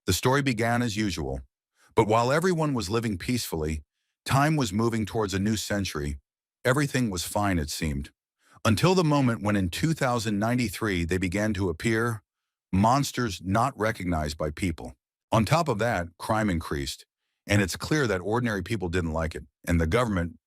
The story began as usual. But while everyone was living peacefully, time was moving towards a new century. Everything was fine, it seemed. Until the moment when in 2093 they began to appear, monsters not recognized by people. On top of that, crime increased, and it's clear that ordinary people didn't like it. And the government,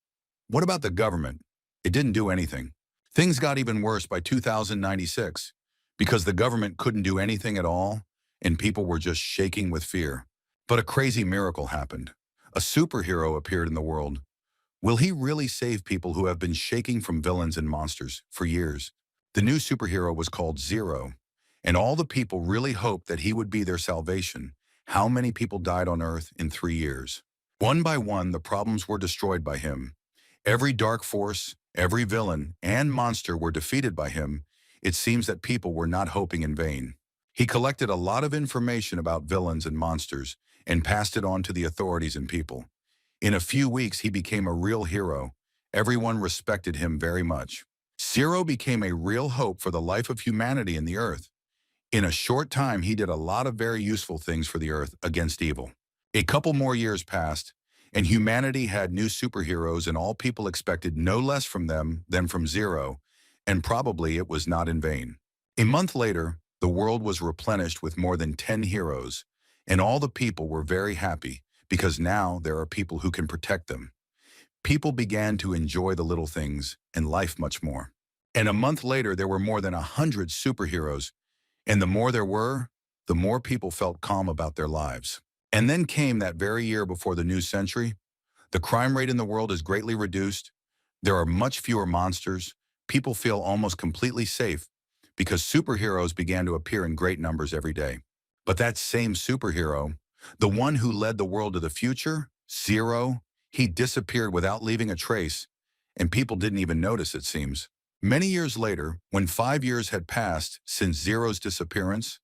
what about the government? It didn't do anything. Things got even worse by 2096, because the government couldn't do anything at all, and people were just shaking with fear. But a crazy miracle happened. A superhero appeared in the world. Will he really save people who have been shaking from villains and monsters for years? The new superhero was called Zero, and all the people really hoped that he would be their salvation. How many people died on Earth in 3 years? One by one, the problems were destroyed by him. Every dark force, every villain, and monster were defeated by him. It seems that people were not hoping in vain. He collected a lot of information about villains and monsters and passed it on to the authorities and people. In a few weeks, he became a real hero. Everyone respected him very much. Zero became a real hope for the life of humanity in the Earth. In a short time, he did a lot of very useful things for the Earth against evil. A couple more years passed, and humanity had new superheroes, and all people expected no less from them than from Zero, and probably it was not in vain. A month later, the world was replenished with more than 10 heroes, and all the people were very happy, because now there are people who can protect them. People began to enjoy the little things and life much more. And a month later, there were more than 100 superheroes, and the more there were, the more people felt calm about their lives. And then came that very year before the new century. The crime rate in the world is greatly reduced. There are much fewer monsters. People feel almost completely safe because superheroes began to appear in great numbers every day. But that same superhero, the one who led the world to the future, Zero, he disappeared without leaving a trace, and people didn't even notice, it seems. Many years later, when 5 years had passed since Zero's disappearance,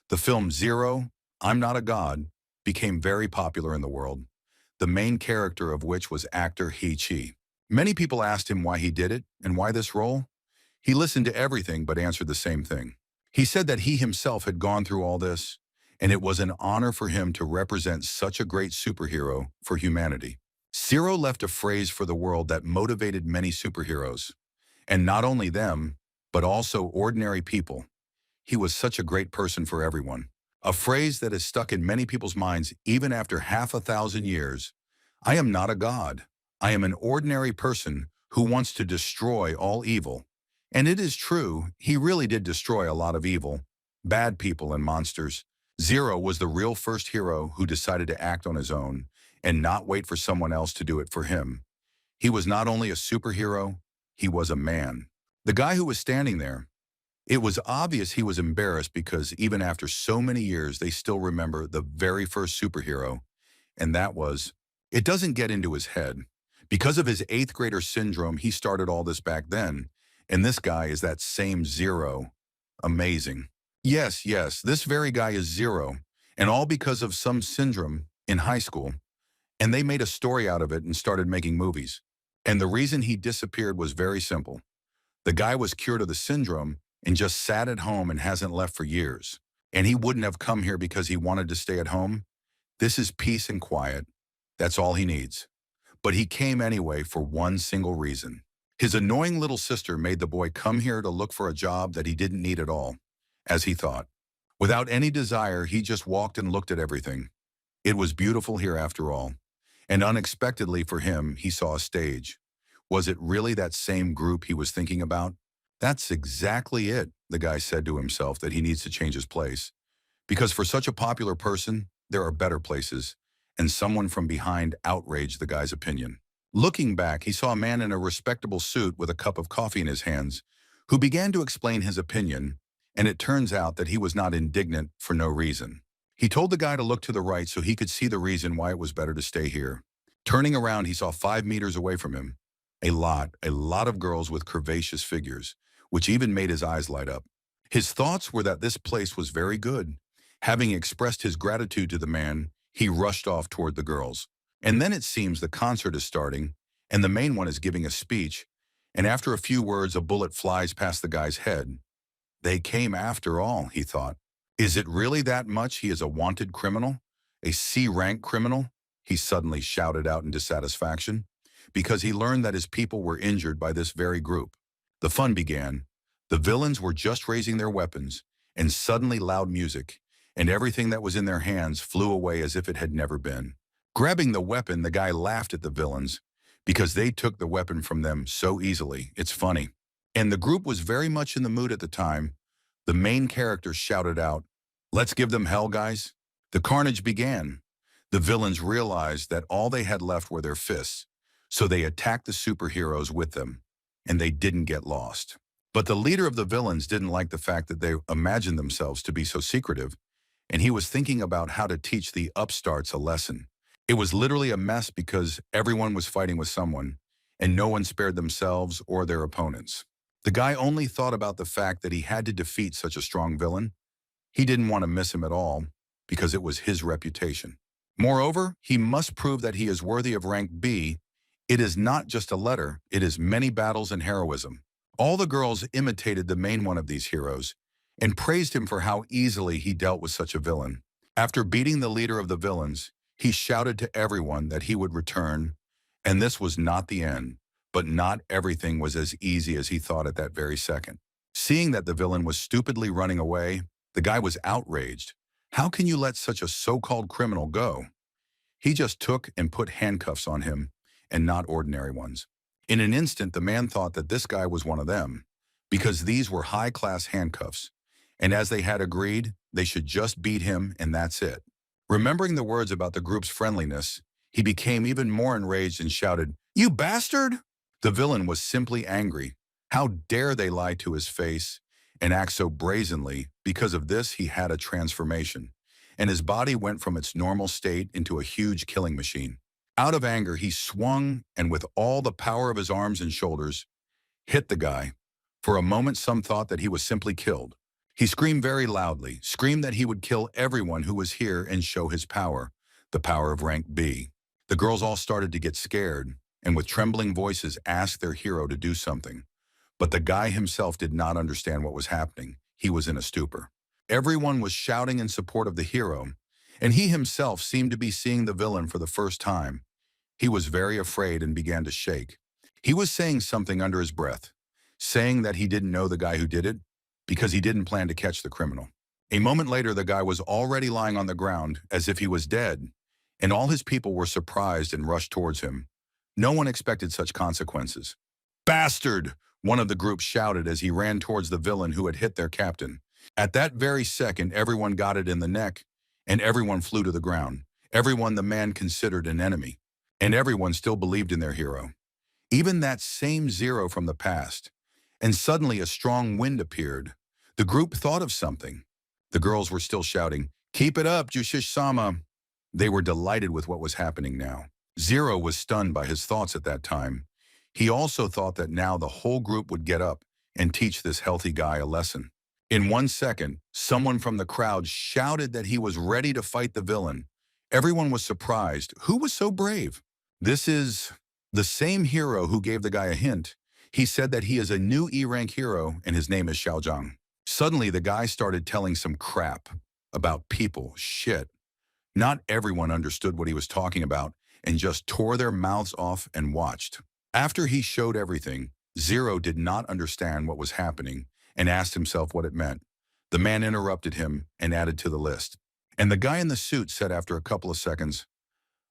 the film Zero, I'm Not a God, became very popular in the world, the main character of which was actor He-Chi. Many people asked him why he did it and why this role. He listened to everything but answered the same thing. He said that he himself had gone through all this, and it was an honor for him to represent such a great superhero for humanity. Zero left a phrase for the world that motivated many superheroes, and not only them, but also ordinary people. He was such a great person for everyone. A phrase that is stuck in many people's minds even after 500,000 years. I am not a god. I am an ordinary person who wants to destroy all evil. And it is true, he really did destroy a lot of evil, bad people and monsters. Zero was the real first hero who decided to act on his own and not wait for someone else to do it for him. He was not only a superhero, he was a man. The guy who was standing there, it was obvious he was embarrassed because even after so many years, they still remember the very first superhero, and that was, it doesn't get into his head. Because of his 8th grader syndrome, he started all this back then, and this guy is that same Zero. Amazing. Yes, this very guy is Zero, and all because of some syndrome in high school, and they made a story out of it and started making movies. And the reason he disappeared was very simple. The guy was cured of the syndrome and just sat at home and hasn't left for years. And he wouldn't have come here because he wanted to stay at home. This is peace and quiet. That's all he needs. But he came anyway for one single reason. His annoying little sister made the boy come here to look for a job that he didn't need at all, as he thought. Without any desire, he just walked and looked at everything. It was beautiful here after all. And unexpectedly for him, he saw a stage. Was it really that same group he was thinking about? That's exactly it, the guy said to himself, that he needs to change his place. Because for such a popular person, there are better places, and someone from behind outraged the guy's opinion. Looking back, he saw a man in a respectable suit with a cup of coffee in his hands, who began to explain his opinion, and it turns out that he was not indignant for no reason. He told the guy to look to the right so he could see the reason why it was better to stay here. Turning around, he saw 5 meters away from him a lot of girls with curvaceous figures, which even made his eyes light up. His thoughts were that this place was very good. Having expressed his gratitude to the man, he rushed off toward the girls. And then it seems the concert is starting, and the main one is giving a speech, and after a few words, a bullet flies past the guy's head. They came after all, he thought. Is it really that much he is a wanted criminal? A C-rank criminal? He suddenly shouted out in dissatisfaction, because he learned that his people were injured by this very group. The fun began. The villains were just raising their weapons, and suddenly loud music, and everything that was in their hands flew away as if it had never been. Grabbing the weapon, the guy laughed at the villains, because they took the weapon from them so easily. It's funny. And the group was very much in the mood at the time. The main character shouted out, "Let's give them hell, guys." The carnage began. The villains realized that all they had left were their fists, so they attacked the superheroes with them, and they didn't get lost. But the leader of the villains didn't like the fact that they imagined themselves to be so secretive, and he was thinking about how to teach the upstarts a lesson. It was literally a mess because everyone was fighting with someone, and no one spared themselves or their opponents. The guy only thought about the fact that he had to defeat such a strong villain. He didn't want to miss him at all, because it was his reputation. Moreover, he must prove that he is worthy of rank B. It is not just a letter, it is many battles and heroism. All the girls imitated the main one of these heroes and praised him for how easily he dealt with such a villain. After beating the leader of the villains, he shouted to everyone that he would return, and this was not the end, but not everything was as easy as he thought at that very second. Seeing that the villain was stupidly running away, the guy was outraged. How can you let such a so-called criminal go? He just took and put handcuffs on him, and not ordinary ones. In an instant, the man thought that this guy was one of them, because these were high-class handcuffs, and as they had agreed, they should just beat him and that's it. Remembering the words about the group's friendliness, he became even more enraged and shouted, "You bastard!" The villain was simply angry. How dare they lie to his face and act so brazenly? Because of this, he had a transformation, and his body went from its normal state into a huge killing machine. Out of anger, he swung and with all the power of his arms and shoulders, hit the guy. For a moment, some thought that he was simply killed. He screamed very loudly, screamed that he would kill everyone who was here and show his power, the power of rank B. The girls all started to get scared, and with trembling voices asked their hero to do something. But the guy himself did not understand what was happening. He was in a stupor. Everyone was shouting in support of the hero, and he himself seemed to be seeing the villain for the first time. He was very afraid and began to shake. He was saying something under his breath, saying that he didn't know the guy who did it, because he didn't plan to catch the criminal. A moment later, the guy was already lying on the ground as if he was dead, and all his people were surprised and rushed towards him. No one expected such consequences. "Bastard!" one of the group shouted as he ran towards the villain who had hit their captain. At that very second, everyone got it in the neck, and everyone flew to the ground. Everyone the man considered an enemy, and everyone still believed in their hero. Even that same Zero from the past. And suddenly a strong wind appeared. The group thought of something. The girls were still shouting, "Keep it up, Jushish-sama." They were delighted with what was happening now. Zero was stunned by his thoughts at that time. He also thought that now the whole group would get up and teach this healthy guy a lesson. In 1 second, someone from the crowd shouted that he was ready to fight the villain. Everyone was surprised. Who was so brave? This is the same hero who gave the guy a hint. He said that he is a new E-rank hero and his name is Xiaozhang. Suddenly, the guy started telling some crap about people. Shit. Not everyone understood what he was talking about and just tore their mouths off and watched. After he showed everything, Zero did not understand what was happening and asked himself what it meant. The man interrupted him and added to the list. And the guy in the suit said after a couple of seconds,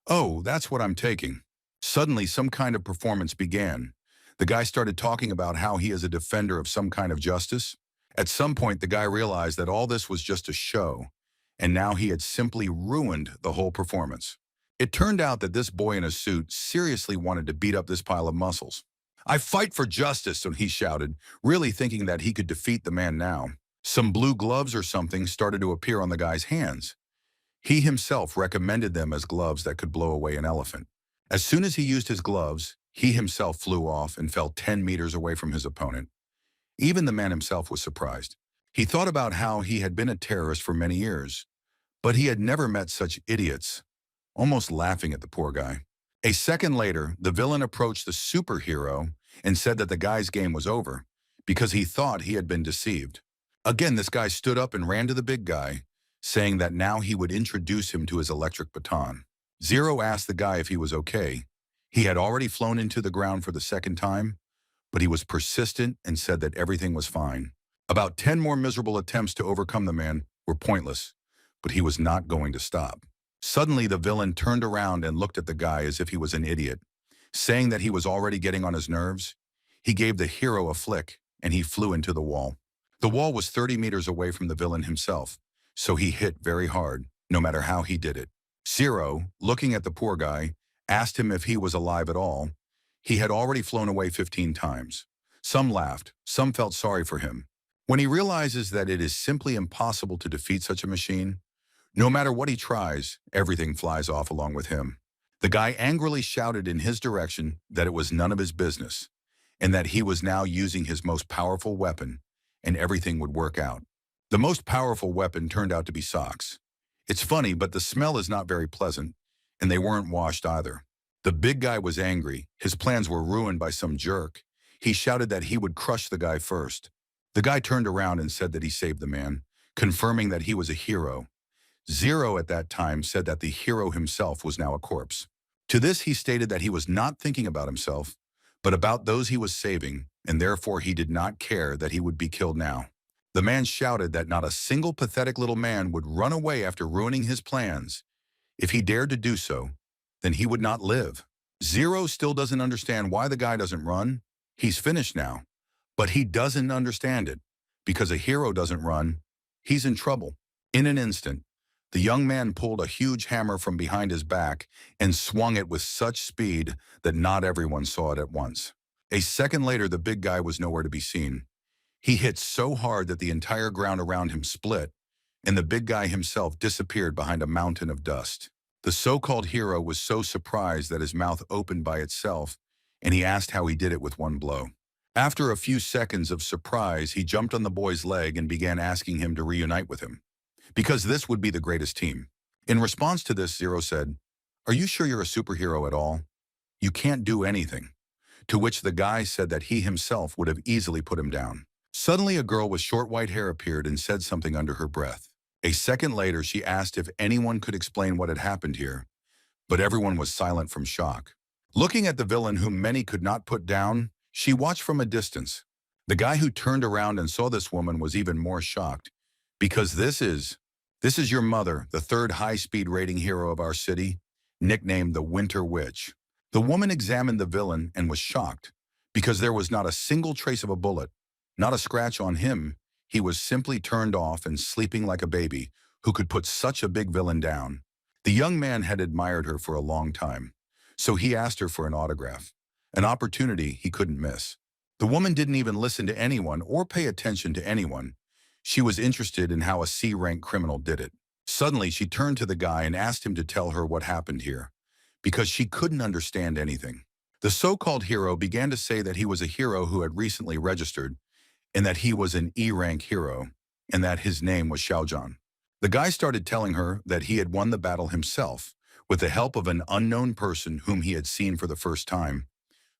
"Oh, that's what I'm taking." Suddenly, some kind of performance began. The guy started talking about how he is a defender of some kind of justice. At some point, the guy realized that all this was just a show, and now he had simply ruined the whole performance. It turned out that this boy in a suit seriously wanted to beat up this pile of muscles. "I fight for justice," so he shouted, really thinking that he could defeat the man now. Some blue gloves or something started to appear on the guy's hands. He himself recommended them as gloves that could blow away an elephant. As soon as he used his gloves, he himself flew off and fell 10 meters away from his opponent. Even the man himself was surprised. He thought about how he had been a terrorist for many years, but he had never met such idiots, almost laughing at the poor guy. A second later, the villain approached the superhero and said that the guy's game was over because he thought he had been deceived. Again, this guy stood up and ran to the big guy, saying that now he would introduce him to his electric baton. Zero asked the guy if he was okay. He had already flown into the ground for the second time, but he was persistent and said that everything was fine. About 10 more miserable attempts to overcome the man were pointless, but he was not going to stop. Suddenly, the villain turned around and looked at the guy as if he was an idiot. Saying that he was already getting on his nerves, he gave the hero a flick and he flew into the wall. The wall was 30 meters away from the villain himself, so he hit very hard, no matter how he did it. Zero, looking at the poor guy, asked him if he was alive at all. He had already flown away 15 times. Some laughed, some felt sorry for him. When he realizes that it is simply impossible to defeat such a machine, no matter what he tries, everything flies off along with him. The guy angrily shouted in his direction that it was none of his business, and that he was now using his most powerful weapon, and everything would work out. The most powerful weapon turned out to be socks. It's funny, but the smell is not very pleasant, and they weren't washed either. The big guy was angry. His plans were ruined by some jerk. He shouted that he would crush the guy first. The guy turned around and said that he saved the man, confirming that he was a hero. Zero at that time said that the hero himself was now a corpse. To this he stated that he was not thinking about himself, but about those he was saving, and therefore he did not care that he would be killed now. The man shouted that not a single pathetic little man would run away after ruining his plans. If he dared to do so, then he would not live. Zero still doesn't understand why the guy doesn't run. He's finished now, but he doesn't understand it. Because a hero doesn't run, he's in trouble. In an instant, the young man pulled a huge hammer from behind his back and swung it with such speed that not everyone saw it at once. A second later, the big guy was nowhere to be seen. He hit so hard that the entire ground around him split, and the big guy himself disappeared behind a mountain of dust. The so-called hero was so surprised that his mouth opened by itself, and he asked how he did it with one blow. After a few seconds of surprise, he jumped on the boy's leg and began asking him to reunite with him, because this would be the greatest team. In response to this, Zero said, "Are you sure you're a superhero at all? You can't do anything." To which the guy said that he himself would have easily put him down. Suddenly, a girl with short white hair appeared and said something under her breath. A second later, she asked if anyone could explain what had happened here, but everyone was silent from shock. Looking at the villain whom many could not put down, she watched from a distance. The guy who turned around and saw this woman was even more shocked, because this is your mother, the third high-speed rating hero of our city, nicknamed the Winter Witch. The woman examined the villain and was shocked, because there was not a single trace of a bullet, not a scratch on him. He was simply turned off and sleeping like a baby who could put such a big villain down. The young man had admired her for a long time, so he asked her for an autograph, an opportunity he couldn't miss. The woman didn't even listen to anyone or pay attention to anyone. She was interested in how a C-rank criminal did it. Suddenly, she turned to the guy and asked him to tell her what happened here, because she couldn't understand anything. The so-called hero began to say that he was a hero who had recently registered, and that he was an E-rank hero, and that his name was Xiaojian. The guy started telling her that he had won the battle himself, with the help of an unknown person whom he had seen for the first time.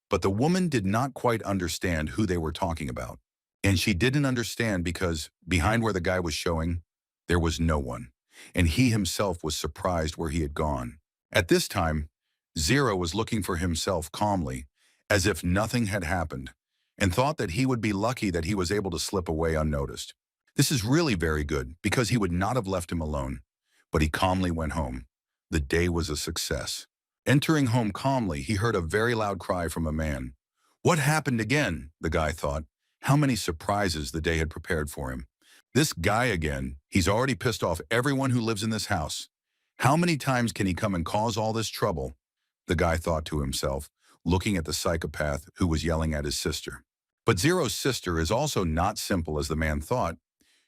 But the woman did not quite understand who they were talking about. And she didn't understand because behind where the guy was showing, there was no one, and he himself was surprised where he had gone. At this time, Zero was looking for himself calmly, as if nothing had happened, and thought that he would be lucky that he was able to slip away unnoticed. This is really very good, because he would not have left him alone, but he calmly went home. The day was a success. Entering home calmly, he heard a very loud cry from a man. What happened again? The guy thought. How many surprises the day had prepared for him. This guy again, he's already pissed off everyone who lives in this house. How many times can he come and cause all this trouble? The guy thought to himself, looking at the psychopath who was yelling at his sister. But Zero's sister is also not simple as the man thought.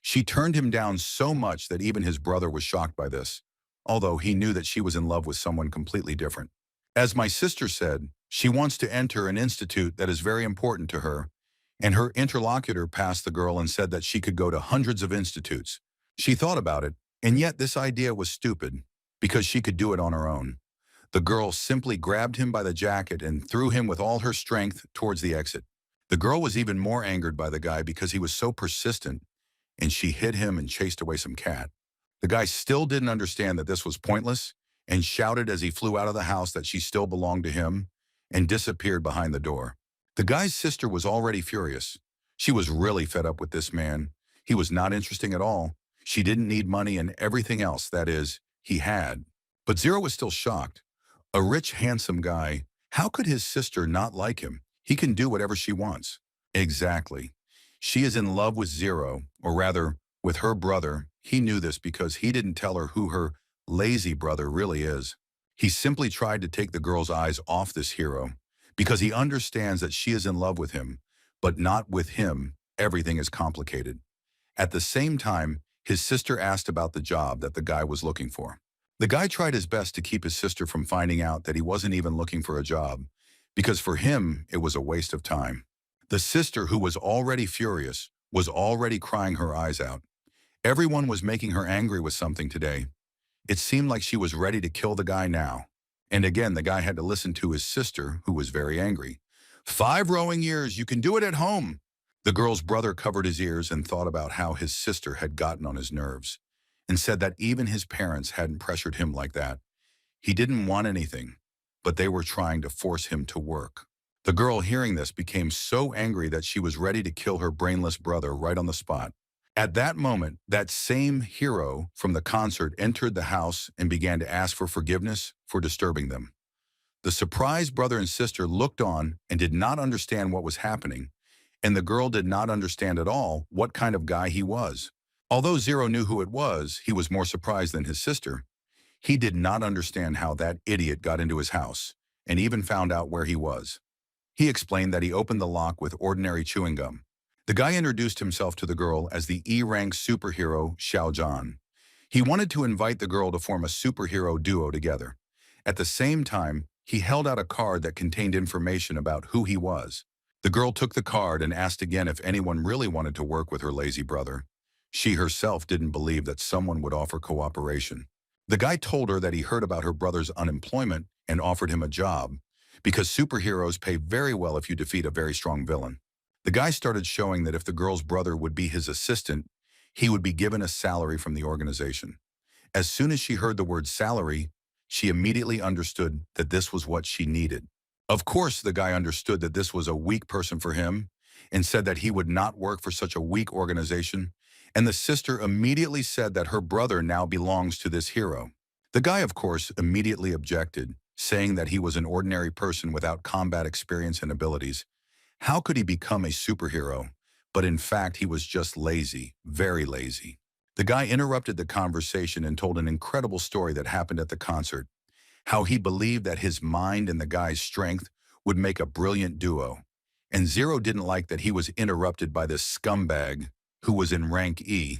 She turned him down so much that even his brother was shocked by this, although he knew that she was in love with someone completely different. As my sister said, she wants to enter an institute that is very important to her, and her interlocutor passed the girl and said that she could go to hundreds of institutes. She thought about it, and yet this idea was stupid, because she could do it on her own. The girl simply grabbed him by the jacket and threw him with all her strength towards the exit. The girl was even more angered by the guy because he was so persistent, and she hit him and chased away some cat. The guy still didn't understand that this was pointless and shouted as he flew out of the house that she still belonged to him and disappeared behind the door. The guy's sister was already furious. She was really fed up with this man. He was not interesting at all. She didn't need money and everything else, that is, he had. But Zero was still shocked. A rich, handsome guy. How could his sister not like him? He can do whatever she wants. Exactly. She is in love with Zero, or rather, with her brother. He knew this because he didn't tell her who her lazy brother really is. He simply tried to take the girl's eyes off this hero because he understands that she is in love with him, but not with him. Everything is complicated. At the same time, his sister asked about the job that the guy was looking for. The guy tried his best to keep his sister from finding out that he wasn't even looking for a job, because for him, it was a waste of time. The sister, who was already furious, was already crying her eyes out. Everyone was making her angry with something today. It seemed like she was ready to kill the guy now. And again, the guy had to listen to his sister, who was very angry. 5 rowing years, you can do it at home. The girl's brother covered his ears and thought about how his sister had gotten on his nerves, and said that even his parents hadn't pressured him like that. He didn't want anything, but they were trying to force him to work. The girl, hearing this, became so angry that she was ready to kill her brainless brother right on the spot. At that moment, that same hero from the concert entered the house and began to ask for forgiveness for disturbing them. The surprised brother and sister looked on and did not understand what was happening, and the girl did not understand at all what kind of guy he was. Although Zero knew who it was, he was more surprised than his sister. He did not understand how that idiot got into his house, and even found out where he was. He explained that he opened the lock with ordinary chewing gum. The guy introduced himself to the girl as the E-rank superhero Xiao Zhan. He wanted to invite the girl to form a superhero duo together. At the same time, he held out a card that contained information about who he was. The girl took the card and asked again if anyone really wanted to work with her lazy brother. She herself didn't believe that someone would offer cooperation. The guy told her that he heard about her brother's unemployment and offered him a job, because superheroes pay very well if you defeat a very strong villain. The guy started showing that if the girl's brother would be his assistant, he would be given a salary from the organization. As soon as she heard the word salary, she immediately understood that this was what she needed. Of course, the guy understood that this was a weak person for him and said that he would not work for such a weak organization, and the sister immediately said that her brother now belongs to this hero. The guy, of course, immediately objected, saying that he was an ordinary person without combat experience and abilities. How could he become a superhero? But in fact, he was just lazy, very lazy. The guy interrupted the conversation and told an incredible story that happened at the concert, how he believed that his mind and the guy's strength would make a brilliant duo. And Zero didn't like that he was interrupted by this scumbag who was in rank E,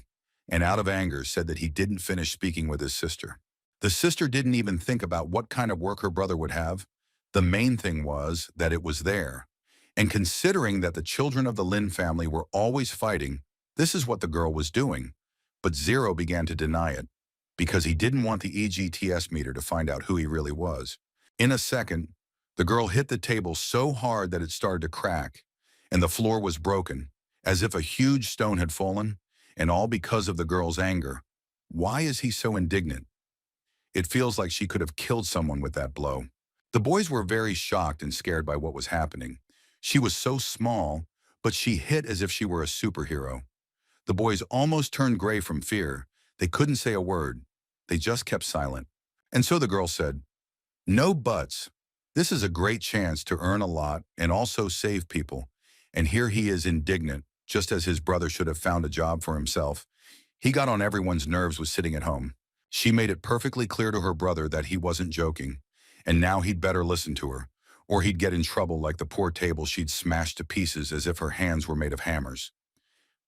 and out of anger said that he didn't finish speaking with his sister. The sister didn't even think about what kind of work her brother would have. The main thing was that it was there. And considering that the children of the Lin family were always fighting, this is what the girl was doing. But Zero began to deny it, because he didn't want the EGTS meter to find out who he really was. In a second, the girl hit the table so hard that it started to crack, and the floor was broken, as if a huge stone had fallen, and all because of the girl's anger. Why is he so indignant? It feels like she could have killed someone with that blow. The boys were very shocked and scared by what was happening. She was so small, but she hit as if she were a superhero. The boys almost turned gray from fear. They couldn't say a word. They just kept silent. And so the girl said, "No buts. This is a great chance to earn a lot and also save people. And here he is indignant, just as his brother should have found a job for himself. He got on everyone's nerves with sitting at home. She made it perfectly clear to her brother that he wasn't joking, and now he'd better listen to her, or he'd get in trouble like the poor table she'd smashed to pieces as if her hands were made of hammers."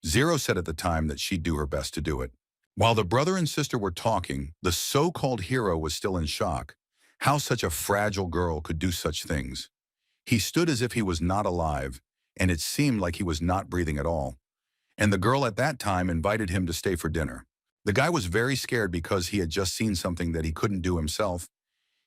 Zero said at the time that she'd do her best to do it. While the brother and sister were talking, the so-called hero was still in shock. How such a fragile girl could do such things. He stood as if he was not alive, and it seemed like he was not breathing at all. And the girl at that time invited him to stay for dinner. The guy was very scared because he had just seen something that he couldn't do himself.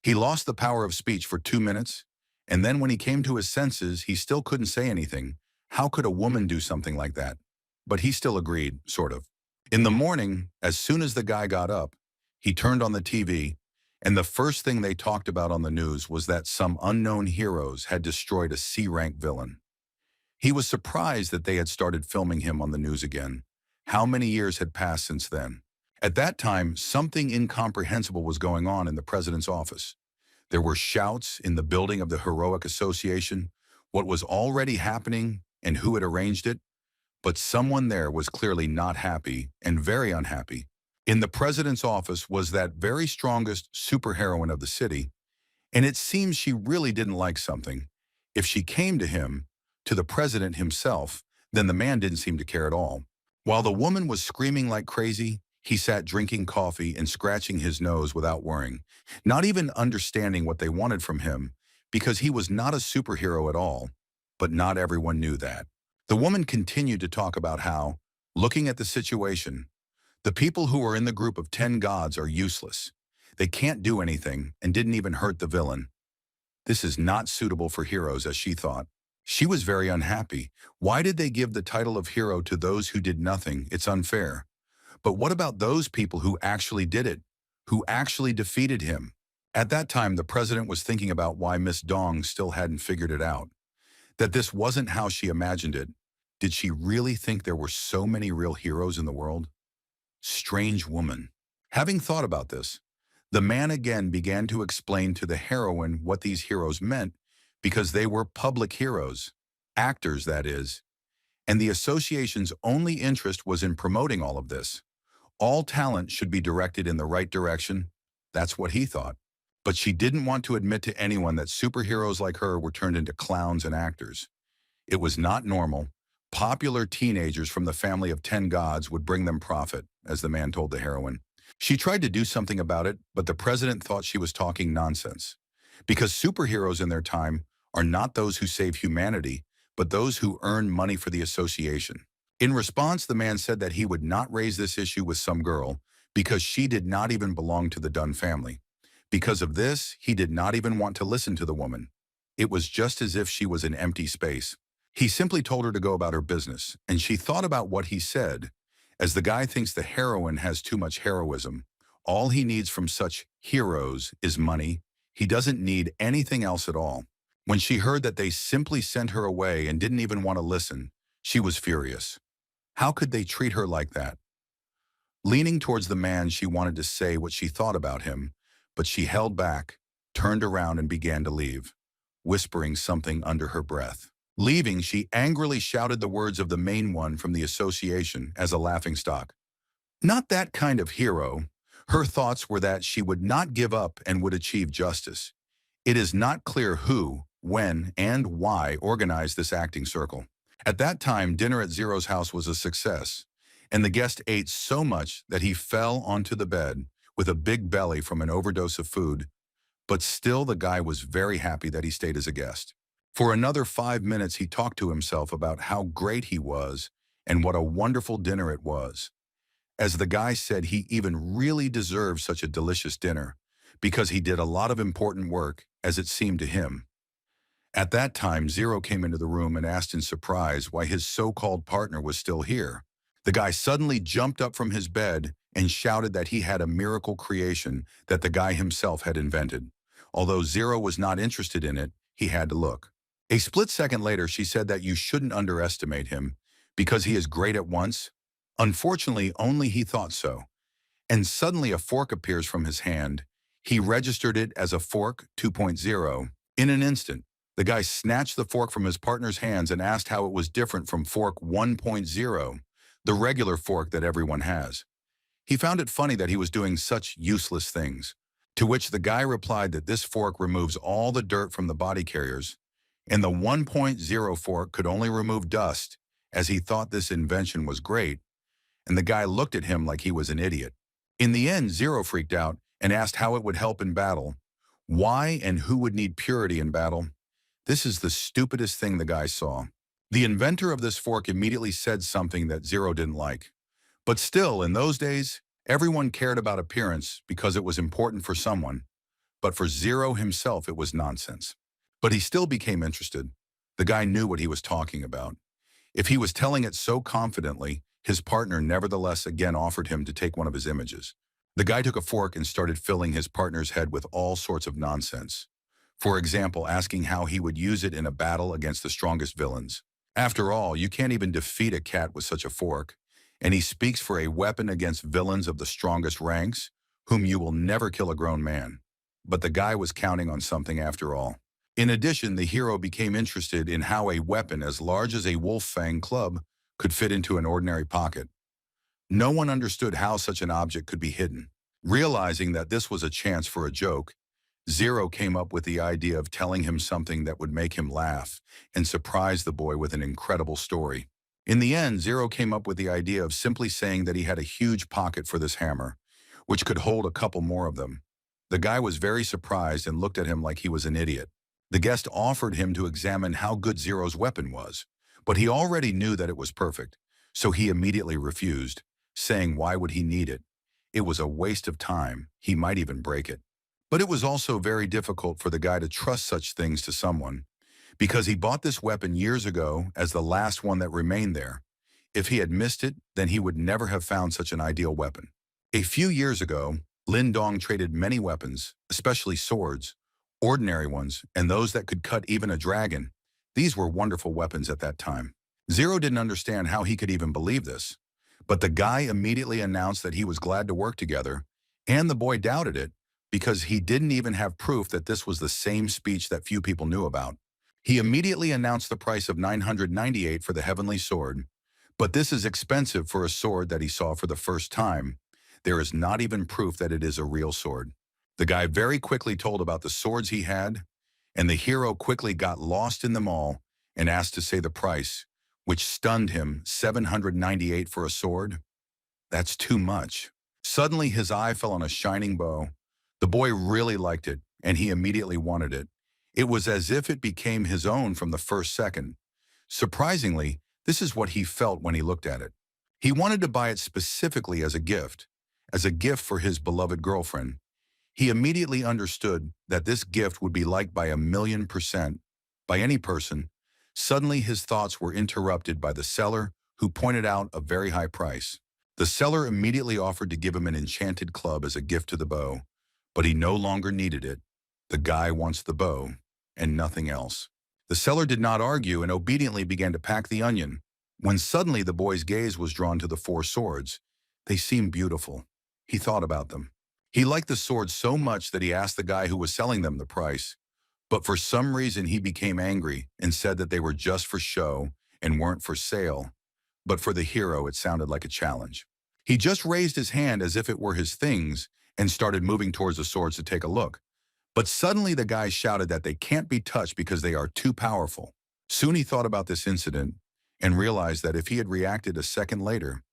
He lost the power of speech for 2 minutes, and then when he came to his senses, he still couldn't say anything. How could a woman do something like that? But he still agreed, sort of. In the morning, as soon as the guy got up, he turned on the TV, and the first thing they talked about on the news was that some unknown heroes had destroyed a C-rank villain. He was surprised that they had started filming him on the news again. How many years had passed since then? At that time, something incomprehensible was going on in the president's office. There were shouts in the building of the Heroic Association, what was already happening and who had arranged it, but someone there was clearly not happy and very unhappy. In the president's office was that very strongest superheroine of the city, and it seems she really didn't like something. If she came to him, to the president himself, then the man didn't seem to care at all. While the woman was screaming like crazy, he sat drinking coffee and scratching his nose without worrying, not even understanding what they wanted from him, because he was not a superhero at all, but not everyone knew that. The woman continued to talk about how, looking at the situation, the people who are in the group of 10 gods are useless. They can't do anything and didn't even hurt the villain. This is not suitable for heroes, as she thought. She was very unhappy. Why did they give the title of hero to those who did nothing? It's unfair. But what about those people who actually did it, who actually defeated him? At that time, the president was thinking about why Miss Dong still hadn't figured it out, that this wasn't how she imagined it. Did she really think there were so many real heroes in the world? Strange woman. Having thought about this, the man again began to explain to the heroine what these heroes meant, because they were public heroes, actors that is, and the association's only interest was in promoting all of this. All talent should be directed in the right direction. That's what he thought. But she didn't want to admit to anyone that superheroes like her were turned into clowns and actors. It was not normal. Popular teenagers from the family of 10 gods would bring them profit, as the man told the heroine. She tried to do something about it, but the president thought she was talking nonsense. Because superheroes in their time are not those who save humanity, but those who earn money for the association. In response, the man said that he would not raise this issue with some girl because she did not even belong to the Dunn family. Because of this, he did not even want to listen to the woman. It was just as if she was an empty space. He simply told her to go about her business, and she thought about what he said. As the guy thinks the heroine has too much heroism, all he needs from such heroes is money. He doesn't need anything else at all. When she heard that they simply sent her away and didn't even want to listen, she was furious. How could they treat her like that? Leaning towards the man, she wanted to say what she thought about him, but she held back, turned around and began to leave, whispering something under her breath. Leaving, she angrily shouted the words of the main one from the association as a laughingstock. Not that kind of hero. Her thoughts were that she would not give up and would achieve justice. It is not clear who, when, and why organized this acting circle. At that time, dinner at Zero's house was a success, and the guest ate so much that he fell onto the bed with a big belly from an overdose of food, but still the guy was very happy that he stayed as a guest. For another 5 minutes, he talked to himself about how great he was and what a wonderful dinner it was. As the guy said, he even really deserved such a delicious dinner because he did a lot of important work, as it seemed to him. At that time, Zero came into the room and asked in surprise why his so-called partner was still here. The guy suddenly jumped up from his bed and shouted that he had a miracle creation that the guy himself had invented. Although Zero was not interested in it, he had to look. A split second later, she said that you shouldn't underestimate him because he is great at once. Unfortunately, only he thought so. And suddenly a fork appears from his hand. He registered it as a fork 2.0. In an instant, the guy snatched the fork from his partner's hands and asked how it was different from fork 1.0, the regular fork that everyone has. He found it funny that he was doing such useless things, to which the guy replied that this fork removes all the dirt from the body carriers, and the 1.0 fork could only remove dust, as he thought this invention was great, and the guy looked at him like he was an idiot. In the end, Zero freaked out and asked how it would help in battle. Why and who would need purity in battle? This is the stupidest thing the guy saw. The inventor of this fork immediately said something that Zero didn't like. But still, in those days, everyone cared about appearance because it was important for someone. But for Zero himself, it was nonsense. But he still became interested. The guy knew what he was talking about. If he was telling it so confidently, His partner nevertheless again offered him to take one of his images. The guy took a fork and started filling his partner's head with all sorts of nonsense. For example, asking how he would use it in a battle against the strongest villains. After all, you can't even defeat a cat with such a fork. And he speaks for a weapon against villains of the strongest ranks, whom you will never kill a grown man. But the guy was counting on something after all. In addition, the hero became interested in how a weapon as large as a wolf fang club could fit into an ordinary pocket. No one understood how such an object could be hidden. Realizing that this was a chance for a joke, Zero came up with the idea of telling him something that would make him laugh and surprise the boy with an incredible story. In the end, Zero came up with the idea of simply saying that he had a huge pocket for this hammer, which could hold a couple more of them. The guy was very surprised and looked at him like he was an idiot. The guest offered him to examine how good Zero's weapon was, but he already knew that it was perfect, so he immediately refused, saying why would he need it? It was a waste of time, he might even break it. But it was also very difficult for the guy to trust such things to someone, because he bought this weapon years ago as the last one that remained there. If he had missed it, then he would never have found such an ideal weapon. A few years ago, Lin Dong traded many weapons, especially swords, ordinary ones, and those that could cut even a dragon. These were wonderful weapons at that time. Zero didn't understand how he could even believe this, but the guy immediately announced that he was glad to work together, and the boy doubted it because he didn't even have proof that this was the same speech that few people knew about. He immediately announced the price of 998 for the heavenly sword, but this is expensive for a sword that he saw for the first time. There is not even proof that it is a real sword. The guy very quickly told about the swords he had, and the hero quickly got lost in them all and asked to say the price, which stunned him. 798 for a sword? That's too much. Suddenly his eye fell on a shining bow. The boy really liked it, and he immediately wanted it. It was as if it became his own from the first second. Surprisingly, this is what he felt when he looked at it. He wanted to buy it specifically as a gift for his beloved girlfriend. He immediately understood that this gift would be liked by 1,000,000% by any person. Suddenly his thoughts were interrupted by the seller, who pointed out a very high price. The seller immediately offered to give him an enchanted club as a gift to the bow, but he no longer needed it. The guy wants the bow, and nothing else. The seller did not argue and obediently began to pack the onion, when suddenly the boy's gaze was drawn to the 4 swords. They seemed beautiful. He thought about them. He liked the swords so much that he asked the guy who was selling them the price, but for some reason he became angry and said that they were just for show and weren't for sale. But for the hero, it sounded like a challenge. He just raised his hand as if it were his things and started moving towards the swords to take a look. But suddenly the guy shouted that they can't be touched because they are too powerful. Soon he thought about this incident and realized that if he had reacted a second later,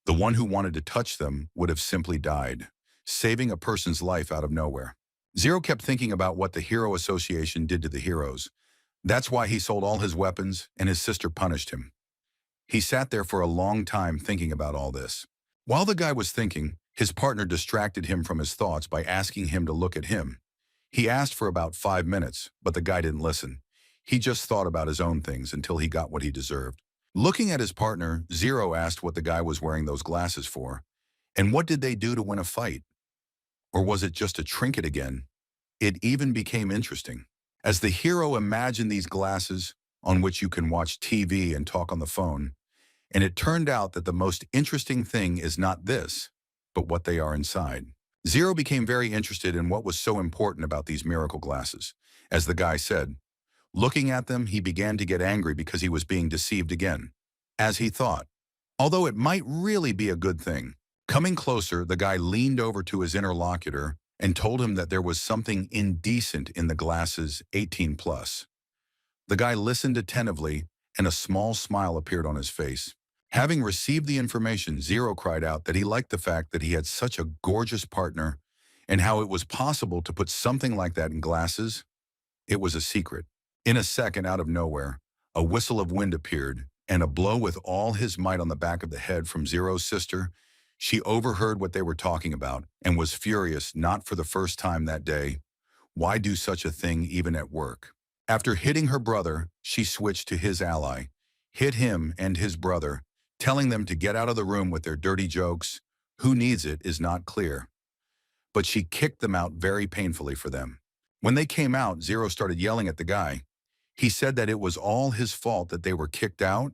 the one who wanted to touch them would have simply died, saving a person's life out of nowhere. Zero kept thinking about what the Hero Association did to the heroes. That's why he sold all his weapons and his sister punished him. He sat there for a long time thinking about all this. While the guy was thinking, his partner distracted him from his thoughts by asking him to look at him. He asked for about 5 minutes, but the guy didn't listen. He just thought about his own things until he got what he deserved. Looking at his partner, Zero asked what the guy was wearing those glasses for, and what did they do to win a fight? Or was it just a trinket again? It even became interesting. As the hero imagined these glasses on which you can watch TV and talk on the phone, and it turned out that the most interesting thing is not this, but what they are inside. Zero became very interested in what was so important about these miracle glasses. As the guy said, looking at them, he began to get angry because he was being deceived again, as he thought, although it might really be a good thing. Coming closer, the guy leaned over to his interlocutor and told him that there was something indecent in the glasses 18+. The guy listened attentively, and a small smile appeared on his face. Having received the information, Zero cried out that he liked the fact that he had such a gorgeous partner and how it was possible to put something like that in glasses. It was a secret. In a second, out of nowhere, a whistle of wind appeared, and a blow with all his might on the back of the head from Zero's sister. She overheard what they were talking about and was furious, not for the first time that day. Why do such a thing even at work? After hitting her brother, she switched to his ally, hit him and his brother, telling them to get out of the room with their dirty jokes. Who needs it is not clear. But she kicked them out very painfully for them. When they came out, Zero started yelling at the guy. He said that it was all his fault that they were kicked out.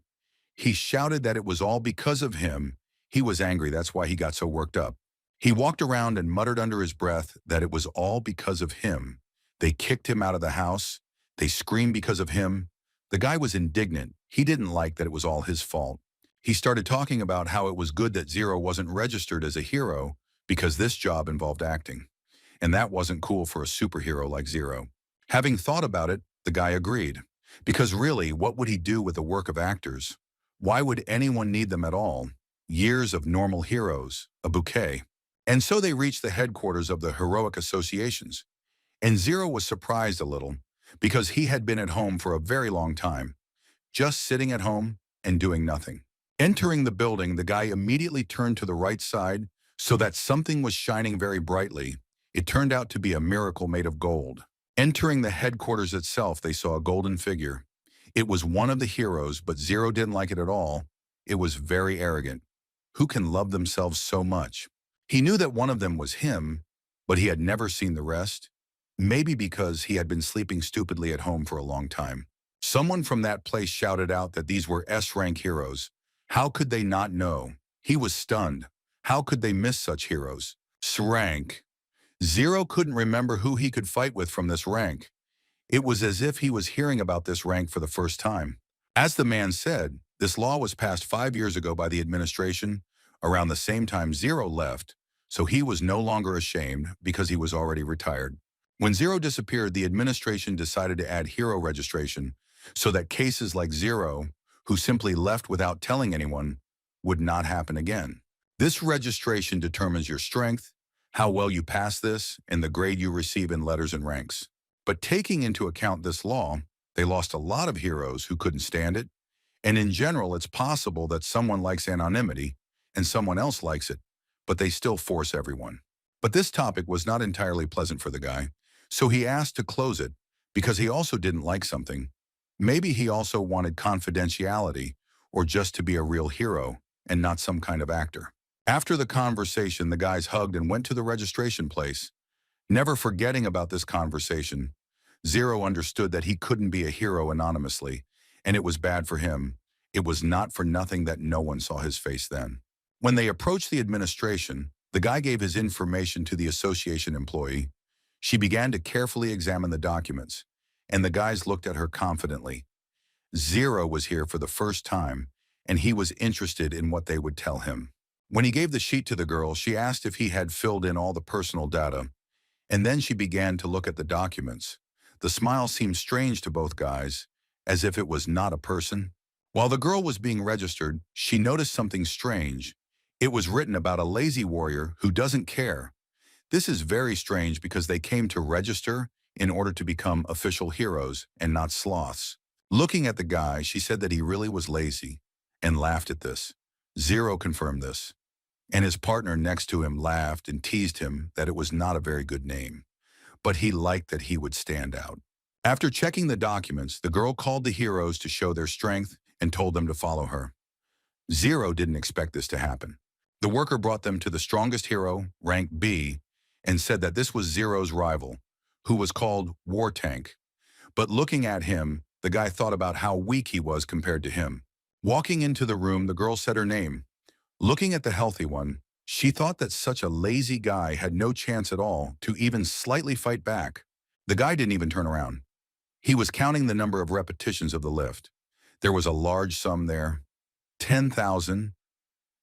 He shouted that it was all because of him. He was angry, that's why he got so worked up. He walked around and muttered under his breath that it was all because of him. They kicked him out of the house. They screamed because of him. The guy was indignant. He didn't like that it was all his fault. He started talking about how it was good that Zero wasn't registered as a hero because this job involved acting. And that wasn't cool for a superhero like Zero. Having thought about it, the guy agreed. Because really, what would he do with a work of actors? Why would anyone need them at all? Years of normal heroes, a bouquet. And so they reached the headquarters of the heroic associations. And Zero was surprised a little because he had been at home for a very long time, just sitting at home and doing nothing. Entering the building, the guy immediately turned to the right side so that something was shining very brightly. It turned out to be a miracle made of gold. Entering the headquarters itself, they saw a golden figure. It was one of the heroes, but Zero didn't like it at all. It was very arrogant. Who can love themselves so much? He knew that one of them was him, but he had never seen the rest. Maybe because he had been sleeping stupidly at home for a long time. Someone from that place shouted out that these were S-rank heroes. How could they not know? He was stunned. How could they miss such heroes? S-rank. Zero couldn't remember who he could fight with from this rank. It was as if he was hearing about this rank for the first time. As the man said, this law was passed 5 years ago by the administration, around the same time Zero left, so he was no longer ashamed because he was already retired. When Zero disappeared, the administration decided to add hero registration so that cases like Zero, who simply left without telling anyone, would not happen again. This registration determines your strength, how well you pass this, and the grade you receive in letters and ranks. But taking into account this law, they lost a lot of heroes who couldn't stand it, and in general, it's possible that someone likes anonymity and someone else likes it, but they still force everyone. But this topic was not entirely pleasant for the guy, so he asked to close it because he also didn't like something. Maybe he also wanted confidentiality or just to be a real hero and not some kind of actor. After the conversation, the guys hugged and went to the registration place. Never forgetting about this conversation, Zero understood that he couldn't be a hero anonymously, and it was bad for him. It was not for nothing that no one saw his face then. When they approached the administration, the guy gave his information to the association employee. She began to carefully examine the documents, and the guys looked at her confidently. Zero was here for the first time, and he was interested in what they would tell him. When he gave the sheet to the girl, she asked if he had filled in all the personal data, and then she began to look at the documents. The smile seemed strange to both guys, as if it was not a person. While the girl was being registered, she noticed something strange. It was written about a lazy warrior who doesn't care. This is very strange because they came to register in order to become official heroes and not sloths. Looking at the guy, she said that he really was lazy and laughed at this. Zero confirmed this, and his partner next to him laughed and teased him that it was not a very good name, but he liked that he would stand out. After checking the documents, the girl called the heroes to show their strength and told them to follow her. Zero didn't expect this to happen. The worker brought them to the strongest hero, rank B, and said that this was Zero's rival, who was called War Tank. But looking at him, the guy thought about how weak he was compared to him. Walking into the room, the girl said her name. Looking at the healthy one, she thought that such a lazy guy had no chance at all to even slightly fight back. The guy didn't even turn around. He was counting the number of repetitions of the lift. There was a large sum there. 10,000.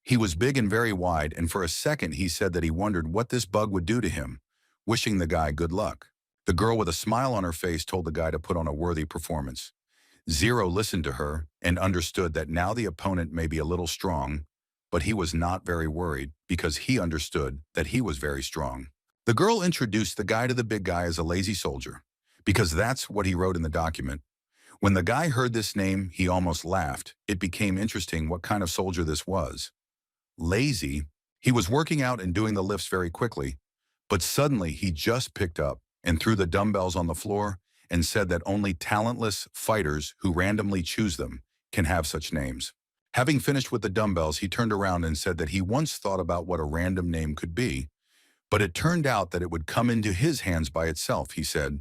He was big and very wide, and for a second he said that he wondered what this bug would do to him, wishing the guy good luck. The girl with a smile on her face told the guy to put on a worthy performance. Zero listened to her and understood that now the opponent may be a little strong, but he was not very worried because he understood that he was very strong. The girl introduced the guy to the big guy as a lazy soldier, because that's what he wrote in the document. When the guy heard this name, he almost laughed. It became interesting what kind of soldier this was. Lazy. He was working out and doing the lifts very quickly, but suddenly he just picked up and threw the dumbbells on the floor and said that only talentless fighters who randomly choose them can have such names. Having finished with the dumbbells, he turned around and said that he once thought about what a random name could be, but it turned out that it would come into his hands by itself, he said,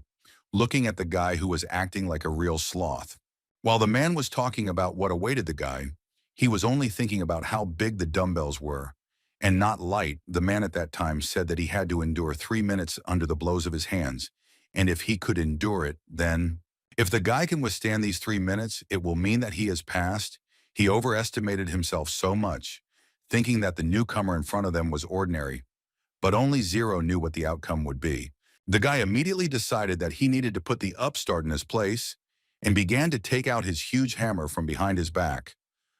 looking at the guy who was acting like a real sloth. While the man was talking about what awaited the guy, he was only thinking about how big the dumbbells were. And not light, the man at that time said that he had to endure 3 minutes under the blows of his hands, and if he could endure it, then... If the guy can withstand these 3 minutes, it will mean that he has passed. He overestimated himself so much, thinking that the newcomer in front of them was ordinary, but only Zero knew what the outcome would be. The guy immediately decided that he needed to put the upstart in his place and began to take out his huge hammer from behind his back,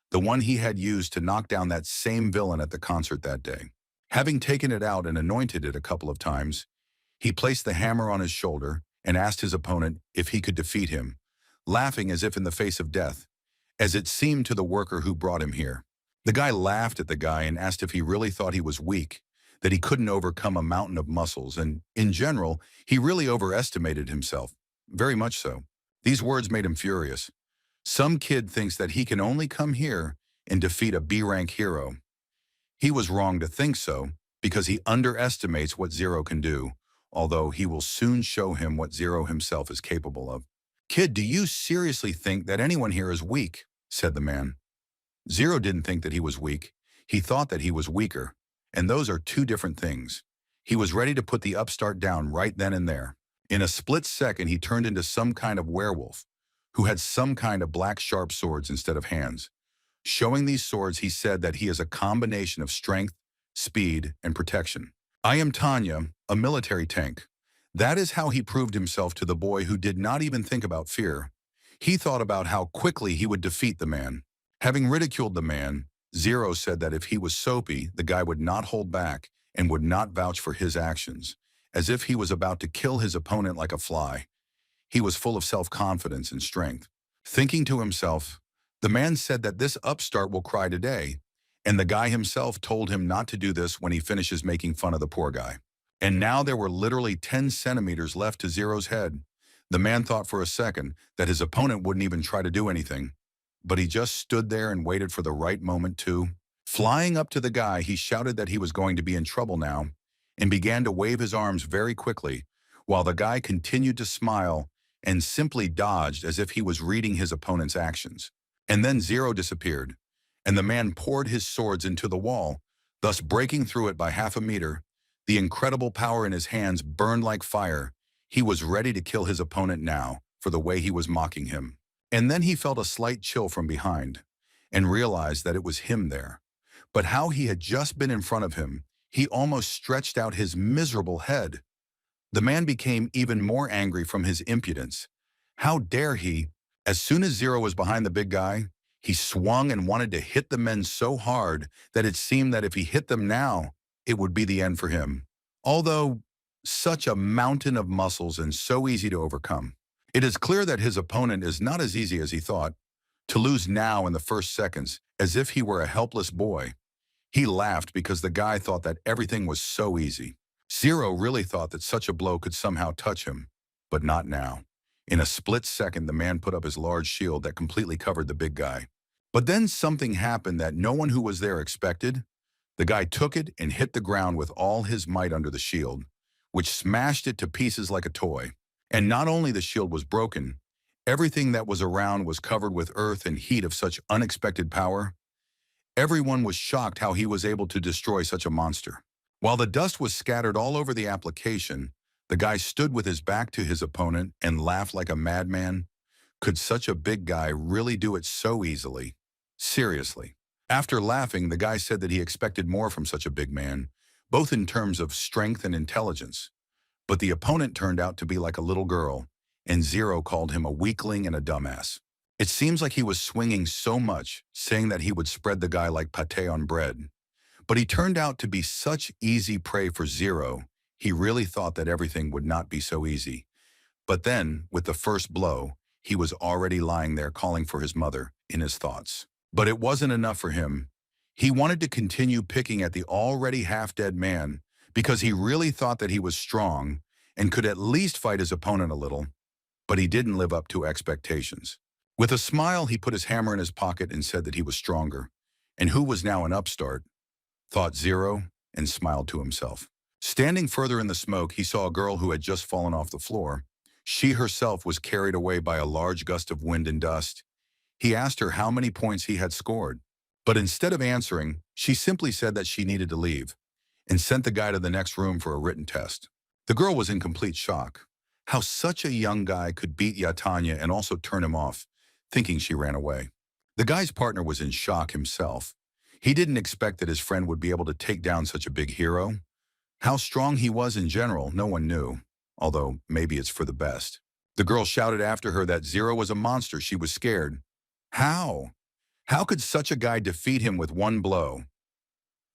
the one he had used to knock down that same villain at the concert that day. Having taken it out and anointed it a couple of times, he placed the hammer on his shoulder and asked his opponent if he could defeat him, laughing as if in the face of death, as it seemed to the worker who brought him here. The guy laughed at the guy and asked if he really thought he was weak, that he couldn't overcome a mountain of muscles, and, in general, he really overestimated himself. Very much so. These words made him furious. Some kid thinks that he can only come here and defeat a B-rank hero. He was wrong to think so, because he underestimates what Zero can do, although he will soon show him what Zero himself is capable of. "Kid, do you seriously think that anyone here is weak?" said the man. Zero didn't think that he was weak. He thought that he was weaker. And those are two different things. He was ready to put the upstart down right then and there. In a split second, he turned into some kind of werewolf, who had some kind of black sharp swords instead of hands. Showing these swords, he said that he is a combination of strength, speed, and protection. "I am Tanya, a military tank." That is how he proved himself to the boy who did not even think about fear. He thought about how quickly he would defeat the man. Having ridiculed the man, Zero said that if he was soapy, the guy would not hold back and would not vouch for his actions, as if he was about to kill his opponent like a fly. He was full of self-confidence and strength. Thinking to himself, the man said that this upstart will cry today, and the guy himself told him not to do this when he finishes making fun of the poor guy. And now there were literally 10 centimeters left to Zero's head. The man thought for a second that his opponent wouldn't even try to do anything, but he just stood there and waited for the right moment to. Flying up to the guy, he shouted that he was going to be in trouble now and began to wave his arms very quickly, while the guy continued to smile and simply dodged as if he was reading his opponent's actions. And then Zero disappeared, and the man poured his swords into the wall, thus breaking through it by half a meter. The incredible power in his hands burned like fire. He was ready to kill his opponent now for the way he was mocking him. And then he felt a slight chill from behind and realized that it was him there. But how he had just been in front of him, he almost stretched out his miserable head. The man became even more angry from his impudence. How dare he? As soon as Zero was behind the big guy, he swung and wanted to hit the men so hard that it seemed that if he hit them now, it would be the end for him. Although such a mountain of muscles and so easy to overcome. It is clear that his opponent is not as easy as he thought. To lose now in the first seconds, as if he were a helpless boy. He laughed because the guy thought that everything was so easy. Zero really thought that such a blow could somehow touch him, but not now. In a split second, the man put up his large shield that completely covered the big guy. But then something happened that no one who was there expected. The guy took it and hit the ground with all his might under the shield, which smashed it to pieces like a toy. And not only the shield was broken, everything that was around was covered with earth and heat of such unexpected power. Everyone was shocked how he was able to destroy such a monster. While the dust was scattered all over the application, the guy stood with his back to his opponent and laughed like a madman. Could such a big guy really do it so easily? Seriously. After laughing, the guy said that he expected more from such a big man, both in terms of strength and intelligence. But the opponent turned out to be like a little girl, and Zero called him a weakling and a dumbass. It seems like he was swinging so much, saying that he would spread the guy like pate on bread. But he turned out to be such easy prey for Zero, he really thought that everything would not be so easy. But then, with the first blow, he was already lying there calling for his mother in his thoughts. But it wasn't enough for him. He wanted to continue picking at the already half-dead man because he really thought that he was strong and could at least fight his opponent a little, but he didn't live up to expectations. With a smile, he put his hammer in his pocket and said that he was stronger. And who was now an upstart, thought Zero, and smiled to himself. Standing further in the smoke, he saw a girl who had just fallen off the floor. She herself was carried away by a large gust of wind and dust. He asked her how many points he had scored. But instead of answering, she simply said that she needed to leave and sent the guy to the next room for a written test. The girl was in complete shock. How such a young guy could beat Yatanya and also turn him off, thinking she ran away. The guy's partner was in shock himself. He didn't expect that his friend would be able to take down such a big hero. How strong he was in general, no one knew, although maybe it's for the best. The girl shouted after her that Zero was a monster. She was scared. How? How could such a guy defeat him with one blow?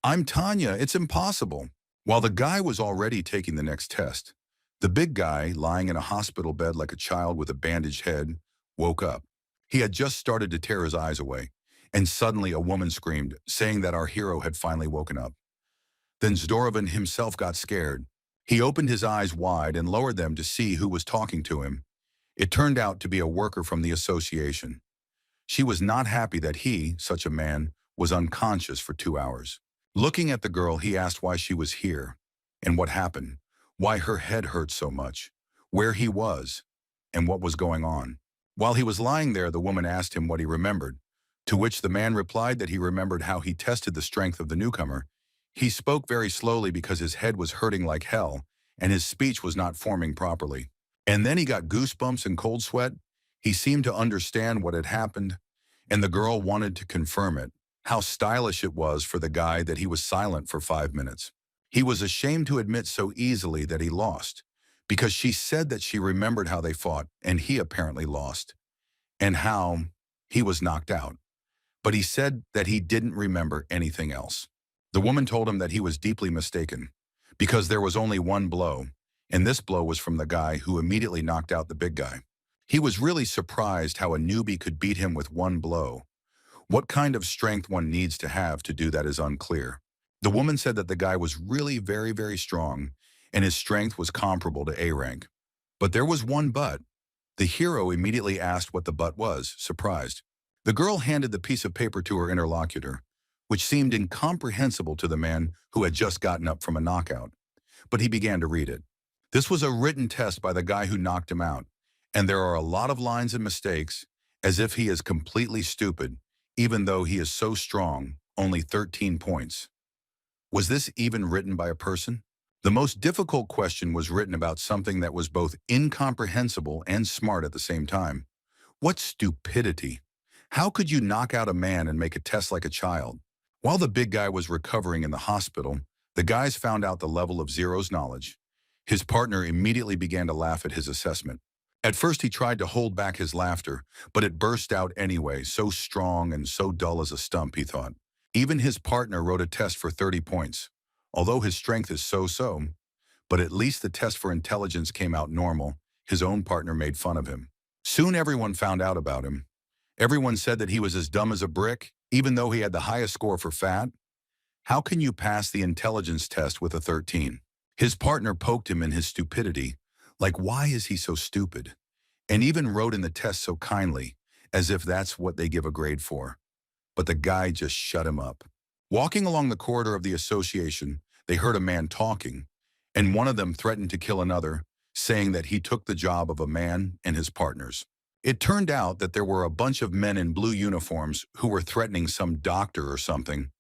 I'm Tanya, it's impossible. While the guy was already taking the next test, the big guy, lying in a hospital bed like a child with a bandaged head, woke up. He had just started to tear his eyes away, and suddenly a woman screamed, saying that our hero had finally woken up. Then Zdorovan himself got scared. He opened his eyes wide and lowered them to see who was talking to him. It turned out to be a worker from the association. She was not happy that he, such a man, was unconscious for 2 hours. Looking at the girl, he asked why she was here, and what happened, why her head hurt so much, where he was, and what was going on. While he was lying there, the woman asked him what he remembered, to which the man replied that he remembered how he tested the strength of the newcomer. He spoke very slowly because his head was hurting like hell, and his speech was not forming properly. And then he got goosebumps and cold sweat. He seemed to understand what had happened, and the girl wanted to confirm it. How stylish it was for the guy that he was silent for 5 minutes. He was ashamed to admit so easily that he lost, because she said that she remembered how they fought, and he apparently lost, and how he was knocked out. But he said that he didn't remember anything else. The woman told him that he was deeply mistaken, because there was only one blow, and this blow was from the guy who immediately knocked out the big guy. He was really surprised how a newbie could beat him with one blow. What kind of strength one needs to have to do that is unclear. The woman said that the guy was really very, very strong, and his strength was comparable to A rank. But there was one but. The hero immediately asked what the but was, surprised. The girl handed the piece of paper to her interlocutor, which seemed incomprehensible to the man who had just gotten up from a knockout. But he began to read it. This was a written test by the guy who knocked him out, and there are a lot of lines and mistakes, as if he is completely stupid, even though he is so strong, only 13 points. Was this even written by a person? The most difficult question was written about something that was both incomprehensible and smart at the same time. What stupidity! How could you knock out a man and make a test like a child? While the big guy was recovering in the hospital, the guys found out the level of Zero's knowledge. His partner immediately began to laugh at his assessment. At first he tried to hold back his laughter, but it burst out anyway, so strong and so dull as a stump, he thought. Even his partner wrote a test for 30 points, although his strength is so-so, but at least the test for intelligence came out normal. His own partner made fun of him. Soon everyone found out about him. Everyone said that he was as dumb as a brick, even though he had the highest score for fat. How can you pass the intelligence test with a 13? His partner poked him in his stupidity, like why is he so stupid? And even wrote in the test so kindly, as if that's what they give a grade for. But the guy just shut him up. Walking along the corridor of the association, they heard a man talking, and one of them threatened to kill another, saying that he took the job of a man and his partners. It turned out that there were a bunch of men in blue uniforms who were threatening some doctor or something.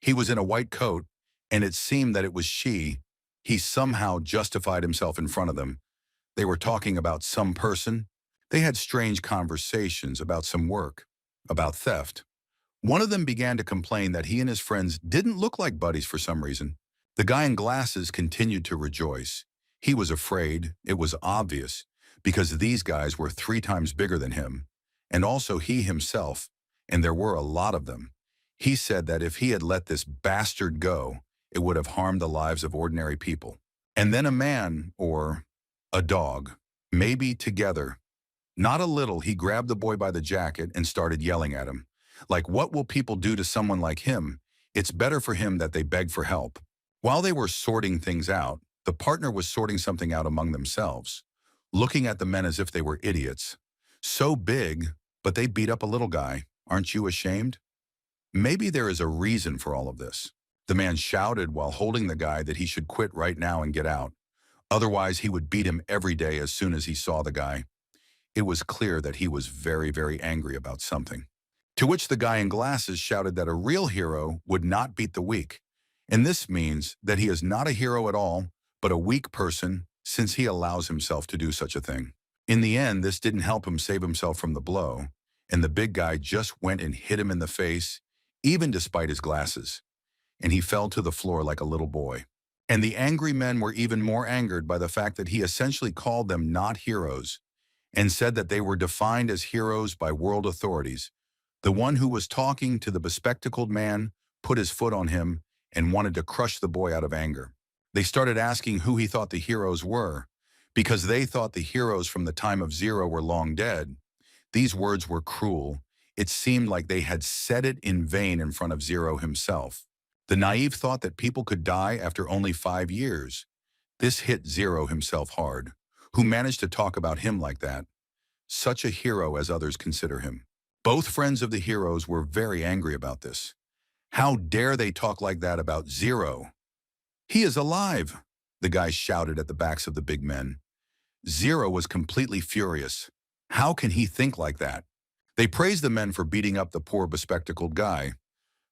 He was in a white coat, and it seemed that it was she. He somehow justified himself in front of them. They were talking about some person. They had strange conversations about some work, about theft. One of them began to complain that he and his friends didn't look like buddies for some reason. The guy in glasses continued to rejoice. He was afraid, it was obvious, because these guys were 3 times bigger than him, and also he himself, and there were a lot of them. He said that if he had let this bastard go, it would have harmed the lives of ordinary people. And then a man, or a dog, maybe together. Not a little, he grabbed the boy by the jacket and started yelling at him. Like, what will people do to someone like him? It's better for him that they beg for help. While they were sorting things out, the partner was sorting something out among themselves, looking at the men as if they were idiots. So big, but they beat up a little guy. Aren't you ashamed? Maybe there is a reason for all of this. The man shouted while holding the guy that he should quit right now and get out. Otherwise, he would beat him every day as soon as he saw the guy. It was clear that he was very, very angry about something. To which the guy in glasses shouted that a real hero would not beat the weak. And this means that he is not a hero at all, but a weak person, since he allows himself to do such a thing. In the end, this didn't help him save himself from the blow, and the big guy just went and hit him in the face, even despite his glasses. And he fell to the floor like a little boy. And the angry men were even more angered by the fact that he essentially called them not heroes, and said that they were defined as heroes by world authorities. The one who was talking to the bespectacled man put his foot on him and wanted to crush the boy out of anger. They started asking who he thought the heroes were, because they thought the heroes from the time of Zero were long dead. These words were cruel. It seemed like they had said it in vain in front of Zero himself. The naive thought that people could die after only 5 years. This hit Zero himself hard, who managed to talk about him like that. Such a hero as others consider him. Both friends of the heroes were very angry about this. How dare they talk like that about Zero? He is alive, the guys shouted at the backs of the big men. Zero was completely furious. How can he think like that? They praised the men for beating up the poor bespectacled guy.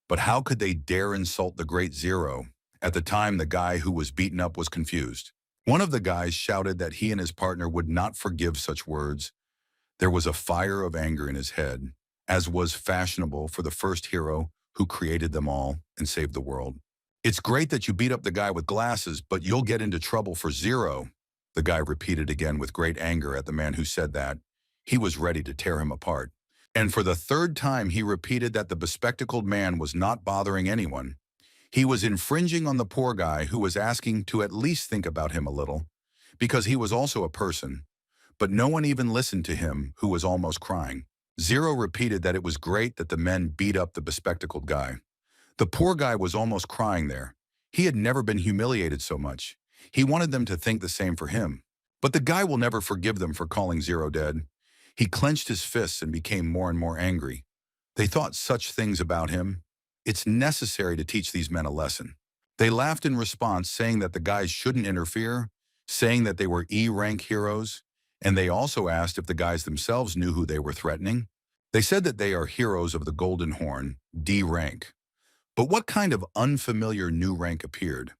But how could they dare insult the great Zero? At the time, the guy who was beaten up was confused. One of the guys shouted that he and his partner would not forgive such words. There was a fire of anger in his head, as was fashionable for the first hero who created them all and saved the world. It's great that you beat up the guy with glasses, but you'll get into trouble for Zero, the guy repeated again with great anger at the man who said that. He was ready to tear him apart. And for the third time, he repeated that the bespectacled man was not bothering anyone. He was infringing on the poor guy who was asking to at least think about him a little, because he was also a person. But no one even listened to him, who was almost crying. Zero repeated that it was great that the men beat up the bespectacled guy. The poor guy was almost crying there. He had never been humiliated so much. He wanted them to think the same for him. But the guy will never forgive them for calling Zero dead. He clenched his fists and became more and more angry. They thought such things about him. It's necessary to teach these men a lesson. They laughed in response, saying that the guys shouldn't interfere, saying that they were E-rank heroes, and they also asked if the guys themselves knew who they were threatening. They said that they are heroes of the Golden Horn, D-rank. But what kind of unfamiliar new rank appeared?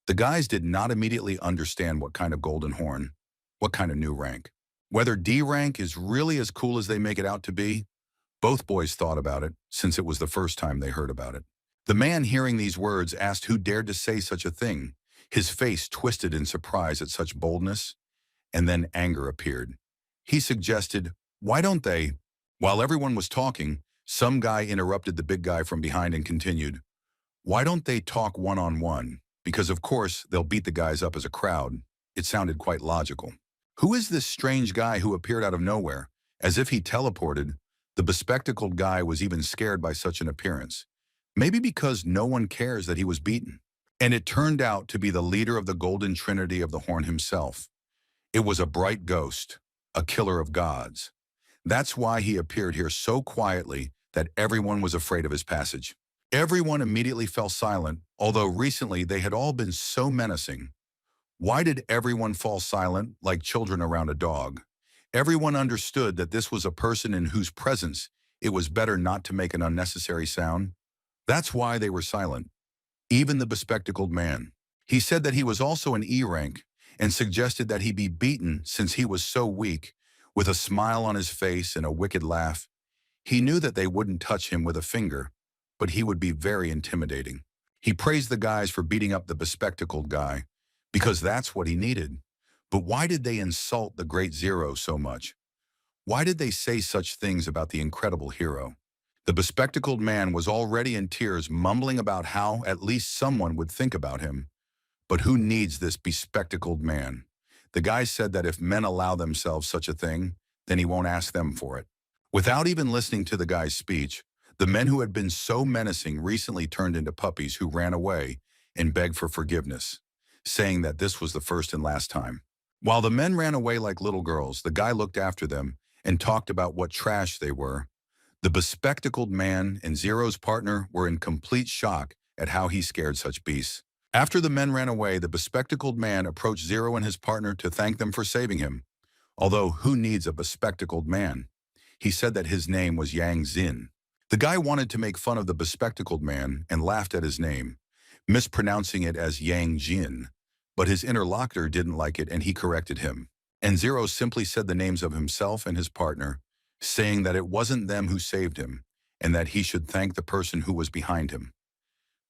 The guys did not immediately understand what kind of Golden Horn, what kind of new rank. Whether D-rank is really as cool as they make it out to be, both boys thought about it, since it was the first time they heard about it. The man hearing these words asked who dared to say such a thing. His face twisted in surprise at such boldness, and then anger appeared. He suggested, "Why don't they?" While everyone was talking, some guy interrupted the big guy from behind and continued, "Why don't they talk one-on-one? Because of course they'll beat the guys up as a crowd." It sounded quite logical. Who is this strange guy who appeared out of nowhere, as if he teleported? The bespectacled guy was even scared by such an appearance. Maybe because no one cares that he was beaten. And it turned out to be the leader of the Golden Trinity of the Horn himself. It was a bright ghost, a killer of gods. That's why he appeared here so quietly that everyone was afraid of his passage. Everyone immediately fell silent, although recently they had all been so menacing. Why did everyone fall silent like children around a dog? Everyone understood that this was a person in whose presence it was better not to make an unnecessary sound. That's why they were silent. Even the bespectacled man. He said that he was also an E-rank and suggested that he be beaten since he was so weak, with a smile on his face and a wicked laugh. He knew that they wouldn't touch him with a finger, but he would be very intimidating. He praised the guys for beating up the bespectacled guy, because that's what he needed. But why did they insult the great Zero so much? Why did they say such things about the incredible hero? The bespectacled man was already in tears, mumbling about how at least someone would think about him. But who needs this bespectacled man? The guy said that if men allow themselves such a thing, then he won't ask them for it. Without even listening to the guy's speech, the men who had been so menacing recently turned into puppies who ran away and begged for forgiveness, saying that this was the first and last time. While the men ran away like little girls, the guy looked after them and talked about what trash they were. The bespectacled man and Zero's partner were in complete shock at how he scared such beasts. After the men ran away, the bespectacled man approached Zero and his partner to thank them for saving him. Although, who needs a bespectacled man? He said that his name was Yang Xin. The guy wanted to make fun of the bespectacled man and laughed at his name, mispronouncing it as Yang Jin. But his interlocutor didn't like it and he corrected him. And Zero simply said the names of himself and his partner, saying that it wasn't them who saved him and that he should thank the person who was behind him.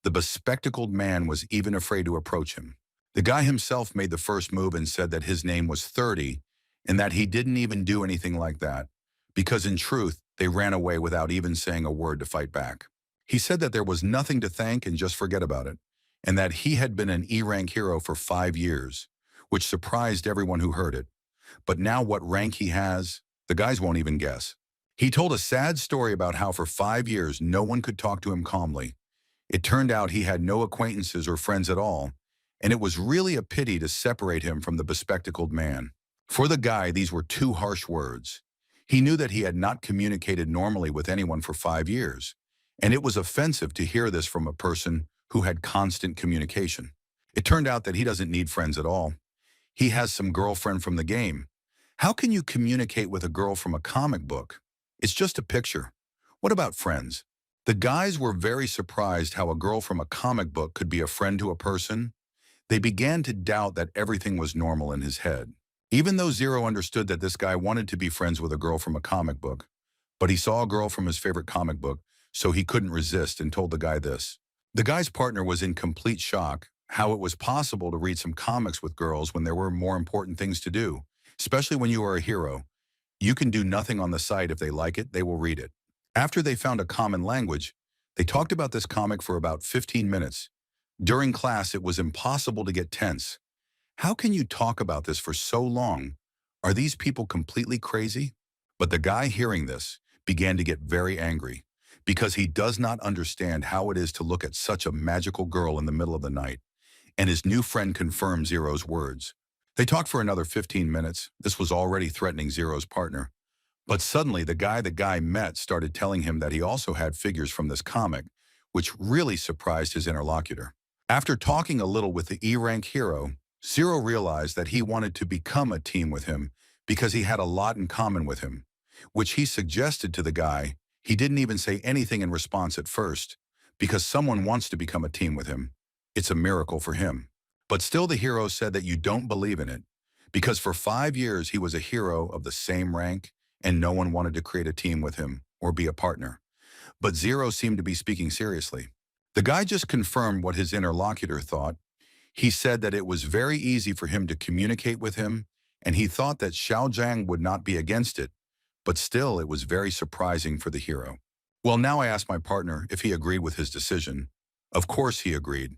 The bespectacled man was even afraid to approach him. The guy himself made the first move and said that his name was 30 and that he didn't even do anything like that, because in truth, they ran away without even saying a word to fight back. He said that there was nothing to thank and just forget about it, and that he had been an E-rank hero for 5 years, which surprised everyone who heard it. But now what rank he has, the guys won't even guess. He told a sad story about how for 5 years no one could talk to him calmly. It turned out he had no acquaintances or friends at all, and it was really a pity to separate him from the bespectacled man. For the guy, these were too harsh words. He knew that he had not communicated normally with anyone for 5 years, and it was offensive to hear this from a person who had constant communication. It turned out that he doesn't need friends at all. He has some girlfriend from the game. How can you communicate with a girl from a comic book? It's just a picture. What about friends? The guys were very surprised how a girl from a comic book could be a friend to a person. They began to doubt that everything was normal in his head. Even though Zero understood that this guy wanted to be friends with a girl from a comic book, but he saw a girl from his favorite comic book, so he couldn't resist and told the guy this. The guy's partner was in complete shock how it was possible to read some comics with girls when there were more important things to do, especially when you are a hero. You can do nothing on the site. If they like it, they will read it. After they found a common language, they talked about this comic for about 15 minutes. During class, it was impossible to get tense. How can you talk about this for so long? Are these people completely crazy? But the guy hearing this began to get very angry because he does not understand how it is to look at such a magical girl in the middle of the night. And his new friend confirmed Zero's words. They talked for another 15 minutes. This was already threatening Zero's partner. But suddenly, the guy met started telling him that he also had figures from this comic, which really surprised his interlocutor. After talking a little with the E-rank hero, Zero realized that he wanted to become a team with him because he had a lot in common with him, which he suggested to the guy. He didn't even say anything in response at first, because someone wants to become a team with him. It's a miracle for him. But still the hero said that you don't believe in it, because for 5 years he was a hero of the same rank and no one wanted to create a team with him or be a partner. But Zero seemed to be speaking seriously. The guy just confirmed what his interlocutor thought. He said that it was very easy for him to communicate with him, and he thought that Xiaojiang would not be against it, but still it was very surprising for the hero. Well, now I asked my partner if he agreed with his decision. Of course he agreed,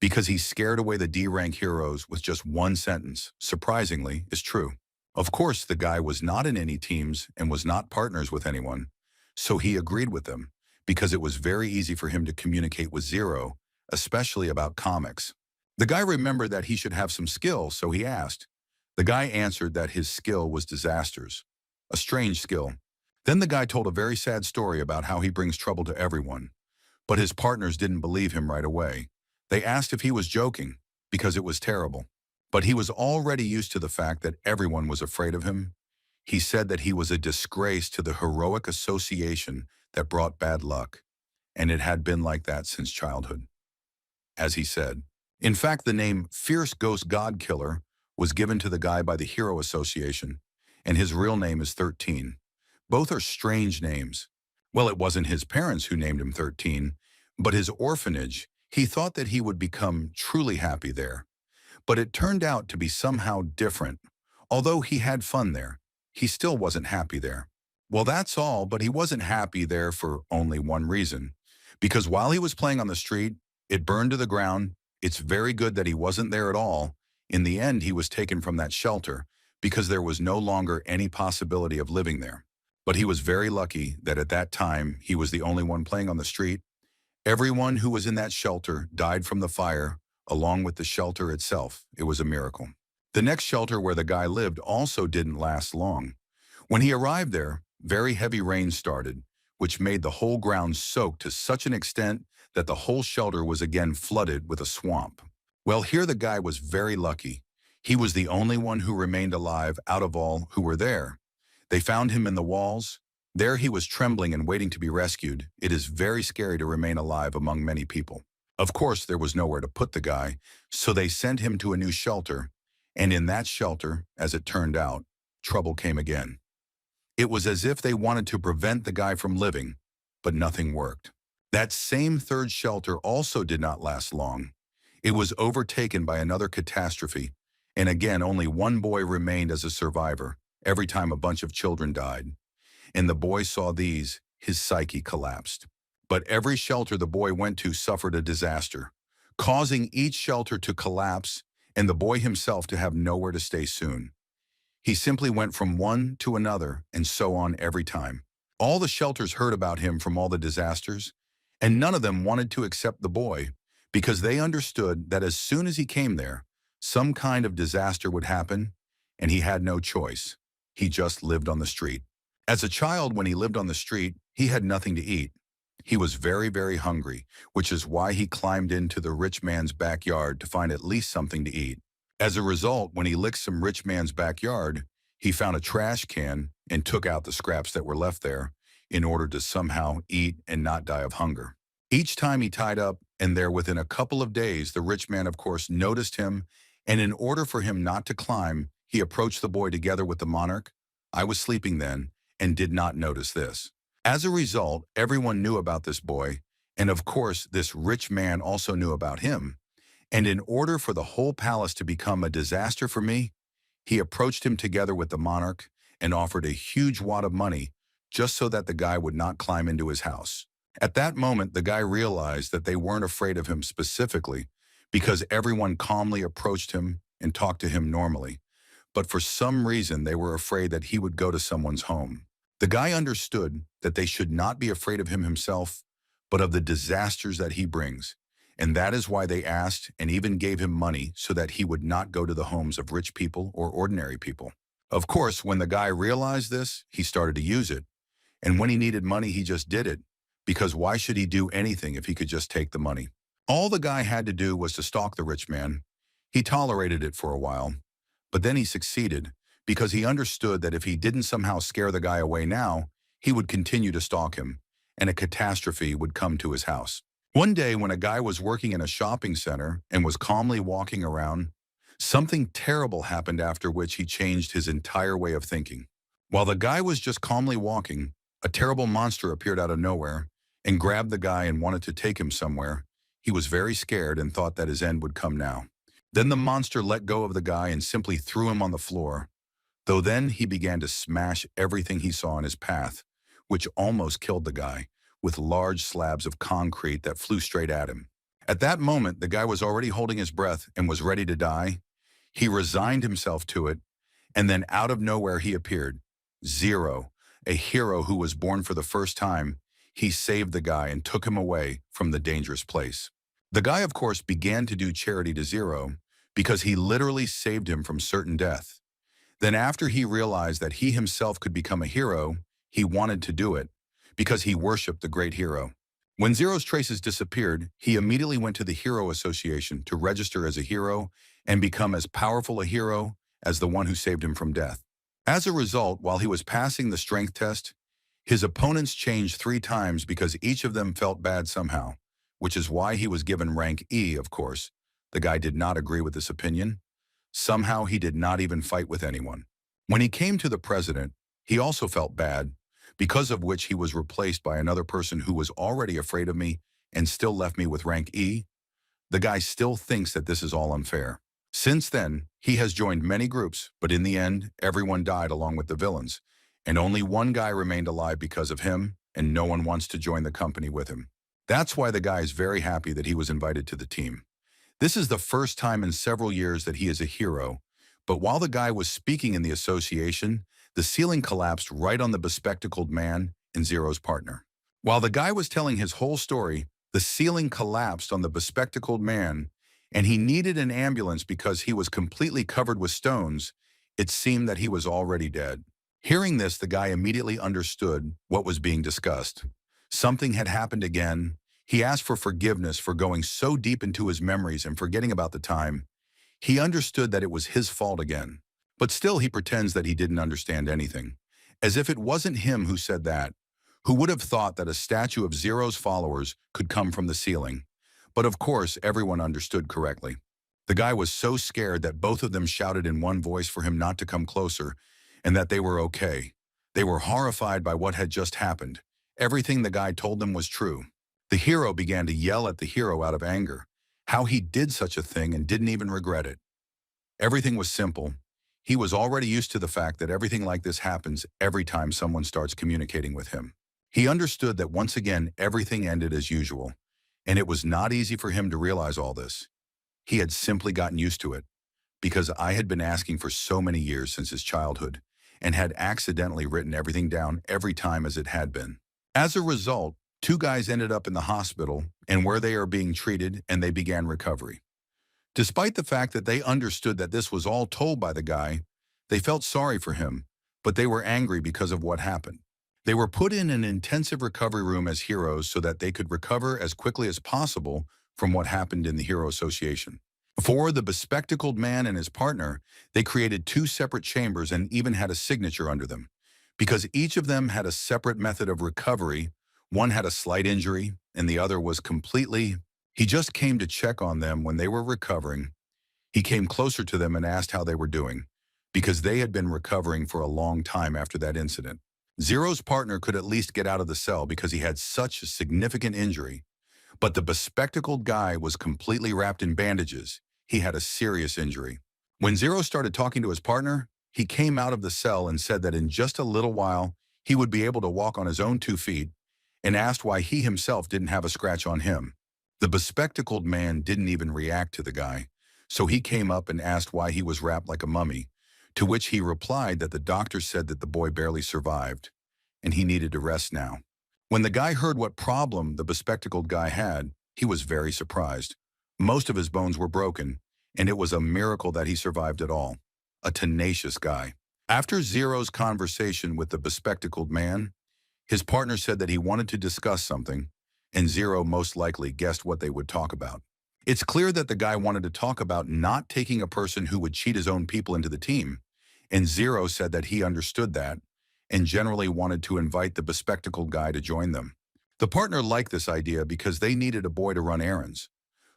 because he scared away the D-rank heroes with just one sentence, surprisingly, is true. Of course, the guy was not in any teams and was not partners with anyone, so he agreed with them, because it was very easy for him to communicate with Zero, especially about comics. The guy remembered that he should have some skill, so he asked. The guy answered that his skill was disasters. A strange skill. Then the guy told a very sad story about how he brings trouble to everyone. But his partners didn't believe him right away. They asked if he was joking, because it was terrible. But he was already used to the fact that everyone was afraid of him. He said that he was a disgrace to the heroic association that brought bad luck, and it had been like that since childhood. As he said, in fact, the name Fierce Ghost God Killer was given to the guy by the Hero Association, and his real name is 13. Both are strange names. Well, it wasn't his parents who named him 13, but his orphanage. He thought that he would become truly happy there. But it turned out to be somehow different. Although he had fun there, he still wasn't happy there. Well, that's all, but he wasn't happy there for only one reason. Because while he was playing on the street, it burned to the ground. It's very good that he wasn't there at all. In the end, he was taken from that shelter because there was no longer any possibility of living there. But he was very lucky that at that time, he was the only one playing on the street. Everyone who was in that shelter died from the fire, along with the shelter itself. It was a miracle. The next shelter where the guy lived also didn't last long. When he arrived there, very heavy rain started, which made the whole ground soak to such an extent that the whole shelter was again flooded with a swamp. Well, here the guy was very lucky. He was the only one who remained alive out of all who were there. They found him in the walls. There he was trembling and waiting to be rescued. It is very scary to remain alive among many people. Of course, there was nowhere to put the guy, so they sent him to a new shelter. And in that shelter, as it turned out, trouble came again. It was as if they wanted to prevent the guy from living, but nothing worked. That same third shelter also did not last long. It was overtaken by another catastrophe, and again only one boy remained as a survivor every time a bunch of children died. And the boy saw these, his psyche collapsed. But every shelter the boy went to suffered a disaster, causing each shelter to collapse and the boy himself to have nowhere to stay soon. He simply went from one to another and so on every time. All the shelters heard about him from all the disasters, and none of them wanted to accept the boy because they understood that as soon as he came there, some kind of disaster would happen, and he had no choice. He just lived on the street. As a child, when he lived on the street, he had nothing to eat. He was very, very hungry, which is why he climbed into the rich man's backyard to find at least something to eat. As a result, when he licked some rich man's backyard, he found a trash can and took out the scraps that were left there in order to somehow eat and not die of hunger. Each time he tied up, and there within a couple of days, the rich man, of course, noticed him, and in order for him not to climb, he approached the boy together with the monarch. I was sleeping then and did not notice this. As a result, everyone knew about this boy, and of course, this rich man also knew about him. And in order for the whole palace to become a disaster for me, he approached him together with the monarch and offered a huge wad of money just so that the guy would not climb into his house. At that moment, the guy realized that they weren't afraid of him specifically because everyone calmly approached him and talked to him normally. But for some reason, they were afraid that he would go to someone's home. The guy understood that they should not be afraid of him himself, but of the disasters that he brings. And that is why they asked and even gave him money so that he would not go to the homes of rich people or ordinary people. Of course, when the guy realized this, he started to use it. And when he needed money, he just did it. Because why should he do anything if he could just take the money? All the guy had to do was to stalk the rich man. He tolerated it for a while, but then he succeeded because he understood that if he didn't somehow scare the guy away now, he would continue to stalk him, and a catastrophe would come to his house. One day when a guy was working in a shopping center and was calmly walking around, something terrible happened after which he changed his entire way of thinking. While the guy was just calmly walking, a terrible monster appeared out of nowhere and grabbed the guy and wanted to take him somewhere. He was very scared and thought that his end would come now. Then the monster let go of the guy and simply threw him on the floor, though then he began to smash everything he saw in his path, which almost killed the guy, with large slabs of concrete that flew straight at him. At that moment, the guy was already holding his breath and was ready to die. He resigned himself to it, and then out of nowhere he appeared. Zero, a hero who was born for the first time. He saved the guy and took him away from the dangerous place. The guy, of course, began to do charity to Zero because he literally saved him from certain death. Then after he realized that he himself could become a hero, he wanted to do it because he worshipped the great hero. When Zero's traces disappeared, he immediately went to the Hero Association to register as a hero and become as powerful a hero as the one who saved him from death. As a result, while he was passing the strength test, his opponents changed 3 times because each of them felt bad somehow, which is why he was given rank E, of course. The guy did not agree with this opinion. Somehow he did not even fight with anyone. When he came to the president, he also felt bad, because of which he was replaced by another person who was already afraid of me and still left me with rank E. The guy still thinks that this is all unfair. Since then, he has joined many groups, but in the end, everyone died along with the villains, and only one guy remained alive because of him, and no one wants to join the company with him. That's why the guy is very happy that he was invited to the team. This is the first time in several years that he is a hero, but while the guy was speaking in the association, the ceiling collapsed right on the bespectacled man and Zero's partner. While the guy was telling his whole story, the ceiling collapsed on the bespectacled man, and he needed an ambulance because he was completely covered with stones. It seemed that he was already dead. Hearing this, the guy immediately understood what was being discussed. Something had happened again. He asked for forgiveness for going so deep into his memories and forgetting about the time. He understood that it was his fault again. But still he pretends that he didn't understand anything. As if it wasn't him who said that. Who would have thought that a statue of Zero's followers could come from the ceiling? But of course, everyone understood correctly. The guy was so scared that both of them shouted in one voice for him not to come closer, and that they were okay. They were horrified by what had just happened. Everything the guy told them was true. The hero began to yell at the hero out of anger. How he did such a thing and didn't even regret it. Everything was simple. He was already used to the fact that everything like this happens every time someone starts communicating with him. He understood that once again everything ended as usual, and it was not easy for him to realize all this. He had simply gotten used to it, because I had been asking for so many years since his childhood, and had accidentally written everything down every time as it had been. As a result, two guys ended up in the hospital and where they are being treated, and they began recovery. Despite the fact that they understood that this was all told by the guy, they felt sorry for him, but they were angry because of what happened. They were put in an intensive recovery room as heroes so that they could recover as quickly as possible from what happened in the Hero Association. For the bespectacled man and his partner, they created two separate chambers and even had a signature under them. Because each of them had a separate method of recovery, one had a slight injury and the other was completely. He just came to check on them when they were recovering. He came closer to them and asked how they were doing, because they had been recovering for a long time after that incident. Zero's partner could at least get out of the cell because he had such a significant injury, but the bespectacled guy was completely wrapped in bandages. He had a serious injury. When Zero started talking to his partner, he came out of the cell and said that in just a little while, he would be able to walk on his own 2 feet, and asked why he himself didn't have a scratch on him. The bespectacled man didn't even react to the guy, so he came up and asked why he was wrapped like a mummy, to which he replied that the doctor said that the boy barely survived, and he needed to rest now. When the guy heard what problem the bespectacled guy had, he was very surprised. Most of his bones were broken, and it was a miracle that he survived at all. A tenacious guy. After Zero's conversation with the bespectacled man, his partner said that he wanted to discuss something, and Zero most likely guessed what they would talk about. It's clear that the guy wanted to talk about not taking a person who would cheat his own people into the team, and Zero said that he understood that, and generally wanted to invite the bespectacled guy to join them. The partner liked this idea because they needed a boy to run errands.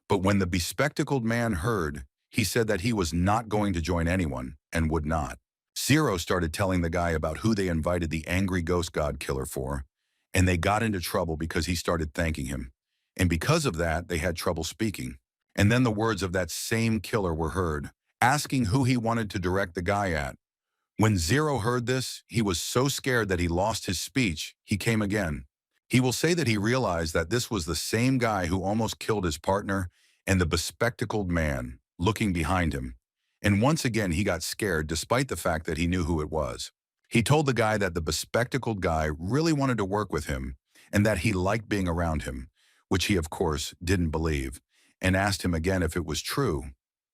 But when the bespectacled man heard, he said that he was not going to join anyone and would not. Zero started telling the guy about who they invited the angry ghost god killer for, and they got into trouble because he started thanking him. And because of that, they had trouble speaking. And then the words of that same killer were heard, asking who he wanted to direct the guy at. When Zero heard this, he was so scared that he lost his speech. He came again. He will say that he realized that this was the same guy who almost killed his partner and the bespectacled man, looking behind him. And once again he got scared despite the fact that he knew who it was. He told the guy that the bespectacled guy really wanted to work with him and that he liked being around him, which he of course didn't believe, and asked him again if it was true,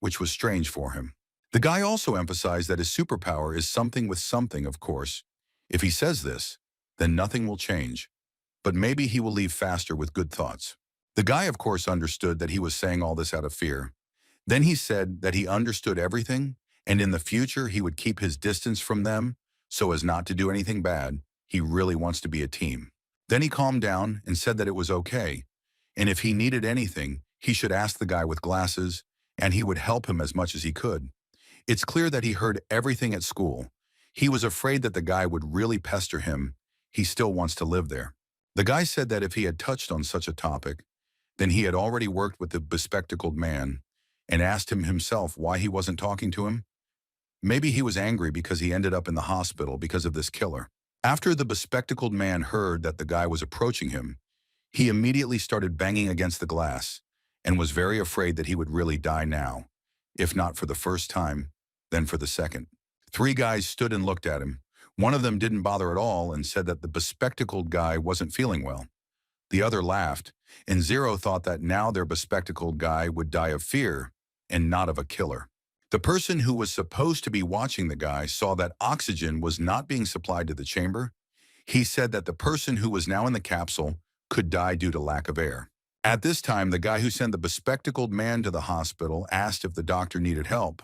which was strange for him. The guy also emphasized that his superpower is something with something, of course. If he says this, then nothing will change, but maybe he will leave faster with good thoughts. The guy of course understood that he was saying all this out of fear. Then he said that he understood everything, and in the future he would keep his distance from them so as not to do anything bad. He really wants to be a team. Then he calmed down and said that it was okay, and if he needed anything, he should ask the guy with glasses, and he would help him as much as he could. It's clear that he heard everything at school. He was afraid that the guy would really pester him. He still wants to live there. The guy said that if he had touched on such a topic, then he had already worked with the bespectacled man and asked him himself why he wasn't talking to him. Maybe he was angry because he ended up in the hospital because of this killer. After the bespectacled man heard that the guy was approaching him, he immediately started banging against the glass and was very afraid that he would really die now, if not for the first time, then for the second. 3 guys stood and looked at him. One of them didn't bother at all and said that the bespectacled guy wasn't feeling well. The other laughed, and Zero thought that now their bespectacled guy would die of fear and not of a killer. The person who was supposed to be watching the guy saw that oxygen was not being supplied to the chamber. He said that the person who was now in the capsule could die due to lack of air. At this time, the guy who sent the bespectacled man to the hospital asked if the doctor needed help,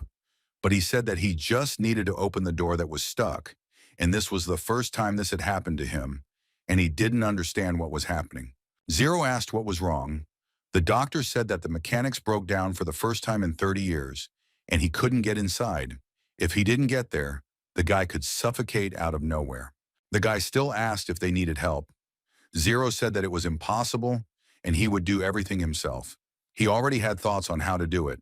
but he said that he just needed to open the door that was stuck, and this was the first time this had happened to him, and he didn't understand what was happening. Zero asked what was wrong. The doctor said that the mechanics broke down for the first time in 30 years, and he couldn't get inside. If he didn't get there, the guy could suffocate out of nowhere. The guy still asked if they needed help. Zero said that it was impossible, and he would do everything himself. He already had thoughts on how to do it.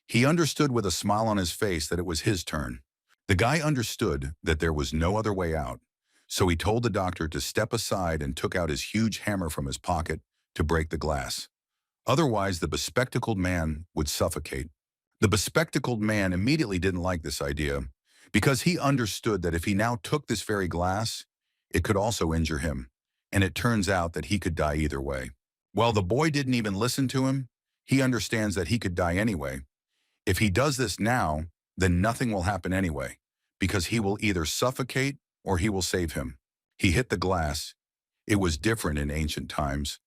He understood with a smile on his face that it was his turn. The guy understood that there was no other way out, so he told the doctor to step aside and took out his huge hammer from his pocket to break the glass. Otherwise, the bespectacled man would suffocate. The bespectacled man immediately didn't like this idea because he understood that if he now took this very glass, it could also injure him, and it turns out that he could die either way. While the boy didn't even listen to him, he understands that he could die anyway. If he does this now, then nothing will happen anyway, because he will either suffocate or he will save him. He hit the glass. It was different in ancient times,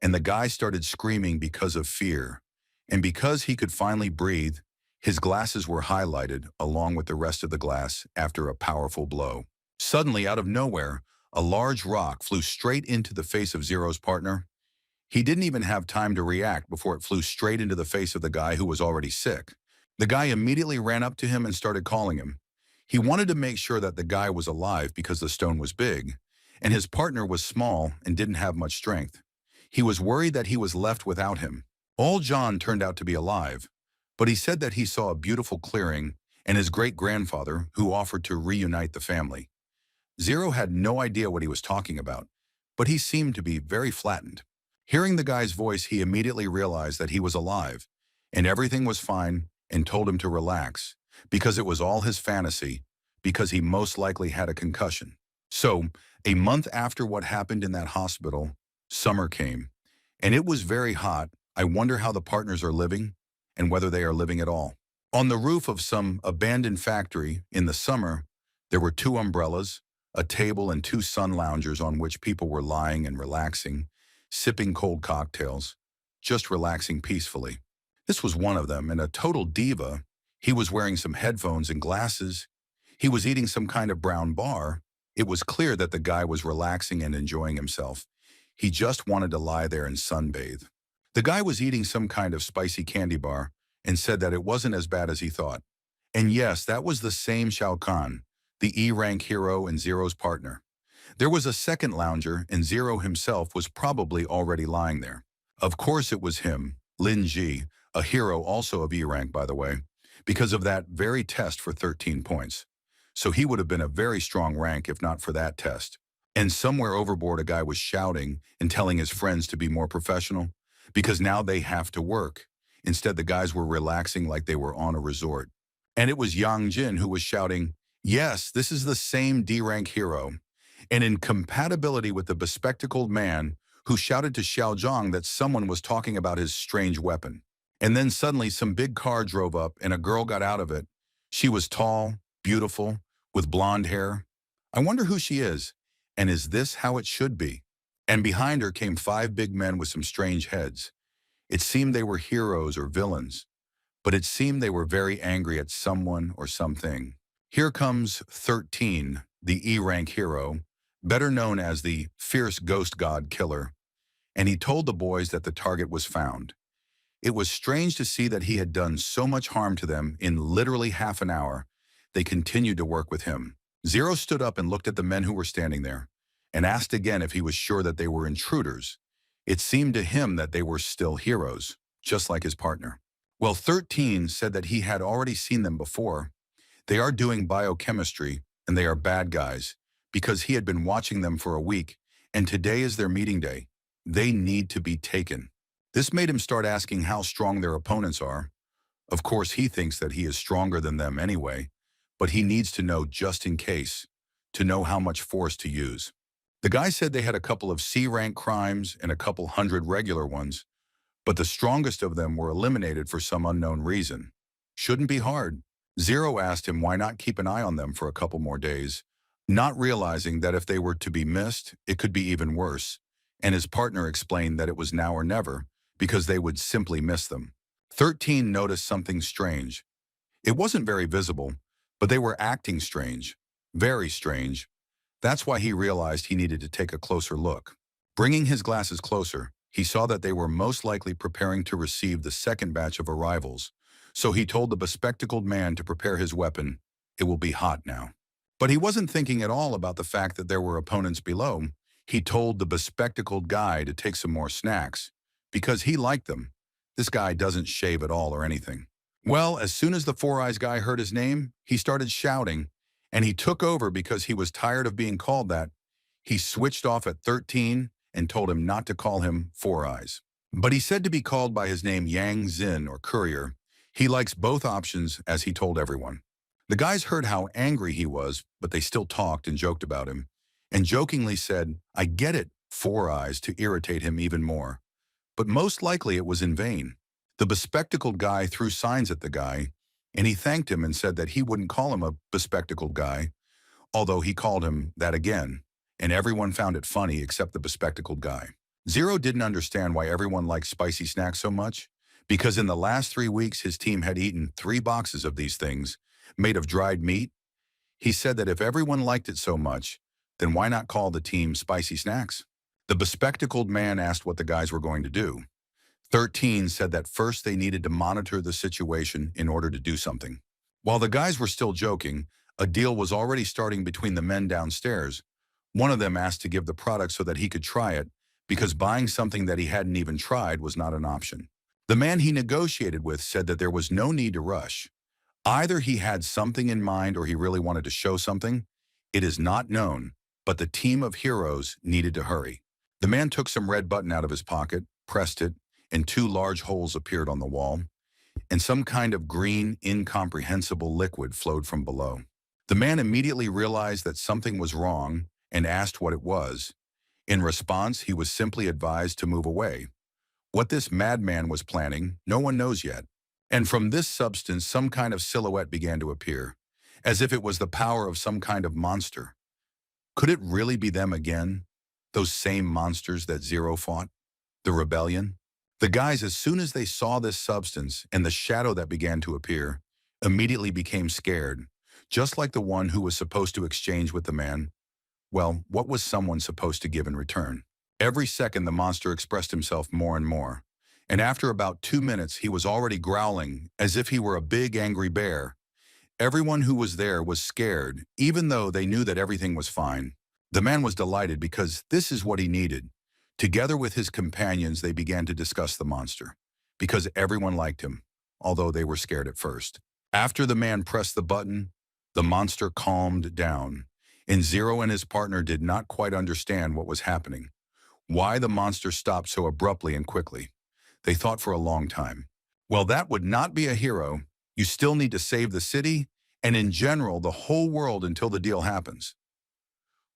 and the guy started screaming because of fear. And because he could finally breathe, his glasses were highlighted along with the rest of the glass after a powerful blow. Suddenly, out of nowhere, a large rock flew straight into the face of Zero's partner. He didn't even have time to react before it flew straight into the face of the guy who was already sick. The guy immediately ran up to him and started calling him. He wanted to make sure that the guy was alive because the stone was big, and his partner was small and didn't have much strength. He was worried that he was left without him. All John turned out to be alive, but he said that he saw a beautiful clearing and his great-grandfather who offered to reunite the family. Zero had no idea what he was talking about, but he seemed to be very flattened. Hearing the guy's voice, he immediately realized that he was alive, and everything was fine, and told him to relax, because it was all his fantasy, because he most likely had a concussion. So, a month after what happened in that hospital, summer came, and it was very hot. I wonder how the partners are living, and whether they are living at all. On the roof of some abandoned factory in the summer, there were 2 umbrellas, a table, and 2 sun loungers on which people were lying and relaxing, sipping cold cocktails, just relaxing peacefully. This was one of them, and a total diva. He was wearing some headphones and glasses. He was eating some kind of brown bar. It was clear that the guy was relaxing and enjoying himself. He just wanted to lie there and sunbathe. The guy was eating some kind of spicy candy bar and said that it wasn't as bad as he thought. And yes, that was the same Shao Kahn, the E-rank hero and Zero's partner. There was a second lounger, and Zero himself was probably already lying there. Of course it was him, Lin Ji, a hero also of E-rank, by the way, because of that very test for 13 points. So he would have been a very strong rank if not for that test. And somewhere overboard, a guy was shouting and telling his friends to be more professional, because now they have to work. Instead, the guys were relaxing like they were on a resort. And it was Yang Jin who was shouting, "Yes, this is the same D-rank hero." And in compatibility with the bespectacled man who shouted to Xiao Zhang that someone was talking about his strange weapon. And then suddenly some big car drove up and a girl got out of it. She was tall, beautiful, with blonde hair. I wonder who she is, and is this how it should be? And behind her came 5 big men with some strange heads. It seemed they were heroes or villains, but it seemed they were very angry at someone or something. Here comes 13, the E-rank hero, better known as the fierce ghost god killer, and he told the boys that the target was found. It was strange to see that he had done so much harm to them in literally half an hour. They continued to work with him. Zero stood up and looked at the men who were standing there, and asked again if he was sure that they were intruders. It seemed to him that they were still heroes, just like his partner. Well, 13 said that he had already seen them before. They are doing biochemistry, and they are bad guys, because he had been watching them for a week, and today is their meeting day. They need to be taken. This made him start asking how strong their opponents are. Of course, he thinks that he is stronger than them anyway, but he needs to know just in case, to know how much force to use. The guy said they had a couple of C-rank crimes and a couple hundred regular ones, but the strongest of them were eliminated for some unknown reason. Shouldn't be hard. Zero asked him why not keep an eye on them for a couple more days, not realizing that if they were to be missed, it could be even worse. And his partner explained that it was now or never, because they would simply miss them. 13 noticed something strange. It wasn't very visible, but they were acting strange. Very strange. That's why he realized he needed to take a closer look. Bringing his glasses closer, he saw that they were most likely preparing to receive the second batch of arrivals. So he told the bespectacled man to prepare his weapon. It will be hot now. But he wasn't thinking at all about the fact that there were opponents below. He told the bespectacled guy to take some more snacks, because he liked them. This guy doesn't shave at all or anything. Well, as soon as the Four Eyes guy heard his name, he started shouting, and he took over because he was tired of being called that. He switched off at 13 and told him not to call him Four Eyes. But he said to be called by his name Yang Zin or Courier. He likes both options, as he told everyone. The guys heard how angry he was, but they still talked and joked about him, and jokingly said, "I get it, Four Eyes," to irritate him even more. But most likely it was in vain. The bespectacled guy threw signs at the guy, and he thanked him and said that he wouldn't call him a bespectacled guy, although he called him that again, and everyone found it funny except the bespectacled guy. Zero didn't understand why everyone liked spicy snacks so much, because in the last 3 weeks his team had eaten 3 boxes of these things, made of dried meat. He said that if everyone liked it so much, then why not call the team Spicy Snacks? The bespectacled man asked what the guys were going to do. 13 said that first they needed to monitor the situation in order to do something. While the guys were still joking, a deal was already starting between the men downstairs. One of them asked to give the product so that he could try it, because buying something that he hadn't even tried was not an option. The man he negotiated with said that there was no need to rush. Either he had something in mind or he really wanted to show something. It is not known, but the team of heroes needed to hurry. The man took some red button out of his pocket, pressed it, and 2 large holes appeared on the wall, and some kind of green, incomprehensible liquid flowed from below. The man immediately realized that something was wrong and asked what it was. In response, he was simply advised to move away. What this madman was planning, no one knows yet. And from this substance, some kind of silhouette began to appear, as if it was the power of some kind of monster. Could it really be them again? Those same monsters that Zero fought? The rebellion? The guys, as soon as they saw this substance and the shadow that began to appear, immediately became scared, just like the one who was supposed to exchange with the man. Well, what was someone supposed to give in return? Every second, the monster expressed himself more and more. And after about 2 minutes, he was already growling as if he were a big angry bear. Everyone who was there was scared, even though they knew that everything was fine. The man was delighted because this is what he needed. Together with his companions, they began to discuss the monster, because everyone liked him, although they were scared at first. After the man pressed the button, the monster calmed down, and Zero and his partner did not quite understand what was happening, why the monster stopped so abruptly and quickly. They thought for a long time. Well, that would not be a hero. You still need to save the city, and in general, the whole world until the deal happens.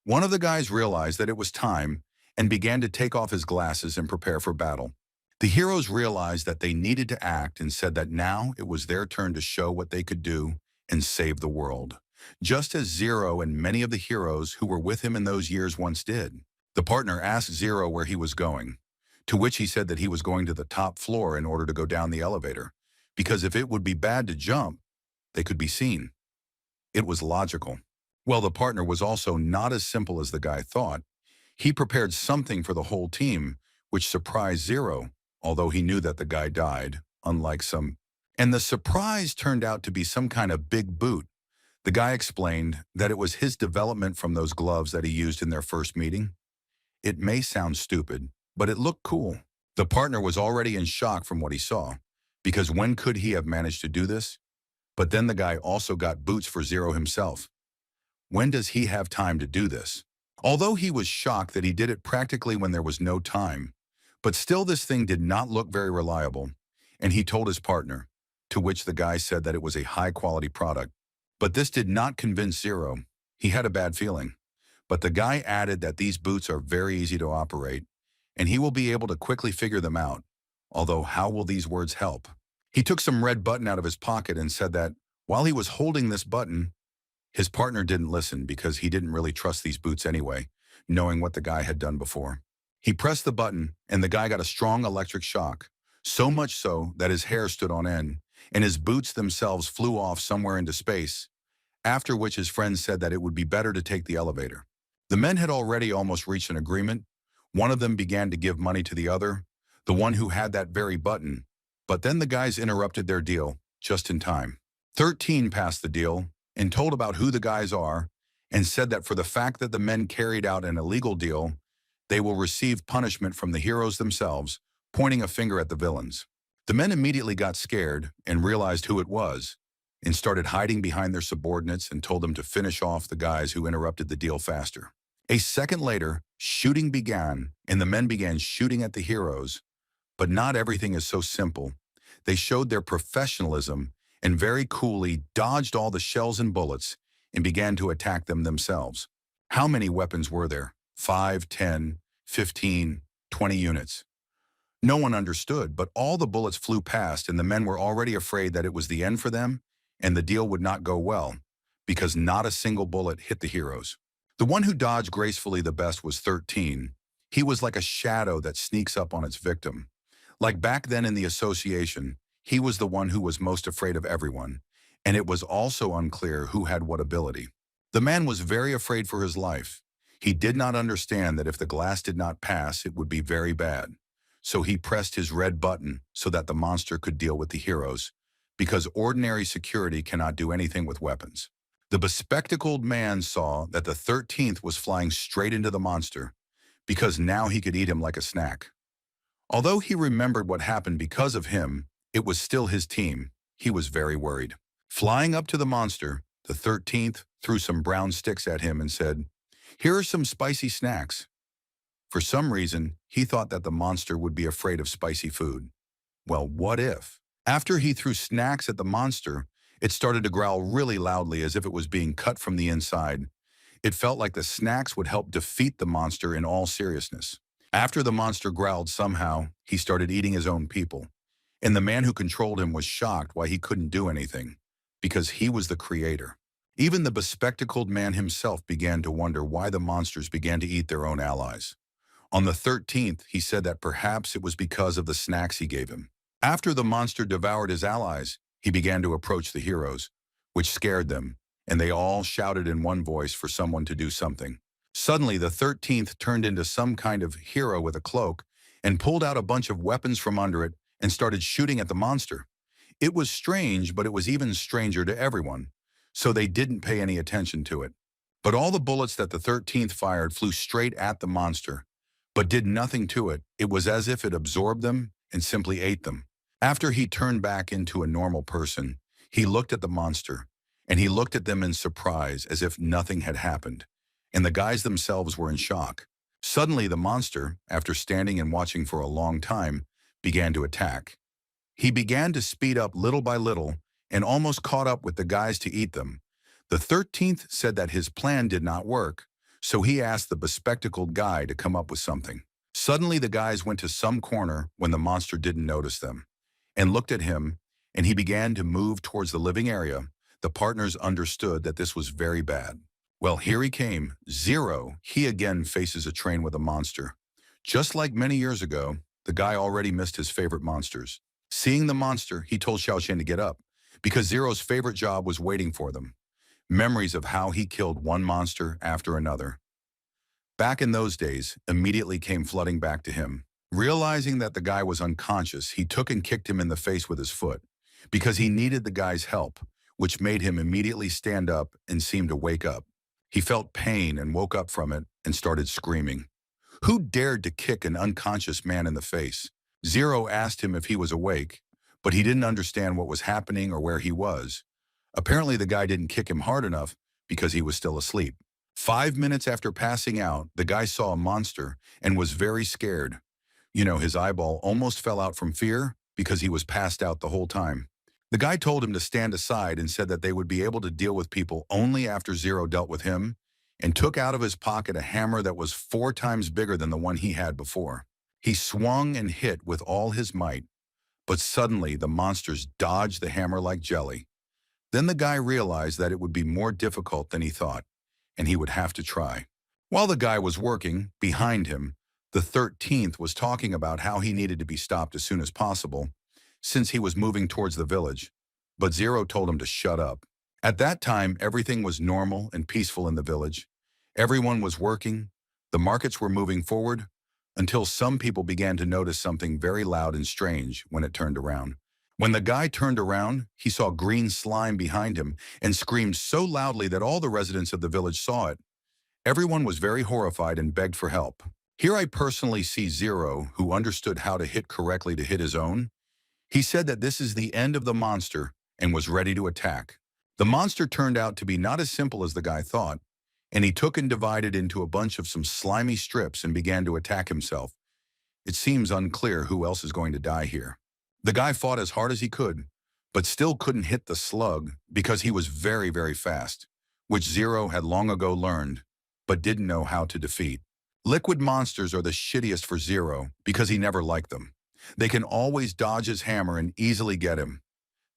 One of the guys realized that it was time and began to take off his glasses and prepare for battle. The heroes realized that they needed to act and said that now it was their turn to show what they could do and save the world, just as Zero and many of the heroes who were with him in those years once did. The partner asked Zero where he was going, to which he said that he was going to the top floor in order to go down the elevator, because if it would be bad to jump, they could be seen. It was logical. Well, the partner was also not as simple as the guy thought. He prepared something for the whole team, which surprised Zero, although he knew that the guy died, unlike some. And the surprise turned out to be some kind of big boot. The guy explained that it was his development from those gloves that he used in their first meeting. It may sound stupid, but it looked cool. The partner was already in shock from what he saw, because when could he have managed to do this? But then the guy also got boots for Zero himself. When does he have time to do this? Although he was shocked that he did it practically when there was no time, but still this thing did not look very reliable, and he told his partner, to which the guy said that it was a high-quality product. But this did not convince Zero. He had a bad feeling. But the guy added that these boots are very easy to operate, and he will be able to quickly figure them out. Although how will these words help? He took some red button out of his pocket and said that while he was holding this button, his partner didn't listen because he didn't really trust these boots anyway, knowing what the guy had done before. He pressed the button and the guy got a strong electric shock, so much so that his hair stood on end and his boots themselves flew off somewhere into space, after which his friend said that it would be better to take the elevator. The men had already almost reached an agreement. One of them began to give money to the other, the one who had that very button, but then the guys interrupted their deal just in time. 13 passed the deal and told about who the guys are and said that for the fact that the men carried out an illegal deal, they will receive punishment from the heroes themselves, pointing a finger at the villains. The men immediately got scared and realized who it was and started hiding behind their subordinates and told them to finish off the guys who interrupted the deal faster. A second later, shooting began and the men began shooting at the heroes, but not everything is so simple. They showed their professionalism and very coolly dodged all the shells and bullets and began to attack them themselves. How many weapons were there? 5, 10, 15, 20 units. No one understood, but all the bullets flew past and the men were already afraid that it was the end for them and the deal would not go well because not a single bullet hit the heroes. The one who dodged gracefully the best was 13. He was like a shadow that sneaks up on its victim. Like back then in the association, he was the one who was most afraid of everyone, and it was also unclear who had what ability. The man was very afraid for his life. He did not understand that if the glass did not pass, it would be very bad. So he pressed his red button so that the monster could deal with the heroes, because ordinary security cannot do anything with weapons. The bespectacled man saw that the 13th was flying straight into the monster, because now he could eat him like a snack. Although he remembered what happened because of him, it was still his team. He was very worried. Flying up to the monster, the 13th threw some brown sticks at him and said, "Here are some spicy snacks." For some reason, he thought that the monster would be afraid of spicy food. Well, what if? After he threw snacks at the monster, it started to growl really loudly as if it was being cut from the inside. It felt like the snacks would help defeat the monster in all seriousness. After the monster growled somehow, he started eating his own people. And the man who controlled him was shocked why he couldn't do anything, because he was the creator. Even the bespectacled man himself began to wonder why the monsters began to eat their own allies. On the 13th, he said that perhaps it was because of the snacks he gave him. After the monster devoured his allies, he began to approach the heroes, which scared them, and they all shouted in one voice for someone to do something. Suddenly, the 13th turned into some kind of hero with a cloak and pulled out a bunch of weapons from under it and started shooting at the monster. It was strange, but it was even stranger to everyone, so they didn't pay any attention to it. But all the bullets that the 13th fired flew straight at the monster, but did nothing to it. It was as if it absorbed them and simply ate them. After he turned back into a normal person, he looked at the monster, and he looked at them in surprise as if nothing had happened, and the guys themselves were in shock. Suddenly, the monster, after standing and watching for a long time, began to attack. He began to speed up little by little and almost caught up with the guys to eat them. The 13th said that his plan did not work, so he asked the bespectacled guy to come up with something. Suddenly, the guys went to some corner when the monster didn't notice them and looked at him, and he began to move towards the living area. The partners understood that this was very bad. Well, here he came, Zero. He again faces a train with a monster. Just like many years ago, the guy already missed his favorite monsters. Seeing the monster, he told Xiaoxian to get up, because Zero's favorite job was waiting for them. Memories of how he killed one monster after another, back in those days, immediately came flooding back to him. Realizing that the guy was unconscious, he took and kicked him in the face with his foot, because he needed the guy's help, which made him immediately stand up and seem to wake up. He felt pain and woke up from it and started screaming. Who dared to kick an unconscious man in the face? Zero asked him if he was awake, but he didn't understand what was happening or where he was. Apparently, the guy didn't kick him hard enough because he was still asleep. 5 minutes after passing out, the guy saw a monster and was very scared. His eyeball almost fell out from fear because he was passed out the whole time. The guy told him to stand aside and said that they would be able to deal with people only after Zero dealt with him, and took out of his pocket a hammer that was 4 times bigger than the one he had before. He swung and hit with all his might, But suddenly, the monsters dodged the hammer like jelly. Then the guy realized that it would be more difficult than he thought, and he would have to try. While the guy was working, behind him, the 13th was talking about how he needed to be stopped as soon as possible, since he was moving towards the village. But Zero told him to shut up. At that time, everything was normal and peaceful in the village. Everyone was working, the markets were moving forward, until some people began to notice something very loud and strange when it turned around. When the guy turned around, he saw green slime behind him and screamed so loudly that all the residents of the village saw it. Everyone was very horrified and begged for help. Here I personally see Zero, who understood how to hit correctly to hit his own. He said that this is the end of the monster and was ready to attack. The monster turned out to be not as simple as the guy thought, and he took and divided into a bunch of some slimy strips and began to attack himself. It seems unclear who else is going to die here. The guy fought as hard as he could, but still couldn't hit the slug because he was very, very fast, which Zero had long ago learned, but didn't know how to defeat. Liquid monsters are the shittiest for Zero because he never liked them. They can always dodge his hammer and easily get him.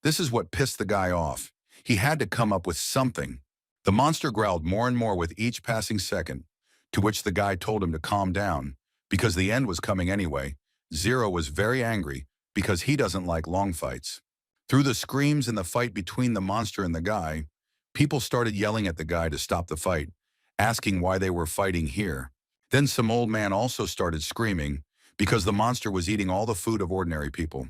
This is what pissed the guy off. He had to come up with something. The monster growled more and more with each passing second, to which the guy told him to calm down, because the end was coming anyway. Zero was very angry because he doesn't like long fights. Through the screams and the fight between the monster and the guy, people started yelling at the guy to stop the fight, asking why they were fighting here. Then some old man also started screaming because the monster was eating all the food of ordinary people.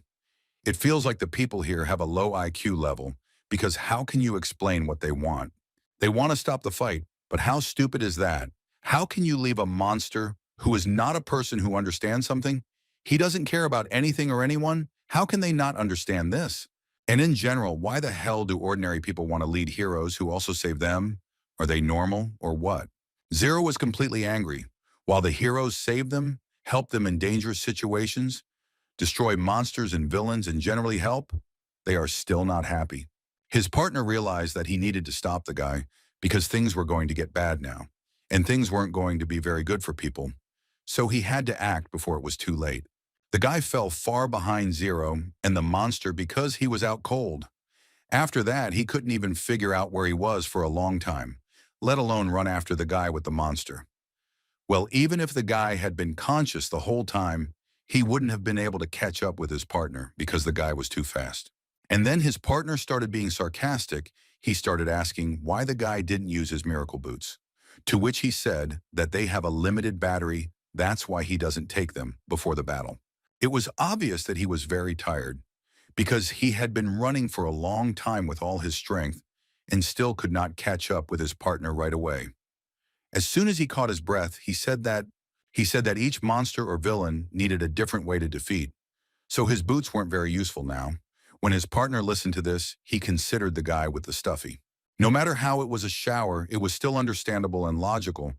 It feels like the people here have a low IQ level, because how can you explain what they want? They want to stop the fight, but how stupid is that? How can you leave a monster who is not a person who understands something? He doesn't care about anything or anyone. How can they not understand this? And in general, why the hell do ordinary people want to lead heroes who also save them? Are they normal or what? Zero was completely angry. While the heroes save them, help them in dangerous situations, destroy monsters and villains, and generally help, they are still not happy. His partner realized that he needed to stop the guy because things were going to get bad now, and things weren't going to be very good for people. So he had to act before it was too late. The guy fell far behind Zero and the monster because he was out cold. After that, he couldn't even figure out where he was for a long time, let alone run after the guy with the monster. Well, even if the guy had been conscious the whole time, he wouldn't have been able to catch up with his partner because the guy was too fast. And then his partner started being sarcastic. He started asking why the guy didn't use his miracle boots, to which he said that they have a limited battery. That's why he doesn't take them before the battle. It was obvious that he was very tired because he had been running for a long time with all his strength and still could not catch up with his partner right away. As soon as he caught his breath, he said that each monster or villain needed a different way to defeat, so his boots weren't very useful now. When his partner listened to this, he considered the guy with the stuffy. No matter how it was a shower, it was still understandable and logical,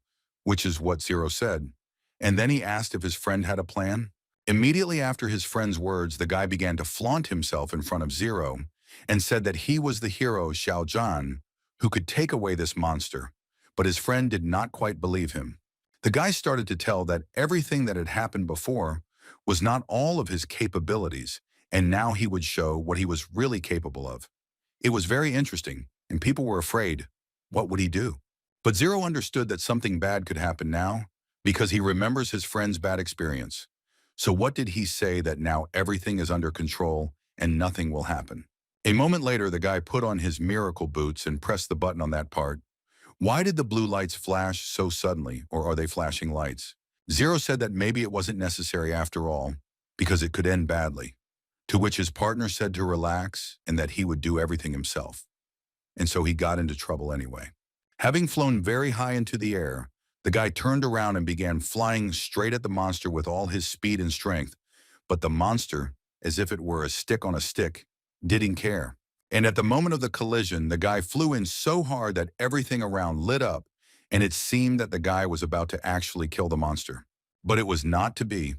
which is what Zero said. And then he asked if his friend had a plan. Immediately after his friend's words, the guy began to flaunt himself in front of Zero and said that he was the hero Xiao Zhan who could take away this monster, but his friend did not quite believe him. The guy started to tell that everything that had happened before was not all of his capabilities, and now he would show what he was really capable of. It was very interesting, and people were afraid. What would he do? But Zero understood that something bad could happen now because he remembers his friend's bad experience. So what did he say that now everything is under control and nothing will happen? A moment later, the guy put on his miracle boots and pressed the button on that part. Why did the blue lights flash so suddenly, or are they flashing lights? Zero said that maybe it wasn't necessary after all, because it could end badly, to which his partner said to relax and that he would do everything himself. And so he got into trouble anyway. Having flown very high into the air, the guy turned around and began flying straight at the monster with all his speed and strength, but the monster, as if it were a stick on a stick, didn't care. And at the moment of the collision, the guy flew in so hard that everything around lit up, and it seemed that the guy was about to actually kill the monster. But it was not to be.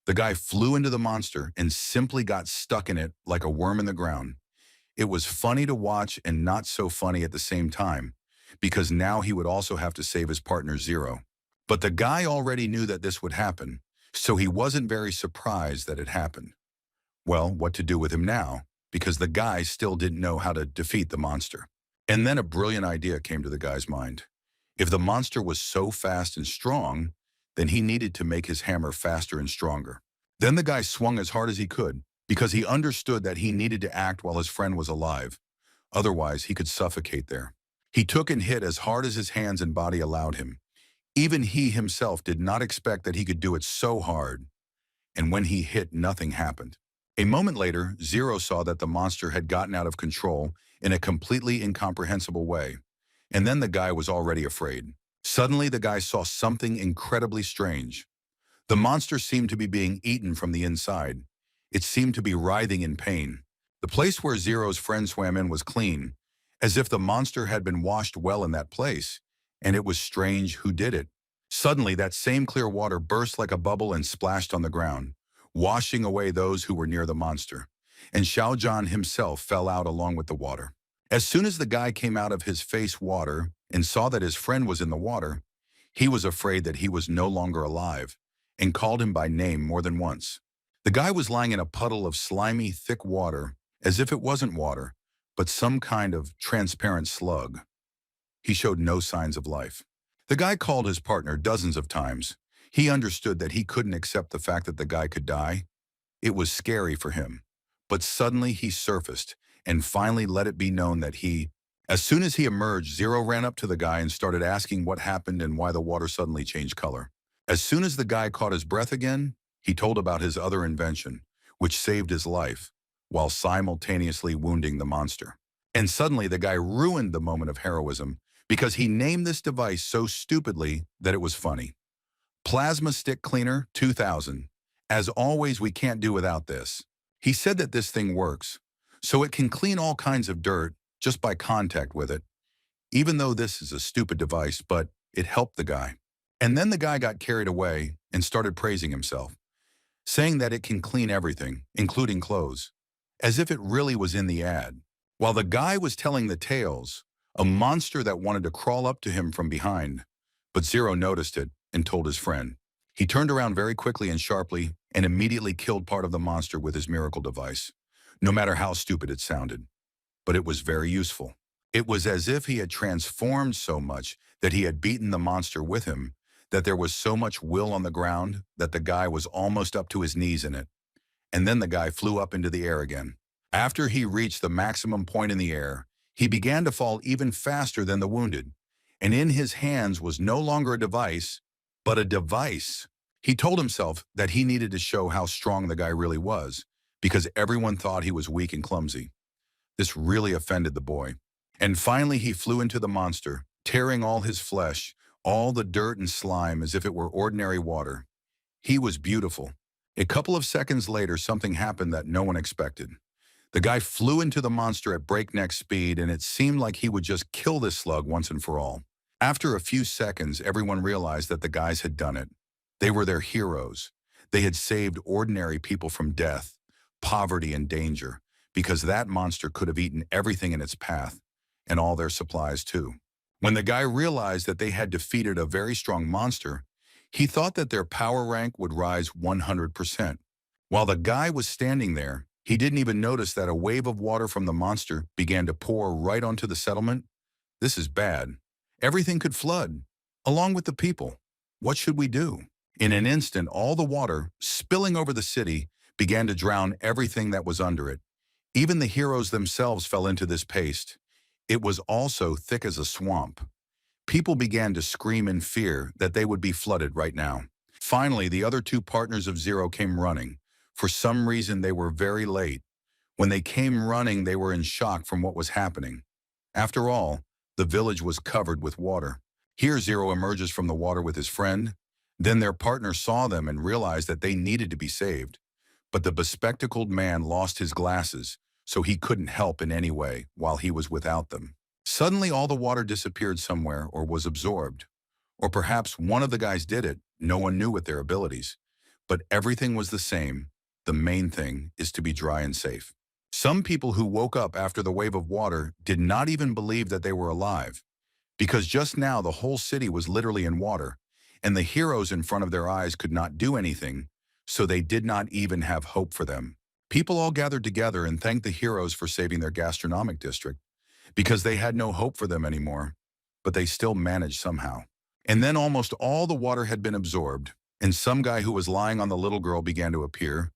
The guy flew into the monster and simply got stuck in it like a worm in the ground. It was funny to watch and not so funny at the same time, because now he would also have to save his partner Zero. But the guy already knew that this would happen, so he wasn't very surprised that it happened. Well, what to do with him now, because the guy still didn't know how to defeat the monster. And then a brilliant idea came to the guy's mind. If the monster was so fast and strong, then he needed to make his hammer faster and stronger. Then the guy swung as hard as he could, because he understood that he needed to act while his friend was alive. Otherwise, he could suffocate there. He took and hit as hard as his hands and body allowed him. Even he himself did not expect that he could do it so hard. And when he hit, nothing happened. A moment later, Zero saw that the monster had gotten out of control in a completely incomprehensible way. And then the guy was already afraid. Suddenly, the guy saw something incredibly strange. The monster seemed to be being eaten from the inside. It seemed to be writhing in pain. The place where Zero's friend swam in was clean, as if the monster had been washed well in that place, and it was strange who did it. Suddenly, that same clear water burst like a bubble and splashed on the ground, washing away those who were near the monster. And Xiaojian himself fell out along with the water. As soon as the guy came out of his face water and saw that his friend was in the water, he was afraid that he was no longer alive and called him by name more than once. The guy was lying in a puddle of slimy, thick water, as if it wasn't water, but some kind of transparent slug. He showed no signs of life. The guy called his partner dozens of times. He understood that he couldn't accept the fact that the guy could die. It was scary for him. But suddenly he surfaced and finally let it be known that as soon as he emerged, Zero ran up to the guy and started asking what happened and why the water suddenly changed color. As soon as the guy caught his breath again, he told about his other invention, which saved his life, while simultaneously wounding the monster. And suddenly the guy ruined the moment of heroism because he named this device so stupidly that it was funny. Plasma Stick Cleaner 2000. As always, we can't do without this. He said that this thing works, so it can clean all kinds of dirt just by contact with it. Even though this is a stupid device, but it helped the guy. And then the guy got carried away and started praising himself, saying that it can clean everything, including clothes, as if it really was in the ad. While the guy was telling the tales, a monster that wanted to crawl up to him from behind, but Zero noticed it and told his friend. He turned around very quickly and sharply and immediately killed part of the monster with his miracle device, no matter how stupid it sounded. But it was very useful. It was as if he had transformed so much that he had beaten the monster with him, that there was so much will on the ground that the guy was almost up to his knees in it. And then the guy flew up into the air again. After he reached the maximum point in the air, he began to fall even faster than the wounded. And in his hands was no longer a device, but a device. He told himself that he needed to show how strong the guy really was, because everyone thought he was weak and clumsy. This really offended the boy. And finally he flew into the monster, tearing all his flesh, all the dirt and slime as if it were ordinary water. He was beautiful. A couple of seconds later, something happened that no one expected. The guy flew into the monster at breakneck speed, and it seemed like he would just kill this slug once and for all. After a few seconds, everyone realized that the guys had done it. They were their heroes. They had saved ordinary people from death, poverty, and danger, because that monster could have eaten everything in its path, and all their supplies too. When the guy realized that they had defeated a very strong monster, he thought that their power rank would rise 100%. While the guy was standing there, he didn't even notice that a wave of water from the monster began to pour right onto the settlement. This is bad. Everything could flood, along with the people. What should we do? In an instant, all the water, spilling over the city, began to drown everything that was under it. Even the heroes themselves fell into this paste. It was also thick as a swamp. People began to scream in fear that they would be flooded right now. Finally, the other two partners of Zero came running. For some reason, they were very late. When they came running, they were in shock from what was happening. After all, the village was covered with water. Here, Zero emerges from the water with his friend. Then their partner saw them and realized that they needed to be saved. But the bespectacled man lost his glasses, so he couldn't help in any way while he was without them. Suddenly, all the water disappeared somewhere or was absorbed. Or perhaps one of the guys did it. No one knew with their abilities. But everything was the same. The main thing is to be dry and safe. Some people who woke up after the wave of water did not even believe that they were alive, because just now the whole city was literally in water, and the heroes in front of their eyes could not do anything, so they did not even have hope for them. People all gathered together and thanked the heroes for saving their gastronomic district, because they had no hope for them anymore, but they still managed somehow. And then almost all the water had been absorbed, and some guy who was lying on the little girl began to appear.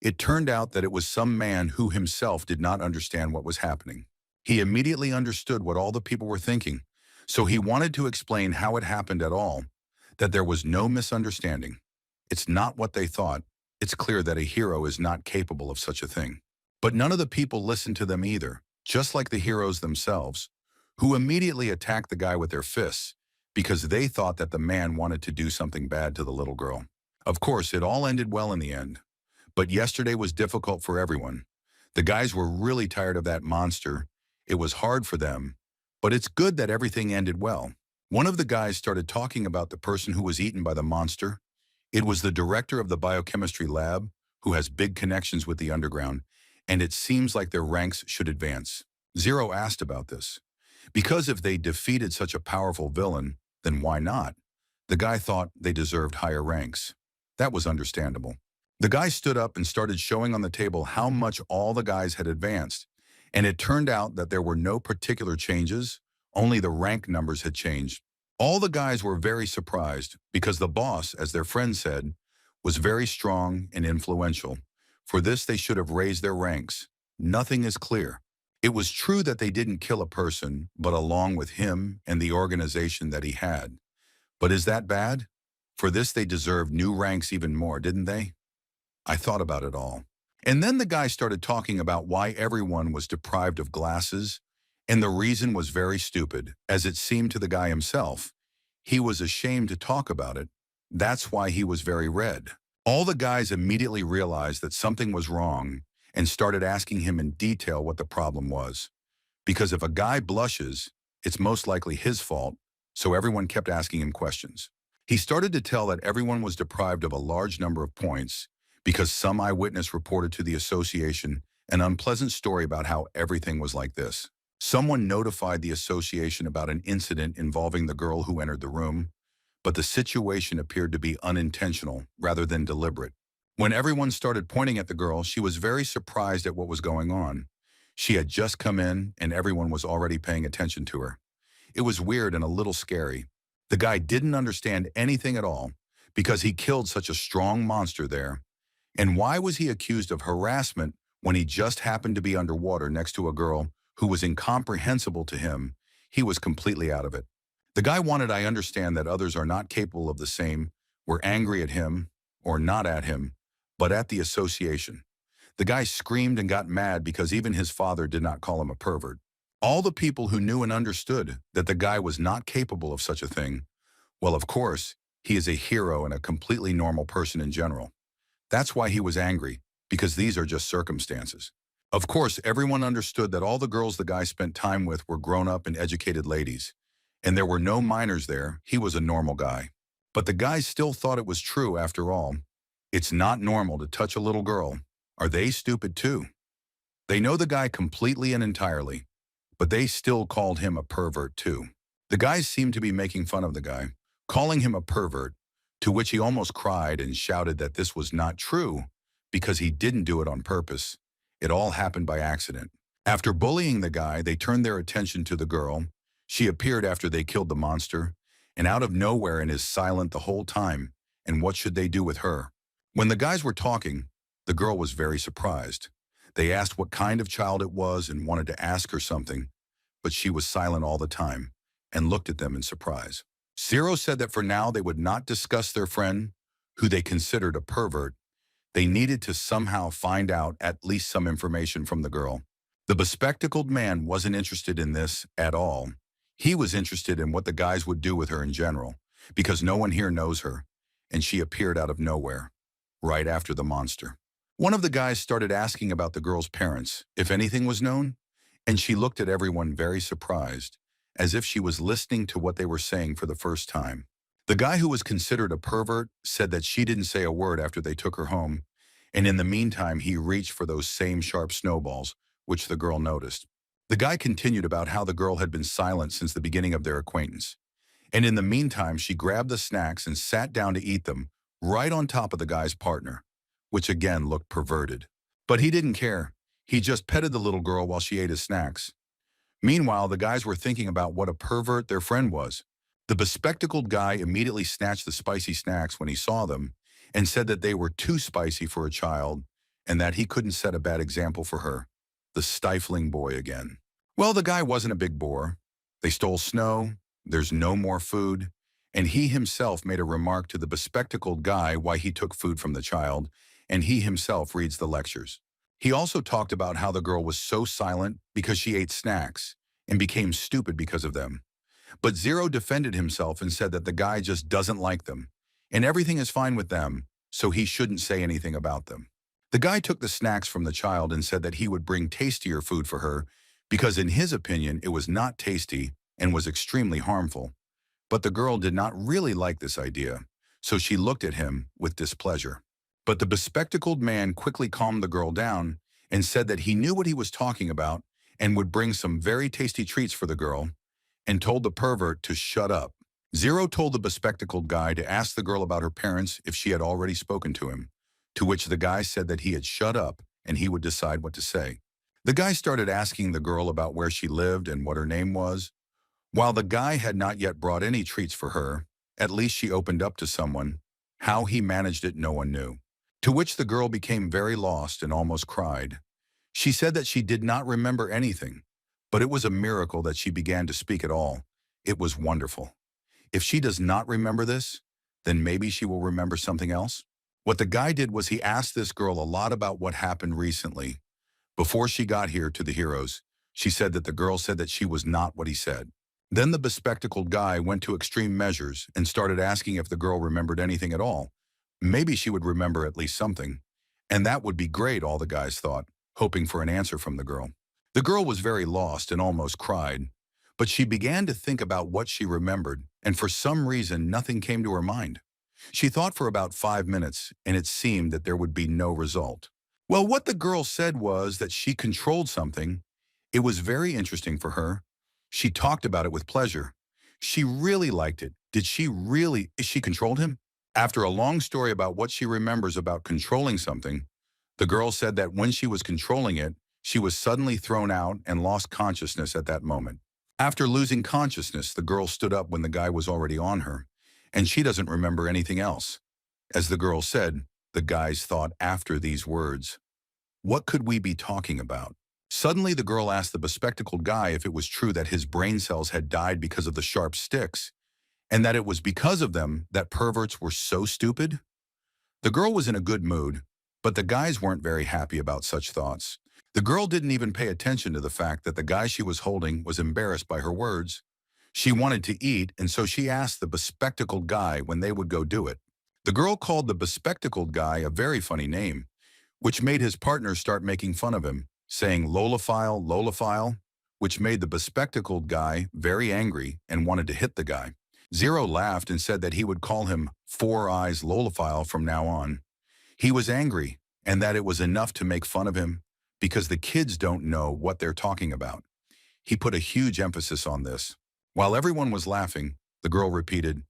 It turned out that it was some man who himself did not understand what was happening. He immediately understood what all the people were thinking, so he wanted to explain how it happened at all, that there was no misunderstanding. It's not what they thought. It's clear that a hero is not capable of such a thing. But none of the people listened to them either, just like the heroes themselves, who immediately attacked the guy with their fists because they thought that the man wanted to do something bad to the little girl. Of course, it all ended well in the end. But yesterday was difficult for everyone. The guys were really tired of that monster. It was hard for them, but it's good that everything ended well. One of the guys started talking about the person who was eaten by the monster. It was the director of the biochemistry lab, who has big connections with the underground, and it seems like their ranks should advance. Zero asked about this. Because if they defeated such a powerful villain, then why not? The guy thought they deserved higher ranks. That was understandable. The guy stood up and started showing on the table how much all the guys had advanced, and it turned out that there were no particular changes, only the rank numbers had changed. All the guys were very surprised because the boss, as their friend said, was very strong and influential. For this, they should have raised their ranks. Nothing is clear. It was true that they didn't kill a person, but along with him and the organization that he had. But is that bad? For this, they deserved new ranks even more, didn't they? I thought about it all. And then the guy started talking about why everyone was deprived of glasses, and the reason was very stupid, as it seemed to the guy himself. He was ashamed to talk about it. That's why he was very red. All the guys immediately realized that something was wrong and started asking him in detail what the problem was. Because if a guy blushes, it's most likely his fault, so everyone kept asking him questions. He started to tell that everyone was deprived of a large number of points because some eyewitness reported to the association an unpleasant story about how everything was like this. Someone notified the association about an incident involving the girl who entered the room, but the situation appeared to be unintentional rather than deliberate. When everyone started pointing at the girl, she was very surprised at what was going on. She had just come in and everyone was already paying attention to her. It was weird and a little scary. The guy didn't understand anything at all because he killed such a strong monster there. And why was he accused of harassment when he just happened to be underwater next to a girl who was incomprehensible to him? He was completely out of it. The guy wanted I understand that others are not capable of the same, were angry at him, or not at him, but at the association. The guy screamed and got mad because even his father did not call him a pervert. All the people who knew and understood that the guy was not capable of such a thing, well, of course, he is a hero and a completely normal person in general. That's why he was angry, because these are just circumstances. Of course, everyone understood that all the girls the guy spent time with were grown-up and educated ladies, and there were no minors there. He was a normal guy. But the guys still thought it was true after all. It's not normal to touch a little girl. Are they stupid too? They know the guy completely and entirely, but they still called him a pervert too. The guys seemed to be making fun of the guy, calling him a pervert, to which he almost cried and shouted that this was not true because he didn't do it on purpose. It all happened by accident. After bullying the guy, they turned their attention to the girl. She appeared after they killed the monster, and out of nowhere and is silent the whole time. And what should they do with her? When the guys were talking, the girl was very surprised. They asked what kind of child it was and wanted to ask her something, but she was silent all the time and looked at them in surprise. Zero said that for now they would not discuss their friend, who they considered a pervert. They needed to somehow find out at least some information from the girl. The bespectacled man wasn't interested in this at all. He was interested in what the guys would do with her in general, because no one here knows her, and she appeared out of nowhere, right after the monster. One of the guys started asking about the girl's parents, if anything was known, and she looked at everyone very surprised, as if she was listening to what they were saying for the first time. The guy who was considered a pervert said that she didn't say a word after they took her home, and in the meantime he reached for those same sharp snowballs, which the girl noticed. The guy continued about how the girl had been silent since the beginning of their acquaintance, and in the meantime she grabbed the snacks and sat down to eat them right on top of the guy's partner, which again looked perverted. But he didn't care. He just petted the little girl while she ate his snacks. Meanwhile, the guys were thinking about what a pervert their friend was. The bespectacled guy immediately snatched the spicy snacks when he saw them and said that they were too spicy for a child and that he couldn't set a bad example for her. The stifling boy again. Well, the guy wasn't a big bore. They stole snow, there's no more food, and he himself made a remark to the bespectacled guy why he took food from the child, and he himself reads the lectures. He also talked about how the girl was so silent because she ate snacks and became stupid because of them. But Zero defended himself and said that the guy just doesn't like them, and everything is fine with them, so he shouldn't say anything about them. The guy took the snacks from the child and said that he would bring tastier food for her because in his opinion it was not tasty and was extremely harmful. But the girl did not really like this idea, so she looked at him with displeasure. But the bespectacled man quickly calmed the girl down and said that he knew what he was talking about and would bring some very tasty treats for the girl, and told the pervert to shut up. Zero told the bespectacled guy to ask the girl about her parents if she had already spoken to him, to which the guy said that he had shut up and he would decide what to say. The guy started asking the girl about where she lived and what her name was. While the guy had not yet brought any treats for her, at least she opened up to someone. How he managed it, no one knew. To which the girl became very lost and almost cried. She said that she did not remember anything, but it was a miracle that she began to speak at all. It was wonderful. If she does not remember this, then maybe she will remember something else. What the guy did was he asked this girl a lot about what happened recently. Before she got here to the heroes, she said that the girl said that she was not what he said. Then the bespectacled guy went to extreme measures and started asking if the girl remembered anything at all. Maybe she would remember at least something. And that would be great, all the guys thought, hoping for an answer from the girl. The girl was very lost and almost cried, but she began to think about what she remembered, and for some reason nothing came to her mind. She thought for about 5 minutes, and it seemed that there would be no result. Well, what the girl said was that she controlled something. It was very interesting for her. She talked about it with pleasure. She really liked it. Did she really? She controlled him? After a long story about what she remembers about controlling something, the girl said that when she was controlling it, she was suddenly thrown out and lost consciousness at that moment. After losing consciousness, the girl stood up when the guy was already on her, and she doesn't remember anything else. As the girl said, the guys thought after these words, what could we be talking about? Suddenly, the girl asked the bespectacled guy if it was true that his brain cells had died because of the sharp sticks, and that it was because of them that perverts were so stupid. The girl was in a good mood, but the guys weren't very happy about such thoughts. The girl didn't even pay attention to the fact that the guy she was holding was embarrassed by her words. She wanted to eat, and so she asked the bespectacled guy when they would go do it. The girl called the bespectacled guy a very funny name, which made his partner start making fun of him, saying Lolophile, Lolophile, which made the bespectacled guy very angry and wanted to hit the guy. Zero laughed and said that he would call him Four Eyes Lolophile from now on. He was angry, and that it was enough to make fun of him because the kids don't know what they're talking about. He put a huge emphasis on this. While everyone was laughing, the girl repeated,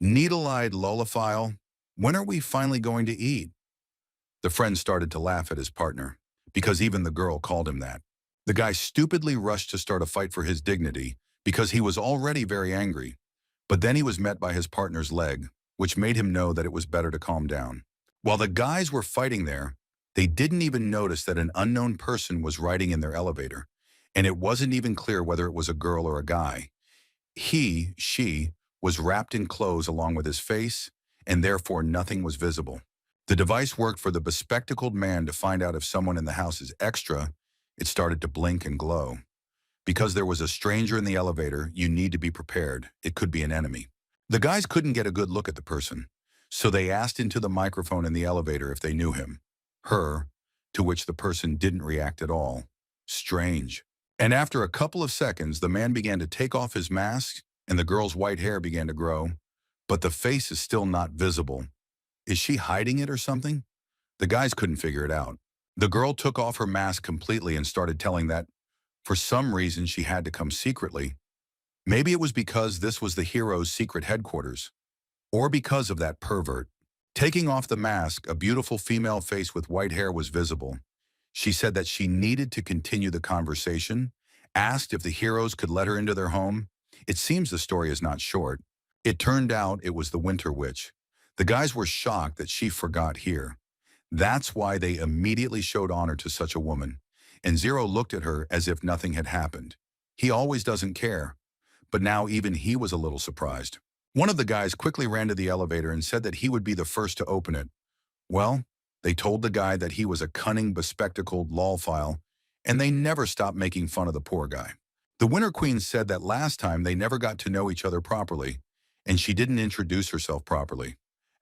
Needle-eyed Lolophile, when are we finally going to eat? The friend started to laugh at his partner, because even the girl called him that. The guy stupidly rushed to start a fight for his dignity because he was already very angry. But then he was met by his partner's leg, which made him know that it was better to calm down. While the guys were fighting there, they didn't even notice that an unknown person was riding in their elevator, and it wasn't even clear whether it was a girl or a guy. She was wrapped in clothes along with his face, and therefore nothing was visible. The device worked for the bespectacled man to find out if someone in the house is extra. It started to blink and glow. Because there was a stranger in the elevator, you need to be prepared. It could be an enemy. The guys couldn't get a good look at the person, so they asked into the microphone in the elevator if they knew him. Her, to which the person didn't react at all. Strange. And after a couple of seconds, the man began to take off his mask, and the girl's white hair began to grow, but the face is still not visible. Is she hiding it or something? The guys couldn't figure it out. The girl took off her mask completely and started telling that, for some reason, she had to come secretly. Maybe it was because this was the hero's secret headquarters, or because of that pervert. Taking off the mask, a beautiful female face with white hair was visible. She said that she needed to continue the conversation, asked if the heroes could let her into their home. It seems the story is not short. It turned out it was the Winter Witch. The guys were shocked that she forgot here. That's why they immediately showed honor to such a woman. And Zero looked at her as if nothing had happened. He always doesn't care. But now even he was a little surprised. One of the guys quickly ran to the elevator and said that he would be the first to open it. Well, they told the guy that he was a cunning, bespectacled lolfile, and they never stopped making fun of the poor guy. The Winter Queen said that last time they never got to know each other properly, and she didn't introduce herself properly.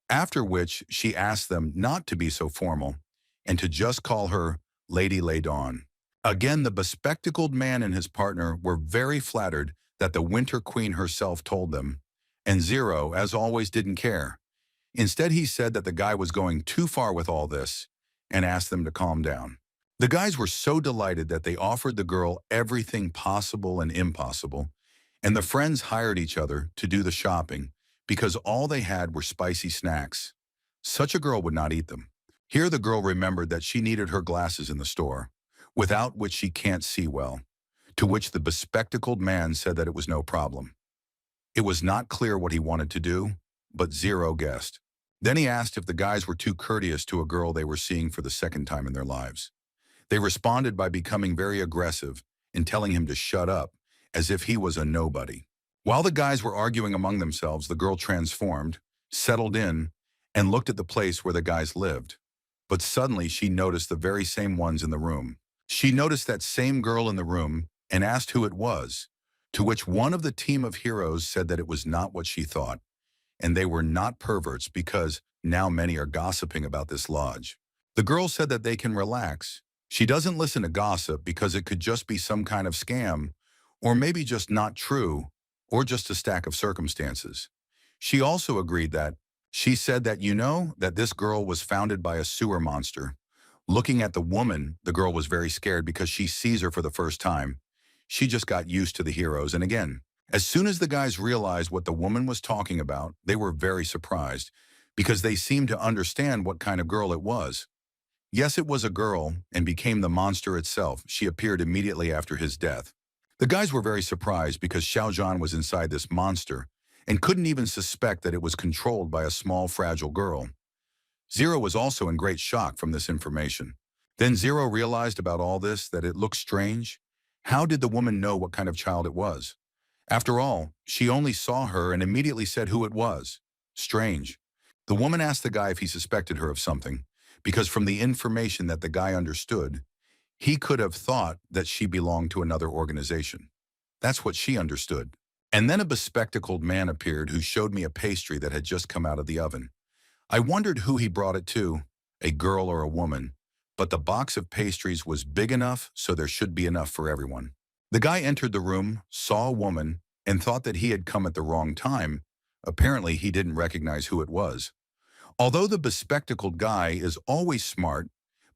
After which, she asked them not to be so formal, and to just call her Lady Dawn. Again, the bespectacled man and his partner were very flattered that the Winter Queen herself told them, and Zero, as always, didn't care. Instead, he said that the guy was going too far with all this and asked them to calm down. The guys were so delighted that they offered the girl everything possible and impossible, and the friends hired each other to do the shopping because all they had were spicy snacks. Such a girl would not eat them. Here the girl remembered that she needed her glasses in the store, without which she can't see well, to which the bespectacled man said that it was no problem. It was not clear what he wanted to do, but Zero guessed. Then he asked if the guys were too courteous to a girl they were seeing for the second time in their lives. They responded by becoming very aggressive and telling him to shut up, as if he was a nobody. While the guys were arguing among themselves, the girl transformed, settled in, and looked at the place where the guys lived. But suddenly she noticed the very same ones in the room. She noticed that same girl in the room and asked who it was, to which one of the team of heroes said that it was not what she thought, and they were not perverts because now many are gossiping about this lodge. The girl said that they can relax. She doesn't listen to gossip because it could just be some kind of scam, or maybe just not true, or just a stack of circumstances. She also agreed that, she said that that this girl was founded by a sewer monster. Looking at the woman, the girl was very scared because she sees her for the first time. She just got used to the heroes, and again, as soon as the guys realized what the woman was talking about, they were very surprised because they seemed to understand what kind of girl it was. Yes, it was a girl and became the monster itself. She appeared immediately after his death. The guys were very surprised because Xiaozhan was inside this monster and couldn't even suspect that it was controlled by a small, fragile girl. Zero was also in great shock from this information. Then Zero realized about all this that it looked strange. How did the woman know what kind of child it was? After all, she only saw her and immediately said who it was. Strange. The woman asked the guy if he suspected her of something, because from the information that the guy understood, he could have thought that she belonged to another organization. That's what she understood. And then a bespectacled man appeared who showed me a pastry that had just come out of the oven. I wondered who he brought it to, a girl or a woman, but the box of pastries was big enough, so there should be enough for everyone. The guy entered the room, saw a woman, and thought that he had come at the wrong time. Apparently, he didn't recognize who it was. Although the bespectacled guy is always smart,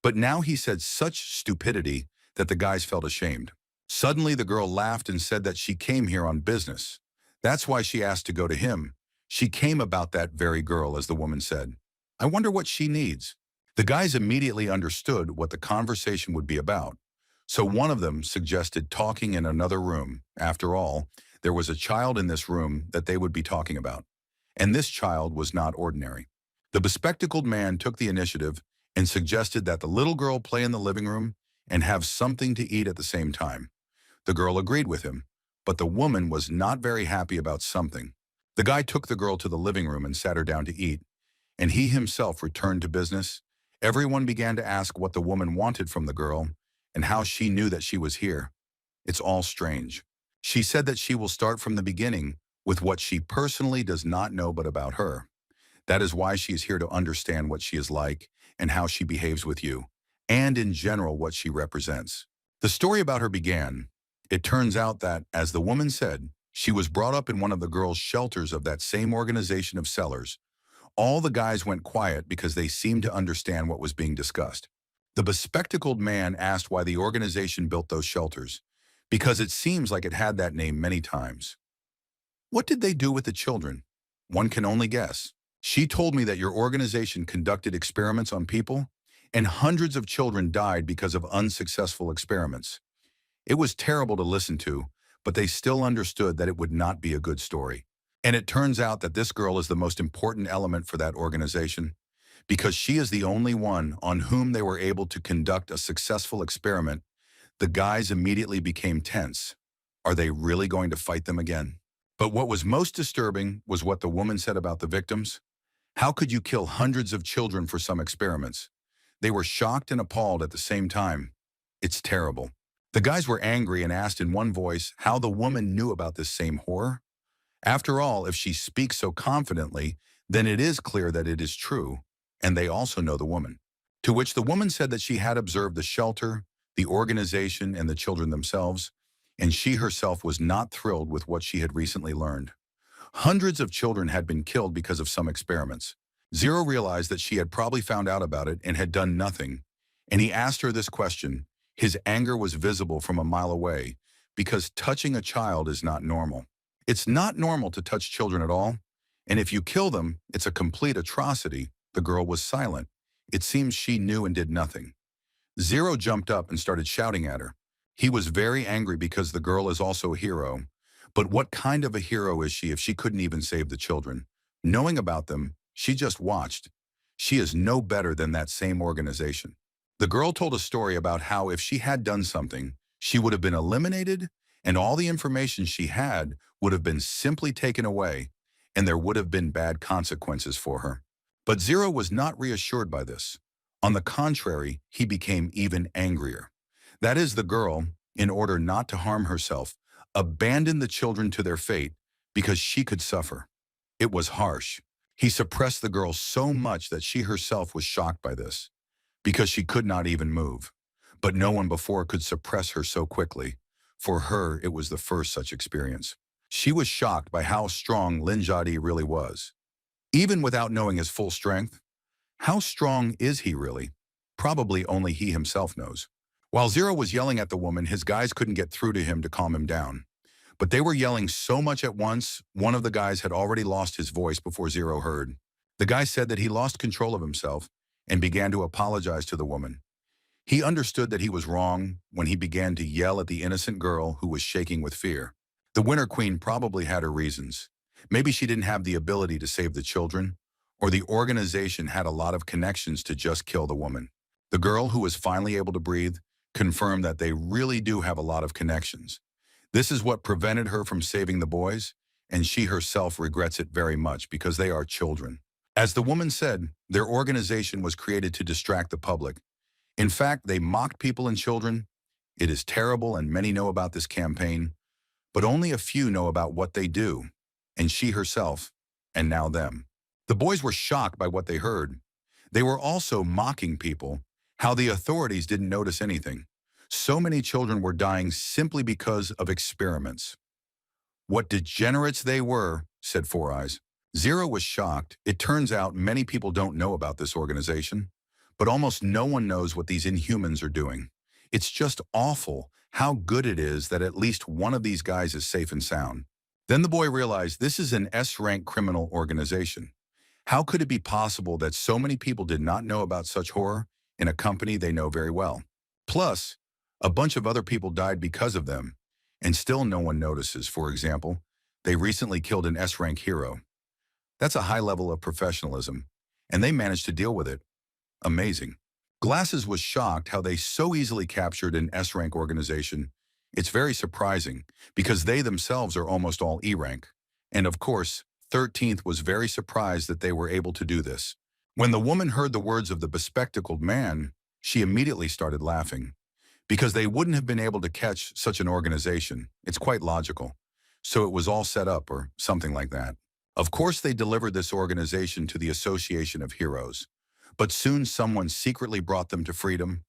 but now he said such stupidity that the guys felt ashamed. Suddenly, the girl laughed and said that she came here on business. That's why she asked to go to him. She came about that very girl, as the woman said. I wonder what she needs. The guys immediately understood what the conversation would be about. So one of them suggested talking in another room. After all, there was a child in this room that they would be talking about. And this child was not ordinary. The bespectacled man took the initiative and suggested that the little girl play in the living room and have something to eat at the same time. The girl agreed with him, but the woman was not very happy about something. The guy took the girl to the living room and sat her down to eat, and he himself returned to business. Everyone began to ask what the woman wanted from the girl and how she knew that she was here. It's all strange. She said that she will start from the beginning with what she personally does not know but about her. That is why she is here to understand what she is like and how she behaves with you, and in general what she represents. The story about her began. It turns out that, as the woman said, she was brought up in one of the girls' shelters of that same organization of sellers. All the guys went quiet because they seemed to understand what was being discussed. The bespectacled man asked why the organization built those shelters, because it seems like it had that name many times. What did they do with the children? One can only guess. She told me that your organization conducted experiments on people, and hundreds of children died because of unsuccessful experiments. It was terrible to listen to, but they still understood that it would not be a good story. And it turns out that this girl is the most important element for that organization, because she is the only one on whom they were able to conduct a successful experiment. The guys immediately became tense. Are they really going to fight them again? But what was most disturbing was what the woman said about the victims. How could you kill hundreds of children for some experiments? They were shocked and appalled at the same time. It's terrible. The guys were angry and asked in one voice how the woman knew about this same horror. After all, if she speaks so confidently, then it is clear that it is true, and they also know the woman. To which the woman said that she had observed the shelter, the organization, and the children themselves, and she herself was not thrilled with what she had recently learned. Hundreds of children had been killed because of some experiments. Zero realized that she had probably found out about it and had done nothing, and he asked her this question. His anger was visible from a mile away, because touching a child is not normal. It's not normal to touch children at all, and if you kill them, it's a complete atrocity. The girl was silent. It seems she knew and did nothing. Zero jumped up and started shouting at her. He was very angry because the girl is also a hero. But what kind of a hero is she if she couldn't even save the children? Knowing about them, she just watched. She is no better than that same organization. The girl told a story about how if she had done something, she would have been eliminated, and all the information she had would have been simply taken away, and there would have been bad consequences for her. But Zero was not reassured by this. On the contrary, he became even angrier. That is, the girl, in order not to harm herself, abandoned the children to their fate because she could suffer. It was harsh. He suppressed the girl so much that she herself was shocked by this, because she could not even move. But no one before could suppress her so quickly. For her, it was the first such experience. She was shocked by how strong Lin Jadi really was. Even without knowing his full strength, how strong is he really? Probably only he himself knows. While Zero was yelling at the woman, his guys couldn't get through to him to calm him down. But they were yelling so much at once, one of the guys had already lost his voice before Zero heard. The guy said that he lost control of himself and began to apologize to the woman. He understood that he was wrong when he began to yell at the innocent girl who was shaking with fear. The Winter Queen probably had her reasons. Maybe she didn't have the ability to save the children, or the organization had a lot of connections to just kill the woman. The girl, who was finally able to breathe, confirmed that they really do have a lot of connections. This is what prevented her from saving the boys, and she herself regrets it very much because they are children. As the woman said, their organization was created to distract the public. In fact, they mocked people and children. It is terrible, and many know about this campaign, but only a few know about what they do, and she herself, and now them. The boys were shocked by what they heard. They were also mocking people, how the authorities didn't notice anything. So many children were dying simply because of experiments. What degenerates they were, said Four Eyes. Zero was shocked. It turns out many people don't know about this organization, but almost no one knows what these inhumans are doing. It's just awful how good it is that at least one of these guys is safe and sound. Then the boy realized this is an S-rank criminal organization. How could it be possible that so many people did not know about such horror in a company they know very well? Plus, a bunch of other people died because of them, and still no one notices. For example, they recently killed an S-rank hero. That's a high level of professionalism, and they managed to deal with it. Amazing. Glasses was shocked how they so easily captured an S-rank organization. It's very surprising, because they themselves are almost all E-rank. And of course, 13th was very surprised that they were able to do this. When the woman heard the words of the bespectacled man, she immediately started laughing. Because they wouldn't have been able to catch such an organization. It's quite logical. So it was all set up or something like that. Of course, they delivered this organization to the Association of Heroes. But soon someone secretly brought them to freedom.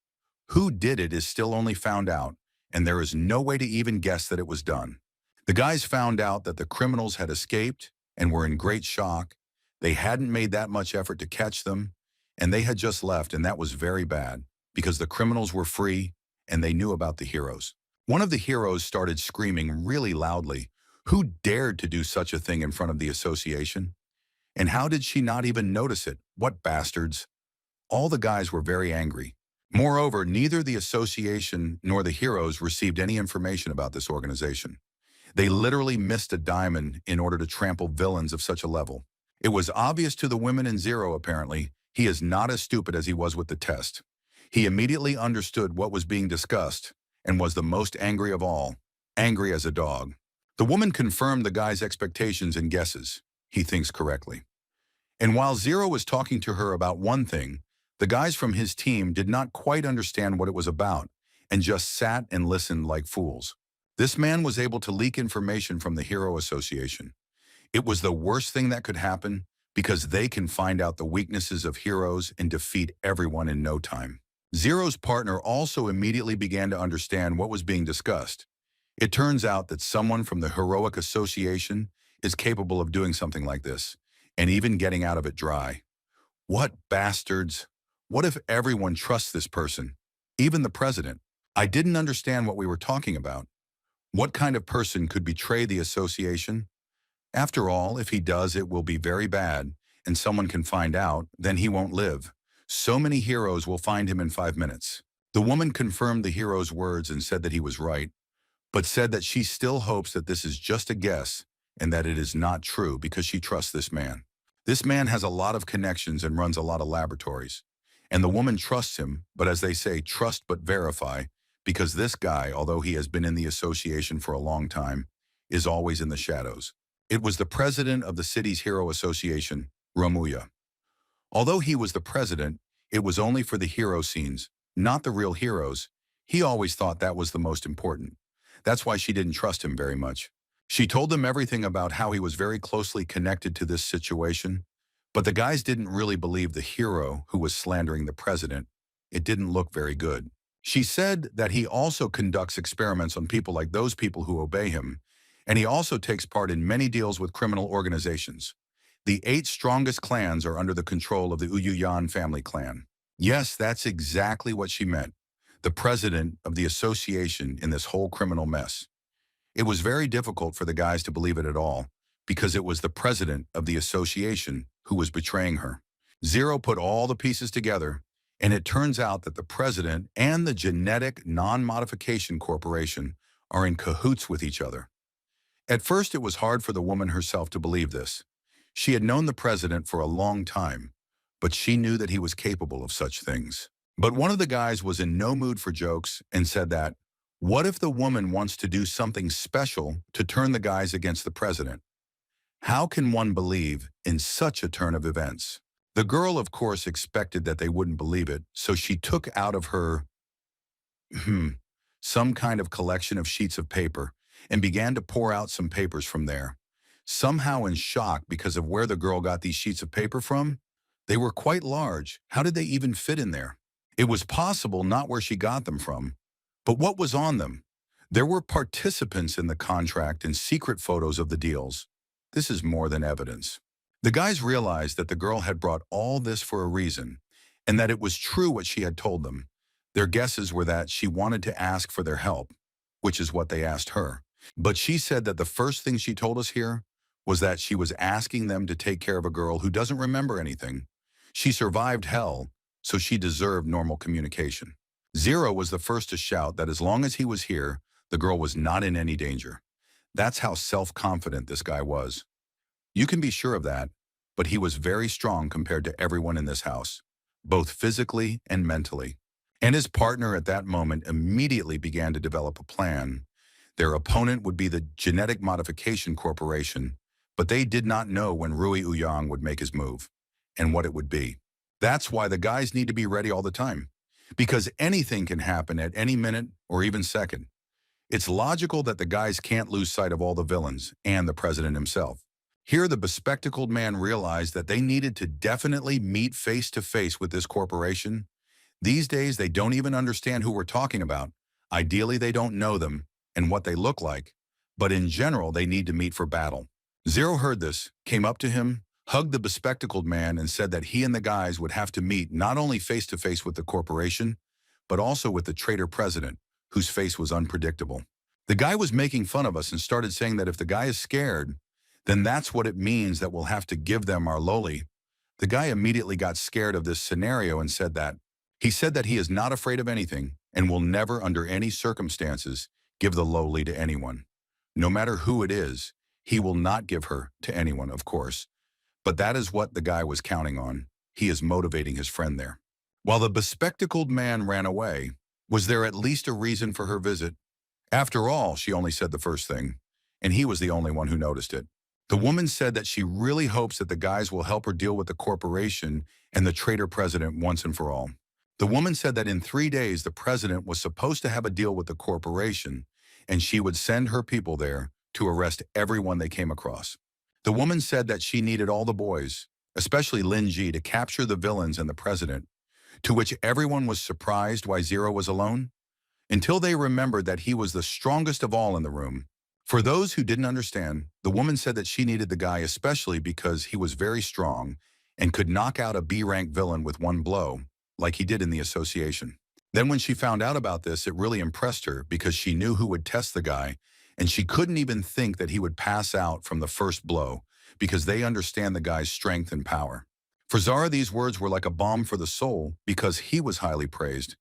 Who did it is still only found out, and there is no way to even guess that it was done. The guys found out that the criminals had escaped and were in great shock. They hadn't made that much effort to catch them, and they had just left, and that was very bad, because the criminals were free, and they knew about the heroes. One of the heroes started screaming really loudly. Who dared to do such a thing in front of the association? And how did she not even notice it? What bastards! All the guys were very angry. Moreover, neither the association nor the heroes received any information about this organization. They literally missed a diamond in order to trample villains of such a level. It was obvious to the women in Zero, apparently, he is not as stupid as he was with the test. He immediately understood what was being discussed and was the most angry of all, angry as a dog. The woman confirmed the guy's expectations and guesses. He thinks correctly. And while Zero was talking to her about one thing, the guys from his team did not quite understand what it was about and just sat and listened like fools. This man was able to leak information from the Hero Association. It was the worst thing that could happen because they can find out the weaknesses of heroes and defeat everyone in no time. Zero's partner also immediately began to understand what was being discussed. It turns out that someone from the Heroic Association is capable of doing something like this, and even getting out of it dry. What bastards! What if everyone trusts this person? Even the president. I didn't understand what we were talking about. What kind of person could betray the association? After all, if he does, it will be very bad, and someone can find out, then he won't live. So many heroes will find him in 5 minutes. The woman confirmed the hero's words and said that he was right, but said that she still hopes that this is just a guess and that it is not true because she trusts this man. This man has a lot of connections and runs a lot of laboratories. And the woman trusts him, but as they say, trust but verify, because this guy, although he has been in the association for a long time, is always in the shadows. It was the president of the city's Hero Association, Romuya. Although he was the president, it was only for the hero scenes, not the real heroes. He always thought that was the most important. That's why she didn't trust him very much. She told them everything about how he was very closely connected to this situation, but the guys didn't really believe the hero who was slandering the president. It didn't look very good. She said that he also conducts experiments on people like those people who obey him, and he also takes part in many deals with criminal organizations. The 8 strongest clans are under the control of the Uyuyan family clan. Yes, that's exactly what she meant. The president of the association in this whole criminal mess. It was very difficult for the guys to believe it at all, because it was the president of the association who was betraying her. Zero put all the pieces together, and it turns out that the president and the Genetic Non-Modification Corporation are in cahoots with each other. At first, it was hard for the woman herself to believe this. She had known the president for a long time, but she knew that he was capable of such things. But one of the guys was in no mood for jokes and said that, what if the woman wants to do something special to turn the guys against the president? How can one believe in such a turn of events? The girl, of course, expected that they wouldn't believe it, so she took out of her, some kind of collection of sheets of paper and began to pour out some papers from there. Somehow in shock because of where the girl got these sheets of paper from, they were quite large. How did they even fit in there? It was possible not where she got them from, but what was on them? There were participants in the contract and secret photos of the deals. This is more than evidence. The guys realized that the girl had brought all this for a reason, and that it was true what she had told them. Their guesses were that she wanted to ask for their help, which is what they asked her. But she said that the first thing she told us here was that she was asking them to take care of a girl who doesn't remember anything. She survived hell, so she deserved normal communication. Zero was the first to shout that as long as he was here, the girl was not in any danger. That's how self-confident this guy was. You can be sure of that, but he was very strong compared to everyone in this house, both physically and mentally. And his partner at that moment immediately began to develop a plan. Their opponent would be the Genetic Modification Corporation, but they did not know when Rui Uyang would make his move, and what it would be. That's why the guys need to be ready all the time, because anything can happen at any minute or even second. It's logical that the guys can't lose sight of all the villains and the president himself. Here, the bespectacled man realized that they needed to definitely meet face to face with this corporation. These days, they don't even understand who we're talking about. Ideally, they don't know them and what they look like, but in general, they need to meet for battle. Zero heard this, came up to him, hugged the bespectacled man, and said that he and the guys would have to meet not only face to face with the corporation, but also with the traitor president, whose face was unpredictable. The guy was making fun of us and started saying that if the guy is scared, then that's what it means, that we'll have to give them our loli. The guy immediately got scared of this scenario and said that he is not afraid of anything and will never under any circumstances give the lowly to anyone. No matter who it is, he will not give her to anyone, of course. But that is what the guy was counting on. He is motivating his friend there. While the bespectacled man ran away, was there at least a reason for her visit? After all, she only said the first thing, and he was the only one who noticed it. The woman said that she really hopes that the guys will help her deal with the corporation and the traitor president once and for all. The woman said that in 3 days, the president was supposed to have a deal with the corporation, and she would send her people there to arrest everyone they came across. The woman said that she needed all the boys, especially Lin Ji, to capture the villains and the president, to which everyone was surprised why Zero was alone, until they remembered that he was the strongest of all in the room. For those who didn't understand, the woman said that she needed the guy especially because he was very strong and could knock out a B-rank villain with one blow, like he did in the association. Then when she found out about this, it really impressed her because she knew who would test the guy, and she couldn't even think that he would pass out from the first blow because they understand the guy's strength and power. For Zara, these words were like a balm for the soul because he was highly praised.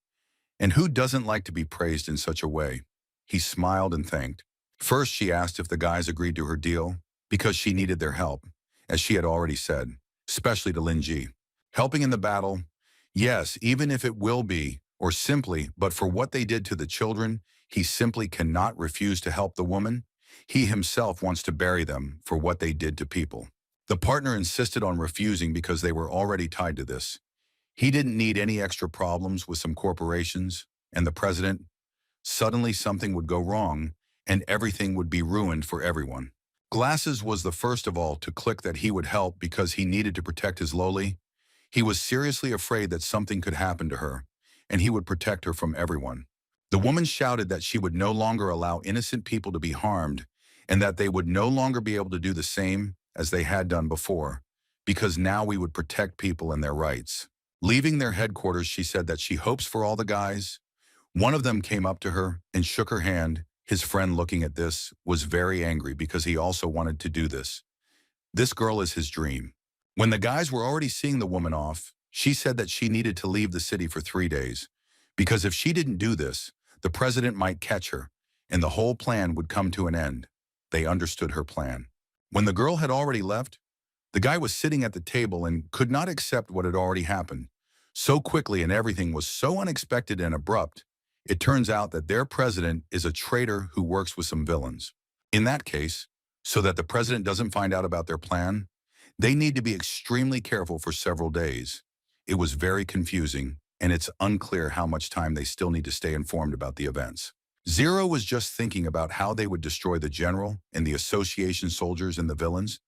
And who doesn't like to be praised in such a way? He smiled and thanked. First, she asked if the guys agreed to her deal because she needed their help, as she had already said, especially to Lin Ji. Helping in the battle, yes, even if it will be, or simply, but for what they did to the children, he simply cannot refuse to help the woman. He himself wants to bury them for what they did to people. The partner insisted on refusing because they were already tied to this. He didn't need any extra problems with some corporations and the president. Suddenly something would go wrong and everything would be ruined for everyone. Glasses was the first of all to click that he would help because he needed to protect his lowly. He was seriously afraid that something could happen to her, and he would protect her from everyone. The woman shouted that she would no longer allow innocent people to be harmed and that they would no longer be able to do the same as they had done before, because now we would protect people and their rights. Leaving their headquarters, she said that she hopes for all the guys. One of them came up to her and shook her hand. His friend, looking at this, was very angry because he also wanted to do this. This girl is his dream. When the guys were already seeing the woman off, she said that she needed to leave the city for 3 days, because if she didn't do this, the president might catch her, and the whole plan would come to an end. They understood her plan. When the girl had already left, the guy was sitting at the table and could not accept what had already happened. So quickly, and everything was so unexpected and abrupt. It turns out that their president is a traitor who works with some villains. In that case, so that the president doesn't find out about their plan, they need to be extremely careful for several days. It was very confusing, and it's unclear how much time they still need to stay informed about the events. Zero was just thinking about how they would destroy the general and the association soldiers and the villains,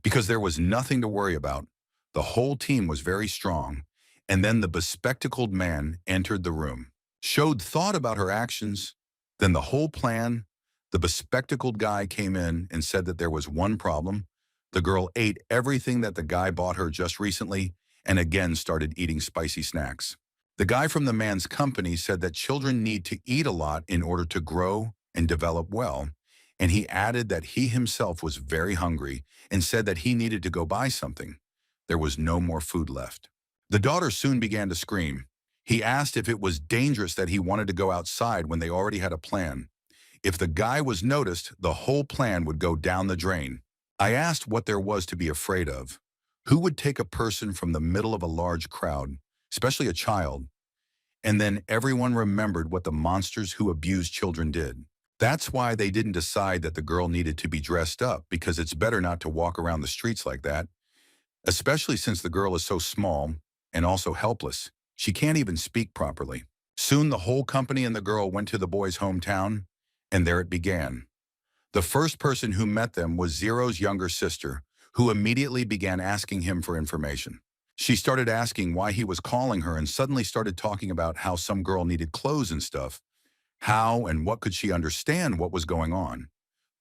because there was nothing to worry about. The whole team was very strong, and then the bespectacled man entered the room. Showed thought about her actions, then the whole plan. The bespectacled guy came in and said that there was one problem. The girl ate everything that the guy bought her just recently and again started eating spicy snacks. The guy from the man's company said that children need to eat a lot in order to grow and develop well, and he added that he himself was very hungry and said that he needed to go buy something. There was no more food left. The daughter soon began to scream. He asked if it was dangerous that he wanted to go outside when they already had a plan. If the guy was noticed, the whole plan would go down the drain. I asked what there was to be afraid of. Who would take a person from the middle of a large crowd, especially a child? And then everyone remembered what the monsters who abused children did. That's why they didn't decide that the girl needed to be dressed up, because it's better not to walk around the streets like that, especially since the girl is so small and also helpless. She can't even speak properly. Soon the whole company and the girl went to the boy's hometown, and there it began. The first person who met them was Zero's younger sister, who immediately began asking him for information. She started asking why he was calling her and suddenly started talking about how some girl needed clothes and stuff. How and what could she understand what was going on?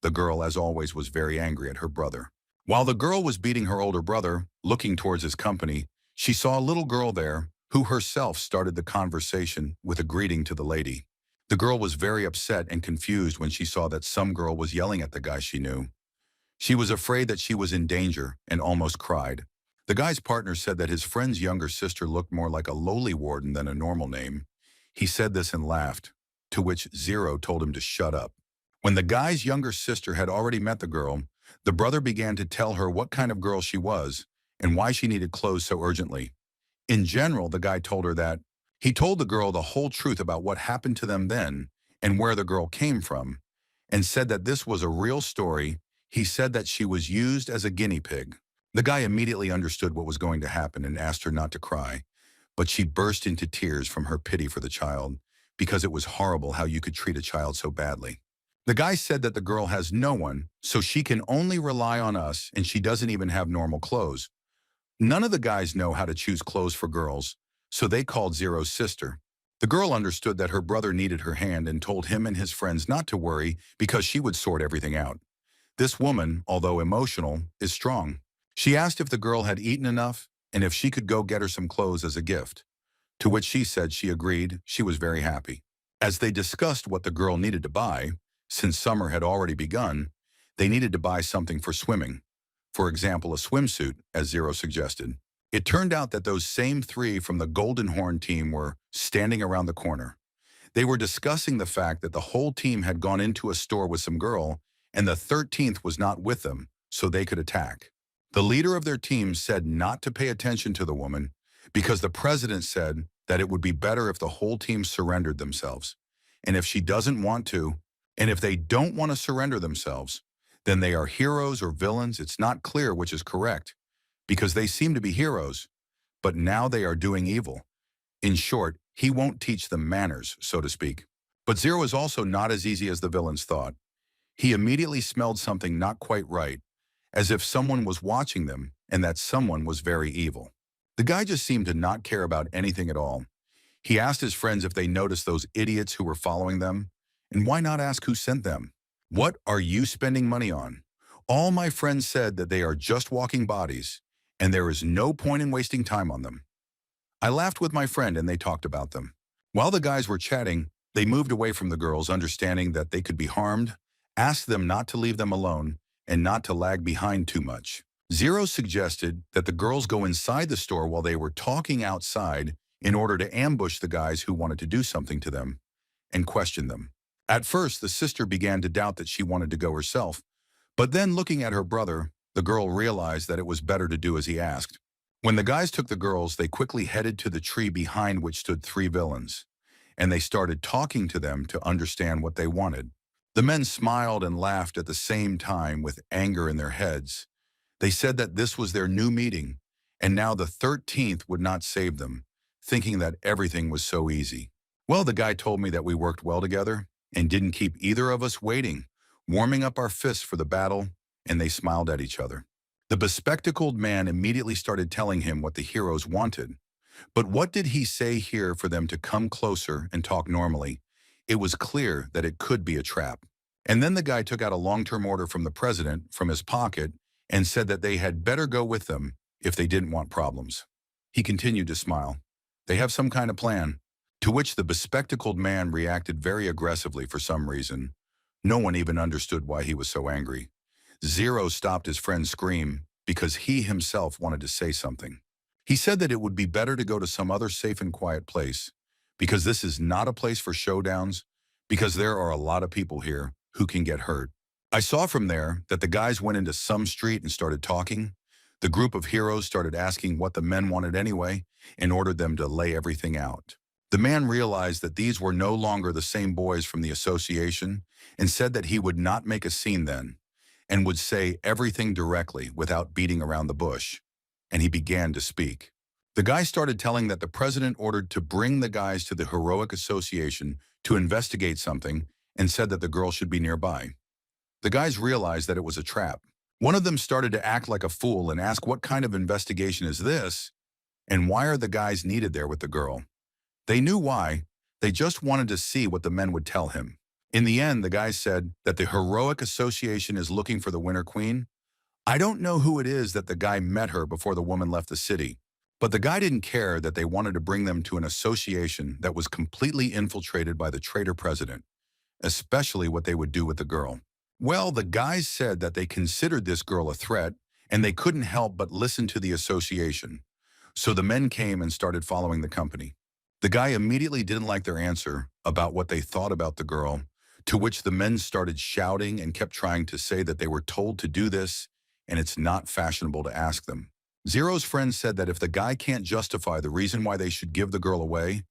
The girl, as always, was very angry at her brother. While the girl was beating her older brother, looking towards his company, she saw a little girl there who herself started the conversation with a greeting to the lady. The girl was very upset and confused when she saw that some girl was yelling at the guy she knew. She was afraid that she was in danger and almost cried. The guy's partner said that his friend's younger sister looked more like a lowly warden than a normal name. He said this and laughed, to which Zero told him to shut up. When the guy's younger sister had already met the girl, the brother began to tell her what kind of girl she was and why she needed clothes so urgently. In general, the guy told her that he told the girl the whole truth about what happened to them then and where the girl came from, and said that this was a real story. He said that she was used as a guinea pig. The guy immediately understood what was going to happen and asked her not to cry, but she burst into tears from her pity for the child because it was horrible how you could treat a child so badly. The guy said that the girl has no one, so she can only rely on us, and she doesn't even have normal clothes. None of the guys know how to choose clothes for girls, so they called Zero's sister. The girl understood that her brother needed her hand and told him and his friends not to worry because she would sort everything out. This woman, although emotional, is strong. She asked if the girl had eaten enough and if she could go get her some clothes as a gift, to which she said she agreed. She was very happy. As they discussed what the girl needed to buy, since summer had already begun, they needed to buy something for swimming. For example, a swimsuit, as Zero suggested. It turned out that those same three from the Golden Horn team were standing around the corner. They were discussing the fact that the whole team had gone into a store with some girl, and the 13th was not with them, so they could attack. The leader of their team said not to pay attention to the woman because the president said that it would be better if the whole team surrendered themselves. And if she doesn't want to, and if they don't want to surrender themselves, then they are heroes or villains. It's not clear which is correct, because they seem to be heroes, but now they are doing evil. In short, he won't teach them manners, so to speak. But Zero is also not as easy as the villains thought. He immediately smelled something not quite right, as if someone was watching them, and that someone was very evil. The guy just seemed to not care about anything at all. He asked his friends if they noticed those idiots who were following them, and why not ask who sent them? What are you spending money on? All my friends said that they are just walking bodies, and there is no point in wasting time on them. I laughed with my friend and they talked about them. While the guys were chatting, they moved away from the girls, understanding that they could be harmed, asked them not to leave them alone, and not to lag behind too much. Zero suggested that the girls go inside the store while they were talking outside in order to ambush the guys who wanted to do something to them and question them. At first, the sister began to doubt that she wanted to go herself, but then looking at her brother, the girl realized that it was better to do as he asked. When the guys took the girls, they quickly headed to the tree behind which stood three villains, and they started talking to them to understand what they wanted. The men smiled and laughed at the same time with anger in their heads. They said that this was their new meeting, and now the 13th would not save them, thinking that everything was so easy. Well, the guy told me that we worked well together and didn't keep either of us waiting, warming up our fists for the battle, and they smiled at each other. The bespectacled man immediately started telling him what the heroes wanted. But what did he say here for them to come closer and talk normally? It was clear that it could be a trap. And then the guy took out a long-term order from the president from his pocket and said that they had better go with them if they didn't want problems. He continued to smile. They have some kind of plan. To which the bespectacled man reacted very aggressively for some reason. No one even understood why he was so angry. Zero stopped his friend's scream because he himself wanted to say something. He said that it would be better to go to some other safe and quiet place because this is not a place for showdowns, because there are a lot of people here who can get hurt. I saw from there that the guys went into some street and started talking. The group of heroes started asking what the men wanted anyway and ordered them to lay everything out. The man realized that these were no longer the same boys from the association and said that he would not make a scene then and would say everything directly without beating around the bush. And he began to speak. The guy started telling that the president ordered to bring the guys to the Heroic Association to investigate something and said that the girl should be nearby. The guys realized that it was a trap. One of them started to act like a fool and ask what kind of investigation is this and why are the guys needed there with the girl. They knew why. They just wanted to see what the men would tell him. In the end, the guy said that the Heroic Association is looking for the Winter Queen. I don't know who it is that the guy met her before the woman left the city, but the guy didn't care that they wanted to bring them to an association that was completely infiltrated by the traitor president, especially what they would do with the girl. Well, the guys said that they considered this girl a threat and they couldn't help but listen to the association. So the men came and started following the company. The guy immediately didn't like their answer about what they thought about the girl, to which the men started shouting and kept trying to say that they were told to do this and it's not fashionable to ask them. Zero's friend said that if the guy can't justify the reason why they should give the girl away,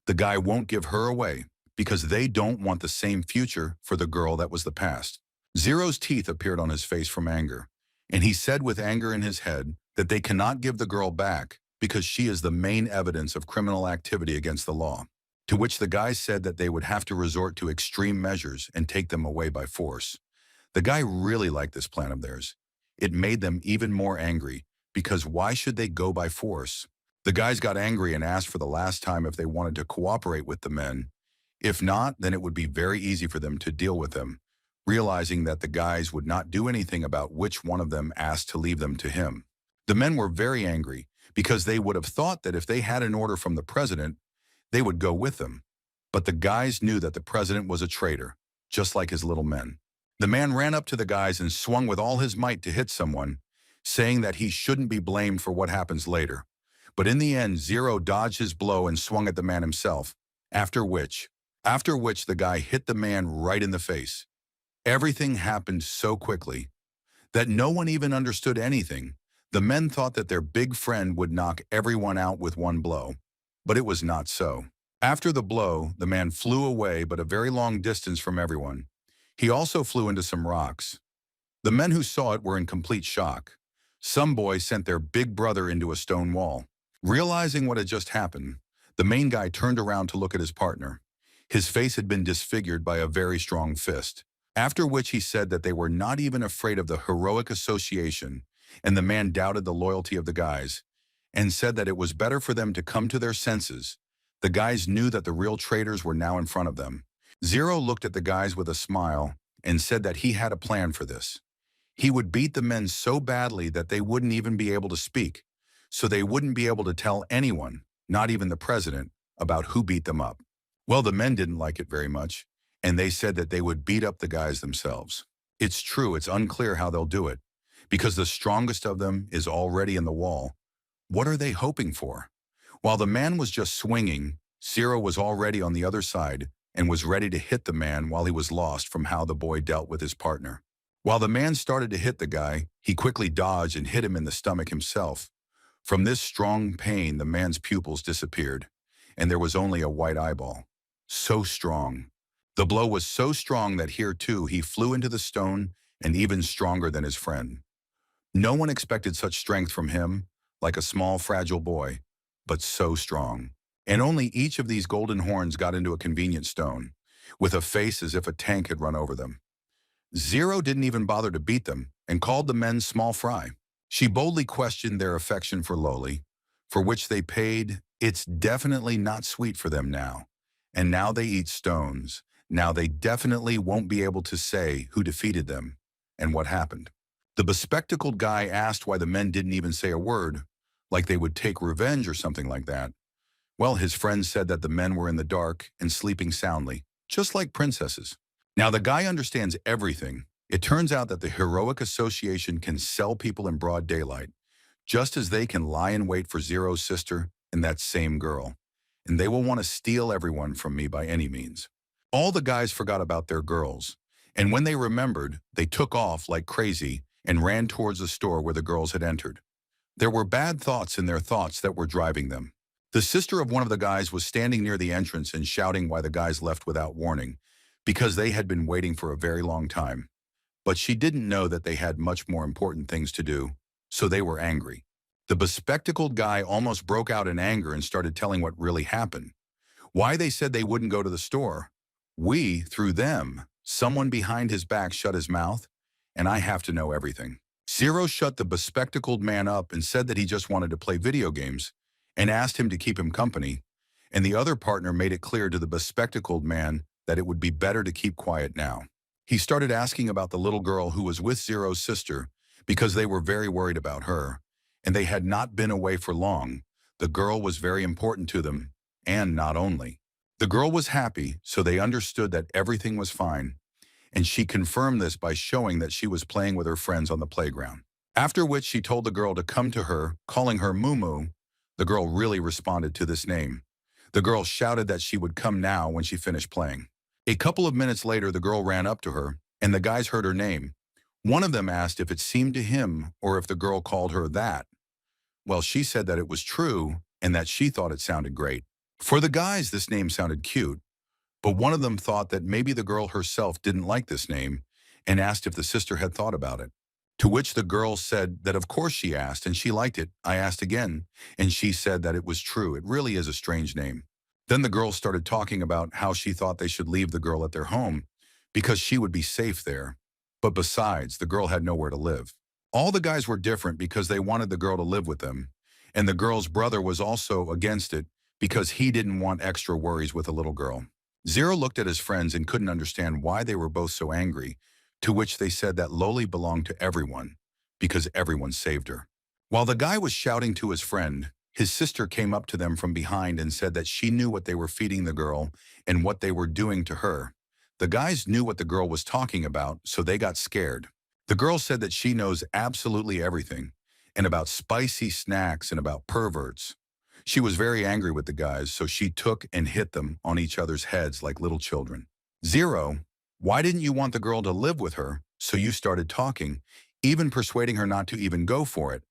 the guy won't give her away because they don't want the same future for the girl that was the past. Zero's teeth appeared on his face from anger, and he said with anger in his head that they cannot give the girl back because she is the main evidence of criminal activity against the law. To which the guy said that they would have to resort to extreme measures and take them away by force. The guy really liked this plan of theirs. It made them even more angry because why should they go by force? The guys got angry and asked for the last time if they wanted to cooperate with the men. If not, then it would be very easy for them to deal with them, realizing that the guys would not do anything about which one of them asked to leave them to him. The men were very angry because they would have thought that if they had an order from the president, they would go with them. But the guys knew that the president was a traitor, just like his little men. The man ran up to the guys and swung with all his might to hit someone, saying that he shouldn't be blamed for what happens later. But in the end, Zero dodged his blow and swung at the man himself, after which the guy hit the man right in the face. Everything happened so quickly that no one even understood anything. The men thought that their big friend would knock everyone out with one blow, but it was not so. After the blow, the man flew away but a very long distance from everyone. He also flew into some rocks. The men who saw it were in complete shock. Some boy sent their big brother into a stone wall. Realizing what had just happened, the main guy turned around to look at his partner. His face had been disfigured by a very strong fist. After which he said that they were not even afraid of the heroic association, and the man doubted the loyalty of the guys, and said that it was better for them to come to their senses. The guys knew that the real traitors were now in front of them. Zero looked at the guys with a smile and said that he had a plan for this. He would beat the men so badly that they wouldn't even be able to speak, so they wouldn't be able to tell anyone, not even the president, about who beat them up. Well, the men didn't like it very much, and they said that they would beat up the guys themselves. It's true, it's unclear how they'll do it, because the strongest of them is already in the wall. What are they hoping for? While the man was just swinging, Zero was already on the other side and was ready to hit the man while he was lost from how the boy dealt with his partner. While the man started to hit the guy, he quickly dodged and hit him in the stomach himself. From this strong pain, the man's pupils disappeared, and there was only a white eyeball. So strong. The blow was so strong that here too he flew into the stone and even stronger than his friend. No one expected such strength from him, like a small fragile boy, but so strong. And only each of these golden horns got into a convenient stone, with a face as if a tank had run over them. Zero didn't even bother to beat them and called the men small fry. She boldly questioned their affection for Loli, for which they paid. It's definitely not sweet for them now. And now they eat stones. Now they definitely won't be able to say who defeated them and what happened. The bespectacled guy asked why the men didn't even say a word, like they would take revenge or something like that. Well, his friend said that the men were in the dark and sleeping soundly, just like princesses. Now the guy understands everything. It turns out that the heroic association can sell people in broad daylight, just as they can lie in wait for Zero's sister and that same girl. And they will want to steal everyone from me by any means. All the guys forgot about their girls, and when they remembered, they took off like crazy and ran towards the store where the girls had entered. There were bad thoughts in their thoughts that were driving them. The sister of one of the guys was standing near the entrance and shouting why the guys left without warning, because they had been waiting for a very long time. But she didn't know that they had much more important things to do, so they were angry. The bespectacled guy almost broke out in anger and started telling what really happened. Why they said they wouldn't go to the store. We, through them, someone behind his back shut his mouth, and I have to know everything. Zero shut the bespectacled man up and said that he just wanted to play video games, and asked him to keep him company, and the other partner made it clear to the bespectacled man that it would be better to keep quiet now. He started asking about the little girl who was with Zero's sister because they were very worried about her, and they had not been away for long. The girl was very important to them, and not only. The girl was happy, so they understood that everything was fine, and she confirmed this by showing that she was playing with her friends on the playground. After which she told the girl to come to her, calling her Moo. The girl really responded to this name. The girl shouted that she would come now when she finished playing. A couple of minutes later, the girl ran up to her, and the guys heard her name. One of them asked if it seemed to him or if the girl called her that. Well, she said that it was true and that she thought it sounded great. For the guys, this name sounded cute, but one of them thought that maybe the girl herself didn't like this name and asked if the sister had thought about it. To which the girl said that of course she asked and she liked it. I asked again, and she said that it was true. It really is a strange name. Then the girl started talking about how she thought they should leave the girl at their home because she would be safe there. But besides, the girl had nowhere to live. All the guys were different because they wanted the girl to live with them, and the girl's brother was also against it because he didn't want extra worries with a little girl. Zero looked at his friends and couldn't understand why they were both so angry, to which they said that Loli belonged to everyone because everyone saved her. While the guy was shouting to his friend, his sister came up to them from behind and said that she knew what they were feeding the girl and what they were doing to her. The guys knew what the girl was talking about, so they got scared. The girl said that she knows absolutely everything, and about spicy snacks and about perverts. She was very angry with the guys, so she took and hit them on each other's heads like little children. Zero, why didn't you want the girl to live with her, so you started talking, even persuading her not to even go for it?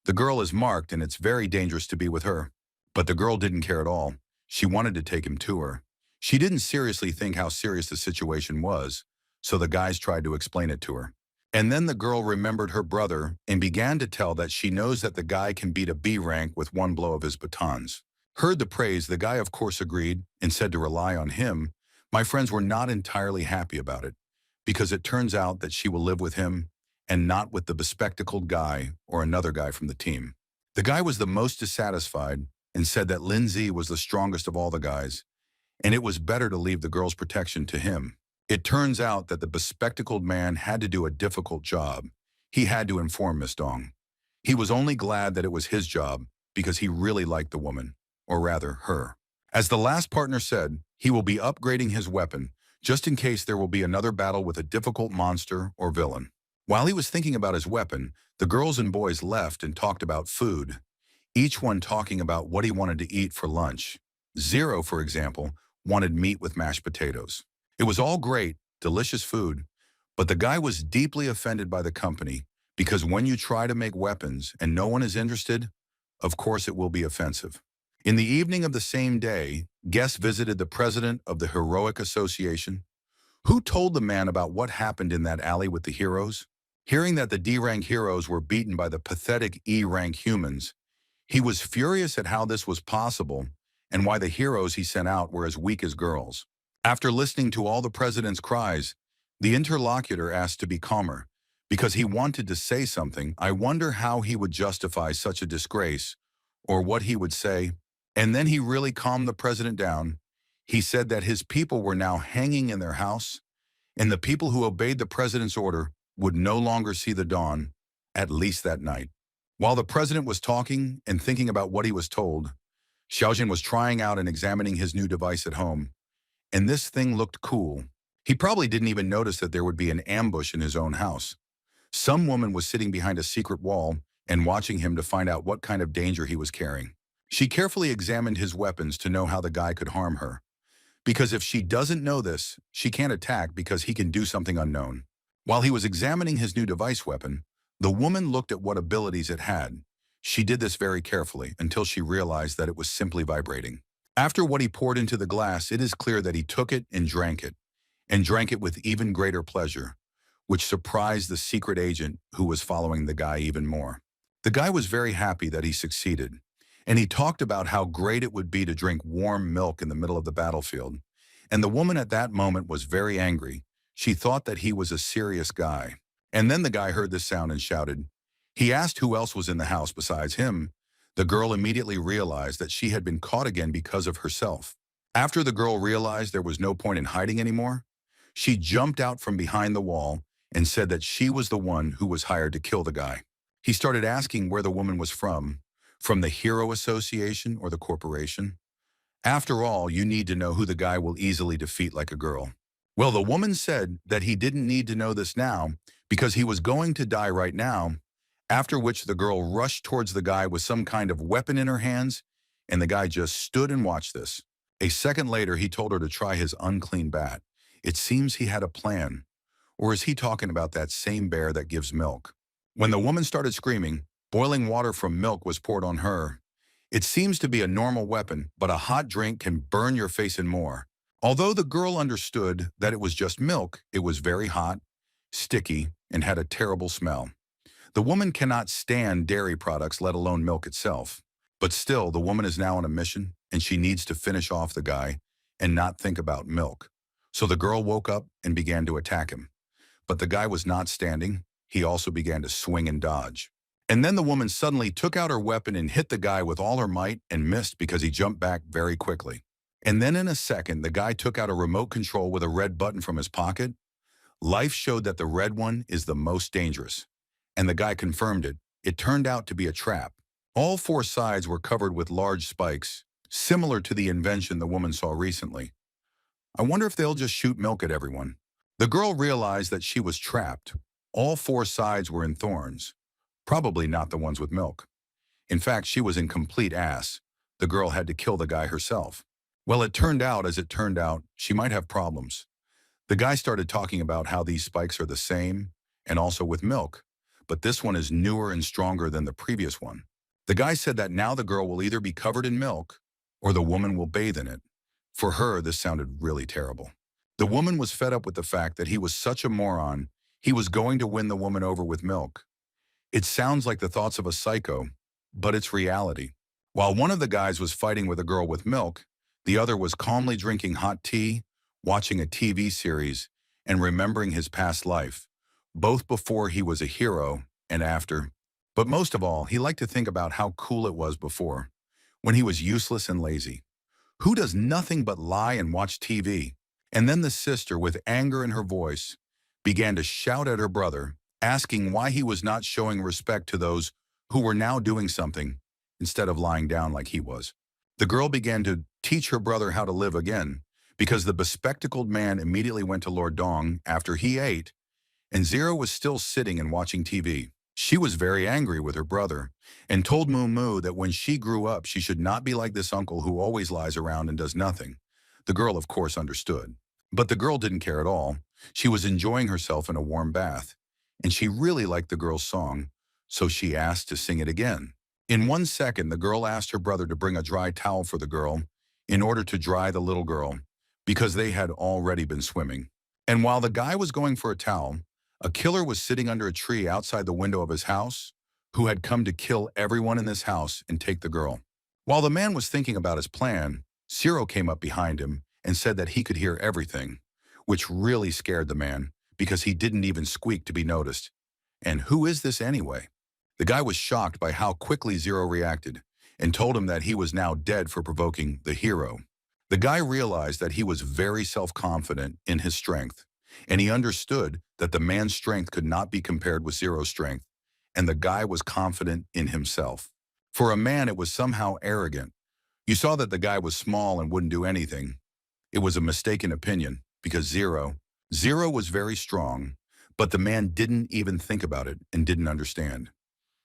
The girl is marked and it's very dangerous to be with her. But the girl didn't care at all. She wanted to take him to her. She didn't seriously think how serious the situation was, so the guys tried to explain it to her. And then the girl remembered her brother and began to tell that she knows that the guy can beat a B rank with one blow of his batons. Heard the praise, the guy of course agreed and said to rely on him. My friends were not entirely happy about it, because it turns out that she will live with him and not with the bespectacled guy or another guy from the team. The guy was the most dissatisfied and said that Lindsay was the strongest of all the guys, and it was better to leave the girl's protection to him. It turns out that the bespectacled man had to do a difficult job. He had to inform Miss Dong. He was only glad that it was his job because he really liked the woman, or rather, her. As the last partner said, he will be upgrading his weapon just in case there will be another battle with a difficult monster or villain. While he was thinking about his weapon, the girls and boys left and talked about food, each one talking about what he wanted to eat for lunch. Zero, for example, wanted meat with mashed potatoes. It was all great, delicious food, but the guy was deeply offended by the company because when you try to make weapons and no one is interested, of course it will be offensive. In the evening of the same day, guests visited the president of the Heroic Association, who told the man about what happened in that alley with the heroes. Hearing that the D-rank heroes were beaten by the pathetic E-rank humans, he was furious at how this was possible and why the heroes he sent out were as weak as girls. After listening to all the president's cries, the interlocutor asked to be calmer because he wanted to say something. I wonder how he would justify such a disgrace or what he would say. And then he really calmed the president down. He said that his people were now hanging in their house, and the people who obeyed the president's order would no longer see the dawn, at least that night. While the president was talking and thinking about what he was told, Xiaojin was trying out and examining his new device at home, and this thing looked cool. He probably didn't even notice that there would be an ambush in his own house. Some woman was sitting behind a secret wall and watching him to find out what kind of danger he was carrying. She carefully examined his weapons to know how the guy could harm her, because if she doesn't know this, she can't attack because he can do something unknown. While he was examining his new device weapon, the woman looked at what abilities it had. She did this very carefully until she realized that it was simply vibrating. After what he poured into the glass, it is clear that he took it and drank it with even greater pleasure, which surprised the secret agent who was following the guy even more. The guy was very happy that he succeeded, and he talked about how great it would be to drink warm milk in the middle of the battlefield. And the woman at that moment was very angry. She thought that he was a serious guy. And then the guy heard this sound and shouted. He asked who else was in the house besides him. The girl immediately realized that she had been caught again because of herself. After the girl realized there was no point in hiding anymore, she jumped out from behind the wall and said that she was the one who was hired to kill the guy. He started asking where the woman was from the Hero Association or the corporation. After all, you need to know who the guy will easily defeat like a girl. Well, the woman said that he didn't need to know this now because he was going to die right now after which the girl rushed towards the guy with some kind of weapon in her hands, and the guy just stood and watched this. A second later, he told her to try his unclean bat. It seems he had a plan. Or is he talking about that same bear that gives milk? When the woman started screaming, boiling water from milk was poured on her. It seems to be a normal weapon, but a hot drink can burn your face and more. Although the girl understood that it was just milk, it was very hot, sticky, and had a terrible smell. The woman cannot stand dairy products, let alone milk itself. But still, the woman is now on a mission, and she needs to finish off the guy and not think about milk. So the girl woke up and began to attack him. But the guy was not standing. He also began to swing and dodge. And then the woman suddenly took out her weapon and hit the guy with all her might and missed because he jumped back very quickly. And then in a second, the guy took out a remote control with a red button from his pocket. Life showed that the red one is the most dangerous. And the guy confirmed it. It turned out to be a trap. All four sides were covered with large spikes, similar to the invention the woman saw recently. I wonder if they'll just shoot milk at everyone. The girl realized that she was trapped. All four sides were in thorns. Probably not the ones with milk. In fact, she was in complete ass. The girl had to kill the guy herself. Well, it turned out, as it turned out, she might have problems. The guy started talking about how these spikes are the same, and also with milk, but this one is newer and stronger than the previous one. The guy said that now the girl will either be covered in milk, or the woman will bathe in it. For her, this sounded really terrible. The woman was fed up with the fact that he was such a moron, he was going to win the woman over with milk. It sounds like the thoughts of a psycho, but it's reality. While one of the guys was fighting with a girl with milk, the other was calmly drinking hot tea, watching a TV series, and remembering his past life, both before he was a hero and after. But most of all, he liked to think about how cool it was before, when he was useless and lazy. Who does nothing but lie and watch TV? And then the sister, with anger in her voice, began to shout at her brother, asking why he was not showing respect to those who were now doing something instead of lying down like he was. The girl began to teach her brother how to live again, because the bespectacled man immediately went to Lord Dong after he ate, and Zero was still sitting and watching TV. She was very angry with her brother and told Moo Moo that when she grew up, she should not be like this uncle who always lies around and does nothing. The girl, of course, understood. But the girl didn't care at all. She was enjoying herself in a warm bath, and she really liked the girl's song, so she asked to sing it again. In 1 second, the girl asked her brother to bring a dry towel for the girl in order to dry the little girl, because they had already been swimming. And while the guy was going for a towel, a killer was sitting under a tree outside the window of his house, who had come to kill everyone in this house and take the girl. While the man was thinking about his plan, Zero came up behind him and said that he could hear everything, which really scared the man because he didn't even squeak to be noticed. And who is this anyway? The guy was shocked by how quickly Zero reacted and told him that he was now dead for provoking the hero. The guy realized that he was very self-confident in his strength, and he understood that the man's strength could not be compared with Zero's strength, and the guy was confident in himself. For a man, it was somehow arrogant. You saw that the guy was small and wouldn't do anything. It was a mistaken opinion, because Zero was very strong, but the man didn't even think about it and didn't understand.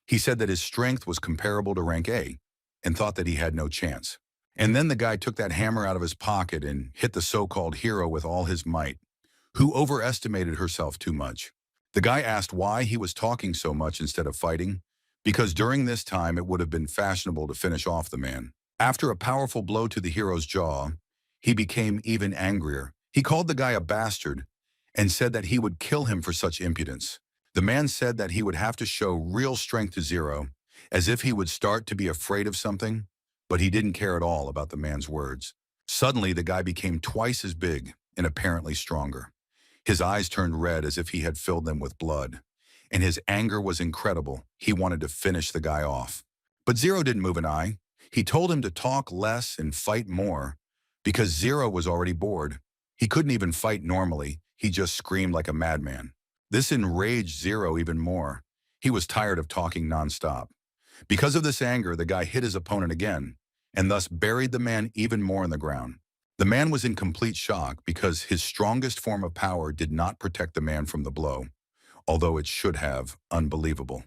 He said that his strength was comparable to rank A, and thought that he had no chance. And then the guy took that hammer out of his pocket and hit the so-called hero with all his might, who overestimated herself too much. The guy asked why he was talking so much instead of fighting, because during this time it would have been fashionable to finish off the man. After a powerful blow to the hero's jaw, he became even angrier. He called the guy a bastard and said that he would kill him for such impudence. The man said that he would have to show real strength to Zero, as if he would start to be afraid of something, but he didn't care at all about the man's words. Suddenly, the guy became twice as big and apparently stronger. His eyes turned red as if he had filled them with blood, and his anger was incredible. He wanted to finish the guy off. But Zero didn't move an eye. He told him to talk less and fight more, because Zero was already bored. He couldn't even fight normally. He just screamed like a madman. This enraged Zero even more. He was tired of talking nonstop. Because of this anger, the guy hit his opponent again, and thus buried the man even more in the ground. The man was in complete shock because his strongest form of power did not protect the man from the blow, although it should have. Unbelievable.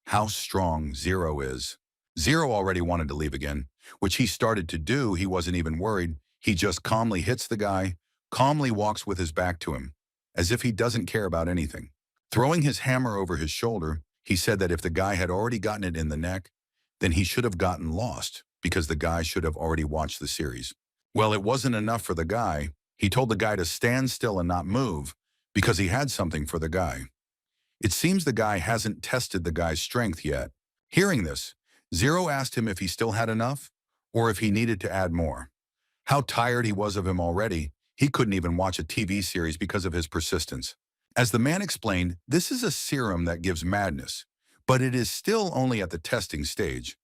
how strong Zero is. Zero already wanted to leave again, which he started to do. He wasn't even worried. He just calmly hits the guy, calmly walks with his back to him, as if he doesn't care about anything. Throwing his hammer over his shoulder, he said that if the guy had already gotten it in the neck, then he should have gotten lost because the guy should have already watched the series. Well, it wasn't enough for the guy. He told the guy to stand still and not move because he had something for the guy. It seems the guy hasn't tested the guy's strength yet. Hearing this, Zero asked him if he still had enough or if he needed to add more. How tired he was of him already, he couldn't even watch a TV series because of his persistence. As the man explained, this is a serum that gives madness, but it is still only at the testing stage.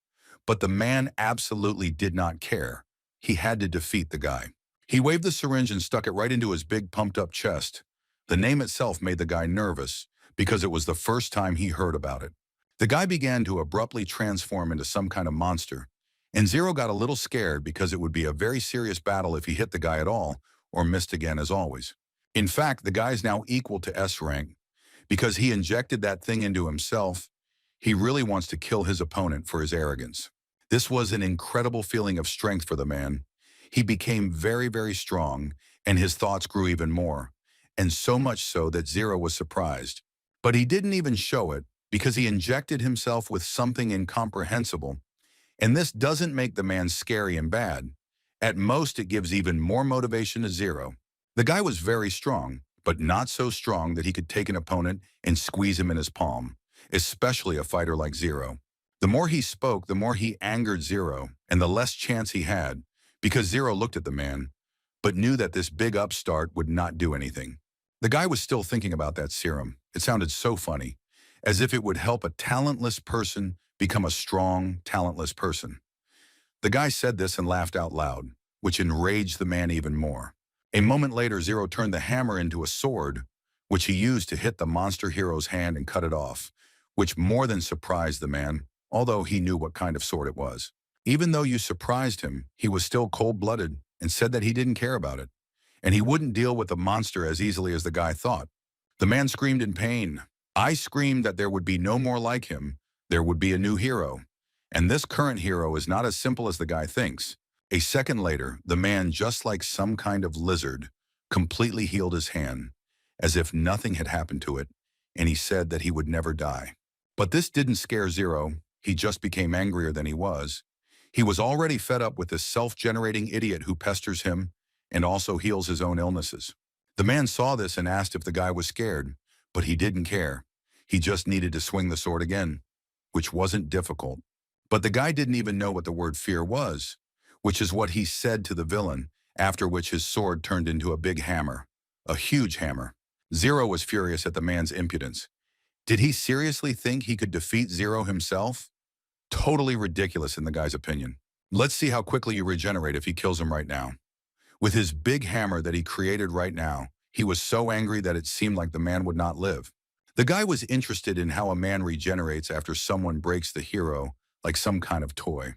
But the man absolutely did not care. He had to defeat the guy. He waved the syringe and stuck it right into his big pumped-up chest. The name itself made the guy nervous because it was the first time he heard about it. The guy began to abruptly transform into some kind of monster, and Zero got a little scared because it would be a very serious battle if he hit the guy at all or missed again as always. In fact, the guy is now equal to S-Rank because he injected that thing into himself. He really wants to kill his opponent for his arrogance. This was an incredible feeling of strength for the man. He became very, very strong, and his thoughts grew even more, and so much so that Zero was surprised. But he didn't even show it because he injected himself with something incomprehensible. And this doesn't make the man scary and bad. At most, it gives even more motivation to Zero. The guy was very strong, but not so strong that he could take an opponent and squeeze him in his palm, especially a fighter like Zero. The more he spoke, the more he angered Zero, and the less chance he had, because Zero looked at the man, but knew that this big upstart would not do anything. The guy was still thinking about that serum. It sounded so funny, as if it would help a talentless person become a strong, talentless person. The guy said this and laughed out loud, which enraged the man even more. A moment later, Zero turned the hammer into a sword, which he used to hit the monster hero's hand and cut it off, which more than surprised the man, although he knew what kind of sword it was. Even though you surprised him, he was still cold-blooded and said that he didn't care about it, and he wouldn't deal with the monster as easily as the guy thought. The man screamed in pain. I screamed that there would be no more like him. There would be a new hero. And this current hero is not as simple as the guy thinks. A second later, the man, just like some kind of lizard, completely healed his hand, as if nothing had happened to it, and he said that he would never die. But this didn't scare Zero. He just became angrier than he was. He was already fed up with this self-generating idiot who pesters him and also heals his own illnesses. The man saw this and asked if the guy was scared, but he didn't care. He just needed to swing the sword again, which wasn't difficult. But the guy didn't even know what the word fear was, which is what he said to the villain, after which his sword turned into a big hammer, a huge hammer. Zero was furious at the man's impudence. Did he seriously think he could defeat Zero himself? Totally ridiculous in the guy's opinion. Let's see how quickly you regenerate if he kills him right now. With his big hammer that he created right now, he was so angry that it seemed like the man would not live. The guy was interested in how a man regenerates after someone breaks the hero like some kind of toy.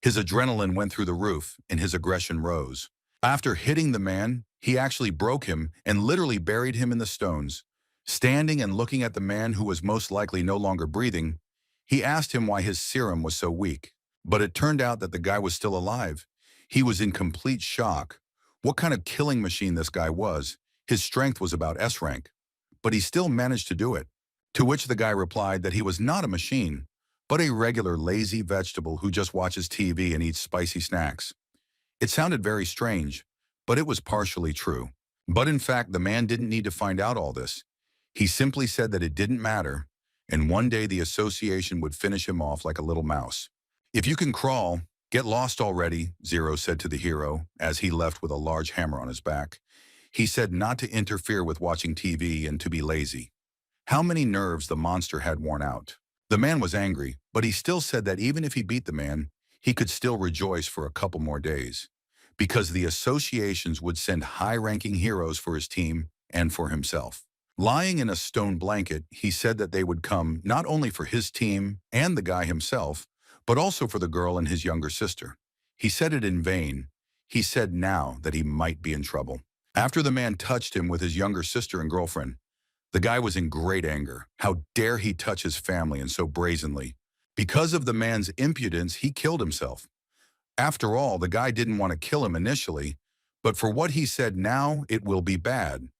His adrenaline went through the roof and his aggression rose. After hitting the man, he actually broke him and literally buried him in the stones. Standing and looking at the man who was most likely no longer breathing, he asked him why his serum was so weak. But it turned out that the guy was still alive. He was in complete shock. What kind of killing machine this guy was. His strength was about S-Rank, but he still managed to do it. To which the guy replied that he was not a machine, but a regular lazy vegetable who just watches TV and eats spicy snacks. It sounded very strange, but it was partially true. But in fact, the man didn't need to find out all this. He simply said that it didn't matter, and one day the association would finish him off like a little mouse. If you can crawl, get lost already, Zero said to the hero as he left with a large hammer on his back. He said not to interfere with watching TV and to be lazy. How many nerves the monster had worn out. The man was angry, but he still said that even if he beat the man, he could still rejoice for a couple more days, because the associations would send high-ranking heroes for his team and for himself. Lying in a stone blanket, he said that they would come not only for his team and the guy himself, but also for the girl and his younger sister. He said it in vain. He said now that he might be in trouble. After the man touched him with his younger sister and girlfriend, The guy was in great anger. How dare he touch his family and so brazenly? Because of the man's impudence, he killed himself. After all, the guy didn't want to kill him initially, but for what he said now, it will be bad.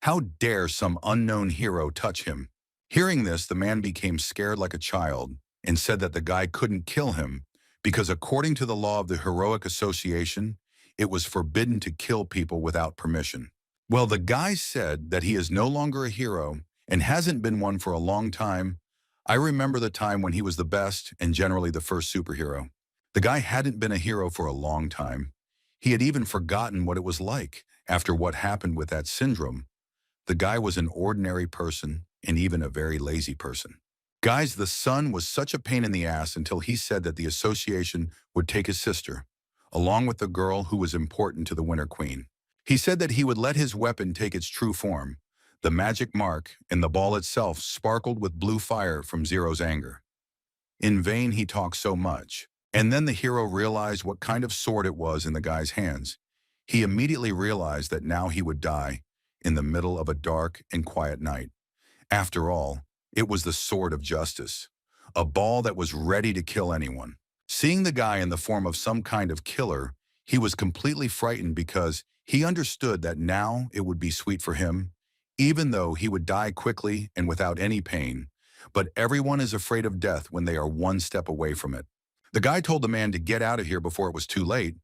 How dare some unknown hero touch him? Hearing this, the man became scared like a child and said that the guy couldn't kill him because according to the law of the Heroic Association, it was forbidden to kill people without permission. Well, the guy said that he is no longer a hero and hasn't been one for a long time. I remember the time when he was the best and generally the first superhero. The guy hadn't been a hero for a long time. He had even forgotten what it was like after what happened with that syndrome. The guy was an ordinary person and even a very lazy person. Guys, the son was such a pain in the ass until he said that the association would take his sister, along with the girl who was important to the Winter Queen. He said that he would let his weapon take its true form. The magic mark and the ball itself sparkled with blue fire from Zero's anger. In vain he talked so much. And then the hero realized what kind of sword it was in the guy's hands. He immediately realized that now he would die in the middle of a dark and quiet night. After all, it was the sword of justice, a ball that was ready to kill anyone. Seeing the guy in the form of some kind of killer, he was completely frightened because he understood that now it would be sweet for him, even though he would die quickly and without any pain. But everyone is afraid of death when they are one step away from it. The guy told the man to get out of here before it was too late.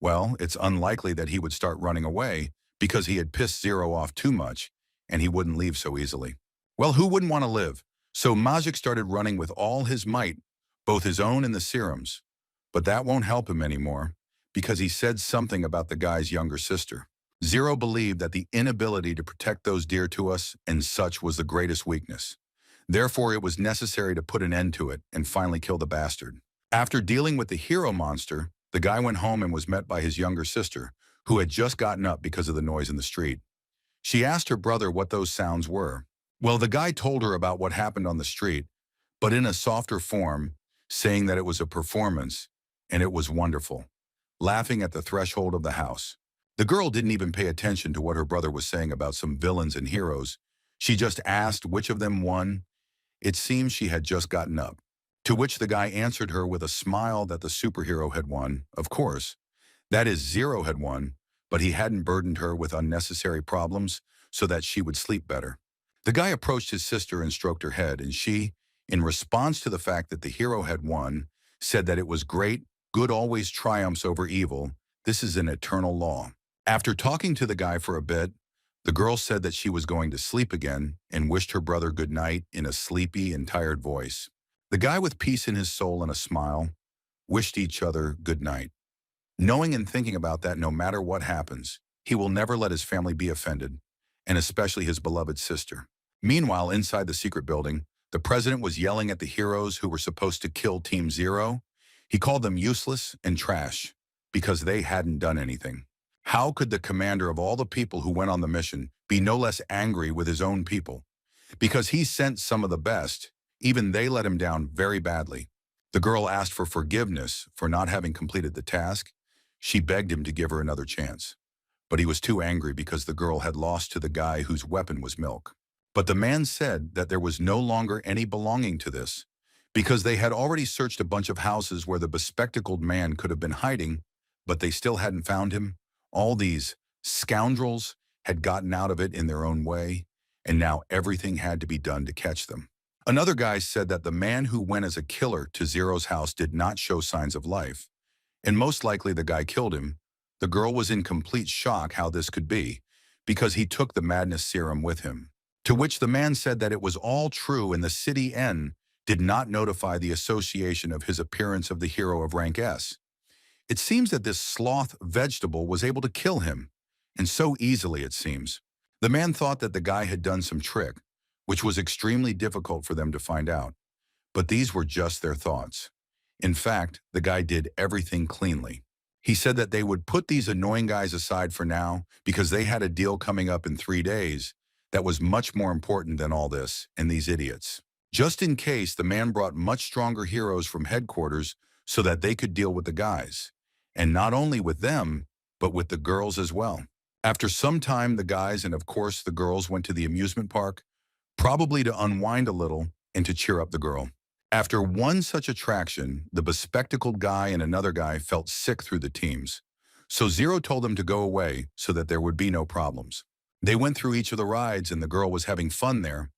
Well, it's unlikely that he would start running away because he had pissed Zero off too much and he wouldn't leave so easily. Well, who wouldn't want to live? So Magic started running with all his might, both his own and the serum's. But that won't help him anymore because he said something about the guy's younger sister. Zero believed that the inability to protect those dear to us and such was the greatest weakness. Therefore, it was necessary to put an end to it and finally kill the bastard. After dealing with the hero monster, the guy went home and was met by his younger sister, who had just gotten up because of the noise in the street. She asked her brother what those sounds were. Well, the guy told her about what happened on the street, but in a softer form, saying that it was a performance, and it was wonderful, laughing at the threshold of the house. The girl didn't even pay attention to what her brother was saying about some villains and heroes. She just asked which of them won. It seems she had just gotten up. To which the guy answered her with a smile that the superhero had won, of course. That is, Zero had won, but he hadn't burdened her with unnecessary problems so that she would sleep better. The guy approached his sister and stroked her head, and she, in response to the fact that the hero had won, said that it was great, good always triumphs over evil, this is an eternal law. After talking to the guy for a bit, the girl said that she was going to sleep again and wished her brother good night in a sleepy and tired voice. The guy with peace in his soul and a smile wished each other good night, knowing and thinking about that no matter what happens, he will never let his family be offended, and especially his beloved sister. Meanwhile, inside the secret building, the president was yelling at the heroes who were supposed to kill Team Zero. He called them useless and trash because they hadn't done anything. How could the commander of all the people who went on the mission be no less angry with his own people? Because he sent some of the best, even they let him down very badly. The girl asked for forgiveness for not having completed the task. She begged him to give her another chance. But he was too angry because the girl had lost to the guy whose weapon was milk. But the man said that there was no longer any belonging to this, because they had already searched a bunch of houses where the bespectacled man could have been hiding, but they still hadn't found him. All these scoundrels had gotten out of it in their own way, and now everything had to be done to catch them. Another guy said that the man who went as a killer to Zero's house did not show signs of life, and most likely the guy killed him. The girl was in complete shock how this could be, because he took the madness serum with him. To which the man said that it was all true and the City N did not notify the association of his appearance of the hero of rank S. It seems that this sloth vegetable was able to kill him, and so easily it seems. The man thought that the guy had done some trick, which was extremely difficult for them to find out. But these were just their thoughts. In fact, the guy did everything cleanly. He said that they would put these annoying guys aside for now because they had a deal coming up in 3 days that was much more important than all this and these idiots. Just in case, the man brought much stronger heroes from headquarters so that they could deal with the guys. And not only with them, but with the girls as well. After some time, the guys and of course the girls went to the amusement park, probably to unwind a little and to cheer up the girl. After one such attraction, the bespectacled guy and another guy felt sick through the teams. So Zero told them to go away so that there would be no problems. They went through each of the rides and the girl was having fun there.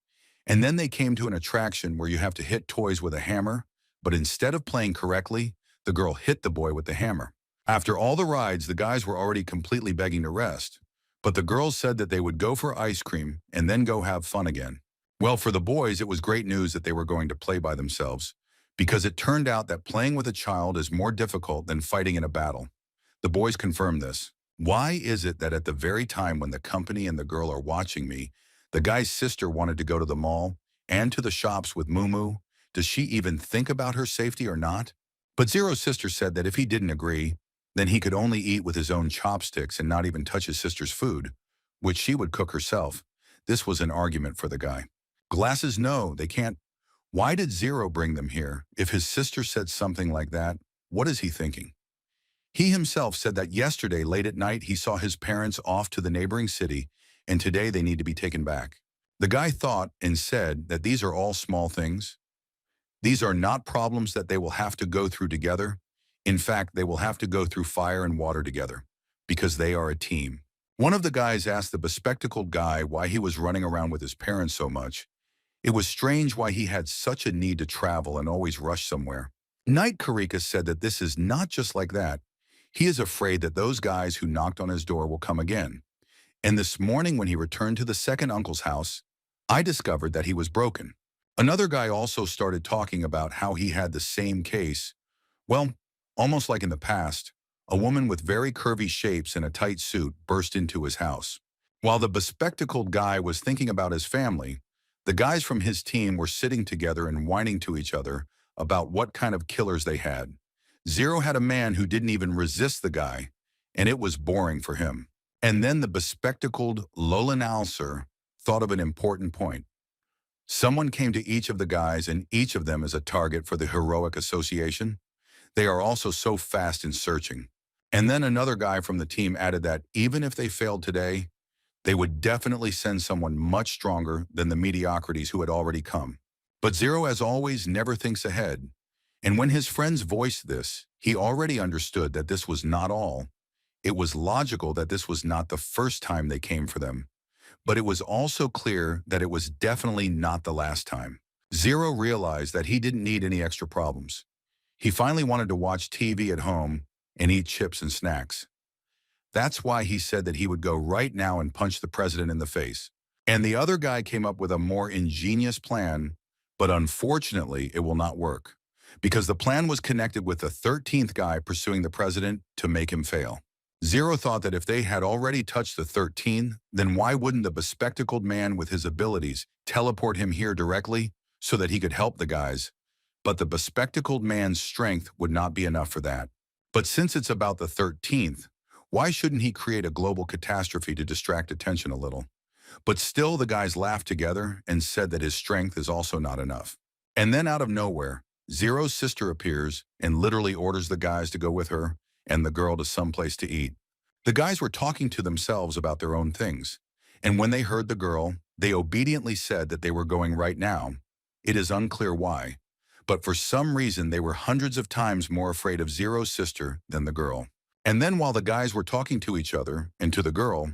And then they came to an attraction where you have to hit toys with a hammer, but instead of playing correctly, the girl hit the boy with the hammer. After all the rides, the guys were already completely begging to rest, but the girls said that they would go for ice cream and then go have fun again. Well, for the boys, it was great news that they were going to play by themselves, because it turned out that playing with a child is more difficult than fighting in a battle. The boys confirmed this. Why is it that at the very time when the company and the girl are watching me, the guy's sister wanted to go to the mall and to the shops with Moo? Does she even think about her safety or not? But Zero's sister said that if he didn't agree, then he could only eat with his own chopsticks and not even touch his sister's food, which she would cook herself. This was an argument for the guy. Glasses, no, they can't. Why did Zero bring them here? If his sister said something like that, what is he thinking? He himself said that yesterday late at night he saw his parents off to the neighboring city and today they need to be taken back. The guy thought and said that these are all small things. These are not problems that they will have to go through together. In fact, they will have to go through fire and water together because they are a team. One of the guys asked the bespectacled guy why he was running around with his parents so much. It was strange why he had such a need to travel and always rush somewhere. Knight Karika said that this is not just like that. He is afraid that those guys who knocked on his door will come again. And this morning when he returned to the second uncle's house, I discovered that he was broken. Another guy also started talking about how he had the same case. Well, almost like in the past, a woman with very curvy shapes in a tight suit burst into his house. While the bespectacled guy was thinking about his family, the guys from his team were sitting together and whining to each other about what kind of killers they had. Zero had a man who didn't even resist the guy, and it was boring for him. And then the bespectacled Lolanalser thought of an important point. Someone came to each of the guys, and each of them is a target for the heroic association. They are also so fast in searching. And then another guy from the team added that even if they failed today, they would definitely send someone much stronger than the mediocrities who had already come. But Zero, as always, never thinks ahead. And when his friends voiced this, he already understood that this was not all. It was logical that this was not the first time they came for them. But it was also clear that it was definitely not the last time. Zero realized that he didn't need any extra problems. He finally wanted to watch TV at home and eat chips and snacks. That's why he said that he would go right now and punch the president in the face. And the other guy came up with a more ingenious plan, but unfortunately it will not work, because the plan was connected with the 13th guy pursuing the president to make him fail. Zero thought that if they had already touched the 13th, then why wouldn't the bespectacled man with his abilities teleport him here directly so that he could help the guys? But the bespectacled man's strength would not be enough for that. But since it's about the 13th, why shouldn't he create a global catastrophe to distract attention a little? But still the guys laughed together and said that his strength is also not enough. And then out of nowhere, Zero's sister appears and literally orders the guys to go with her and the girl to someplace to eat. The guys were talking to themselves about their own things. And when they heard the girl, they obediently said that they were going right now. It is unclear why. But for some reason, they were hundreds of times more afraid of Zero's sister than the girl. And then while the guys were talking to each other and to the girl,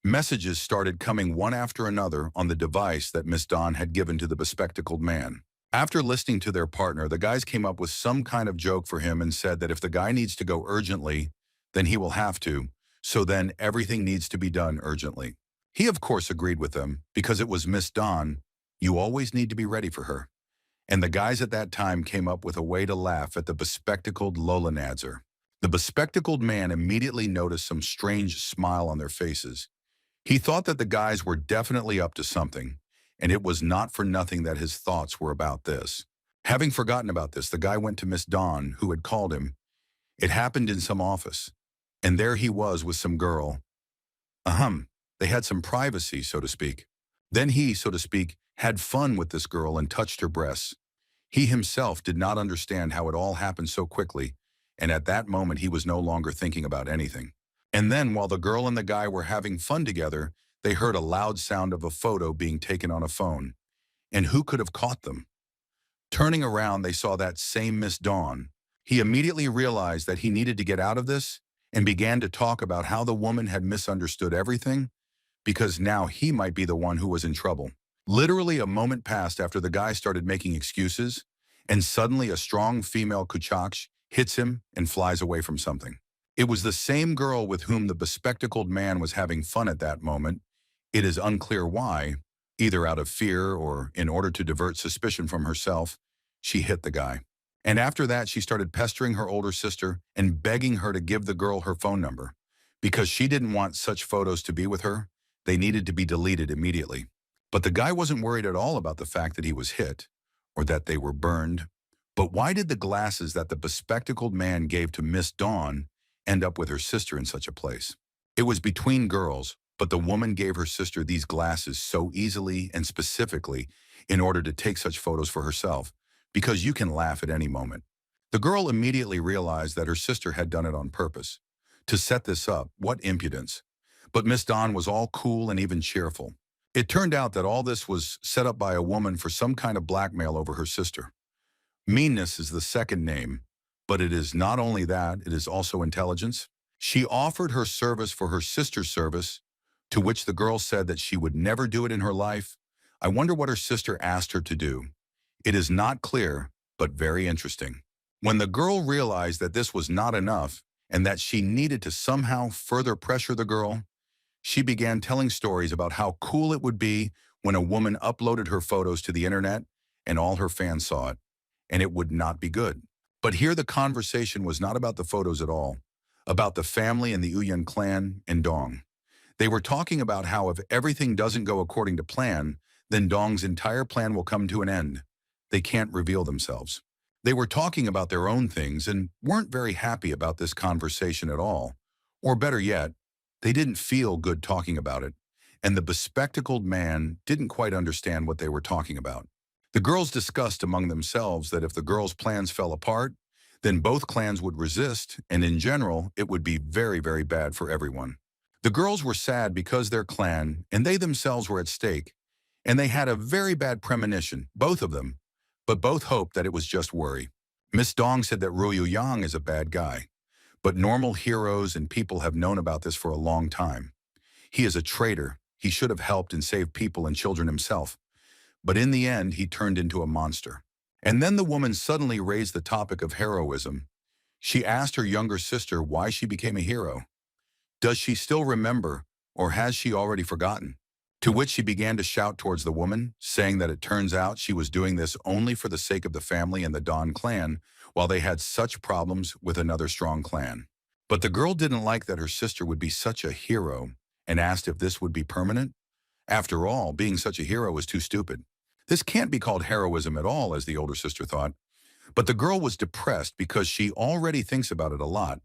messages started coming one after another on the device that Miss Dawn had given to the bespectacled man. After listening to their partner, the guys came up with some kind of joke for him and said that if the guy needs to go urgently, then he will have to, so then everything needs to be done urgently. He of course agreed with them, because it was Miss Dawn. You always need to be ready for her. And the guys at that time came up with a way to laugh at the bespectacled Lolanadzer. The bespectacled man immediately noticed some strange smile on their faces. He thought that the guys were definitely up to something, and it was not for nothing that his thoughts were about this. Having forgotten about this, the guy went to Miss Dawn, who had called him. It happened in some office, and there he was with some girl. They had some privacy, so to speak. Then he, so to speak, had fun with this girl and touched her breasts. He himself did not understand how it all happened so quickly, and at that moment he was no longer thinking about anything. And then while the girl and the guy were having fun together, they heard a loud sound of a photo being taken on a phone. And who could have caught them? Turning around, they saw that same Miss Dawn. He immediately realized that he needed to get out of this and began to talk about how the woman had misunderstood everything because now he might be the one who was in trouble. Literally a moment passed after the guy started making excuses, and suddenly a strong female kuchak hits him and flies away from something. It was the same girl with whom the bespectacled man was having fun at that moment. It is unclear why, either out of fear or in order to divert suspicion from herself, she hit the guy. And after that, she started pestering her older sister and begging her to give the girl her phone number. Because she didn't want such photos to be with her, they needed to be deleted immediately. But the guy wasn't worried at all about the fact that he was hit or that they were burned. But why did the glasses that the bespectacled man gave to Miss Dawn end up with her sister in such a place? It was between girls, but the woman gave her sister these glasses so easily and specifically in order to take such photos for herself, because you can laugh at any moment. The girl immediately realized that her sister had done it on purpose. To set this up, what impudence. But Miss Dawn was all cool and even cheerful. It turned out that all this was set up by a woman for some kind of blackmail over her sister. Meanness is the second name, but it is not only that, it is also intelligence. She offered her service for her sister's service, to which the girl said that she would never do it in her life. I wonder what her sister asked her to do. It is not clear, but very interesting. When the girl realized that this was not enough and that she needed to somehow further pressure the girl, she began telling stories about how cool it would be when a woman uploaded her photos to the internet and all her fans saw it, and it would not be good. But here the conversation was not about the photos at all, about the family and the Uyan clan and Dong. They were talking about how if everything doesn't go according to plan, then Dong's entire plan will come to an end. They can't reveal themselves. They were talking about their own things and weren't very happy about this conversation at all. Or better yet, they didn't feel good talking about it, and the bespectacled man didn't quite understand what they were talking about. The girls discussed among themselves that if the girls' plans fell apart, then both clans would resist, and in general, it would be very, very bad for everyone. The girls were sad because their clan and they themselves were at stake, and they had a very bad premonition, both of them, but both hoped that it was just worry. Miss Dong said that Ruyu Yang is a bad guy, but normal heroes and people have known about this for a long time. He is a traitor. He should have helped and saved people and children himself. But in the end, he turned into a monster. And then the woman suddenly raised the topic of heroism. She asked her younger sister why she became a hero. Does she still remember, or has she already forgotten? To which she began to shout towards the woman, saying that it turns out she was doing this only for the sake of the family and the Don clan, while they had such problems with another strong clan. But the girl didn't like that her sister would be such a hero and asked if this would be permanent. After all, being such a hero was too stupid. This can't be called heroism at all, as the older sister thought. But the girl was depressed because she already thinks about it a lot,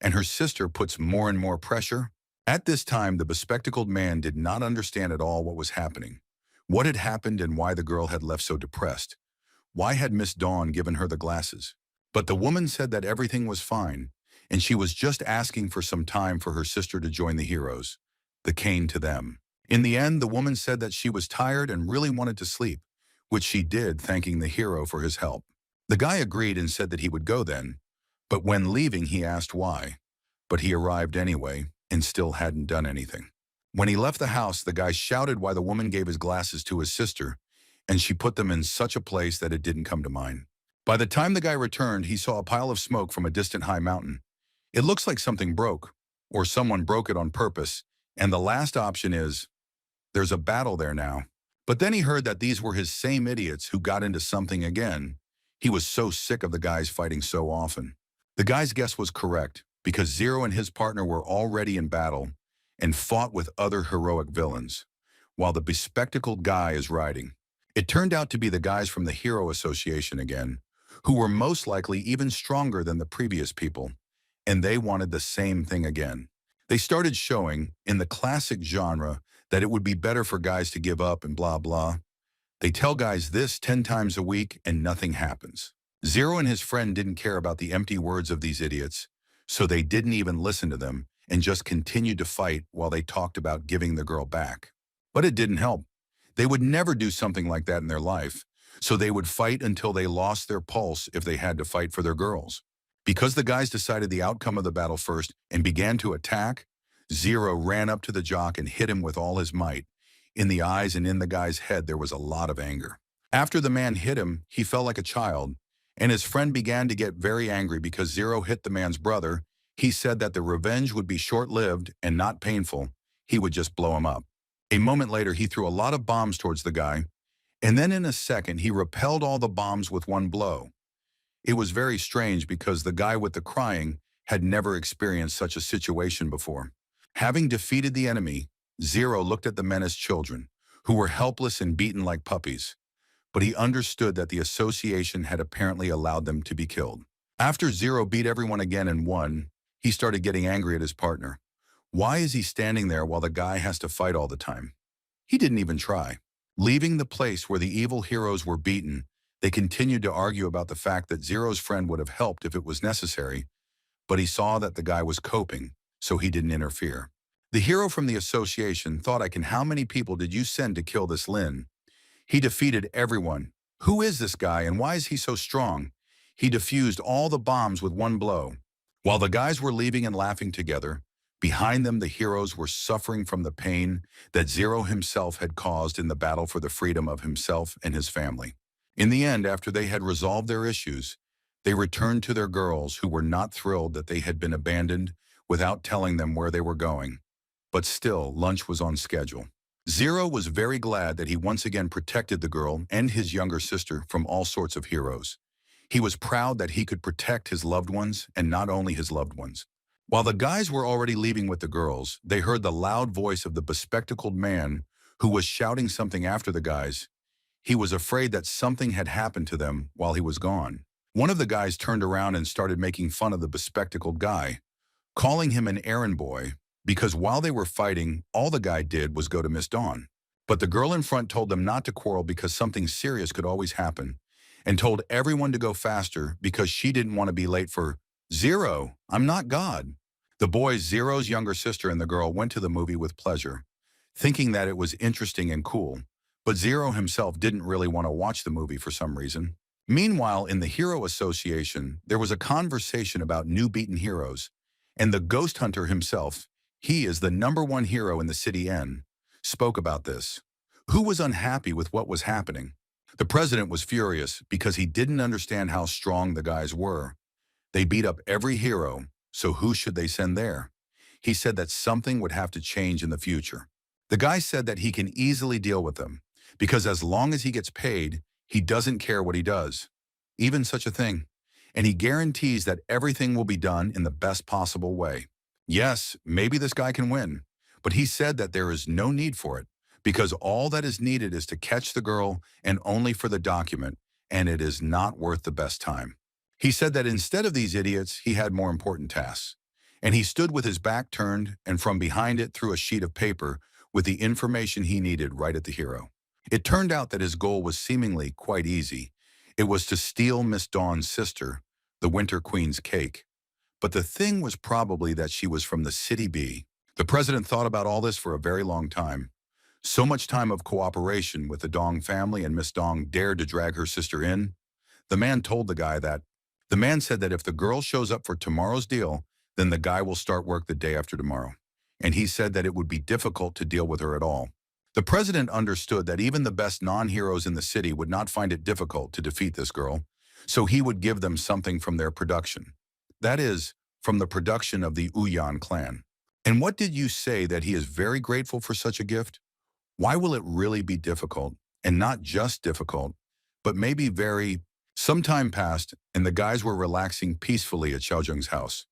and her sister puts more and more pressure. At this time, the bespectacled man did not understand at all what was happening, what had happened and why the girl had left so depressed. Why had Miss Dawn given her the glasses? But the woman said that everything was fine, and she was just asking for some time for her sister to join the heroes, the cane to them. In the end, the woman said that she was tired and really wanted to sleep, which she did, thanking the hero for his help. The guy agreed and said that he would go then, but when leaving he asked why. But he arrived anyway and still hadn't done anything. When he left the house, the guy shouted why the woman gave his glasses to his sister, and she put them in such a place that it didn't come to mind. By the time the guy returned, he saw a pile of smoke from a distant high mountain. It looks like something broke, or someone broke it on purpose, and the last option is, there's a battle there now. But then he heard that these were his same idiots who got into something again. He was so sick of the guys fighting so often. The guy's guess was correct, because Zero and his partner were already in battle and fought with other heroic villains, while the bespectacled guy is riding. It turned out to be the guys from the Hero Association again, who were most likely even stronger than the previous people, and they wanted the same thing again. They started showing, in the classic genre, that it would be better for guys to give up and blah blah. They tell guys this 10 times a week and nothing happens. Zero and his friend didn't care about the empty words of these idiots, so they didn't even listen to them and just continued to fight while they talked about giving the girl back. But it didn't help. They would never do something like that in their life, so they would fight until they lost their pulse if they had to fight for their girls. Because the guys decided the outcome of the battle first and began to attack, Zero ran up to the jock and hit him with all his might. In the eyes and in the guy's head there was a lot of anger. After the man hit him, he felt like a child, and his friend began to get very angry because Zero hit the man's brother. He said that the revenge would be short-lived and not painful. He would just blow him up. A moment later, he threw a lot of bombs towards the guy, and then in a second, he repelled all the bombs with one blow. It was very strange because the guy with the crying had never experienced such a situation before. Having defeated the enemy, Zero looked at the men as children, who were helpless and beaten like puppies. But he understood that the association had apparently allowed them to be killed. After Zero beat everyone again and won, he started getting angry at his partner. Why is he standing there while the guy has to fight all the time? He didn't even try. Leaving the place where the evil heroes were beaten, they continued to argue about the fact that Zero's friend would have helped if it was necessary, but he saw that the guy was coping, so he didn't interfere. The hero from the association thought, how many people did you send to kill this Lin? He defeated everyone. Who is this guy and why is he so strong? He defused all the bombs with one blow. While the guys were leaving and laughing together, behind them the heroes were suffering from the pain that Zero himself had caused in the battle for the freedom of himself and his family. In the end, after they had resolved their issues, they returned to their girls who were not thrilled that they had been abandoned without telling them where they were going. But still, lunch was on schedule. Zero was very glad that he once again protected the girl and his younger sister from all sorts of heroes. He was proud that he could protect his loved ones and not only his loved ones. While the guys were already leaving with the girls, they heard the loud voice of the bespectacled man who was shouting something after the guys. He was afraid that something had happened to them while he was gone. One of the guys turned around and started making fun of the bespectacled guy, calling him an errand boy, because while they were fighting, all the guy did was go to Miss Dawn. But the girl in front told them not to quarrel because something serious could always happen, and told everyone to go faster because she didn't want to be late for Zero. I'm not God. The boys, Zero's younger sister and the girl, went to the movie with pleasure, thinking that it was interesting and cool, but Zero himself didn't really want to watch the movie for some reason. Meanwhile, in the Hero Association, there was a conversation about new beaten heroes, and the Ghost Hunter himself, he is the #1 hero in the City N, spoke about this. Who was unhappy with what was happening? The president was furious because he didn't understand how strong the guys were. They beat up every hero, so who should they send there? He said that something would have to change in the future. The guy said that he can easily deal with them, because as long as he gets paid, he doesn't care what he does, even such a thing. And he guarantees that everything will be done in the best possible way. Yes, maybe this guy can win, but he said that there is no need for it, because all that is needed is to catch the girl and only for the document, and it is not worth the best time. He said that instead of these idiots, he had more important tasks. And he stood with his back turned and from behind it threw a sheet of paper with the information he needed right at the hero. It turned out that his goal was seemingly quite easy. It was to steal Miss Dawn's sister, the Winter Queen's cake. But the thing was probably that she was from the City B. The president thought about all this for a very long time. So much time of cooperation with the Dong family, and Miss Dong dared to drag her sister in. The man told the guy that. The man said that if the girl shows up for tomorrow's deal, then the guy will start work the day after tomorrow. And he said that it would be difficult to deal with her at all. The president understood that even the best non-heroes in the city would not find it difficult to defeat this girl, so he would give them something from their production. That is, from the production of the Uyan clan. And what did you say that he is very grateful for such a gift? Why will it really be difficult? And not just difficult, but maybe very. Some time passed, and the guys were relaxing peacefully at Xiaozheng's house,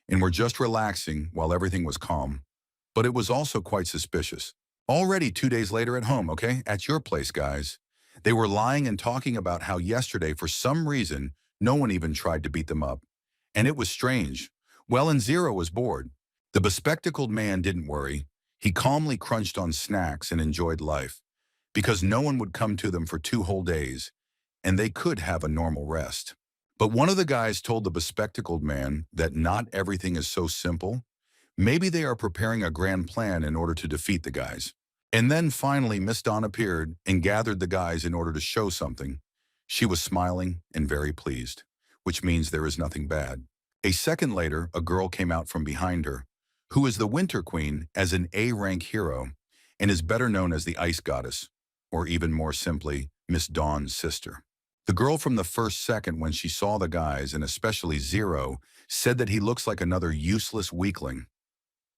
and were just relaxing while everything was calm. But it was also quite suspicious. Already 2 days later at home, okay? At your place, guys. They were lying and talking about how yesterday, for some reason, no one even tried to beat them up. And it was strange. Well, and Zero was bored. The bespectacled man didn't worry. He calmly crunched on snacks and enjoyed life, because no one would come to them for 2 whole days, and they could have a normal rest. But one of the guys told the bespectacled man that not everything is so simple. Maybe they are preparing a grand plan in order to defeat the guys. And then finally Miss Dawn appeared and gathered the guys in order to show something. She was smiling and very pleased, which means there is nothing bad. A second later, a girl came out from behind her, who is the Winter Queen as an A-rank hero and is better known as the Ice Goddess, or even more simply, Miss Dawn's sister. The girl from the first second when she saw the guys, and especially Zero, said that he looks like another useless weakling.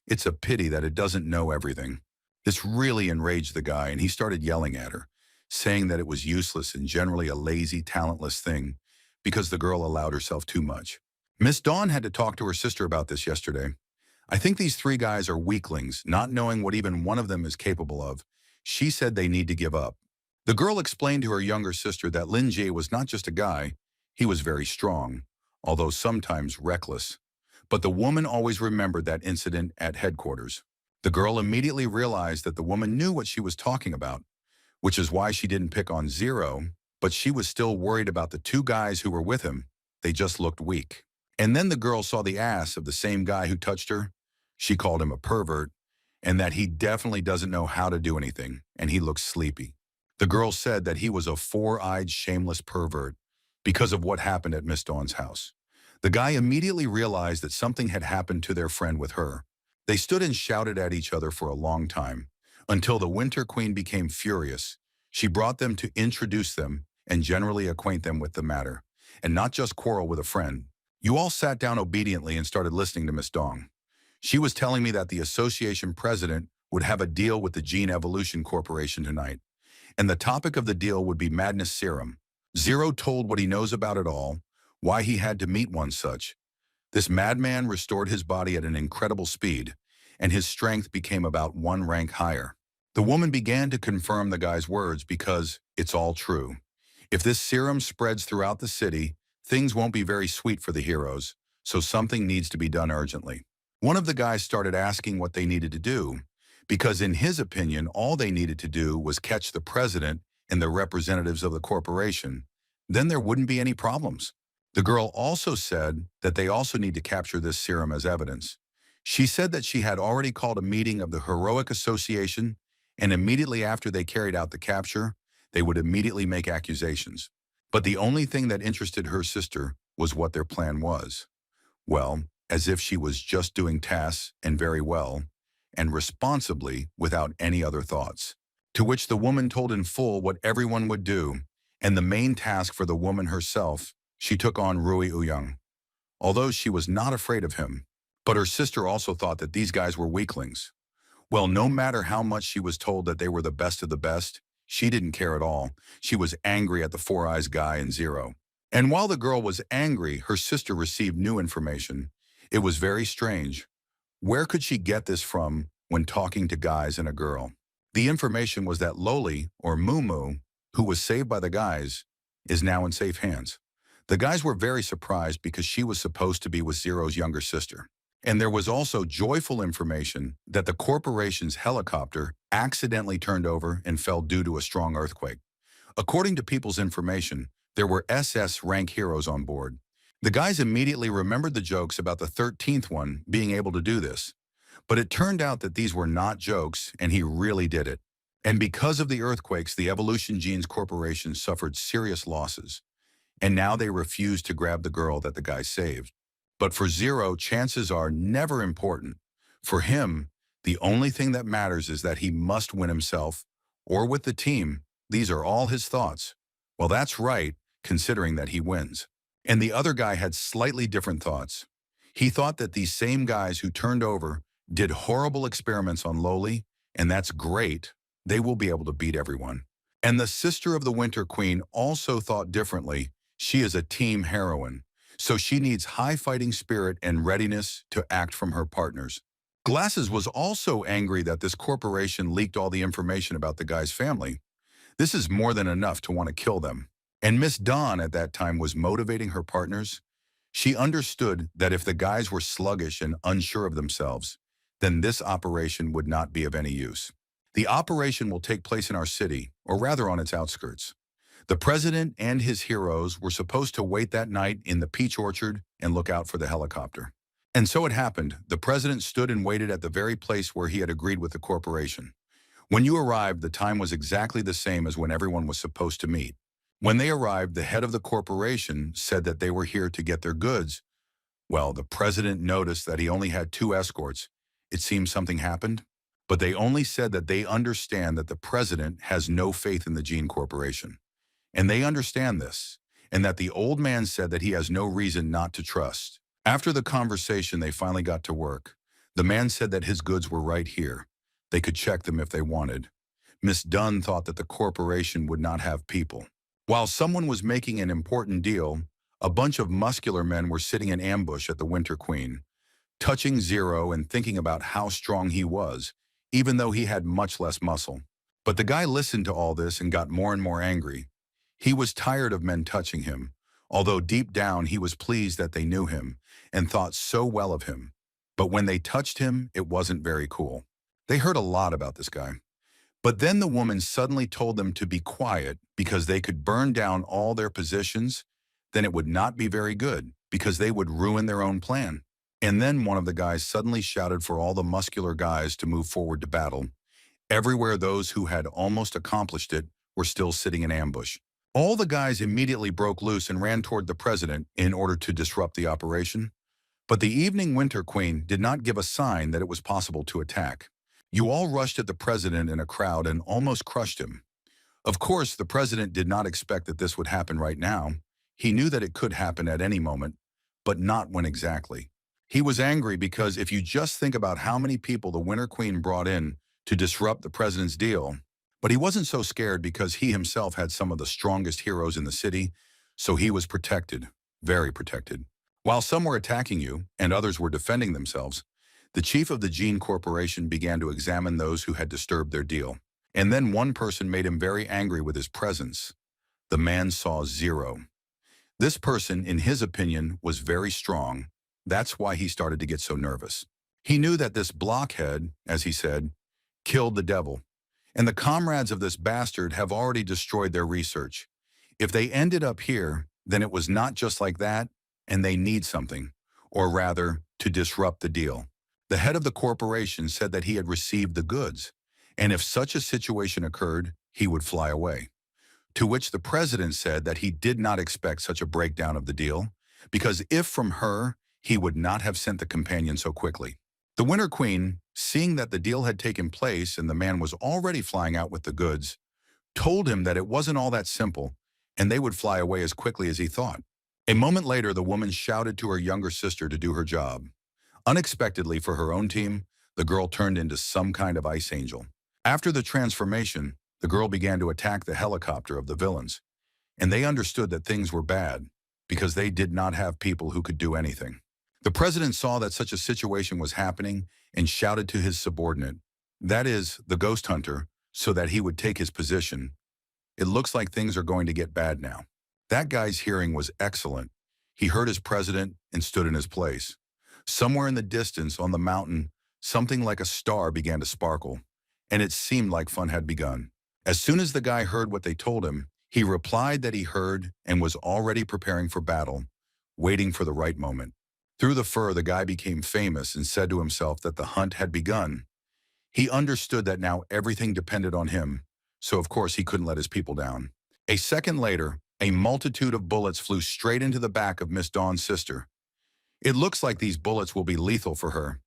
It's a pity that it doesn't know everything. This really enraged the guy, and he started yelling at her, saying that it was useless and generally a lazy, talentless thing because the girl allowed herself too much. Miss Dawn had to talk to her sister about this yesterday. I think these three guys are weaklings, not knowing what even one of them is capable of. She said they need to give up. The girl explained to her younger sister that Lin Jie was not just a guy, he was very strong, although sometimes reckless. But the woman always remembered that incident at headquarters. The girl immediately realized that the woman knew what she was talking about, which is why she didn't pick on Zero, but she was still worried about the two guys who were with him. They just looked weak. And then the girl saw the ass of the same guy who touched her. She called him a pervert, and that he definitely doesn't know how to do anything, and he looks sleepy. The girl said that he was a four-eyed, shameless pervert because of what happened at Miss Dawn's house. The guy immediately realized that something had happened to their friend with her. They stood and shouted at each other for a long time, until the Winter Queen became furious. She brought them to introduce them and generally acquaint them with the matter, and not just quarrel with a friend. You all sat down obediently and started listening to Miss Dong. She was telling me that the association president would have a deal with the Gene Evolution Corporation tonight, and the topic of the deal would be Madness Serum. Zero told what he knows about it all, why he had to meet one such. This madman restored his body at an incredible speed, and his strength became about one rank higher. The woman began to confirm the guy's words because it's all true. If this serum spreads throughout the city, things won't be very sweet for the heroes, so something needs to be done urgently. One of the guys started asking what they needed to do, because in his opinion, all they needed to do was catch the president and the representatives of the corporation. Then there wouldn't be any problems. The girl also said that they also need to capture this serum as evidence. She said that she had already called a meeting of the Heroic Association, and immediately after they carried out the capture, they would immediately make accusations. But the only thing that interested her sister was what their plan was. Well, as if she was just doing tasks and very well, and responsibly without any other thoughts. To which the woman told in full what everyone would do, and the main task for the woman herself, she took on Rui Uyang. Although she was not afraid of him, but her sister also thought that these guys were weaklings. Well, no matter how much she was told that they were the best of the best, she didn't care at all. She was angry at the Four Eyes guy and Zero. And while the girl was angry, her sister received new information. It was very strange. Where could she get this from when talking to guys and a girl? The information was that Loli, or Moo, who was saved by the guys, is now in safe hands. The guys were very surprised because she was supposed to be with Zero's younger sister. And there was also joyful information that the corporation's helicopter accidentally turned over and fell due to a strong earthquake. According to people's information, there were SS-Rank heroes on board. The guys immediately remembered the jokes about the 13th one being able to do this. But it turned out that these were not jokes, and he really did it. And because of the earthquakes, the Evolution Genes Corporation suffered serious losses. And now they refuse to grab the girl that the guy saved. But for Zero, chances are never important. For him, the only thing that matters is that he must win himself, or with the team. These are all his thoughts. Well, that's right, considering that he wins. And the other guy had slightly different thoughts. He thought that these same guys who turned over did horrible experiments on Loli, and that's great. They will be able to beat everyone. And the sister of the Winter Queen also thought differently. She is a team heroine, so she needs high fighting spirit and readiness to act from her partners. Glasses was also angry that this corporation leaked all the information about the guy's family. This is more than enough to want to kill them. And Miss Dawn at that time was motivating her partners. She understood that if the guys were sluggish and unsure of themselves, then this operation would not be of any use. The operation will take place in our city, or rather on its outskirts. The president and his heroes were supposed to wait that night in the peach orchard and look out for the helicopter. And so it happened. The president stood and waited at the very place where he had agreed with the corporation. When you arrived, the time was exactly the same as when everyone was supposed to meet. When they arrived, the head of the corporation said that they were here to get their goods. Well, the president noticed that he only had 2 escorts. It seems something happened, but they only said that they understand that the president has no faith in the Gene Corporation. And they understand this, and that the old man said that he has no reason not to trust. After the conversation, they finally got to work. The man said that his goods were right here. They could check them if they wanted. Miss Dunn thought that the corporation would not have people. While someone was making an important deal, a bunch of muscular men were sitting in ambush at the Winter Queen, touching Zero and thinking about how strong he was, even though he had much less muscle. But the guy listened to all this and got more and more angry. He was tired of men touching him, although deep down he was pleased that they knew him and thought so well of him. But when they touched him, it wasn't very cool. They heard a lot about this guy. But then the woman suddenly told them to be quiet because they could burn down all their positions. Then it would not be very good because they would ruin their own plan. And then one of the guys suddenly shouted for all the muscular guys to move forward to battle. Everywhere those who had almost accomplished it were still sitting in ambush. All the guys immediately broke loose and ran toward the president in order to disrupt the operation. But the evening Winter Queen did not give a sign that it was possible to attack. You all rushed at the president in a crowd and almost crushed him. Of course, the president did not expect that this would happen right now. He knew that it could happen at any moment, but not when exactly. He was angry because if you just think about how many people the Winter Queen brought in to disrupt the president's deal, but he wasn't so scared because he himself had some of the strongest heroes in the city, so he was protected, very protected. While some were attacking you and others were defending themselves, the chief of the Gene Corporation began to examine those who had disturbed their deal. And then one person made him very angry with his presence. The man saw Zero. This person, in his opinion, was very strong. That's why he started to get so nervous. He knew that this blockhead, as he said, killed the devil. And the comrades of this bastard have already destroyed their research. If they ended up here, then it was not just like that, and they need something, or rather, to disrupt the deal. The head of the corporation said that he had received the goods, and if such a situation occurred, he would fly away. To which the president said that he did not expect such a breakdown of the deal, because if from her, he would not have sent the companion so quickly. The Winter Queen, seeing that the deal had taken place and the man was already flying out with the goods, told him that it wasn't all that simple, and they would fly away as quickly as he thought. A moment later, the woman shouted to her younger sister to do her job. Unexpectedly for her own team, the girl turned into some kind of ice angel. After the transformation, the girl began to attack the helicopter of the villains, and they understood that things were bad because they did not have people who could do anything. The president saw that such a situation was happening and shouted to his subordinate, that is, the ghost hunter, so that he would take his position. It looks like things are going to get bad now. That guy's hearing was excellent. He heard his president and stood in his place. Somewhere in the distance on the mountain, something like a star began to sparkle, and it seemed like fun had begun. As soon as the guy heard what they told him, he replied that he heard and was already preparing for battle, waiting for the right moment. Through the fur, the guy became famous and said to himself that the hunt had begun. He understood that now everything depended on him, so of course he couldn't let his people down. A second later, a multitude of bullets flew straight into the back of Miss Dawn's sister. It looks like these bullets will be lethal for her.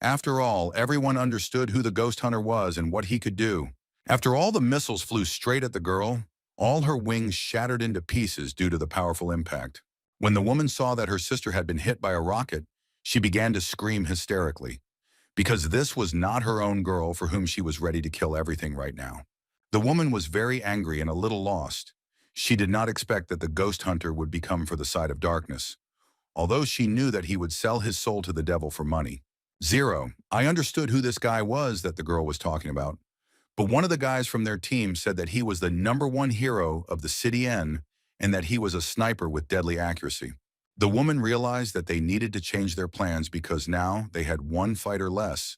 After all, everyone understood who the ghost hunter was and what he could do. After all the missiles flew straight at the girl, all her wings shattered into pieces due to the powerful impact. When the woman saw that her sister had been hit by a rocket, she began to scream hysterically, because this was not her own girl for whom she was ready to kill everything right now. The woman was very angry and a little lost. She did not expect that the ghost hunter would become for the side of darkness, although she knew that he would sell his soul to the devil for money. Zero, I understood who this guy was that the girl was talking about, but one of the guys from their team said that he was the #1 hero of the City N and that he was a sniper with deadly accuracy. The woman realized that they needed to change their plans because now they had one fighter less,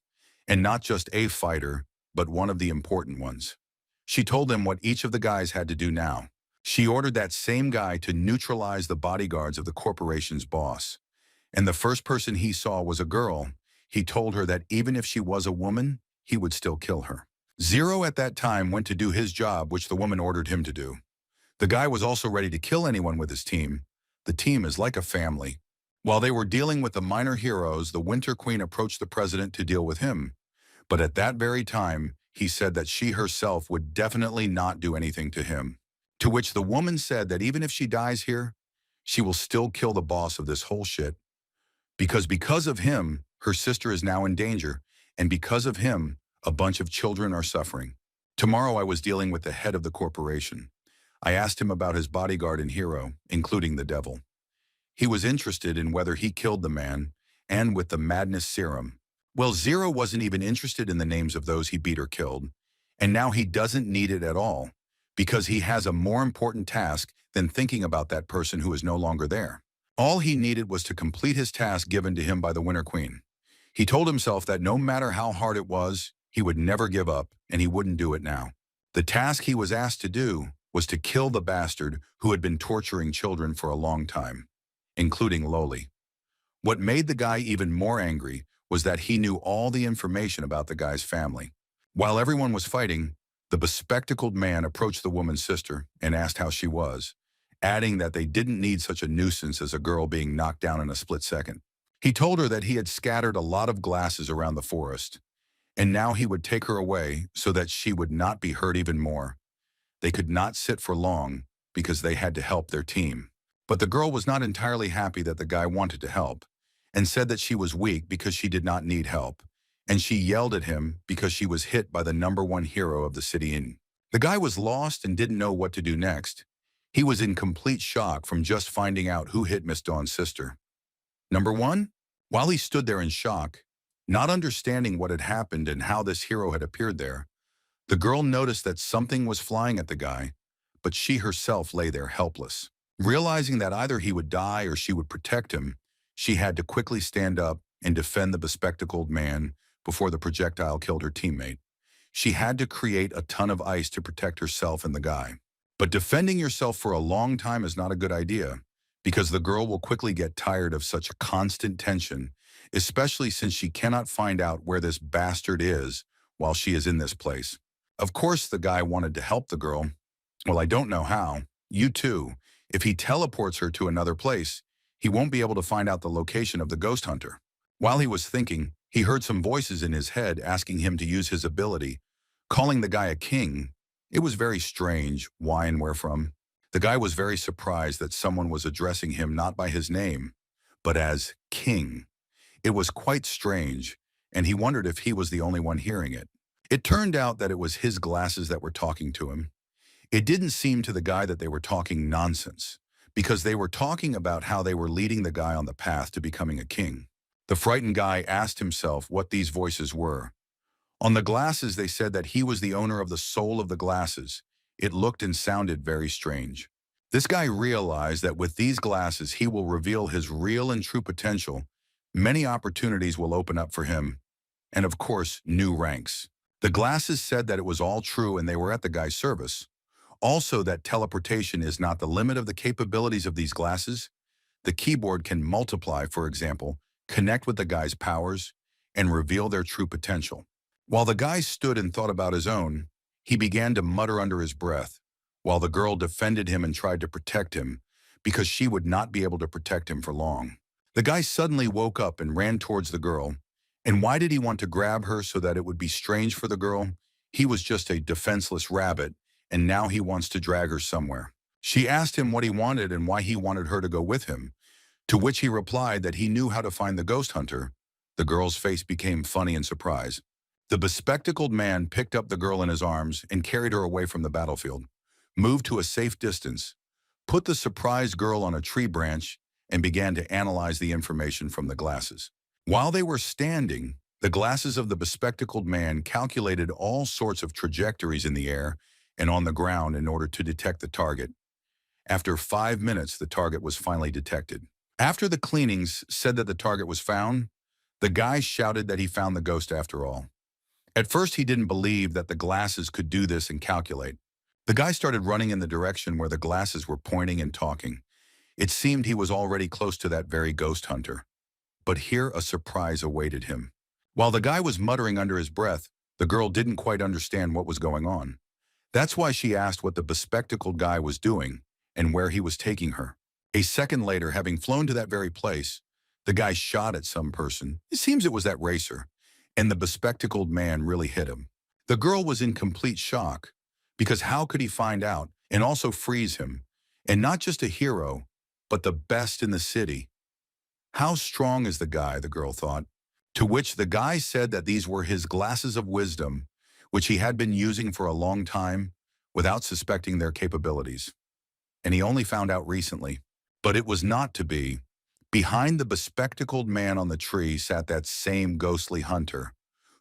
and not just a fighter, but one of the important ones. She told them what each of the guys had to do now. She ordered that same guy to neutralize the bodyguards of the corporation's boss. And the first person he saw was a girl. He told her that even if she was a woman, he would still kill her. Zero at that time went to do his job, which the woman ordered him to do. The guy was also ready to kill anyone with his team. The team is like a family. While they were dealing with the minor heroes, the Winter Queen approached the president to deal with him. But at that very time, he said that she herself would definitely not do anything to him. To which the woman said that even if she dies here, she will still kill the boss of this whole shit. Because of him, her sister is now in danger, and because of him, a bunch of children are suffering. Tomorrow I was dealing with the head of the corporation. I asked him about his bodyguard and hero, including the devil. He was interested in whether he killed the man, and with the madness serum. Well, Zero wasn't even interested in the names of those he beat or killed, and now he doesn't need it at all, because he has a more important task than thinking about that person who is no longer there. All he needed was to complete his task given to him by the Winter Queen. He told himself that no matter how hard it was, he would never give up, and he wouldn't do it now. The task he was asked to do was to kill the bastard who had been torturing children for a long time, including Loli. What made the guy even more angry was that he knew all the information about the guy's family. While everyone was fighting, the bespectacled man approached the woman's sister and asked how she was, adding that they didn't need such a nuisance as a girl being knocked down in a split second. He told her that he had scattered a lot of glasses around the forest, and now he would take her away so that she would not be hurt even more. They could not sit for long because they had to help their team. But the girl was not entirely happy that the guy wanted to help, and said that she was weak because she did not need help, and she yelled at him because she was hit by the #1 hero of the city inn. The guy was lost and didn't know what to do next. He was in complete shock from just finding out who hit Miss Dawn's sister. #1, while he stood there in shock, not understanding what had happened and how this hero had appeared there, the girl noticed that something was flying at the guy, but she herself lay there helpless. Realizing that either he would die or she would protect him, she had to quickly stand up and defend the bespectacled man before the projectile killed her teammate. She had to create a ton of ice to protect herself and the guy. But defending yourself for a long time is not a good idea, because the girl will quickly get tired of such a constant tension, especially since she cannot find out where this bastard is while she is in this place. Of course, the guy wanted to help the girl. Well, I don't know how. You too. If he teleports her to another place, he won't be able to find out the location of the ghost hunter. While he was thinking, he heard some voices in his head asking him to use his ability, calling the guy a king. It was very strange, why and where from. The guy was very surprised that someone was addressing him not by his name, but as king. It was quite strange, and he wondered if he was the only one hearing it. It turned out that it was his glasses that were talking to him. It didn't seem to the guy that they were talking nonsense, because they were talking about how they were leading the guy on the path to becoming a king. The frightened guy asked himself what these voices were. On the glasses, they said that he was the owner of the soul of the glasses. It looked and sounded very strange. This guy realized that with these glasses, he will reveal his real and true potential. Many opportunities will open up for him, and of course, new ranks. The glasses said that it was all true and they were at the guy's service. Also, that teleportation is not the limit of the capabilities of these glasses. The keyboard can multiply, for example, connect with the guy's powers, and reveal their true potential. While the guy stood and thought about his own, he began to mutter under his breath, while the girl defended him and tried to protect him, because she would not be able to protect him for long. The guy suddenly woke up and ran towards the girl. And why did he want to grab her so that it would be strange for the girl? He was just a defenseless rabbit, and now he wants to drag her somewhere. She asked him what he wanted and why he wanted her to go with him, to which he replied that he knew how to find the ghost hunter. The girl's face became funny in surprise. The bespectacled man picked up the girl in his arms and carried her away from the battlefield, moved to a safe distance, put the surprised girl on a tree branch, and began to analyze the information from the glasses. While they were standing, the glasses of the bespectacled man calculated all sorts of trajectories in the air and on the ground in order to detect the target. After 5 minutes, the target was finally detected. After the cleanings said that the target was found, the guy shouted that he found the ghost after all. At first, he didn't believe that the glasses could do this and calculate. The guy started running in the direction where the glasses were pointing and talking. It seemed he was already close to that very ghost hunter. But here a surprise awaited him. While the guy was muttering under his breath, The girl didn't quite understand what was going on. That's why she asked what the bespectacled guy was doing and where he was taking her. A second later, having flown to that very place, the guy shot at some person. It seems it was that racer, and the bespectacled man really hit him. The girl was in complete shock, because how could he find out and also freeze him? And not just a hero, but the best in the city. How strong is the guy, the girl thought. To which the guy said that these were his glasses of wisdom, which he had been using for a long time without suspecting their capabilities. And he only found out recently. But it was not to be. Behind the bespectacled man on the tree sat that same ghostly hunter,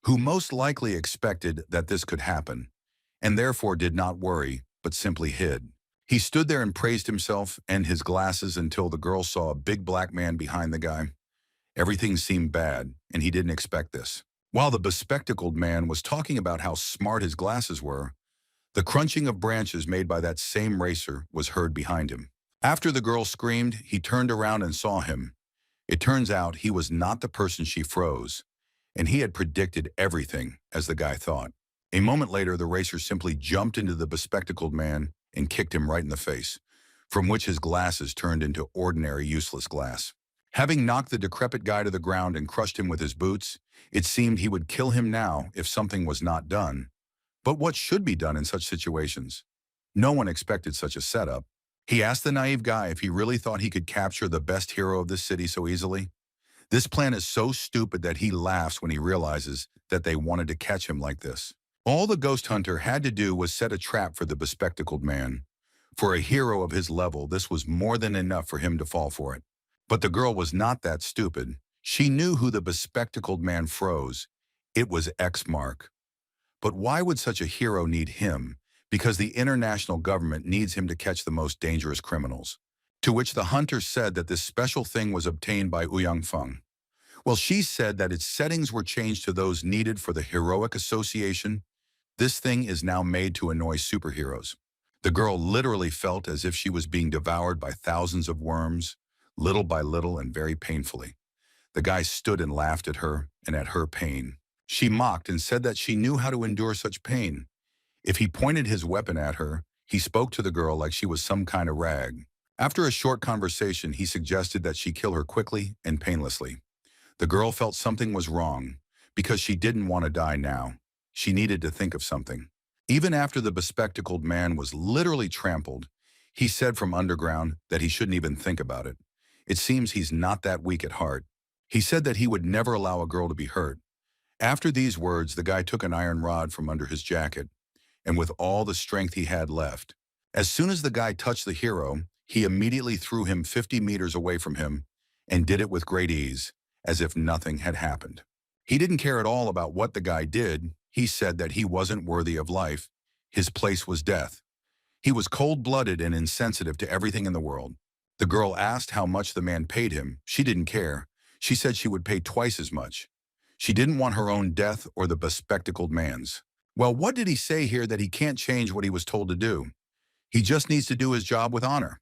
who most likely expected that this could happen, and therefore did not worry, but simply hid. He stood there and praised himself and his glasses until the girl saw a big black man behind the guy. Everything seemed bad, and he didn't expect this. While the bespectacled man was talking about how smart his glasses were, the crunching of branches made by that same racer was heard behind him. After the girl screamed, he turned around and saw him. It turns out he was not the person she froze, and he had predicted everything, as the guy thought. A moment later, the racer simply jumped into the bespectacled man and kicked him right in the face, from which his glasses turned into ordinary, useless glass. Having knocked the decrepit guy to the ground and crushed him with his boots, it seemed he would kill him now if something was not done. But what should be done in such situations? No one expected such a setup. He asked the naive guy if he really thought he could capture the best hero of this city so easily. This plan is so stupid that he laughs when he realizes that they wanted to catch him like this. All the ghost hunter had to do was set a trap for the bespectacled man. For a hero of his level, this was more than enough for him to fall for it. But the girl was not that stupid. She knew who the bespectacled man froze. It was X-Mark. But why would such a hero need him? Because the international government needs him to catch the most dangerous criminals. To which the hunter said that this special thing was obtained by Ouyang Feng. Well, she said that its settings were changed to those needed for the heroic association. This thing is now made to annoy superheroes. The girl literally felt as if she was being devoured by thousands of worms, little by little and very painfully. The guy stood and laughed at her and at her pain. She mocked and said that she knew how to endure such pain. If he pointed his weapon at her, he spoke to the girl like she was some kind of rag. After a short conversation, he suggested that she kill her quickly and painlessly. The girl felt something was wrong, because she didn't want to die now. She needed to think of something. Even after the bespectacled man was literally trampled, he said from underground that he shouldn't even think about it. It seems he's not that weak at heart. He said that he would never allow a girl to be hurt. After these words, the guy took an iron rod from under his jacket, and with all the strength he had left, as soon as the guy touched the hero, he immediately threw him 50 meters away from him and did it with great ease, as if nothing had happened. He didn't care at all about what the guy did. He said that he wasn't worthy of life. His place was death. He was cold-blooded and insensitive to everything in the world. The girl asked how much the man paid him. She didn't care. She said she would pay twice as much. She didn't want her own death or the bespectacled man's. Well, what did he say here that he can't change what he was told to do? He just needs to do his job with honor.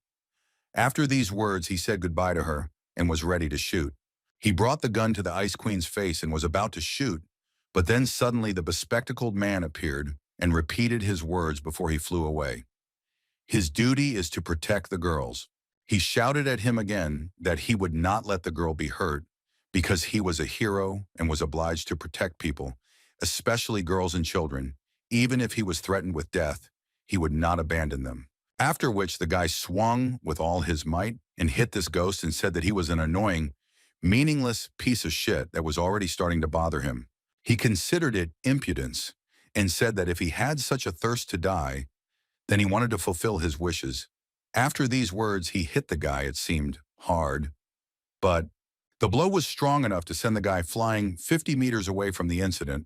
After these words, he said goodbye to her and was ready to shoot. He brought the gun to the Ice Queen's face and was about to shoot, but then suddenly the bespectacled man appeared and repeated his words before he flew away. His duty is to protect the girls. He shouted at him again that he would not let the girl be hurt because he was a hero and was obliged to protect people, especially girls and children. Even if he was threatened with death, he would not abandon them. After which the guy swung with all his might and hit this ghost and said that he was an annoying, meaningless piece of shit that was already starting to bother him. He considered it impudence and said that if he had such a thirst to die, then he wanted to fulfill his wishes. After these words, he hit the guy, it seemed, hard. But the blow was strong enough to send the guy flying 50 meters away from the incident.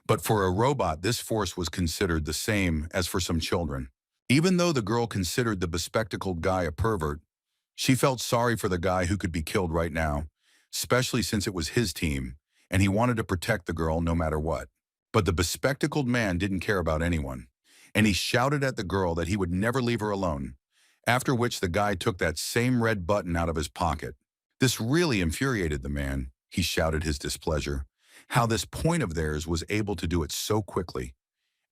But for a robot, this force was considered the same as for some children. Even though the girl considered the bespectacled guy a pervert, she felt sorry for the guy who could be killed right now, especially since it was his team, and he wanted to protect the girl no matter what. But the bespectacled man didn't care about anyone, and he shouted at the girl that he would never leave her alone, after which the guy took that same red button out of his pocket. This really infuriated the man. He shouted his displeasure. how this point of theirs was able to do it so quickly.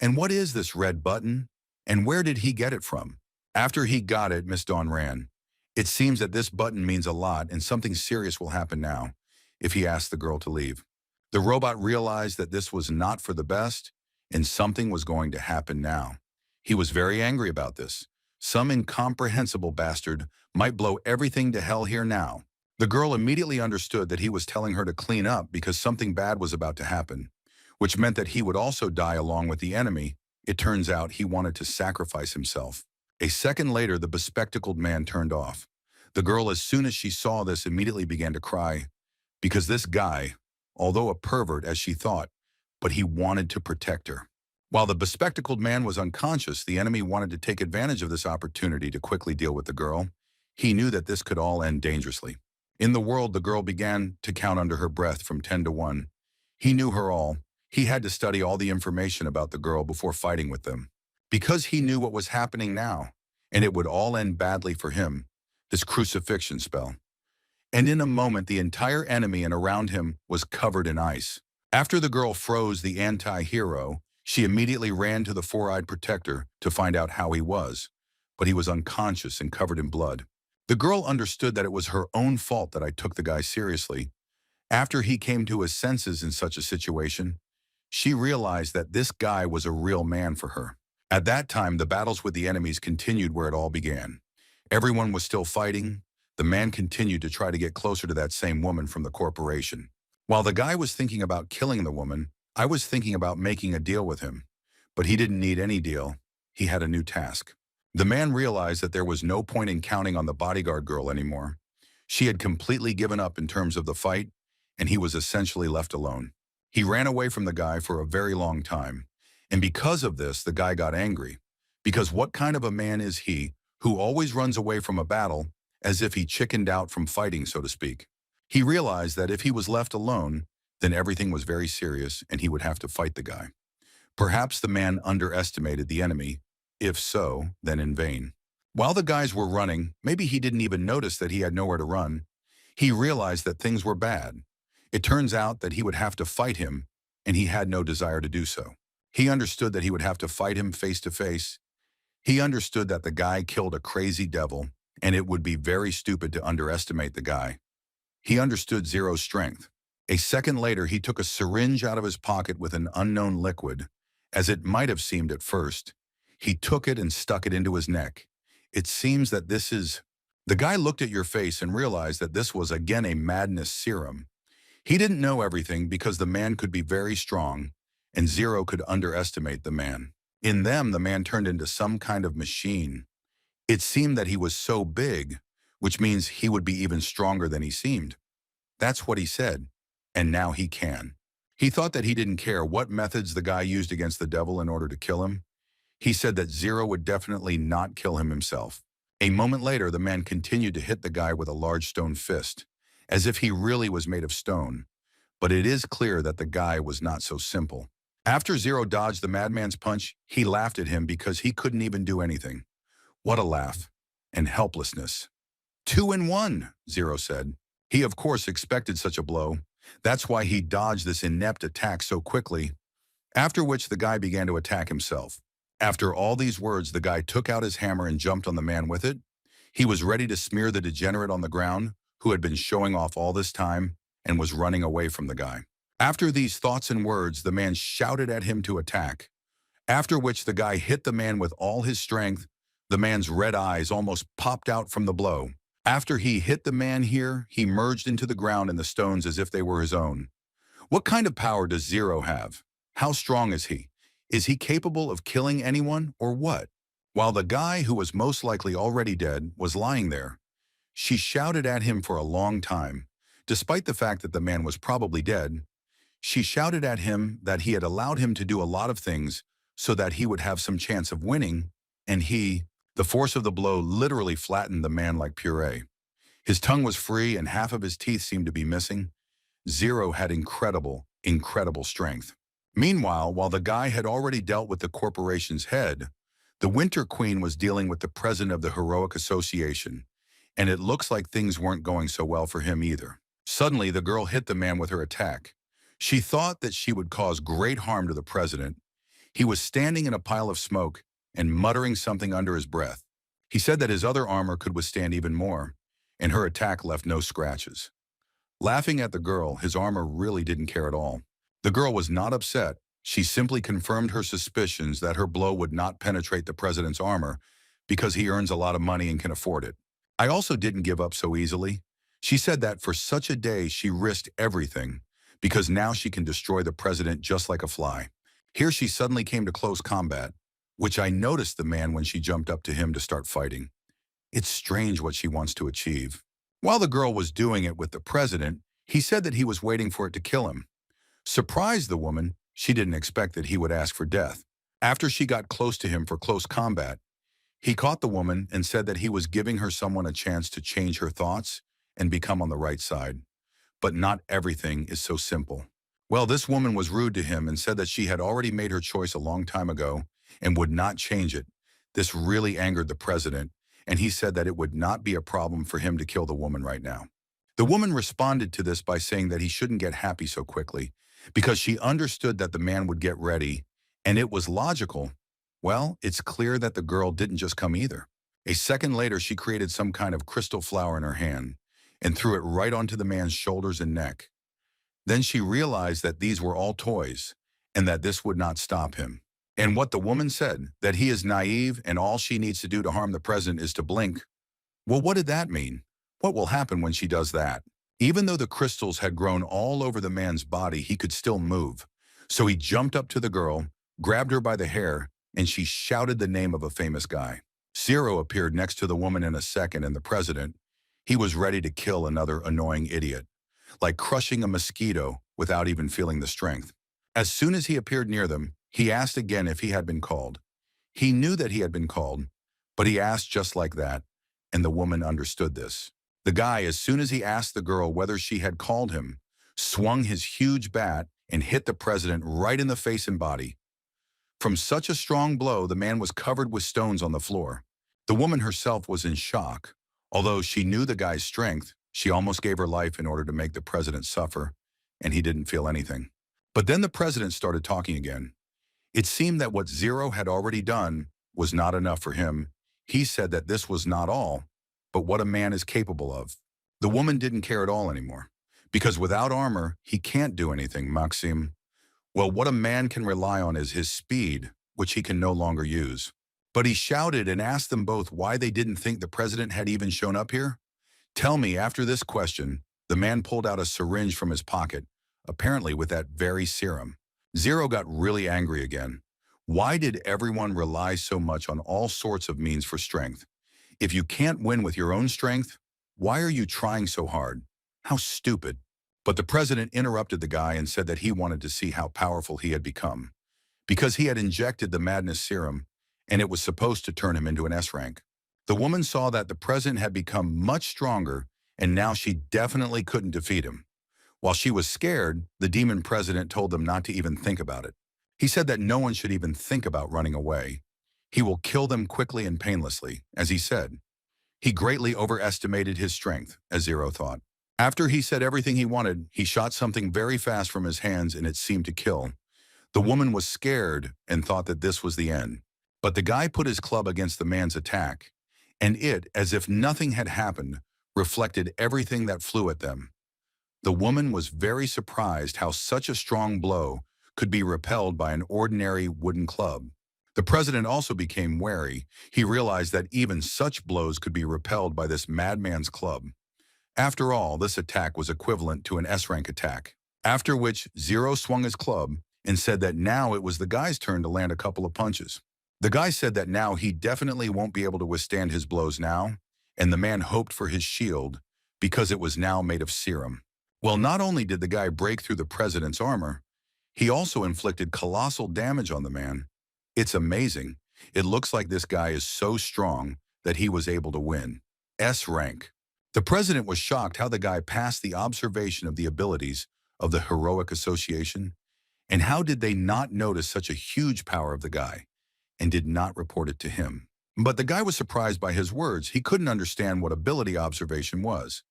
And what is this red button? And where did he get it from? After he got it, Miss Dawn ran. It seems that this button means a lot and something serious will happen now if he asks the girl to leave. The robot realized that this was not for the best and something was going to happen now. He was very angry about this. Some incomprehensible bastard might blow everything to hell here now. The girl immediately understood that he was telling her to clean up because something bad was about to happen, which meant that he would also die along with the enemy. It turns out he wanted to sacrifice himself. A second later, the bespectacled man turned off. The girl, as soon as she saw this, immediately began to cry because this guy, although a pervert as she thought, but he wanted to protect her. While the bespectacled man was unconscious, the enemy wanted to take advantage of this opportunity to quickly deal with the girl. He knew that this could all end dangerously. In the world, the girl began to count under her breath from 10 to 1. He knew her all. He had to study all the information about the girl before fighting with them. Because he knew what was happening now, and it would all end badly for him, this crucifixion spell. And in a moment, the entire enemy and around him was covered in ice. After the girl froze the anti-hero, she immediately ran to the four-eyed protector to find out how he was, but he was unconscious and covered in blood. The girl understood that it was her own fault that I took the guy seriously. After he came to his senses in such a situation, she realized that this guy was a real man for her. At that time, the battles with the enemies continued where it all began. Everyone was still fighting. The man continued to try to get closer to that same woman from the corporation. While the guy was thinking about killing the woman, I was thinking about making a deal with him. But he didn't need any deal. He had a new task. The man realized that there was no point in counting on the bodyguard girl anymore. She had completely given up in terms of the fight, and he was essentially left alone. He ran away from the guy for a very long time. And because of this, the guy got angry. Because what kind of a man is he who always runs away from a battle as if he chickened out from fighting, so to speak? He realized that if he was left alone, then everything was very serious and he would have to fight the guy. Perhaps the man underestimated the enemy. If so, then in vain. While the guys were running, maybe he didn't even notice that he had nowhere to run. He realized that things were bad. It turns out that he would have to fight him, and he had no desire to do so. He understood that he would have to fight him face to face. He understood that the guy killed a crazy devil, and it would be very stupid to underestimate the guy. He understood Zero's strength. A second later, he took a syringe out of his pocket with an unknown liquid, as it might have seemed at first. He took it and stuck it into his neck. It seems that this is... The guy looked at your face and realized that this was again a madness serum. He didn't know everything because the man could be very strong, and Zero could underestimate the man. In them, the man turned into some kind of machine. It seemed that he was so big, which means he would be even stronger than he seemed. That's what he said, and now he can. He thought that he didn't care what methods the guy used against the devil in order to kill him. He said that Zero would definitely not kill him himself. A moment later, the man continued to hit the guy with a large stone fist, as if he really was made of stone. But it is clear that the guy was not so simple. After Zero dodged the madman's punch, he laughed at him because he couldn't even do anything. What a laugh. And helplessness. 2 in 1, Zero said. He of course expected such a blow. That's why he dodged this inept attack so quickly. After which the guy began to attack himself. After all these words, the guy took out his hammer and jumped on the man with it. He was ready to smear the degenerate on the ground, who had been showing off all this time and was running away from the guy. After these thoughts and words, the man shouted at him to attack. After which the guy hit the man with all his strength. The man's red eyes almost popped out from the blow. After he hit the man here, he merged into the ground and the stones as if they were his own. What kind of power does Zero have? How strong is he? Is he capable of killing anyone or what? While the guy, who was most likely already dead, was lying there, she shouted at him for a long time. Despite the fact that the man was probably dead, she shouted at him that he had allowed him to do a lot of things so that he would have some chance of winning, and the force of the blow literally flattened the man like puree. His tongue was free and half of his teeth seemed to be missing. Zero had incredible strength. Meanwhile, while the guy had already dealt with the corporation's head, the Winter Queen was dealing with the president of the Heroic Association, and it looks like things weren't going so well for him either. Suddenly, the girl hit the man with her attack. She thought that she would cause great harm to the president. He was standing in a pile of smoke and muttering something under his breath. He said that his other armor could withstand even more, and her attack left no scratches. Laughing at the girl, his armor really didn't care at all. The girl was not upset. She simply confirmed her suspicions that her blow would not penetrate the president's armor because he earns a lot of money and can afford it. I also didn't give up so easily. She said that for such a day she risked everything because now she can destroy the president just like a fly. Here she suddenly came to close combat, which I noticed the man when she jumped up to him to start fighting. It's strange what she wants to achieve. While the girl was doing it with the president, he said that he was waiting for it to kill him. Surprised the woman, she didn't expect that he would ask for death. After she got close to him for close combat, he caught the woman and said that he was giving her someone a chance to change her thoughts and become on the right side. But not everything is so simple. Well, this woman was rude to him and said that she had already made her choice a long time ago and would not change it. This really angered the president, and he said that it would not be a problem for him to kill the woman right now. The woman responded to this by saying that he shouldn't get happy so quickly because she understood that the man would get ready, and it was logical. Well, it's clear that the girl didn't just come either. A second later, she created some kind of crystal flower in her hand and threw it right onto the man's shoulders and neck. Then she realized that these were all toys and that this would not stop him. And what the woman said, that he is naive and all she needs to do to harm the president is to blink. Well, what did that mean? What will happen when she does that? Even though the crystals had grown all over the man's body, he could still move. So he jumped up to the girl, grabbed her by the hair, and she shouted the name of a famous guy. Zero appeared next to the woman in a second, and the president, he was ready to kill another annoying idiot, like crushing a mosquito without even feeling the strength. As soon as he appeared near them, he asked again if he had been called. He knew that he had been called, but he asked just like that, and the woman understood this. The guy, as soon as he asked the girl whether she had called him, swung his huge bat and hit the president right in the face and body. From such a strong blow, the man was covered with stones on the floor. The woman herself was in shock. Although she knew the guy's strength, she almost gave her life in order to make the president suffer, and he didn't feel anything. But then the president started talking again. It seemed that what Zero had already done was not enough for him. He said that this was not all, but what a man is capable of. The woman didn't care at all anymore, because without armor, he can't do anything, Maxim. Well, what a man can rely on is his speed, which he can no longer use. But he shouted and asked them both why they didn't think the president had even shown up here. Tell me, after this question, the man pulled out a syringe from his pocket, apparently with that very serum. Zero got really angry again. Why did everyone rely so much on all sorts of means for strength? If you can't win with your own strength, why are you trying so hard? How stupid. But the president interrupted the guy and said that he wanted to see how powerful he had become, because he had injected the madness serum, and it was supposed to turn him into an S-rank. The woman saw that the president had become much stronger, and now she definitely couldn't defeat him. While she was scared, the demon president told them not to even think about it. He said that no one should even think about running away. He will kill them quickly and painlessly, as he said. He greatly overestimated his strength, as Zero thought. After he said everything he wanted, he shot something very fast from his hands and it seemed to kill. The woman was scared and thought that this was the end. But the guy put his club against the man's attack, and it, as if nothing had happened, reflected everything that flew at them. The woman was very surprised how such a strong blow could be repelled by an ordinary wooden club. The president also became wary. He realized that even such blows could be repelled by this madman's club. After all, this attack was equivalent to an S-rank attack. After which, Zero swung his club and said that now it was the guy's turn to land a couple of punches. The guy said that now he definitely won't be able to withstand his blows now, and the man hoped for his shield because it was now made of serum. Well, not only did the guy break through the president's armor, he also inflicted colossal damage on the man. It's amazing. It looks like this guy is so strong that he was able to win. S-rank. The president was shocked how the guy passed the observation of the abilities of the heroic association, and how did they not notice such a huge power of the guy and did not report it to him. But the guy was surprised by his words. He couldn't understand what ability observation was,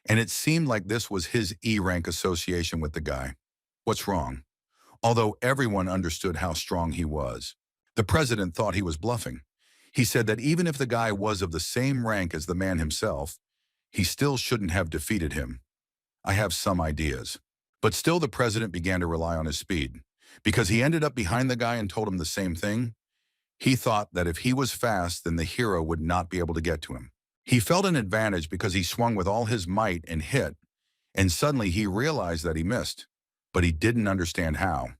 and it seemed like this was his E-rank association with the guy. What's wrong? Although everyone understood how strong he was. The president thought he was bluffing. He said that even if the guy was of the same rank as the man himself, he still shouldn't have defeated him. I have some ideas. But still the president began to rely on his speed. Because he ended up behind the guy and told him the same thing, he thought that if he was fast, then the hero would not be able to get to him. He felt an advantage because he swung with all his might and hit, and suddenly he realized that he missed. But he didn't understand how.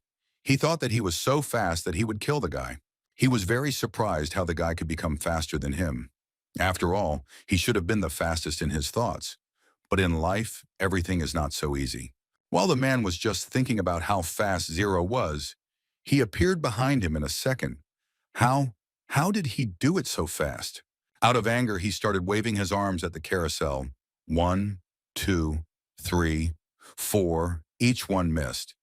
He thought that he was so fast that he would kill the guy. He was very surprised how the guy could become faster than him. After all, he should have been the fastest in his thoughts. But in life, everything is not so easy. While the man was just thinking about how fast Zero was, he appeared behind him in a second. How did he do it so fast? Out of anger, he started waving his arms at the carousel. 1, 2, 3, 4, each one missed.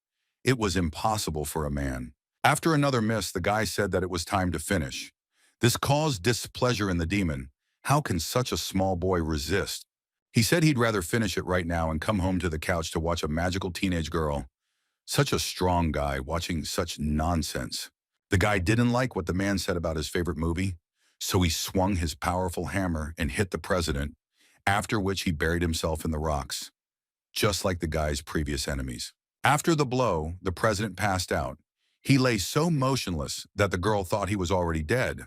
It was impossible for a man. After another miss, the guy said that it was time to finish. This caused displeasure in the demon. How can such a small boy resist? He said he'd rather finish it right now and come home to the couch to watch a magical teenage girl. Such a strong guy watching such nonsense. The guy didn't like what the man said about his favorite movie, so he swung his powerful hammer and hit the president, after which he buried himself in the rocks, just like the guy's previous enemies. After the blow, the president passed out. He lay so motionless that the girl thought he was already dead.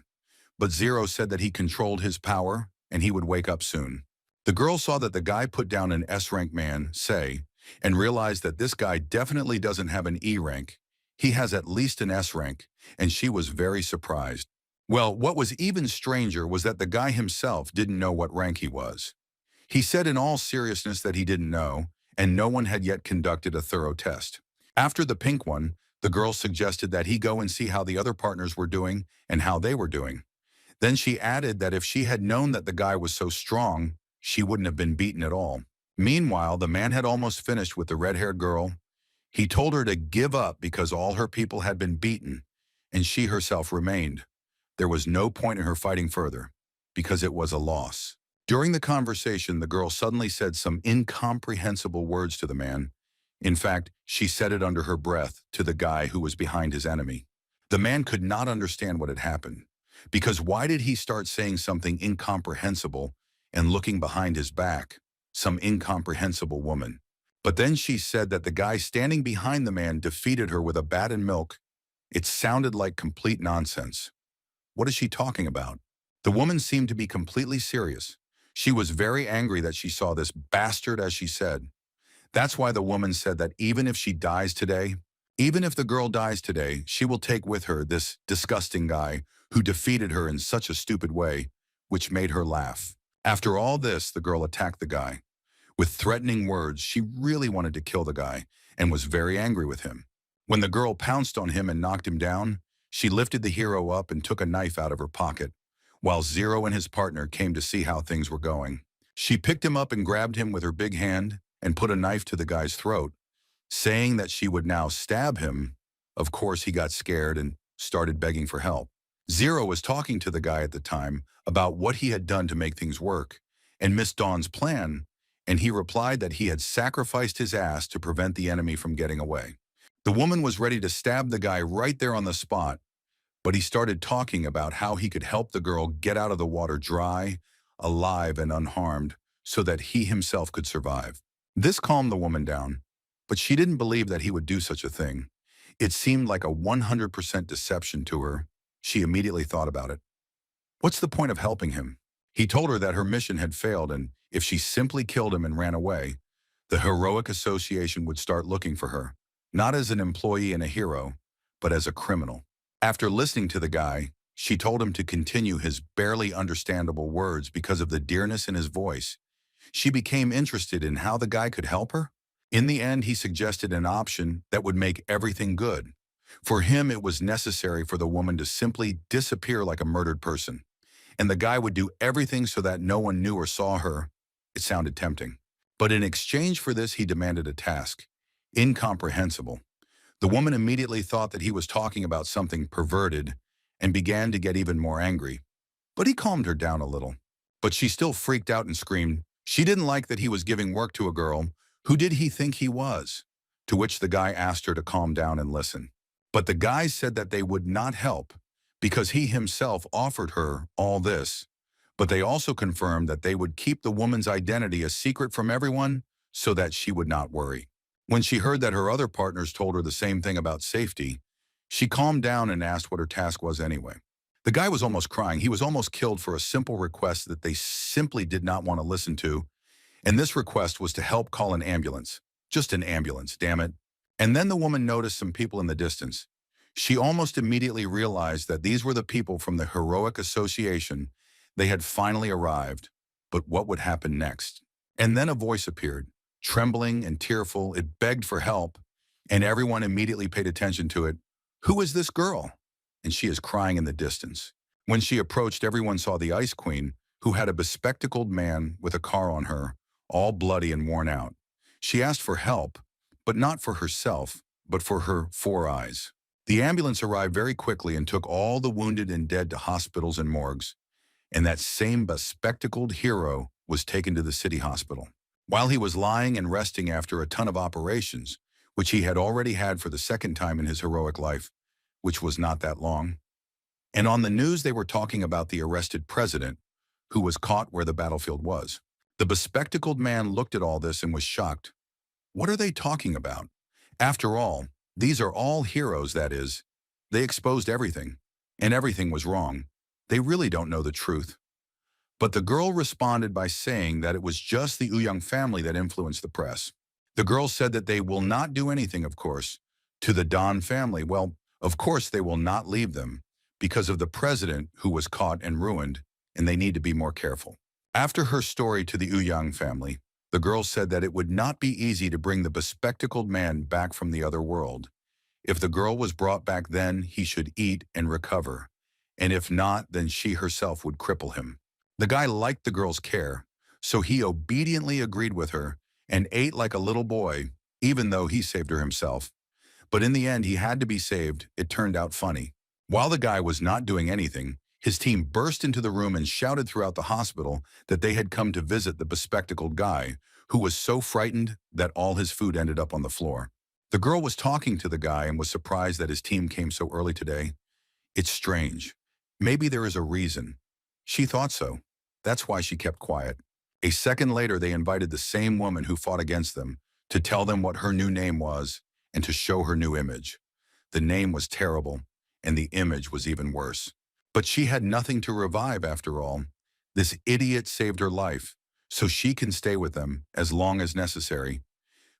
But Zero said that he controlled his power and he would wake up soon. The girl saw that the guy put down an S-rank man, say, and realized that this guy definitely doesn't have an E rank. He has at least an S rank, and she was very surprised. Well, what was even stranger was that the guy himself didn't know what rank he was. He said in all seriousness that he didn't know, and no one had yet conducted a thorough test. After the pink one, the girl suggested that he go and see how the other partners were doing and how they were doing. Then she added that if she had known that the guy was so strong, she wouldn't have been beaten at all. Meanwhile, the man had almost finished with the red-haired girl. He told her to give up because all her people had been beaten, and she herself remained. There was no point in her fighting further, because it was a loss. During the conversation, the girl suddenly said some incomprehensible words to the man. In fact, she said it under her breath to the guy who was behind his enemy. The man could not understand what had happened, because why did he start saying something incomprehensible and looking behind his back? Some incomprehensible woman. But then she said that the guy standing behind the man defeated her with a bat and milk. It sounded like complete nonsense. What is she talking about? The woman seemed to be completely serious. She was very angry that she saw this bastard, as she said. That's why the woman said that even if she dies today, even if the girl dies today, she will take with her this disgusting guy who defeated her in such a stupid way, which made her laugh. After all this, the girl attacked the guy. With threatening words, she really wanted to kill the guy and was very angry with him. When the girl pounced on him and knocked him down, she lifted the hero up and took a knife out of her pocket, while Zero and his partner came to see how things were going. She picked him up and grabbed him with her big hand and put a knife to the guy's throat, saying that she would now stab him. Of course, he got scared and started begging for help. Zero was talking to the guy at the time about what he had done to make things work and Miss Dawn's plan, and he replied that he had sacrificed his ass to prevent the enemy from getting away. The woman was ready to stab the guy right there on the spot, but he started talking about how he could help the girl get out of the water dry, alive and unharmed, so that he himself could survive. This calmed the woman down, but she didn't believe that he would do such a thing. It seemed like a 100% deception to her. She immediately thought about it. What's the point of helping him? He told her that her mission had failed, and if she simply killed him and ran away, the heroic association would start looking for her, not as an employee and a hero, but as a criminal. After listening to the guy, she told him to continue his barely understandable words because of the dearness in his voice. She became interested in how the guy could help her. In the end, he suggested an option that would make everything good. For him, it was necessary for the woman to simply disappear like a murdered person, and the guy would do everything so that no one knew or saw her. It sounded tempting. But in exchange for this, he demanded a task. Incomprehensible. The woman immediately thought that he was talking about something perverted and began to get even more angry. But he calmed her down a little. But she still freaked out and screamed. She didn't like that he was giving work to a girl. Who did he think he was? to which the guy asked her to calm down and listen. But the guys said that they would not help because he himself offered her all this. But they also confirmed that they would keep the woman's identity a secret from everyone so that she would not worry. When she heard that her other partners told her the same thing about safety, she calmed down and asked what her task was anyway. The guy was almost crying. He was almost killed for a simple request that they simply did not want to listen to, and this request was to help call an ambulance. Just an ambulance, damn it. And then the woman noticed some people in the distance. She almost immediately realized that these were the people from the Heroic Association. They had finally arrived. But what would happen next? And then a voice appeared. Trembling and tearful, it begged for help, and everyone immediately paid attention to it. Who is this girl? And she is crying in the distance. When she approached, everyone saw the Ice Queen, who had a bespectacled man with a car on her, all bloody and worn out. She asked for help, but not for herself, but for her 4 eyes. The ambulance arrived very quickly and took all the wounded and dead to hospitals and morgues, and that same bespectacled hero was taken to the city hospital. While he was lying and resting after a ton of operations, which he had already had for the second time in his heroic life, which was not that long. And on the news they were talking about the arrested president, who was caught where the battlefield was. The bespectacled man looked at all this and was shocked. What are they talking about? After all, these are all heroes, that is. They exposed everything, and everything was wrong. They really don't know the truth. But the girl responded by saying that it was just the Young family that influenced the press. The girl said that they will not do anything, of course, to the Don family. Well, of course they will not leave them because of the president who was caught and ruined, and they need to be more careful. After her story to the Young family, the girl said that it would not be easy to bring the bespectacled man back from the other world. If the girl was brought back then, he should eat and recover, and if not, then she herself would cripple him. The guy liked the girl's care, so he obediently agreed with her and ate like a little boy, even though he saved her himself. But in the end, he had to be saved. It turned out funny. While the guy was not doing anything, his team burst into the room and shouted throughout the hospital that they had come to visit the bespectacled guy, who was so frightened that all his food ended up on the floor. The girl was talking to the guy and was surprised that his team came so early today. It's strange. Maybe there is a reason. She thought so. That's why she kept quiet. A second later, they invited the same woman who fought against them to tell them what her new name was and to show her new image. The name was terrible, and the image was even worse. But she had nothing to revive after all. This idiot saved her life, so she can stay with them as long as necessary.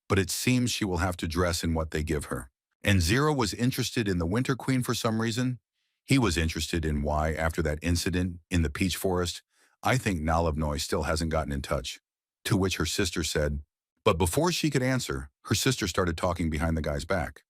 But it seems she will have to dress in what they give her. And Zero was interested in the Winter Queen for some reason. He was interested in why, after that incident in the peach forest, I think Nalavnoy still hasn't gotten in touch. To which her sister said, but before she could answer, her sister started talking behind the guy's back.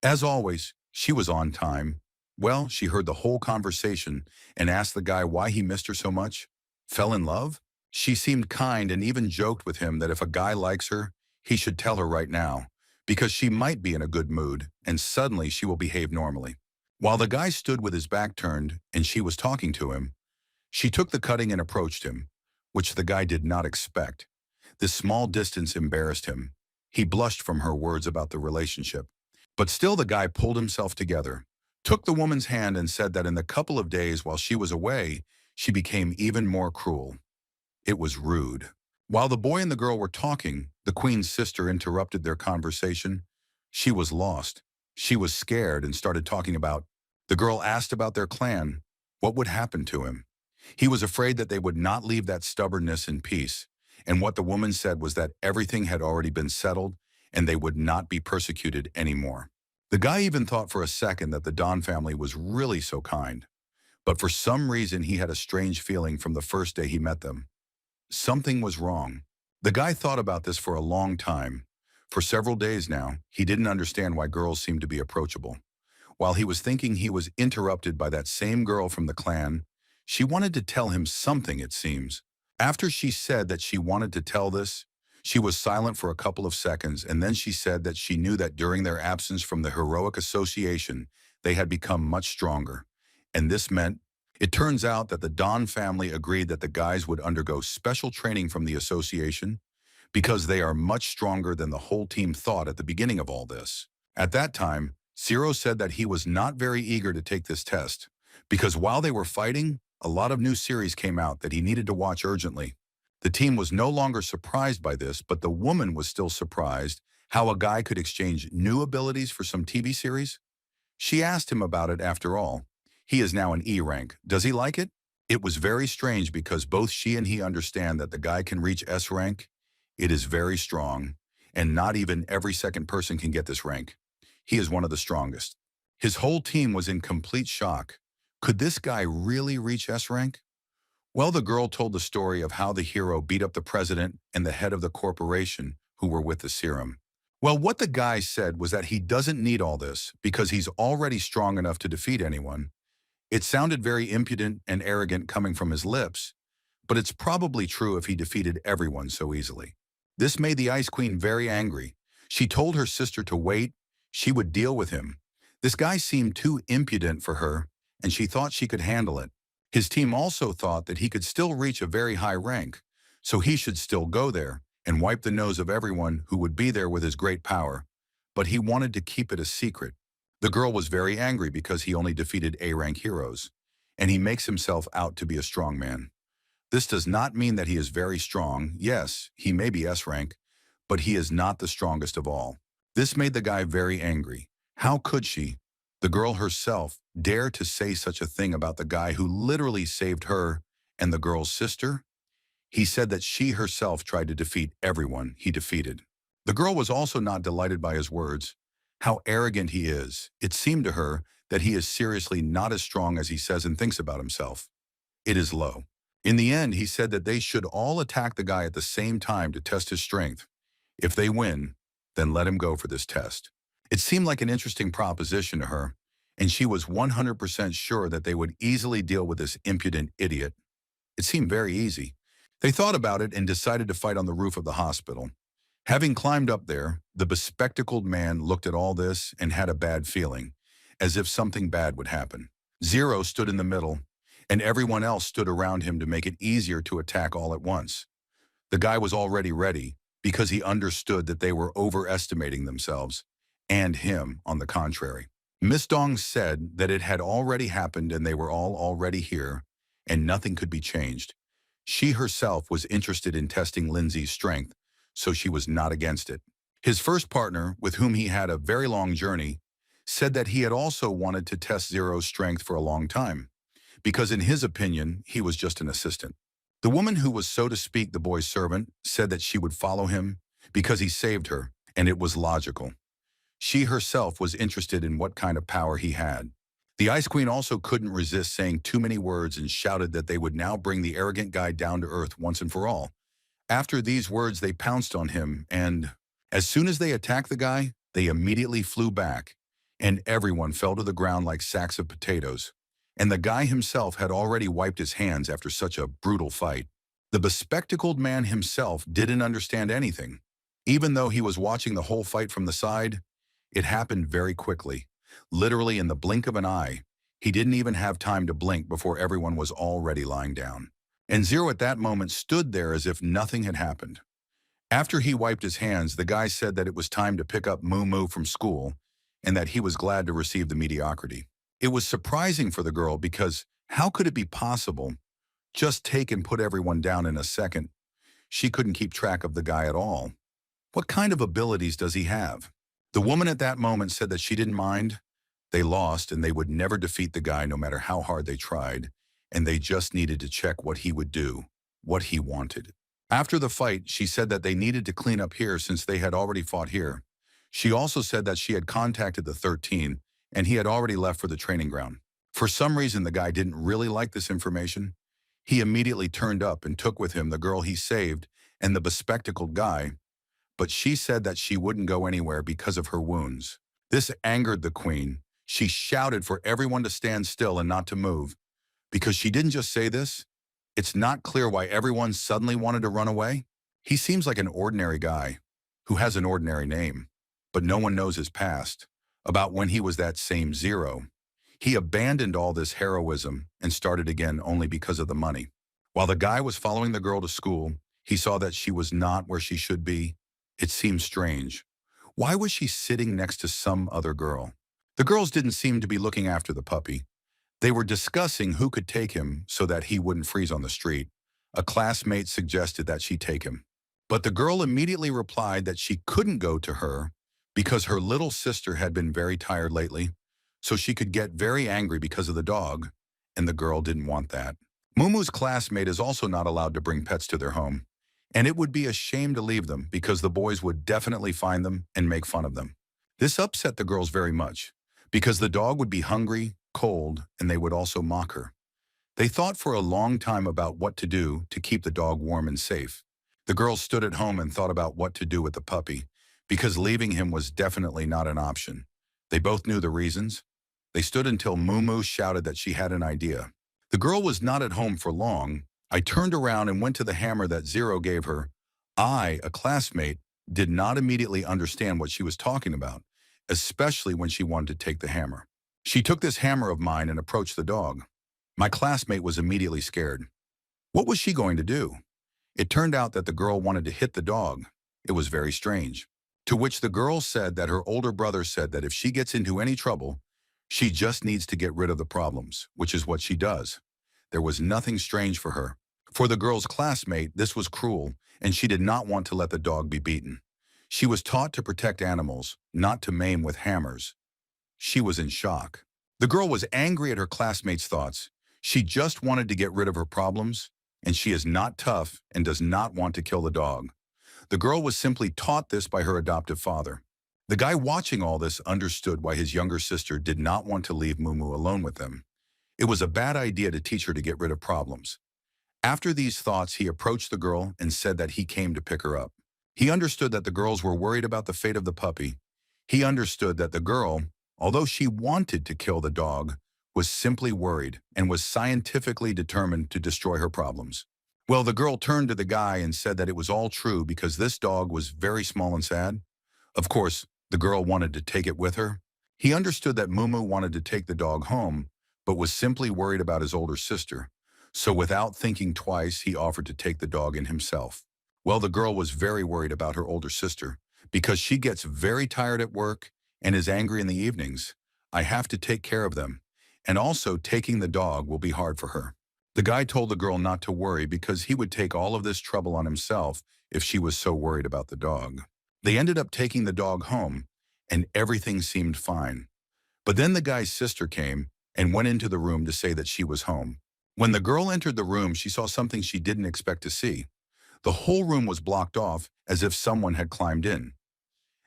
As always, she was on time. Well, she heard the whole conversation and asked the guy why he missed her so much. Fell in love? She seemed kind and even joked with him that if a guy likes her, he should tell her right now, because she might be in a good mood and suddenly she will behave normally. While the guy stood with his back turned and she was talking to him, she took the cutting and approached him, which the guy did not expect. This small distance embarrassed him. He blushed from her words about the relationship. But still the guy pulled himself together, took the woman's hand and said that in the couple of days while she was away, she became even more cruel. It was rude. While the boy and the girl were talking, the queen's sister interrupted their conversation. She was lost. She was scared and started talking about. The girl asked about their clan. What would happen to him? He was afraid that they would not leave that stubbornness in peace. And what the woman said was that everything had already been settled and they would not be persecuted anymore. The guy even thought for a second that the Don family was really so kind. But for some reason, he had a strange feeling from the first day he met them. Something was wrong. The guy thought about this for a long time. For several days now, he didn't understand why girls seemed to be approachable. While he was thinking, he was interrupted by that same girl from the clan. She wanted to tell him something, it seems. After she said that she wanted to tell this, she was silent for a couple of seconds, and then she said that she knew that during their absence from the Heroic Association, they had become much stronger. And this meant, it turns out that the Don family agreed that the guys would undergo special training from the association, because they are much stronger than the whole team thought at the beginning of all this. At that time, Zero said that he was not very eager to take this test, because while they were fighting, a lot of new series came out that he needed to watch urgently. The team was no longer surprised by this, but the woman was still surprised how a guy could exchange new abilities for some TV series. She asked him about it after all. He is now an E rank. Does he like it? It was very strange because both she and he understand that the guy can reach S rank. It is very strong, and not even every second person can get this rank. He is one of the strongest. His whole team was in complete shock. Could this guy really reach S rank? Well, the girl told the story of how the hero beat up the president and the head of the corporation who were with the serum. Well, what the guy said was that he doesn't need all this because he's already strong enough to defeat anyone. It sounded very impudent and arrogant coming from his lips, but it's probably true if he defeated everyone so easily. This made the Ice Queen very angry. She told her sister to wait. She would deal with him. This guy seemed too impudent for her, and she thought she could handle it. His team also thought that he could still reach a very high rank, so he should still go there and wipe the nose of everyone who would be there with his great power. But he wanted to keep it a secret. The girl was very angry because he only defeated A-rank heroes, and he makes himself out to be a strong man. This does not mean that he is very strong. Yes, he may be S-rank, but he is not the strongest of all. This made the guy very angry. How could she, the girl herself, dare to say such a thing about the guy who literally saved her and the girl's sister? He said that she herself tried to defeat everyone he defeated. The girl was also not delighted by his words. How arrogant he is. It seemed to her that he is seriously not as strong as he says and thinks about himself. It is low. In the end, he said that they should all attack the guy at the same time to test his strength. If they win, then let him go for this test. It seemed like an interesting proposition to her, and she was 100% sure that they would easily deal with this impudent idiot. It seemed very easy. They thought about it and decided to fight on the roof of the hospital. Having climbed up there, the bespectacled man looked at all this and had a bad feeling, as if something bad would happen. Zero stood in the middle, and everyone else stood around him to make it easier to attack all at once. The guy was already ready because he understood that they were overestimating themselves, and him, on the contrary. Miss Dong said that it had already happened and they were all already here, and nothing could be changed. She herself was interested in testing Lindsay's strength, so she was not against it. His first partner, with whom he had a very long journey, said that he had also wanted to test Zero's strength for a long time, because in his opinion, he was just an assistant. The woman who was, so to speak, the boy's servant, said that she would follow him because he saved her, and it was logical. She herself was interested in what kind of power he had. The Ice Queen also couldn't resist saying too many words and shouted that they would now bring the arrogant guy down to earth once and for all. After these words, they pounced on him, and as soon as they attacked the guy, they immediately flew back, and everyone fell to the ground like sacks of potatoes. And the guy himself had already wiped his hands after such a brutal fight. The bespectacled man himself didn't understand anything. Even though he was watching the whole fight from the side, it happened very quickly. Literally in the blink of an eye. He didn't even have time to blink before everyone was already lying down. And Zero at that moment stood there as if nothing had happened. After he wiped his hands, the guy said that it was time to pick up Moo Moo from school and that he was glad to receive the mediocrity. It was surprising for the girl because how could it be possible? Just take and put everyone down in a second. She couldn't keep track of the guy at all. What kind of abilities does he have? The woman at that moment said that she didn't mind. They lost and they would never defeat the guy no matter how hard they tried, and they just needed to check what he would do, what he wanted. After the fight, she said that they needed to clean up here since they had already fought here. She also said that she had contacted the 13 and he had already left for the training ground. For some reason, the guy didn't really like this information. He immediately turned up and took with him the girl he saved and the bespectacled guy, but she said that she wouldn't go anywhere because of her wounds. This angered the queen. She shouted for everyone to stand still and not to move. Because she didn't just say this, it's not clear why everyone suddenly wanted to run away. He seems like an ordinary guy who has an ordinary name, but no one knows his past, about when he was that same Zero. He abandoned all this heroism and started again only because of the money. While the guy was following the girl to school, He saw that she was not where she should be. It seemed strange. Why was she sitting next to some other girl? The girls didn't seem to be looking after the puppy. They were discussing who could take him so that he wouldn't freeze on the street. A classmate suggested that she take him. But the girl immediately replied that she couldn't go to her because her little sister had been very tired lately, so she could get very angry because of the dog, and the girl didn't want that. Mumu's classmate is also not allowed to bring pets to their home, and it would be a shame to leave them because the boys would definitely find them and make fun of them. This upset the girls very much because the dog would be hungry, cold, and they would also mock her. They thought for a long time about what to do to keep the dog warm and safe. The girls stood at home and thought about what to do with the puppy because leaving him was definitely not an option. They both knew the reasons. They stood until Mumu shouted that she had an idea. The girl was not at home for long. I turned around and went to the hammer that Zero gave her. I, a classmate, did not immediately understand what she was talking about, especially when she wanted to take the hammer. She took this hammer of mine and approached the dog. My classmate was immediately scared. What was she going to do? It turned out that the girl wanted to hit the dog. It was very strange. To which the girl said that her older brother said that if she gets into any trouble, she just needs to get rid of the problems, which is what she does. There was nothing strange for her. For the girl's classmate, this was cruel, and she did not want to let the dog be beaten. She was taught to protect animals, not to maim with hammers. She was in shock. The girl was angry at her classmate's thoughts. She just wanted to get rid of her problems, and she is not tough and does not want to kill the dog. The girl was simply taught this by her adoptive father. The guy watching all this understood why his younger sister did not want to leave Mumu alone with them. It was a bad idea to teach her to get rid of problems. After these thoughts, he approached the girl and said that he came to pick her up. He understood that the girls were worried about the fate of the puppy. He understood that the girl, although she wanted to kill the dog, was simply worried and was scientifically determined to destroy her problems. Well, the girl turned to the guy and said that it was all true because this dog was very small and sad. Of course, the girl wanted to take it with her. He understood that Mumu wanted to take the dog home, but was simply worried about his older sister. So without thinking twice, he offered to take the dog in himself. Well, the girl was very worried about her older sister because she gets very tired at work and is angry in the evenings. I have to take care of them. And also taking the dog will be hard for her. The guy told the girl not to worry because he would take all of this trouble on himself if she was so worried about the dog. They ended up taking the dog home, and everything seemed fine. But then the guy's sister came and went into the room to say that she was home. When the girl entered the room, she saw something she didn't expect to see. The whole room was blocked off as if someone had climbed in.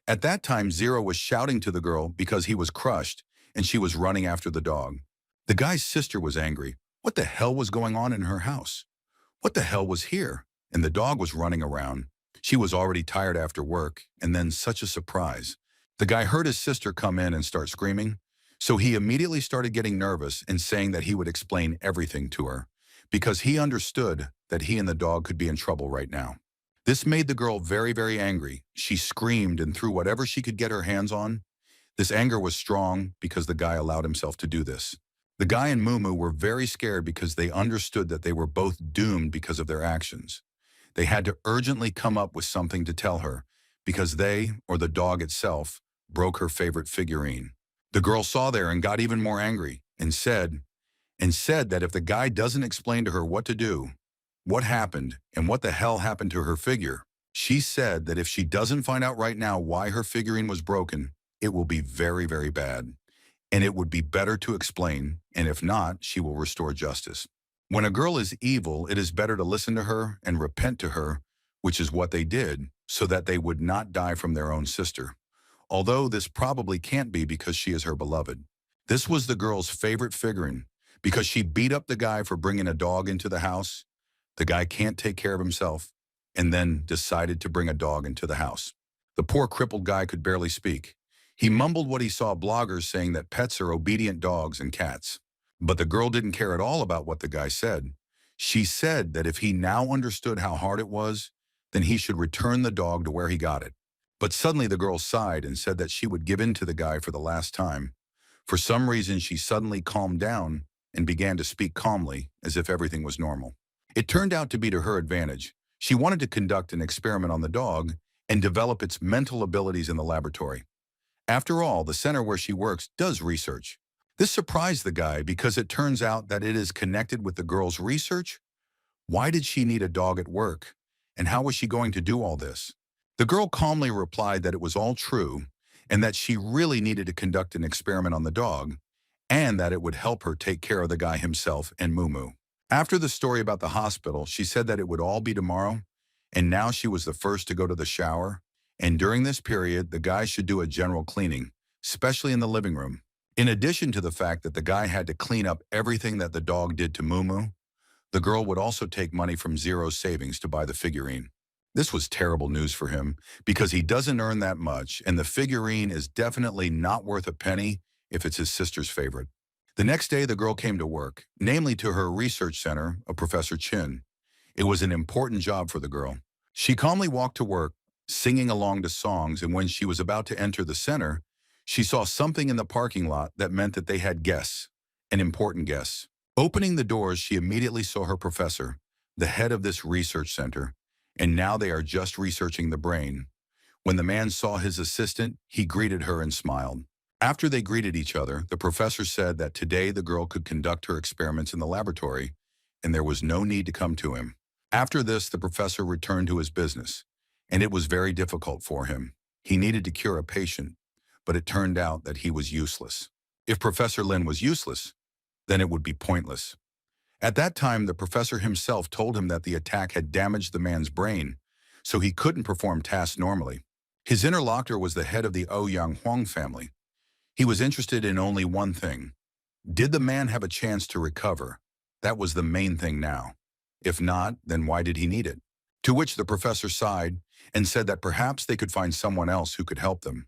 At that time, Zero was shouting to the girl because he was crushed, and she was running after the dog. The guy's sister was angry. What the hell was going on in her house? What the hell was here? And the dog was running around. She was already tired after work, and then such a surprise. The guy heard his sister come in and start screaming, so he immediately started getting nervous and saying that he would explain everything to her, because he understood that he and the dog could be in trouble right now. This made the girl very, very angry. She screamed and threw whatever she could get her hands on. This anger was strong because the guy allowed himself to do this. The guy and Mumu were very scared because they understood that they were both doomed because of their actions. They had to urgently come up with something to tell her because they, or the dog itself, broke her favorite figurine. The girl saw there and got even more angry and said that if the guy doesn't explain to her what to do, what happened, and what the hell happened to her figure, she said that if she doesn't find out right now why her figurine was broken, it will be very, very bad. And it would be better to explain, and if not, she will restore justice. When a girl is evil, it is better to listen to her and repent to her, which is what they did, so that they would not die from their own sister. Although this probably can't be because she is her beloved. This was the girl's favorite figurine, because she beat up the guy for bringing a dog into the house. The guy can't take care of himself, and then decided to bring a dog into the house. The poor crippled guy could barely speak. He mumbled what he saw bloggers saying that pets are obedient dogs and cats. But the girl didn't care at all about what the guy said. She said that if he now understood how hard it was, then he should return the dog to where he got it. But suddenly the girl sighed and said that she would give in to the guy for the last time. For some reason, she suddenly calmed down and began to speak calmly, as if everything was normal. It turned out to be to her advantage. She wanted to conduct an experiment on the dog and develop its mental abilities in the laboratory. After all, the center where she works does research. This surprised the guy because it turns out that it is connected with the girl's research. Why did she need a dog at work? And how was she going to do all this? The girl calmly replied that it was all true and that she really needed to conduct an experiment on the dog and that it would help her take care of the guy himself and Moo Moo. After the story about the hospital, she said that it would all be tomorrow, and now she was the first to go to the shower, and during this period, the guy should do a general cleaning, especially in the living room. In addition to the fact that the guy had to clean up everything that the dog did to Moo Moo, the girl would also take money from Zero's savings to buy the figurine. This was terrible news for him because he doesn't earn that much, and the figurine is definitely not worth a penny if it's his sister's favorite. The next day, the girl came to work, namely to her research center of Professor Chin. It was an important job for the girl. She calmly walked to work, singing along to songs, and when she was about to enter the center, she saw something in the parking lot that meant that they had guests, an important guest. Opening the doors, she immediately saw her professor, the head of this research center, and now they are just researching the brain. When the man saw his assistant, he greeted her and smiled. After they greeted each other, the professor said that today the girl could conduct her experiments in the laboratory, and there was no need to come to him. After this, the professor returned to his business, and it was very difficult for him. He needed to cure a patient, but it turned out that he was useless. If Professor Lin was useless, then it would be pointless. At that time, the professor himself told him that the attack had damaged the man's brain, so he couldn't perform tasks normally. His interlocutor was the head of the Ouyang Huang family. He was interested in only one thing. Did the man have a chance to recover? That was the main thing now. If not, then why did he need it? To which the professor sighed and said that perhaps they could find someone else who could help them.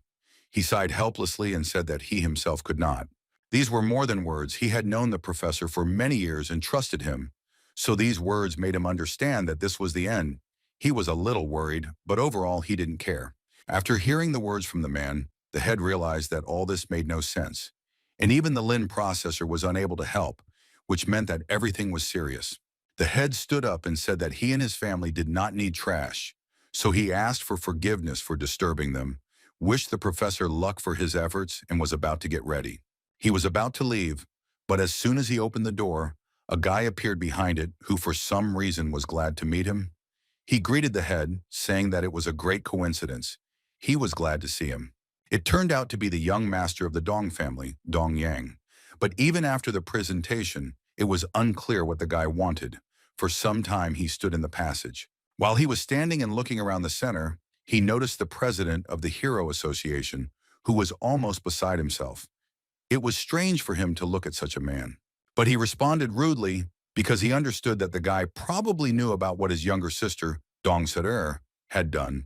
He sighed helplessly and said that he himself could not. These were more than words. He had known the professor for many years and trusted him. So these words made him understand that this was the end. He was a little worried, but overall he didn't care. After hearing the words from the man, the head realized that all this made no sense. And even the Lin processor was unable to help, which meant that everything was serious. The head stood up and said that he and his family did not need trash. So he asked for forgiveness for disturbing them, wished the professor luck for his efforts, and was about to get ready. He was about to leave, but as soon as he opened the door, a guy appeared behind it who for some reason was glad to meet him. He greeted the head, saying that it was a great coincidence. He was glad to see him. It turned out to be the young master of the Dong family, Dong Yang. But even after the presentation, it was unclear what the guy wanted. For some time, he stood in the passage. While he was standing and looking around the center, he noticed the president of the Hero Association, who was almost beside himself. It was strange for him to look at such a man. But he responded rudely because he understood that the guy probably knew about what his younger sister, Dong Serer, had done.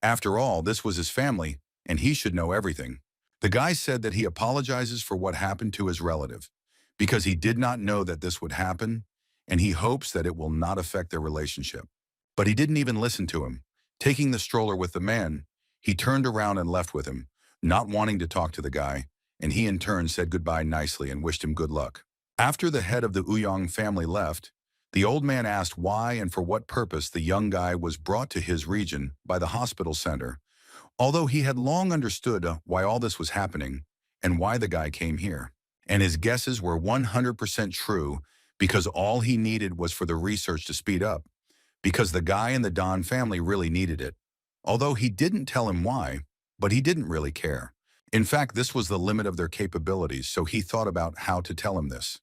After all, this was his family, and he should know everything. The guy said that he apologizes for what happened to his relative, because he did not know that this would happen, and he hopes that it will not affect their relationship. But he didn't even listen to him. Taking the stroller with the man, he turned around and left with him, not wanting to talk to the guy, and he in turn said goodbye nicely and wished him good luck. After the head of the Ouyang family left, the old man asked why and for what purpose the young guy was brought to his region by the hospital center, although he had long understood why all this was happening and why the guy came here. And his guesses were 100% true because all he needed was for the research to speed up, because the guy in the Don family really needed it. Although he didn't tell him why, but he didn't really care. In fact, this was the limit of their capabilities, so he thought about how to tell him this.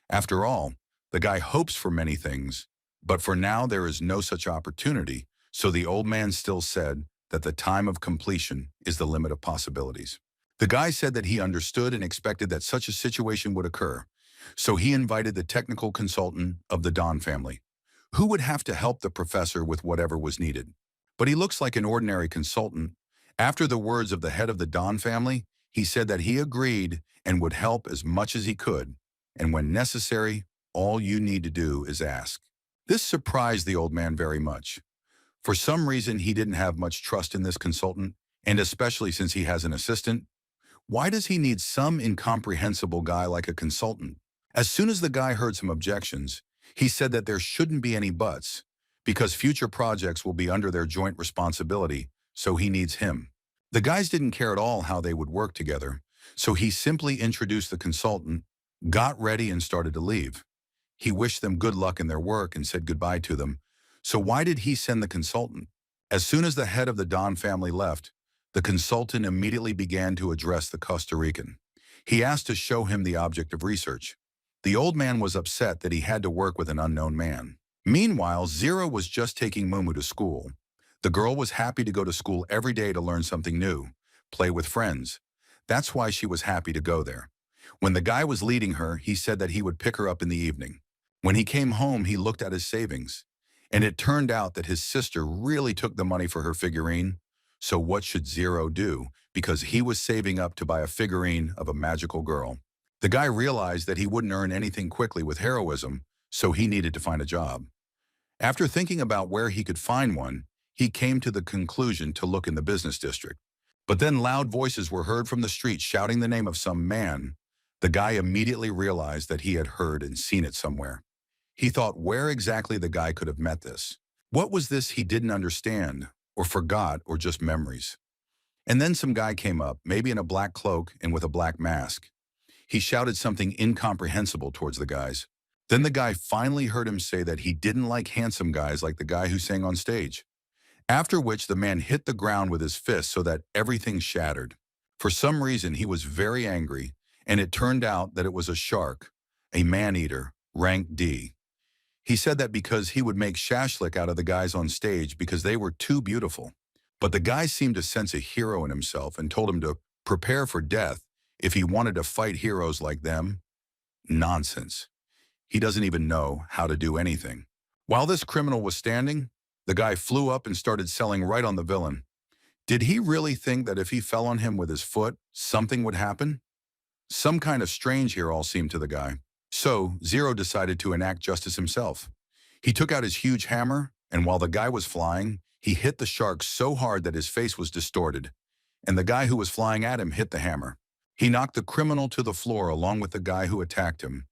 After all, the guy hopes for many things, but for now there is no such opportunity, so the old man still said that the time of completion is the limit of possibilities. The guy said that he understood and expected that such a situation would occur, so he invited the technical consultant of the Don family, who would have to help the professor with whatever was needed. But he looks like an ordinary consultant. After the words of the head of the Don family, he said that he agreed and would help as much as he could, and when necessary, all you need to do is ask. This surprised the old man very much. For some reason, he didn't have much trust in this consultant, and especially since he has an assistant. Why does he need some incomprehensible guy like a consultant? As soon as the guy heard some objections, he said that there shouldn't be any buts, because future projects will be under their joint responsibility, so he needs him. The guys didn't care at all how they would work together, so he simply introduced the consultant, got ready, and started to leave. He wished them good luck in their work and said goodbye to them. So why did he send the consultant? As soon as the head of the Don family left, the consultant immediately began to address the Costa Rican. He asked to show him the object of research. The old man was upset that he had to work with an unknown man. Meanwhile, Zero was just taking Mumu to school. The girl was happy to go to school every day to learn something new, play with friends. That's why she was happy to go there. When the guy was leading her, he said that he would pick her up in the evening. When he came home, he looked at his savings. And it turned out that his sister really took the money for her figurine. So what should Zero do? Because he was saving up to buy a figurine of a magical girl. The guy realized that he wouldn't earn anything quickly with heroism, so he needed to find a job. After thinking about where he could find one, he came to the conclusion to look in the business district. But then loud voices were heard from the street shouting the name of some man. The guy immediately realized that he had heard and seen it somewhere. He thought where exactly the guy could have met this. What was this he didn't understand, or forgot, or just memories? And then some guy came up, maybe in a black cloak and with a black mask. He shouted something incomprehensible towards the guys. Then the guy finally heard him say that he didn't like handsome guys like the guy who sang on stage. After which the man hit the ground with his fist so that everything shattered. For some reason he was very angry, and it turned out that it was a shark, a man-eater, rank D. He said that because he would make shashlik out of the guys on stage because they were too beautiful. But the guy seemed to sense a hero in himself and told him to prepare for death if he wanted to fight heroes like them. Nonsense. He doesn't even know how to do anything. While this criminal was standing, the guy flew up and started selling right on the villain. Did he really think that if he fell on him with his foot, something would happen? Some kind of strange here all seemed to the guy. So, Zero decided to enact justice himself. He took out his huge hammer, and while the guy was flying, he hit the shark so hard that his face was distorted, and the guy who was flying at him hit the hammer. He knocked the criminal to the floor along with the guy who attacked him.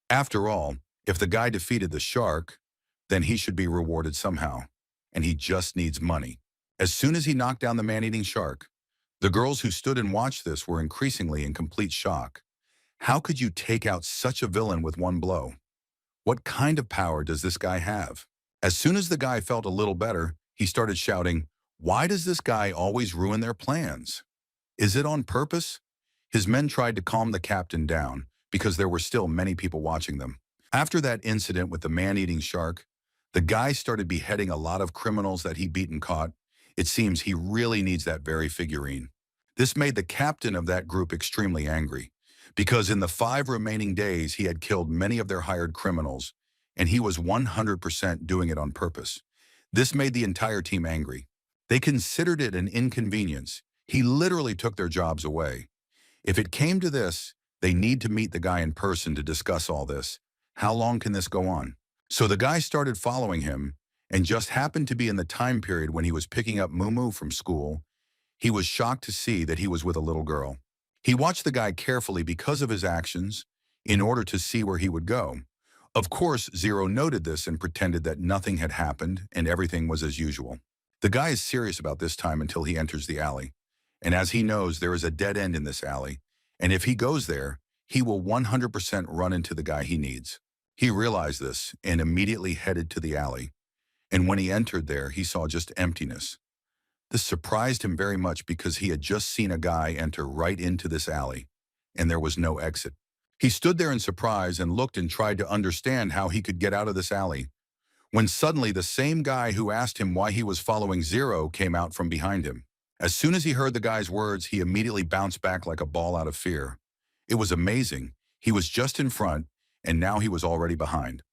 After all, if the guy defeated the shark, then he should be rewarded somehow, and he just needs money. As soon as he knocked down the man-eating shark, the girls who stood and watched this were increasingly in complete shock. How could you take out such a villain with one blow? What kind of power does this guy have? As soon as the guy felt a little better, he started shouting, "Why does this guy always ruin their plans? Is it on purpose?" His men tried to calm the captain down because there were still many people watching them. After that incident with the man-eating shark, the guy started beheading a lot of criminals that he beat and caught. It seems he really needs that very figurine. This made the captain of that group extremely angry, because in the 5 remaining days he had killed many of their hired criminals, and he was 100% doing it on purpose. This made the entire team angry. They considered it an inconvenience. He literally took their jobs away. If it came to this, they need to meet the guy in person to discuss all this. How long can this go on? So the guy started following him, and just happened to be in the time period when he was picking up Mumu from school. He was shocked to see that he was with a little girl. He watched the guy carefully because of his actions, in order to see where he would go. Of course, Zero noted this and pretended that nothing had happened and everything was as usual. The guy is serious about this time until he enters the alley. And as he knows, there is a dead end in this alley, and if he goes there, he will 100% run into the guy he needs. He realized this and immediately headed to the alley. And when he entered there, he saw just emptiness. This surprised him very much because he had just seen a guy enter right into this alley, and there was no exit. He stood there in surprise and looked and tried to understand how he could get out of this alley, when suddenly the same guy who asked him why he was following Zero came out from behind him. As soon as he heard the guy's words, he immediately bounced back like a ball out of fear. It was amazing. He was just in front, and now he was already behind.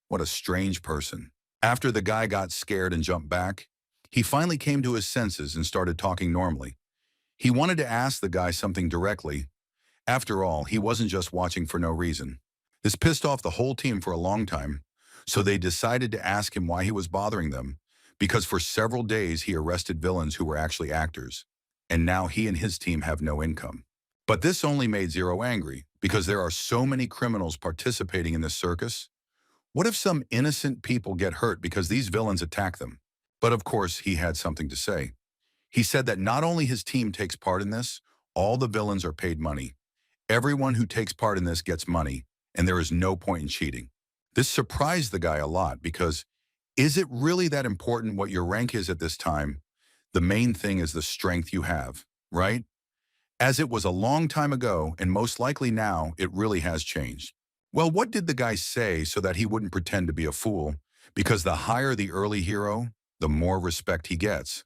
What a strange person. After the guy got scared and jumped back, he finally came to his senses and started talking normally. He wanted to ask the guy something directly. After all, he wasn't just watching for no reason. This pissed off the whole team for a long time, so they decided to ask him why he was bothering them, because for several days he arrested villains who were actually actors, and now he and his team have no income. But this only made Zero angry, because there are so many criminals participating in this circus. What if some innocent people get hurt because these villains attack them? But of course, he had something to say. He said that not only his team takes part in this, all the villains are paid money. Everyone who takes part in this gets money, and there is no point in cheating. This surprised the guy a lot because is it really that important what your rank is at this time? The main thing is the strength you have, right? As it was a long time ago, and most likely now, it really has changed. Well, what did the guy say so that he wouldn't pretend to be a fool? Because the higher the early hero, the more respect he gets.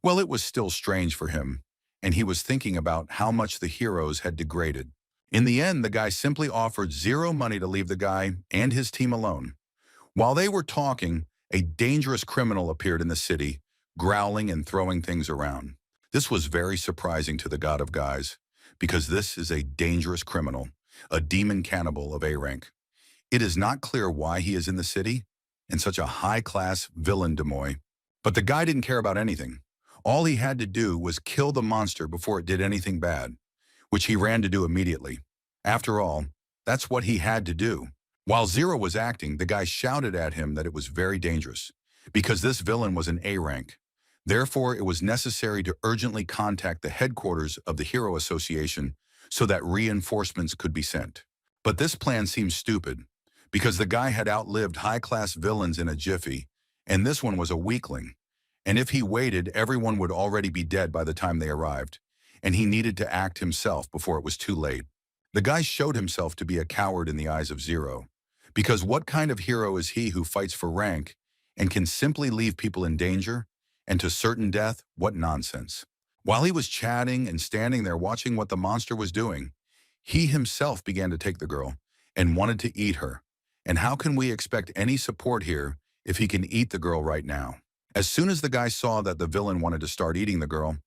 Well, it was still strange for him, and he was thinking about how much the heroes had degraded. In the end, the guy simply offered zero money to leave the guy and his team alone. While they were talking, a dangerous criminal appeared in the city, growling and throwing things around. This was very surprising to the god of guys, because this is a dangerous criminal, a demon cannibal of A rank. It is not clear why he is in the city, and such a high-class villain Demoy. But the guy didn't care about anything. All he had to do was kill the monster before it did anything bad, which he ran to do immediately. After all, that's what he had to do. While Zero was acting, the guy shouted at him that it was very dangerous, because this villain was an A rank. Therefore, it was necessary to urgently contact the headquarters of the Hero Association so that reinforcements could be sent. But this plan seemed stupid, because the guy had outlived high-class villains in a jiffy, and this one was a weakling. And if he waited, everyone would already be dead by the time they arrived, and he needed to act himself before it was too late. The guy showed himself to be a coward in the eyes of Zero, because what kind of hero is he who fights for rank and can simply leave people in danger and to certain death? What nonsense. While he was chatting and standing there watching what the monster was doing, he himself began to take the girl and wanted to eat her. And how can we expect any support here if he can eat the girl right now? As soon as the guy saw that the villain wanted to start eating the girl,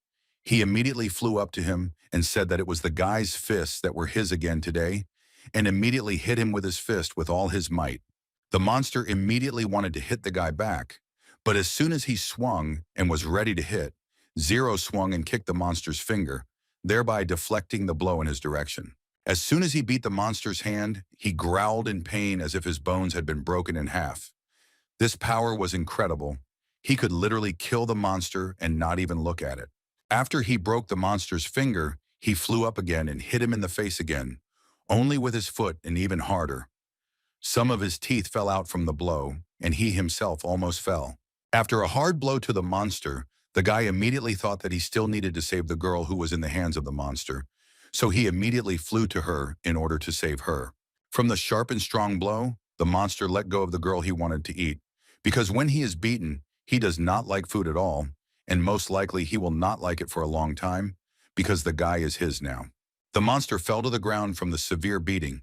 he immediately flew up to him and said that it was the guy's fists that were his again today, and immediately hit him with his fist with all his might. The monster immediately wanted to hit the guy back, but as soon as he swung and was ready to hit, Zero swung and kicked the monster's finger, thereby deflecting the blow in his direction. As soon as he beat the monster's hand, he growled in pain as if his bones had been broken in half. This power was incredible. He could literally kill the monster and not even look at it. After he broke the monster's finger, he flew up again and hit him in the face again, only with his foot and even harder. Some of his teeth fell out from the blow, and he himself almost fell. After a hard blow to the monster, the guy immediately thought that he still needed to save the girl who was in the hands of the monster, so he immediately flew to her in order to save her. From the sharp and strong blow, the monster let go of the girl he wanted to eat, because when he is beaten, he does not like food at all, and most likely he will not like it for a long time, because the guy is his now. The monster fell to the ground from the severe beating,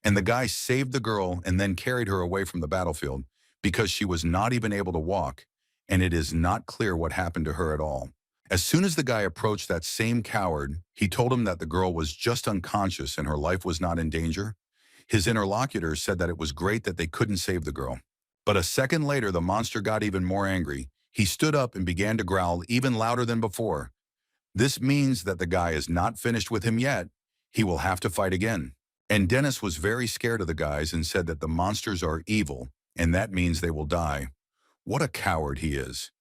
and the guy saved the girl and then carried her away from the battlefield, because she was not even able to walk, and it is not clear what happened to her at all. As soon as the guy approached that same coward, he told him that the girl was just unconscious and her life was not in danger. His interlocutors said that it was great that they couldn't save the girl. But a second later, the monster got even more angry. He stood up and began to growl even louder than before. This means that the guy is not finished with him yet. He will have to fight again. And Dennis was very scared of the guys and said that the monsters are evil, and that means they will die. What a coward he is.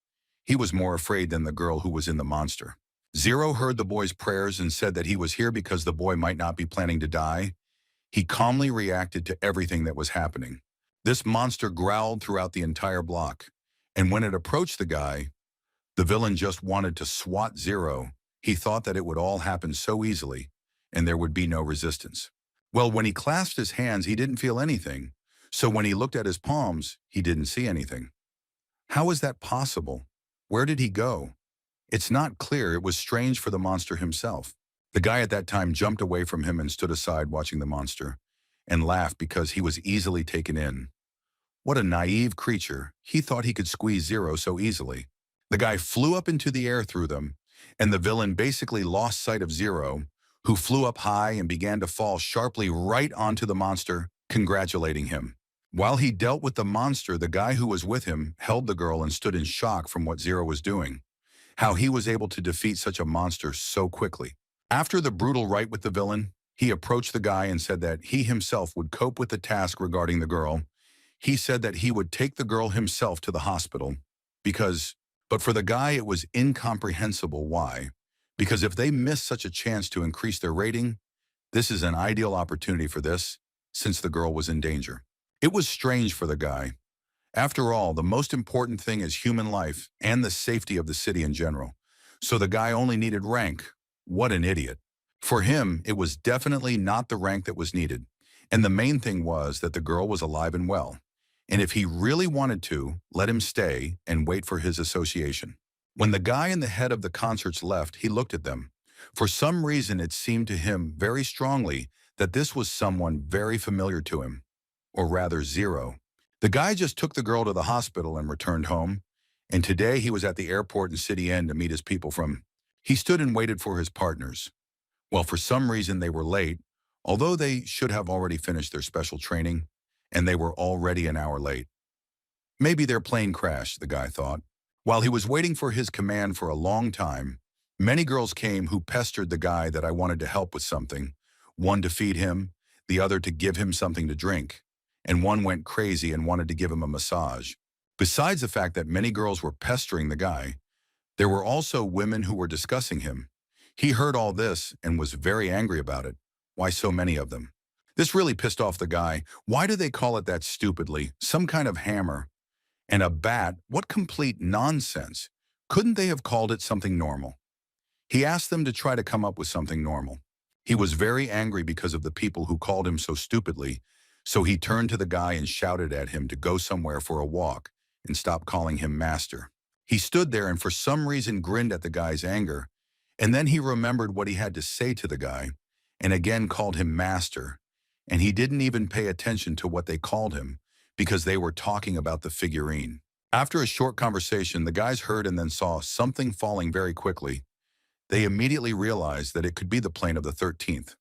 He was more afraid than the girl who was in the monster. Zero heard the boy's prayers and said that he was here because the boy might not be planning to die. He calmly reacted to everything that was happening. This monster growled throughout the entire block, and when it approached the guy, the villain just wanted to swat Zero. He thought that it would all happen so easily, and there would be no resistance. Well, when he clasped his hands, he didn't feel anything, so when he looked at his palms, he didn't see anything. How is that possible? Where did he go? It's not clear. It was strange for the monster himself. The guy at that time jumped away from him and stood aside watching the monster, and laughed because he was easily taken in. What a naive creature. He thought he could squeeze Zero so easily. The guy flew up into the air through them, and the villain basically lost sight of Zero, who flew up high and began to fall sharply right onto the monster, congratulating him. While he dealt with the monster, the guy who was with him held the girl and stood in shock from what Zero was doing, how he was able to defeat such a monster so quickly. After the brutal fight with the villain, he approached the guy and said that he himself would cope with the task regarding the girl. He said that he would take the girl himself to the hospital but for the guy it was incomprehensible why. Because if they missed such a chance to increase their rating, this is an ideal opportunity for this, since the girl was in danger. It was strange for the guy. After all, the most important thing is human life and the safety of the city in general. So the guy only needed rank. What an idiot. For him, it was definitely not the rank that was needed. And the main thing was that the girl was alive and well. And if he really wanted to, let him stay and wait for his association. When the guy and the head of the concerts left, he looked at them. For some reason, it seemed to him very strongly that this was someone very familiar to him. Or rather, Zero. The guy just took the girl to the hospital and returned home. And today he was at the airport in City End to meet his people from. He stood and waited for his partners. Well, for some reason they were late, although they should have already finished their special training, and they were already an hour late. Maybe their plane crashed, the guy thought. While he was waiting for his command for a long time, many girls came who pestered the guy that I wanted to help with something, one to feed him, the other to give him something to drink, and one went crazy and wanted to give him a massage. Besides the fact that many girls were pestering the guy, there were also women who were discussing him. He heard all this and was very angry about it. Why so many of them? This really pissed off the guy. Why do they call it that stupidly? Some kind of hammer. And a bat? What complete nonsense. Couldn't they have called it something normal? He asked them to try to come up with something normal. He was very angry because of the people who called him so stupidly, so he turned to the guy and shouted at him to go somewhere for a walk and stop calling him master. He stood there and for some reason grinned at the guy's anger, and then he remembered what he had to say to the guy, and again called him master, and he didn't even pay attention to what they called him because they were talking about the figurine. After a short conversation, the guys heard and then saw something falling very quickly. They immediately realized that it could be the plane of the 13th.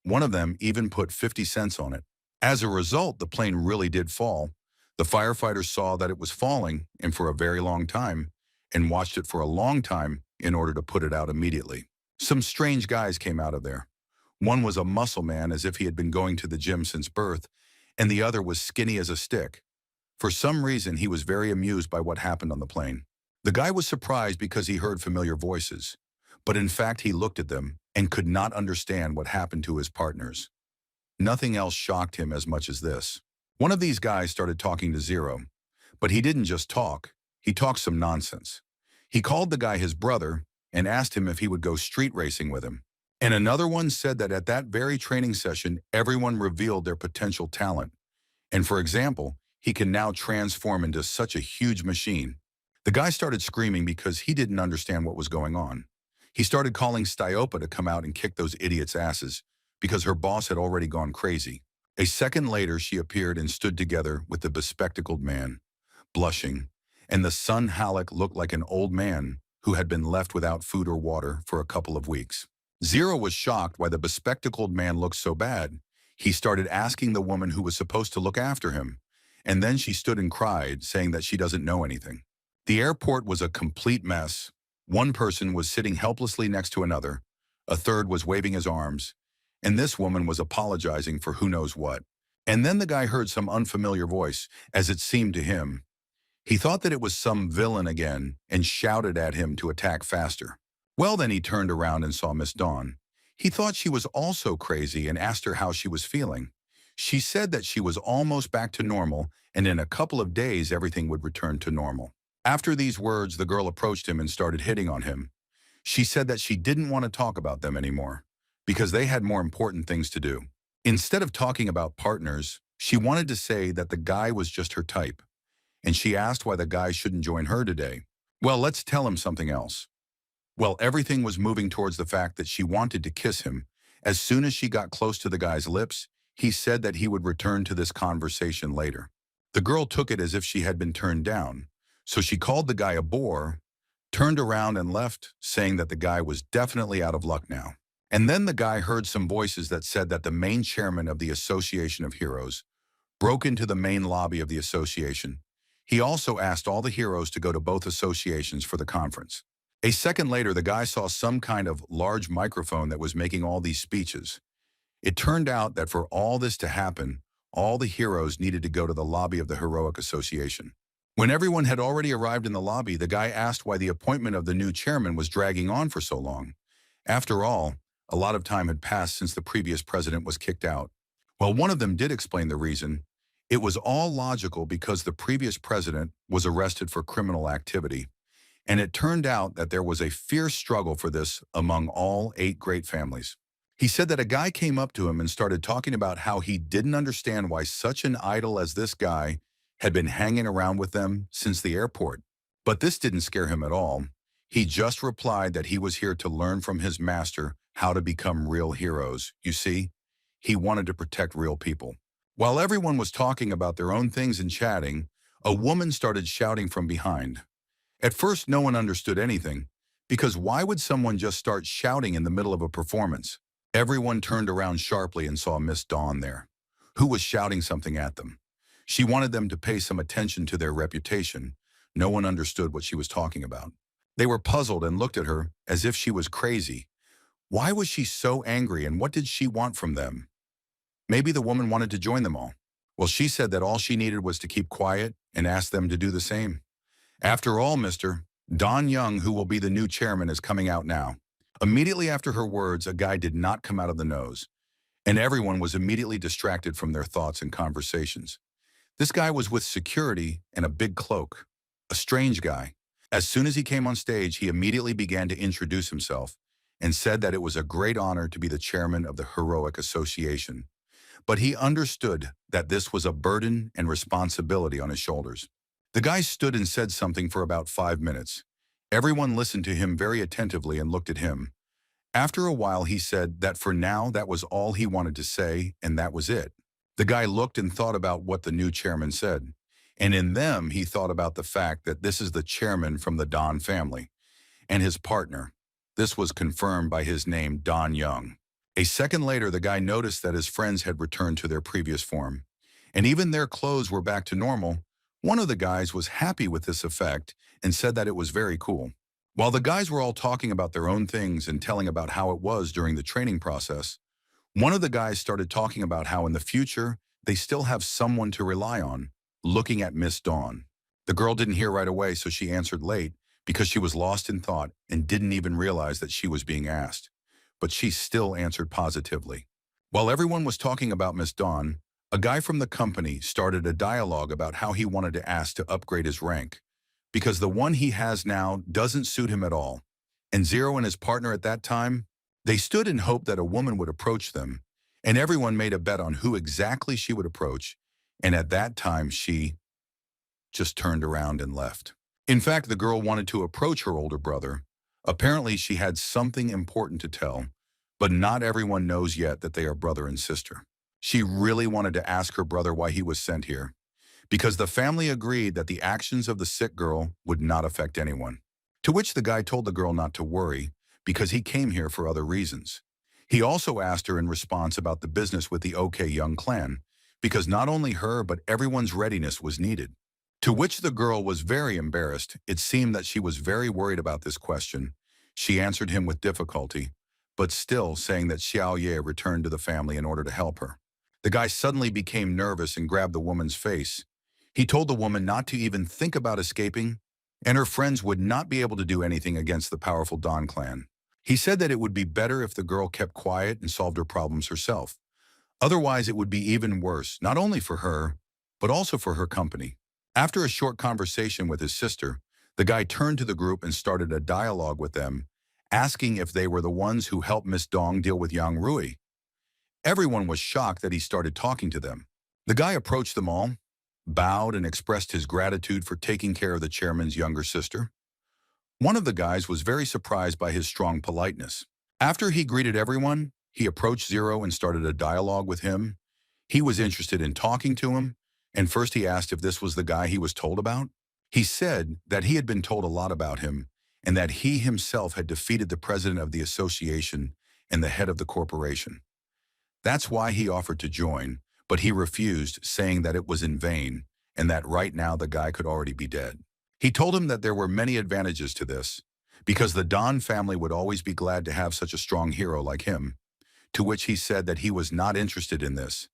One of them even put 50 cents on it. As a result, the plane really did fall. The firefighters saw that it was falling, and for a very long time, and watched it for a long time in order to put it out immediately. Some strange guys came out of there. One was a muscle man as if he had been going to the gym since birth, and the other was skinny as a stick. For some reason, he was very amused by what happened on the plane. The guy was surprised because he heard familiar voices, but in fact he looked at them and could not understand what happened to his partners. Nothing else shocked him as much as this. One of these guys started talking to Zero, but he didn't just talk, he talked some nonsense. He called the guy his brother and asked him if he would go street racing with him. And another one said that at that very training session, everyone revealed their potential talent. And for example, he can now transform into such a huge machine. The guy started screaming because he didn't understand what was going on. He started calling Styopa to come out and kick those idiots' asses because her boss had already gone crazy. A second later, she appeared and stood together with the bespectacled man, blushing, and the son Halleck looked like an old man who had been left without food or water for a couple of weeks. Zero was shocked why the bespectacled man looked so bad. He started asking the woman who was supposed to look after him, and then she stood and cried, saying that she doesn't know anything. The airport was a complete mess. One person was sitting helplessly next to another, a third was waving his arms, and this woman was apologizing for who knows what. And then the guy heard some unfamiliar voice, as it seemed to him. He thought that it was some villain again and shouted at him to attack faster. Well, then he turned around and saw Miss Dawn. He thought she was also crazy and asked her how she was feeling. She said that she was almost back to normal, and in a couple of days everything would return to normal. After these words, the girl approached him and started hitting on him. She said that she didn't want to talk about them anymore, because they had more important things to do. Instead of talking about partners, she wanted to say that the guy was just her type, and she asked why the guy shouldn't join her today. Well, let's tell him something else. Well, everything was moving towards the fact that she wanted to kiss him. As soon as she got close to the guy's lips, he said that he would return to this conversation later. The girl took it as if she had been turned down, so she called the guy a bore, turned around and left, saying that the guy was definitely out of luck now. And then the guy heard some voices that said that the main chairman of the Association of Heroes broke into the main lobby of the association. He also asked all the heroes to go to both associations for the conference. A second later, the guy saw some kind of large microphone that was making all these speeches. It turned out that for all this to happen, all the heroes needed to go to the lobby of the Heroic Association. When everyone had already arrived in the lobby, the guy asked why the appointment of the new chairman was dragging on for so long. After all, a lot of time had passed since the previous president was kicked out. Well, one of them did explain the reason. It was all logical because the previous president was arrested for criminal activity, and it turned out that there was a fierce struggle for this among all 8 great families. He said that a guy came up to him and started talking about how he didn't understand why such an idol as this guy had been hanging around with them since the airport. But this didn't scare him at all. He just replied that he was here to learn from his master how to become real heroes. You see, he wanted to protect real people. While everyone was talking about their own things and chatting, a woman started shouting from behind. At first, no one understood anything, because why would someone just start shouting in the middle of a performance? Everyone turned around sharply and saw Miss Dawn there, who was shouting something at them. She wanted them to pay some attention to their reputation. No one understood what she was talking about. They were puzzled and looked at her as if she was crazy. Why was she so angry, and what did she want from them? Maybe the woman wanted to join them all. Well, she said that all she needed was to keep quiet and ask them to do the same. After all, Mr. Don Young, who will be the new chairman, is coming out now. Immediately after her words, a guy did not come out of the nose, and everyone was immediately distracted from their thoughts and conversations. This guy was with security and a big cloak, a strange guy. As soon as he came on stage, he immediately began to introduce himself and said that it was a great honor to be the chairman of the Heroic Association. But he understood that this was a burden and responsibility on his shoulders. The guy stood and said something for about 5 minutes. Everyone listened to him very attentively and looked at him. After a while, he said that for now, that was all he wanted to say, and that was it. The guy looked and thought about what the new chairman said. And in them, he thought about the fact that this is the chairman from the Don family and his partner. This was confirmed by his name, Don Young. A second later, the guy noticed that his friends had returned to their previous form, and even their clothes were back to normal. One of the guys was happy with this effect and said that it was very cool. While the guys were all talking about their own things and telling about how it was during the training process, one of the guys started talking about how in the future, they still have someone to rely on, looking at Miss Dawn. The girl didn't hear right away, so she answered late because she was lost in thought and didn't even realize that she was being asked. But she still answered positively. While everyone was talking about Miss Dawn, a guy from the company started a dialogue about how he wanted to ask to upgrade his rank, because the one he has now doesn't suit him at all. And Zero and his partner at that time, they stood in hope that a woman would approach them, and everyone made a bet on who exactly she would approach, and at that time she just turned around and left. In fact, the girl wanted to approach her older brother. Apparently, she had something important to tell, but not everyone knows yet that they are brother and sister. She really wanted to ask her brother why he was sent here, because the family agreed that the actions of the sick girl would not affect anyone. To which the guy told the girl not to worry, because he came here for other reasons. He also asked her in response about the business with the OK Young clan, because not only her but everyone's readiness was needed. To which the girl was very embarrassed. It seemed that she was very worried about this question. She answered him with difficulty, but still saying that Xiao Ye returned to the family in order to help her. The guy suddenly became nervous and grabbed the woman's face. He told the woman not to even think about escaping, and her friends would not be able to do anything against the powerful Don clan. He said that it would be better if the girl kept quiet and solved her problems herself. Otherwise, it would be even worse, not only for her, but also for her company. After a short conversation with his sister, the guy turned to the group and started a dialogue with them, asking if they were the ones who helped Miss Dong deal with Yang Rui. Everyone was shocked that he started talking to them. The guy approached them all, bowed, and expressed his gratitude for taking care of the chairman's younger sister. One of the guys was very surprised by his strong politeness. After he greeted everyone, he approached Zero and started a dialogue with him. He was interested in talking to him, and first he asked if this was the guy he was told about. He said that he had been told a lot about him, and that he himself had defeated the president of the association and the head of the corporation. That's why he offered to join, but he refused, saying that it was in vain, and that right now the guy could already be dead. He told him that there were many advantages to this, because the Don family would always be glad to have such a strong hero like him, to which he said that he was not interested in this,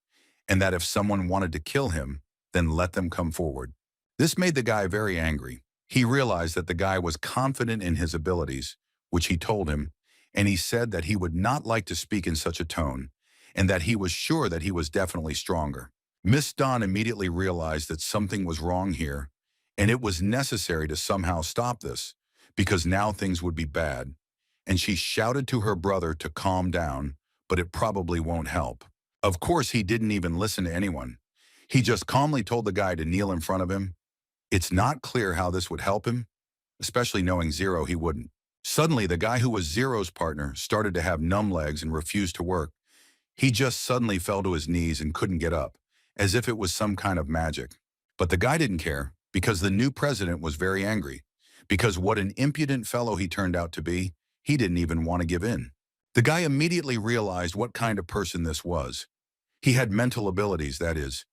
and that if someone wanted to kill him, then let them come forward. This made the guy very angry. He realized that the guy was confident in his abilities, which he told him, and he said that he would not like to speak in such a tone, and that he was sure that he was definitely stronger. Miss Dawn immediately realized that something was wrong here, and it was necessary to somehow stop this, because now things would be bad. And she shouted to her brother to calm down, but it probably won't help. Of course, he didn't even listen to anyone. He just calmly told the guy to kneel in front of him. It's not clear how this would help him, especially knowing Zero he wouldn't. Suddenly, the guy who was Zero's partner started to have numb legs and refused to work. He just suddenly fell to his knees and couldn't get up, as if it was some kind of magic. But the guy didn't care, because the new president was very angry. Because what an impudent fellow he turned out to be, he didn't even want to give in. The guy immediately realized what kind of person this was. He had mental abilities, that is.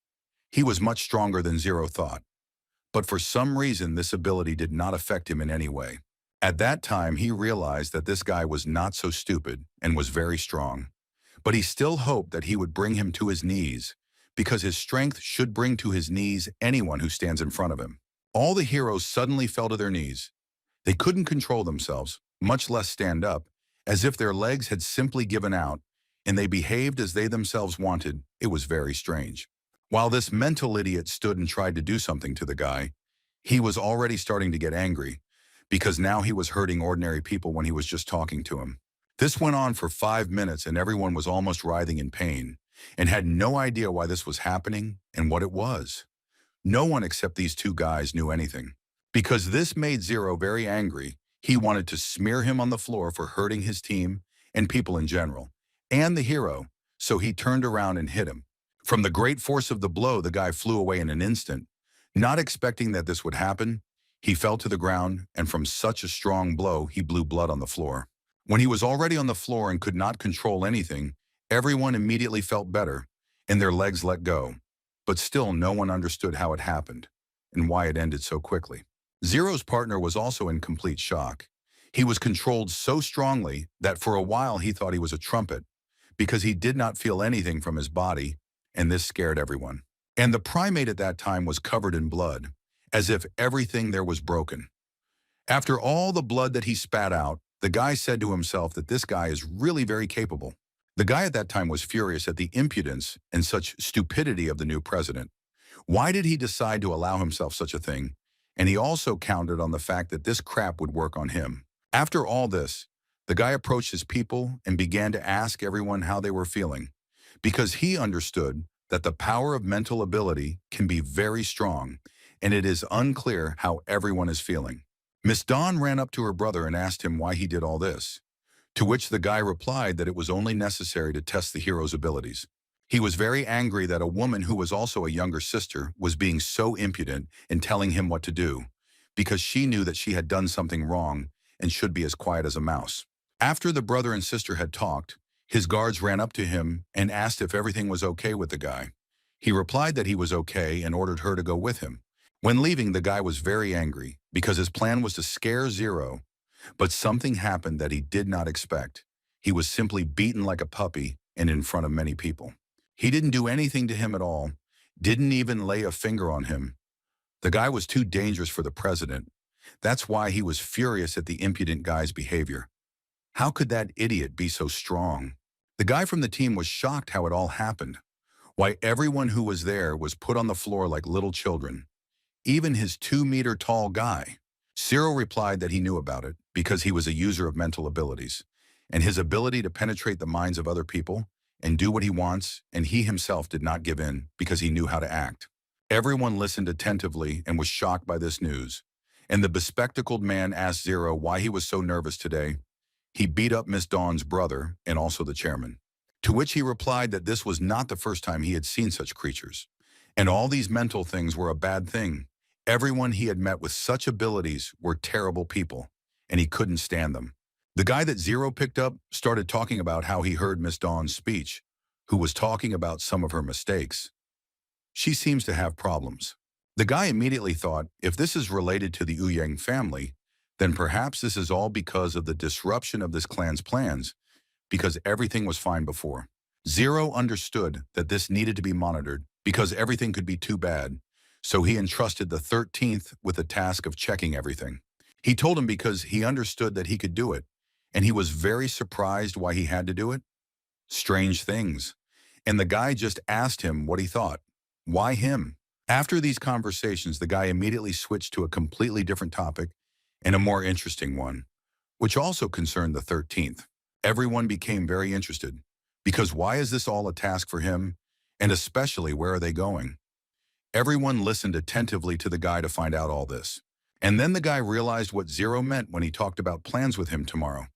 He was much stronger than Zero thought. But for some reason, this ability did not affect him in any way. At that time, he realized that this guy was not so stupid and was very strong. But he still hoped that he would bring him to his knees, because his strength should bring to his knees anyone who stands in front of him. All the heroes suddenly fell to their knees. They couldn't control themselves, much less stand up, as if their legs had simply given out, and they behaved as they themselves wanted. It was very strange. While this mental idiot stood and tried to do something to the guy, he was already starting to get angry, because now he was hurting ordinary people when he was just talking to him. This went on for 5 minutes and everyone was almost writhing in pain, and had no idea why this was happening and what it was. No one except these two guys knew anything. Because this made Zero very angry, he wanted to smear him on the floor for hurting his team and people in general, and the hero, so he turned around and hit him. From the great force of the blow, the guy flew away in an instant. Not expecting that this would happen, he fell to the ground, and from such a strong blow, he blew blood on the floor. When he was already on the floor and could not control anything, everyone immediately felt better, and their legs let go. But still, no one understood how it happened, and why it ended so quickly. Zero's partner was also in complete shock. He was controlled so strongly that for a while he thought he was a trumpet, because he did not feel anything from his body, and this scared everyone. And the primate at that time was covered in blood, as if everything there was broken. After all the blood that he spat out, the guy said to himself that this guy is really very capable. The guy at that time was furious at the impudence and such stupidity of the new president. Why did he decide to allow himself such a thing? And he also counted on the fact that this crap would work on him. After all this, the guy approached his people and began to ask everyone how they were feeling, because he understood that the power of mental ability can be very strong, and it is unclear how everyone is feeling. Miss Dawn ran up to her brother and asked him why he did all this, to which the guy replied that it was only necessary to test the hero's abilities. He was very angry that a woman who was also a younger sister was being so impudent and telling him what to do, because she knew that she had done something wrong and should be as quiet as a mouse. After the brother and sister had talked, his guards ran up to him and asked if everything was okay with the guy. He replied that he was okay and ordered her to go with him. When leaving, the guy was very angry because his plan was to scare Zero, but something happened that he did not expect. He was simply beaten like a puppy and in front of many people. He didn't do anything to him at all, didn't even lay a finger on him. The guy was too dangerous for the president. That's why he was furious at the impudent guy's behavior. How could that idiot be so strong? The guy from the team was shocked how it all happened. Why everyone who was there was put on the floor like little children. Even his 2-meter-tall guy. Cyril replied that he knew about it because he was a user of mental abilities, and his ability to penetrate the minds of other people and do what he wants, and he himself did not give in because he knew how to act. Everyone listened attentively and was shocked by this news, and the bespectacled man asked Zero why he was so nervous today. He beat up Miss Dawn's brother and also the chairman, to which he replied that this was not the first time he had seen such creatures, and all these mental things were a bad thing. Everyone he had met with such abilities were terrible people, and he couldn't stand them. The guy that Zero picked up started talking about how he heard Miss Dawn's speech, who was talking about some of her mistakes. She seems to have problems. The guy immediately thought, if this is related to the Uyang family, then perhaps this is all because of the disruption of this clan's plans, because everything was fine before. Zero understood that this needed to be monitored because everything could be too bad, so he entrusted the 13th with the task of checking everything. He told him because he understood that he could do it, and he was very surprised why he had to do it. Strange things. And the guy just asked him what he thought. Why him? After these conversations, the guy immediately switched to a completely different topic and a more interesting one, which also concerned the 13th. Everyone became very interested, because why is this all a task for him? And especially, where are they going? Everyone listened attentively to the guy to find out all this. And then the guy realized what Zero meant when he talked about plans with him tomorrow.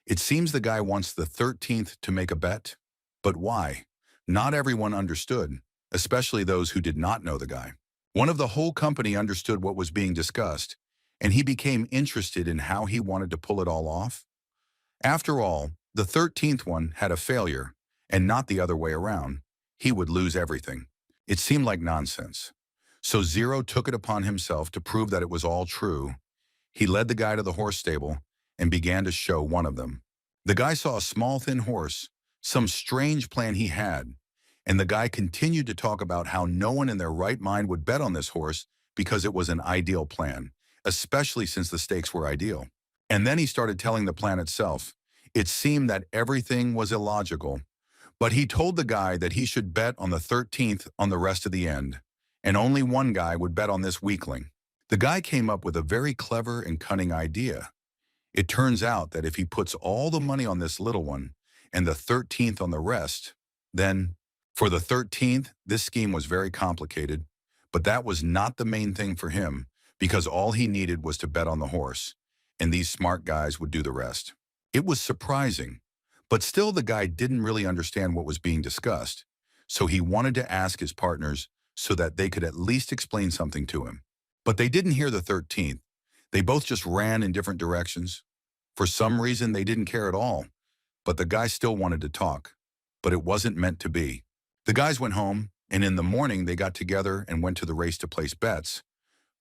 It seems the guy wants the 13th to make a bet. But why? Not everyone understood, especially those who did not know the guy. One of the whole company understood what was being discussed, and he became interested in how he wanted to pull it all off. After all, the 13th one had a failure, and not the other way around. He would lose everything. It seemed like nonsense. So Zero took it upon himself to prove that it was all true. He led the guy to the horse stable and began to show one of them. The guy saw a small, thin horse, some strange plan he had, and the guy continued to talk about how no one in their right mind would bet on this horse because it was an ideal plan, especially since the stakes were ideal. And then he started telling the plan itself. It seemed that everything was illogical, but he told the guy that he should bet on the 13th on the rest of the end, and only one guy would bet on this weakling. The guy came up with a very clever and cunning idea. It turns out that if he puts all the money on this little one and the 13th on the rest, then, for the 13th, this scheme was very complicated, but that was not the main thing for him, because all he needed was to bet on the horse, and these smart guys would do the rest. It was surprising, but still the guy didn't really understand what was being discussed, so he wanted to ask his partners so that they could at least explain something to him. But they didn't hear the 13th. They both just ran in different directions. For some reason, they didn't care at all, but the guy still wanted to talk, but it wasn't meant to be. The guys went home, and in the morning they got together and went to the race to place bets.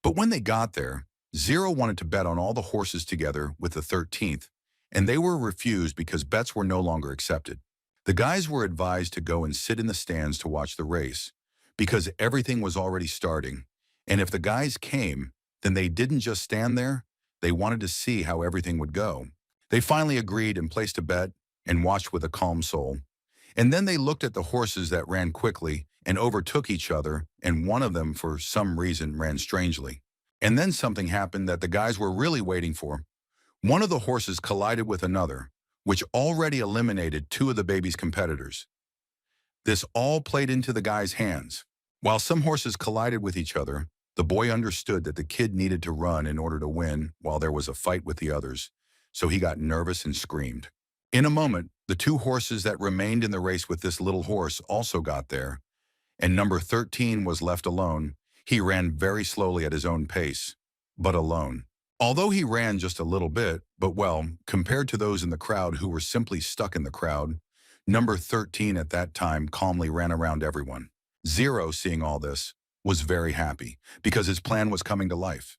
But when they got there, Zero wanted to bet on all the horses together with the 13th, and they were refused because bets were no longer accepted. The guys were advised to go and sit in the stands to watch the race, because everything was already starting, and if the guys came, then they didn't just stand there, they wanted to see how everything would go. They finally agreed and placed a bet and watched with a calm soul. And then they looked at the horses that ran quickly and overtook each other, and one of them, for some reason, ran strangely. And then something happened that the guys were really waiting for. One of the horses collided with another, which already eliminated two of the baby's competitors. This all played into the guy's hands. While some horses collided with each other, the boy understood that the kid needed to run in order to win while there was a fight with the others, so he got nervous and screamed. In a moment, the two horses that remained in the race with this little horse also got there, and number 13 was left alone. He ran very slowly at his own pace, but alone. Although he ran just a little bit, but well, compared to those in the crowd who were simply stuck in the crowd, number 13 at that time calmly ran around everyone. Zero, seeing all this, was very happy because his plan was coming to life.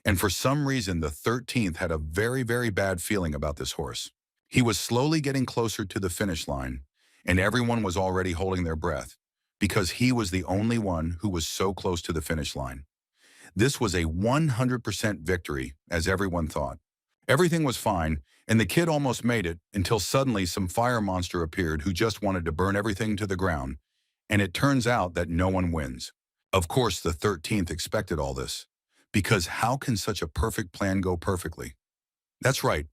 And for some reason, the 13th had a very, very bad feeling about this horse. He was slowly getting closer to the finish line, and everyone was already holding their breath because he was the only one who was so close to the finish line. This was a 100% victory, as everyone thought. Everything was fine, and the kid almost made it until suddenly some fire monster appeared who just wanted to burn everything to the ground, and it turns out that no one wins. Of course, the 13th expected all this, because how can such a perfect plan go perfectly? That's right,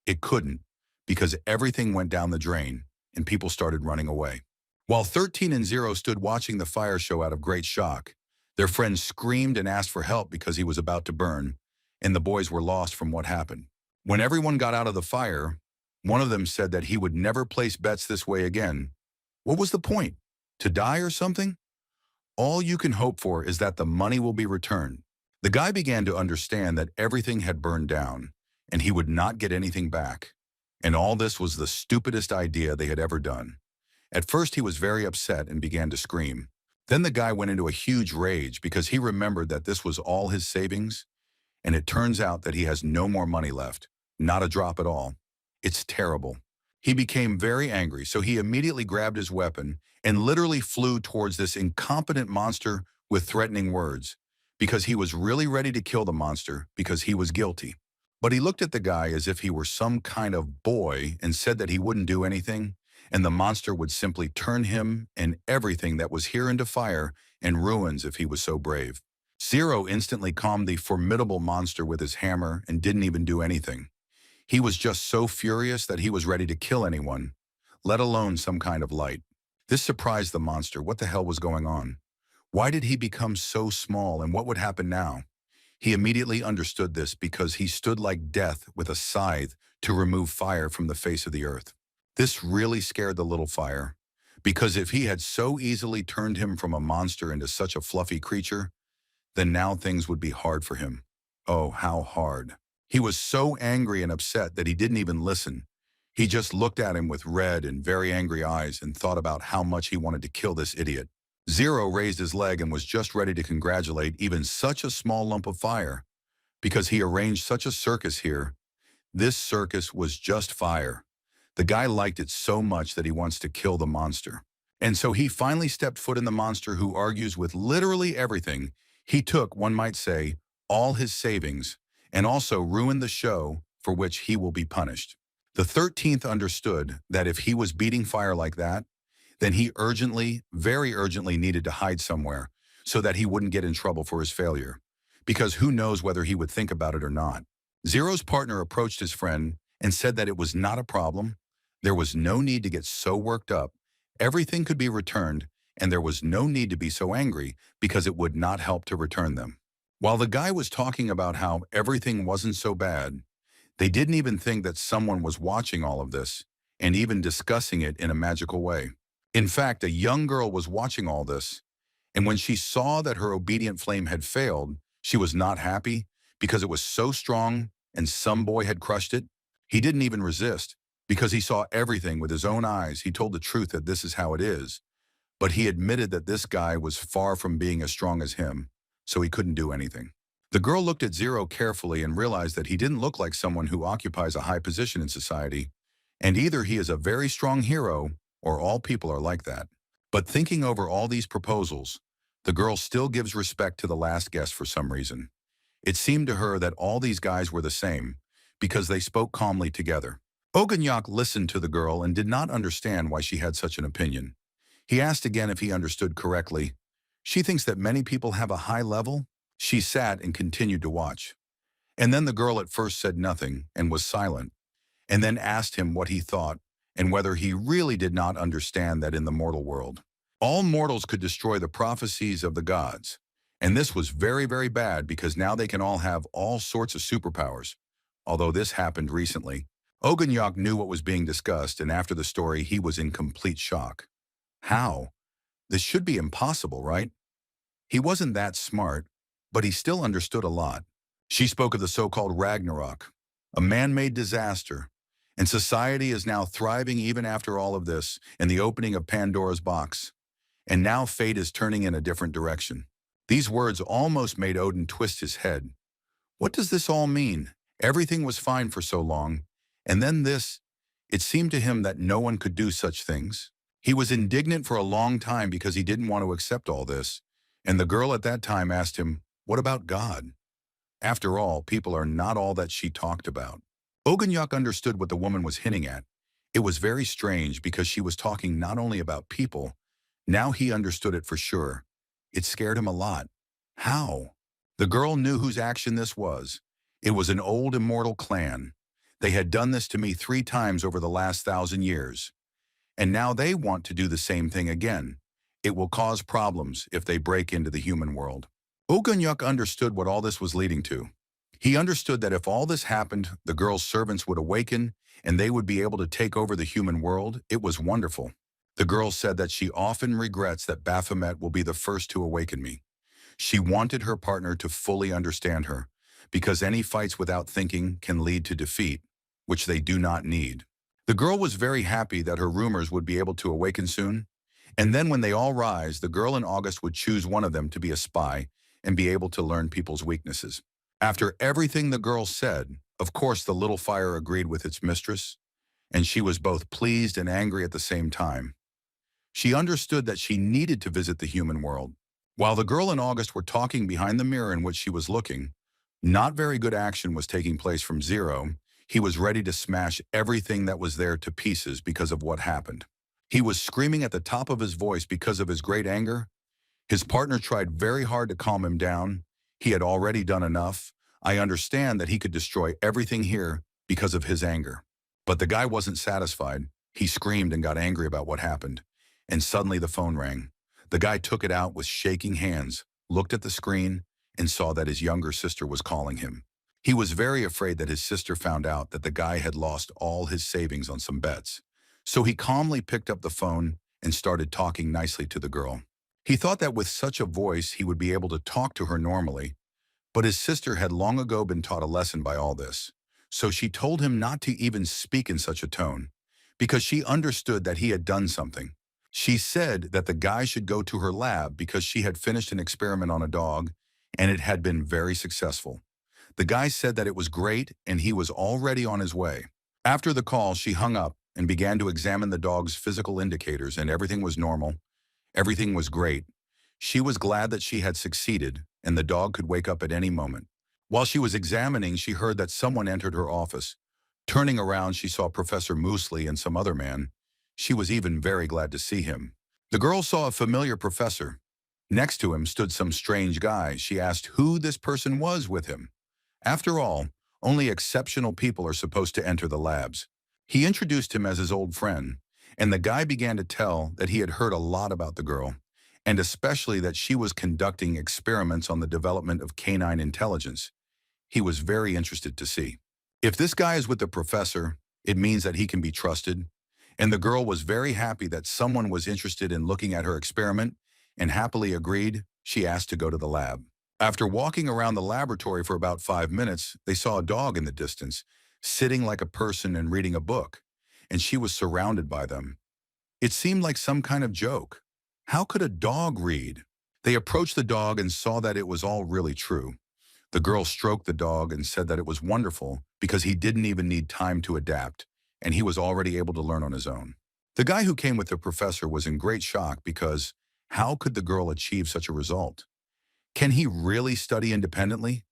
it couldn't, because everything went down the drain, and people started running away. While 13 and 0 stood watching the fire show out of great shock, their friends screamed and asked for help because he was about to burn, and the boys were lost from what happened. When everyone got out of the fire, one of them said that he would never place bets this way again. What was the point? To die or something? All you can hope for is that the money will be returned. The guy began to understand that everything had burned down, and he would not get anything back. And all this was the stupidest idea they had ever done. At first he was very upset and began to scream. Then the guy went into a huge rage because he remembered that this was all his savings, and it turns out that he has no more money left, not a drop at all. It's terrible. He became very angry, so he immediately grabbed his weapon and literally flew towards this incompetent monster with threatening words, because he was really ready to kill the monster because he was guilty. But he looked at the guy as if he were some kind of boy and said that he wouldn't do anything, and the monster would simply turn him and everything that was here into fire and ruins if he was so brave. Zero instantly calmed the formidable monster with his hammer and didn't even do anything. He was just so furious that he was ready to kill anyone, let alone some kind of light. This surprised the monster. What the hell was going on? Why did he become so small, and what would happen now? He immediately understood this because he stood like death with a scythe to remove fire from the face of the earth. This really scared the little fire, because if he had so easily turned him from a monster into such a fluffy creature, then now things would be hard for him. Oh, how hard. He was so angry and upset that he didn't even listen. He just looked at him with red and very angry eyes and thought about how much he wanted to kill this idiot. Zero raised his leg and was just ready to congratulate even such a small lump of fire, because he arranged such a circus here. This circus was just fire. The guy liked it so much that he wants to kill the monster. And so he finally stepped foot in the monster who argues with literally everything. He took, one might say, all his savings, and also ruined the show for which he will be punished. The 13th understood that if he was beating fire like that, then he urgently, very urgently needed to hide somewhere so that he wouldn't get in trouble for his failure, because who knows whether he would think about it or not. Zero's partner approached his friend and said that it was not a problem. There was no need to get so worked up. Everything could be returned, and there was no need to be so angry because it would not help to return them. While the guy was talking about how everything wasn't so bad, they didn't even think that someone was watching all of this and even discussing it in a magical way. In fact, a young girl was watching all this, and when she saw that her obedient flame had failed, she was not happy because it was so strong and some boy had crushed it. He didn't even resist because he saw everything with his own eyes. He told the truth that this is how it is, but he admitted that this guy was far from being as strong as him, so he couldn't do anything. The girl looked at Zero carefully and realized that he didn't look like someone who occupies a high position in society, and either he is a very strong hero or all people are like that. But thinking over all these proposals, the girl still gives respect to the last guest for some reason. It seemed to her that all these guys were the same because they spoke calmly together. Oganyak listened to the girl and did not understand why she had such an opinion. He asked again if he understood correctly. She thinks that many people have a high level? She sat and continued to watch. And then the girl at first said nothing and was silent, and then asked him what he thought and whether he really did not understand that in the mortal world, all mortals could destroy the prophecies of the gods. And this was very, very bad because now they can all have all sorts of superpowers. Although this happened recently, Oganyak knew what was being discussed, and after the story, he was in complete shock. How? This should be impossible, right? He wasn't that smart, but he still understood a lot. She spoke of the so-called Ragnarok, a man-made disaster, and society is now thriving even after all of this and the opening of Pandora's box. And now fate is turning in a different direction. These words almost made Odin twist his head. What does this all mean? Everything was fine for so long, and then this. It seemed to him that no one could do such things. He was indignant for a long time because he didn't want to accept all this, and the girl at that time asked him, what about God? After all, people are not all that she talked about. Oganyak understood what the woman was hinting at. It was very strange because she was talking not only about people. Now he understood it for sure. It scared him a lot. How? The girl knew whose action this was. It was an old immortal clan. They had done this to me 3 times over the last 1,000 years. And now they want to do the same thing again. It will cause problems if they break into the human world. Oganyak understood what all this was leading to. He understood that if all this happened, the girl's servants would awaken and they would be able to take over the human world. It was wonderful. The girl said that she often regrets that Baphomet will be the first to awaken me. She wanted her partner to fully understand her, because any fights without thinking can lead to defeat, which they do not need. The girl was very happy that her rumors would be able to awaken soon, and then when they all rise, the girl and August would choose one of them to be a spy and be able to learn people's weaknesses. After everything the girl said, of course the little fire agreed with its mistress, and she was both pleased and angry at the same time. She understood that she needed to visit the human world. While the girl and August were talking behind the mirror in which she was looking, not very good action was taking place from Zero. He was ready to smash everything that was there to pieces because of what happened. He was screaming at the top of his voice because of his great anger. His partner tried very hard to calm him down. He had already done enough. I understand that he could destroy everything here because of his anger. But the guy wasn't satisfied. He screamed and got angry about what happened. And suddenly the phone rang. The guy took it out with shaking hands, looked at the screen, and saw that his younger sister was calling him. He was very afraid that his sister found out that the guy had lost all his savings on some bets. So he calmly picked up the phone and started talking nicely to the girl. He thought that with such a voice he would be able to talk to her normally, but his sister had long ago been taught a lesson by all this. So she told him not to even speak in such a tone, because she understood that he had done something. She said that the guy should go to her lab because she had finished an experiment on a dog, and it had been very successful. The guy said that it was great and he was already on his way. After the call, she hung up and began to examine the dog's physical indicators, and everything was normal. Everything was great. She was glad that she had succeeded, and the dog could wake up at any moment. While she was examining, she heard that someone entered her office. Turning around, she saw Professor Moosley and some other man. She was even very glad to see him. The girl saw a familiar professor. Next to him stood some strange guy. She asked who this person was with him. After all, only exceptional people are supposed to enter the labs. He introduced him as his old friend, and the guy began to tell that he had heard a lot about the girl, and especially that she was conducting experiments on the development of canine intelligence. He was very interested to see. If this guy is with the professor, it means that he can be trusted, and the girl was very happy that someone was interested in looking at her experiment, and happily agreed. She asked to go to the lab. After walking around the laboratory for about 5 minutes, they saw a dog in the distance, sitting like a person and reading a book, and she was surrounded by them. It seemed like some kind of joke. How could a dog read? They approached the dog and saw that it was all really true. The girl stroked the dog and said that it was wonderful because he didn't even need time to adapt, and he was already able to learn on his own. The guy who came with the professor was in great shock because how could the girl achieve such a result? Can he really study independently?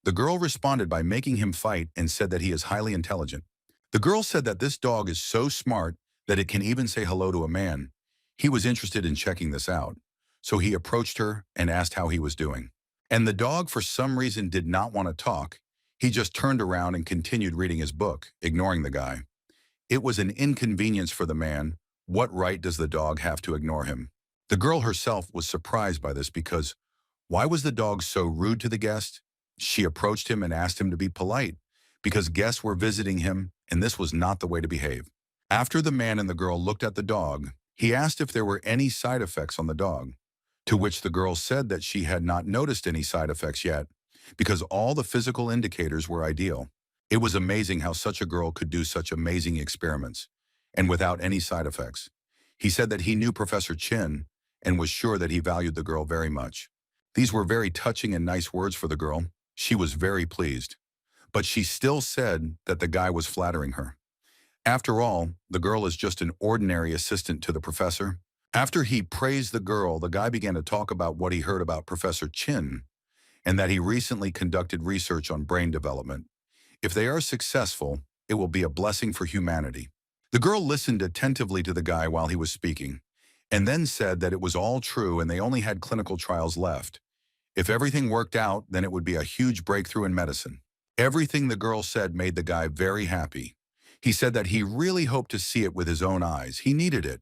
The girl responded by making him fight and said that he is highly intelligent. The girl said that this dog is so smart that it can even say hello to a man. He was interested in checking this out, so he approached her and asked how he was doing. And the dog, for some reason, did not want to talk. He just turned around and continued reading his book, ignoring the guy. It was an inconvenience for the man. What right does the dog have to ignore him? The girl herself was surprised by this because why was the dog so rude to the guest? She approached him and asked him to be polite because guests were visiting him and this was not the way to behave. After the man and the girl looked at the dog, he asked if there were any side effects on the dog, to which the girl said that she had not noticed any side effects yet because all the physical indicators were ideal. It was amazing how such a girl could do such amazing experiments and without any side effects. He said that he knew Professor Chin and was sure that he valued the girl very much. These were very touching and nice words for the girl. She was very pleased. But she still said that the guy was flattering her. After all, the girl is just an ordinary assistant to the professor. After he praised the girl, the guy began to talk about what he heard about Professor Chin and that he recently conducted research on brain development. If they are successful, it will be a blessing for humanity. The girl listened attentively to the guy while he was speaking, and then said that it was all true and they only had clinical trials left. If everything worked out, then it would be a huge breakthrough in medicine. Everything the girl said made the guy very happy. He said that he really hoped to see it with his own eyes. He needed it,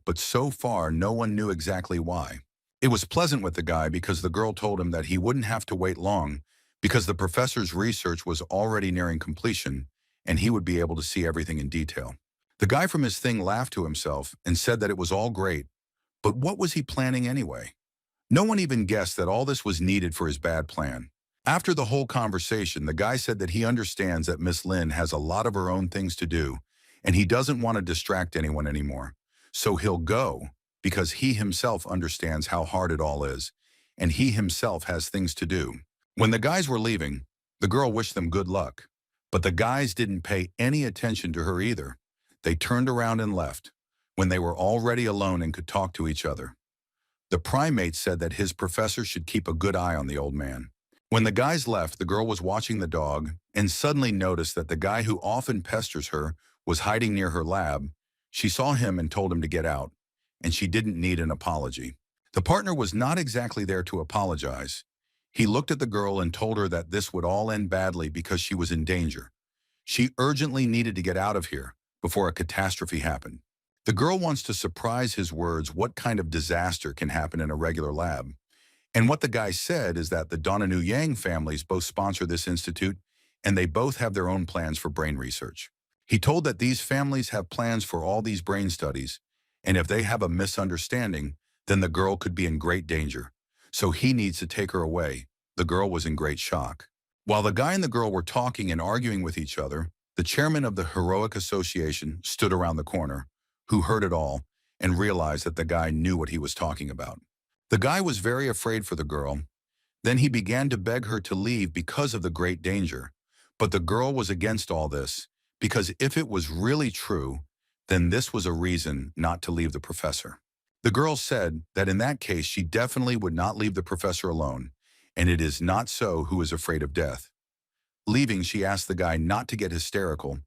but so far no one knew exactly why. It was pleasant with the guy because the girl told him that he wouldn't have to wait long because the professor's research was already nearing completion and he would be able to see everything in detail. The guy from his thing laughed to himself and said that it was all great, but what was he planning anyway? No one even guessed that all this was needed for his bad plan. After the whole conversation, the guy said that he understands that Miss Lin has a lot of her own things to do, and he doesn't want to distract anyone anymore. So he'll go, because he himself understands how hard it all is, and he himself has things to do. When the guys were leaving, the girl wished them good luck, but the guys didn't pay any attention to her either. They turned around and left, when they were already alone and could talk to each other. The primate said that his professor should keep a good eye on the old man. When the guys left, the girl was watching the dog and suddenly noticed that the guy who often pesters her was hiding near her lab. She saw him and told him to get out, and she didn't need an apology. The partner was not exactly there to apologize. He looked at the girl and told her that this would all end badly because she was in danger. She urgently needed to get out of here before a catastrophe happened. The girl wants to surprise his words what kind of disaster can happen in a regular lab. And what the guy said is that the Donanu Yang families both sponsor this institute, and they both have their own plans for brain research. He told that these families have plans for all these brain studies, and if they have a misunderstanding, then the girl could be in great danger. So he needs to take her away. The girl was in great shock. While the guy and the girl were talking and arguing with each other, the chairman of the Heroic Association stood around the corner, who heard it all and realized that the guy knew what he was talking about. The guy was very afraid for the girl. Then he began to beg her to leave because of the great danger. But the girl was against all this, because if it was really true, then this was a reason not to leave the professor. The girl said that in that case she definitely would not leave the professor alone, and it is not so who is afraid of death. Leaving, she asked the guy not to get hysterical,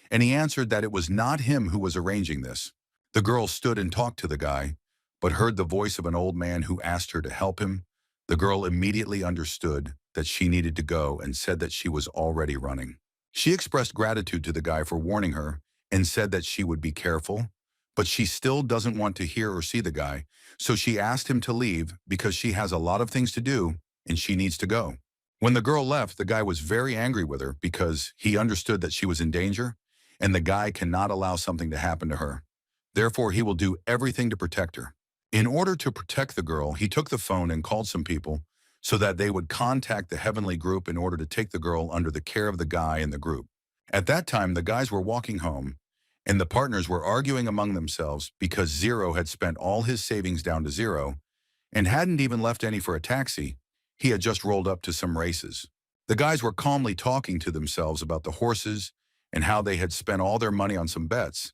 and he answered that it was not him who was arranging this. The girl stood and talked to the guy, but heard the voice of an old man who asked her to help him. The girl immediately understood that she needed to go and said that she was already running. She expressed gratitude to the guy for warning her and said that she would be careful, but she still doesn't want to hear or see the guy, so she asked him to leave because she has a lot of things to do and she needs to go. When the girl left, the guy was very angry with her because he understood that she was in danger, and the guy cannot allow something to happen to her. Therefore, he will do everything to protect her. In order to protect the girl, he took the phone and called some people so that they would contact the heavenly group in order to take the girl under the care of the guy in the group. At that time, the guys were walking home, and the partners were arguing among themselves because Zero had spent all his savings down to zero and hadn't even left any for a taxi. He had just rolled up to some races. The guys were calmly talking to themselves about the horses and how they had spent all their money on some bets.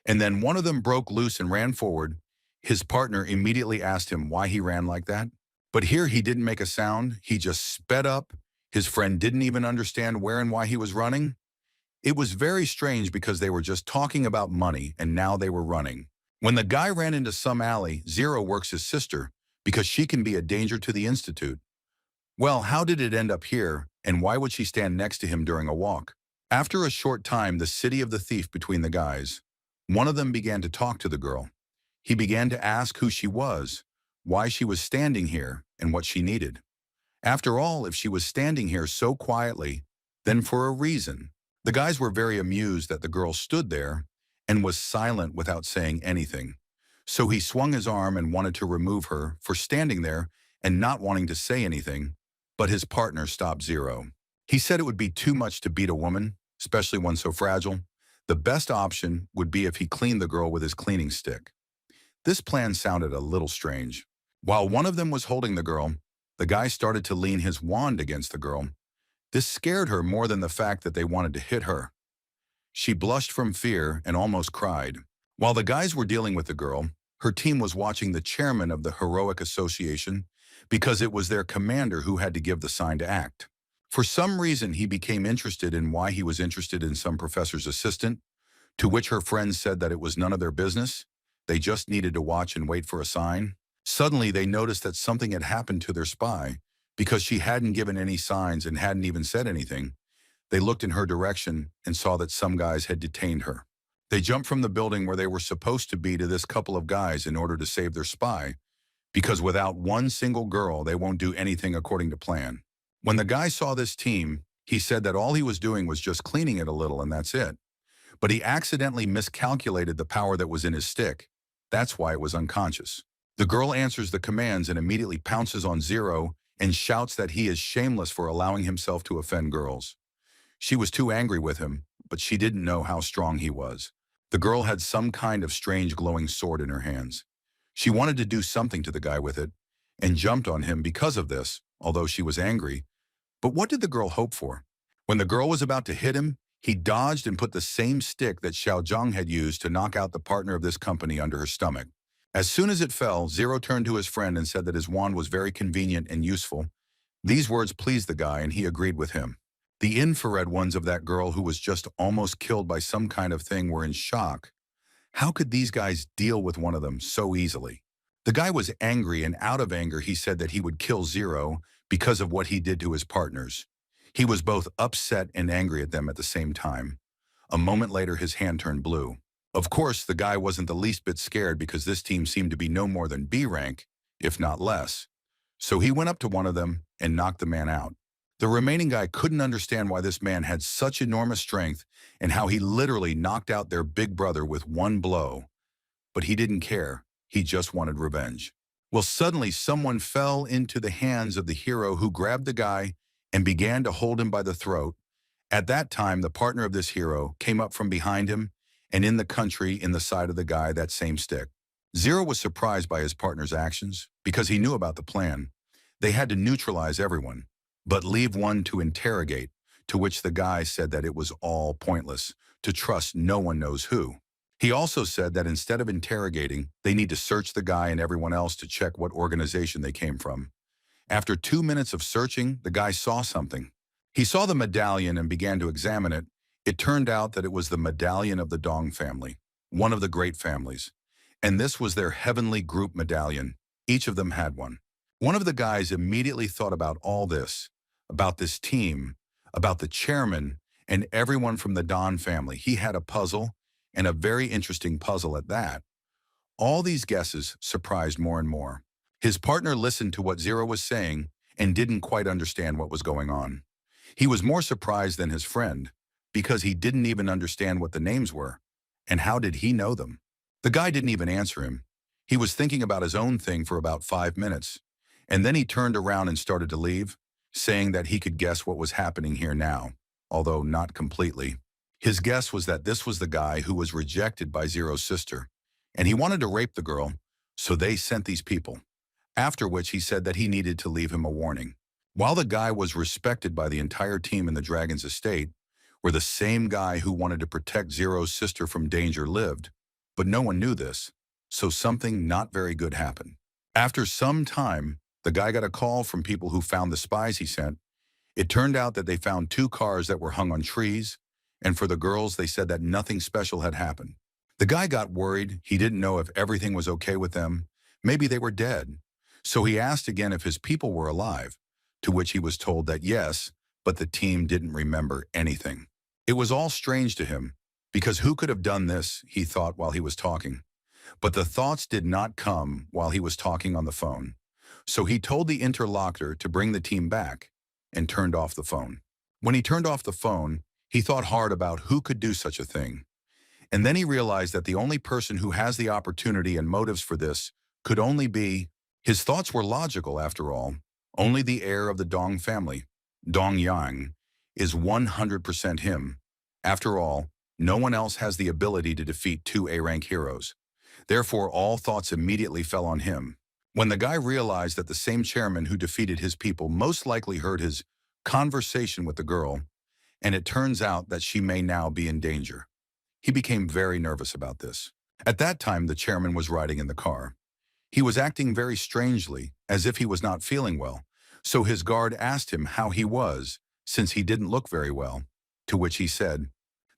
And then one of them broke loose and ran forward. His partner immediately asked him why he ran like that. But here he didn't make a sound. He just sped up. His friend didn't even understand where and why he was running. It was very strange because they were just talking about money and now they were running. When the guy ran into some alley, Zero works his sister because she can be a danger to the institute. Well, how did it end up here, and why would she stand next to him during a walk? After a short time, the city of the thief between the guys, one of them began to talk to the girl. He began to ask who she was, why she was standing here, and what she needed. After all, if she was standing here so quietly, then for a reason. The guys were very amused that the girl stood there and was silent without saying anything. So he swung his arm and wanted to remove her for standing there and not wanting to say anything, but his partner stopped Zero. He said it would be too much to beat a woman, especially one so fragile. The best option would be if he cleaned the girl with his cleaning stick. This plan sounded a little strange. While one of them was holding the girl, the guy started to lean his wand against the girl. This scared her more than the fact that they wanted to hit her. She blushed from fear and almost cried. While the guys were dealing with the girl, her team was watching the chairman of the Heroic Association because it was their commander who had to give the sign to act. For some reason, he became interested in why he was interested in some professor's assistant, to which her friends said that it was none of their business. They just needed to watch and wait for a sign. Suddenly, they noticed that something had happened to their spy because she hadn't given any signs and hadn't even said anything. They looked in her direction and saw that some guys had detained her. They jumped from the building where they were supposed to be to this couple of guys in order to save their spy, because without one single girl, they won't do anything according to plan. When the guy saw this team, he said that all he was doing was just cleaning it a little and that's it. But he accidentally miscalculated the power that was in his stick. That's why it was unconscious. The girl answers the commands and immediately pounces on Zero and shouts that he is shameless for allowing himself to offend girls. She was too angry with him, but she didn't know how strong he was. The girl had some kind of strange glowing sword in her hands. She wanted to do something to the guy with it and jumped on him because of this, although she was angry. But what did the girl hope for? When the girl was about to hit him, He dodged and put the same stick that Xiaozhang had used to knock out the partner of this company under her stomach. As soon as it fell, Zero turned to his friend and said that his wand was very convenient and useful. These words pleased the guy, and he agreed with him. The infrared ones of that girl who was just almost killed by some kind of thing were in shock. How could these guys deal with one of them so easily? The guy was angry, and out of anger he said that he would kill Zero because of what he did to his partners. He was both upset and angry at them at the same time. A moment later his hand turned blue. Of course, the guy wasn't the least bit scared because this team seemed to be no more than B rank, if not less. So he went up to one of them and knocked the man out. The remaining guy couldn't understand why this man had such enormous strength and how he literally knocked out their big brother with one blow. But he didn't care. He just wanted revenge. Well, suddenly someone fell into the hands of the hero, who grabbed the guy and began to hold him by the throat. At that time, the partner of this hero came up from behind him and in the country in the side of the guy that same stick. Zero was surprised by his partner's actions because he knew about the plan. They had to neutralize everyone, but leave one to interrogate, to which the guy said that it was all pointless, to trust no one knows who. He also said that instead of interrogating, they need to search the guy and everyone else to check what organization they came from. After 2 minutes of searching, the guy saw something. He saw the medallion and began to examine it. It turned out that it was the medallion of the Dong family, one of the great families. And this was their heavenly group medallion. Each of them had one. One of the guys immediately thought about all this, about this team, about the chairman, and everyone from the Don family. He had a puzzle, and a very interesting puzzle at that. All these guesses surprised more and more. His partner listened to what Zero was saying and didn't quite understand what was going on. He was more surprised than his friend, because he didn't even understand what the names were. And how did he know them? The guy didn't even answer him. He was thinking about his own thing for about 5 minutes. And then he turned around and started to leave, saying that he could guess what was happening here now, although not completely. His guess was that this was the guy who was rejected by Zero's sister, and he wanted to rape the girl, so they sent these people. After which he said that he needed to leave him a warning. While the guy was respected by the entire team in the Dragon's estate, where the same guy who wanted to protect Zero's sister from danger lived, but no one knew this, so something not very good happened. After some time, the guy got a call from people who found the spies he sent. It turned out that they found 2 cars that were hung on trees, and for the girls, they said that nothing special had happened. The guy got worried. He didn't know if everything was okay with them. Maybe they were dead. So he asked again if his people were alive, to which he was told that yes, but the team didn't remember anything. It was all strange to him, because who could have done this, he thought while he was talking. But the thoughts did not come while he was talking on the phone. So he told the interlocutor to bring the team back and turned off the phone. When he turned off the phone, he thought hard about who could do such a thing. And then he realized that the only person who has the opportunity and motives for this could only be. His thoughts were logical, after all. Only the heir of the Dong family, Dong Yang, is 100% him. After all, no one else has the ability to defeat 2 A-rank heroes. Therefore, all thoughts immediately fell on him. When the guy realized that the same chairman who defeated his people most likely heard his conversation with the girl, and it turns out that she may now be in danger, he became very nervous about this. At that time, the chairman was riding in the car. He was acting very strangely, as if he was not feeling well, so his guard asked him how he was, since he didn't look very well, to which he said.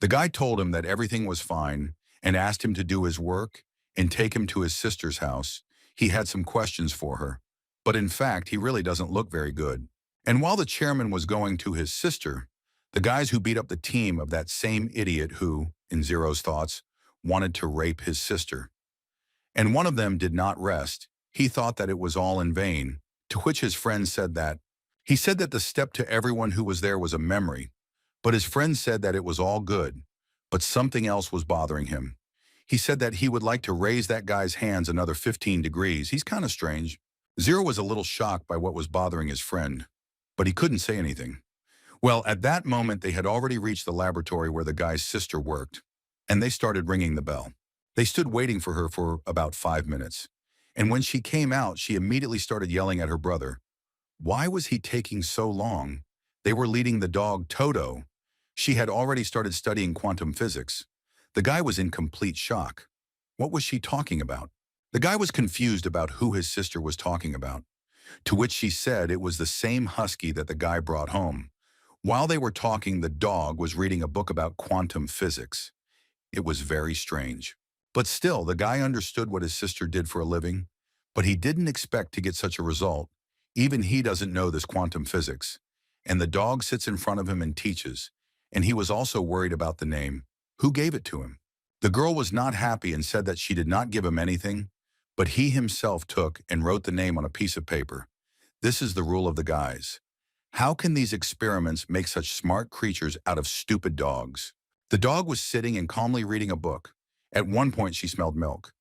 The guy told him that everything was fine and asked him to do his work and take him to his sister's house. He had some questions for her, but in fact, he really doesn't look very good. And while the chairman was going to his sister, the guys who beat up the team of that same idiot who, in Zero's thoughts, wanted to rape his sister. And one of them did not rest. He thought that it was all in vain, to which his friend said that. He said that the step to everyone who was there was a memory, but his friend said that it was all good, but something else was bothering him. He said that he would like to raise that guy's hands another 15 degrees. He's kind of strange. Zero was a little shocked by what was bothering his friend, but he couldn't say anything. Well, at that moment, they had already reached the laboratory where the guy's sister worked, and they started ringing the bell. They stood waiting for her for about 5 minutes, and when she came out, she immediately started yelling at her brother. Why was he taking so long? They were leading the dog, Toto. She had already started studying quantum physics. The guy was in complete shock. What was she talking about? The guy was confused about who his sister was talking about, to which she said it was the same husky that the guy brought home. While they were talking, the dog was reading a book about quantum physics. It was very strange. But still, the guy understood what his sister did for a living, but he didn't expect to get such a result. Even he doesn't know this quantum physics. And the dog sits in front of him and teaches, and he was also worried about the name. Who gave it to him? The girl was not happy and said that she did not give him anything, but he himself took and wrote the name on a piece of paper. This is the rule of the guys. How can these experiments make such smart creatures out of stupid dogs? The dog was sitting and calmly reading a book. At one point, she smelled milk.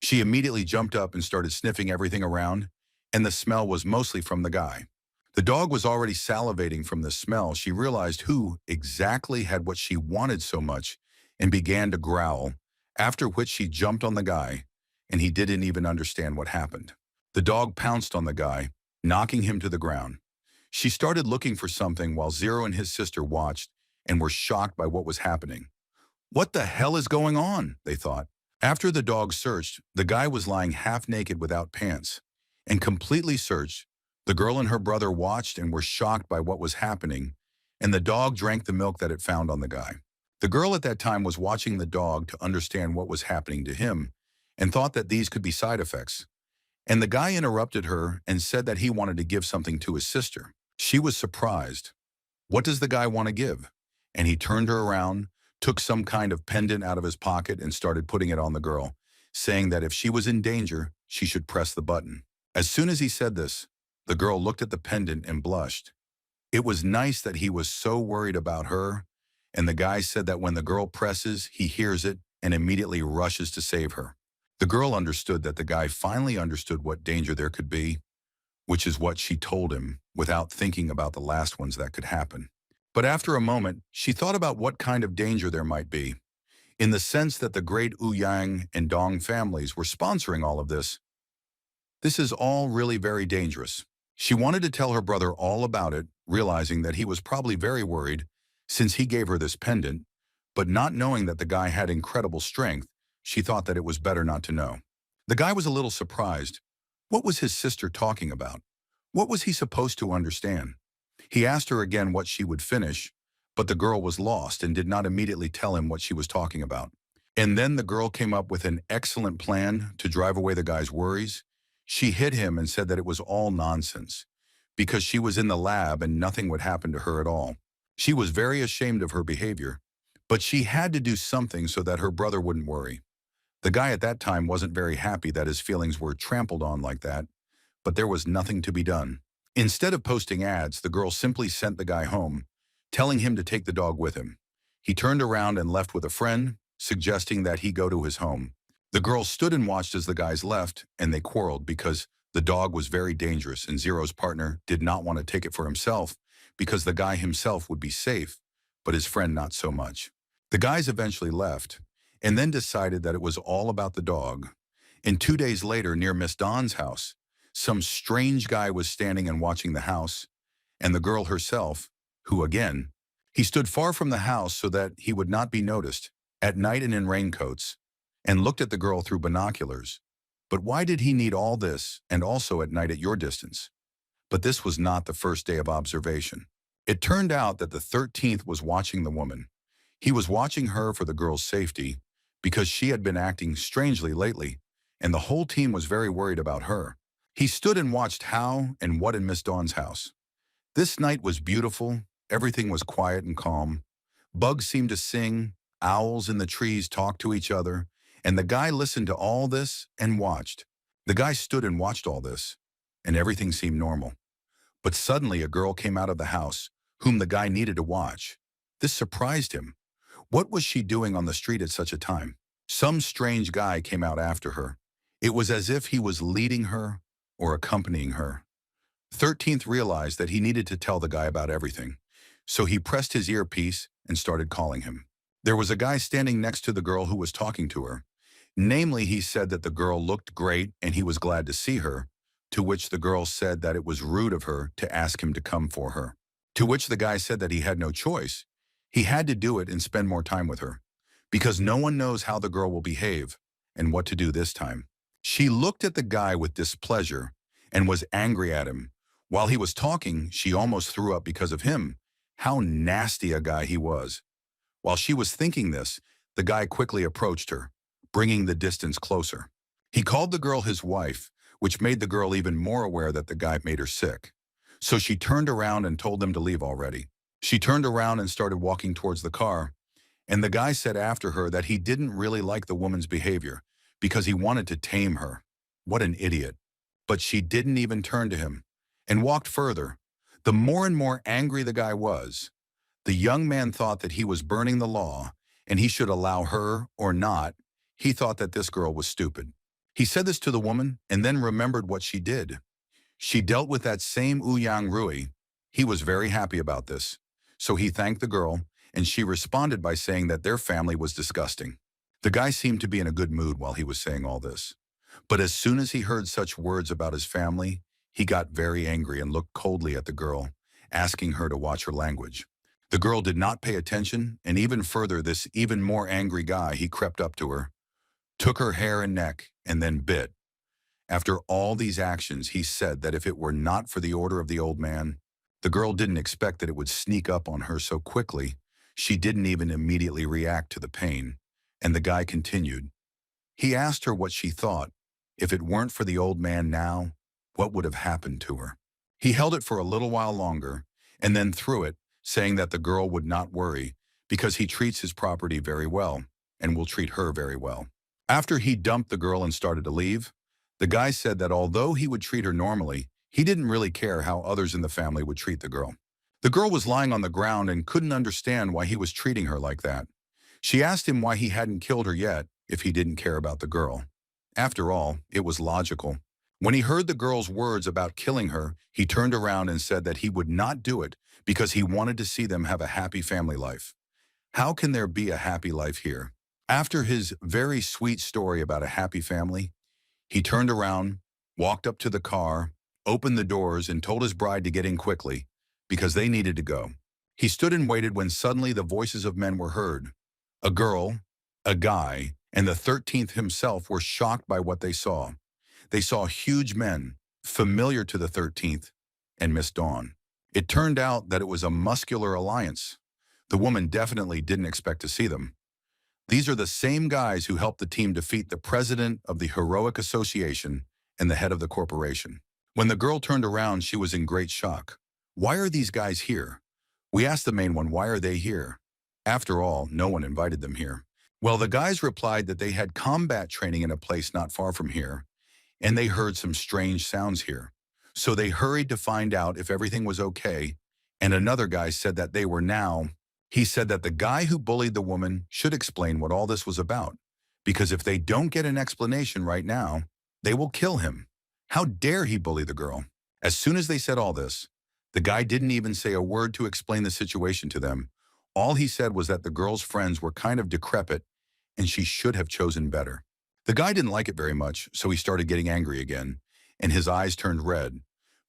She immediately jumped up and started sniffing everything around, and the smell was mostly from the guy. The dog was already salivating from the smell. She realized who exactly had what she wanted so much and began to growl, after which she jumped on the guy, and he didn't even understand what happened. The dog pounced on the guy, knocking him to the ground. She started looking for something while Zero and his sister watched and were shocked by what was happening. What the hell is going on? They thought. After the dog searched, the guy was lying half naked without pants. And completely searched, the girl and her brother watched and were shocked by what was happening, and the dog drank the milk that it found on the guy. The girl at that time was watching the dog to understand what was happening to him and thought that these could be side effects. And the guy interrupted her and said that he wanted to give something to his sister. She was surprised. What does the guy want to give? And he turned her around, took some kind of pendant out of his pocket and started putting it on the girl, saying that if she was in danger, she should press the button. As soon as he said this, the girl looked at the pendant and blushed. It was nice that he was so worried about her, and the guy said that when the girl presses, he hears it and immediately rushes to save her. The girl understood that the guy finally understood what danger there could be, which is what she told him without thinking about the last ones that could happen. But after a moment, she thought about what kind of danger there might be, in the sense that the great Ouyang and Dong families were sponsoring all of this. This is all really very dangerous. She wanted to tell her brother all about it, realizing that he was probably very worried since he gave her this pendant, but not knowing that the guy had incredible strength, she thought that it was better not to know. The guy was a little surprised. What was his sister talking about? What was he supposed to understand? He asked her again what she would finish, but the girl was lost and did not immediately tell him what she was talking about. And then the girl came up with an excellent plan to drive away the guy's worries. She hit him and said that it was all nonsense, because she was in the lab and nothing would happen to her at all. She was very ashamed of her behavior, but she had to do something so that her brother wouldn't worry. The guy at that time wasn't very happy that his feelings were trampled on like that, but there was nothing to be done. Instead of posting ads, the girl simply sent the guy home, telling him to take the dog with him. He turned around and left with a friend, suggesting that he go to his home. The girl stood and watched as the guys left, and they quarreled because the dog was very dangerous and Zero's partner did not want to take it for himself because the guy himself would be safe, but his friend not so much. The guys eventually left, and then decided that it was all about the dog. And 2 days later, near Miss Dawn's house, some strange guy was standing and watching the house, and the girl herself, who again, he stood far from the house so that he would not be noticed, at night and in raincoats, and looked at the girl through binoculars. But why did he need all this, and also at night at your distance? But this was not the first day of observation. It turned out that the 13th was watching the woman. He was watching her for the girl's safety, because she had been acting strangely lately, and the whole team was very worried about her. He stood and watched how and what in Miss Dawn's house. This night was beautiful, everything was quiet and calm. Bugs seemed to sing, owls in the trees talked to each other, and the guy listened to all this and watched. The guy stood and watched all this, and everything seemed normal. But suddenly a girl came out of the house, whom the guy needed to watch. This surprised him. What was she doing on the street at such a time? Some strange guy came out after her. It was as if he was leading her or accompanying her. 13th realized that he needed to tell the guy about everything, so he pressed his earpiece and started calling him. There was a guy standing next to the girl who was talking to her. Namely, he said that the girl looked great and he was glad to see her, to which the girl said that it was rude of her to ask him to come for her. To which the guy said that he had no choice. He had to do it and spend more time with her, because no one knows how the girl will behave and what to do this time. She looked at the guy with displeasure and was angry at him. While he was talking, she almost threw up because of him. How nasty a guy he was. While she was thinking this, the guy quickly approached her, bringing the distance closer. He called the girl his wife, which made the girl even more aware that the guy made her sick. So she turned around and told them to leave already. She turned around and started walking towards the car, and the guy said after her that he didn't really like the woman's behavior because he wanted to tame her. What an idiot. But she didn't even turn to him and walked further. The more and more angry the guy was, the young man thought that he was burning the law and he should allow her or not. He thought that this girl was stupid. He said this to the woman and then remembered what she did. She dealt with that same Ouyang Rui. He was very happy about this. So he thanked the girl, and she responded by saying that their family was disgusting. The guy seemed to be in a good mood while he was saying all this. But as soon as he heard such words about his family, he got very angry and looked coldly at the girl, asking her to watch her language. The girl did not pay attention, and even further, this even more angry guy, he crept up to her, took her hair and neck, and then bit. After all these actions, he said that if it were not for the order of the old man, the girl didn't expect that it would sneak up on her so quickly. She didn't even immediately react to the pain, and the guy continued. He asked her what she thought. If it weren't for the old man now, what would have happened to her? He held it for a little while longer, and then threw it, saying that the girl would not worry, because he treats his property very well, and will treat her very well. After he dumped the girl and started to leave, the guy said that although he would treat her normally, he didn't really care how others in the family would treat the girl. The girl was lying on the ground and couldn't understand why he was treating her like that. She asked him why he hadn't killed her yet if he didn't care about the girl. After all, it was logical. When he heard the girl's words about killing her, he turned around and said that he would not do it because he wanted to see them have a happy family life. How can there be a happy life here? After his very sweet story about a happy family, he turned around, walked up to the car, opened the doors, and told his bride to get in quickly because they needed to go. He stood and waited when suddenly the voices of men were heard. A girl, a guy, and the 13th himself were shocked by what they saw. They saw huge men, familiar to the 13th, and Miss Dawn. It turned out that it was a muscular alliance. The woman definitely didn't expect to see them. These are the same guys who helped the team defeat the president of the Heroic Association and the head of the corporation. When the girl turned around, she was in great shock. Why are these guys here? We asked the main one, why are they here? After all, no one invited them here. Well, the guys replied that they had combat training in a place not far from here, and they heard some strange sounds here. So they hurried to find out if everything was okay, and another guy said that they were now. He said that the guy who bullied the woman should explain what all this was about, because if they don't get an explanation right now, they will kill him. How dare he bully the girl? As soon as they said all this, the guy didn't even say a word to explain the situation to them. All he said was that the girl's friends were kind of decrepit and she should have chosen better. The guy didn't like it very much, so he started getting angry again, and his eyes turned red.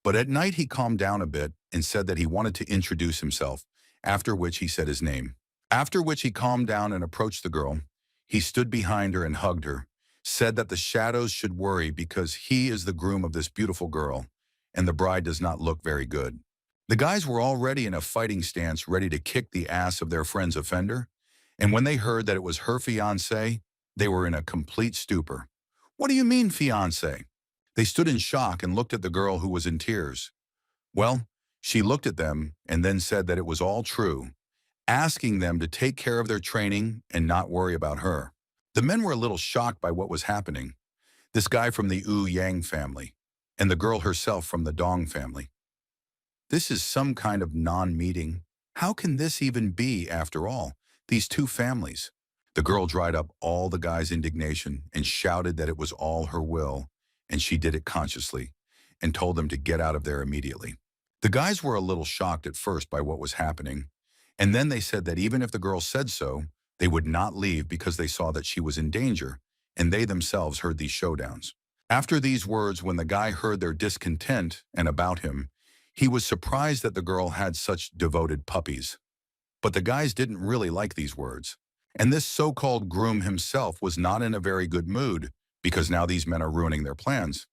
But at night he calmed down a bit and said that he wanted to introduce himself, after which he said his name. After which he calmed down and approached the girl. He stood behind her and hugged her, said that the shadows should worry because he is the groom of this beautiful girl, and the bride does not look very good. The guys were already in a fighting stance, ready to kick the ass of their friend's offender, and when they heard that it was her fiancé, they were in a complete stupor. What do you mean, fiancé? They stood in shock and looked at the girl who was in tears. Well, she looked at them and then said that it was all true, asking them to take care of their training and not worry about her. The men were a little shocked by what was happening. This guy from the Yang family, and the girl herself from the Dong family. This is some kind of non-meeting. How can this even be, after all? These two families. The girl dried up all the guy's indignation and shouted that it was all her will, and she did it consciously, and told them to get out of there immediately. The guys were a little shocked at first by what was happening, and then they said that even if the girl said so, they would not leave because they saw that she was in danger, and they themselves heard these showdowns. After these words, when the guy heard their discontent and about him, he was surprised that the girl had such devoted puppies. But the guys didn't really like these words. And this so-called groom himself was not in a very good mood because now these men are ruining their plans.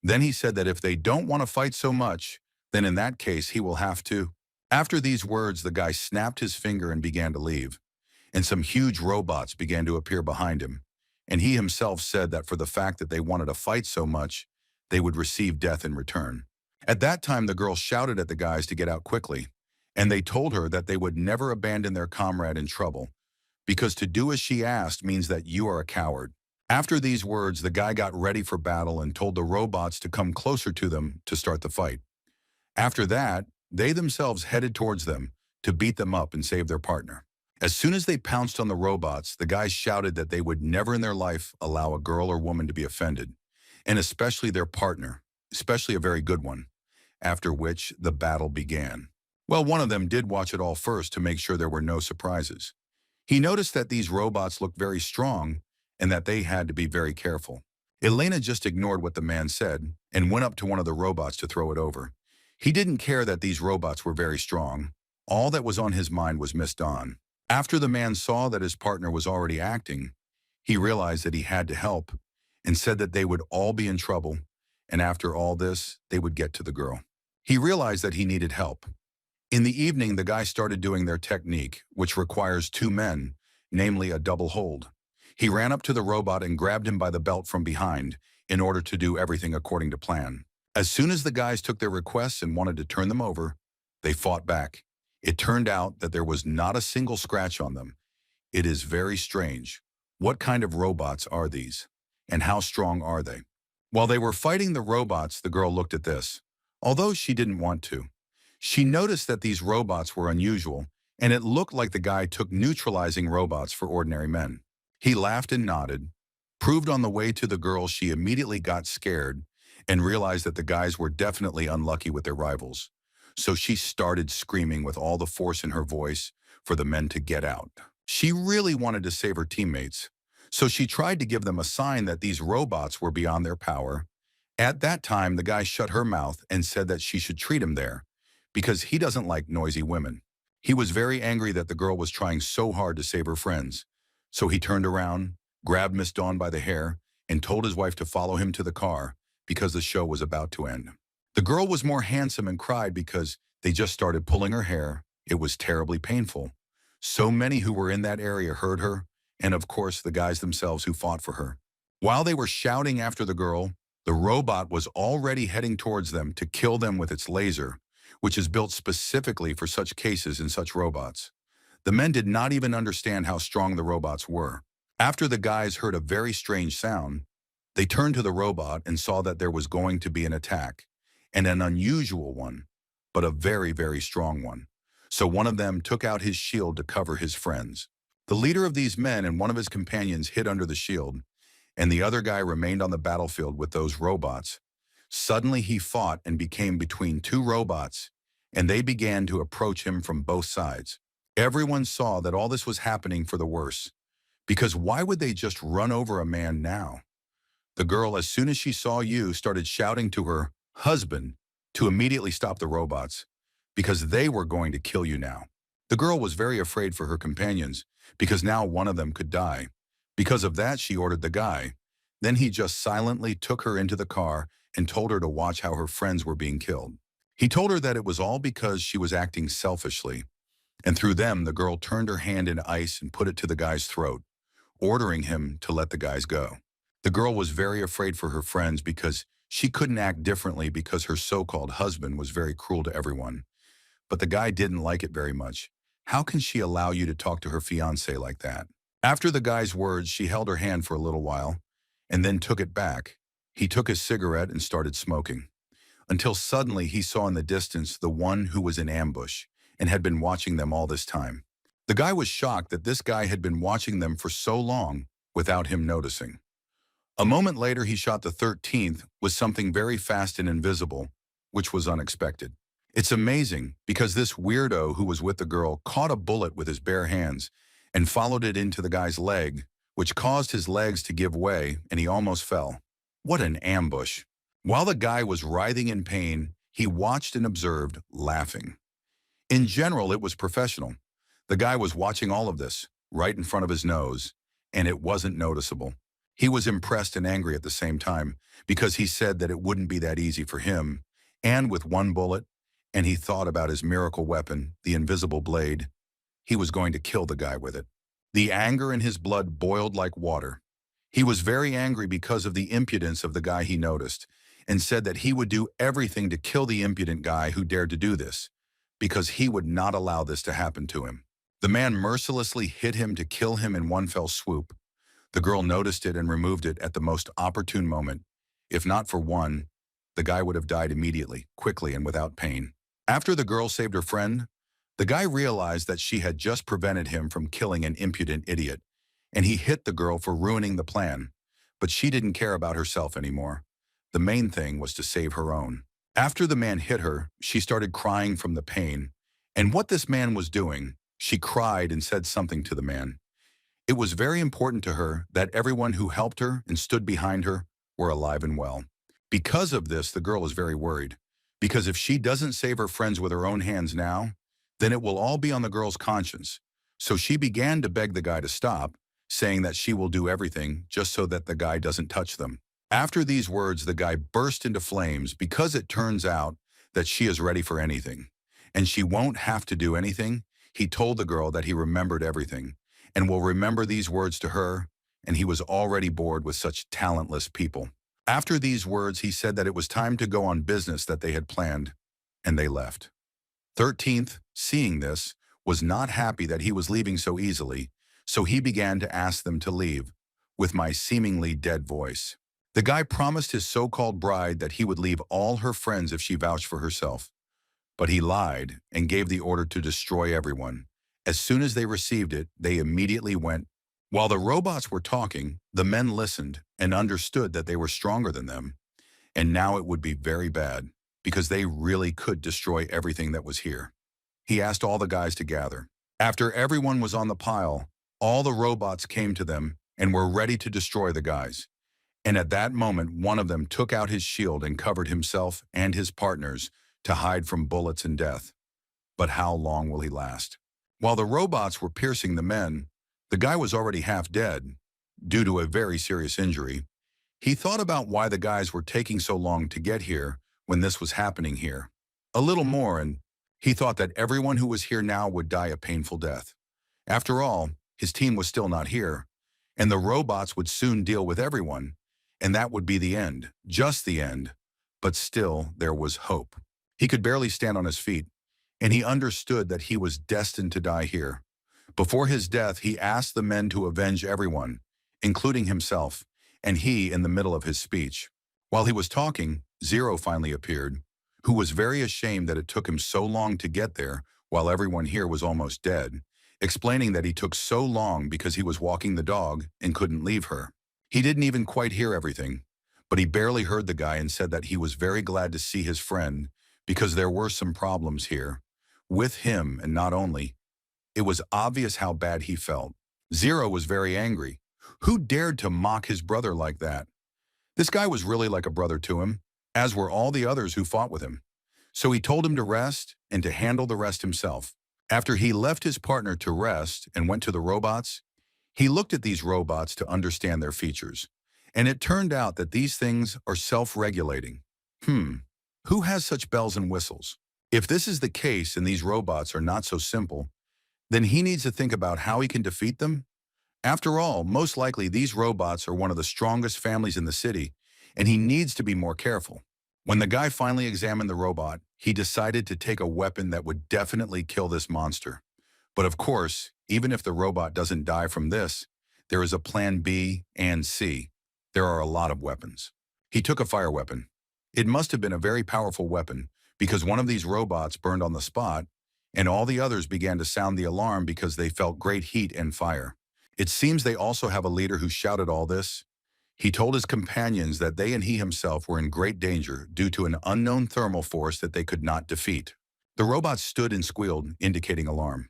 Then he said that if they don't want to fight so much, then in that case he will have to. After these words, the guy snapped his finger and began to leave, and some huge robots began to appear behind him. And he himself said that for the fact that they wanted to fight so much, they would receive death in return. At that time, the girl shouted at the guys to get out quickly, and they told her that they would never abandon their comrade in trouble, because to do as she asked means that you are a coward. After these words, the guy got ready for battle and told the robots to come closer to them to start the fight. After that, they themselves headed towards them to beat them up and save their partner. As soon as they pounced on the robots, the guys shouted that they would never in their life allow a girl or woman to be offended, and especially their partner, especially a very good one, after which the battle began. Well, one of them did watch it all first to make sure there were no surprises. He noticed that these robots looked very strong and that they had to be very careful. Elena just ignored what the man said and went up to one of the robots to throw it over. He didn't care that these robots were very strong. All that was on his mind was Miss Dawn. After the man saw that his partner was already acting, he realized that he had to help and said that they would all be in trouble, and after all this, they would get to the girl. He realized that he needed help. In the evening, the guys started doing their technique, which requires two men, namely a double hold. He ran up to the robot and grabbed him by the belt from behind in order to do everything according to plan. As soon as the guys took their requests and wanted to turn them over, they fought back. It turned out that there was not a single scratch on them. It is very strange. What kind of robots are these? And how strong are they? While they were fighting the robots, the girl looked at this. Although she didn't want to. She noticed that these robots were unusual, and it looked like the guy took neutralizing robots for ordinary men. He laughed and nodded, proved on the way to the girl she immediately got scared and realized that the guys were definitely unlucky with their rivals. So she started screaming with all the force in her voice for the men to get out. She really wanted to save her teammates, so she tried to give them a sign that these robots were beyond their power. At that time, the guy shut her mouth and said that she should treat him there, because he doesn't like noisy women. He was very angry that the girl was trying so hard to save her friends. So he turned around, grabbed Miss Dawn by the hair, and told his wife to follow him to the car because the show was about to end. The girl was more handsome and cried because they just started pulling her hair. It was terribly painful. So many who were in that area heard her, and of course the guys themselves who fought for her. While they were shouting after the girl, the robot was already heading towards them to kill them with its laser, which is built specifically for such cases in such robots. The men did not even understand how strong the robots were. After the guys heard a very strange sound, they turned to the robot and saw that there was going to be an attack, and an unusual one, but a very, very strong one. So one of them took out his shield to cover his friends. The leader of these men and one of his companions hid under the shield, and the other guy remained on the battlefield with those robots. Suddenly he fought and became between two robots, and they began to approach him from both sides. Everyone saw that all this was happening for the worse, because why would they just run over a man now? The girl, as soon as she saw you, started shouting to her husband to immediately stop the robots, because they were going to kill you now. The girl was very afraid for her companions, because now one of them could die. Because of that, she ordered the guy. Then he just silently took her into the car and told her to watch how her friends were being killed. He told her that it was all because she was acting selfishly, and through them, the girl turned her hand in ice and put it to the guy's throat, ordering him to let the guys go. The girl was very afraid for her friends because she couldn't act differently because her so-called husband was very cruel to everyone. But the guy didn't like it very much. How can she allow you to talk to her fiancé like that? After the guy's words, she held her hand for a little while and then took it back. He took his cigarette and started smoking, until suddenly he saw in the distance the one who was in ambush and had been watching them all this time. The guy was shocked that this guy had been watching them for so long without him noticing. A moment later, he shot the 13th with something very fast and invisible, which was unexpected. It's amazing because this weirdo who was with the girl caught a bullet with his bare hands and followed it into the guy's leg, which caused his legs to give way and he almost fell. What an ambush. While the guy was writhing in pain, he watched and observed, laughing. In general, it was professional. The guy was watching all of this, right in front of his nose, and it wasn't noticeable. He was impressed and angry at the same time, because he said that it wouldn't be that easy for him, and with one bullet, and he thought about his miracle weapon, the invisible blade, he was going to kill the guy with it. The anger in his blood boiled like water. He was very angry because of the impudence of the guy he noticed, and said that he would do everything to kill the impudent guy who dared to do this, because he would not allow this to happen to him. The man mercilessly hit him to kill him in one fell swoop. The girl noticed it and removed it at the most opportune moment. If not for one, the guy would have died immediately, quickly, and without pain. After the girl saved her friend, the guy realized that she had just prevented him from killing an impudent idiot, and he hit the girl for ruining the plan. But she didn't care about herself anymore. The main thing was to save her own. After the man hit her, she started crying from the pain. And what this man was doing, she cried and said something to the man. It was very important to her that everyone who helped her and stood behind her were alive and well. Because of this, the girl is very worried. Because if she doesn't save her friends with her own hands now, then it will all be on the girl's conscience. So she began to beg the guy to stop, saying that she will do everything just so that the guy doesn't touch them. After these words, the guy burst into flames because it turns out that she is ready for anything. And she won't have to do anything. He told the girl that he remembered everything and will remember these words to her, and he was already bored with such talentless people. After these words, he said that it was time to go on business that they had planned, and they left. 13th, seeing this, was not happy that he was leaving so easily, so he began to ask them to leave, with my seemingly dead voice. The guy promised his so-called bride that he would leave all her friends if she vouched for herself. But he lied and gave the order to destroy everyone. As soon as they received it, they immediately went. While the robots were talking, the men listened and understood that they were stronger than them. And now it would be very bad, because they really could destroy everything that was here. He asked all the guys to gather. After everyone was on the pile, all the robots came to them and were ready to destroy the guys. And at that moment, one of them took out his shield and covered himself and his partners to hide from bullets and death. But how long will he last? While the robots were piercing the men, the guy was already half dead, due to a very serious injury. He thought about why the guys were taking so long to get here when this was happening here. A little more, and he thought that everyone who was here now would die a painful death. After all, his team was still not here, and the robots would soon deal with everyone, and that would be the end, just the end. But still, there was hope. He could barely stand on his feet, and he understood that he was destined to die here. Before his death, he asked the men to avenge everyone, including himself, and he in the middle of his speech. While he was talking, Zero finally appeared, who was very ashamed that it took him so long to get there while everyone here was almost dead, explaining that he took so long because he was walking the dog and couldn't leave her. He didn't even quite hear everything, but he barely heard the guy and said that he was very glad to see his friend because there were some problems here. With him, and not only, it was obvious how bad he felt. Zero was very angry. Who dared to mock his brother like that? This guy was really like a brother to him, as were all the others who fought with him. So he told him to rest and to handle the rest himself. After he left his partner to rest and went to the robots, he looked at these robots to understand their features. And it turned out that these things are self-regulating. Who has such bells and whistles? If this is the case and these robots are not so simple, then he needs to think about how he can defeat them. After all, most likely these robots are one of the strongest families in the city, and he needs to be more careful. When the guy finally examined the robot, he decided to take a weapon that would definitely kill this monster. But of course, even if the robot doesn't die from this, there is a plan B and C. There are a lot of weapons. He took a fire weapon. It must have been a very powerful weapon, because one of these robots burned on the spot, and all the others began to sound the alarm because they felt great heat and fire. It seems they also have a leader who shouted all this. He told his companions that they and he himself were in great danger due to an unknown thermal force that they could not defeat. The robots stood and squealed, indicating alarm.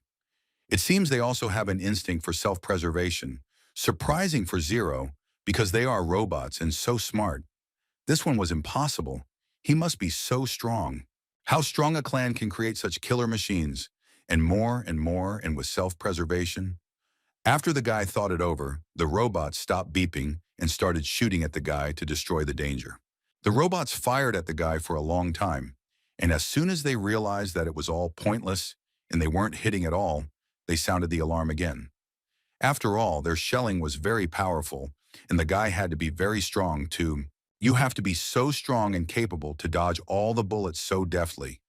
It seems they also have an instinct for self-preservation, surprising for Zero, because they are robots and so smart. This one was impossible. He must be so strong. How strong a clan can create such killer machines. and more and more, and with self-preservation. After the guy thought it over, the robots stopped beeping and started shooting at the guy to destroy the danger. The robots fired at the guy for a long time, and as soon as they realized that it was all pointless and they weren't hitting at all, they sounded the alarm again. After all, their shelling was very powerful, and the guy had to be very strong too. You have to be so strong and capable to dodge all the bullets so deftly.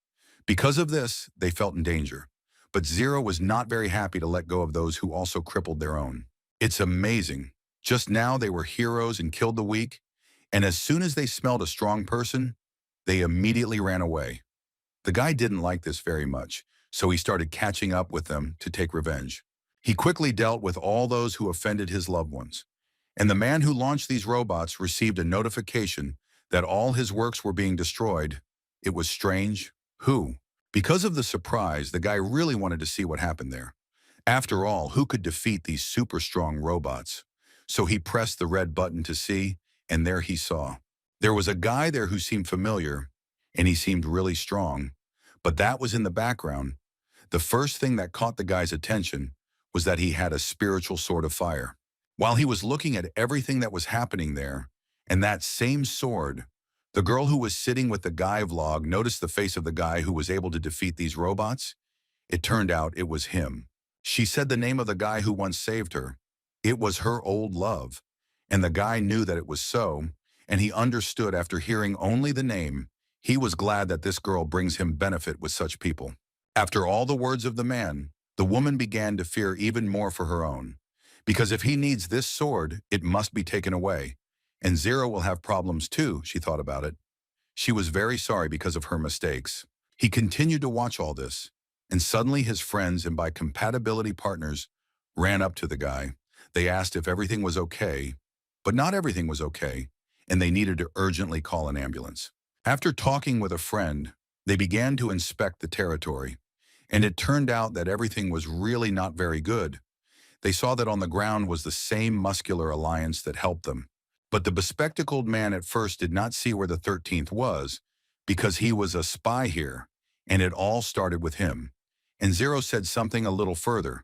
Because of this, they felt in danger. But Zero was not very happy to let go of those who also crippled their own. It's amazing. Just now they were heroes and killed the weak, and as soon as they smelled a strong person, they immediately ran away. The guy didn't like this very much, so he started catching up with them to take revenge. He quickly dealt with all those who offended his loved ones. And the man who launched these robots received a notification that all his works were being destroyed. It was strange. Who? Because of the surprise, the guy really wanted to see what happened there. After all, who could defeat these super strong robots? So he pressed the red button to see, and there he saw. There was a guy there who seemed familiar, and he seemed really strong. But that was in the background. The first thing that caught the guy's attention was that he had a spiritual sword of fire. While he was looking at everything that was happening there, and that same sword, the girl who was sitting with the guy vlog noticed the face of the guy who was able to defeat these robots. It turned out it was him. She said the name of the guy who once saved her. It was her old love. And the guy knew that it was so, and he understood after hearing only the name. He was glad that this girl brings him benefit with such people. After all the words of the man, the woman began to fear even more for her own. Because if he needs this sword, it must be taken away. And Zero will have problems too, she thought about it. She was very sorry because of her mistakes. He continued to watch all this, and suddenly his friends and by compatibility partners ran up to the guy. They asked if everything was okay, but not everything was okay, and they needed to urgently call an ambulance. After talking with a friend, they began to inspect the territory, and it turned out that everything was really not very good. They saw that on the ground was the same muscular alliance that helped them. But the bespectacled man at first did not see where the 13th was, because he was a spy here, and it all started with him. And Zero said something a little further,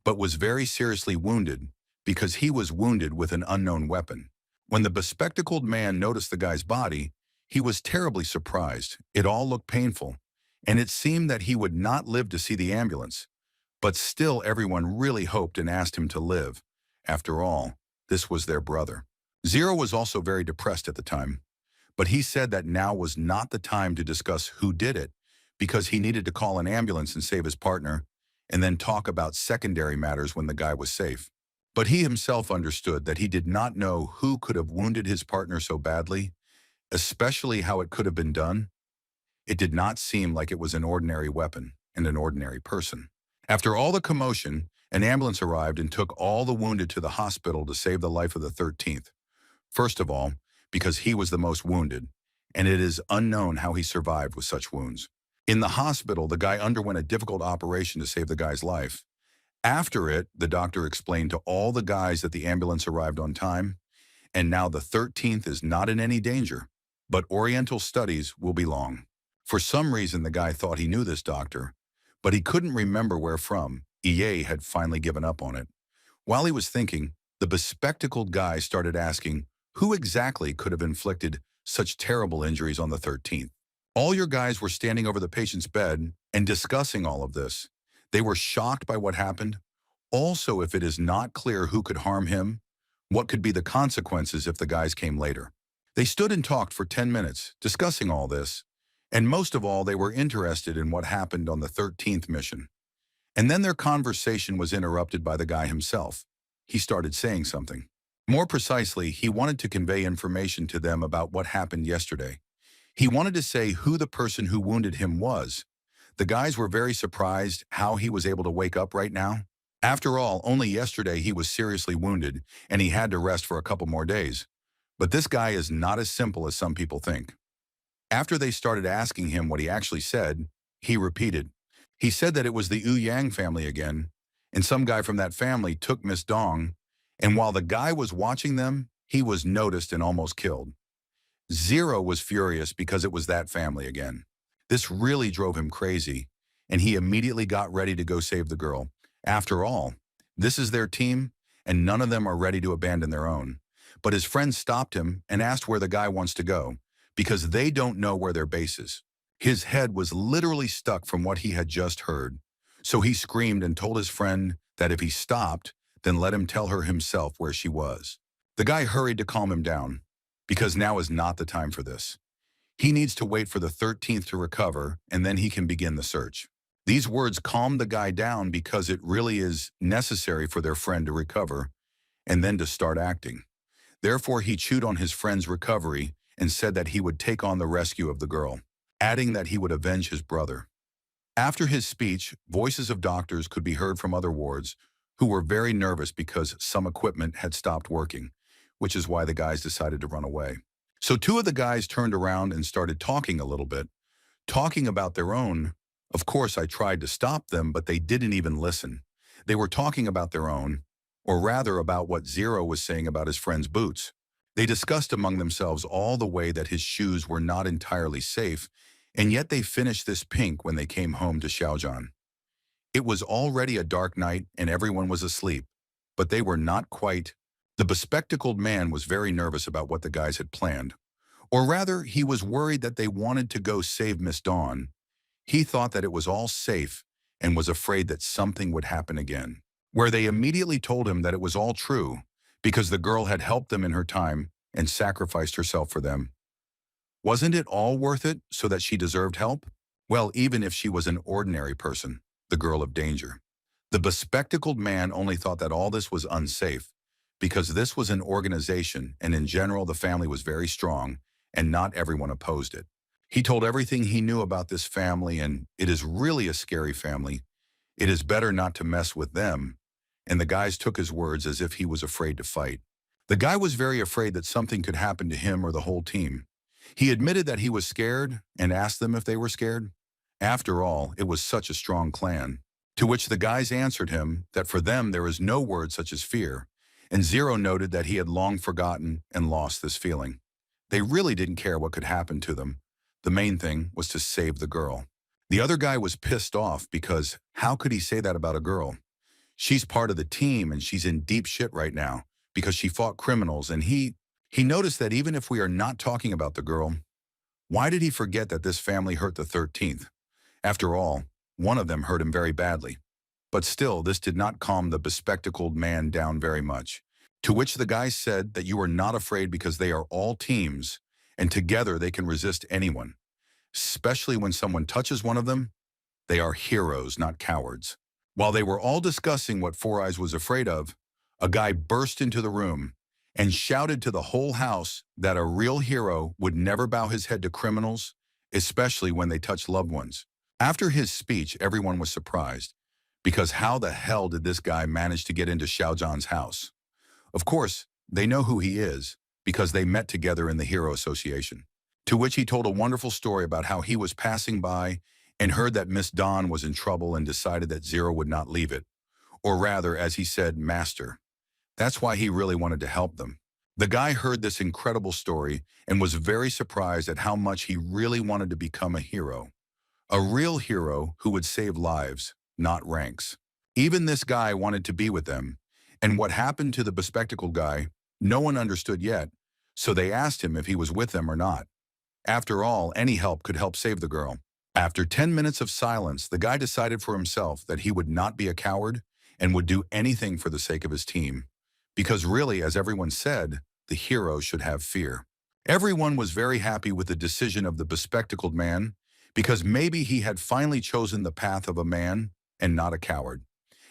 but was very seriously wounded, because he was wounded with an unknown weapon. When the bespectacled man noticed the guy's body, he was terribly surprised. It all looked painful, and it seemed that he would not live to see the ambulance. But still everyone really hoped and asked him to live. After all, this was their brother. Zero was also very depressed at the time, but he said that now was not the time to discuss who did it, because he needed to call an ambulance and save his partner, and then talk about secondary matters when the guy was safe. But he himself understood that he did not know who could have wounded his partner so badly, especially how it could have been done. It did not seem like it was an ordinary weapon and an ordinary person. After all the commotion, an ambulance arrived and took all the wounded to the hospital to save the life of the 13th. First of all, because he was the most wounded, and it is unknown how he survived with such wounds. In the hospital, the guy underwent a difficult operation to save the guy's life. After it, the doctor explained to all the guys that the ambulance arrived on time, and now the 13th is not in any danger, but Oriental studies will be long. For some reason, the guy thought he knew this doctor, but he couldn't remember where from. EA had finally given up on it. While he was thinking, the bespectacled guy started asking, who exactly could have inflicted such terrible injuries on the 13th? All your guys were standing over the patient's bed and discussing all of this. They were shocked by what happened. Also, if it is not clear who could harm him, what could be the consequences if the guys came later? They stood and talked for 10 minutes, discussing all this, and most of all, they were interested in what happened on the 13th mission. And then their conversation was interrupted by the guy himself. He started saying something. More precisely, he wanted to convey information to them about what happened yesterday. He wanted to say who the person who wounded him was. The guys were very surprised how he was able to wake up right now. After all, only yesterday he was seriously wounded, and he had to rest for a couple more days. But this guy is not as simple as some people think. After they started asking him what he actually said, he repeated. He said that it was the Yang family again, and some guy from that family took Miss Dong, and while the guy was watching them, he was noticed and almost killed. Zero was furious because it was that family again. This really drove him crazy, and he immediately got ready to go save the girl. After all, this is their team, and none of them are ready to abandon their own. But his friend stopped him and asked where the guy wants to go, because they don't know where their base is. His head was literally stuck from what he had just heard. So he screamed and told his friend that if he stopped, then let him tell her himself where she was. The guy hurried to calm him down, because now is not the time for this. He needs to wait for the 13th to recover, and then he can begin the search. These words calmed the guy down because it really is necessary for their friend to recover and then to start acting. Therefore, he chewed on his friend's recovery and said that he would take on the rescue of the girl, adding that he would avenge his brother. After his speech, voices of doctors could be heard from other wards who were very nervous because some equipment had stopped working, which is why the guys decided to run away. So two of the guys turned around and started talking a little bit, talking about their own. Of course, I tried to stop them, but they didn't even listen. They were talking about their own, or rather about what Zero was saying about his friend's boots. They discussed among themselves all the way that his shoes were not entirely safe, and yet they finished this pink when they came home to Xiaojian. It was already a dark night and everyone was asleep, but they were not quite. The bespectacled man was very nervous about what the guys had planned. Or rather, he was worried that they wanted to go save Miss Dawn. He thought that it was all safe and was afraid that something would happen again, where they immediately told him that it was all true because the girl had helped them in her time and sacrificed herself for them. Wasn't it all worth it so that she deserved help? Well, even if she was an ordinary person, the girl of danger. The bespectacled man only thought that all this was unsafe because this was an organization and in general the family was very strong and not everyone opposed it. He told everything he knew about this family and it is really a scary family. It is better not to mess with them. And the guys took his words as if he was afraid to fight. The guy was very afraid that something could happen to him or the whole team. He admitted that he was scared and asked them if they were scared. After all, it was such a strong clan. To which the guys answered him that for them there is no word such as fear, and Zero noted that he had long forgotten and lost this feeling. They really didn't care what could happen to them. The main thing was to save the girl. The other guy was pissed off because how could he say that about a girl? She's part of the team and she's in deep shit right now because she fought criminals, and he noticed that even if we are not talking about the girl, why did he forget that this family hurt the 13th? After all, one of them hurt him very badly. But still, this did not calm the bespectacled man down very much. To which the guy said that you are not afraid because they are all teams, and together they can resist anyone. Especially when someone touches one of them, they are heroes, not cowards. While they were all discussing what Four Eyes was afraid of, a guy burst into the room and shouted to the whole house that a real hero would never bow his head to criminals, especially when they touch loved ones. After his speech, everyone was surprised, because how the hell did this guy manage to get into Xiaojian's house? Of course, they know who he is, because they met together in the Hero Association. To which he told a wonderful story about how he was passing by and heard that Miss Dawn was in trouble and decided that Zero would not leave it. Or rather, as he said, master. That's why he really wanted to help them. The guy heard this incredible story and was very surprised at how much he really wanted to become a hero. A real hero who would save lives, not ranks. Even this guy wanted to be with them. And what happened to the bespectacled guy, no one understood yet, so they asked him if he was with them or not. After all, any help could help save the girl. After 10 minutes of silence, the guy decided for himself that he would not be a coward and would do anything for the sake of his team. Because really, as everyone said, the hero should have fear. Everyone was very happy with the decision of the bespectacled man, because maybe he had finally chosen the path of a man and not a coward.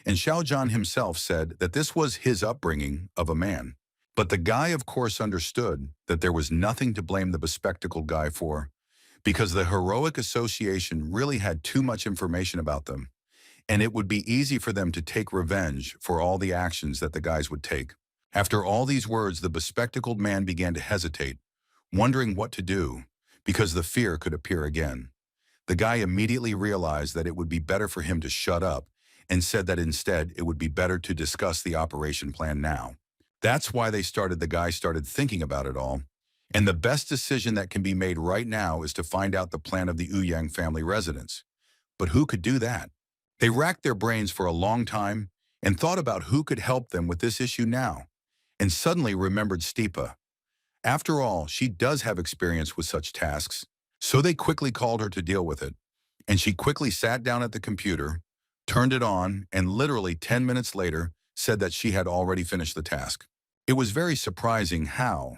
And Xiaojian himself said that this was his upbringing of a man. But the guy, of course, understood that there was nothing to blame the bespectacled guy for, because the heroic association really had too much information about them, and it would be easy for them to take revenge for all the actions that the guys would take. After all these words, the bespectacled man began to hesitate, wondering what to do, because the fear could appear again. The guy immediately realized that it would be better for him to shut up and said that instead it would be better to discuss the operation plan now. That's why the guy started thinking about it all. And the best decision that can be made right now is to find out the plan of the Ouyang family residence. But who could do that? They racked their brains for a long time and thought about who could help them with this issue now, and suddenly remembered Stipa. After all, she does have experience with such tasks, so they quickly called her to deal with it, and she quickly sat down at the computer, turned it on, and literally 10 minutes later said that she had already finished the task. It was very surprising how.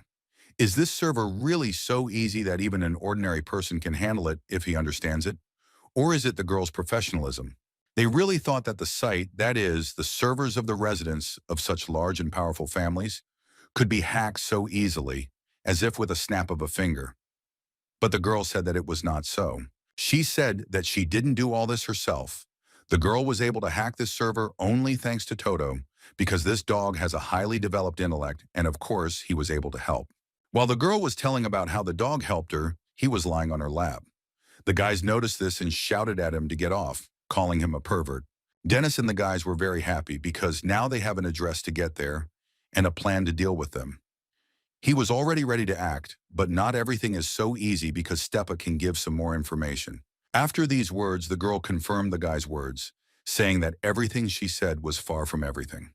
Is this server really so easy that even an ordinary person can handle it if he understands it? Or is it the girl's professionalism? They really thought that the site, that is, the servers of the residents of such large and powerful families, could be hacked so easily, as if with a snap of a finger. But the girl said that it was not so. She said that she didn't do all this herself. The girl was able to hack this server only thanks to Toto, because this dog has a highly developed intellect, and of course, he was able to help. While the girl was telling about how the dog helped her, he was lying on her lap. The guys noticed this and shouted at him to get off, calling him a pervert. Dennis and the guys were very happy because now they have an address to get there and a plan to deal with them. He was already ready to act, but not everything is so easy because Stepa can give some more information. After these words, the girl confirmed the guy's words, saying that everything she said was far from everything.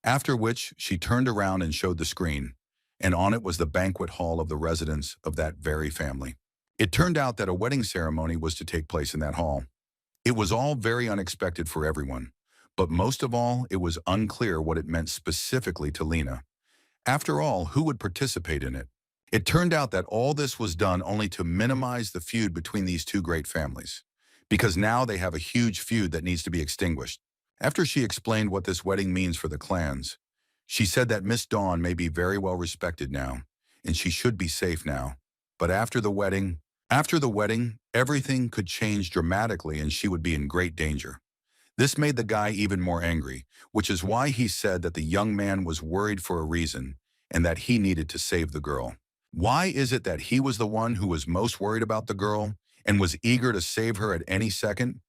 After which, she turned around and showed the screen, and on it was the banquet hall of the residents of that very family. It turned out that a wedding ceremony was to take place in that hall. It was all very unexpected for everyone, but most of all, it was unclear what it meant specifically to Lena. After all, who would participate in it? It turned out that all this was done only to minimize the feud between these two great families, because now they have a huge feud that needs to be extinguished. After she explained what this wedding means for the clans, she said that Miss Dawn may be very well respected now, and she should be safe now. But after the wedding, everything could change dramatically and she would be in great danger. This made the guy even more angry, which is why he said that the young man was worried for a reason and that he needed to save the girl. Why is it that he was the one who was most worried about the girl and was eager to save her at any second?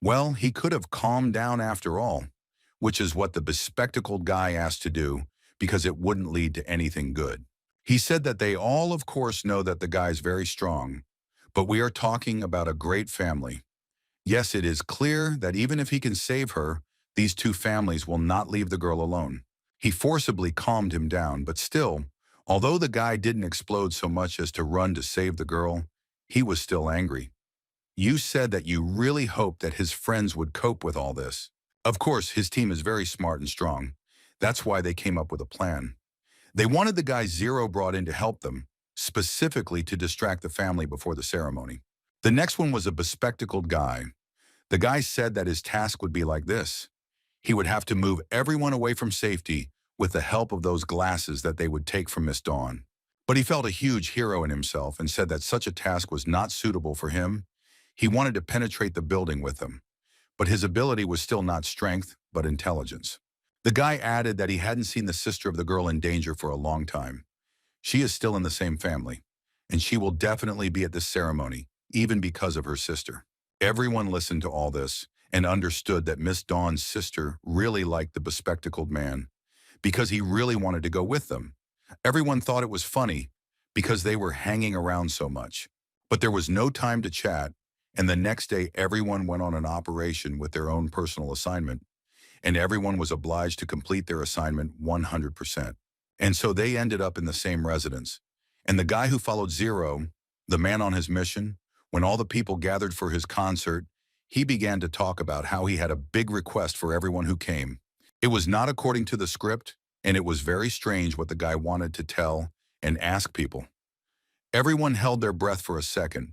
Well, he could have calmed down after all, which is what the bespectacled guy asked to do because it wouldn't lead to anything good. He said that they all, of course, know that the guy's very strong, but we are talking about a great family. Yes, it is clear that even if he can save her, these two families will not leave the girl alone. He forcibly calmed him down, but still, although the guy didn't explode so much as to run to save the girl, he was still angry. You said that you really hoped that his friends would cope with all this. Of course, his team is very smart and strong. That's why they came up with a plan. They wanted the guy Zero brought in to help them, specifically to distract the family before the ceremony. The next one was a bespectacled guy. The guy said that his task would be like this. He would have to move everyone away from safety with the help of those glasses that they would take from Miss Dawn. But he felt a huge hero in himself and said that such a task was not suitable for him. He wanted to penetrate the building with them. But his ability was still not strength, but intelligence. The guy added that he hadn't seen the sister of the girl in danger for a long time. She is still in the same family, and she will definitely be at this ceremony, even because of her sister. Everyone listened to all this and understood that Miss Dawn's sister really liked the bespectacled man because he really wanted to go with them. Everyone thought it was funny because they were hanging around so much. But there was no time to chat, and the next day everyone went on an operation with their own personal assignment, and everyone was obliged to complete their assignment 100%. And so they ended up in the same residence. And the guy who followed Zero, the man on his mission, when all the people gathered for his concert, he began to talk about how he had a big request for everyone who came. It was not according to the script, and it was very strange what the guy wanted to tell and ask people. Everyone held their breath for a second.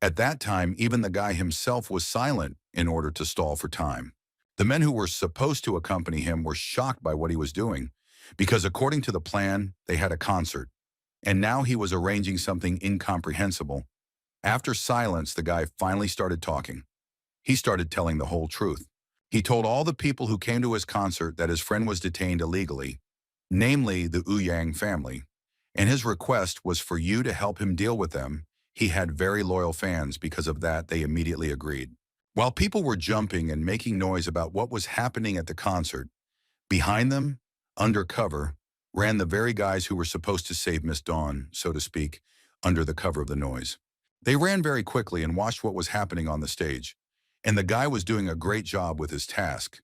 At that time, even the guy himself was silent in order to stall for time. The men who were supposed to accompany him were shocked by what he was doing, because according to the plan, they had a concert, and now he was arranging something incomprehensible. After silence, the guy finally started talking. He started telling the whole truth. He told all the people who came to his concert that his friend was detained illegally, namely the Ouyang family, and his request was for you to help him deal with them. He had very loyal fans. Because of that, they immediately agreed. While people were jumping and making noise about what was happening at the concert, behind them, under cover, ran the very guys who were supposed to save Miss Dawn, so to speak, under the cover of the noise. They ran very quickly and watched what was happening on the stage, and the guy was doing a great job with his task.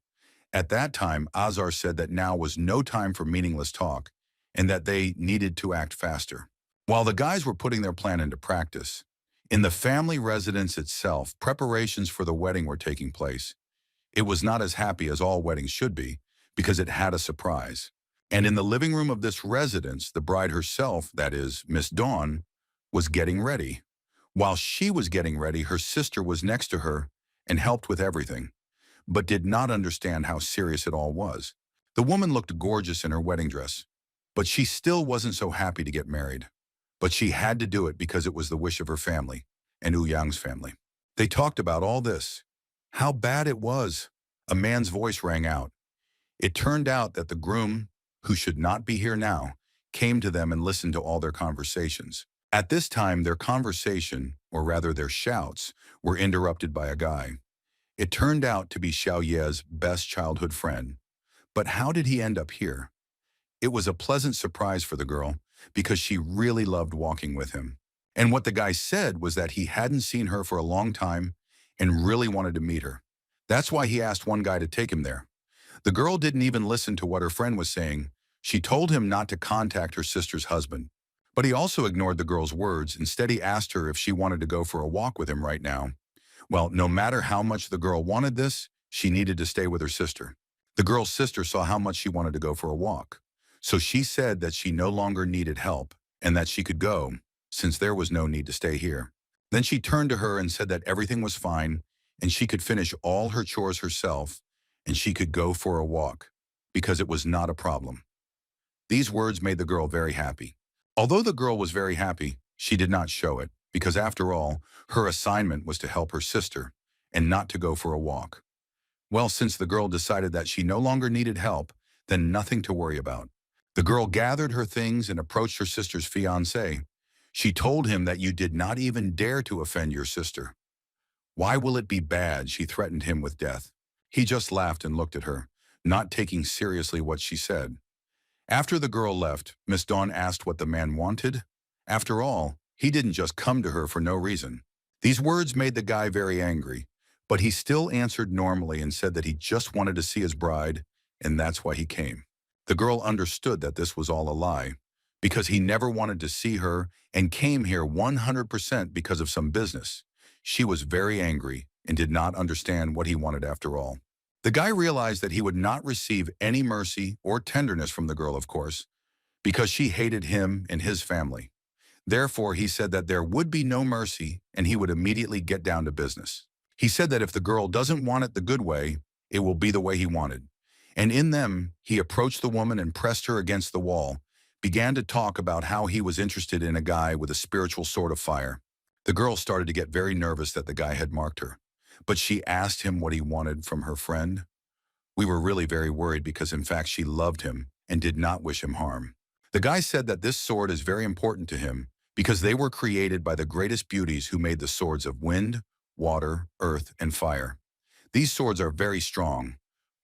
At that time, Azar said that now was no time for meaningless talk and that they needed to act faster. While the guys were putting their plan into practice, in the family residence itself, preparations for the wedding were taking place. It was not as happy as all weddings should be because it had a surprise. And in the living room of this residence, the bride herself, that is, Miss Dawn, was getting ready. While she was getting ready, her sister was next to her and helped with everything, but did not understand how serious it all was. The woman looked gorgeous in her wedding dress, but she still wasn't so happy to get married. But she had to do it because it was the wish of her family and Ouyang's family. They talked about all this. How bad it was. A man's voice rang out. It turned out that the groom, who should not be here now, came to them and listened to all their conversations. At this time, their conversation, or rather their shouts, were interrupted by a guy. It turned out to be Xiao Ye's best childhood friend. But how did he end up here? It was a pleasant surprise for the girl because she really loved walking with him. And what the guy said was that he hadn't seen her for a long time and really wanted to meet her. That's why he asked one guy to take him there. The girl didn't even listen to what her friend was saying. She told him not to contact her sister's husband. But he also ignored the girl's words. Instead, he asked her if she wanted to go for a walk with him right now. Well, no matter how much the girl wanted this, she needed to stay with her sister. The girl's sister saw how much she wanted to go for a walk. So she said that she no longer needed help and that she could go, since there was no need to stay here. Then she turned to her and said that everything was fine and she could finish all her chores herself and she could go for a walk because it was not a problem. These words made the girl very happy. Although the girl was very happy, she did not show it because after all, her assignment was to help her sister and not to go for a walk. Well, since the girl decided that she no longer needed help, then nothing to worry about. The girl gathered her things and approached her sister's fiancé. She told him that you did not even dare to offend your sister. Why will it be bad? She threatened him with death. He just laughed and looked at her, not taking seriously what she said. After the girl left, Miss Dawn asked what the man wanted. After all, he didn't just come to her for no reason. These words made the guy very angry, but he still answered normally and said that he just wanted to see his bride, and that's why he came. The girl understood that this was all a lie, because he never wanted to see her and came here 100% because of some business. She was very angry and did not understand what he wanted after all. The guy realized that he would not receive any mercy or tenderness from the girl, of course, because she hated him and his family. Therefore, he said that there would be no mercy and he would immediately get down to business. He said that if the girl doesn't want it the good way, it will be the way he wanted. And in them, he approached the woman and pressed her against the wall, began to talk about how he was interested in a guy with a spiritual sword of fire. The girl started to get very nervous that the guy had marked her, but she asked him what he wanted from her friend. We were really very worried because in fact she loved him and did not wish him harm. The guy said that this sword is very important to him because they were created by the greatest beauties who made the swords of wind, water, earth, and fire. These swords are very strong.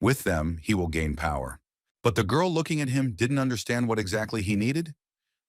With them, he will gain power. But the girl looking at him didn't understand what exactly he needed.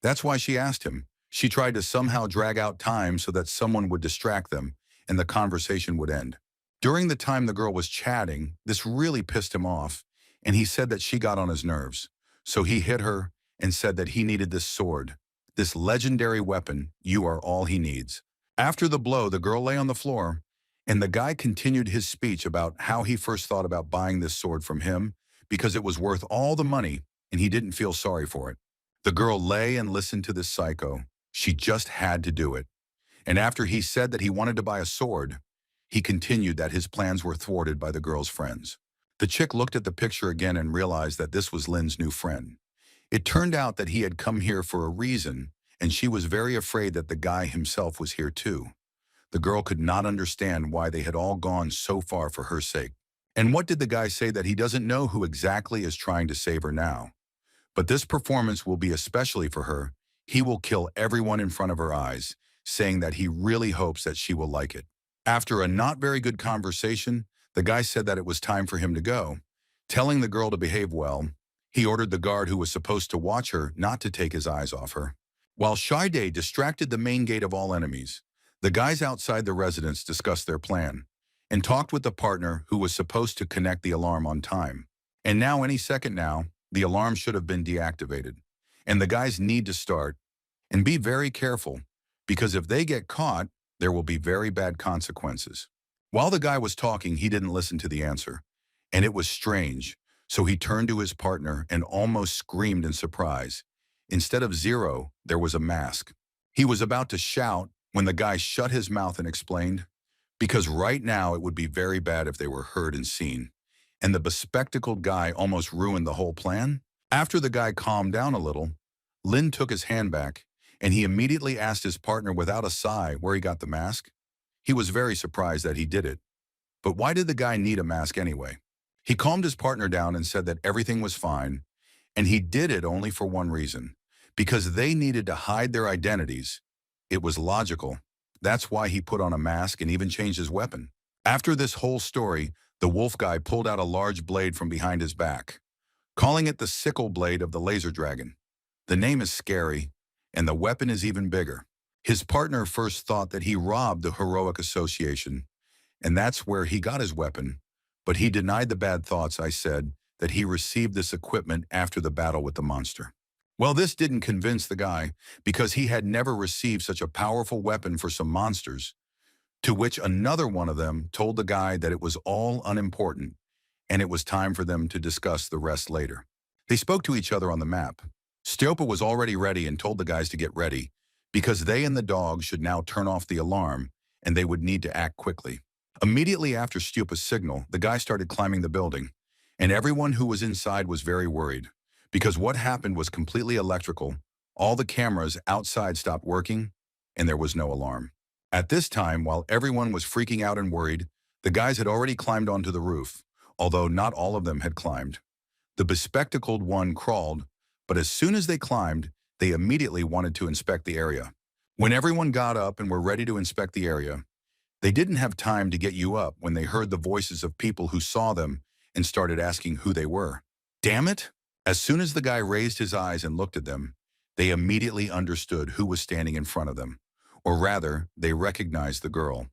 That's why she asked him. She tried to somehow drag out time so that someone would distract them and the conversation would end. During the time the girl was chatting, this really pissed him off, and he said that she got on his nerves. So he hit her and said that he needed this sword, this legendary weapon. You are all he needs. After the blow, the girl lay on the floor, and the guy continued his speech about how he first thought about buying this sword from him because it was worth all the money and he didn't feel sorry for it. The girl lay and listened to this psycho. She just had to do it. And after he said that he wanted to buy a sword, he continued that his plans were thwarted by the girl's friends. The chick looked at the picture again and realized that this was Lin's new friend. It turned out that he had come here for a reason, and she was very afraid that the guy himself was here too. The girl could not understand why they had all gone so far for her sake. And what did the guy say? That he doesn't know who exactly is trying to save her now. But this performance will be especially for her. He will kill everyone in front of her eyes, saying that he really hopes that she will like it. After a not very good conversation, the guy said that it was time for him to go. Telling the girl to behave well, he ordered the guard who was supposed to watch her not to take his eyes off her. While Shide distracted the main gate of all enemies, the guys outside the residence discussed their plan. and talked with the partner who was supposed to connect the alarm on time. And now, any second now, the alarm should have been deactivated. And the guys need to start and be very careful, because if they get caught, there will be very bad consequences. While the guy was talking, he didn't listen to the answer, and it was strange, so he turned to his partner and almost screamed in surprise. Instead of 0, there was a mask. He was about to shout when the guy shut his mouth and explained, because right now it would be very bad if they were heard and seen. And the bespectacled guy almost ruined the whole plan. After the guy calmed down a little, Lin took his hand back, and he immediately asked his partner without a sigh where he got the mask. He was very surprised that he did it. But why did the guy need a mask anyway? He calmed his partner down and said that everything was fine, and he did it only for one reason, because they needed to hide their identities. It was logical. That's why he put on a mask and even changed his weapon. After this whole story, the wolf guy pulled out a large blade from behind his back, calling it the sickle blade of the laser dragon. The name is scary, and the weapon is even bigger. His partner first thought that he robbed the Heroic Association, and that's where he got his weapon, but he denied the bad thoughts. I said that he received this equipment after the battle with the monster. Well, this didn't convince the guy, because he had never received such a powerful weapon for some monsters, to which another one of them told the guy that it was all unimportant, and it was time for them to discuss the rest later. They spoke to each other on the map. Stiopa was already ready and told the guys to get ready, because they and the dog should now turn off the alarm, and they would need to act quickly. Immediately after Stiopa's signal, the guy started climbing the building, and everyone who was inside was very worried, because what happened was completely electrical. All the cameras outside stopped working, and there was no alarm. At this time, while everyone was freaking out and worried, the guys had already climbed onto the roof, although not all of them had climbed. The bespectacled one crawled, but as soon as they climbed, they immediately wanted to inspect the area. When everyone got up and were ready to inspect the area, they didn't have time to get you up when they heard the voices of people who saw them and started asking who they were. Damn it! As soon as the guy raised his eyes and looked at them, they immediately understood who was standing in front of them. Or rather, they recognized the girl,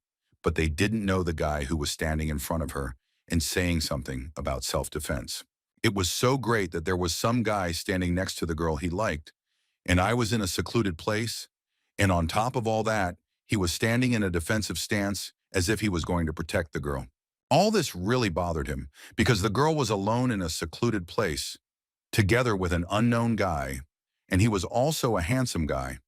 but they didn't know the guy who was standing in front of her and saying something about self-defense. It was so great that there was some guy standing next to the girl he liked, and I was in a secluded place, and on top of all that, he was standing in a defensive stance as if he was going to protect the girl. All this really bothered him, because the girl was alone in a secluded place, together with an unknown guy, and he was also a handsome guy.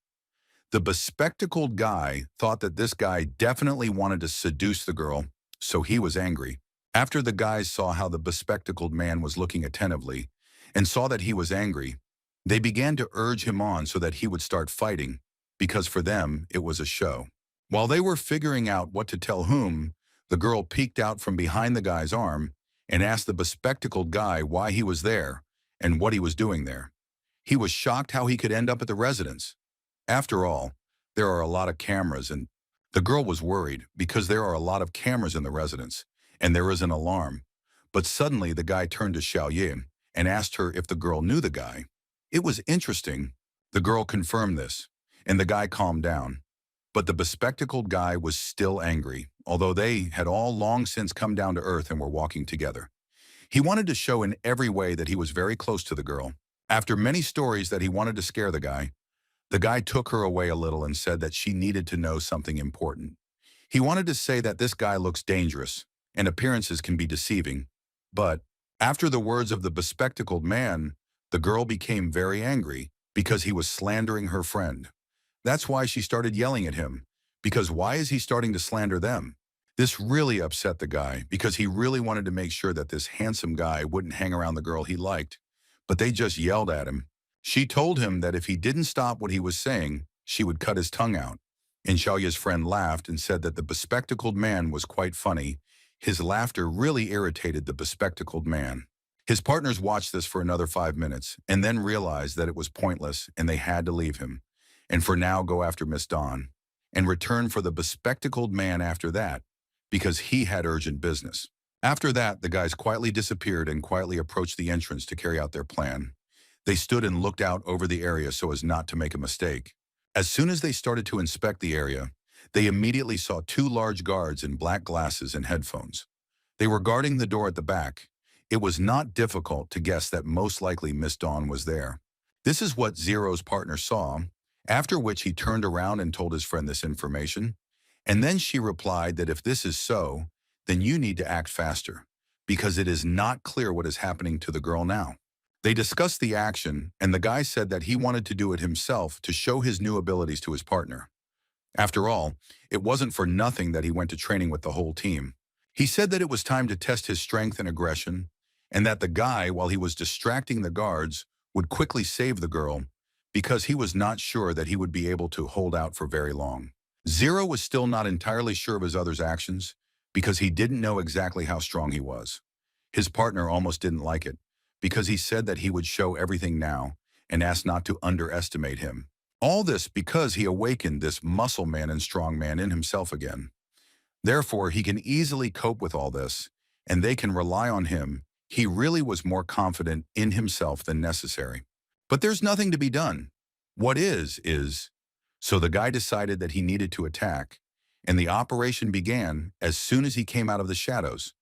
The bespectacled guy thought that this guy definitely wanted to seduce the girl, so he was angry. After the guys saw how the bespectacled man was looking attentively and saw that he was angry, they began to urge him on so that he would start fighting, because for them it was a show. While they were figuring out what to tell whom, the girl peeked out from behind the guy's arm and asked the bespectacled guy why he was there and what he was doing there. He was shocked how he could end up at the residence. After all, there are a lot of cameras, and the girl was worried because there are a lot of cameras in the residence, and there is an alarm. But suddenly the guy turned to Xiao Yin and asked her if the girl knew the guy. It was interesting. The girl confirmed this, and the guy calmed down. But the bespectacled guy was still angry, although they had all long since come down to earth and were walking together. He wanted to show in every way that he was very close to the girl. After many stories that he wanted to scare the guy took her away a little and said that she needed to know something important. He wanted to say that this guy looks dangerous, and appearances can be deceiving. But after the words of the bespectacled man, the girl became very angry because he was slandering her friend. That's why she started yelling at him, because why is he starting to slander them? This really upset the guy, because he really wanted to make sure that this handsome guy wouldn't hang around the girl he liked, but they just yelled at him. She told him that if he didn't stop what he was saying, she would cut his tongue out. And Xiaoya's friend laughed and said that the bespectacled man was quite funny. His laughter really irritated the bespectacled man. His partners watched this for another 5 minutes and then realized that it was pointless and they had to leave him, and for now go after Miss Dawn, and return for the bespectacled man after that, because he had urgent business. After that, the guys quietly disappeared and quietly approached the entrance to carry out their plan. They stood and looked out over the area so as not to make a mistake. As soon as they started to inspect the area, They immediately saw two large guards in black glasses and headphones. They were guarding the door at the back. It was not difficult to guess that most likely Miss Dawn was there. This is what Zero's partner saw, after which he turned around and told his friend this information. And then she replied that if this is so, then you need to act faster, because it is not clear what is happening to the girl now. They discussed the action, and the guy said that he wanted to do it himself to show his new abilities to his partner. After all, it wasn't for nothing that he went to training with the whole team. He said that it was time to test his strength and aggression, and that the guy, while he was distracting the guards, would quickly save the girl, because he was not sure that he would be able to hold out for very long. Zero was still not entirely sure of his other's actions, because he didn't know exactly how strong he was. His partner almost didn't like it, because he said that he would show everything now, and asked not to underestimate him. All this because he awakened this muscle man and strong man in himself again. Therefore, he can easily cope with all this, and they can rely on him. He really was more confident in himself than necessary. But there's nothing to be done. What is. So the guy decided that he needed to attack, and the operation began as soon as he came out of the shadows.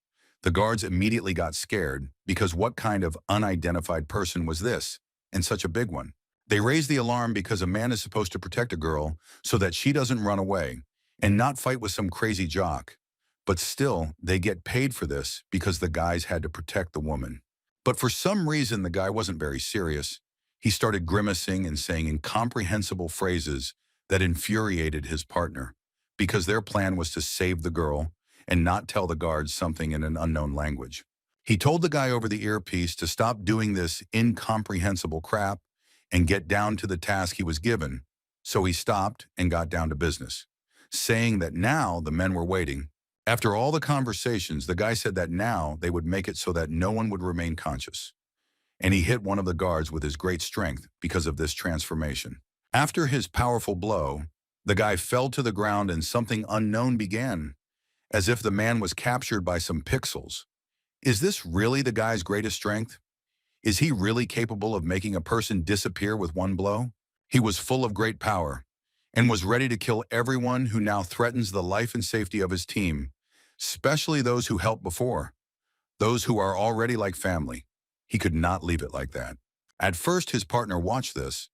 The guards immediately got scared, because what kind of unidentified person was this, and such a big one? They raised the alarm because a man is supposed to protect a girl so that she doesn't run away and not fight with some crazy jock. But still, they get paid for this because the guys had to protect the woman. But for some reason, the guy wasn't very serious. He started grimacing and saying incomprehensible phrases that infuriated his partner, because their plan was to save the girl and not tell the guards something in an unknown language. He told the guy over the earpiece to stop doing this incomprehensible crap and get down to the task he was given. So he stopped and got down to business, saying that now the men were waiting. After all the conversations, the guy said that now they would make it so that no one would remain conscious. And he hit one of the guards with his great strength because of this transformation. After his powerful blow, the guy fell to the ground and something unknown began, as if the man was captured by some pixels. Is this really the guy's greatest strength? Is he really capable of making a person disappear with one blow? He was full of great power and was ready to kill everyone who now threatens the life and safety of his team, especially those who helped before, those who are already like family. He could not leave it like that. At first, his partner watched this,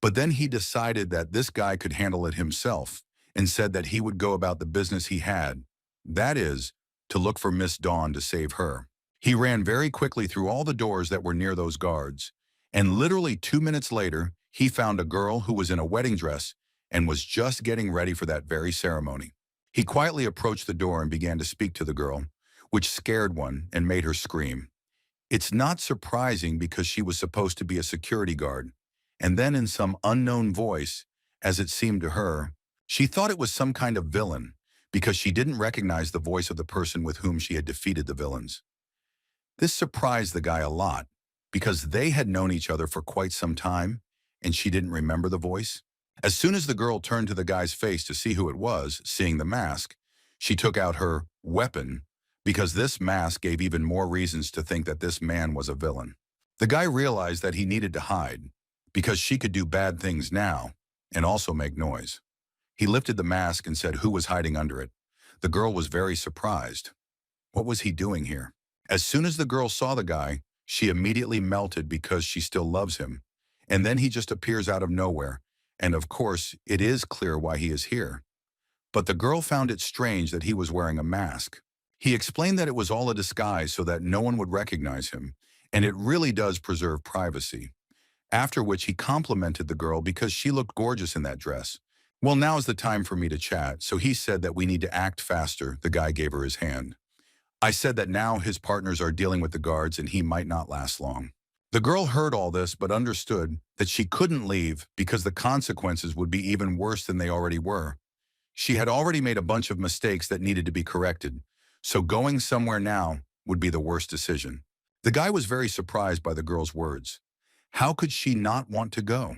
but then he decided that this guy could handle it himself and said that he would go about the business he had, that is, to look for Miss Dawn to save her. He ran very quickly through all the doors that were near those guards, and literally 2 minutes later, he found a girl who was in a wedding dress and was just getting ready for that very ceremony. He quietly approached the door and began to speak to the girl, which scared one and made her scream. It's not surprising because she was supposed to be a security guard, and then in some unknown voice, as it seemed to her, she thought it was some kind of villain because she didn't recognize the voice of the person with whom she had defeated the villains. This surprised the guy a lot because they had known each other for quite some time and she didn't remember the voice. As soon as the girl turned to the guy's face to see who it was, seeing the mask, she took out her weapon because this mask gave even more reasons to think that this man was a villain. The guy realized that he needed to hide because she could do bad things now and also make noise. He lifted the mask and said who was hiding under it. The girl was very surprised. What was he doing here? As soon as the girl saw the guy, she immediately melted because she still loves him. And then he just appears out of nowhere. And of course, it is clear why he is here. But the girl found it strange that he was wearing a mask. He explained that it was all a disguise so that no one would recognize him, and it really does preserve privacy. After which he complimented the girl because she looked gorgeous in that dress. Well, now is the time for me to chat, so he said that we need to act faster. The guy gave her his hand. I said that now his partners are dealing with the guards and he might not last long. The girl heard all this but understood that she couldn't leave because the consequences would be even worse than they already were. She had already made a bunch of mistakes that needed to be corrected, so going somewhere now would be the worst decision. The guy was very surprised by the girl's words. How could she not want to go?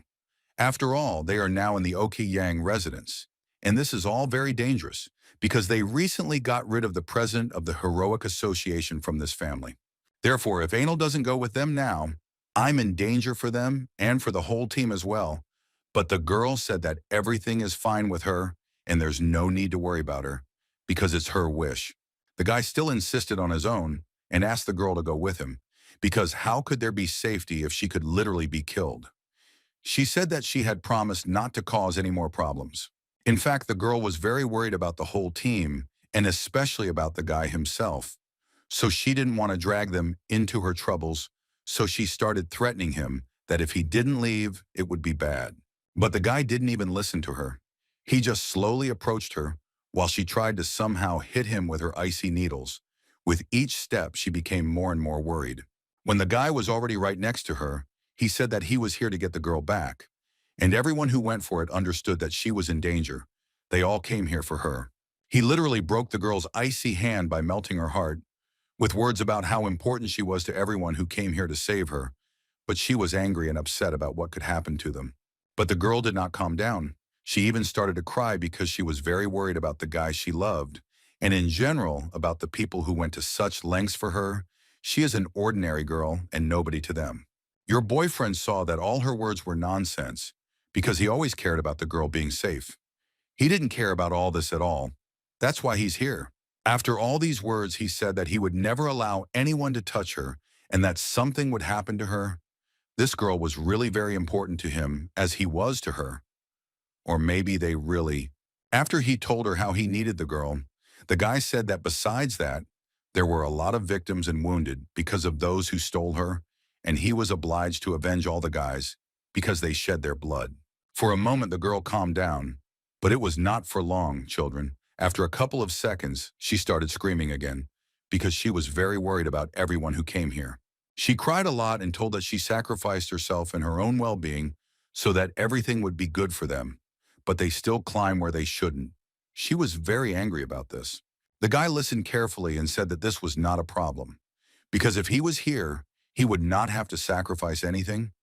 After all, they are now in the Okiyang residence, and this is all very dangerous because they recently got rid of the president of the Heroic Association from this family. Therefore, if Anal doesn't go with them now, I'm in danger for them and for the whole team as well. But the girl said that everything is fine with her and there's no need to worry about her because it's her wish. The guy still insisted on his own and asked the girl to go with him because how could there be safety if she could literally be killed? She said that she had promised not to cause any more problems. In fact, the girl was very worried about the whole team and especially about the guy himself. So she didn't want to drag them into her troubles, so she started threatening him that if he didn't leave, it would be bad. But the guy didn't even listen to her. He just slowly approached her while she tried to somehow hit him with her icy needles. With each step, she became more and more worried. When the guy was already right next to her, he said that he was here to get the girl back. And everyone who went for it understood that she was in danger. They all came here for her. He literally broke the girl's icy hand by melting her heart, with words about how important she was to everyone who came here to save her. But she was angry and upset about what could happen to them. But the girl did not calm down. She even started to cry because she was very worried about the guy she loved, and in general about the people who went to such lengths for her. She is an ordinary girl and nobody to them. Your boyfriend saw that all her words were nonsense because he always cared about the girl being safe. He didn't care about all this at all. That's why he's here. After all these words, he said that he would never allow anyone to touch her and that something would happen to her. This girl was really very important to him, as he was to her. Or maybe they really. After he told her how he needed the girl, the guy said that besides that, there were a lot of victims and wounded because of those who stole her, and he was obliged to avenge all the guys because they shed their blood. For a moment, the girl calmed down, but it was not for long, children. After a couple of seconds, she started screaming again because she was very worried about everyone who came here. She cried a lot and told that she sacrificed herself and her own well-being so that everything would be good for them, but they still climb where they shouldn't. She was very angry about this. The guy listened carefully and said that this was not a problem, because if he was here, he would not have to sacrifice anything.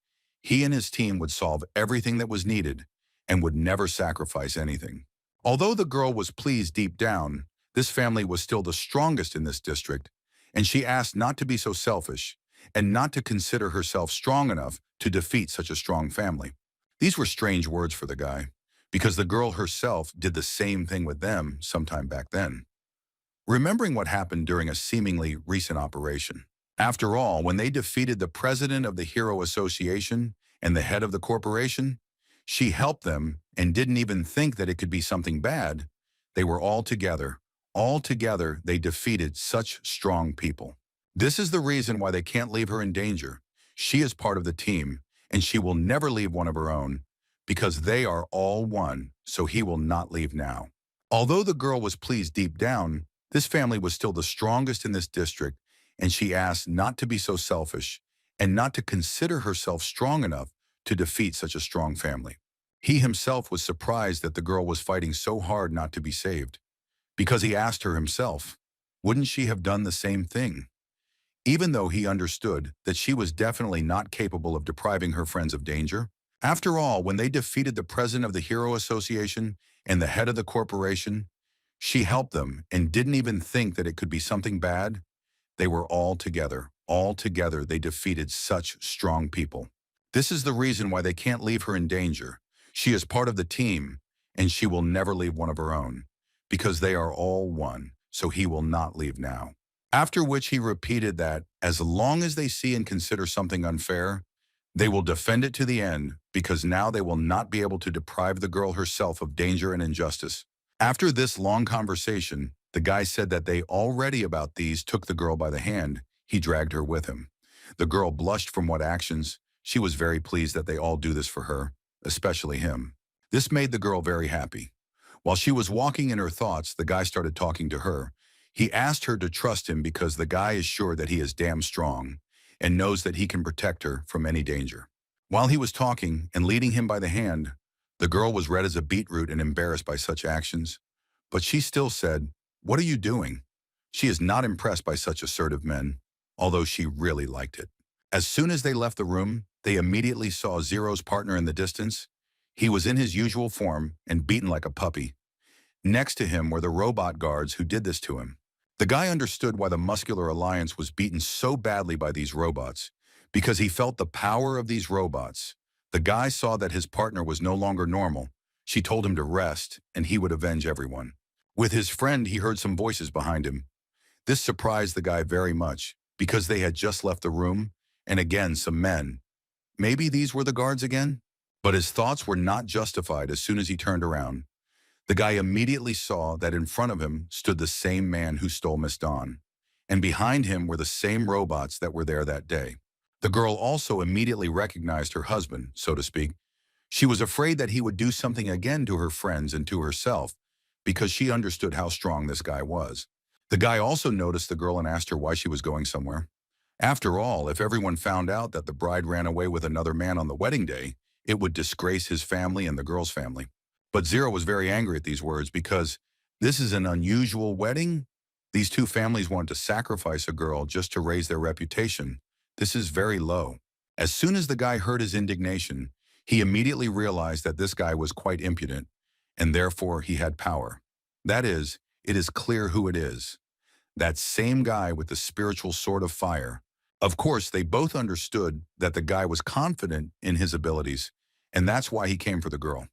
He and his team would solve everything that was needed and would never sacrifice anything. Although the girl was pleased deep down, this family was still the strongest in this district, and she asked not to be so selfish and not to consider herself strong enough to defeat such a strong family. These were strange words for the guy, because the girl herself did the same thing with them sometime back then. Remembering what happened during a seemingly recent operation. After all, when they defeated the president of the Hero Association and the head of the corporation, she helped them and didn't even think that it could be something bad. They were all together. All together, they defeated such strong people. This is the reason why they can't leave her in danger. She is part of the team, and she will never leave one of her own, because they are all one, so he will not leave now. Although the girl was pleased deep down, this family was still the strongest in this district, and she asked not to be so selfish and not to consider herself strong enough to defeat such a strong family. He himself was surprised that the girl was fighting so hard not to be saved, because he asked her himself, wouldn't she have done the same thing? Even though he understood that she was definitely not capable of depriving her friends of danger. After all, when they defeated the president of the Hero Association and the head of the corporation, she helped them and didn't even think that it could be something bad. They were all together. All together, they defeated such strong people. This is the reason why they can't leave her in danger. She is part of the team, and she will never leave one of her own, because they are all one, so he will not leave now. After which he repeated that, as long as they see and consider something unfair, they will defend it to the end, because now they will not be able to deprive the girl herself of danger and injustice. After this long conversation, the guy said that they already about these took the girl by the hand. He dragged her with him. The girl blushed from what actions. She was very pleased that they all do this for her, especially him. This made the girl very happy. While she was walking in her thoughts, the guy started talking to her. He asked her to trust him because the guy is sure that he is damn strong and knows that he can protect her from any danger. While he was talking and leading him by the hand, the girl was red as a beetroot and embarrassed by such actions. But she still said, "What are you doing?" She is not impressed by such assertive men, although she really liked it. As soon as they left the room, they immediately saw Zero's partner in the distance. He was in his usual form and beaten like a puppy. Next to him were the robot guards who did this to him. The guy understood why the Muscular Alliance was beaten so badly by these robots, because he felt the power of these robots. The guy saw that his partner was no longer normal, She told him to rest, and he would avenge everyone. With his friend, he heard some voices behind him. This surprised the guy very much, because they had just left the room, and again some men. Maybe these were the guards again? But his thoughts were not justified as soon as he turned around. The guy immediately saw that in front of him stood the same man who stole Miss Dawn, and behind him were the same robots that were there that day. The girl also immediately recognized her husband, so to speak. She was afraid that he would do something again to her friends and to herself, because she understood how strong this guy was. The guy also noticed the girl and asked her why she was going somewhere. After all, if everyone found out that the bride ran away with another man on the wedding day, it would disgrace his family and the girl's family. But Zero was very angry at these words because this is an unusual wedding. These two families want to sacrifice a girl just to raise their reputation. This is very low. As soon as the guy heard his indignation, he immediately realized that this guy was quite impudent, and therefore he had power. That is, it is clear who it is. That same guy with the spiritual sword of fire. Of course, they both understood that the guy was confident in his abilities, and that's why he came for the girl.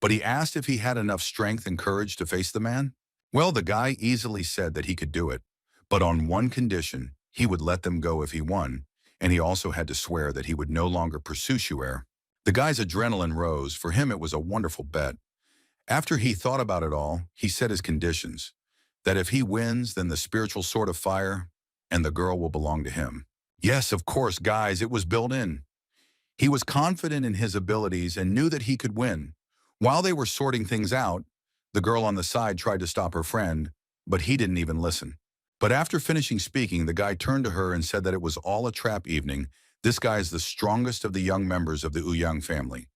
But he asked if he had enough strength and courage to face the man. Well, the guy easily said that he could do it, but on one condition: he would let them go if he won, and he also had to swear that he would no longer pursue Shuer. The guy's adrenaline rose. For him, it was a wonderful bet. After he thought about it all, he set his conditions: that if he wins, then the spiritual sword of fire and the girl will belong to him. Yes, of course, guys, it was built in. He was confident in his abilities and knew that he could win. While they were sorting things out, the girl on the side tried to stop her friend, but he didn't even listen. But after finishing speaking, the guy turned to her and said that it was all a trap evening. This guy is the strongest of the young members of the Ouyang family.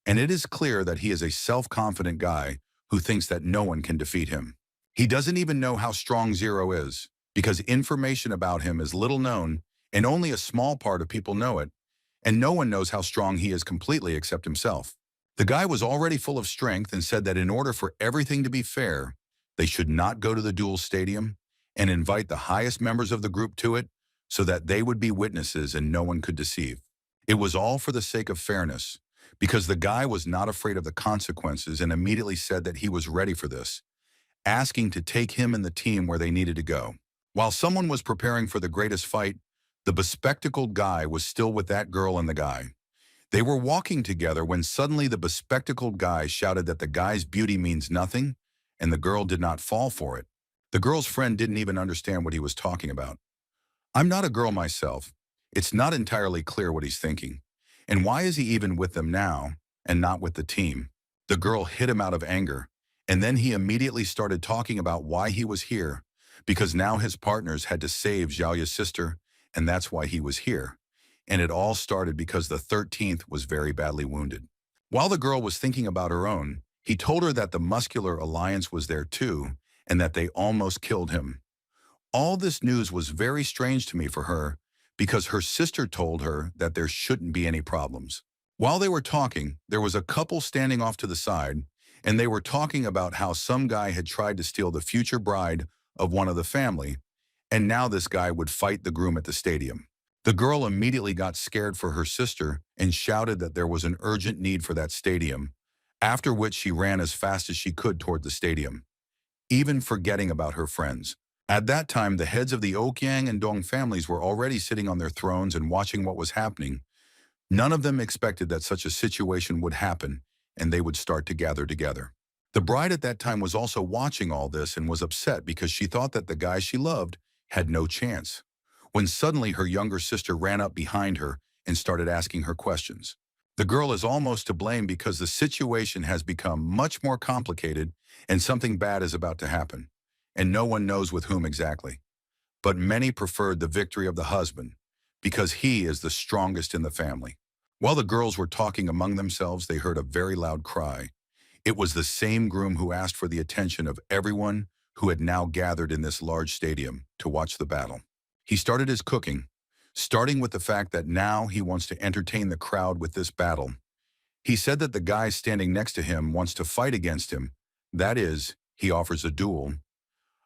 And it is clear that he is a self-confident guy who thinks that no one can defeat him. He doesn't even know how strong Zero is, because information about him is little known and only a small part of people know it, and no one knows how strong he is completely except himself. The guy was already full of strength and said that in order for everything to be fair, they should not go to the duel stadium and invite the highest members of the group to it so that they would be witnesses and no one could deceive. It was all for the sake of fairness, because the guy was not afraid of the consequences and immediately said that he was ready for this, asking to take him and the team where they needed to go. While someone was preparing for the greatest fight, the bespectacled guy was still with that girl and the guy. They were walking together when suddenly the bespectacled guy shouted that the guy's beauty means nothing, and the girl did not fall for it. The girl's friend didn't even understand what he was talking about. I'm not a girl myself. It's not entirely clear what he's thinking. And why is he even with them now and not with the team? The girl hit him out of anger, and then he immediately started talking about why he was here, because now his partners had to save Xiaoya's sister, and that's why he was here. And it all started because the 13th was very badly wounded. While the girl was thinking about her own, he told her that the Muscular Alliance was there too, and that they almost killed him. All this news was very strange to me for her, because her sister told her that there shouldn't be any problems. While they were talking, there was a couple standing off to the side, and they were talking about how some guy had tried to steal the future bride of one of the family, and now this guy would fight the groom at the stadium. The girl immediately got scared for her sister and shouted that there was an urgent need for that stadium, after which she ran as fast as she could toward the stadium, even forgetting about her friends. At that time, the heads of the Okyang and Dong families were already sitting on their thrones and watching what was happening. None of them expected that such a situation would happen, and they would start to gather together. The bride at that time was also watching all this and was upset because she thought that the guy she loved had no chance, when suddenly her younger sister ran up behind her and started asking her questions. The girl is almost to blame because the situation has become much more complicated and something bad is about to happen, and no one knows with whom exactly. But many preferred the victory of the husband because he is the strongest in the family. While the girls were talking among themselves, they heard a very loud cry. It was the same groom who asked for the attention of everyone who had now gathered in this large stadium to watch the battle. He started his cooking, starting with the fact that now he wants to entertain the crowd with this battle. He said that the guy standing next to him wants to fight against him. That is, he offers a duel.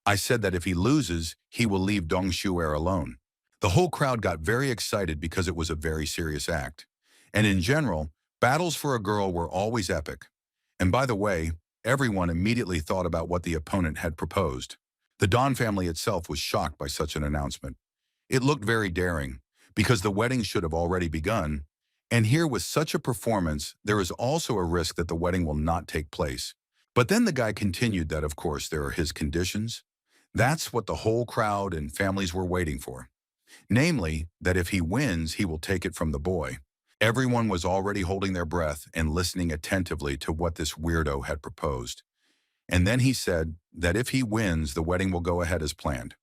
I said that if he loses, he will leave Dong Shuer alone. The whole crowd got very excited because it was a very serious act. And in general, battles for a girl were always epic. And by the way, everyone immediately thought about what the opponent had proposed. The Don family itself was shocked by such an announcement. It looked very daring, because the wedding should have already begun, and here with such a performance, there is also a risk that the wedding will not take place. But then the guy continued that of course there are his conditions. That's what the whole crowd and families were waiting for. Namely, that if he wins, he will take it from the boy. Everyone was already holding their breath and listening attentively to what this weirdo had proposed. And then he said that if he wins, the wedding will go ahead as planned.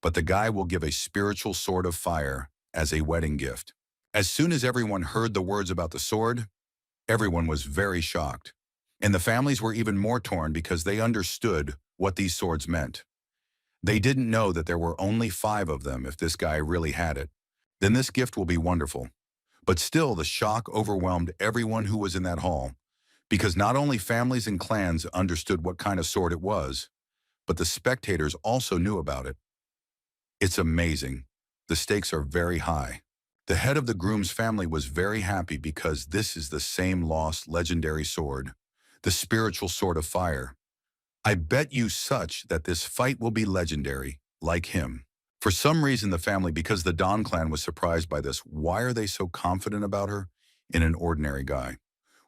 But the guy will give a spiritual sword of fire as a wedding gift. As soon as everyone heard the words about the sword, everyone was very shocked. And the families were even more torn because they understood what these swords meant. They didn't know that there were only 5 of them if this guy really had it. Then this gift will be wonderful. But still, the shock overwhelmed everyone who was in that hall, because not only families and clans understood what kind of sword it was, but the spectators also knew about it. It's amazing. The stakes are very high. The head of the groom's family was very happy because this is the same lost legendary sword, the spiritual sword of fire. I bet you such that this fight will be legendary, like him. For some reason the family, because the Don clan was surprised by this, why are they so confident about her in an ordinary guy?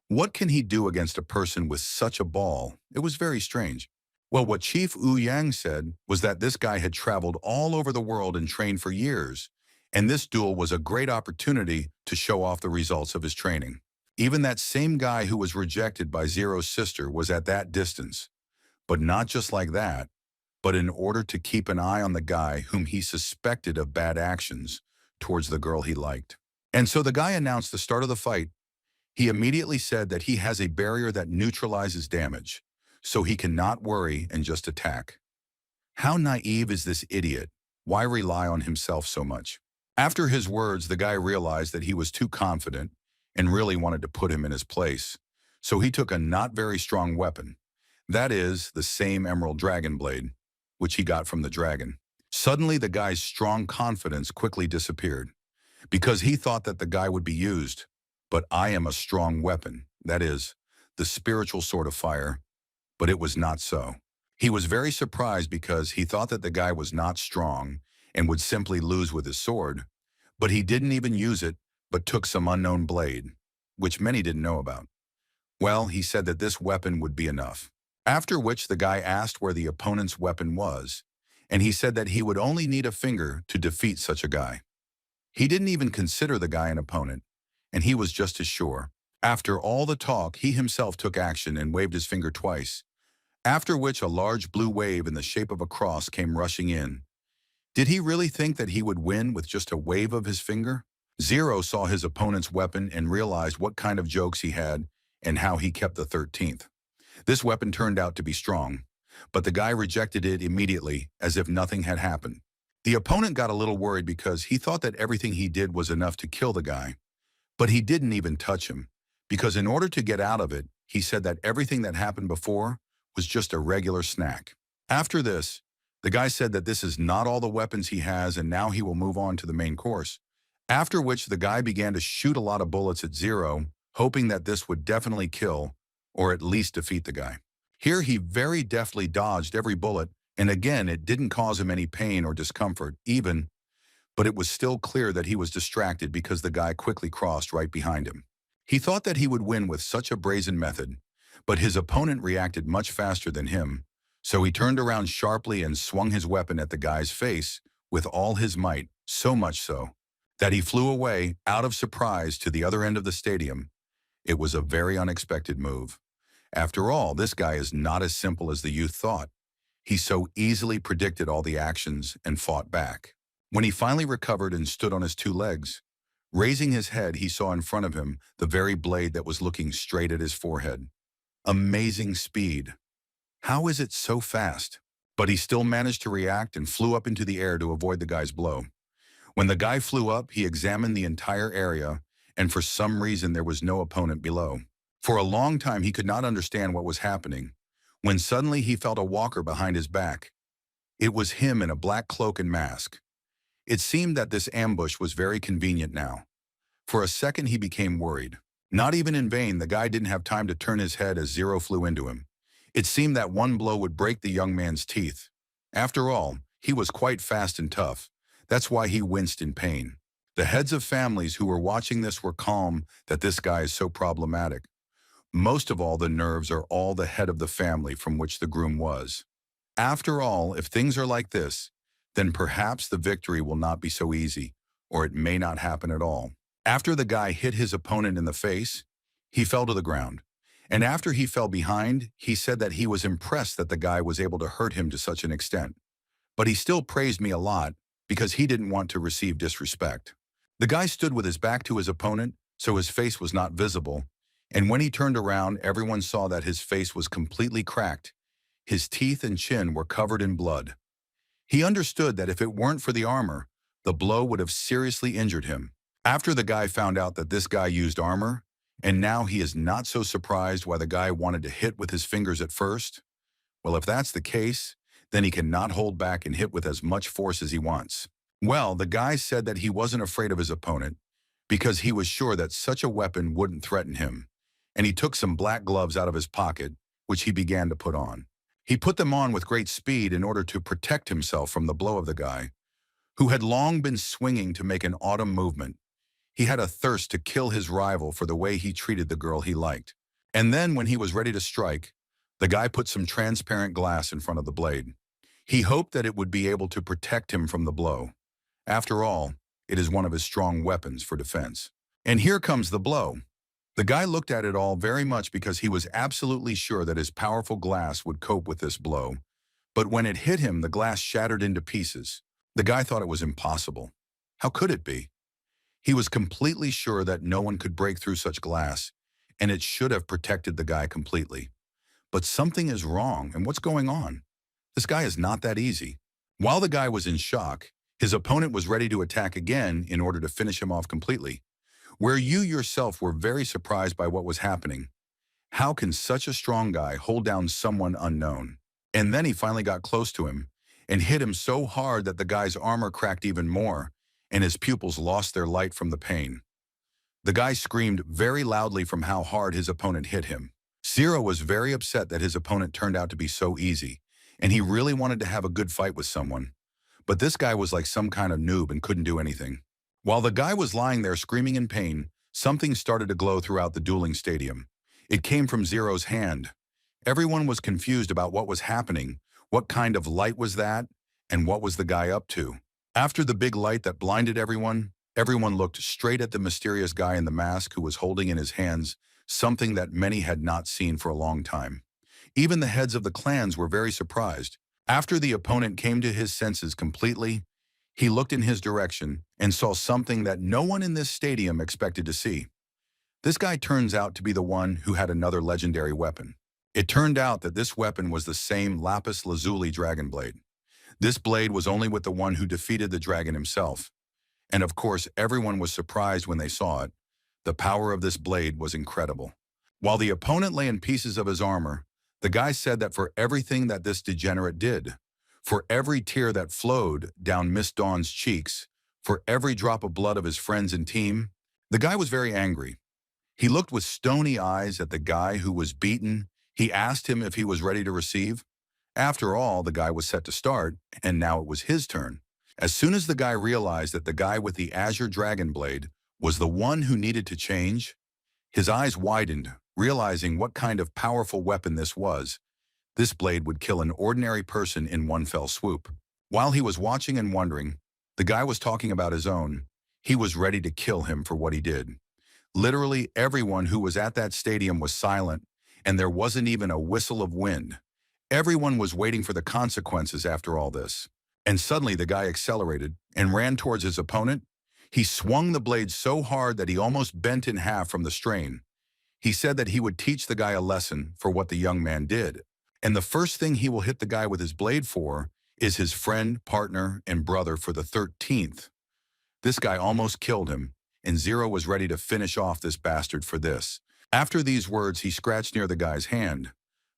What can he do against a person with such a ball? It was very strange. Well, what Chief Wu Yang said was that this guy had traveled all over the world and trained for years, and this duel was a great opportunity to show off the results of his training. Even that same guy who was rejected by Zero's sister was at that distance. But not just like that, but in order to keep an eye on the guy whom he suspected of bad actions towards the girl he liked. And so the guy announced the start of the fight. He immediately said that he has a barrier that neutralizes damage, so he cannot worry and just attack. How naive is this idiot? Why rely on himself so much? After his words, the guy realized that he was too confident and really wanted to put him in his place. So he took a not very strong weapon. That is, the same emerald dragon blade, which he got from the dragon. Suddenly, the guy's strong confidence quickly disappeared, because he thought that the guy would be used. But I am a strong weapon, that is, the spiritual sword of fire. But it was not so. He was very surprised because he thought that the guy was not strong and would simply lose with his sword. But he didn't even use it, but took some unknown blade, which many didn't know about. Well, he said that this weapon would be enough. After which the guy asked where the opponent's weapon was, and he said that he would only need a finger to defeat such a guy. He didn't even consider the guy an opponent, and he was just as sure. After all the talk, he himself took action and waved his finger twice, after which a large blue wave in the shape of a cross came rushing in. Did he really think that he would win with just a wave of his finger? Zero saw his opponent's weapon and realized what kind of jokes he had and how he kept the 13th. This weapon turned out to be strong, but the guy rejected it immediately as if nothing had happened. The opponent got a little worried because he thought that everything he did was enough to kill the guy, but he didn't even touch him, because in order to get out of it, he said that everything that happened before was just a regular snack. After this, the guy said that this is not all the weapons he has and now he will move on to the main course, after which the guy began to shoot a lot of bullets at Zero, hoping that this would definitely kill or at least defeat the guy. Here he very deftly dodged every bullet, and again it didn't cause him any pain or discomfort, but it was still clear that he was distracted because the guy quickly crossed right behind him. He thought that he would win with such a brazen method, but his opponent reacted much faster than him, so he turned around sharply and swung his weapon at the guy's face with all his might, so much so that he flew away out of surprise to the other end of the stadium. It was a very unexpected move. After all, this guy is not as simple as the youth thought. He so easily predicted all the actions and fought back. When he finally recovered and stood on his 2 legs, raising his head, he saw in front of him the very blade that was looking straight at his forehead. Amazing speed. How is it so fast? But he still managed to react and flew up into the air to avoid the guy's blow. When the guy flew up, he examined the entire area, and for some reason there was no opponent below. For a long time he could not understand what was happening, when suddenly he felt a walker behind his back. It was him in a black cloak and mask. It seemed that this ambush was very convenient now. For a second he became worried. Not even in vain, the guy didn't have time to turn his head as Zero flew into him. It seemed that one blow would break the young man's teeth. After all, he was quite fast and tough. That's why he winced in pain. The heads of families who were watching this were calm that this guy is so problematic. Most of all, the nerves are all the head of the family from which the groom was. After all, if things are like this, then perhaps the victory will not be so easy, or it may not happen at all. After the guy hit his opponent in the face, he fell to the ground. And after he fell behind, he said that he was impressed that the guy was able to hurt him to such an extent. But he still praised me a lot because he didn't want to receive disrespect. The guy stood with his back to his opponent, so his face was not visible. And when he turned around, everyone saw that his face was completely cracked. His teeth and chin were covered in blood. He understood that if it weren't for the armor, the blow would have seriously injured him. After the guy found out that this guy used armor, and now he is not so surprised why the guy wanted to hit with his fingers at first. Well, if that's the case, then he cannot hold back and hit with as much force as he wants. Well, the guy said that he wasn't afraid of his opponent because he was sure that such a weapon wouldn't threaten him. And he took some black gloves out of his pocket, which he began to put on. He put them on with great speed in order to protect himself from the blow of the guy, who had long been swinging to make an autumn movement. He had a thirst to kill his rival for the way he treated the girl he liked. And then when he was ready to strike, the guy put some transparent glass in front of the blade. He hoped that it would be able to protect him from the blow. After all, it is one of his strong weapons for defense. And here comes the blow. The guy looked at it all very much because he was absolutely sure that his powerful glass would cope with this blow. But when it hit him, the glass shattered into pieces. The guy thought it was impossible. How could it be? He was completely sure that no one could break through such glass, and it should have protected the guy completely. But something is wrong, and what's going on? This guy is not that easy. While the guy was in shock, his opponent was ready to attack again in order to finish him off completely. Where you yourself were very surprised by what was happening. How can such a strong guy hold down someone unknown? And then he finally got close to him and hit him so hard that the guy's armor cracked even more, and his pupils lost their light from the pain. The guy screamed very loudly from how hard his opponent hit him. Zero was very upset that his opponent turned out to be so easy, and he really wanted to have a good fight with someone. But this guy was like some kind of noob and couldn't do anything. While the guy was lying there screaming in pain, something started to glow throughout the dueling stadium. It came from Zero's hand. Everyone was confused about what was happening, what kind of light was that, and what was the guy up to. After the big light that blinded everyone looked straight at the mysterious guy in the mask who was holding in his hands something that many had not seen for a long time. Even the heads of the clans were very surprised. After the opponent came to his senses completely, he looked in his direction and saw something that no one in this stadium expected to see. This guy turns out to be the one who had another legendary weapon. It turned out that this weapon was the same lapis lazuli dragon blade. This blade was only with the one who defeated the dragon himself. And of course, everyone was surprised when they saw it. The power of this blade was incredible. While the opponent lay in pieces of his armor, the guy said that for everything that this degenerate did, for every tear that flowed down Miss Dawn's cheeks, for every drop of blood of his friends and team, the guy was very angry. He looked with stony eyes at the guy who was beaten. He asked him if he was ready to receive. After all, the guy was set to start, and now it was his turn. As soon as the guy realized that the guy with the azure dragon blade was the one who needed to change, his eyes widened, realizing what kind of powerful weapon this was. This blade would kill an ordinary person in one fell swoop. While he was watching and wondering, the guy was talking about his own. He was ready to kill him for what he did. Literally everyone who was at that stadium was silent, and there wasn't even a whistle of wind. Everyone was waiting for the consequences after all this. And suddenly the guy accelerated and ran towards his opponent. He swung the blade so hard that he almost bent in half from the strain. He said that he would teach the guy a lesson for what the young man did. And the first thing he will hit the guy with his blade for is his friend, partner, and brother for the 13th. This guy almost killed him, and Zero was ready to finish off this bastard for this. After these words, he scratched near the guy's hand.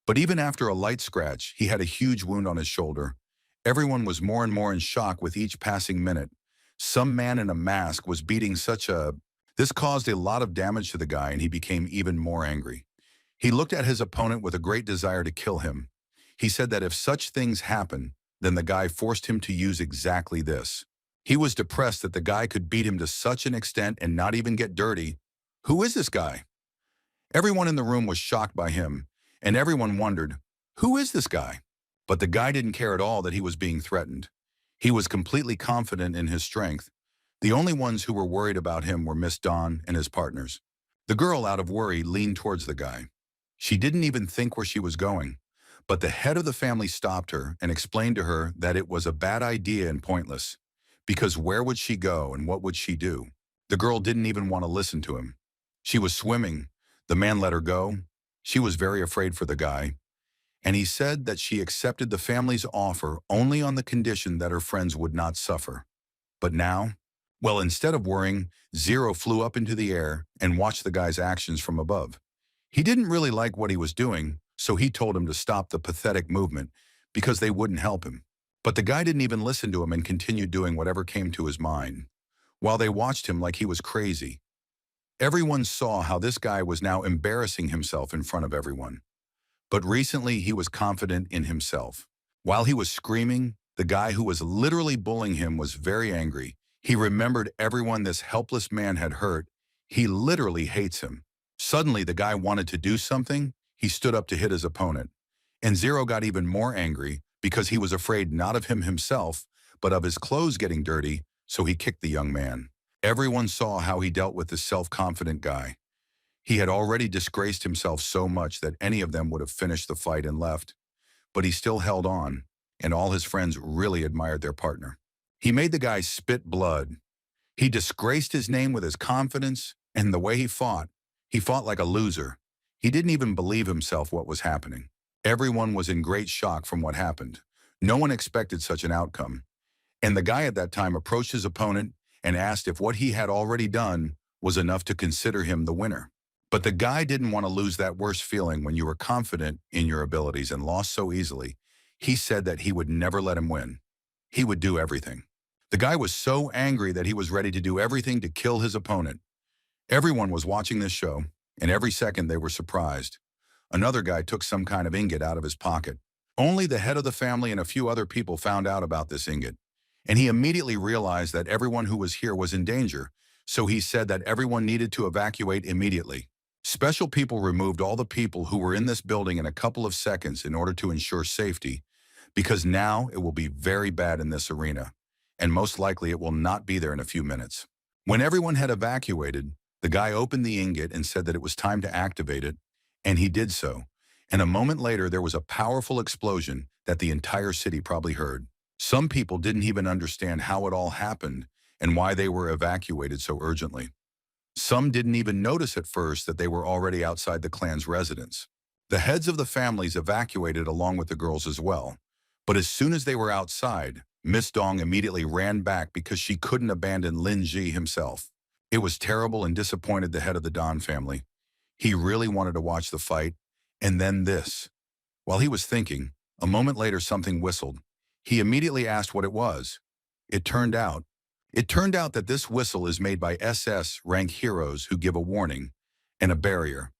But even after a light scratch, he had a huge wound on his shoulder. Everyone was more and more in shock with each passing minute. Some man in a mask was beating such a This caused a lot of damage to the guy and he became even more angry. He looked at his opponent with a great desire to kill him. He said that if such things happen, then the guy forced him to use exactly this. He was depressed that the guy could beat him to such an extent and not even get dirty. Who is this guy? Everyone in the room was shocked by him, and everyone wondered, who is this guy? But the guy didn't care at all that he was being threatened. He was completely confident in his strength. The only ones who were worried about him were Miss Dawn and his partners. The girl, out of worry, leaned towards the guy. She didn't even think where she was going, but the head of the family stopped her and explained to her that it was a bad idea and pointless, because where would she go and what would she do? The girl didn't even want to listen to him. She was swimming. The man let her go. She was very afraid for the guy, and he said that she accepted the family's offer only on the condition that her friends would not suffer. But now, well, instead of worrying, Zero flew up into the air and watched the guy's actions from above. He didn't really like what he was doing, so he told him to stop the pathetic movement because they wouldn't help him. But the guy didn't even listen to him and continued doing whatever came to his mind, while they watched him like he was crazy. Everyone saw how this guy was now embarrassing himself in front of everyone. But recently he was confident in himself. While he was screaming, the guy who was literally bullying him was very angry. He remembered everyone this helpless man had hurt. He literally hates him. Suddenly the guy wanted to do something. He stood up to hit his opponent. And Zero got even more angry because he was afraid not of him himself, but of his clothes getting dirty, so he kicked the young man. Everyone saw how he dealt with the self-confident guy. He had already disgraced himself so much that any of them would have finished the fight and left. But he still held on, and all his friends really admired their partner. He made the guy spit blood. He disgraced his name with his confidence and the way he fought. He fought like a loser. He didn't even believe himself what was happening. Everyone was in great shock from what happened. No one expected such an outcome. And the guy at that time approached his opponent and asked if what he had already done was enough to consider him the winner. But the guy didn't want to lose that worst feeling when you were confident in your abilities and lost so easily. He said that he would never let him win. He would do everything. The guy was so angry that he was ready to do everything to kill his opponent. Everyone was watching this show, and every second they were surprised. Another guy took some kind of ingot out of his pocket. Only the head of the family and a few other people found out about this ingot, and he immediately realized that everyone who was here was in danger, so he said that everyone needed to evacuate immediately. Special people removed all the people who were in this building in a couple of seconds in order to ensure safety, because now it will be very bad in this arena, and most likely it will not be there in a few minutes. When everyone had evacuated, the guy opened the ingot and said that it was time to activate it, and he did so. And a moment later, there was a powerful explosion that the entire city probably heard. Some people didn't even understand how it all happened and why they were evacuated so urgently. Some didn't even notice at first that they were already outside the clan's residence. The heads of the families evacuated along with the girls as well. But as soon as they were outside, Miss Dong immediately ran back because she couldn't abandon Lin Ji himself. It was terrible and disappointed the head of the Don family. He really wanted to watch the fight, and then this. While he was thinking, a moment later something whistled. He immediately asked what it was. It turned out that this whistle is made by SS-Rank heroes who give a warning and a barrier.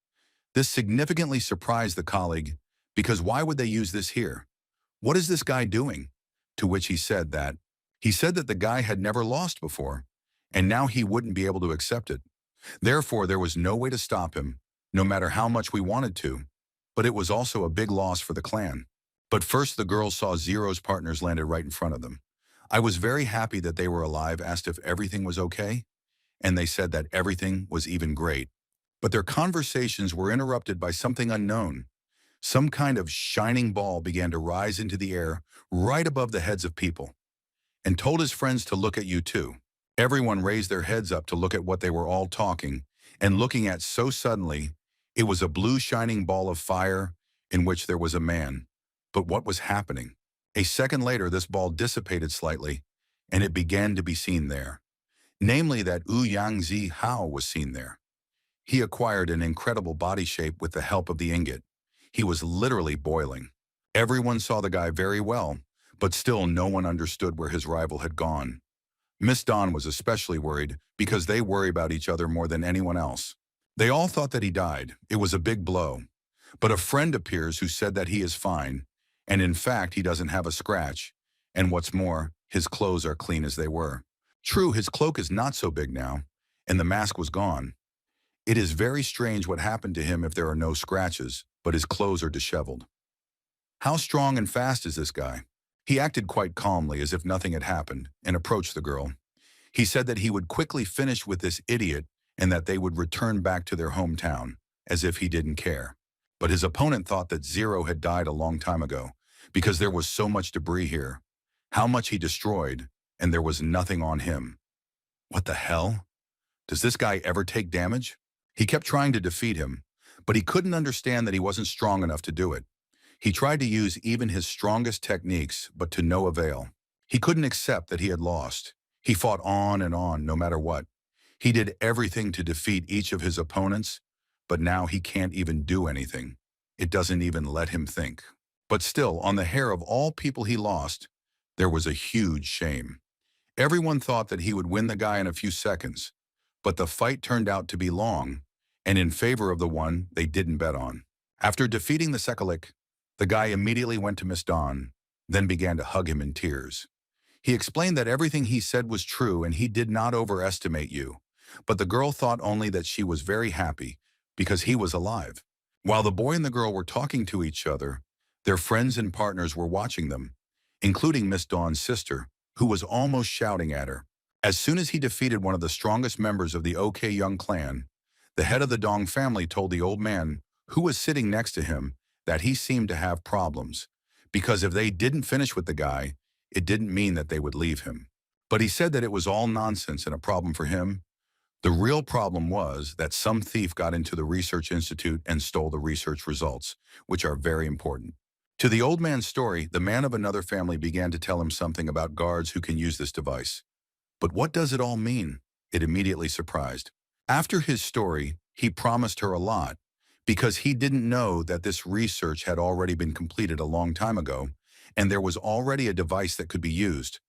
This significantly surprised the colleague, because why would they use this here? What is this guy doing? To which he said that the guy had never lost before, and now he wouldn't be able to accept it. Therefore, there was no way to stop him, no matter how much we wanted to. But it was also a big loss for the clan. But first the girls saw Zero's partners landed right in front of them. I was very happy that they were alive, asked if everything was okay, and they said that everything was even great. But their conversations were interrupted by something unknown. Some kind of shining ball began to rise into the air right above the heads of people, and told his friends to look at you too. Everyone raised their heads up to look at what they were all talking and looking at so suddenly. It was a blue shining ball of fire in which there was a man. But what was happening? A second later, this ball dissipated slightly, and it began to be seen there. Namely that Wu Yangzi Hao was seen there. He acquired an incredible body shape with the help of the ingot. He was literally boiling. Everyone saw the guy very well, but still no one understood where his rival had gone. Miss Dawn was especially worried because they worry about each other more than anyone else. They all thought that he died. It was a big blow. But a friend appears who said that he is fine, and in fact he doesn't have a scratch, and what's more, his clothes are clean as they were. True, his cloak is not so big now, and the mask was gone. It is very strange what happened to him if there are no scratches, but his clothes are disheveled. How strong and fast is this guy? He acted quite calmly as if nothing had happened and approached the girl. He said that he would quickly finish with this idiot and that they would return back to their hometown, as if he didn't care. But his opponent thought that Zero had died a long time ago, because there was so much debris here. How much he destroyed, and there was nothing on him. What the hell? Does this guy ever take damage? He kept trying to defeat him, but he couldn't understand that he wasn't strong enough to do it. He tried to use even his strongest techniques, but to no avail. He couldn't accept that he had lost. He fought on and on, no matter what. He did everything to defeat each of his opponents, but now he can't even do anything. It doesn't even let him think. But still, on the hair of all people he lost, there was a huge shame. Everyone thought that he would win the guy in a few seconds, but the fight turned out to be long, and in favor of the one they didn't bet on. After defeating the Sekalik, the guy immediately went to Miss Dawn, then began to hug him in tears. He explained that everything he said was true and he did not overestimate you, but the girl thought only that she was very happy because he was alive. While the boy and the girl were talking to each other, their friends and partners were watching them, including Miss Dawn's sister, who was almost shouting at her. As soon as he defeated one of the strongest members of the OK Young clan, the head of the Dong family told the old man, who was sitting next to him, that he seemed to have problems, because if they didn't finish with the guy, it didn't mean that they would leave him. But he said that it was all nonsense and a problem for him. The real problem was that some thief got into the research institute and stole the research results, which are very important. To the old man's story, the man of another family began to tell him something about guards who can use this device. But what does it all mean? It immediately surprised. After his story, he promised her a lot, because he didn't know that this research had already been completed a long time ago, and there was already a device that could be used.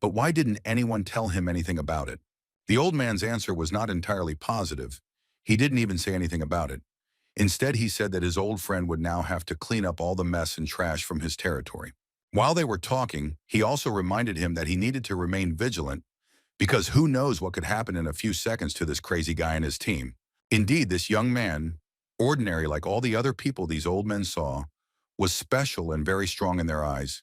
But why didn't anyone tell him anything about it? The old man's answer was not entirely positive. He didn't even say anything about it. Instead, he said that his old friend would now have to clean up all the mess and trash from his territory. While they were talking, he also reminded him that he needed to remain vigilant, because who knows what could happen in a few seconds to this crazy guy and his team. Indeed, this young man, ordinary like all the other people these old men saw, was special and very strong in their eyes,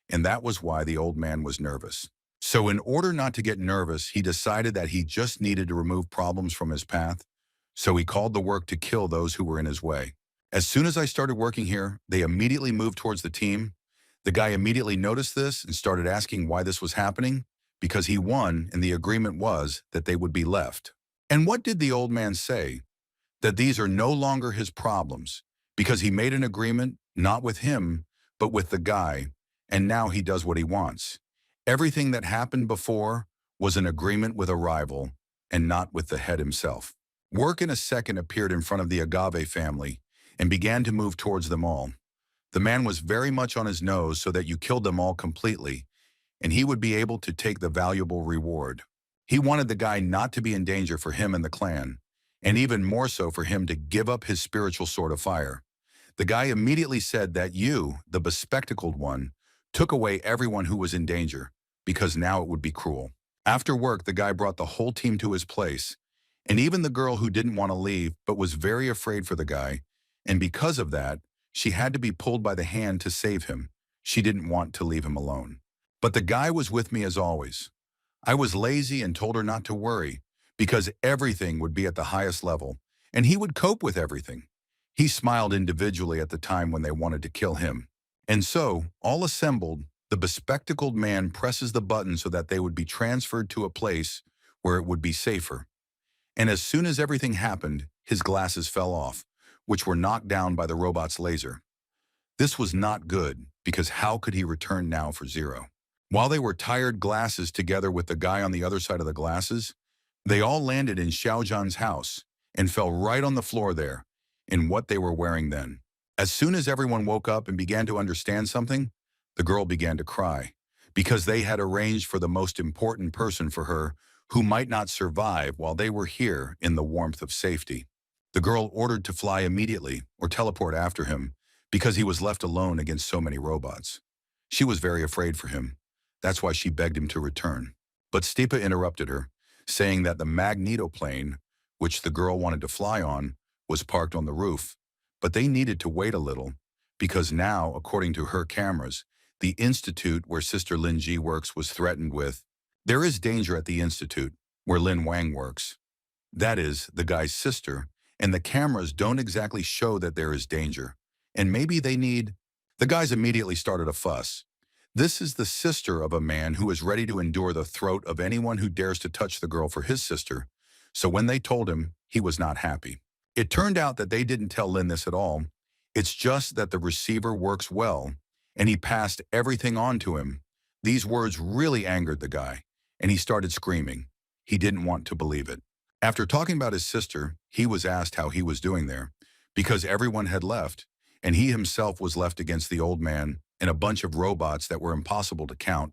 and that was why the old man was nervous. So in order not to get nervous, he decided that he just needed to remove problems from his path, so he called the work to kill those who were in his way. As soon as I started working here, they immediately moved towards the team. The guy immediately noticed this and started asking why this was happening, because he won and the agreement was that they would be left. And what did the old man say? That these are no longer his problems, because he made an agreement, not with him, but with the guy, and now he does what he wants. Everything that happened before was an agreement with a rival, and not with the head himself. Work in a second appeared in front of the Agave family and began to move towards them all. The man was very much on his nose so that you killed them all completely, and he would be able to take the valuable reward. He wanted the guy not to be in danger for him and the clan, and even more so for him to give up his spiritual sword of fire. The guy immediately said that you, the bespectacled one, took away everyone who was in danger, because now it would be cruel. After work, the guy brought the whole team to his place, and even the girl who didn't want to leave but was very afraid for the guy, and because of that, she had to be pulled by the hand to save him. She didn't want to leave him alone. But the guy was with me as always. I was lazy and told her not to worry, because everything would be at the highest level, and he would cope with everything. He smiled individually at the time when they wanted to kill him. And so, all assembled, the bespectacled man presses the button so that they would be transferred to a place where it would be safer. And as soon as everything happened, his glasses fell off, which were knocked down by the robot's laser. This was not good, because how could he return now for Zero? While they were tired glasses together with the guy on the other side of the glasses, they all landed in Xiaozhan's house and fell right on the floor there, in what they were wearing then. As soon as everyone woke up and began to understand something, the girl began to cry, because they had arranged for the most important person for her who might not survive while they were here in the warmth of safety. The girl ordered to fly immediately or teleport after him because he was left alone against so many robots. She was very afraid for him. That's why she begged him to return. But Stipa interrupted her, saying that the magnetoplane, which the girl wanted to fly on, was parked on the roof, but they needed to wait a little because now, according to her cameras, the institute where Sister Lin Ji works was threatened with. There is danger at the institute where Lin Wang works. That is, the guy's sister, and the cameras don't exactly show that there is danger. And maybe they need... The guys immediately started a fuss. This is the sister of a man who is ready to endure the throat of anyone who dares to touch the girl for his sister. So when they told him, he was not happy. It turned out that they didn't tell Lin this at all. It's just that the receiver works well, and he passed everything on to him. These words really angered the guy, and he started screaming. He didn't want to believe it. After talking about his sister, he was asked how he was doing there, because everyone had left, and he himself was left against the old man and a bunch of robots that were impossible to count.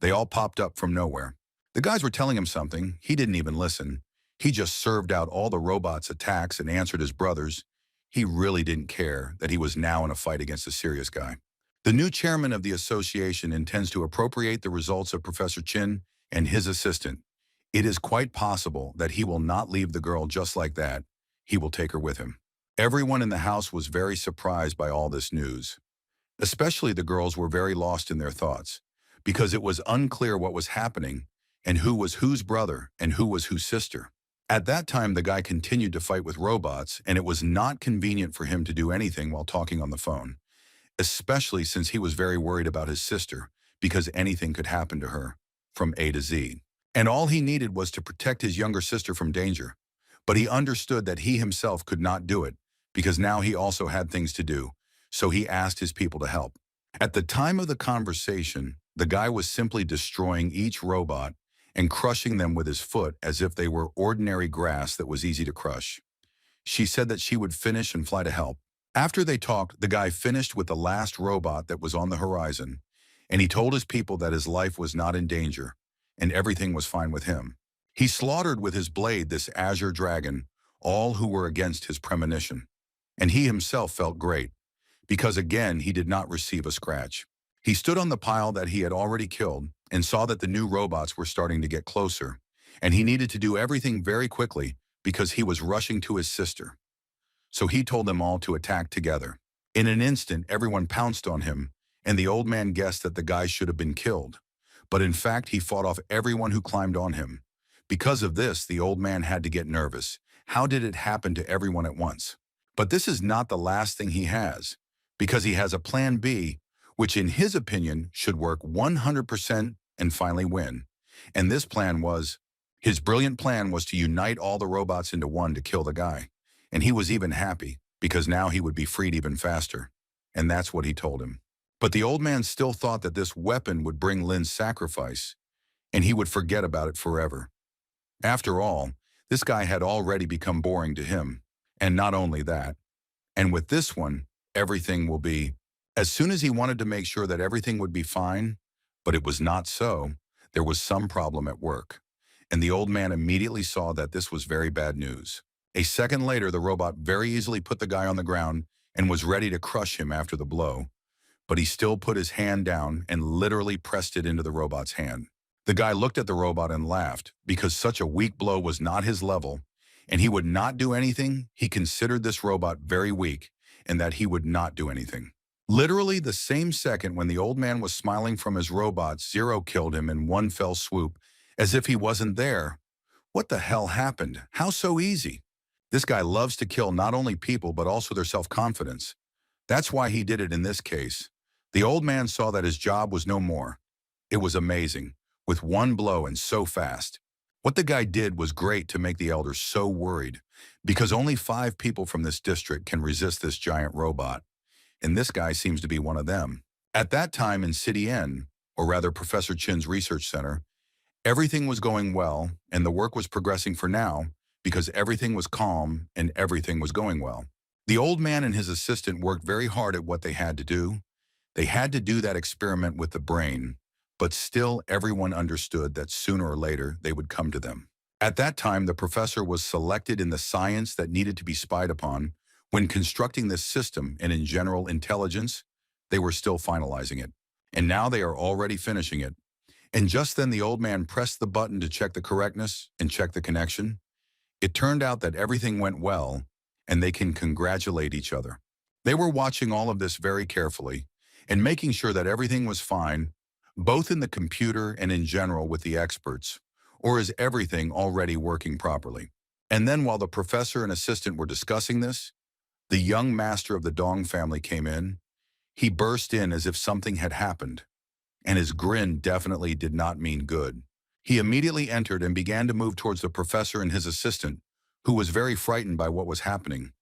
They all popped up from nowhere. The guys were telling him something. He didn't even listen. He just served out all the robots' attacks and answered his brothers. He really didn't care that he was now in a fight against a serious guy. The new chairman of the association intends to appropriate the results of Professor Chin and his assistant. It is quite possible that he will not leave the girl just like that. He will take her with him. Everyone in the house was very surprised by all this news. Especially the girls were very lost in their thoughts, because it was unclear what was happening and who was whose brother and who was whose sister. At that time, the guy continued to fight with robots, and it was not convenient for him to do anything while talking on the phone, especially since he was very worried about his sister, because anything could happen to her, from A to Z. And all he needed was to protect his younger sister from danger. But he understood that he himself could not do it, because now he also had things to do, so he asked his people to help. At the time of the conversation, the guy was simply destroying each robot and crushing them with his foot as if they were ordinary grass that was easy to crush. She said that she would finish and fly to help. After they talked, the guy finished with the last robot that was on the horizon, and he told his people that his life was not in danger, and everything was fine with him. He slaughtered with his blade this azure dragon, all who were against his premonition. And he himself felt great, because again he did not receive a scratch. He stood on the pile that he had already killed and saw that the new robots were starting to get closer, and he needed to do everything very quickly because he was rushing to his sister. So he told them all to attack together. In an instant, everyone pounced on him, and the old man guessed that the guy should have been killed. But in fact, he fought off everyone who climbed on him. Because of this, the old man had to get nervous. How did it happen to everyone at once? But this is not the last thing he has, because he has a plan B, which in his opinion should work 100% and finally win. And this plan was, his brilliant plan was to unite all the robots into one to kill the guy. And he was even happy, because now he would be freed even faster. And that's what he told him. But the old man still thought that this weapon would bring Lin's sacrifice, and he would forget about it forever. After all, this guy had already become boring to him. And not only that, and with this one, everything will be. As soon as he wanted to make sure that everything would be fine, but it was not so, there was some problem at work. And the old man immediately saw that this was very bad news. A second later, the robot very easily put the guy on the ground and was ready to crush him after the blow. But he still put his hand down and literally pressed it into the robot's hand. The guy looked at the robot and laughed, because such a weak blow was not his level, and he would not do anything. He considered this robot very weak, and that he would not do anything. Literally the same second when the old man was smiling from his robot, Zero killed him in one fell swoop, as if he wasn't there. What the hell happened? How so easy? This guy loves to kill not only people but also their self-confidence. That's why he did it in this case. The old man saw that his job was no more. It was amazing, with one blow and so fast. What the guy did was great to make the elders so worried, because only 5 people from this district can resist this giant robot. And this guy seems to be one of them. At that time in City N, or rather Professor Chin's research center, everything was going well and the work was progressing for now because everything was calm and everything was going well. The old man and his assistant worked very hard at what they had to do. They had to do that experiment with the brain, but still everyone understood that sooner or later they would come to them. At that time, the professor was selected in the science that needed to be spied upon. When constructing this system and in general intelligence, they were still finalizing it. And now they are already finishing it. And just then the old man pressed the button to check the correctness and check the connection. It turned out that everything went well, and they can congratulate each other. They were watching all of this very carefully and making sure that everything was fine, both in the computer and in general with the experts, or is everything already working properly? And then while the professor and assistant were discussing this, the young master of the Dong family came in. He burst in as if something had happened, and his grin definitely did not mean good. He immediately entered and began to move towards the professor and his assistant, who was very frightened by what was happening.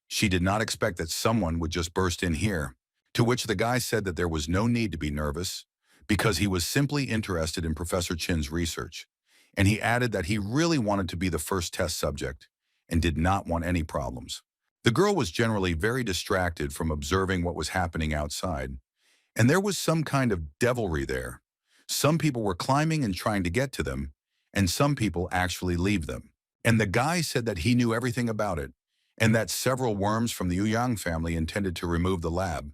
She did not expect that someone would just burst in here, to which the guy said that there was no need to be nervous because he was simply interested in Professor Chin's research. And he added that he really wanted to be the first test subject and did not want any problems. The girl was generally very distracted from observing what was happening outside, and there was some kind of devilry there. Some people were climbing and trying to get to them, and some people actually leave them. And the guy said that he knew everything about it, and that several worms from the Ouyang family intended to remove the lab.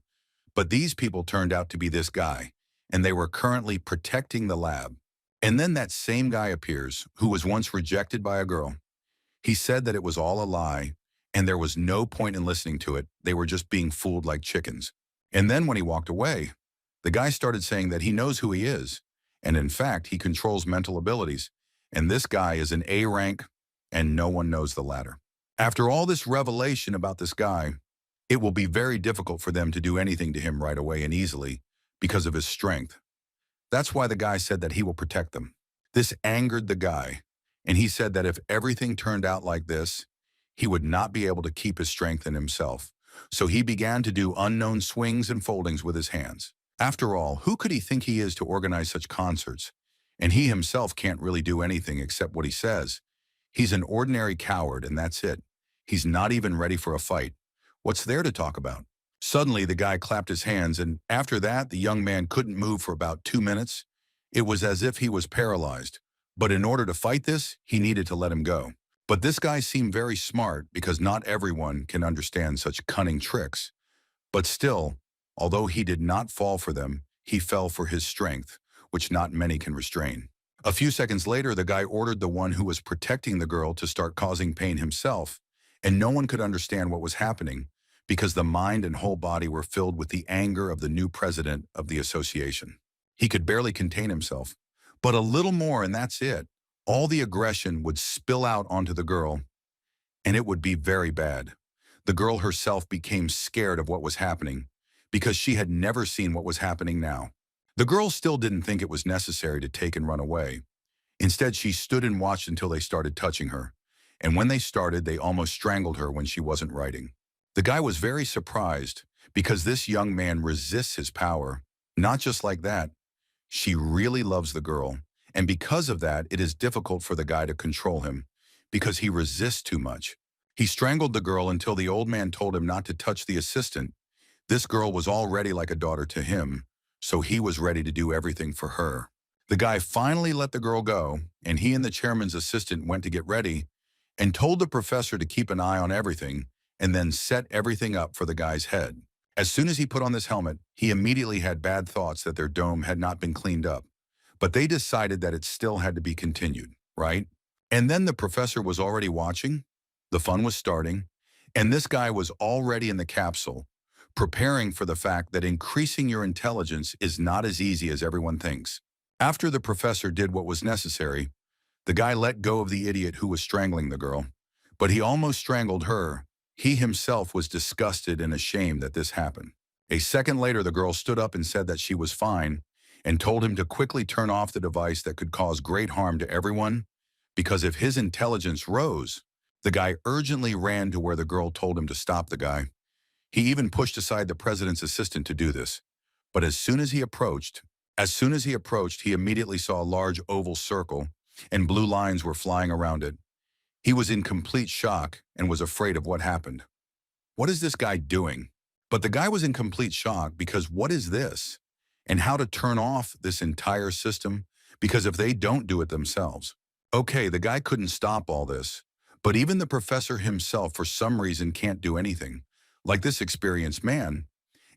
But these people turned out to be this guy, and they were currently protecting the lab. And then that same guy appears, who was once rejected by a girl. He said that it was all a lie, and there was no point in listening to it. They were just being fooled like chickens. And then when he walked away, the guy started saying that he knows who he is, and in fact, he controls mental abilities. And this guy is an A rank, and no one knows the latter. After all this revelation about this guy, it will be very difficult for them to do anything to him right away and easily because of his strength. That's why the guy said that he will protect them. This angered the guy, and he said that if everything turned out like this, he would not be able to keep his strength in himself. So he began to do unknown swings and foldings with his hands. After all, who could he think he is to organize such concerts? And he himself can't really do anything except what he says. He's an ordinary coward, and that's it. He's not even ready for a fight. What's there to talk about? Suddenly, the guy clapped his hands, and after that, the young man couldn't move for about 2 minutes. It was as if he was paralyzed. But in order to fight this, he needed to let him go. But this guy seemed very smart because not everyone can understand such cunning tricks. But still, although he did not fall for them, he fell for his strength, which not many can restrain. A few seconds later, the guy ordered the one who was protecting the girl to start causing pain himself, and no one could understand what was happening because the mind and whole body were filled with the anger of the new president of the association. He could barely contain himself, but a little more and that's it. All the aggression would spill out onto the girl, and it would be very bad. The girl herself became scared of what was happening because she had never seen what was happening now. The girl still didn't think it was necessary to take and run away. Instead, she stood and watched until they started touching her, and when they started, they almost strangled her when she wasn't writing. The guy was very surprised because this young man resists his power. Not just like that. She really loves the girl, and because of that, it is difficult for the guy to control him because he resists too much. He strangled the girl until the old man told him not to touch the assistant. This girl was already like a daughter to him, so he was ready to do everything for her. The guy finally let the girl go, and he and the chairman's assistant went to get ready and told the professor to keep an eye on everything and then set everything up for the guy's head. As soon as he put on this helmet, he immediately had bad thoughts that their dome had not been cleaned up. But they decided that it still had to be continued, right? And then the professor was already watching, the fun was starting, and this guy was already in the capsule, preparing for the fact that increasing your intelligence is not as easy as everyone thinks. After the professor did what was necessary, the guy let go of the idiot who was strangling the girl, but he almost strangled her. He himself was disgusted and ashamed that this happened. A second later, the girl stood up and said that she was fine and told him to quickly turn off the device that could cause great harm to everyone, because if his intelligence rose, the guy urgently ran to where the girl told him to stop the guy. He even pushed aside the president's assistant to do this. But as soon as he approached, he immediately saw a large oval circle and blue lines were flying around it. He was in complete shock and was afraid of what happened. What is this guy doing? But the guy was in complete shock because what is this? and how to turn off this entire system, because if they don't do it themselves. Okay, the guy couldn't stop all this, but even the professor himself for some reason can't do anything, like this experienced man,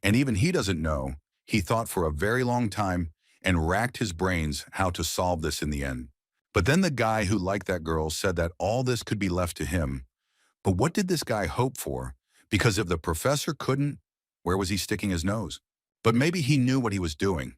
and even he doesn't know. He thought for a very long time and racked his brains how to solve this in the end. But then the guy who liked that girl said that all this could be left to him. But what did this guy hope for? Because if the professor couldn't, where was he sticking his nose? But maybe he knew what he was doing.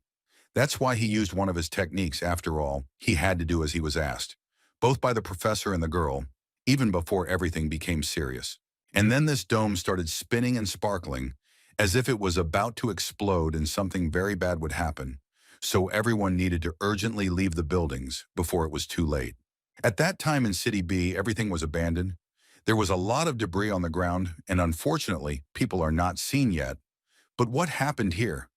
That's why he used one of his techniques. After all, he had to do as he was asked, both by the professor and the girl, even before everything became serious. And then this dome started spinning and sparkling, as if it was about to explode and something very bad would happen. So everyone needed to urgently leave the buildings before it was too late. At that time in City B, everything was abandoned. There was a lot of debris on the ground, and unfortunately, people are not seen yet. But what happened here?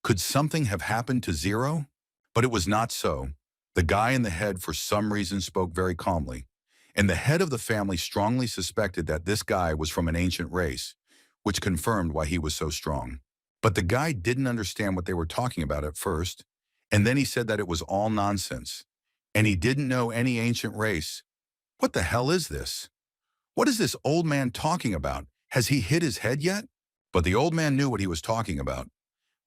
Could something have happened to Zero? But it was not so. The guy in the head for some reason spoke very calmly, and the head of the family strongly suspected that this guy was from an ancient race, which confirmed why he was so strong. But the guy didn't understand what they were talking about at first, and then he said that it was all nonsense, and he didn't know any ancient race. What the hell is this? What is this old man talking about? Has he hit his head yet? But the old man knew what he was talking about.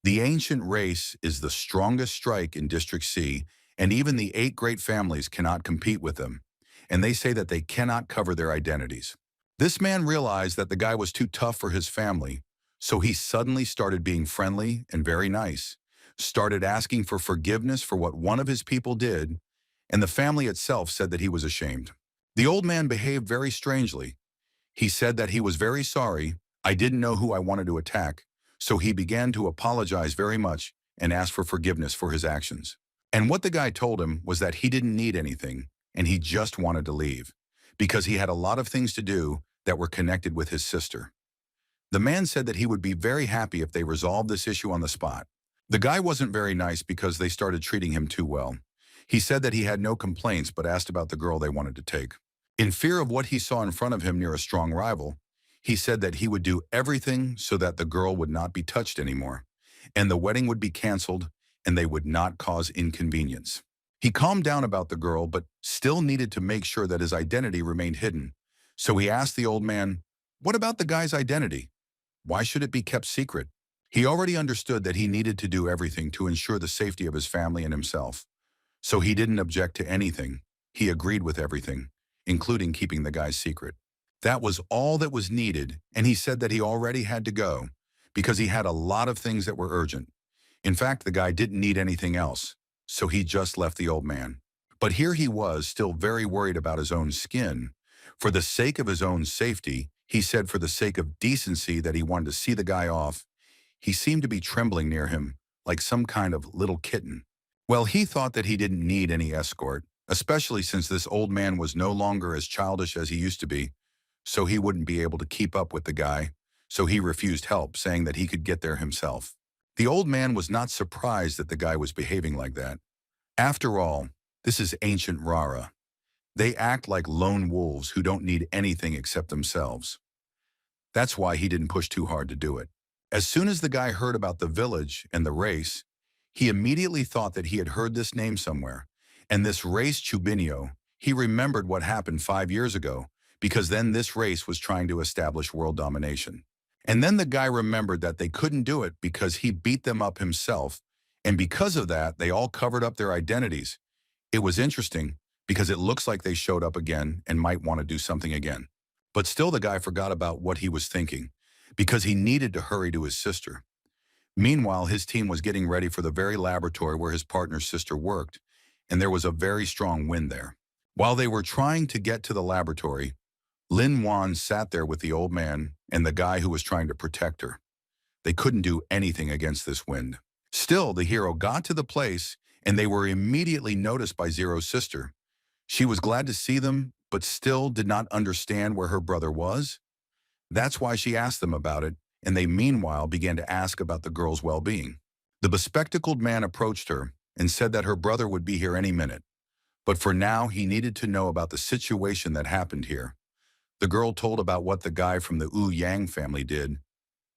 The ancient race is the strongest strike in District C, and even the 8 great families cannot compete with them, and they say that they cannot cover their identities. This man realized that the guy was too tough for his family, so he suddenly started being friendly and very nice, started asking for forgiveness for what one of his people did, and the family itself said that he was ashamed. The old man behaved very strangely. He said that he was very sorry. I didn't know who I wanted to attack, so he began to apologize very much and ask for forgiveness for his actions. And what the guy told him was that he didn't need anything, and he just wanted to leave, because he had a lot of things to do that were connected with his sister. The man said that he would be very happy if they resolved this issue on the spot. The guy wasn't very nice because they started treating him too well. He said that he had no complaints but asked about the girl they wanted to take. In fear of what he saw in front of him near a strong rival, he said that he would do everything so that the girl would not be touched anymore, and the wedding would be canceled, and they would not cause inconvenience. He calmed down about the girl, but still needed to make sure that his identity remained hidden. So he asked the old man, "What about the guy's identity? Why should it be kept secret?" He already understood that he needed to do everything to ensure the safety of his family and himself. So he didn't object to anything. He agreed with everything, including keeping the guy's secret. That was all that was needed, and he said that he already had to go because he had a lot of things that were urgent. In fact, the guy didn't need anything else, so he just left the old man. But here he was, still very worried about his own skin. For the sake of his own safety, he said for the sake of decency that he wanted to see the guy off. He seemed to be trembling near him, like some kind of little kitten. Well, he thought that he didn't need any escort, especially since this old man was no longer as childish as he used to be, so he wouldn't be able to keep up with the guy, so he refused help, saying that he could get there himself. The old man was not surprised that the guy was behaving like that. After all, this is ancient Rara. They act like lone wolves who don't need anything except themselves. That's why he didn't push too hard to do it. As soon as the guy heard about the village and the race, he immediately thought that he had heard this name somewhere. And this race Chubinio, he remembered what happened 5 years ago, because then this race was trying to establish world domination. And then the guy remembered that they couldn't do it because he beat them up himself, and because of that, they all covered up their identities. It was interesting because it looks like they showed up again and might want to do something again. But still the guy forgot about what he was thinking, because he needed to hurry to his sister. Meanwhile, his team was getting ready for the very laboratory where his partner's sister worked, and there was a very strong wind there. While they were trying to get to the laboratory, Lin Wan sat there with the old man and the guy who was trying to protect her. They couldn't do anything against this wind. Still, the hero got to the place, and they were immediately noticed by Zero's sister. She was glad to see them, but still did not understand where her brother was. That's why she asked them about it, and they meanwhile began to ask about the girl's well-being. The bespectacled man approached her and said that her brother would be here any minute, but for now he needed to know about the situation that happened here. The girl told about what the guy from the Wu Yang family did.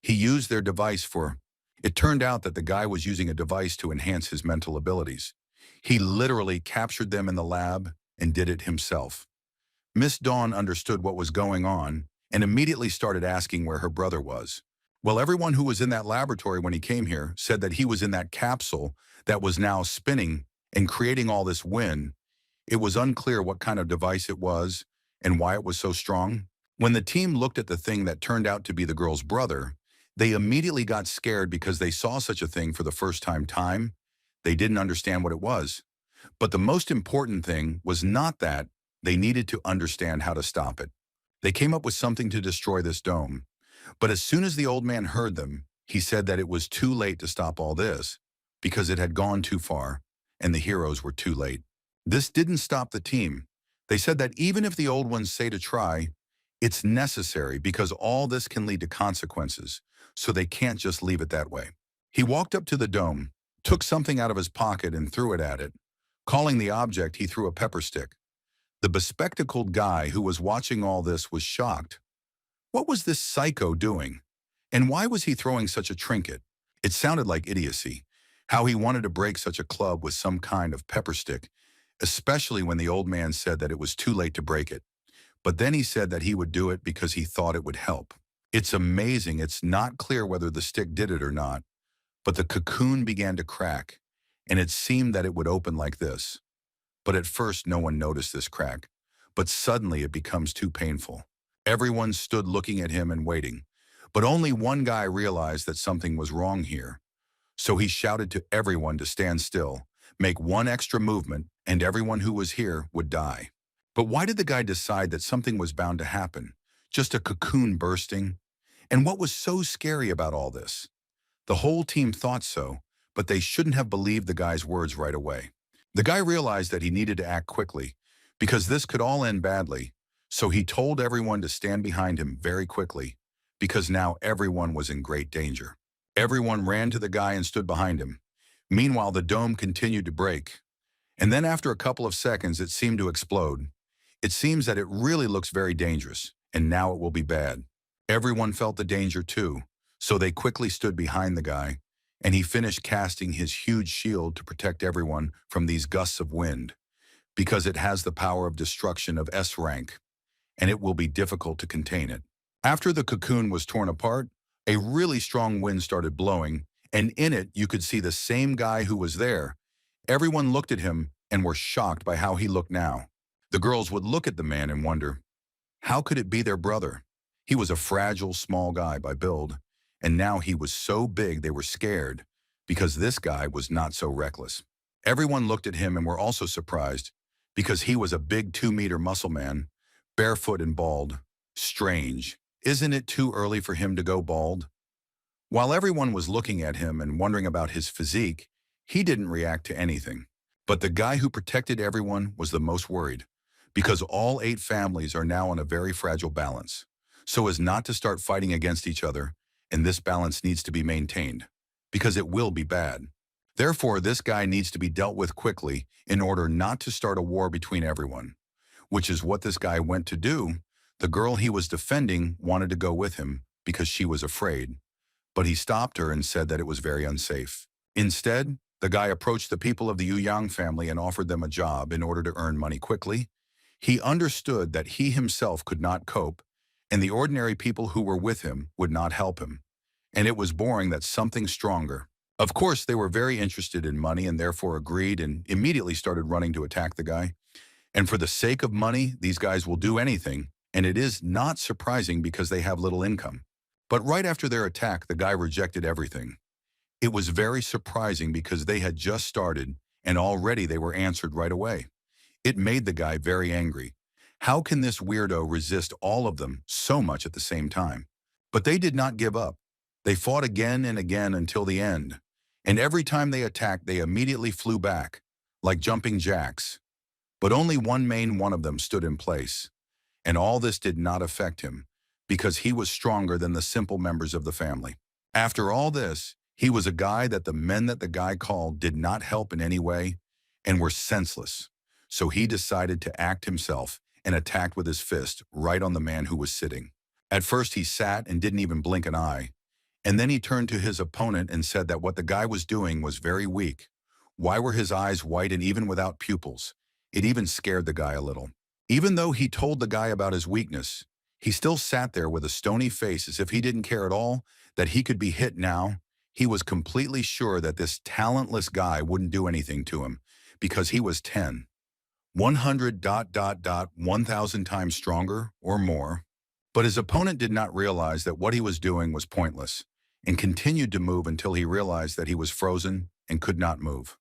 He used their device for It turned out that the guy was using a device to enhance his mental abilities. He literally captured them in the lab and did it himself. Miss Dawn understood what was going on and immediately started asking where her brother was. Well, everyone who was in that laboratory when he came here said that he was in that capsule that was now spinning and creating all this wind. It was unclear what kind of device it was and why it was so strong. When the team looked at the thing that turned out to be the girl's brother, they immediately got scared because they saw such a thing for the first time. They didn't understand what it was. But the most important thing was not that. They needed to understand how to stop it. They came up with something to destroy this dome. But as soon as the old man heard them, he said that it was too late to stop all this because it had gone too far and the heroes were too late. This didn't stop the team. They said that even if the old ones say to try, it's necessary because all this can lead to consequences, so they can't just leave it that way. He walked up to the dome, took something out of his pocket and threw it at it. Calling the object, he threw a pepper stick. The bespectacled guy who was watching all this was shocked. What was this psycho doing? And why was he throwing such a trinket? It sounded like idiocy. How he wanted to break such a club with some kind of pepper stick, especially when the old man said that it was too late to break it. But then he said that he would do it because he thought it would help. It's amazing. It's not clear whether the stick did it or not, but the cocoon began to crack, and it seemed that it would open like this. But at first, no one noticed this crack. But suddenly, it becomes too painful. Everyone stood looking at him and waiting. But only one guy realized that something was wrong here. So he shouted to everyone to stand still, make one extra movement, and everyone who was here would die. But why did the guy decide that something was bound to happen? Just a cocoon bursting? And what was so scary about all this? The whole team thought so, but they shouldn't have believed the guy's words right away. The guy realized that he needed to act quickly, because this could all end badly, so he told everyone to stand behind him very quickly, because now everyone was in great danger. Everyone ran to the guy and stood behind him. Meanwhile, the dome continued to break. And then after a couple of seconds, it seemed to explode. It seems that it really looks very dangerous, and now it will be bad. Everyone felt the danger too, so they quickly stood behind the guy, and he finished casting his huge shield to protect everyone from these gusts of wind, because it has the power of destruction of S-Rank, and it will be difficult to contain it. After the cocoon was torn apart, a really strong wind started blowing, and in it you could see the same guy who was there. Everyone looked at him and were shocked by how he looked now. The girls would look at the man and wonder, how could it be their brother? He was a fragile, small guy by build, and now he was so big they were scared, because this guy was not so reckless. Everyone looked at him and were also surprised, because he was a big 2-meter muscle man, barefoot and bald. Strange. Isn't it too early for him to go bald? While everyone was looking at him and wondering about his physique, he didn't react to anything. But the guy who protected everyone was the most worried, because all 8 families are now on a very fragile balance, so as not to start fighting against each other, and this balance needs to be maintained, because it will be bad. Therefore, this guy needs to be dealt with quickly in order not to start a war between everyone, which is what this guy went to do. The girl he was defending wanted to go with him because she was afraid, but he stopped her and said that it was very unsafe. Instead, the guy approached the people of the Yu Yang family and offered them a job in order to earn money quickly. He understood that he himself could not cope, and the ordinary people who were with him would not help him, and it was boring that something stronger. Of course, they were very interested in money and therefore agreed and immediately started running to attack the guy. And for the sake of money, these guys will do anything, and it is not surprising because they have little income. But right after their attack, the guy rejected everything. It was very surprising because they had just started, and already they were answered right away. It made the guy very angry. How can this weirdo resist all of them so much at the same time? But they did not give up. They fought again and again until the end. And every time they attacked, they immediately flew back, like jumping jacks. But only one of them stood in place. And all this did not affect him, because he was stronger than the simple members of the family. After all this, he was a guy that the men that the guy called did not help in any way and were senseless. So he decided to act himself and attacked with his fist right on the man who was sitting. At first he sat and didn't even blink an eye, And then he turned to his opponent and said that what the guy was doing was very weak. Why were his eyes white and even without pupils? It even scared the guy a little. Even though he told the guy about his weakness, he still sat there with a stony face as if he didn't care at all that he could be hit now. He was completely sure that this talentless guy wouldn't do anything to him because he was 10, 100 1,000 times stronger or more. But his opponent did not realize that what he was doing was pointless and continued to move until he realized that he was frozen and could not move.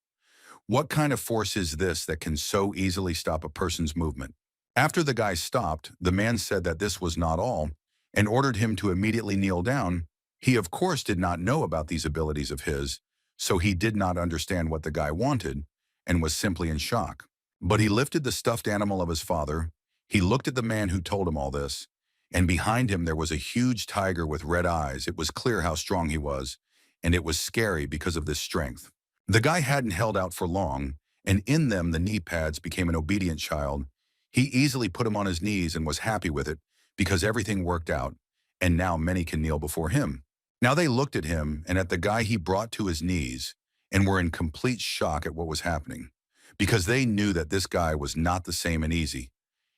What kind of force is this that can so easily stop a person's movement? After the guy stopped, the man said that this was not all and ordered him to immediately kneel down. He of course did not know about these abilities of his, so he did not understand what the guy wanted and was simply in shock. But he lifted the stuffed animal of his father. He looked at the man who told him all this, and behind him there was a huge tiger with red eyes. It was clear how strong he was, and it was scary because of this strength. The guy hadn't held out for long, and in them the knee pads became an obedient child. He easily put him on his knees and was happy with it because everything worked out, and now many can kneel before him. Now they looked at him and at the guy he brought to his knees and were in complete shock at what was happening because they knew that this guy was not the same and easy,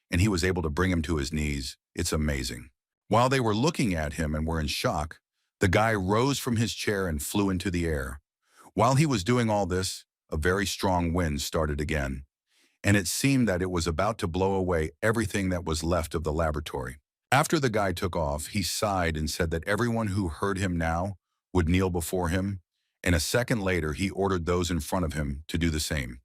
and he was able to bring him to his knees. It's amazing. While they were looking at him and were in shock, the guy rose from his chair and flew into the air. While he was doing all this, a very strong wind started again, and it seemed that it was about to blow away everything that was left of the laboratory. After the guy took off, he sighed and said that everyone who heard him now would kneel before him, and a second later he ordered those in front of him to do the same.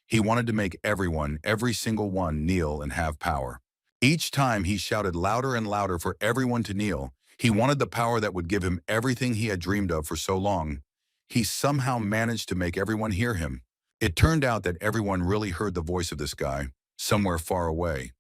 He wanted to make everyone, every single one, kneel and have power. Each time he shouted louder and louder for everyone to kneel. He wanted the power that would give him everything he had dreamed of for so long. He somehow managed to make everyone hear him. It turned out that everyone really heard the voice of this guy, somewhere far away.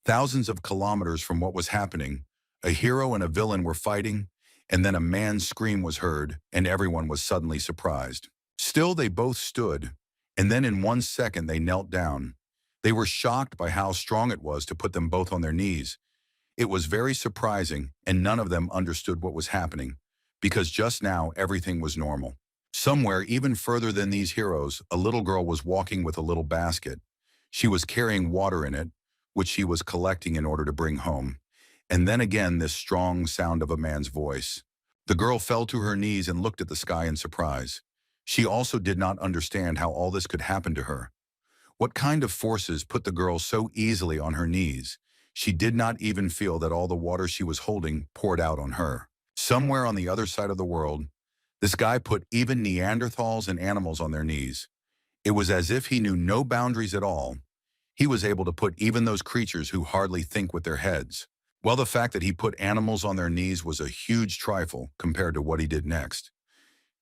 Thousands of kilometers from what was happening, a hero and a villain were fighting, and then a man's scream was heard, and everyone was suddenly surprised. Still, they both stood, and then in 1 second they knelt down. They were shocked by how strong it was to put them both on their knees. It was very surprising, and none of them understood what was happening, because just now everything was normal. Somewhere even further than these heroes, a little girl was walking with a little basket. She was carrying water in it, which she was collecting in order to bring home. And then again this strong sound of a man's voice. The girl fell to her knees and looked at the sky in surprise. She also did not understand how all this could happen to her. What kind of forces put the girl so easily on her knees? She did not even feel that all the water she was holding poured out on her. Somewhere on the other side of the world, this guy put even Neanderthals and animals on their knees. It was as if he knew no boundaries at all. He was able to put even those creatures who hardly think with their heads. Well, the fact that he put animals on their knees was a huge trifle compared to what he did next.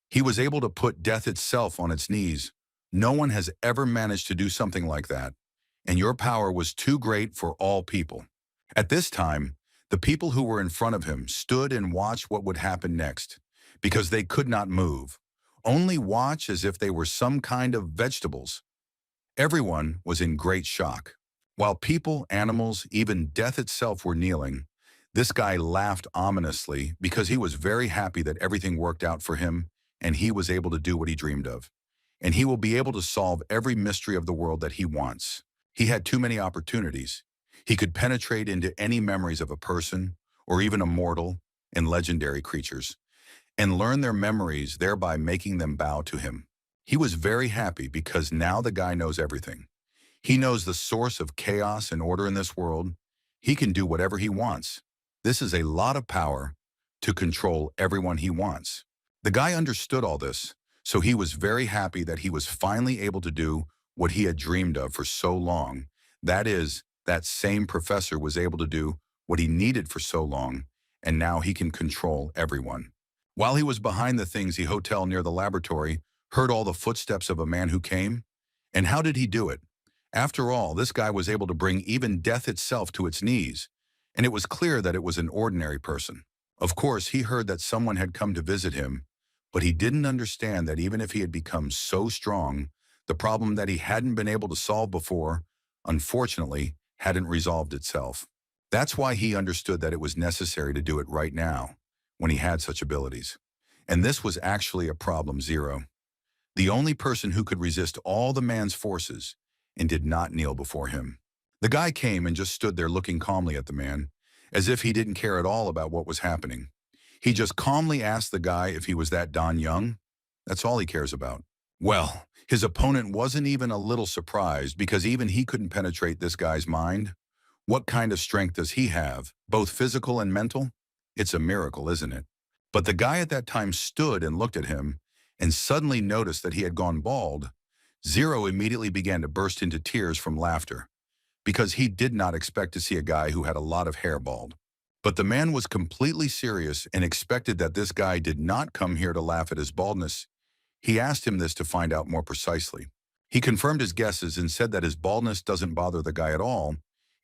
He was able to put death itself on its knees. No one has ever managed to do something like that, and your power was too great for all people. At this time, the people who were in front of him stood and watched what would happen next, because they could not move, only watch as if they were some kind of vegetables. Everyone was in great shock. While people, animals, even death itself were kneeling, this guy laughed ominously because he was very happy that everything worked out for him and he was able to do what he dreamed of. And he will be able to solve every mystery of the world that he wants. He had too many opportunities. He could penetrate into any memories of a person or even immortal and legendary creatures and learn their memories, thereby making them bow to him. He was very happy because now the guy knows everything. He knows the source of chaos and order in this world. He can do whatever he wants. This is a lot of power to control everyone he wants. The guy understood all this, so he was very happy that he was finally able to do what he had dreamed of for so long. That is, that same professor was able to do what he needed for so long, and now he can control everyone. While he was behind the things, the hotel near the laboratory heard all the footsteps of a man who came. And how did he do it? After all, this guy was able to bring even death itself to its knees, and it was clear that it was an ordinary person. Of course, he heard that someone had come to visit him, but he didn't understand that even if he had become so strong, the problem that he hadn't been able to solve before, unfortunately, hadn't resolved itself. That's why he understood that it was necessary to do it right now, when he had such abilities. And this was actually a problem zero. The only person who could resist all the man's forces and did not kneel before him. The guy came and just stood there looking calmly at the man, as if he didn't care at all about what was happening. He just calmly asked the guy if he was that Don Young. That's all he cares about. Well, his opponent wasn't even a little surprised because even he couldn't penetrate this guy's mind. What kind of strength does he have, both physical and mental? It's a miracle, isn't it? But the guy at that time stood and looked at him and suddenly noticed that he had gone bald. Zero immediately began to burst into tears from laughter because he did not expect to see a guy who had a lot of hair bald. But the man was completely serious and expected that this guy did not come here to laugh at his baldness. He asked him this to find out more precisely. He confirmed his guesses and said that his baldness doesn't bother the guy at all,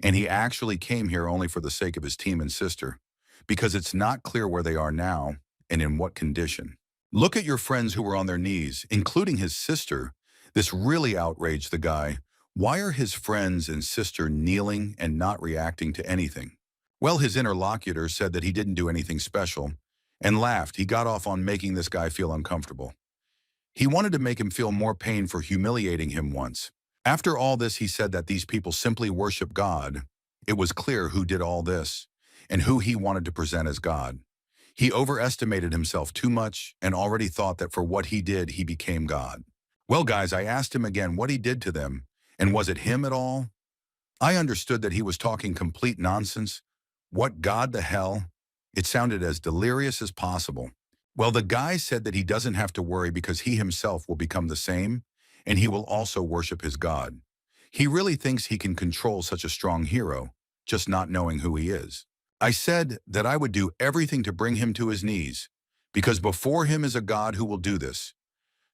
and he actually came here only for the sake of his team and sister, because it's not clear where they are now and in what condition. Look at your friends who were on their knees, including his sister. This really outraged the guy. Why are his friends and sister kneeling and not reacting to anything? Well, his interlocutor said that he didn't do anything special and laughed. He got off on making this guy feel uncomfortable. He wanted to make him feel more pain for humiliating him once. After all this, he said that these people simply worship God. It was clear who did all this and who he wanted to present as God. He overestimated himself too much and already thought that for what he did, he became God. Well, guys, I asked him again what he did to them, and was it him at all? I understood that he was talking complete nonsense. What God the hell? It sounded as delirious as possible. Well, the guy said that he doesn't have to worry because he himself will become the same, and he will also worship his God. He really thinks he can control such a strong hero, just not knowing who he is. I said that I would do everything to bring him to his knees, because before him is a God who will do this.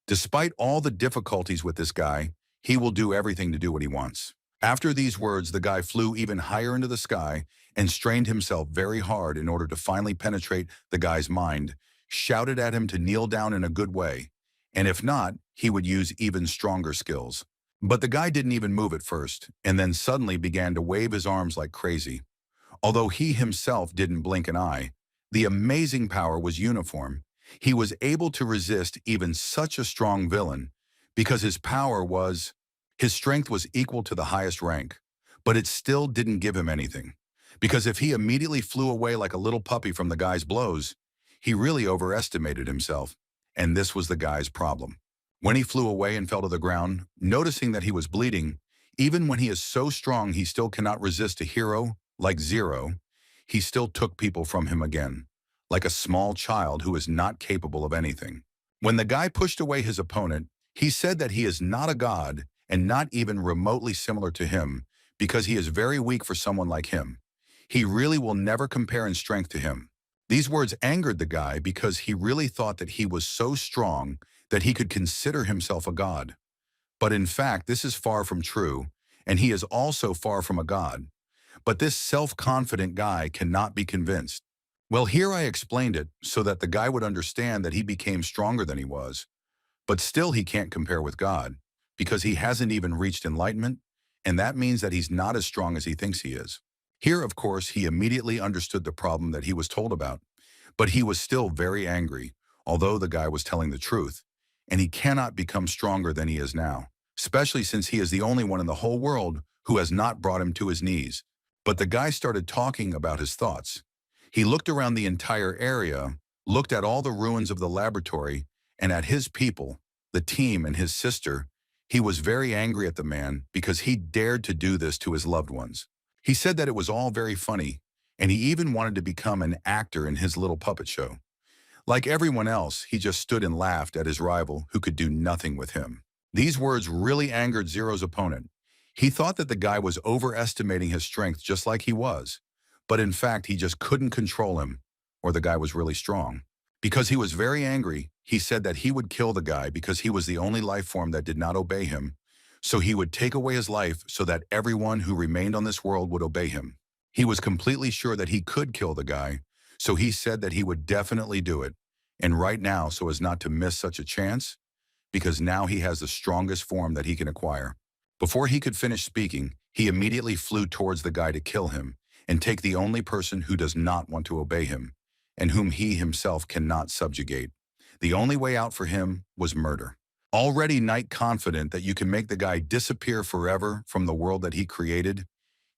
Despite all the difficulties with this guy, he will do everything to do what he wants. After these words, the guy flew even higher into the sky and strained himself very hard in order to finally penetrate the guy's mind, shouted at him to kneel down in a good way, and if not, he would use even stronger skills. But the guy didn't even move at first, and then suddenly began to wave his arms like crazy. Although he himself didn't blink an eye, the amazing power was uniform. He was able to resist even such a strong villain because his strength was equal to the highest rank, but it still didn't give him anything. Because if he immediately flew away like a little puppy from the guy's blows, he really overestimated himself, and this was the guy's problem. When he flew away and fell to the ground, noticing that he was bleeding, even when he is so strong he still cannot resist a hero like Zero, he still took people from him again, like a small child who is not capable of anything. When the guy pushed away his opponent, he said that he is not a god and not even remotely similar to him because he is very weak for someone like him. He really will never compare in strength to him. These words angered the guy because he really thought that he was so strong that he could consider himself a god. But in fact, this is far from true, and he is also far from a god. But this self-confident guy cannot be convinced. Well, here I explained it so that the guy would understand that he became stronger than he was. But still he can't compare with God, because he hasn't even reached enlightenment, and that means that he's not as strong as he thinks he is. Here, of course, he immediately understood the problem that he was told about, but he was still very angry, although the guy was telling the truth, and he cannot become stronger than he is now, especially since he is the only one in the whole world who has not brought him to his knees. But the guy started talking about his thoughts. He looked around the entire area, looked at all the ruins of the laboratory, and at his people, the team and his sister. He was very angry at the man because he dared to do this to his loved ones. He said that it was all very funny, and he even wanted to become an actor in his little puppet show. Like everyone else, he just stood and laughed at his rival who could do nothing with him. These words really angered Zero's opponent. He thought that the guy was overestimating his strength just like he was, but in fact he just couldn't control him, or the guy was really strong. Because he was very angry, he said that he would kill the guy because he was the only life form that did not obey him, so he would take away his life so that everyone who remained on this world would obey him. He was completely sure that he could kill the guy, so he said that he would definitely do it, and right now so as not to miss such a chance, because now he has the strongest form that he can acquire. Before he could finish speaking, he immediately flew towards the guy to kill him and take the only person who does not want to obey him, and whom he himself cannot subjugate. The only way out for him was murder. Already Knight confident that you can make the guy disappear forever from the world that he created,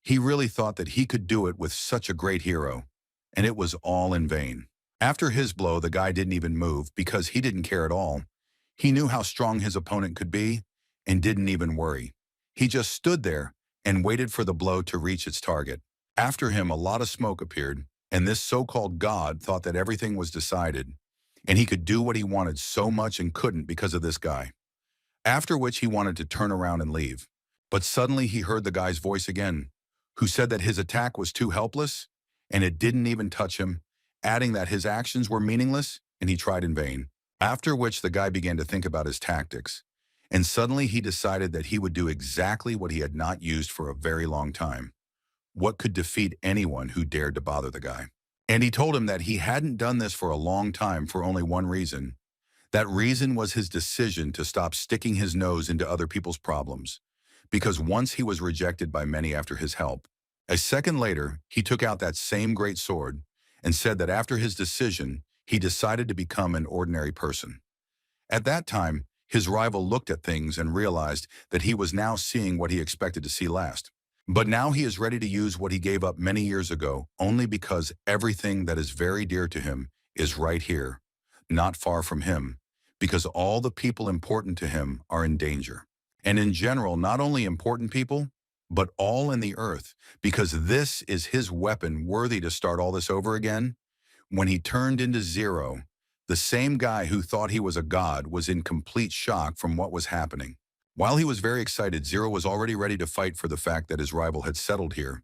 he really thought that he could do it with such a great hero, and it was all in vain. After his blow, the guy didn't even move because he didn't care at all. He knew how strong his opponent could be and didn't even worry. He just stood there and waited for the blow to reach its target. After him, a lot of smoke appeared, and this so-called god thought that everything was decided, and he could do what he wanted so much and couldn't because of this guy. After which he wanted to turn around and leave. But suddenly he heard the guy's voice again, who said that his attack was too helpless, and it didn't even touch him, adding that his actions were meaningless, and he tried in vain. After which the guy began to think about his tactics, and suddenly he decided that he would do exactly what he had not used for a very long time. What could defeat anyone who dared to bother the guy? And he told him that he hadn't done this for a long time for only one reason. That reason was his decision to stop sticking his nose into other people's problems, because once he was rejected by many after his help. A second later, he took out that same great sword and said that after his decision, he decided to become an ordinary person. At that time, his rival looked at things and realized that he was now seeing what he expected to see last. But now he is ready to use what he gave up many years ago only because everything that is very dear to him is right here, not far from him, because all the people important to him are in danger. And in general, not only important people, but all in the earth, because this is his weapon worthy to start all this over again. When he turned into Zero, the same guy who thought he was a god was in complete shock from what was happening. While he was very excited, Zero was already ready to fight for the fact that his rival had settled here.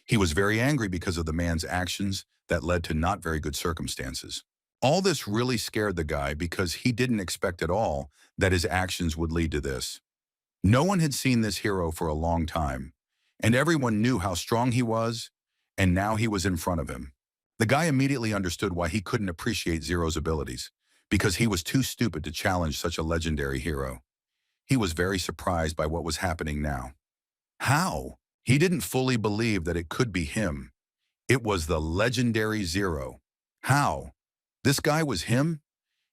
He was very angry because of the man's actions that led to not very good circumstances. All this really scared the guy because he didn't expect at all that his actions would lead to this. No one had seen this hero for a long time, and everyone knew how strong he was, and now he was in front of him. The guy immediately understood why he couldn't appreciate Zero's abilities, because he was too stupid to challenge such a legendary hero. He was very surprised by what was happening now. How? He didn't fully believe that it could be him. It was the legendary Zero. How? This guy was him?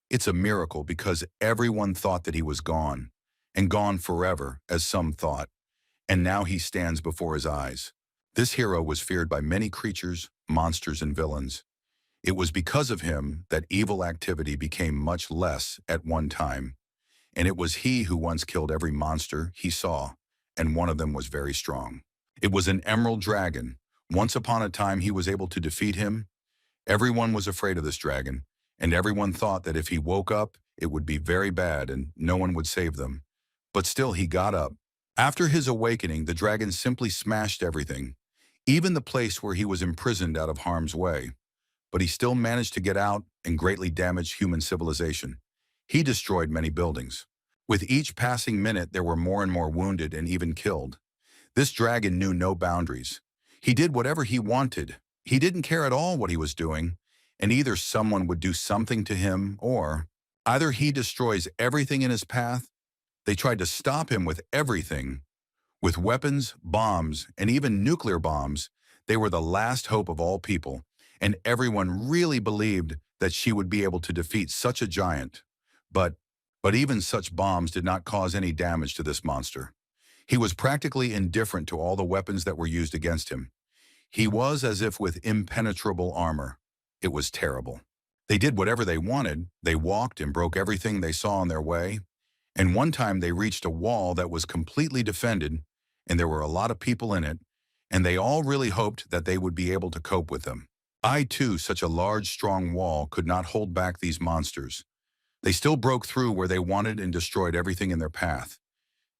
It's a miracle because everyone thought that he was gone, and gone forever, as some thought, and now he stands before his eyes. This hero was feared by many creatures, monsters, and villains. It was because of him that evil activity became much less at one time, and it was he who once killed every monster he saw, and one of them was very strong. It was an emerald dragon. Once upon a time he was able to defeat him. Everyone was afraid of this dragon, and everyone thought that if he woke up, it would be very bad and no one would save them. But still he got up. After his awakening, the dragon simply smashed everything, even the place where he was imprisoned out of harm's way. But he still managed to get out and greatly damage human civilization. He destroyed many buildings. With each passing minute, there were more and more wounded and even killed. This dragon knew no boundaries. He did whatever he wanted. He didn't care at all what he was doing, and either someone would do something to him or either he destroys everything in his path. They tried to stop him with everything. With weapons, bombs, and even nuclear bombs, they were the last hope of all people, and everyone really believed that she would be able to defeat such a giant. But even such bombs did not cause any damage to this monster. He was practically indifferent to all the weapons that were used against him. He was as if with impenetrable armor. It was terrible. They did whatever they wanted. They walked and broke everything they saw on their way. And one time they reached a wall that was completely defended, and there were a lot of people in it, and they all really hoped that they would be able to cope with them. Such a large, strong wall could not hold back these monsters. They still broke through where they wanted and destroyed everything in their path.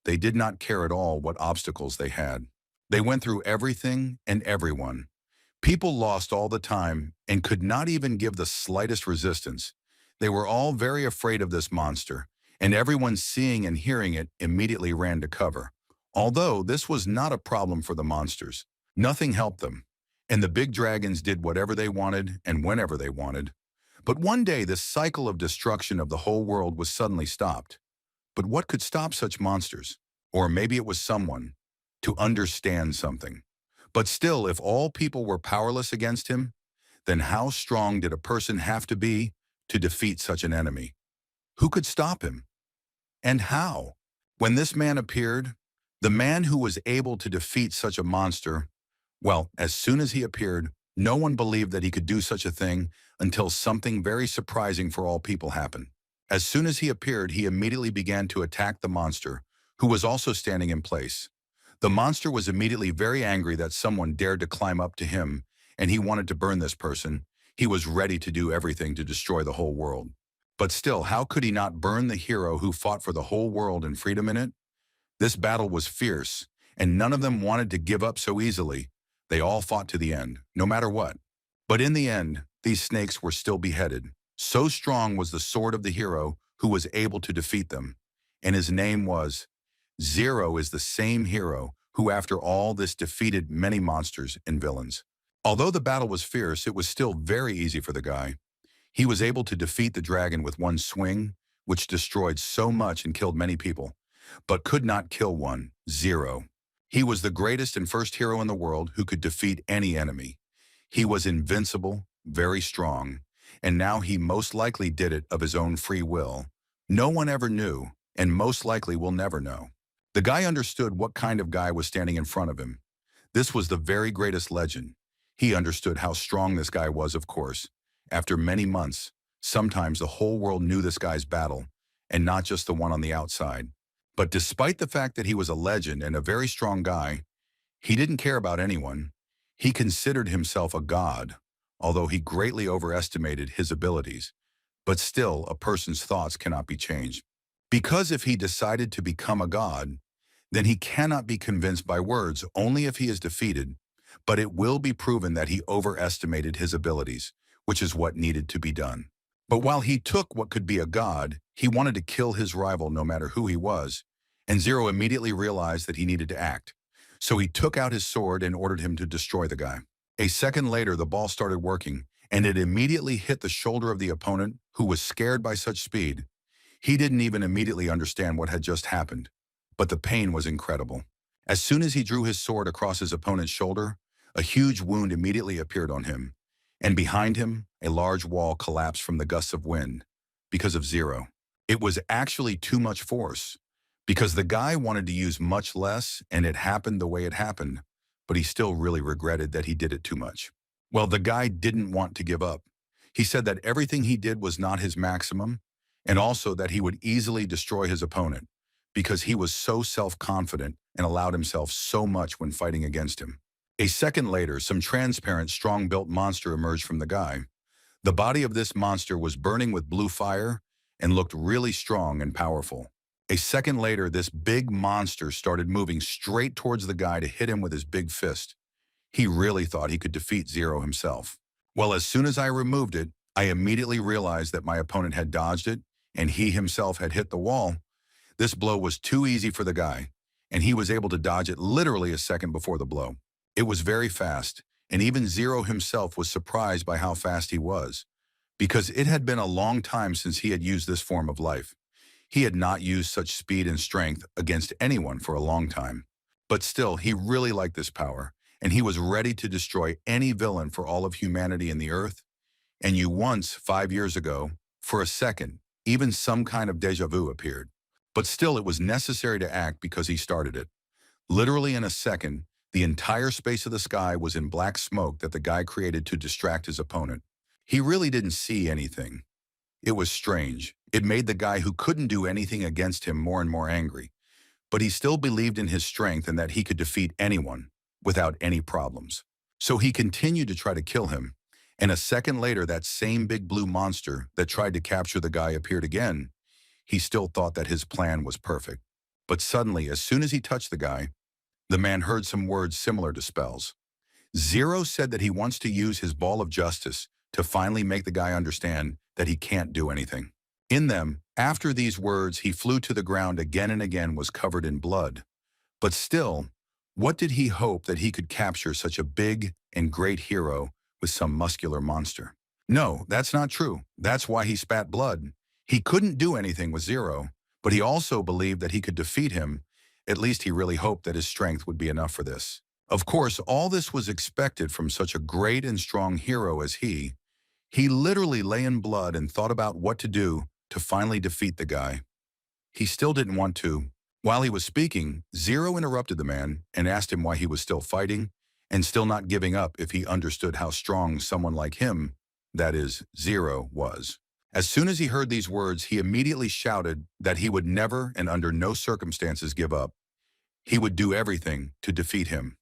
They did not care at all what obstacles they had. They went through everything and everyone. People lost all the time and could not even give the slightest resistance. They were all very afraid of this monster, and everyone seeing and hearing it immediately ran to cover. Although this was not a problem for the monsters. Nothing helped them, and the big dragons did whatever they wanted and whenever they wanted. But one day this cycle of destruction of the whole world was suddenly stopped. But what could stop such monsters? Or maybe it was someone to understand something. But still, if all people were powerless against him, then how strong did a person have to be to defeat such an enemy? Who could stop him? And how? When this man appeared, the man who was able to defeat such a monster, well, as soon as he appeared, no one believed that he could do such a thing until something very surprising for all people happened. As soon as he appeared, he immediately began to attack the monster, who was also standing in place. The monster was immediately very angry that someone dared to climb up to him, and he wanted to burn this person. He was ready to do everything to destroy the whole world. But still, how could he not burn the hero who fought for the whole world and freedom in it? This battle was fierce, and none of them wanted to give up so easily. They all fought to the end, no matter what. But in the end, these snakes were still beheaded. So strong was the sword of the hero who was able to defeat them. And his name was Zero, is the same hero who after all this defeated many monsters and villains. Although the battle was fierce, it was still very easy for the guy. He was able to defeat the dragon with one swing, which destroyed so much and killed many people, but could not kill one, Zero. He was the greatest and first hero in the world who could defeat any enemy. He was invincible, very strong, and now he most likely did it of his own free will. No one ever knew, and most likely will never know. The guy understood what kind of guy was standing in front of him. This was the very greatest legend. He understood how strong this guy was, of course. After many months, sometimes the whole world knew this guy's battle, and not just the one on the outside. But despite the fact that he was a legend and a very strong guy, he didn't care about anyone. He considered himself a god, although he greatly overestimated his abilities. But still, a person's thoughts cannot be changed. Because if he decided to become a god, then he cannot be convinced by words, only if he is defeated. But it will be proven that he overestimated his abilities, which is what needed to be done. But while he took what could be a god, he wanted to kill his rival no matter who he was, and Zero immediately realized that he needed to act. So he took out his sword and ordered him to destroy the guy. A second later, the ball started working, and it immediately hit the shoulder of the opponent, who was scared by such speed. He didn't even immediately understand what had just happened, but the pain was incredible. As soon as he drew his sword across his opponent's shoulder, a huge wound immediately appeared on him, and behind him, a large wall collapsed from the gusts of wind because of Zero. It was actually too much force, because the guy wanted to use much less, and it happened the way it happened, but he still really regretted that he did it too much. Well, the guy didn't want to give up. He said that everything he did was not his maximum, and also that he would easily destroy his opponent, because he was so self-confident and allowed himself so much when fighting against him. A second later, some transparent, strong-built monster emerged from the guy. The body of this monster was burning with blue fire and looked really strong and powerful. A second later, this big monster started moving straight towards the guy to hit him with his big fist. He really thought he could defeat Zero himself. Well, as soon as I removed it, I immediately realized that my opponent had dodged it, and he himself had hit the wall. This blow was too easy for the guy, and he was able to dodge it literally a second before the blow. It was very fast, and even Zero himself was surprised by how fast he was, because it had been a long time since he had used this form of life. He had not used such speed and strength against anyone for a long time. But still, he really liked this power, and he was ready to destroy any villain for all of humanity in the earth. And you once, 5 years ago, for a second, even some kind of déjà vu appeared. But still, it was necessary to act because he started it. Literally in a second, the entire space of the sky was in black smoke that the guy created to distract his opponent. He really didn't see anything. It was strange. It made the guy who couldn't do anything against him more and more angry. But he still believed in his strength and that he could defeat anyone without any problems. So he continued to try to kill him. And a second later, that same big blue monster that tried to capture the guy appeared again. He still thought that his plan was perfect. But suddenly, as soon as he touched the guy, the man heard some words similar to spells. Zero said that he wants to use his ball of justice to finally make the guy understand that he can't do anything. In them, after these words, he flew to the ground again and again, was covered in blood. But still, what did he hope that he could capture such a big and great hero with some muscular monster? No, that's not true. That's why he spat blood. He couldn't do anything with Zero, but he also believed that he could defeat him. At least he really hoped that his strength would be enough for this. Of course, all this was expected from such a great and strong hero as he. He literally lay in blood and thought about what to do to finally defeat the guy. He still didn't want to. While he was speaking, Zero interrupted the man and asked him why he was still fighting and still not giving up if he understood how strong someone like him, that is, Zero, was. As soon as he heard these words, he immediately shouted that he would never and under no circumstances give up. He would do everything to defeat him.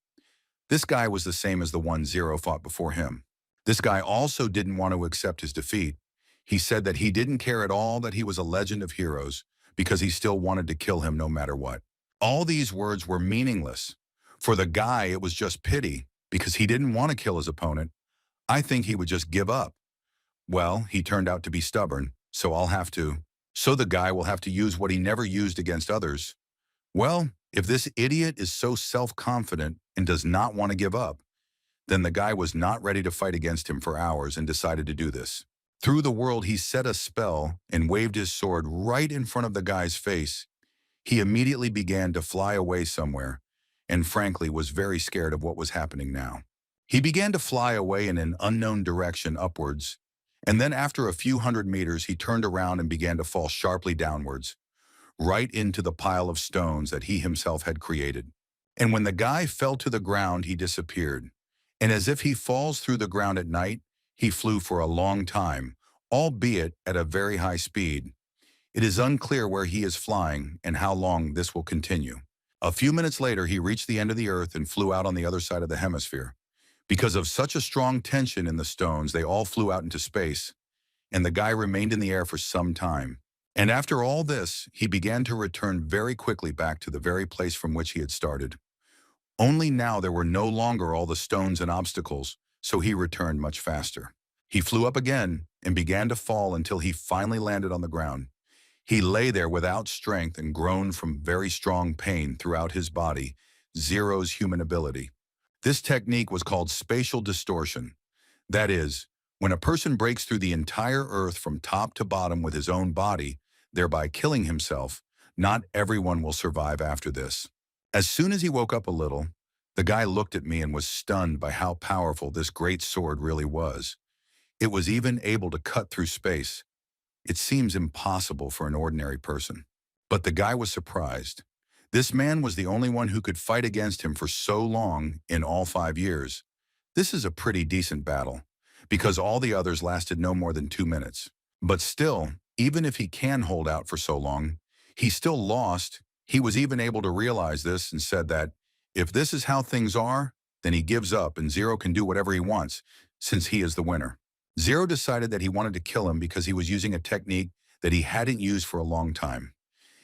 This guy was the same as the one Zero fought before him. This guy also didn't want to accept his defeat. He said that he didn't care at all that he was a legend of heroes because he still wanted to kill him no matter what. All these words were meaningless. For the guy, it was just pity because he didn't want to kill his opponent. I think he would just give up. Well, he turned out to be stubborn, so the guy will have to use what he never used against others. Well, if this idiot is so self-confident and does not want to give up, then the guy was not ready to fight against him for hours and decided to do this. Through the world, he set a spell and waved his sword right in front of the guy's face. He immediately began to fly away somewhere, and frankly was very scared of what was happening now. He began to fly away in an unknown direction upwards, and then after a few hundred meters, he turned around and began to fall sharply downwards, right into the pile of stones that he himself had created. And when the guy fell to the ground, he disappeared. And as if he falls through the ground at night, he flew for a long time, albeit at a very high speed. It is unclear where he is flying and how long this will continue. A few minutes later, he reached the end of the earth and flew out on the other side of the hemisphere. Because of such a strong tension in the stones, they all flew out into space, and the guy remained in the air for some time. And after all this, he began to return very quickly back to the very place from which he had started. Only now there were no longer all the stones and obstacles, so he returned much faster. He flew up again and began to fall until he finally landed on the ground. He lay there without strength and groaned from very strong pain throughout his body, Zero's human ability. This technique was called spatial distortion. That is, when a person breaks through the entire earth from top to bottom with his own body, thereby killing himself, not everyone will survive after this. As soon as he woke up a little, the guy looked at me and was stunned by how powerful this great sword really was. It was even able to cut through space. It seems impossible for an ordinary person. But the guy was surprised. This man was the only one who could fight against him for so long in all 5 years. This is a pretty decent battle, because all the others lasted no more than 2 minutes. But still, even if he can hold out for so long, he still lost. He was even able to realize this and said that if this is how things are, then he gives up and Zero can do whatever he wants since he is the winner. Zero decided that he wanted to kill him because he was using a technique that he hadn't used for a long time.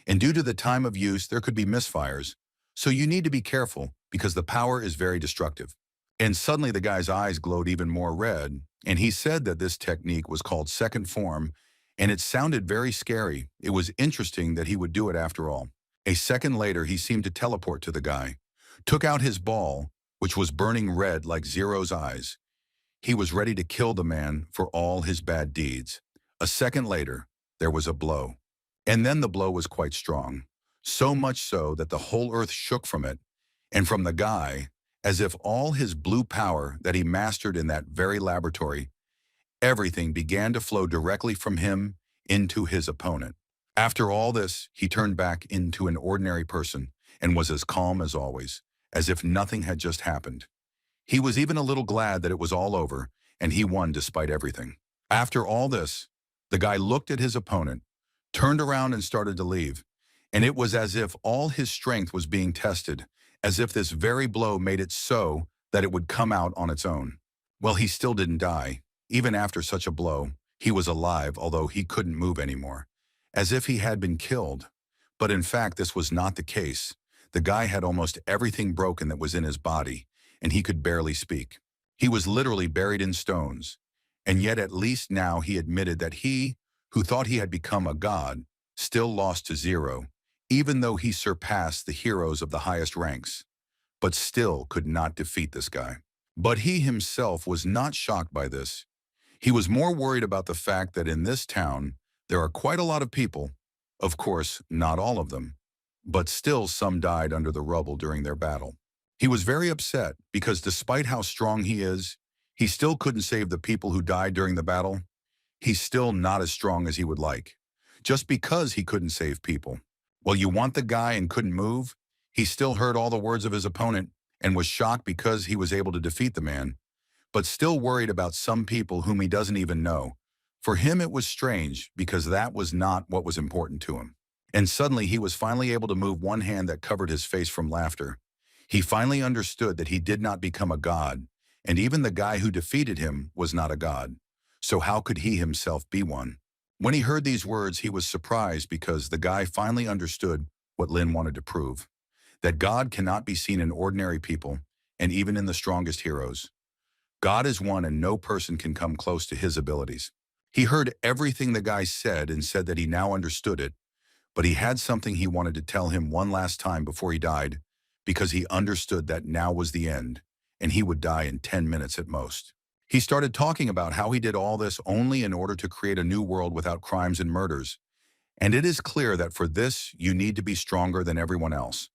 And due to the time of use, there could be misfires. So you need to be careful because the power is very destructive. And suddenly the guy's eyes glowed even more red, and he said that this technique was called second form, and it sounded very scary. It was interesting that he would do it after all. A second later, he seemed to teleport to the guy, took out his ball, which was burning red like Zero's eyes. He was ready to kill the man for all his bad deeds. A second later, there was a blow. And then the blow was quite strong, so much so that the whole earth shook from it, and from the guy, as if all his blue power that he mastered in that very laboratory, everything began to flow directly from him into his opponent. After all this, he turned back into an ordinary person and was as calm as always, as if nothing had just happened. He was even a little glad that it was all over, and he won despite everything. After all this, the guy looked at his opponent, turned around and started to leave, and it was as if all his strength was being tested, as if this very blow made it so that it would come out on its own. Well, he still didn't die. Even after such a blow, he was alive, although he couldn't move anymore, as if he had been killed. But in fact, this was not the case. The guy had almost everything broken that was in his body, and he could barely speak. He was literally buried in stones, and yet at least now he admitted that he, who thought he had become a god, still lost to Zero, even though he surpassed the heroes of the highest ranks, but still could not defeat this guy. But he himself was not shocked by this. He was more worried about the fact that in this town, there are quite a lot of people, of course, not all of them, but still some died under the rubble during their battle. He was very upset because despite how strong he is, he still couldn't save the people who died during the battle. He's still not as strong as he would like. just because he couldn't save people. Well, you want the guy and couldn't move? He still heard all the words of his opponent and was shocked because he was able to defeat the man, but still worried about some people whom he doesn't even know. For him, it was strange because that was not what was important to him. And suddenly he was finally able to move one hand that covered his face from laughter. He finally understood that he did not become a god, and even the guy who defeated him was not a god. So how could he himself be one? When he heard these words, he was surprised because the guy finally understood what Lin wanted to prove, that God cannot be seen in ordinary people and even in the strongest heroes. God is one and no person can come close to his abilities. He heard everything the guy said and said that he now understood it, but he had something he wanted to tell him one last time before he died, because he understood that now was the end, and he would die in 10 minutes at most. He started talking about how he did all this only in order to create a new world without crimes and murders. And it is clear that for this, you need to be stronger than everyone else,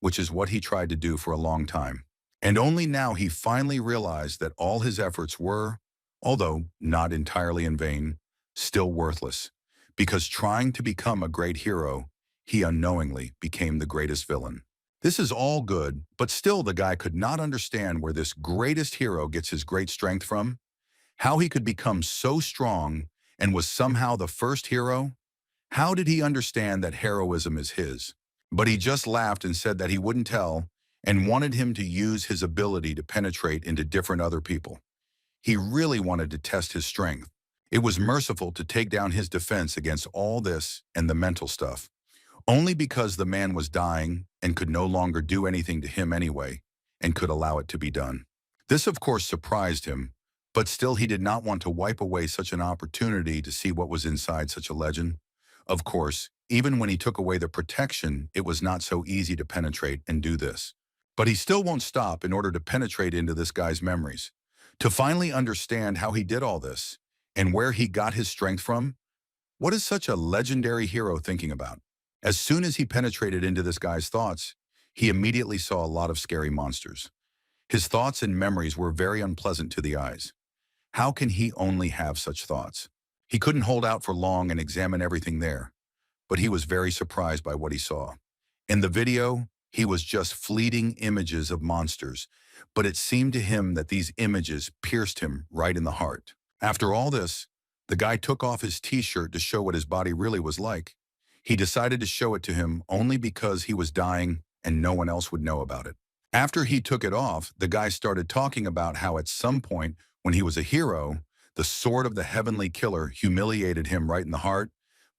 which is what he tried to do for a long time. And only now he finally realized that all his efforts were, although not entirely in vain, still worthless, because trying to become a great hero, he unknowingly became the greatest villain. This is all good, but still the guy could not understand where this greatest hero gets his great strength from, how he could become so strong and was somehow the first hero. How did he understand that heroism is his? But he just laughed and said that he wouldn't tell and wanted him to use his ability to penetrate into different other people. He really wanted to test his strength. It was merciful to take down his defense against all this and the mental stuff, only because the man was dying and could no longer do anything to him anyway, and could allow it to be done. This of course surprised him, but still he did not want to wipe away such an opportunity to see what was inside such a legend. Of course, even when he took away the protection, it was not so easy to penetrate and do this. But he still won't stop in order to penetrate into this guy's memories, to finally understand how he did all this, and where he got his strength from. What is such a legendary hero thinking about? As soon as he penetrated into this guy's thoughts, he immediately saw a lot of scary monsters. His thoughts and memories were very unpleasant to the eyes. How can he only have such thoughts? He couldn't hold out for long and examine everything there, but he was very surprised by what he saw. In the video, he was just fleeting images of monsters, but it seemed to him that these images pierced him right in the heart. After all this, the guy took off his t-shirt to show what his body really was like. He decided to show it to him only because he was dying and no one else would know about it. After he took it off, the guy started talking about how at some point when he was a hero, the sword of the heavenly killer humiliated him right in the heart.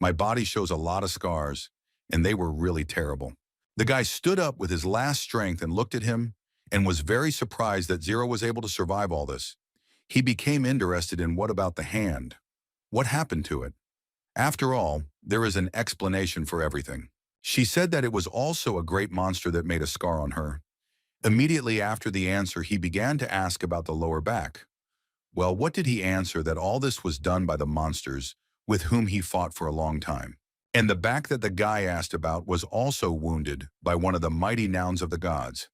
My body shows a lot of scars, and they were really terrible. The guy stood up with his last strength and looked at him and was very surprised that Zero was able to survive all this. He became interested in what about the hand? What happened to it? After all, there is an explanation for everything. She said that it was also a great monster that made a scar on her. Immediately after the answer, he began to ask about the lower back. Well, what did he answer? That all this was done by the monsters with whom he fought for a long time. And the back that the guy asked about was also wounded by one of the mighty nouns of the gods.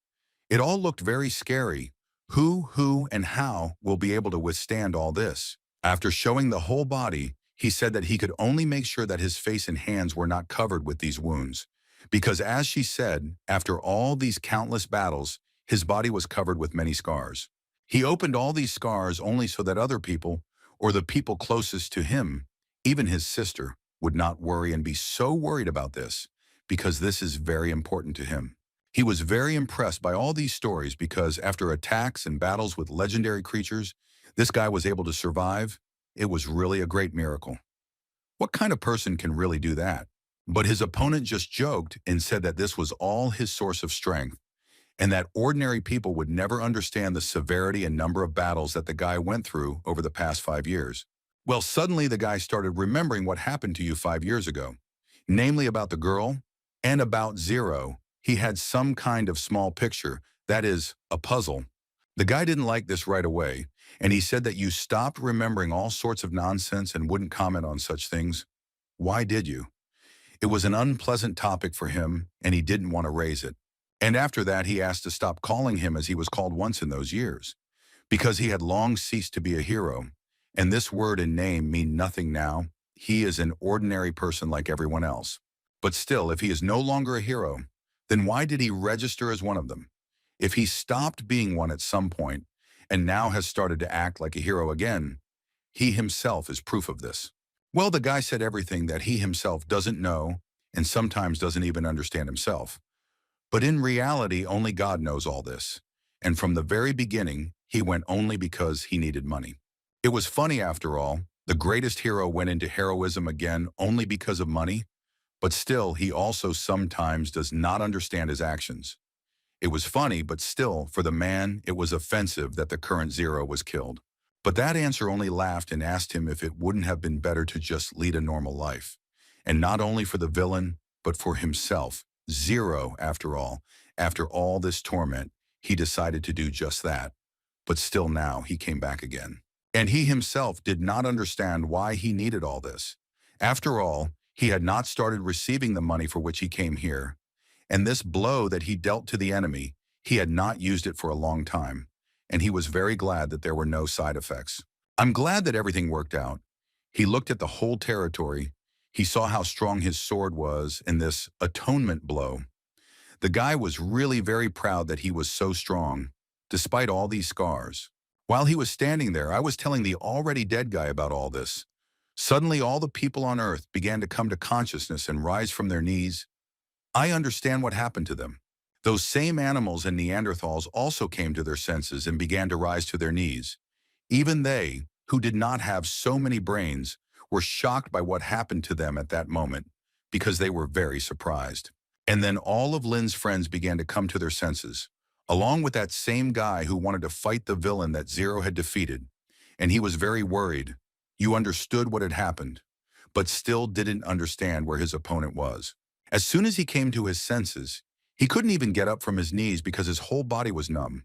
It all looked very scary. Who, and how will be able to withstand all this? After showing the whole body, he said that he could only make sure that his face and hands were not covered with these wounds. Because as she said, after all these countless battles, his body was covered with many scars. He opened all these scars only so that other people, or the people closest to him, even his sister, would not worry and be so worried about this, because this is very important to him. He was very impressed by all these stories because after attacks and battles with legendary creatures, this guy was able to survive. It was really a great miracle. What kind of person can really do that? But his opponent just joked and said that this was all his source of strength, and that ordinary people would never understand the severity and number of battles that the guy went through over the past 5 years. Well, suddenly the guy started remembering what happened to you 5 years ago, namely about the girl and about Zero. He had some kind of small picture, that is, a puzzle. The guy didn't like this right away, and he said that you stopped remembering all sorts of nonsense and wouldn't comment on such things. Why did you? It was an unpleasant topic for him, and he didn't want to raise it. And after that, he asked to stop calling him as he was called once in those years, because he had long ceased to be a hero, and this word and name mean nothing now. he is an ordinary person like everyone else. But still, if he is no longer a hero, then why did he register as one of them? If he stopped being one at some point and now has started to act like a hero again, he himself is proof of this. Well, the guy said everything that he himself doesn't know and sometimes doesn't even understand himself. But in reality, only God knows all this. And from the very beginning, he went only because he needed money. It was funny after all. The greatest hero went into heroism again only because of money, but still, he also sometimes does not understand his actions. It was funny, but still, for the man, it was offensive that the current Zero was killed. But that answer only laughed and asked him if it wouldn't have been better to just lead a normal life. And not only for the villain, but for himself. Zero, after all this torment, he decided to do just that. But still now, he came back again. And he himself did not understand why he needed all this. After all, he had not started receiving the money for which he came here. And this blow that he dealt to the enemy, he had not used it for a long time. And he was very glad that there were no side effects. I'm glad that everything worked out. He looked at the whole territory. He saw how strong his sword was in this atonement blow. The guy was really very proud that he was so strong, despite all these scars. While he was standing there, I was telling the already dead guy about all this. Suddenly, all the people on Earth began to come to consciousness and rise from their knees. I understand what happened to them. Those same animals and Neanderthals also came to their senses and began to rise to their knees. Even they, who did not have so many brains, were shocked by what happened to them at that moment because they were very surprised. And then all of Lin's friends began to come to their senses, along with that same guy who wanted to fight the villain that Zero had defeated. And he was very worried. You understood what had happened, but still didn't understand where his opponent was. As soon as he came to his senses, he couldn't even get up from his knees because his whole body was numb.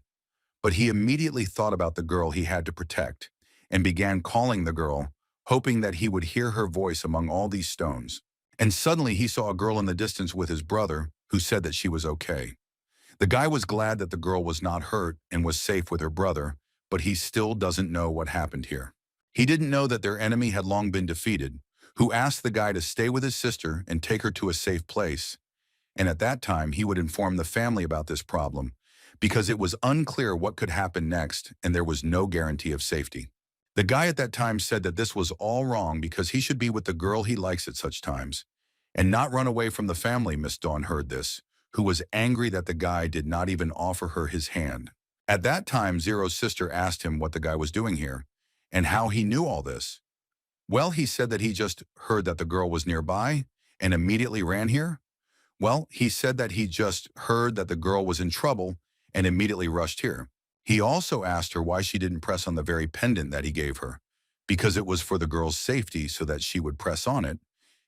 But he immediately thought about the girl he had to protect and began calling the girl, hoping that he would hear her voice among all these stones. And suddenly he saw a girl in the distance with his brother who said that she was okay. The guy was glad that the girl was not hurt and was safe with her brother, but he still doesn't know what happened here. He didn't know that their enemy had long been defeated, who asked the guy to stay with his sister and take her to a safe place. And at that time, he would inform the family about this problem because it was unclear what could happen next and there was no guarantee of safety. The guy at that time said that this was all wrong because he should be with the girl he likes at such times and not run away from the family. Miss Dawn heard this, who was angry that the guy did not even offer her his hand. At that time, Zero's sister asked him what the guy was doing here and how he knew all this. Well, he said that he just heard that the girl was nearby and immediately ran here. Well, he said that he just heard that the girl was in trouble and immediately rushed here. He also asked her why she didn't press on the very pendant that he gave her, because it was for the girl's safety so that she would press on it,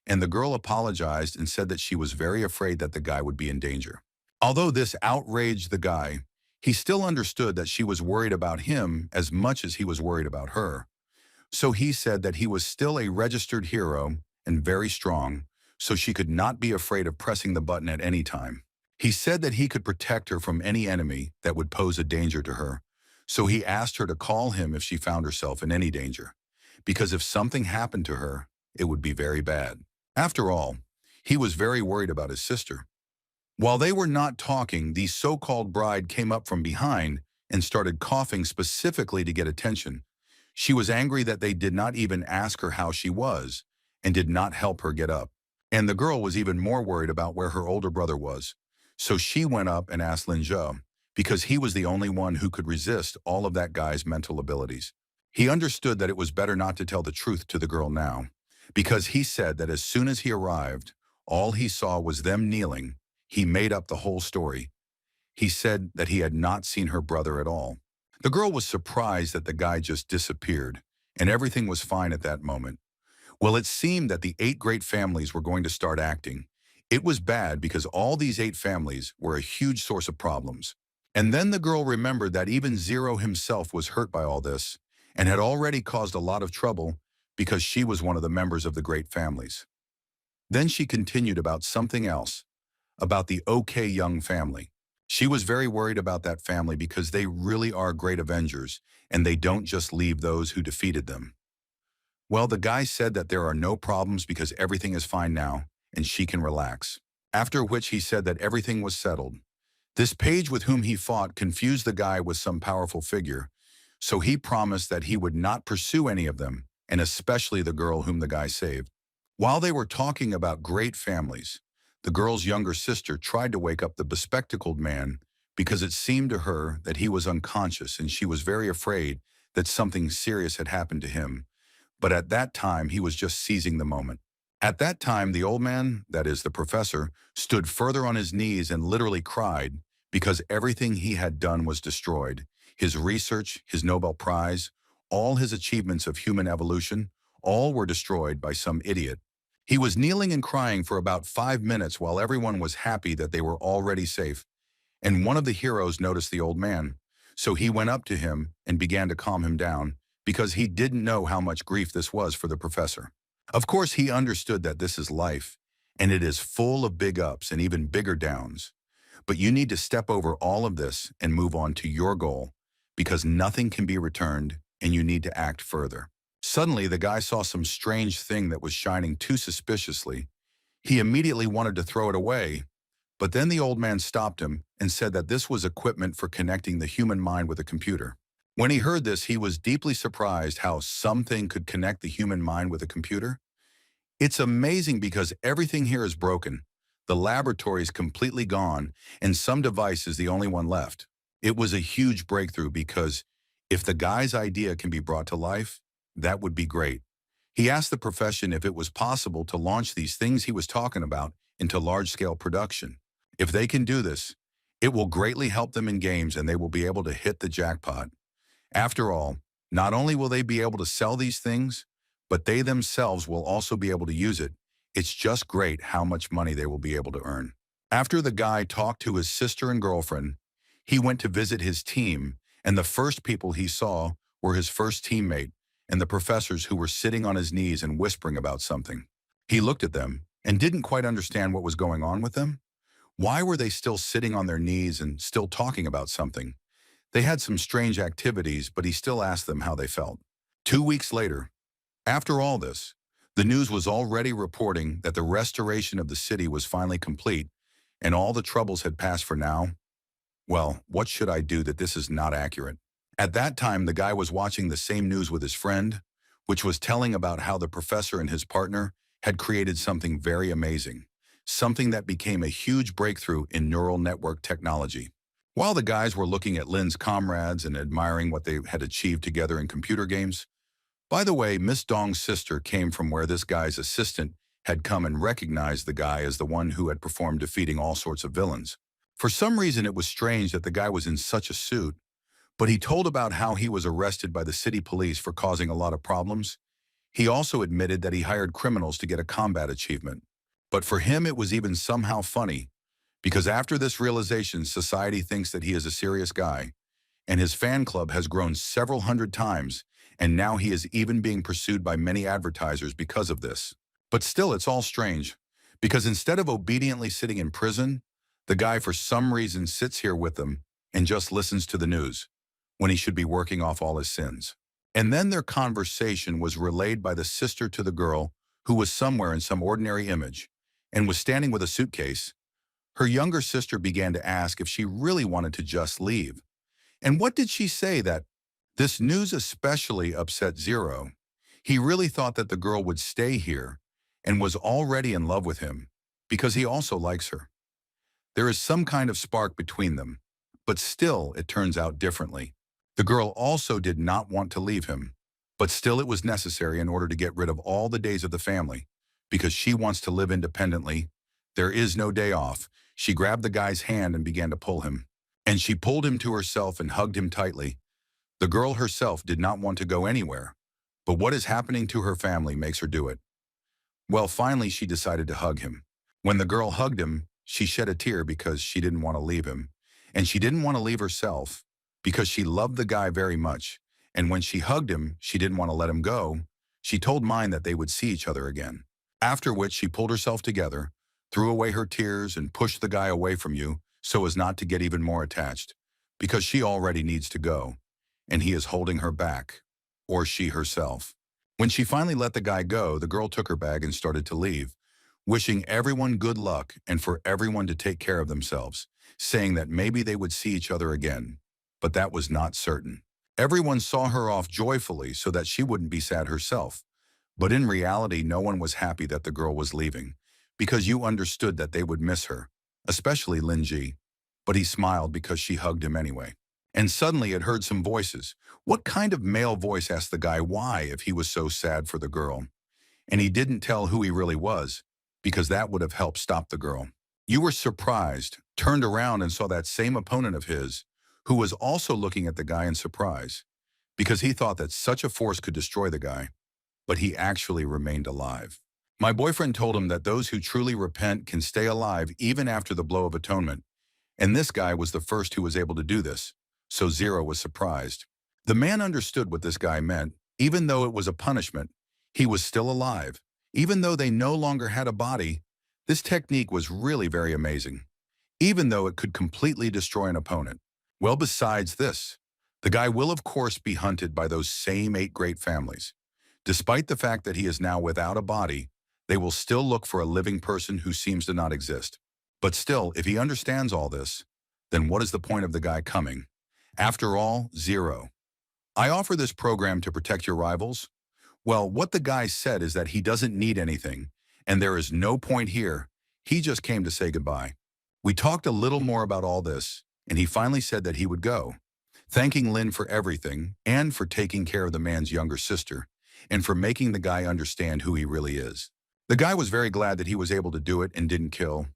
and the girl apologized and said that she was very afraid that the guy would be in danger. Although this outraged the guy, he still understood that she was worried about him as much as he was worried about her. So he said that he was still a registered hero and very strong, so she could not be afraid of pressing the button at any time. He said that he could protect her from any enemy that would pose a danger to her, so he asked her to call him if she found herself in any danger, because if something happened to her, it would be very bad. After all, he was very worried about his sister. While they were not talking, the so-called bride came up from behind and started coughing specifically to get attention. She was angry that they did not even ask her how she was and did not help her get up. And the girl was even more worried about where her older brother was. So she went up and asked Lin Zhou, because he was the only one who could resist all of that guy's mental abilities. He understood that it was better not to tell the truth to the girl now, because he said that as soon as he arrived, all he saw was them kneeling. He made up the whole story. He said that he had not seen her brother at all. The girl was surprised that the guy just disappeared, and everything was fine at that moment. Well, it seemed that the 8 great families were going to start acting. It was bad because all these 8 families were a huge source of problems. And then the girl remembered that even Zero himself was hurt by all this and had already caused a lot of trouble because she was one of the members of the great families. Then she continued about something else, about the OK Young family. She was very worried about that family because they really are great avengers and they don't just leave those who defeated them. Well, the guy said that there are no problems because everything is fine now, and she can relax. After which he said that everything was settled. This page with whom he fought confused the guy with some powerful figure, so he promised that he would not pursue any of them, and especially the girl whom the guy saved. While they were talking about great families, the girl's younger sister tried to wake up the bespectacled man because it seemed to her that he was unconscious and she was very afraid that something serious had happened to him. But at that time, he was just seizing the moment. At that time, the old man, that is the professor, stood further on his knees and literally cried because everything he had done was destroyed. His research, his Nobel Prize, all his achievements of human evolution, all were destroyed by some idiot. He was kneeling and crying for about 5 minutes while everyone was happy that they were already safe. And one of the heroes noticed the old man. So he went up to him and began to calm him down because he didn't know how much grief this was for the professor. Of course, he understood that this is life, and it is full of big ups and even bigger downs. But you need to step over all of this and move on to your goal because nothing can be returned and you need to act further. Suddenly, the guy saw some strange thing that was shining too suspiciously. He immediately wanted to throw it away, but then the old man stopped him and said that this was equipment for connecting the human mind with a computer. When he heard this, he was deeply surprised how something could connect the human mind with a computer. It's amazing because everything here is broken. The laboratory is completely gone, and some device is the only one left. It was a huge breakthrough because if the guy's idea can be brought to life, that would be great. He asked the profession if it was possible to launch these things he was talking about into large-scale production. If they can do this, it will greatly help them in games and they will be able to hit the jackpot. After all, not only will they be able to sell these things, but they themselves will also be able to use it. It's just great how much money they will be able to earn. After the guy talked to his sister and girlfriend, he went to visit his team, and the first people he saw were his first teammate and the professors who were sitting on his knees and whispering about something. He looked at them and didn't quite understand what was going on with them. Why were they still sitting on their knees and still talking about something? They had some strange activities, but he still asked them how they felt. 2 weeks later, after all this, the news was already reporting that the restoration of the city was finally complete and all the troubles had passed for now. Well, what should I do that this is not accurate? At that time, the guy was watching the same news with his friend, which was telling about how the professor and his partner had created something very amazing, something that became a huge breakthrough in neural network technology. While the guys were looking at Lin's comrades and admiring what they had achieved together in computer games, by the way, Miss Dong's sister came from where this guy's assistant had come and recognized the guy as the one who had performed defeating all sorts of villains. For some reason, it was strange that the guy was in such a suit, but he told about how he was arrested by the city police for causing a lot of problems. He also admitted that he hired criminals to get a combat achievement. But for him, it was even somehow funny, because after this realization, society thinks that he is a serious guy, and his fan club has grown several hundred times, and now he is even being pursued by many advertisers because of this. But still, it's all strange, because instead of obediently sitting in prison, the guy for some reason sits here with them and just listens to the news, when he should be working off all his sins. And then their conversation was relayed by the sister to the girl, who was somewhere in some ordinary image, and was standing with a suitcase. Her younger sister began to ask if she really wanted to just leave. And what did she say that this news especially upset Zero? He really thought that the girl would stay here and was already in love with him because he also likes her. There is some kind of spark between them, but still it turns out differently. The girl also did not want to leave him, but still it was necessary in order to get rid of all the days of the family because she wants to live independently. There is no day off. She grabbed the guy's hand and began to pull him. And she pulled him to herself and hugged him tightly. The girl herself did not want to go anywhere, but what is happening to her family makes her do it. Well, finally she decided to hug him. When the girl hugged him, she shed a tear because she didn't want to leave him. And she didn't want to leave herself because she loved the guy very much. And when she hugged him, she didn't want to let him go. She told Mine that they would see each other again. After which she pulled herself together, threw away her tears, and pushed the guy away from you so as not to get even more attached, because she already needs to go, and he is holding her back, or she herself. When she finally let the guy go, the girl took her bag and started to leave, wishing everyone good luck and for everyone to take care of themselves, saying that maybe they would see each other again. But that was not certain. Everyone saw her off joyfully so that she wouldn't be sad herself. But in reality, no one was happy that the girl was leaving, because you understood that they would miss her, especially Lin Ji. But he smiled because she hugged him anyway. And suddenly it heard some voices. What kind of male voice asked the guy why if he was so sad for the girl? And he didn't tell who he really was, because that would have helped stop the girl. You were surprised, turned around and saw that same opponent of his, who was also looking at the guy in surprise, because he thought that such a force could destroy the guy, but he actually remained alive. My boyfriend told him that those who truly repent can stay alive even after the blow of atonement, and this guy was the first who was able to do this, so Zero was surprised. The man understood what this guy meant. Even though it was a punishment, he was still alive. Even though they no longer had a body, this technique was really very amazing, even though it could completely destroy an opponent. Well, besides this, the guy will of course be hunted by those same 8 great families. Despite the fact that he is now without a body, they will still look for a living person who seems to not exist. But still, if he understands all this, then what is the point of the guy coming? After all, Zero. I offer this program to protect your rivals. Well, what the guy said is that he doesn't need anything, and there is no point here. He just came to say goodbye. We talked a little more about all this, and he finally said that he would go, thanking Lin for everything and for taking care of the man's younger sister, and for making the guy understand who he really is. The guy was very glad that he was able to do it and didn't kill.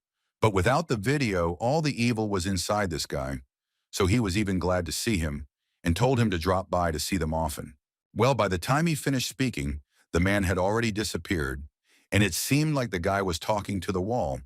But without the video, all the evil was inside this guy, so he was even glad to see him and told him to drop by to see them often. Well, by the time he finished speaking, the man had already disappeared, and it seemed like the guy was talking to the wall,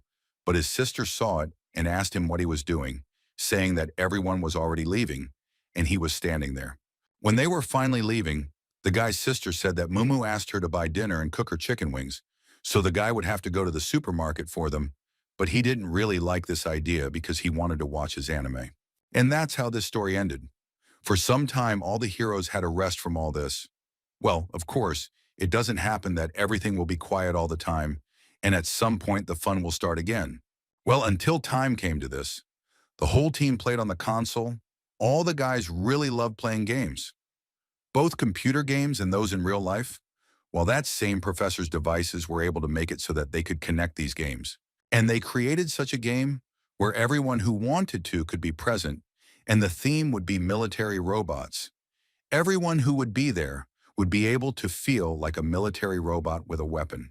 but his sister saw it and asked him what he was doing, saying that everyone was already leaving, and he was standing there. When they were finally leaving, the guy's sister said that Mumu asked her to buy dinner and cook her chicken wings, so the guy would have to go to the supermarket for them, but he didn't really like this idea because he wanted to watch his anime. And that's how this story ended. For some time, all the heroes had a rest from all this. Well, of course, it doesn't happen that everything will be quiet all the time, and at some point the fun will start again. Well, until time came to this, the whole team played on the console. All the guys really loved playing games. Both computer games and those in real life. Well, that same professor's devices were able to make it so that they could connect these games. And they created such a game where everyone who wanted to could be present, and the theme would be military robots. Everyone who would be there would be able to feel like a military robot with a weapon.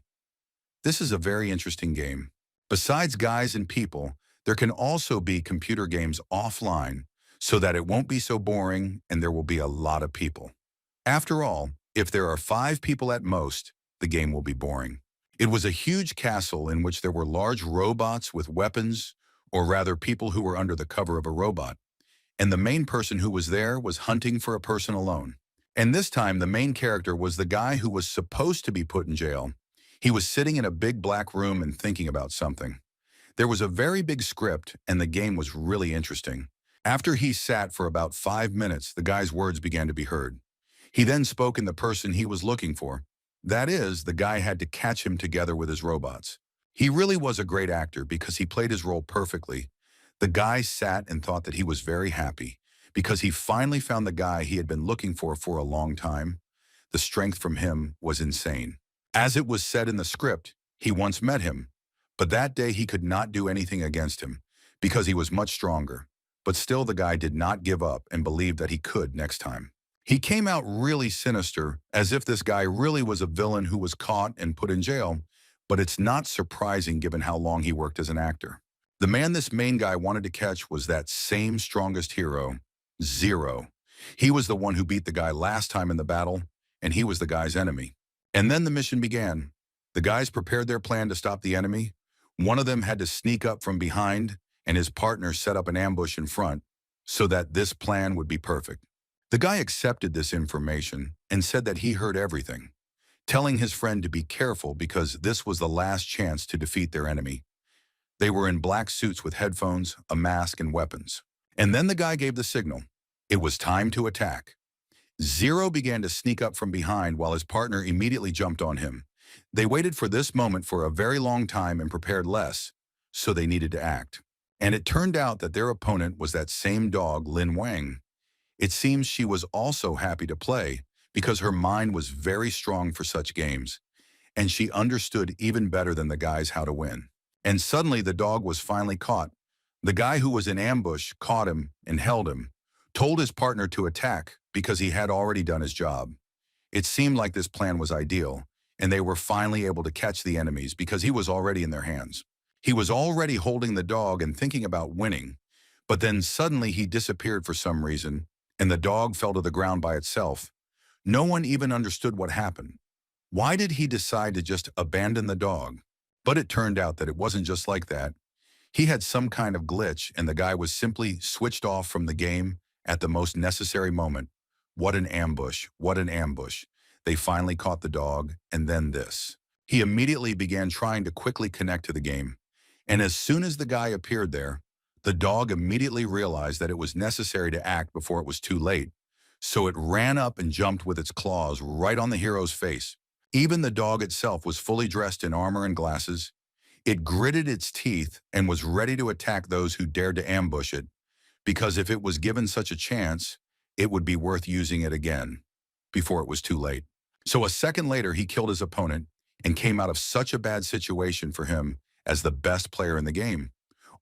This is a very interesting game. Besides guys and people, there can also be computer games offline so that it won't be so boring and there will be a lot of people. After all, if there are 5 people at most, the game will be boring. It was a huge castle in which there were large robots with weapons, or rather people who were under the cover of a robot. And the main person who was there was hunting for a person alone. And this time the main character was the guy who was supposed to be put in jail. He was sitting in a big black room and thinking about something. There was a very big script and the game was really interesting. After he sat for about 5 minutes, the guy's words began to be heard. He then spoke in the person he was looking for. That is, the guy had to catch him together with his robots. He really was a great actor because he played his role perfectly. The guy sat and thought that he was very happy because he finally found the guy he had been looking for a long time. The strength from him was insane. As it was said in the script, he once met him, but that day he could not do anything against him because he was much stronger. But still the guy did not give up and believed that he could next time. He came out really sinister, as if this guy really was a villain who was caught and put in jail, but it's not surprising given how long he worked as an actor. The man this main guy wanted to catch was that same strongest hero, Zero. He was the one who beat the guy last time in the battle, and he was the guy's enemy. And then the mission began. The guys prepared their plan to stop the enemy. One of them had to sneak up from behind, and his partner set up an ambush in front so that this plan would be perfect. The guy accepted this information and said that he heard everything, telling his friend to be careful because this was the last chance to defeat their enemy. They were in black suits with headphones, a mask, and weapons. And then the guy gave the signal. It was time to attack. Zero began to sneak up from behind while his partner immediately jumped on him. They waited for this moment for a very long time and prepared less, so they needed to act. And it turned out that their opponent was that same dog, Lin Wang. It seems she was also happy to play because her mind was very strong for such games, and she understood even better than the guys how to win. And suddenly the dog was finally caught. The guy who was in ambush caught him and held him, told his partner to attack because he had already done his job. It seemed like this plan was ideal, and they were finally able to catch the enemies because he was already in their hands. He was already holding the dog and thinking about winning, but then suddenly he disappeared for some reason, and the dog fell to the ground by itself. No one even understood what happened. Why did he decide to just abandon the dog? But it turned out that it wasn't just like that. He had some kind of glitch, and the guy was simply switched off from the game at the most necessary moment. What an ambush, what an ambush. They finally caught the dog, and then this. He immediately began trying to quickly connect to the game. And as soon as the guy appeared there, the dog immediately realized that it was necessary to act before it was too late. So it ran up and jumped with its claws right on the hero's face. Even the dog itself was fully dressed in armor and glasses. It gritted its teeth and was ready to attack those who dared to ambush it, because if it was given such a chance, it would be worth using it again before it was too late. So a second later, he killed his opponent and came out of such a bad situation for him as the best player in the game,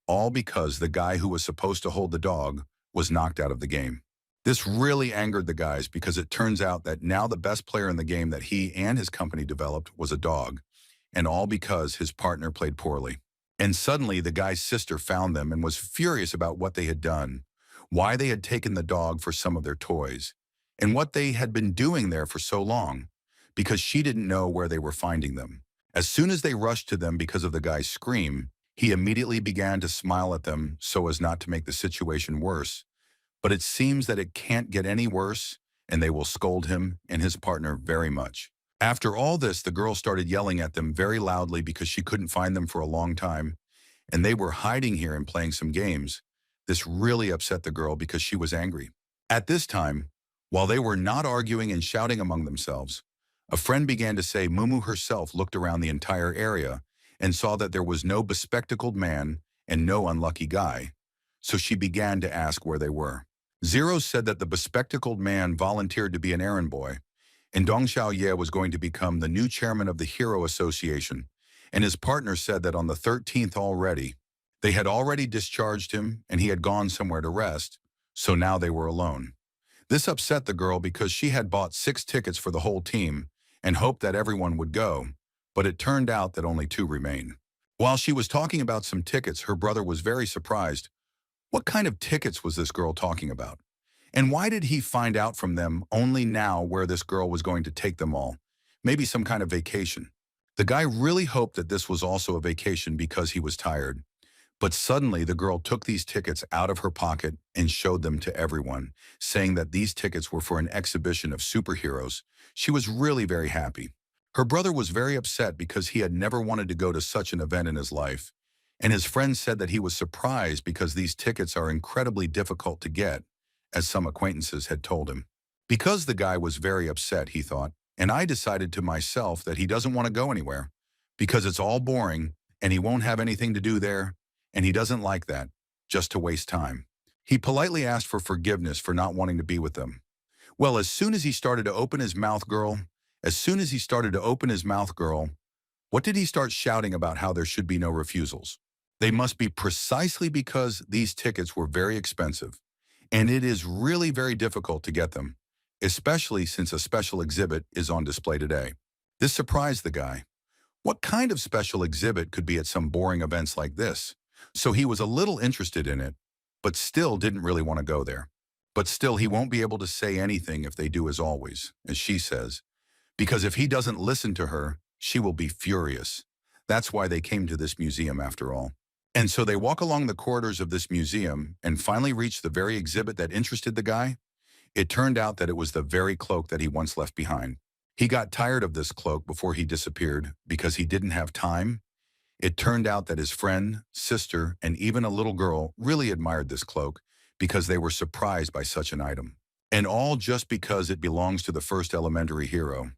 all because the guy who was supposed to hold the dog was knocked out of the game. This really angered the guys because it turns out that now the best player in the game that he and his company developed was a dog, and all because his partner played poorly. And suddenly the guy's sister found them and was furious about what they had done, why they had taken the dog for some of their toys, and what they had been doing there for so long, because she didn't know where they were finding them. As soon as they rushed to them because of the guy's scream, he immediately began to smile at them so as not to make the situation worse. But it seems that it can't get any worse, and they will scold him and his partner very much. After all this, the girl started yelling at them very loudly because she couldn't find them for a long time, and they were hiding here and playing some games. This really upset the girl because she was angry. At this time, while they were not arguing and shouting among themselves, a friend began to say Mumu herself looked around the entire area and saw that there was no bespectacled man and no unlucky guy, so she began to ask where they were. Zero said that the bespectacled man volunteered to be an errand boy, and Dong Xiaoye was going to become the new chairman of the Hero Association, and his partner said that on the 13th already, they had already discharged him and he had gone somewhere to rest, so now they were alone. This upset the girl because she had bought 6 tickets for the whole team and hoped that everyone would go, but it turned out that only 2 remained. While she was talking about some tickets, her brother was very surprised. What kind of tickets was this girl talking about? And why did he find out from them only now where this girl was going to take them all? Maybe some kind of vacation. The guy really hoped that this was also a vacation because he was tired. But suddenly the girl took these tickets out of her pocket and showed them to everyone, saying that these tickets were for an exhibition of superheroes. She was really very happy. Her brother was very upset because he had never wanted to go to such an event in his life. And his friend said that he was surprised because these tickets are incredibly difficult to get, as some acquaintances had told him. Because the guy was very upset, he thought, and I decided to myself that he doesn't want to go anywhere, because it's all boring, and he won't have anything to do there, and he doesn't like that, just to waste time. He politely asked for forgiveness for not wanting to be with them. Well, as soon as he started to open his mouth, girl, what did he start shouting about how there should be no refusals? They must be precisely because these tickets were very expensive, and it is really very difficult to get them, especially since a special exhibit is on display today. This surprised the guy. What kind of special exhibit could be at some boring events like this? So he was a little interested in it, but still didn't really want to go there. But still, he won't be able to say anything if they do as always, as she says, because if he doesn't listen to her, she will be furious. That's why they came to this museum after all. And so they walk along the corridors of this museum and finally reach the very exhibit that interested the guy. It turned out that it was the very cloak that he once left behind. He got tired of this cloak before he disappeared because he didn't have time. It turned out that his friend, sister, and even a little girl really admired this cloak because they were surprised by such an item. And all just because it belongs to the first elementary hero.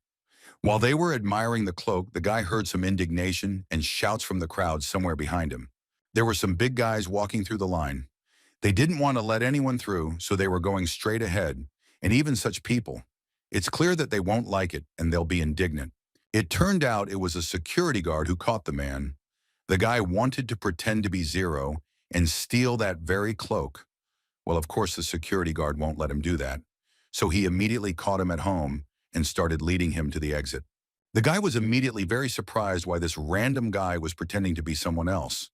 While they were admiring the cloak, the guy heard some indignation and shouts from the crowd somewhere behind him. There were some big guys walking through the line. They didn't want to let anyone through, so they were going straight ahead. And even such people, it's clear that they won't like it and they'll be indignant. It turned out it was a security guard who caught the man. The guy wanted to pretend to be Zero and steal that very cloak. Well, of course, the security guard won't let him do that. So he immediately caught him at home and started leading him to the exit. The guy was immediately very surprised why this random guy was pretending to be someone else.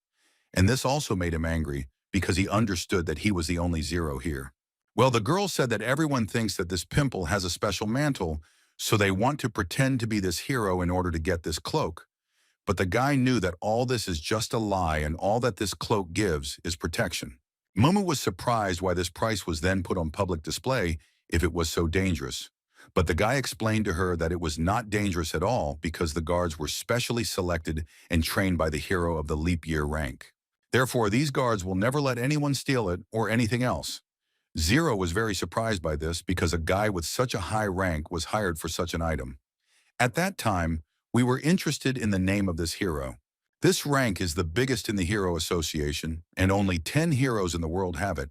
And this also made him angry because he understood that he was the only Zero here. Well, the girl said that everyone thinks that this pimple has a special mantle, so they want to pretend to be this hero in order to get this cloak. But the guy knew that all this is just a lie and all that this cloak gives is protection. Momo was surprised why this price was then put on public display if it was so dangerous. But the guy explained to her that it was not dangerous at all because the guards were specially selected and trained by the hero of the leap year rank. Therefore, these guards will never let anyone steal it or anything else. Zero was very surprised by this because a guy with such a high rank was hired for such an item. At that time, we were interested in the name of this hero. This rank is the biggest in the Hero Association, and only 10 heroes in the world have it,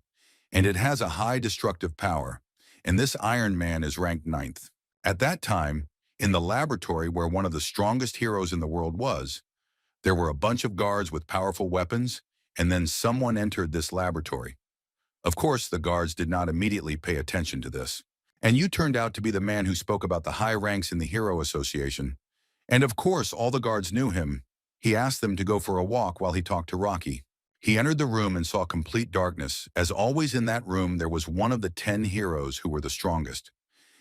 and it has a high destructive power, and this Iron Man is ranked 9th. At that time, in the laboratory where one of the strongest heroes in the world was, there were a bunch of guards with powerful weapons, and then someone entered this laboratory. Of course, the guards did not immediately pay attention to this. And you turned out to be the man who spoke about the high ranks in the Hero Association. And of course, all the guards knew him. He asked them to go for a walk while he talked to Rocky. He entered the room and saw complete darkness. As always in that room, there was one of the 10 heroes who were the strongest.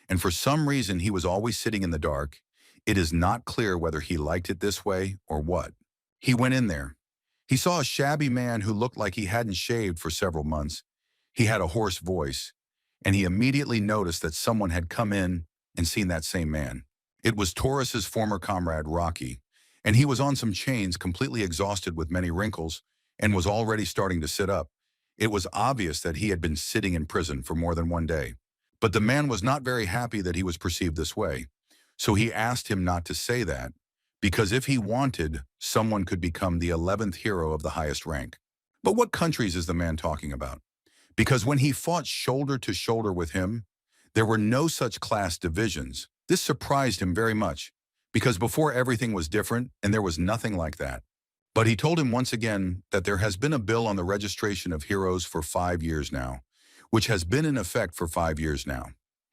And for some reason, he was always sitting in the dark. It is not clear whether he liked it this way or what. He went in there. He saw a shabby man who looked like he hadn't shaved for several months. He had a hoarse voice, and he immediately noticed that someone had come in and seen that same man. It was Taurus's former comrade, Rocky, and he was on some chains, completely exhausted with many wrinkles, and was already starting to sit up. It was obvious that he had been sitting in prison for more than one day. But the man was not very happy that he was perceived this way, so he asked him not to say that, because if he wanted, someone could become the 11th hero of the highest rank. But what countries is the man talking about? Because when he fought shoulder to shoulder with him, there were no such class divisions. This surprised him very much, because before everything was different and there was nothing like that. But he told him once again that there has been a bill on the registration of heroes for 5 years now, which has been in effect for 5 years now.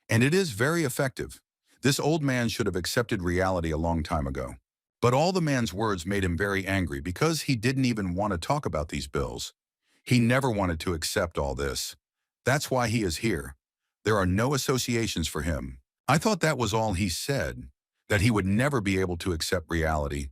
And it is very effective. This old man should have accepted reality a long time ago. But all the man's words made him very angry because he didn't even want to talk about these bills. He never wanted to accept all this. That's why he is here. There are no associations for him. I thought that was all he said, that he would never be able to accept reality,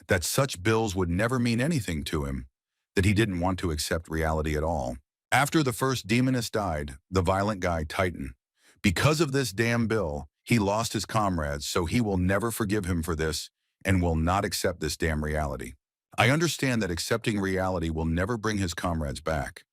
that such bills would never mean anything to him, that he didn't want to accept reality at all. After the first demoness died, the violent guy Titan. Because of this damn bill, he lost his comrades, so he will never forgive him for this and will not accept this damn reality. I understand that accepting reality will never bring his comrades back.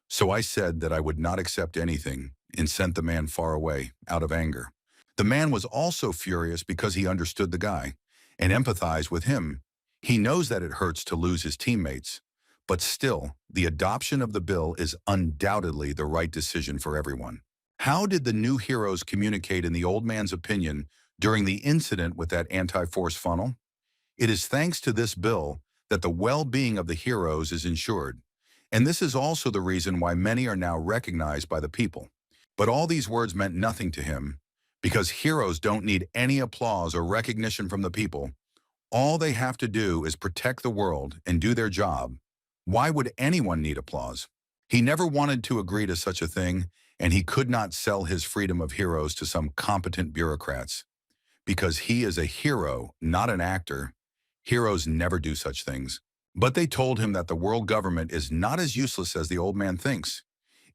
So I said that I would not accept anything and sent the man far away, out of anger. The man was also furious because he understood the guy and empathized with him. He knows that it hurts to lose his teammates, but still, the adoption of the bill is undoubtedly the right decision for everyone. How did the new heroes communicate in the old man's opinion during the incident with that anti-force funnel? It is thanks to this bill that the well-being of the heroes is ensured. And this is also the reason why many are now recognized by the people. But all these words meant nothing to him, because heroes don't need any applause or recognition from the people. All they have to do is protect the world and do their job. Why would anyone need applause? He never wanted to agree to such a thing, and he could not sell his freedom of heroes to some competent bureaucrats. Because he is a hero, not an actor. Heroes never do such things. But they told him that the world government is not as useless as the old man thinks.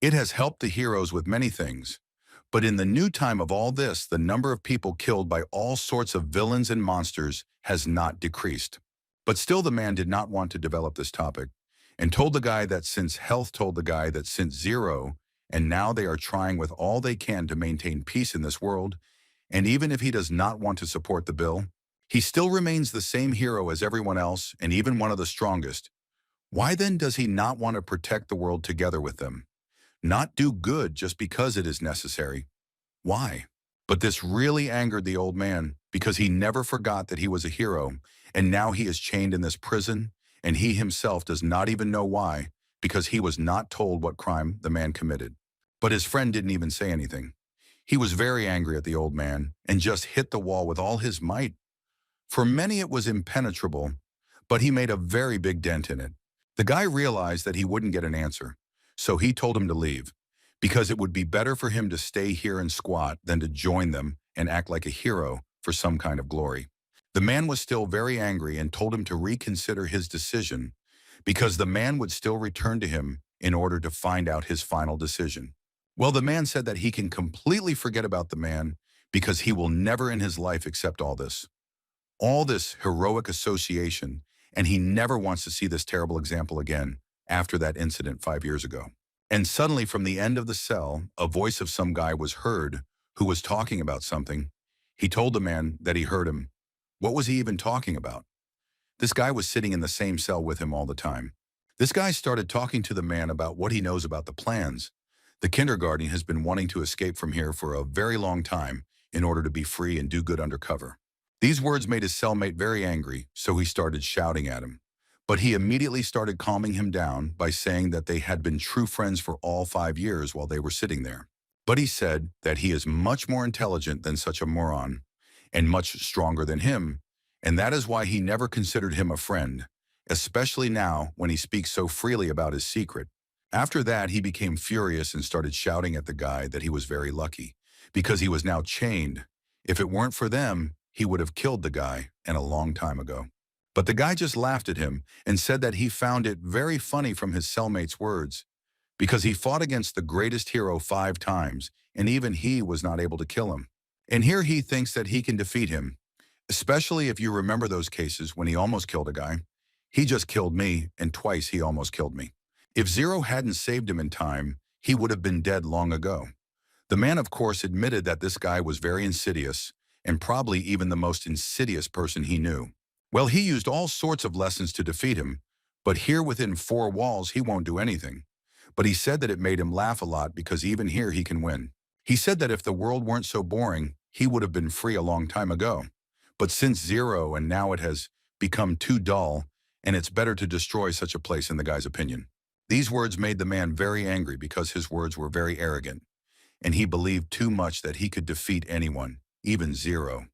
It has helped the heroes with many things. But in the new time of all this, the number of people killed by all sorts of villains and monsters has not decreased. But still the man did not want to develop this topic, and told the guy that since Health told the guy that since Zero and now they are trying with all they can to maintain peace in this world, and even if he does not want to support the bill, he still remains the same hero as everyone else and even one of the strongest. Why then does he not want to protect the world together with them? Not do good just because it is necessary. Why? But this really angered the old man because he never forgot that he was a hero, and now he is chained in this prison, and he himself does not even know why, because he was not told what crime the man committed. But his friend didn't even say anything. He was very angry at the old man and just hit the wall with all his might. For many it was impenetrable, but he made a very big dent in it. The guy realized that he wouldn't get an answer, so he told him to leave, because it would be better for him to stay here and squat than to join them and act like a hero for some kind of glory. The man was still very angry and told him to reconsider his decision because the man would still return to him in order to find out his final decision. Well, the man said that he can completely forget about the man because he will never in his life accept all this heroic association, and he never wants to see this terrible example again after that incident 5 years ago. And suddenly from the end of the cell, a voice of some guy was heard who was talking about something. He told the man that he heard him. What was he even talking about? This guy was sitting in the same cell with him all the time. This guy started talking to the man about what he knows about the plans. The kindergarten has been wanting to escape from here for a very long time in order to be free and do good undercover. These words made his cellmate very angry, so he started shouting at him. But he immediately started calming him down by saying that they had been true friends for all 5 years while they were sitting there. But he said that he is much more intelligent than such a moron, and much stronger than him, and that is why he never considered him a friend, especially now when he speaks so freely about his secret. After that, he became furious and started shouting at the guy that he was very lucky, because he was now chained. If it weren't for them, he would have killed the guy, and a long time ago. But the guy just laughed at him and said that he found it very funny from his cellmate's words, because he fought against the greatest hero 5 times, and even he was not able to kill him. And here he thinks that he can defeat him, especially if you remember those cases when he almost killed a guy. He just killed me, and twice he almost killed me. If Zero hadn't saved him in time, he would have been dead long ago. The man, of course, admitted that this guy was very insidious, and probably even the most insidious person he knew. Well, he used all sorts of lessons to defeat him, but here within 4 walls he won't do anything. But he said that it made him laugh a lot because even here he can win. He said that if the world weren't so boring, he would have been free a long time ago. But since Zero and now it has become too dull, and it's better to destroy such a place in the guy's opinion. These words made the man very angry because his words were very arrogant, and he believed too much that he could defeat anyone, even Zero.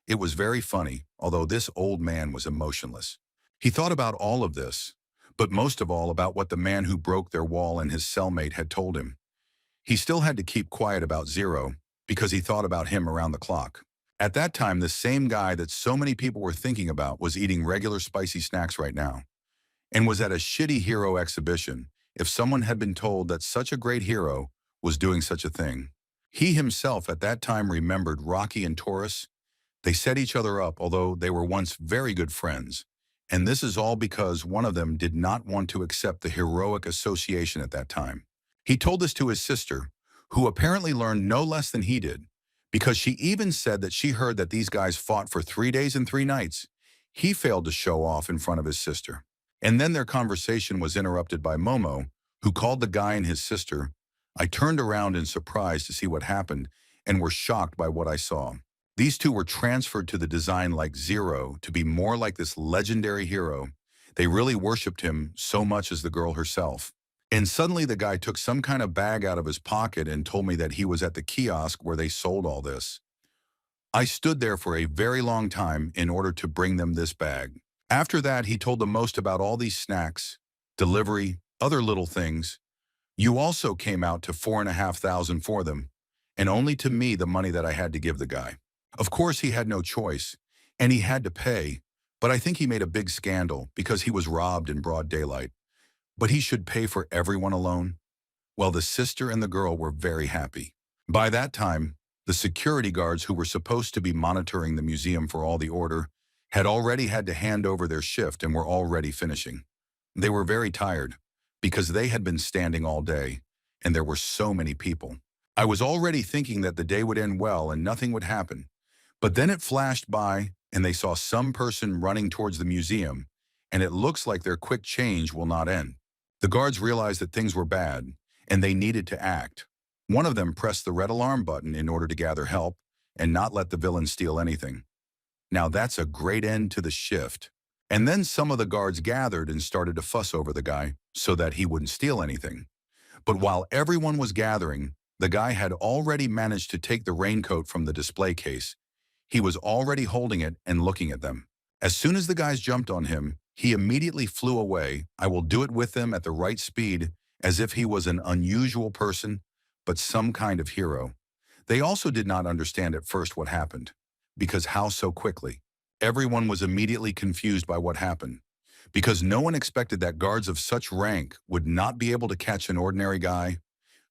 It was very funny, although this old man was emotionless. He thought about all of this, but most of all about what the man who broke their wall and his cellmate had told him. He still had to keep quiet about Zero because he thought about him around the clock. At that time, the same guy that so many people were thinking about was eating regular spicy snacks right now, and was at a shitty hero exhibition if someone had been told that such a great hero was doing such a thing. He himself at that time remembered Rocky and Taurus. They set each other up, although they were once very good friends, and this is all because one of them did not want to accept the heroic association at that time. He told this to his sister, who apparently learned no less than he did, because she even said that she heard that these guys fought for 3 days and 3 nights. He failed to show off in front of his sister. And then their conversation was interrupted by Momo, who called the guy and his sister. I turned around in surprise to see what happened and were shocked by what I saw. These two were transferred to the design like Zero to be more like this legendary hero. They really worshipped him so much as the girl herself. And suddenly the guy took some kind of bag out of his pocket and told me that he was at the kiosk where they sold all this. I stood there for a very long time in order to bring them this bag. After that, he told the most about all these snacks, delivery, other little things. You also came out to 4,500 for them, and only to me the money that I had to give the guy. Of course, he had no choice, and he had to pay, but I think he made a big scandal because he was robbed in broad daylight. But he should pay for everyone alone? Well, the sister and the girl were very happy. By that time, the security guards who were supposed to be monitoring the museum for all the order had already had to hand over their shift and were already finishing. They were very tired because they had been standing all day, and there were so many people. I was already thinking that the day would end well and nothing would happen. But then it flashed by, and they saw some person running towards the museum, and it looks like their quick change will not end. The guards realized that things were bad, and they needed to act. One of them pressed the red alarm button in order to gather help and not let the villain steal anything. Now that's a great end to the shift. And then some of the guards gathered and started to fuss over the guy so that he wouldn't steal anything. But while everyone was gathering, the guy had already managed to take the raincoat from the display case. He was already holding it and looking at them. As soon as the guys jumped on him, he immediately flew away. I will do it with them at the right speed, as if he was an unusual person, but some kind of hero. They also did not understand at first what happened. Because how so quickly? Everyone was immediately confused by what happened. Because no one expected that guards of such rank would not be able to catch an ordinary guy.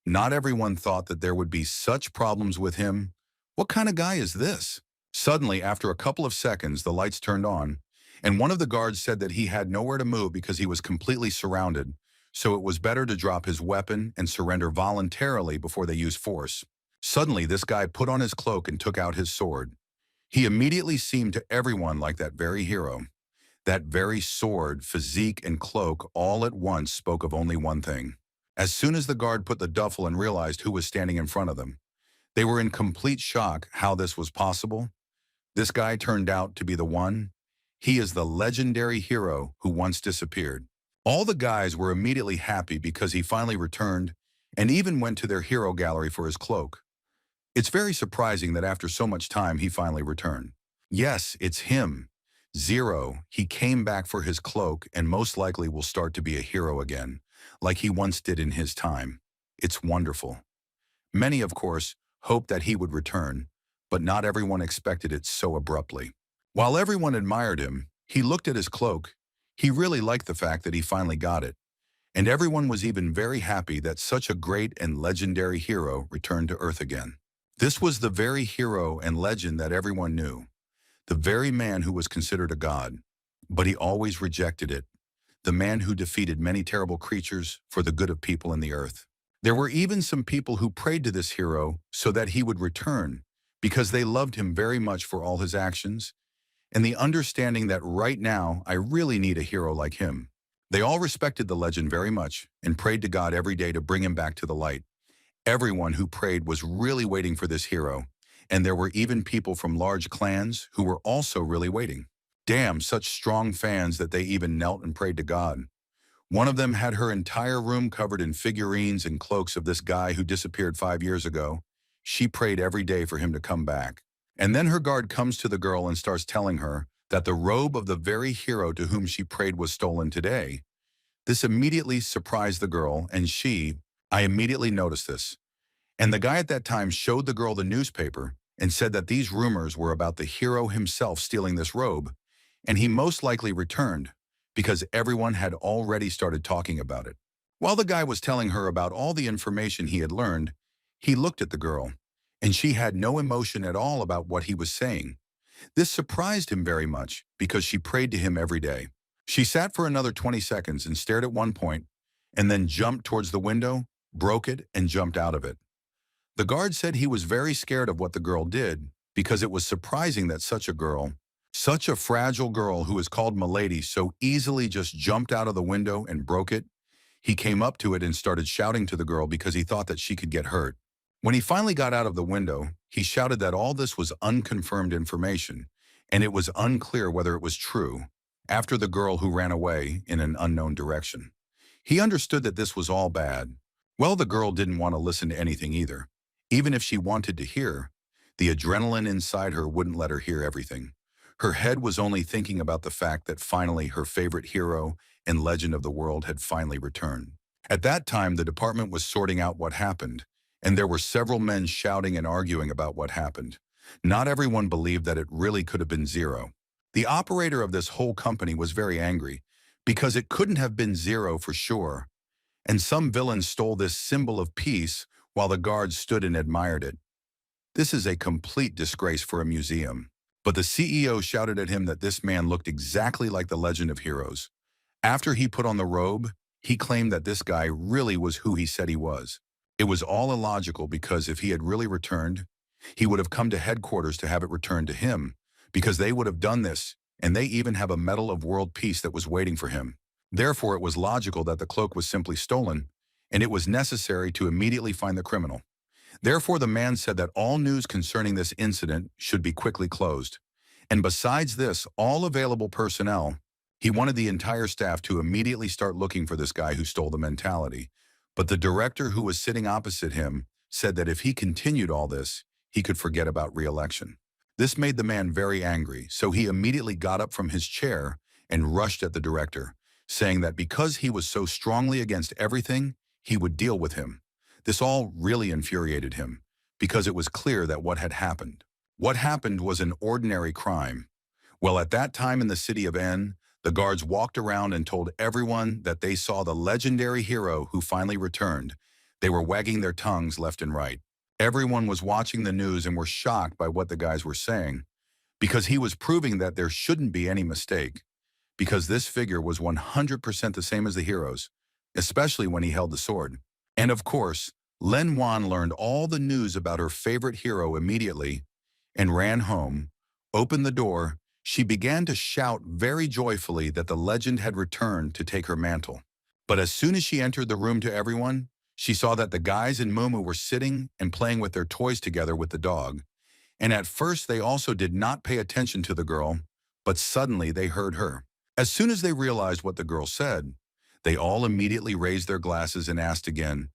Not everyone thought that there would be such problems with him. What kind of guy is this? Suddenly, after a couple of seconds, the lights turned on, and one of the guards said that he had nowhere to move because he was completely surrounded, so it was better to drop his weapon and surrender voluntarily before they used force. Suddenly, this guy put on his cloak and took out his sword. He immediately seemed to everyone like that very hero. That very sword, physique, and cloak all at once spoke of only one thing. As soon as the guard put the duffel and realized who was standing in front of them, they were in complete shock how this was possible. This guy turned out to be the one. He is the legendary hero who once disappeared. All the guys were immediately happy because he finally returned and even went to their hero gallery for his cloak. It's very surprising that after so much time he finally returned. Yes, it's him. Zero. He came back for his cloak and most likely will start to be a hero again, like he once did in his time. It's wonderful. Many, of course, hoped that he would return, but not everyone expected it so abruptly. While everyone admired him, he looked at his cloak. He really liked the fact that he finally got it. And everyone was even very happy that such a great and legendary hero returned to Earth again. This was the very hero and legend that everyone knew. The very man who was considered a god. But he always rejected it. The man who defeated many terrible creatures for the good of people in the earth. There were even some people who prayed to this hero so that he would return, because they loved him very much for all his actions, and the understanding that right now I really need a hero like him. They all respected the legend very much and prayed to God every day to bring him back to the light. Everyone who prayed was really waiting for this hero, and there were even people from large clans who were also really waiting. Damn, such strong fans that they even knelt and prayed to God. One of them had her entire room covered in figurines and cloaks of this guy who disappeared 5 years ago. She prayed every day for him to come back. And then her guard comes to the girl and starts telling her that the robe of the very hero to whom she prayed was stolen today. This immediately surprised the girl, and I immediately noticed this. And the guy at that time showed the girl the newspaper and said that these rumors were about the hero himself stealing this robe, and he most likely returned because everyone had already started talking about it. While the guy was telling her about all the information he had learned, he looked at the girl, and she had no emotion at all about what he was saying. This surprised him very much because she prayed to him every day. She sat for another 20 seconds and stared at one point, and then jumped towards the window, broke it, and jumped out of it. The guard said he was very scared of what the girl did because it was surprising that such a fragile girl who is called Milady so easily just jumped out of the window and broke it. He came up to it and started shouting to the girl because he thought that she could get hurt. When he finally got out of the window, he shouted that all this was unconfirmed information, and it was unclear whether it was true, after the girl who ran away in an unknown direction. He understood that this was all bad. Well, the girl didn't want to listen to anything either. Even if she wanted to hear, the adrenaline inside her wouldn't let her hear everything. Her head was only thinking about the fact that finally her favorite hero and legend of the world had finally returned. At that time, the department was sorting out what happened, and there were several men shouting and arguing about what happened. Not everyone believed that it really could have been Zero. The operator of this whole company was very angry because it couldn't have been Zero for sure, and some villain stole this symbol of peace while the guards stood and admired it. This is a complete disgrace for a museum. But the CEO shouted at him that this man looked exactly like the legend of heroes. After he put on the robe, he claimed that this guy really was who he said he was. It was all illogical because if he had really returned, he would have come to headquarters to have it returned to him, because they would have done this, and they even have a medal of world peace that was waiting for him. Therefore, it was logical that the cloak was simply stolen, and it was necessary to immediately find the criminal. Therefore, the man said that all news concerning this incident should be quickly closed. And besides this, all available personnel, he wanted the entire staff to immediately start looking for this guy who stole the mentality. But the director who was sitting opposite him said that if he continued all this, he could forget about re-election. This made the man very angry, so he immediately got up from his chair and rushed at the director, saying that because he was so strongly against everything, he would deal with him. This all really infuriated him, because it was clear that what had happened. What happened was an ordinary crime. Well, at that time in the city of N, the guards walked around and told everyone that they saw the legendary hero who finally returned. They were wagging their tongues left and right. Everyone was watching the news and were shocked by what the guys were saying, because he was proving that there shouldn't be any mistake, because this figure was 100% the same as the hero's, especially when he held the sword. And of course, Len Wan learned all the news about her favorite hero immediately and ran home, opened the door. She began to shout very joyfully that the legend had returned to take her mantle. But as soon as she entered the room to everyone, she saw that the guys in Mumu were sitting and playing with their toys together with the dog. And at first they also did not pay attention to the girl, but suddenly they heard her. As soon as they realized what the girl said, they all immediately raised their glasses and asked again,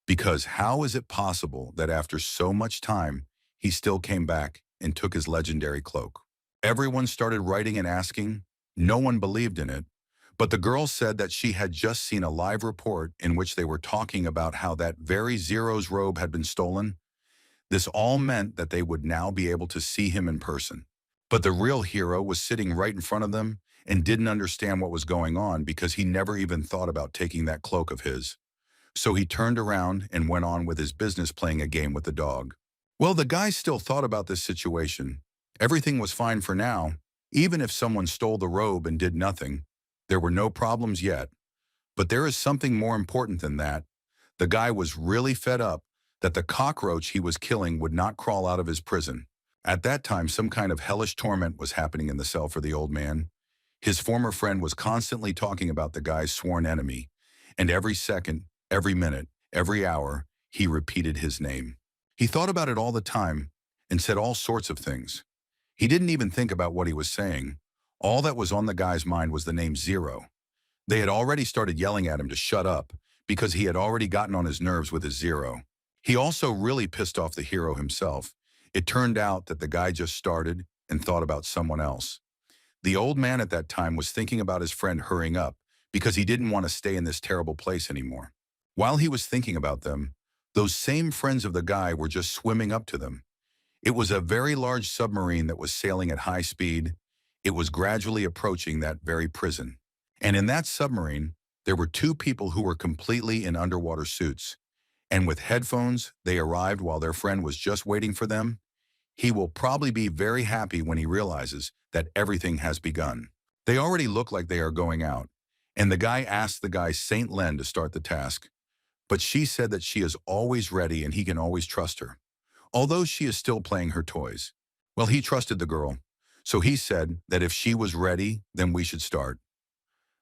because how is it possible that after so much time, he still came back and took his legendary cloak? Everyone started writing and asking. No one believed in it, but the girl said that she had just seen a live report in which they were talking about how that very Zero's robe had been stolen. This all meant that they would now be able to see him in person. But the real hero was sitting right in front of them and didn't understand what was going on because he never even thought about taking that cloak of his. So he turned around and went on with his business playing a game with the dog. Well, the guy still thought about this situation. Everything was fine for now. Even if someone stole the robe and did nothing, there were no problems yet. But there is something more important than that. The guy was really fed up that the cockroach he was killing would not crawl out of his prison. At that time, some kind of hellish torment was happening in the cell for the old man. His former friend was constantly talking about the guy's sworn enemy, and every second, every minute, every hour, he repeated his name. He thought about it all the time and said all sorts of things. He didn't even think about what he was saying. All that was on the guy's mind was the name Zero. They had already started yelling at him to shut up because he had already gotten on his nerves with his Zero. He also really pissed off the hero himself. It turned out that the guy just started and thought about someone else. The old man at that time was thinking about his friend hurrying up because he didn't want to stay in this terrible place anymore. While he was thinking about them, those same friends of the guy were just swimming up to them. It was a very large submarine that was sailing at high speed. It was gradually approaching that very prison. And in that submarine, there were two people who were completely in underwater suits. And with headphones, they arrived while their friend was just waiting for them. He will probably be very happy when he realizes that everything has begun. They already look like they are going out, and the guy asked the guy Saint Len to start the task. But she said that she is always ready and he can always trust her, although she is still playing her toys. Well, he trusted the girl, so he said that if she was ready, then we should start.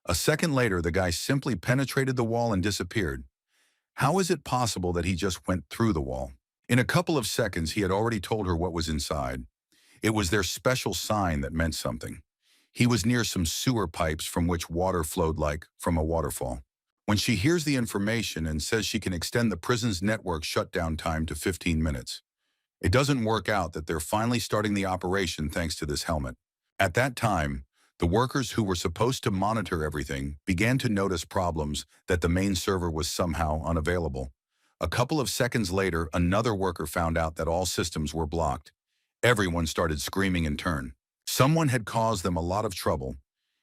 A second later, the guy simply penetrated the wall and disappeared. How is it possible that he just went through the wall? In a couple of seconds, he had already told her what was inside. It was their special sign that meant something. He was near some sewer pipes from which water flowed like from a waterfall. When she hears the information and says she can extend the prison's network shutdown time to 15 minutes, it doesn't work out that they're finally starting the operation thanks to this helmet. At that time, the workers who were supposed to monitor everything began to notice problems that the main server was somehow unavailable. A couple of seconds later, another worker found out that all systems were blocked. Everyone started screaming in turn. Someone had caused them a lot of trouble,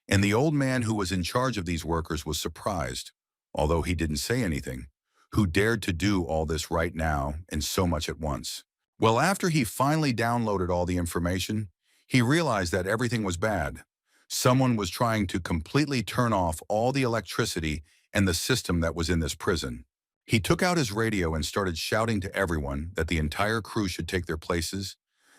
and the old man who was in charge of these workers was surprised, although he didn't say anything, who dared to do all this right now and so much at once. Well, after he finally downloaded all the information, he realized that everything was bad. Someone was trying to completely turn off all the electricity and the system that was in this prison. He took out his radio and started shouting to everyone that the entire crew should take their places,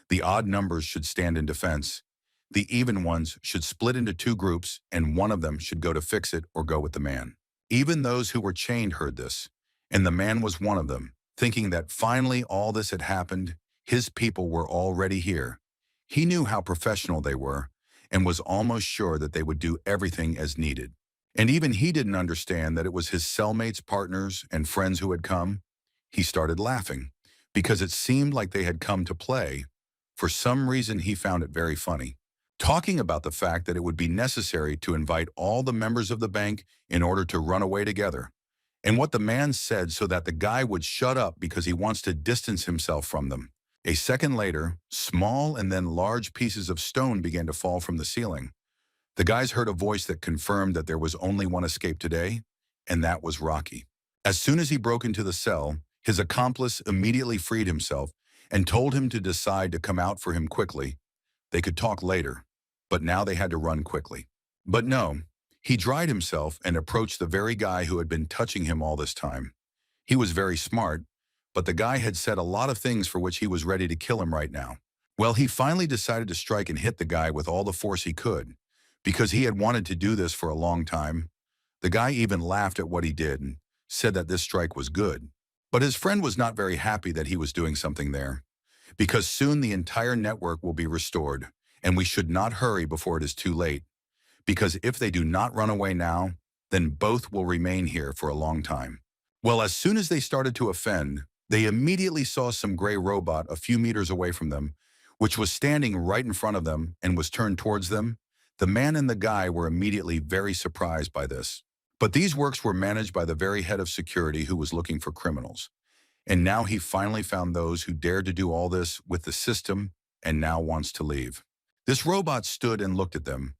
the odd numbers should stand in defense, the even ones should split into two groups, and one of them should go to fix it or go with the man. Even those who were chained heard this, and the man was one of them, thinking that finally all this had happened. His people were already here. He knew how professional they were, and was almost sure that they would do everything as needed. And even he didn't understand that it was his cellmates, partners, and friends who had come. He started laughing, because it seemed like they had come to play. For some reason, he found it very funny, talking about the fact that it would be necessary to invite all the members of the bank in order to run away together. And what the man said so that the guy would shut up because he wants to distance himself from them. A second later, small and then large pieces of stone began to fall from the ceiling. The guys heard a voice that confirmed that there was only one escape today, and that was Rocky. As soon as he broke into the cell, his accomplice immediately freed himself and told him to decide to come out for him quickly. They could talk later, but now they had to run quickly. But no, he dried himself and approached the very guy who had been touching him all this time. He was very smart, but the guy had said a lot of things for which he was ready to kill him right now. Well, he finally decided to strike and hit the guy with all the force he could, because he had wanted to do this for a long time. The guy even laughed at what he did and said that this strike was good. But his friend was not very happy that he was doing something there, because soon the entire network will be restored, and we should not hurry before it is too late, because if they do not run away now, then both will remain here for a long time. Well, as soon as they started to offend, they immediately saw some gray robot a few meters away from them, which was standing right in front of them and was turned towards them. The man and the guy were immediately very surprised by this. But these works were managed by the very head of security who was looking for criminals. And now he finally found those who dared to do all this with the system and now wants to leave. This robot stood and looked at them,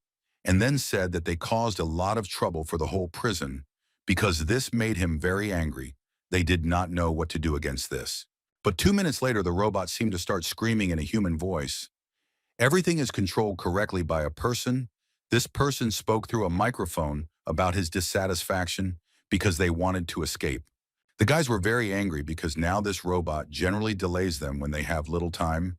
and then said that they caused a lot of trouble for the whole prison, because this made him very angry. They did not know what to do against this. But 2 minutes later, the robot seemed to start screaming in a human voice. Everything is controlled correctly by a person. This person spoke through a microphone about his dissatisfaction because they wanted to escape. The guys were very angry because now this robot generally delays them when they have little time.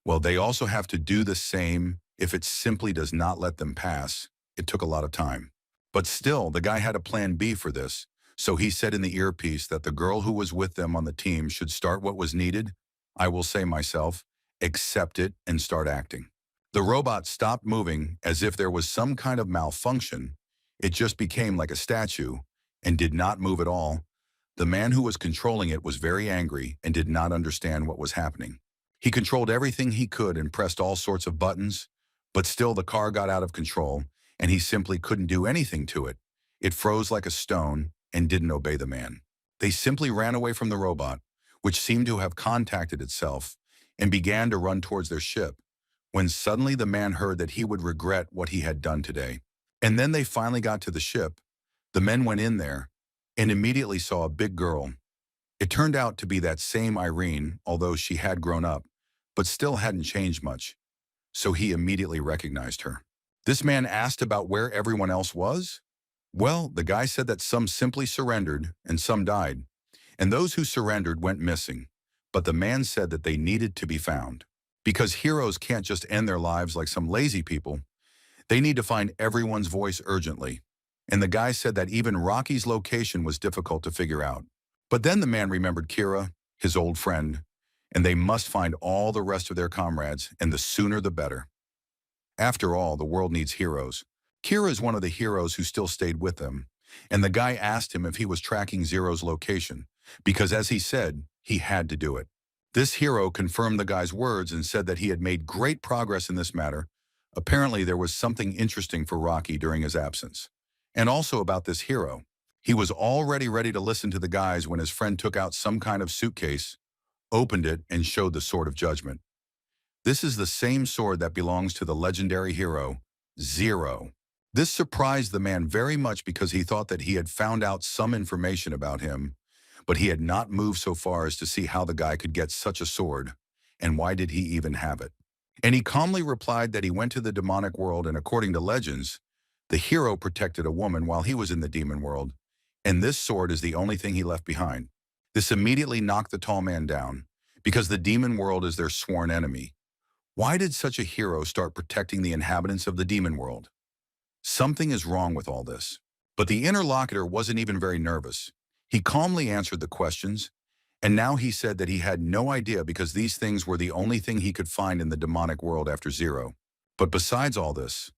Well, they also have to do the same if it simply does not let them pass. It took a lot of time. But still, the guy had a plan B for this, so he said in the earpiece that the girl who was with them on the team should start what was needed. I will say myself, accept it and start acting. The robot stopped moving as if there was some kind of malfunction. It just became like a statue and did not move at all. The man who was controlling it was very angry and did not understand what was happening. He controlled everything he could and pressed all sorts of buttons, but still the car got out of control and he simply couldn't do anything to it. It froze like a stone and didn't obey the man. They simply ran away from the robot, which seemed to have contacted itself, and began to run towards their ship, when suddenly the man heard that he would regret what he had done today. And then they finally got to the ship. The men went in there and immediately saw a big girl. It turned out to be that same Irene, although she had grown up, but still hadn't changed much. So he immediately recognized her. This man asked about where everyone else was. Well, the guy said that some simply surrendered and some died, and those who surrendered went missing. But the man said that they needed to be found, because heroes can't just end their lives like some lazy people. They need to find everyone's voice urgently. And the guy said that even Rocky's location was difficult to figure out. But then the man remembered Kira, his old friend, and they must find all the rest of their comrades, and the sooner the better. After all, the world needs heroes. Kira is one of the heroes who still stayed with them, and the guy asked him if he was tracking Zero's location, because as he said, he had to do it. This hero confirmed the guy's words and said that he had made great progress in this matter. Apparently there was something interesting for Rocky during his absence. And also about this hero. He was already ready to listen to the guys when his friend took out some kind of suitcase, opened it, and showed the Sword of Judgment. This is the same sword that belongs to the legendary hero, Zero. This surprised the man very much because he thought that he had found out some information about him, but he had not moved so far as to see how the guy could get such a sword, and why did he even have it. And he calmly replied that he went to the demonic world, and according to legends, the hero protected a woman while he was in the demon world, and this sword is the only thing he left behind. This immediately knocked the tall man down, because the demon world is their sworn enemy. Why did such a hero start protecting the inhabitants of the demon world? Something is wrong with all this. But the interlocutor wasn't even very nervous. He calmly answered the questions, and now he said that he had no idea because these things were the only thing he could find in the demonic world after Zero. But besides all this,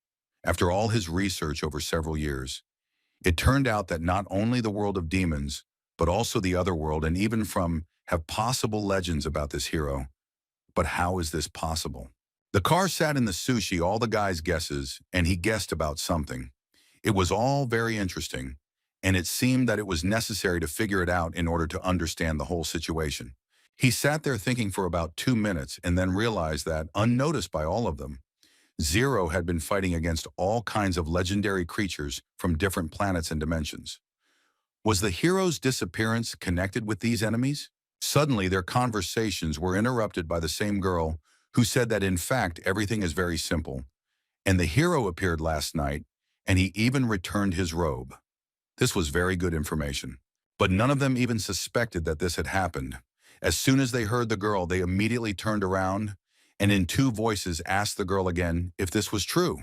after all his research over several years, it turned out that not only the world of demons, but also the other world and even from have possible legends about this hero. But how is this possible? The car sat in the sushi, all the guy's guesses, and he guessed about something. It was all very interesting, and it seemed that it was necessary to figure it out in order to understand the whole situation. He sat there thinking for about 2 minutes and then realized that, unnoticed by all of them, Zero had been fighting against all kinds of legendary creatures from different planets and dimensions. Was the hero's disappearance connected with these enemies? Suddenly, their conversations were interrupted by the same girl who said that in fact everything is very simple, and the hero appeared last night, and he even returned his robe. This was very good information. But none of them even suspected that this had happened. As soon as they heard the girl, they immediately turned around and in 2 voices asked the girl again if this was true.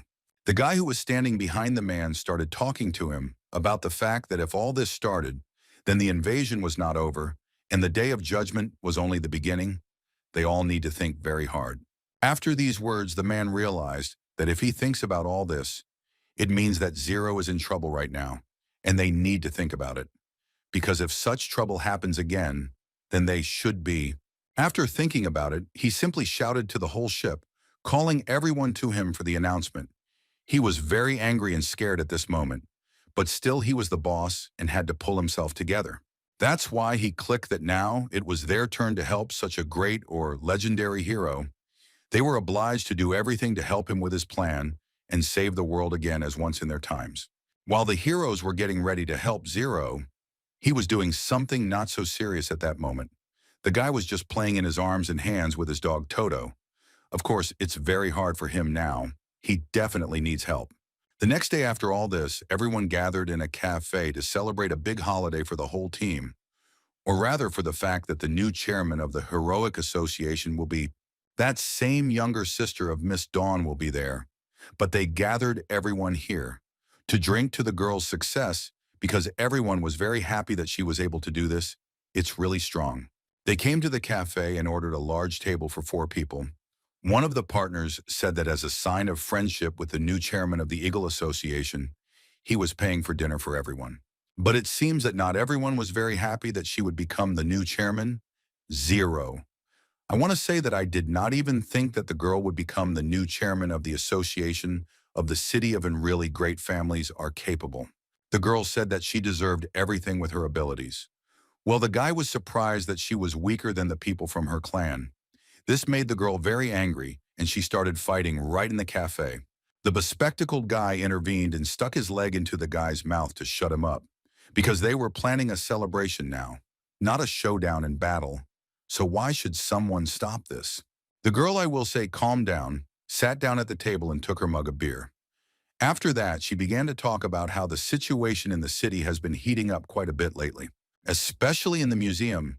The guy who was standing behind the man started talking to him about the fact that if all this started, then the invasion was not over, and the day of judgment was only the beginning. They all need to think very hard. After these words, the man realized that if he thinks about all this, it means that Zero is in trouble right now, and they need to think about it. Because if such trouble happens again, then they should be. After thinking about it, he simply shouted to the whole ship, calling everyone to him for the announcement. He was very angry and scared at this moment, but still he was the boss and had to pull himself together. That's why he clicked that now it was their turn to help such a great or legendary hero. They were obliged to do everything to help him with his plan and save the world again as once in their times. While the heroes were getting ready to help Zero, he was doing something not so serious at that moment. The guy was just playing in his arms and hands with his dog Toto. Of course, it's very hard for him now. He definitely needs help. The next day after all this, everyone gathered in a cafe to celebrate a big holiday for the whole team. Or rather for the fact that the new chairman of the Heroic Association will be that same younger sister of Miss Dawn will be there. But they gathered everyone here to drink to the girl's success because everyone was very happy that she was able to do this. It's really strong. They came to the cafe and ordered a large table for 4 people. One of the partners said that as a sign of friendship with the new chairman of the Eagle Association, he was paying for dinner for everyone. But it seems that not everyone was very happy that she would become the new chairman. Zero. I want to say that I did not even think that the girl would become the new chairman of the association of the city of and really great families are capable. The girl said that she deserved everything with her abilities. Well, the guy was surprised that she was weaker than the people from her clan. This made the girl very angry, and she started fighting right in the cafe. The bespectacled guy intervened and stuck his leg into the guy's mouth to shut him up, because they were planning a celebration now, not a showdown and battle. So why should someone stop this? The girl, I will say, calmed down, sat down at the table and took her mug of beer. After that, she began to talk about how the situation in the city has been heating up quite a bit lately. Especially in the museum,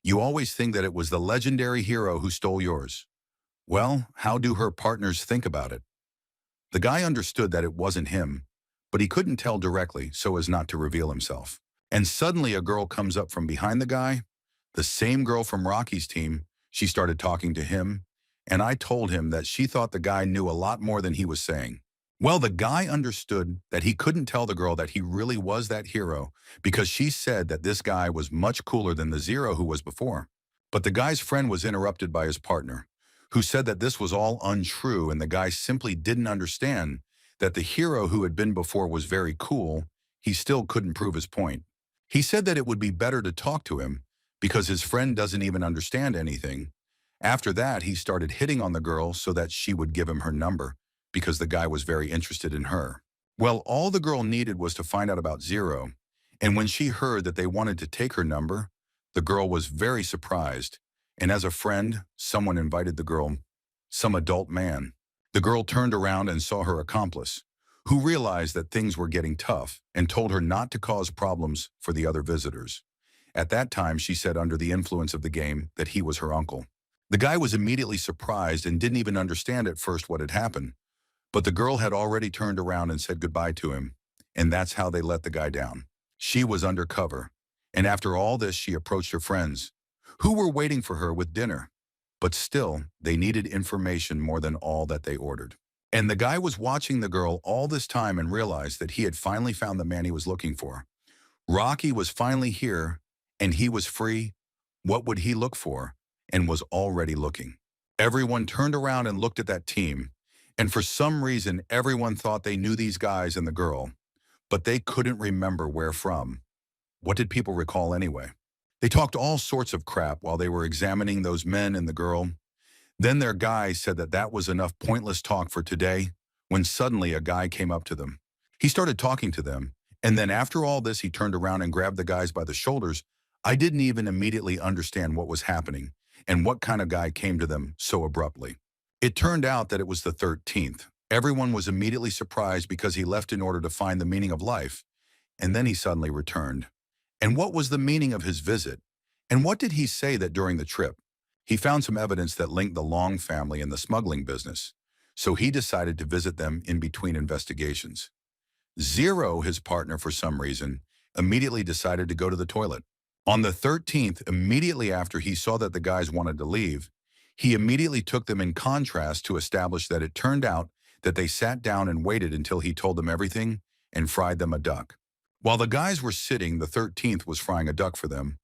you always think that it was the legendary hero who stole yours. Well, how do her partners think about it? The guy understood that it wasn't him, but he couldn't tell directly so as not to reveal himself. And suddenly a girl comes up from behind the guy, the same girl from Rocky's team. She started talking to him, and I told him that she thought the guy knew a lot more than he was saying. Well, the guy understood that he couldn't tell the girl that he really was that hero because she said that this guy was much cooler than the Zero who was before. But the guy's friend was interrupted by his partner, who said that this was all untrue and the guy simply didn't understand that the hero who had been before was very cool. He still couldn't prove his point. He said that it would be better to talk to him because his friend doesn't even understand anything. After that, he started hitting on the girl so that she would give him her number, because the guy was very interested in her. Well, all the girl needed was to find out about Zero, and when she heard that they wanted to take her number, the girl was very surprised, and as a friend, someone invited the girl, some adult man. The girl turned around and saw her accomplice, who realized that things were getting tough and told her not to cause problems for the other visitors. At that time, she said under the influence of the game that he was her uncle. The guy was immediately surprised and didn't even understand at first what had happened. But the girl had already turned around and said goodbye to him, and that's how they let the guy down. She was undercover, and after all this, she approached her friends, who were waiting for her with dinner. But still, they needed information more than all that they ordered. And the guy was watching the girl all this time and realized that he had finally found the man he was looking for. Rocky was finally here, and he was free. What would he look for? And was already looking. Everyone turned around and looked at that team, and for some reason, everyone thought they knew these guys and the girl, but they couldn't remember where from. What did people recall anyway? They talked all sorts of crap while they were examining those men and the girl. Then their guy said that that was enough pointless talk for today, when suddenly a guy came up to them. He started talking to them, and then after all this, he turned around and grabbed the guys by the shoulders. I didn't even immediately understand what was happening and what kind of guy came to them so abruptly. It turned out that it was the 13th. Everyone was immediately surprised because he left in order to find the meaning of life, and then he suddenly returned. And what was the meaning of his visit? And what did he say that during the trip? He found some evidence that linked the Long family and the smuggling business, so he decided to visit them in between investigations. Zero, his partner for some reason, immediately decided to go to the toilet. On the 13th, immediately after he saw that the guys wanted to leave, he immediately took them in contrast to establish that it turned out that they sat down and waited until he told them everything and fried them a duck. While the guys were sitting, the 13th was frying a duck for them.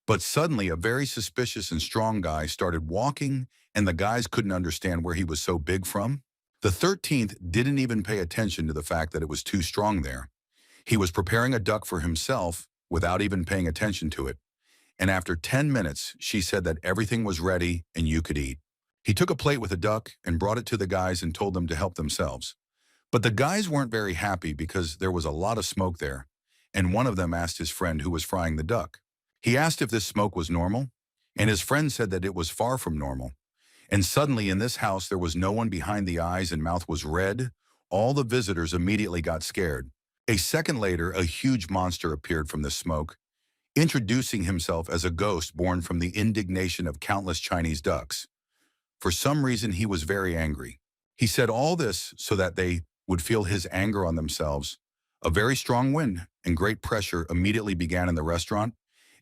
But suddenly a very suspicious and strong guy started walking, and the guys couldn't understand where he was so big from. The 13th didn't even pay attention to the fact that it was too strong there. He was preparing a duck for himself without even paying attention to it. And after 10 minutes, she said that everything was ready and you could eat. He took a plate with a duck and brought it to the guys and told them to help themselves. But the guys weren't very happy because there was a lot of smoke there, and one of them asked his friend who was frying the duck. He asked if this smoke was normal, and his friend said that it was far from normal. And suddenly in this house there was no one behind the eyes and mouth was red. All the visitors immediately got scared. A second later, a huge monster appeared from the smoke, introducing himself as a ghost born from the indignation of countless Chinese ducks. For some reason, he was very angry. He said all this so that they would feel his anger on themselves. A very strong wind and great pressure immediately began in the restaurant,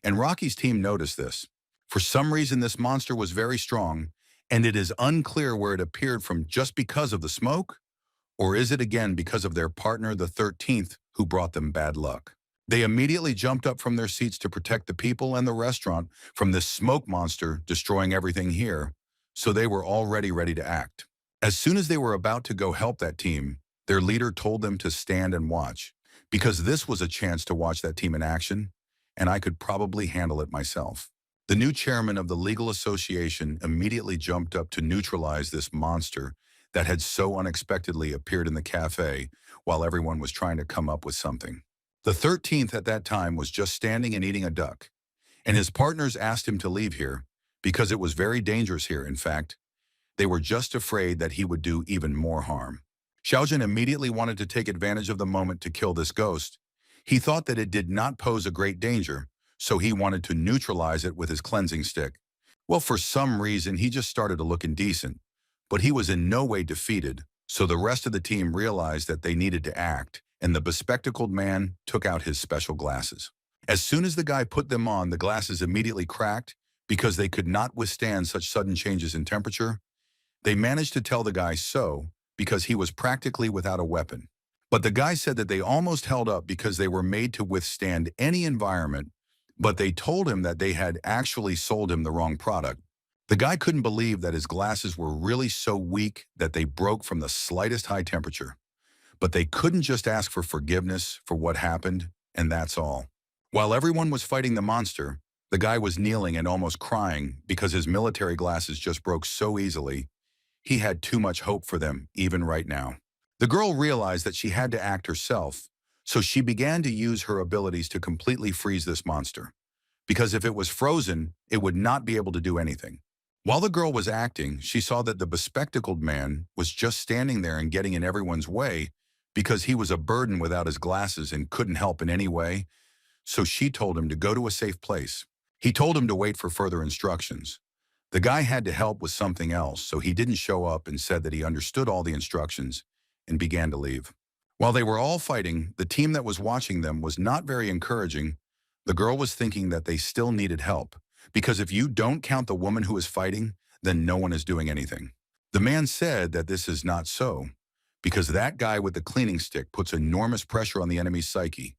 and Rocky's team noticed this. For some reason, this monster was very strong, and it is unclear where it appeared from, just because of the smoke, or is it again because of their partner, the 13th, who brought them bad luck? They immediately jumped up from their seats to protect the people and the restaurant from this smoke monster destroying everything here, so they were already ready to act. As soon as they were about to go help that team, their leader told them to stand and watch, because this was a chance to watch that team in action, and I could probably handle it myself. The new chairman of the legal association immediately jumped up to neutralize this monster that had so unexpectedly appeared in the cafe while everyone was trying to come up with something. The 13th at that time was just standing and eating a duck, and his partners asked him to leave here because it was very dangerous here. In fact, they were just afraid that he would do even more harm. Xiaojun immediately wanted to take advantage of the moment to kill this ghost. He thought that it did not pose a great danger, so he wanted to neutralize it with his cleansing stick. Well, for some reason, he just started to look indecent, but he was in no way defeated, so the rest of the team realized that they needed to act, and the bespectacled man took out his special glasses. As soon as the guy put them on, the glasses immediately cracked because they could not withstand such sudden changes in temperature. They managed to tell the guy so because he was practically without a weapon. But the guy said that they almost held up because they were made to withstand any environment, but they told him that they had actually sold him the wrong product. The guy couldn't believe that his glasses were really so weak that they broke from the slightest high temperature. But they couldn't just ask for forgiveness for what happened, and that's all. While everyone was fighting the monster, the guy was kneeling and almost crying because his military glasses just broke so easily. He had too much hope for them, even right now. The girl realized that she had to act herself, so she began to use her abilities to completely freeze this monster. Because if it was frozen, it would not be able to do anything. While the girl was acting, she saw that the bespectacled man was just standing there and getting in everyone's way because he was a burden without his glasses and couldn't help in any way, so she told him to go to a safe place. He told him to wait for further instructions. The guy had to help with something else, so he didn't show up and said that he understood all the instructions and began to leave. While they were all fighting, the team that was watching them was not very encouraging. The girl was thinking that they still needed help, because if you don't count the woman who is fighting, then no one is doing anything. The man said that this is not so, because that guy with the cleaning stick puts enormous pressure on the enemy's psyche.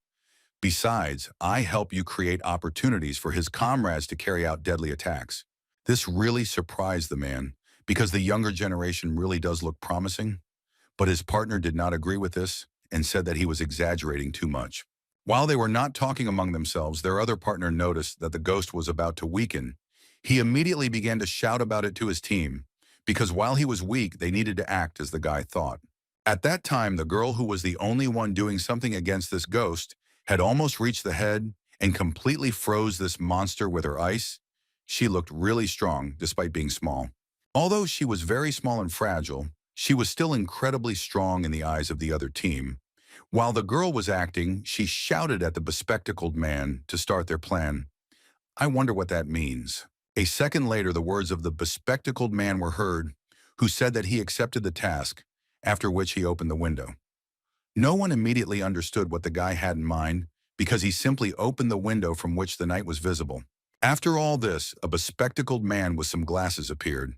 Besides, I help you create opportunities for his comrades to carry out deadly attacks. This really surprised the man, because the younger generation really does look promising, but his partner did not agree with this and said that he was exaggerating too much. While they were not talking among themselves, their other partner noticed that the ghost was about to weaken. He immediately began to shout about it to his team, because while he was weak, they needed to act as the guy thought. At that time, the girl who was the only one doing something against this ghost had almost reached the head and completely froze this monster with her ice. She looked really strong, despite being small. Although she was very small and fragile, she was still incredibly strong in the eyes of the other team. While the girl was acting, she shouted at the bespectacled man to start their plan. I wonder what that means. A second later, the words of the bespectacled man were heard, who said that he accepted the task, after which he opened the window. No one immediately understood what the guy had in mind, because he simply opened the window from which the night was visible. After all this, a bespectacled man with some glasses appeared.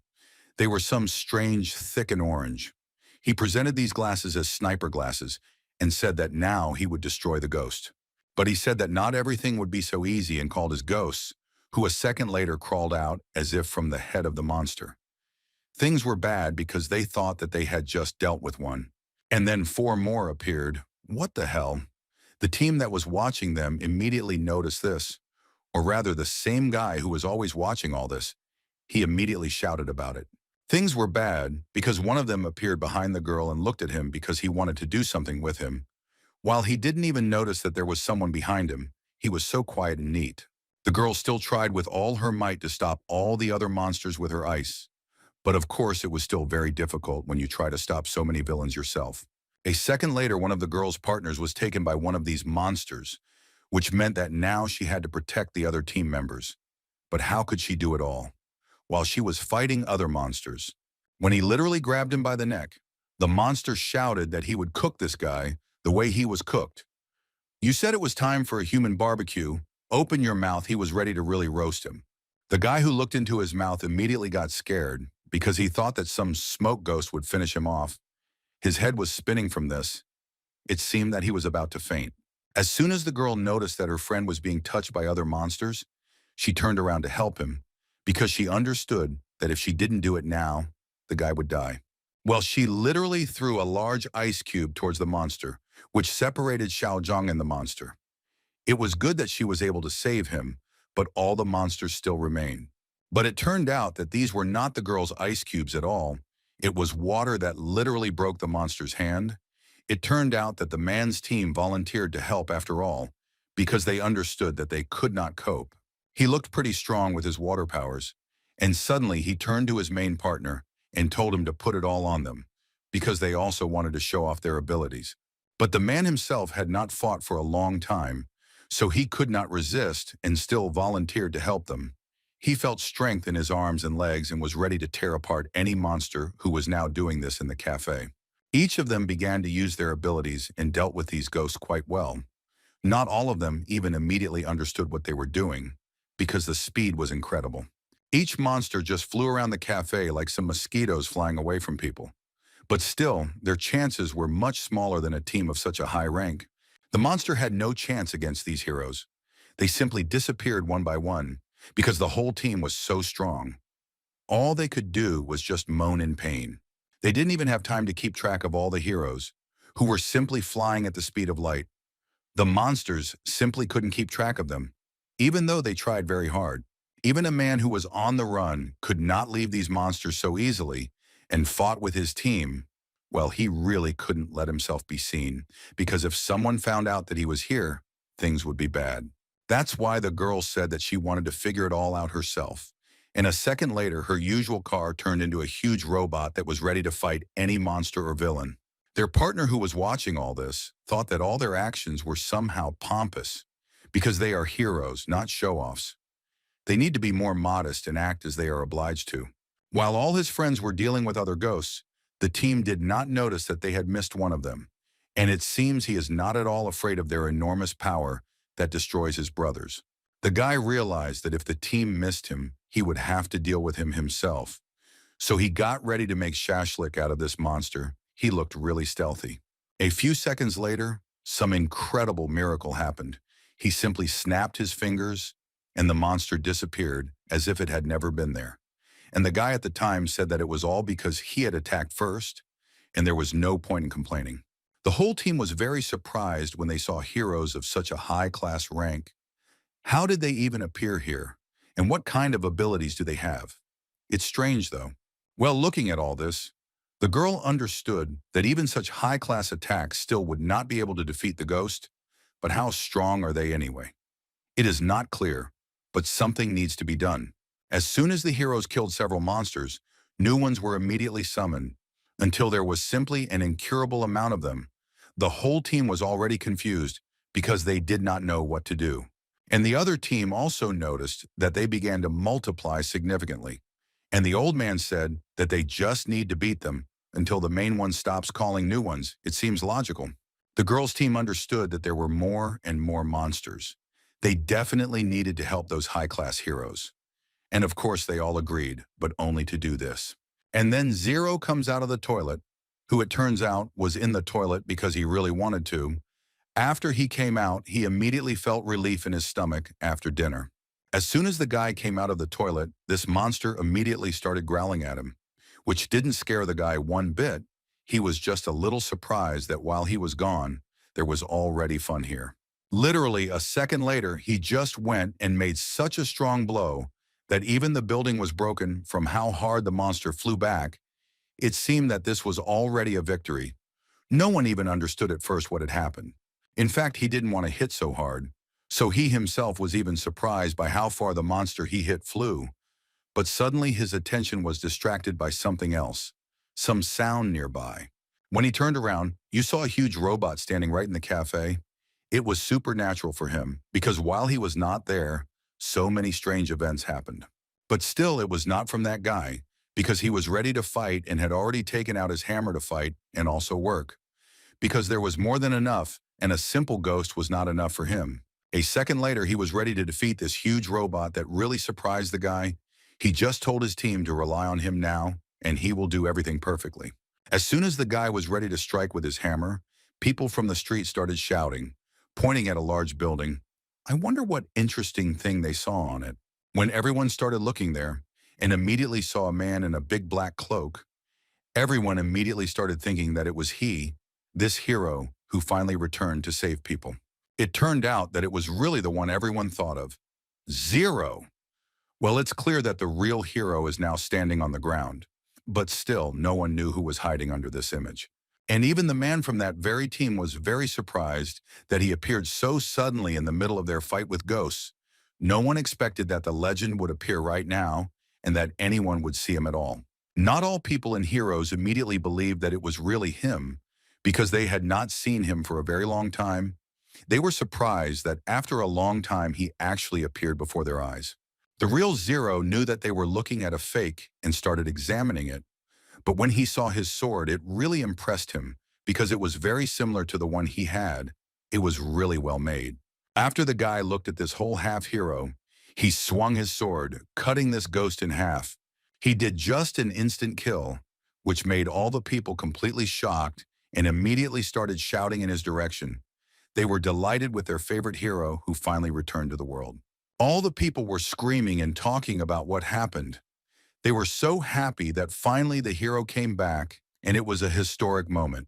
They were some strange, thick and orange. He presented these glasses as sniper glasses and said that now he would destroy the ghost. But he said that not everything would be so easy and called his ghosts, who a second later crawled out as if from the head of the monster. Things were bad because they thought that they had just dealt with one. And then 4 more appeared. What the hell? The team that was watching them immediately noticed this, or rather the same guy who was always watching all this. He immediately shouted about it. Things were bad because one of them appeared behind the girl and looked at him because he wanted to do something with him. While he didn't even notice that there was someone behind him, he was so quiet and neat. The girl still tried with all her might to stop all the other monsters with her ice. But of course, it was still very difficult when you try to stop so many villains yourself. A second later, one of the girl's partners was taken by one of these monsters, which meant that now she had to protect the other team members. But how could she do it all? While she was fighting other monsters. When he literally grabbed him by the neck, the monster shouted that he would cook this guy the way he was cooked. You said it was time for a human barbecue. Open your mouth. He was ready to really roast him. The guy who looked into his mouth immediately got scared because he thought that some smoke ghost would finish him off. His head was spinning from this. It seemed that he was about to faint. As soon as the girl noticed that her friend was being touched by other monsters, she turned around to help him because she understood that if she didn't do it now, the guy would die. Well, she literally threw a large ice cube towards the monster, which separated Xiaozhang and the monster. It was good that she was able to save him, but all the monsters still remained. But it turned out that these were not the girl's ice cubes at all. It was water that literally broke the monster's hand. It turned out that the man's team volunteered to help after all, because they understood that they could not cope. He looked pretty strong with his water powers, and suddenly he turned to his main partner and told him to put it all on them, because they also wanted to show off their abilities. But the man himself had not fought for a long time, so he could not resist and still volunteered to help them. He felt strength in his arms and legs and was ready to tear apart any monster who was now doing this in the cafe. Each of them began to use their abilities and dealt with these ghosts quite well. Not all of them even immediately understood what they were doing, because the speed was incredible. Each monster just flew around the cafe like some mosquitoes flying away from people. But still, their chances were much smaller than a team of such a high rank. The monster had no chance against these heroes. They simply disappeared one by one, because the whole team was so strong. All they could do was just moan in pain. They didn't even have time to keep track of all the heroes, who were simply flying at the speed of light. The monsters simply couldn't keep track of them, even though they tried very hard. Even a man who was on the run could not leave these monsters so easily and fought with his team. Well, he really couldn't let himself be seen, because if someone found out that he was here, things would be bad. That's why the girl said that she wanted to figure it all out herself. And a second later, her usual car turned into a huge robot that was ready to fight any monster or villain. Their partner who was watching all this thought that all their actions were somehow pompous because they are heroes, not show-offs. They need to be more modest and act as they are obliged to. While all his friends were dealing with other ghosts, the team did not notice that they had missed one of them, and it seems he is not at all afraid of their enormous power that destroys his brothers. The guy realized that if the team missed him, he would have to deal with him himself. So he got ready to make shashlik out of this monster. He looked really stealthy. A few seconds later, some incredible miracle happened. He simply snapped his fingers, and the monster disappeared as if it had never been there. And the guy at the time said that it was all because he had attacked first, and there was no point in complaining. The whole team was very surprised when they saw heroes of such a high-class rank. How did they even appear here? And what kind of abilities do they have? It's strange, though. Well, looking at all this, the girl understood that even such high-class attacks still would not be able to defeat the ghost, but how strong are they anyway? It is not clear, but something needs to be done. As soon as the heroes killed several monsters, new ones were immediately summoned, until there was simply an incurable amount of them. The whole team was already confused because they did not know what to do. And the other team also noticed that they began to multiply significantly. And the old man said that they just need to beat them until the main one stops calling new ones. It seems logical. The girls' team understood that there were more and more monsters. They definitely needed to help those high-class heroes. And of course they all agreed, but only to do this. And then Zero comes out of the toilet, who it turns out was in the toilet because he really wanted to. After he came out, he immediately felt relief in his stomach after dinner. As soon as the guy came out of the toilet, this monster immediately started growling at him, which didn't scare the guy one bit. He was just a little surprised that while he was gone, there was already fun here. Literally a second later, he just went and made such a strong blow that even the building was broken from how hard the monster flew back. It seemed that this was already a victory. No one even understood at first what had happened. In fact, he didn't want to hit so hard, so he himself was even surprised by how far the monster he hit flew. But suddenly his attention was distracted by something else, some sound nearby. When he turned around, you saw a huge robot standing right in the cafe. It was supernatural for him, because while he was not there, so many strange events happened. But still, it was not from that guy, because he was ready to fight and had already taken out his hammer to fight and also work. Because there was more than enough, and a simple ghost was not enough for him. A second later, he was ready to defeat this huge robot that really surprised the guy. He just told his team to rely on him now, and he will do everything perfectly. As soon as the guy was ready to strike with his hammer, people from the street started shouting, pointing at a large building. I wonder what interesting thing they saw on it. When everyone started looking there, and immediately saw a man in a big black cloak, everyone immediately started thinking that it was he, this hero, who finally returned to save people. It turned out that it was really the one everyone thought of. Zero. Well, it's clear that the real hero is now standing on the ground. But still, no one knew who was hiding under this image. And even the man from that very team was very surprised that he appeared so suddenly in the middle of their fight with ghosts. No one expected that the legend would appear right now and that anyone would see him at all. Not all people and heroes immediately believed that it was really him because they had not seen him for a very long time. They were surprised that after a long time he actually appeared before their eyes. The real Zero knew that they were looking at a fake and started examining it. But when he saw his sword, it really impressed him because it was very similar to the one he had. It was really well made. After the guy looked at this whole half-hero, he swung his sword, cutting this ghost in half. He did just an instant kill, which made all the people completely shocked and immediately started shouting in his direction. They were delighted with their favorite hero who finally returned to the world. All the people were screaming and talking about what happened. They were so happy that finally the hero came back, and it was a historic moment.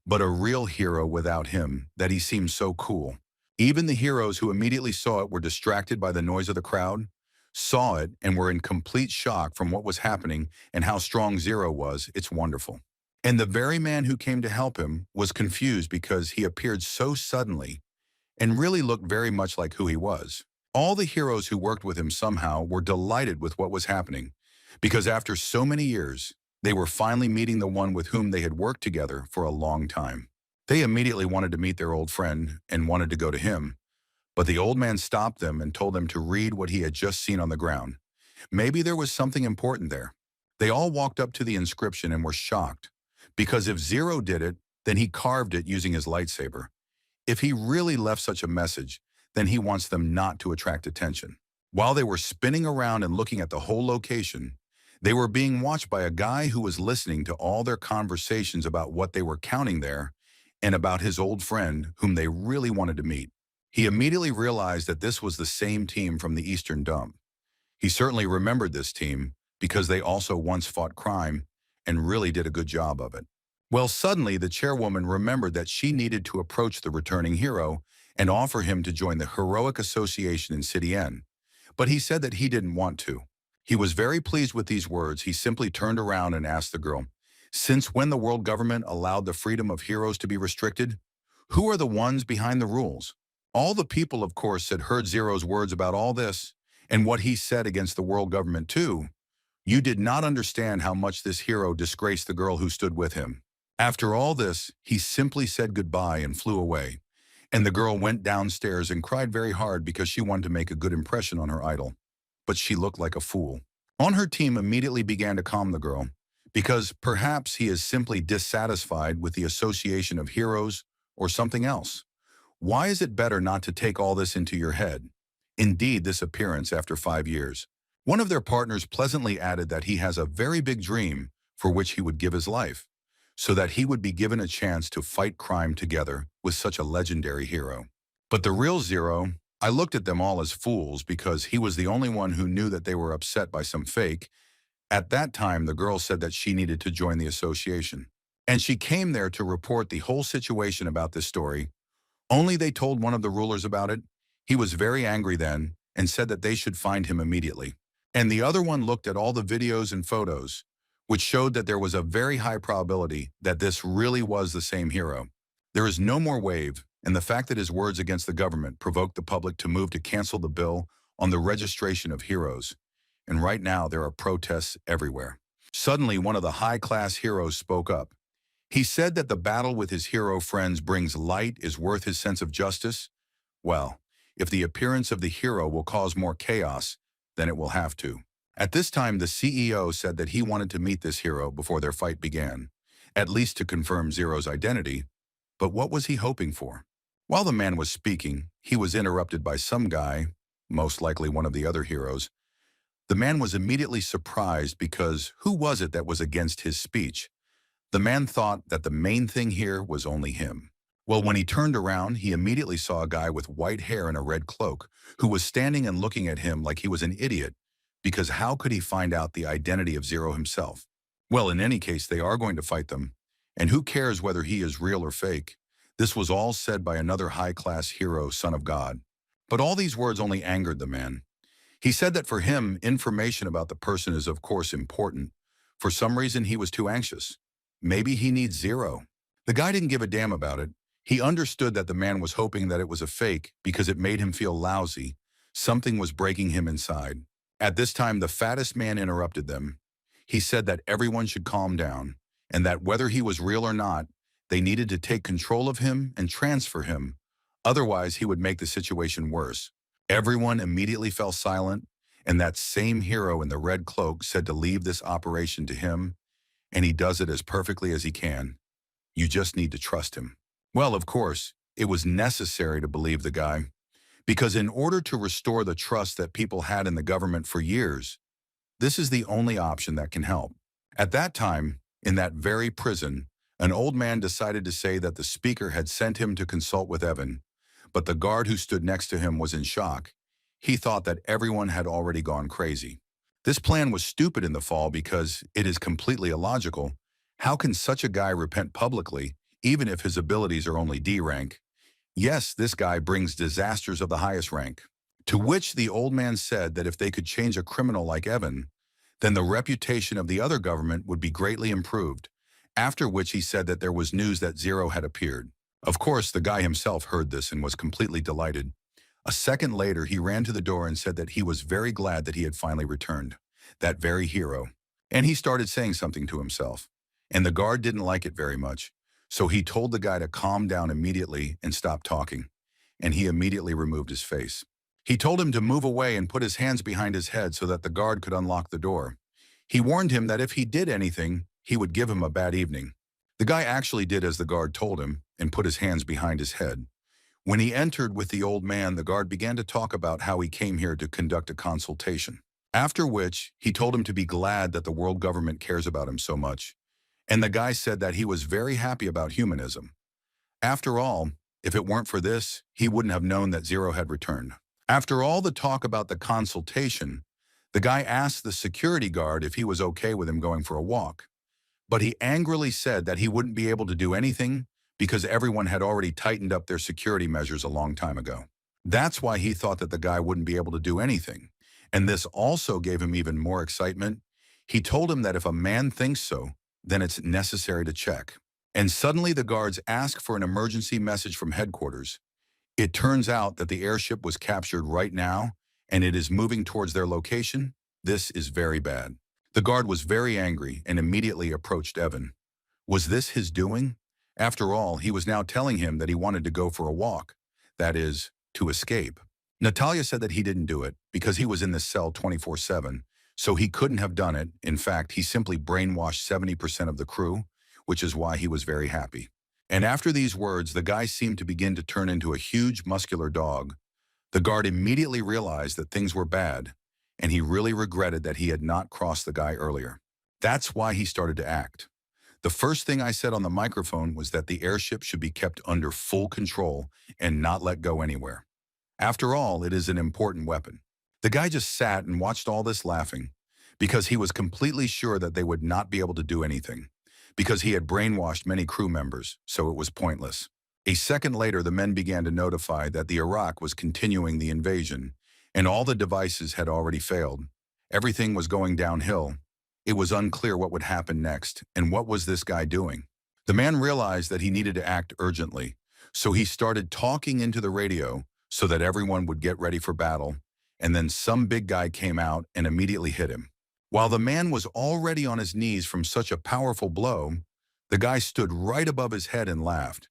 But a real hero without him, that he seemed so cool. Even the heroes who immediately saw it were distracted by the noise of the crowd, saw it, and were in complete shock from what was happening and how strong Zero was. It's wonderful. And the very man who came to help him was confused because he appeared so suddenly and really looked very much like who he was. All the heroes who worked with him somehow were delighted with what was happening, because after so many years, They were finally meeting the one with whom they had worked together for a long time. They immediately wanted to meet their old friend and wanted to go to him, but the old man stopped them and told them to read what he had just seen on the ground. Maybe there was something important there. They all walked up to the inscription and were shocked, because if Zero did it, then he carved it using his lightsaber. If he really left such a message, then he wants them not to attract attention. While they were spinning around and looking at the whole location, they were being watched by a guy who was listening to all their conversations about what they were counting there and about his old friend whom they really wanted to meet. He immediately realized that this was the same team from the Eastern Dump. He certainly remembered this team because they also once fought crime and really did a good job of it. Well, suddenly the chairwoman remembered that she needed to approach the returning hero and offer him to join the Heroic Association in City N. But he said that he didn't want to. He was very pleased with these words. He simply turned around and asked the girl, "Since when the world government allowed the freedom of heroes to be restricted? Who are the ones behind the rules?" All the people, of course, had heard Zero's words about all this, and what he said against the world government too. You did not understand how much this hero disgraced the girl who stood with him. After all this, he simply said goodbye and flew away. And the girl went downstairs and cried very hard because she wanted to make a good impression on her idol. But she looked like a fool. On her team immediately began to calm the girl, because perhaps he is simply dissatisfied with the association of heroes or something else. Why is it better not to take all this into your head? Indeed, this appearance after 5 years. One of their partners pleasantly added that he has a very big dream for which he would give his life, so that he would be given a chance to fight crime together with such a legendary hero. But the real Zero, I looked at them all as fools because he was the only one who knew that they were upset by some fake. At that time, the girl said that she needed to join the association. And she came there to report the whole situation about this story. Only they told one of the rulers about it. He was very angry then and said that they should find him immediately. And the other one looked at all the videos and photos, which showed that there was a very high probability that this really was the same hero. There is no more wave, and the fact that his words against the government provoked the public to move to cancel the bill on the registration of heroes. And right now there are protests everywhere. Suddenly, one of the high-class heroes spoke up. He said that the battle with his hero friends brings light is worth his sense of justice. Well, if the appearance of the hero will cause more chaos, then it will have to. At this time, the CEO said that he wanted to meet this hero before their fight began, at least to confirm Zero's identity. But what was he hoping for? While the man was speaking, he was interrupted by some guy, most likely one of the other heroes. The man was immediately surprised because who was it that was against his speech? The man thought that the main thing here was only him. Well, when he turned around, he immediately saw a guy with white hair and a red cloak who was standing and looking at him like he was an idiot, because how could he find out the identity of Zero himself? Well, in any case, they are going to fight them, and who cares whether he is real or fake? This was all said by another high-class hero, son of God. But all these words only angered the man. He said that for him, information about the person is of course important. For some reason, he was too anxious. Maybe he needs Zero. The guy didn't give a damn about it. He understood that the man was hoping that it was a fake because it made him feel lousy. Something was breaking him inside. At this time, the fattest man interrupted them. He said that everyone should calm down, and that whether he was real or not, they needed to take control of him and transfer him. Otherwise, he would make the situation worse. Everyone immediately fell silent, and that same hero in the red cloak said to leave this operation to him, and he does it as perfectly as he can. You just need to trust him. Well, of course, it was necessary to believe the guy, because in order to restore the trust that people had in the government for years, this is the only option that can help. At that time, in that very prison, an old man decided to say that the speaker had sent him to consult with Evan, but the guard who stood next to him was in shock. He thought that everyone had already gone crazy. This plan was stupid in the fall because it is completely illogical. How can such a guy repent publicly, even if his abilities are only D rank? Yes, this guy brings disasters of the highest rank. To which the old man said that if they could change a criminal like Evan, then the reputation of the other government would be greatly improved, after which he said that there was news that Zero had appeared. Of course, the guy himself heard this and was completely delighted. A second later, he ran to the door and said that he was very glad that he had finally returned. That very hero. And he started saying something to himself. And the guard didn't like it very much. So he told the guy to calm down immediately and stop talking. And he immediately removed his face. He told him to move away and put his hands behind his head so that the guard could unlock the door. He warned him that if he did anything, he would give him a bad evening. The guy actually did as the guard told him and put his hands behind his head. When he entered with the old man, the guard began to talk about how he came here to conduct a consultation. After which, he told him to be glad that the world government cares about him so much. And the guy said that he was very happy about humanism. After all, if it weren't for this, he wouldn't have known that Zero had returned. After all the talk about the consultation, the guy asked the security guard if he was okay with him going for a walk. But he angrily said that he wouldn't be able to do anything because everyone had already tightened up their security measures a long time ago. That's why he thought that the guy wouldn't be able to do anything. And this also gave him even more excitement. He told him that if a man thinks so, then it's necessary to check. And suddenly the guards asked for an emergency message from headquarters. It turns out that the airship was captured right now, and it is moving towards their location. This is very bad. The guard was very angry and immediately approached Evan. Was this his doing? After all, he was now telling him that he wanted to go for a walk. That is, to escape. Natalia said that he didn't do it because he was in the cell 24/7, so he couldn't have done it. In fact, he simply brainwashed 70% of the crew, which is why he was very happy. And after these words, the guy seemed to begin to turn into a huge, muscular dog. The guard immediately realized that things were bad, and he really regretted that he had not crossed the guy earlier. That's why he started to act. The first thing I said on the microphone was that the airship should be kept under full control and not let go anywhere. After all, it is an important weapon. The guy just sat and watched all this laughing because he was completely sure that they would not be able to do anything because he had brainwashed many crew members, so it was pointless. A second later, the men began to notify that the Iraq was continuing the invasion and all the devices had already failed. Everything was going downhill. It was unclear what would happen next, and what was this guy doing? The man realized that he needed to act urgently, so he started talking into the radio so that everyone would get ready for battle, and then some big guy came out and immediately hit him. While the man was already on his knees from such a powerful blow, the guy stood right above his head and laughed.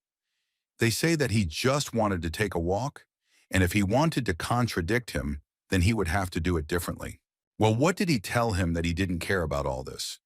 They say that he just wanted to take a walk, and if he wanted to contradict him, then he would have to do it differently. Well, what did he tell him that he didn't care about all this?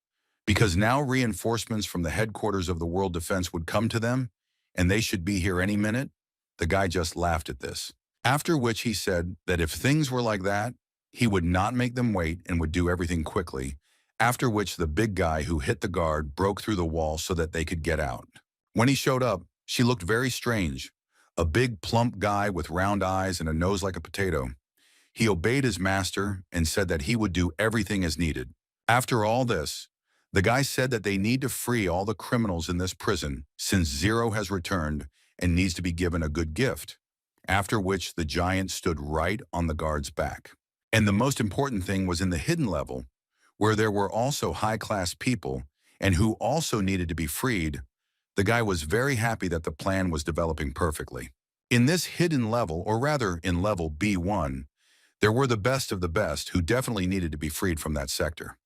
Because now reinforcements from the headquarters of the World Defense would come to them, and they should be here any minute? The guy just laughed at this. After which he said that if things were like that, he would not make them wait and would do everything quickly, after which the big guy who hit the guard broke through the wall so that they could get out. When he showed up, she looked very strange. A big, plump guy with round eyes and a nose like a potato. He obeyed his master and said that he would do everything as needed. After all this, the guy said that they need to free all the criminals in this prison since Zero has returned and needs to be given a good gift. After which the giant stood right on the guard's back. And the most important thing was in the hidden level, where there were also high-class people and who also needed to be freed. The guy was very happy that the plan was developing perfectly. In this hidden level, or rather in level B1, there were the best of the best who definitely needed to be freed from that sector.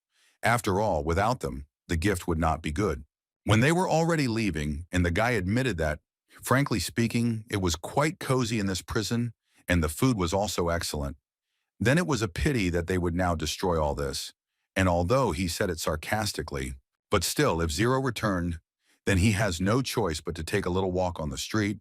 After all, without them, the gift would not be good. When they were already leaving, and the guy admitted that, frankly speaking, it was quite cozy in this prison, and the food was also excellent, then it was a pity that they would now destroy all this. And although he said it sarcastically, but still, if Zero returned, then he has no choice but to take a little walk on the street.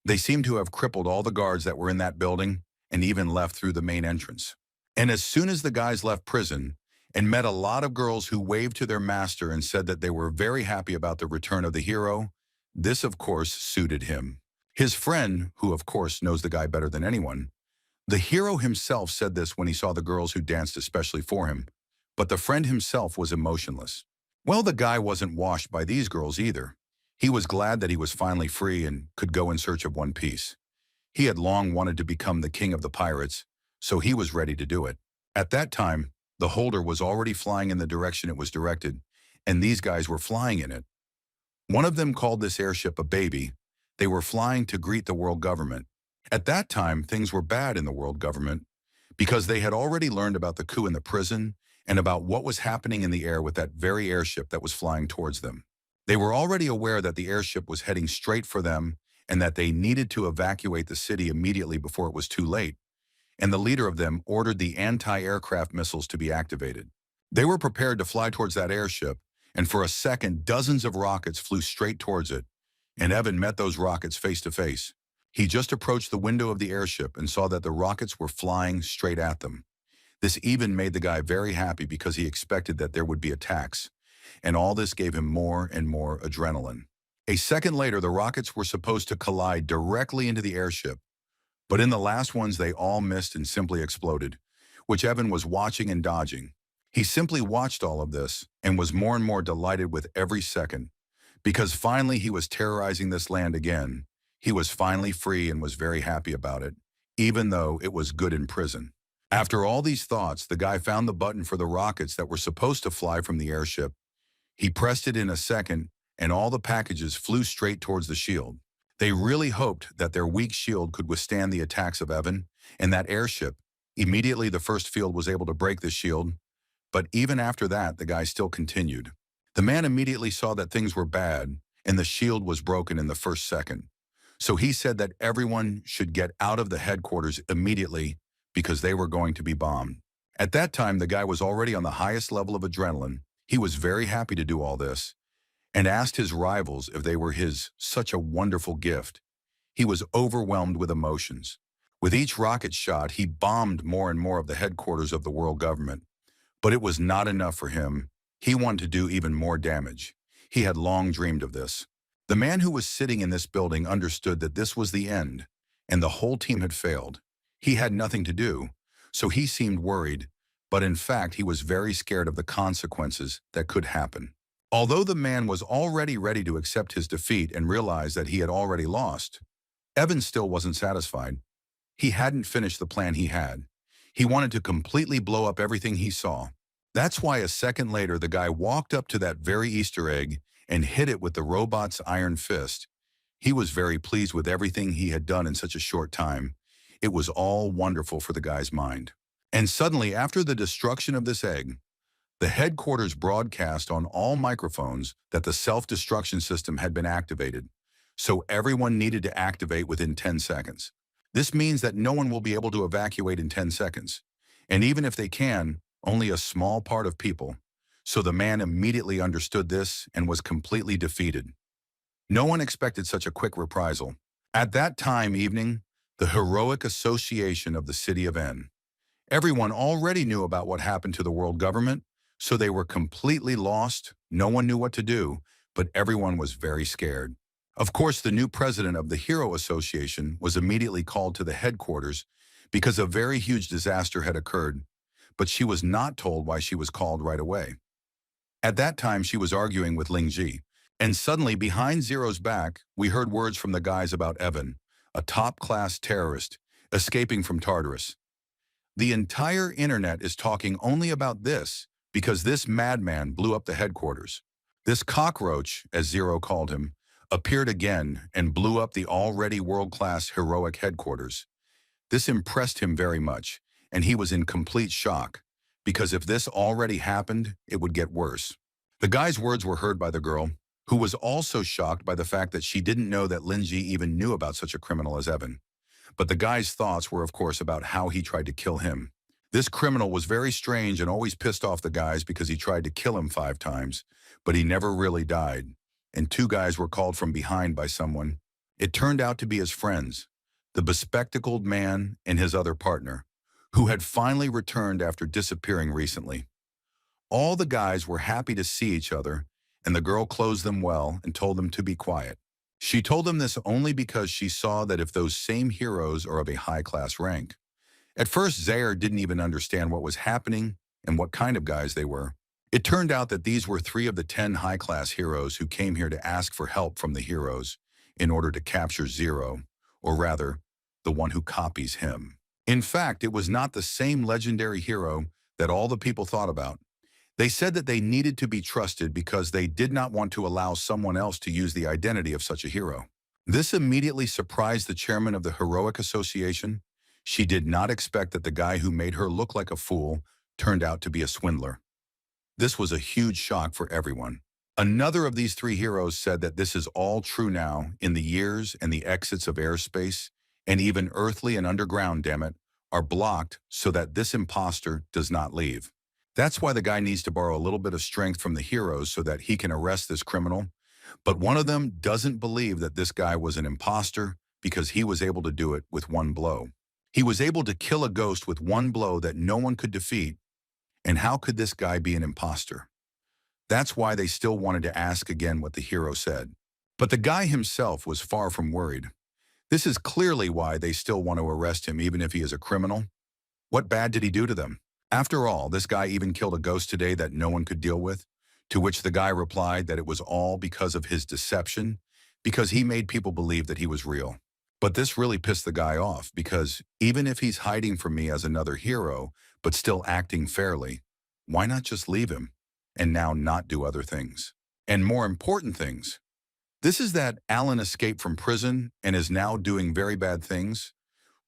They seem to have crippled all the guards that were in that building and even left through the main entrance. And as soon as the guys left prison and met a lot of girls who waved to their master and said that they were very happy about the return of the hero, this of course suited him. His friend, who of course knows the guy better than anyone, the hero himself said this when he saw the girls who danced especially for him, but the friend himself was emotionless. Well, the guy wasn't washed by these girls either. He was glad that he was finally free and could go in search of One Piece. He had long wanted to become the king of the pirates, so he was ready to do it. At that time, the holder was already flying in the direction it was directed, and these guys were flying in it. One of them called this airship a baby. They were flying to greet the world government. At that time, things were bad in the world government because they had already learned about the coup in the prison and about what was happening in the air with that very airship that was flying towards them. They were already aware that the airship was heading straight for them and that they needed to evacuate the city immediately before it was too late, and the leader of them ordered the anti-aircraft missiles to be activated. They were prepared to fly towards that airship, and for a second, dozens of rockets flew straight towards it, and Evan met those rockets face to face. He just approached the window of the airship and saw that the rockets were flying straight at them. This even made the guy very happy because he expected that there would be attacks, and all this gave him more and more adrenaline. A second later, the rockets were supposed to collide directly into the airship, but in the last ones they all missed and simply exploded, which Evan was watching and dodging. He simply watched all of this and was more and more delighted with every second, because finally he was terrorizing this land again. He was finally free and was very happy about it, even though it was good in prison. After all these thoughts, the guy found the button for the rockets that were supposed to fly from the airship. He pressed it in a second, and all the packages flew straight towards the shield. They really hoped that their weak shield could withstand the attacks of Evan and that airship. Immediately, the first field was able to break the shield, but even after that, the guy still continued. The man immediately saw that things were bad, and the shield was broken in the first second. So he said that everyone should get out of the headquarters immediately because they were going to be bombed. At that time, the guy was already on the highest level of adrenaline. He was very happy to do all this, and asked his rivals if they were his such a wonderful gift. He was overwhelmed with emotions. With each rocket shot, he bombed more and more of the headquarters of the world government. But it was not enough for him. He wanted to do even more damage. He had long dreamed of this. The man who was sitting in this building understood that this was the end, and the whole team had failed. He had nothing to do, so he seemed worried, but in fact he was very scared of the consequences that could happen. Although the man was already ready to accept his defeat and realize that he had already lost, Evan still wasn't satisfied. He hadn't finished the plan he had. He wanted to completely blow up everything he saw. That's why a second later the guy walked up to that very Easter egg and hit it with the robot's iron fist. He was very pleased with everything he had done in such a short time. It was all wonderful for the guy's mind. And suddenly, after the destruction of this egg, the headquarters broadcast on all microphones that the self-destruction system had been activated, so everyone needed to activate within 10 seconds. This means that no one will be able to evacuate in 10 seconds, and even if they can, only a small part of people. So the man immediately understood this and was completely defeated. No one expected such a quick reprisal. At that time evening, the heroic association of the city of N. Everyone already knew about what happened to the world government, so they were completely lost. No one knew what to do, but everyone was very scared. Of course, the new president of the Hero Association was immediately called to the headquarters because a very huge disaster had occurred, but she was not told why she was called right away. At that time, she was arguing with Ling Ji, and suddenly behind Zero's back, we heard words from the guys about Evan, a top-class terrorist, escaping from Tartarus. The entire internet is talking only about this because this madman blew up the headquarters. This cockroach, as Zero called him, appeared again and blew up the already world-class heroic headquarters. This impressed him very much, and he was in complete shock, because if this already happened, it would get worse. The guy's words were heard by the girl, who was also shocked by the fact that she didn't know that Linji even knew about such a criminal as Evan. But the guy's thoughts were, of course, about how he tried to kill him. This criminal was very strange and always pissed off the guys because he tried to kill him 5 times, but he never really died. And 2 guys were called from behind by someone. It turned out to be his friends, the bespectacled man and his other partner, who had finally returned after disappearing recently. All the guys were happy to see each other, and the girl closed them well and told them to be quiet. She told them this only because she saw that if those same heroes are of a high-class rank. At first, Zaire didn't even understand what was happening and what kind of guys they were. It turned out that these were 3 of the 10 high-class heroes who came here to ask for help from the heroes in order to capture Zero, or rather, the one who copies him. In fact, it was not the same legendary hero that all the people thought about. They said that they needed to be trusted because they did not want to allow someone else to use the identity of such a hero. This immediately surprised the chairman of the Heroic Association. She did not expect that the guy who made her look like a fool turned out to be a swindler. This was a huge shock for everyone. Another of these three heroes said that this is all true now in the years and the exits of airspace, and even earthly and underground, damn it, are blocked so that this imposter does not leave. That's why the guy needs to borrow a little bit of strength from the heroes so that he can arrest this criminal. But one of them doesn't believe that this guy was an imposter because he was able to do it with one blow. He was able to kill a ghost with one blow that no one could defeat. And how could this guy be an imposter? That's why they still wanted to ask again what the hero said. But the guy himself was far from worried. This is clearly why they still want to arrest him even if he is a criminal. What bad did he do to them? After all, this guy even killed a ghost today that no one could deal with, to which the guy replied that it was all because of his deception, because he made people believe that he was real. But this really pissed the guy off because even if he's hiding from me as another hero, but still acting fairly, why not just leave him and now not do other things? And more important things. This is that Alan escaped from prison and is now doing very bad things.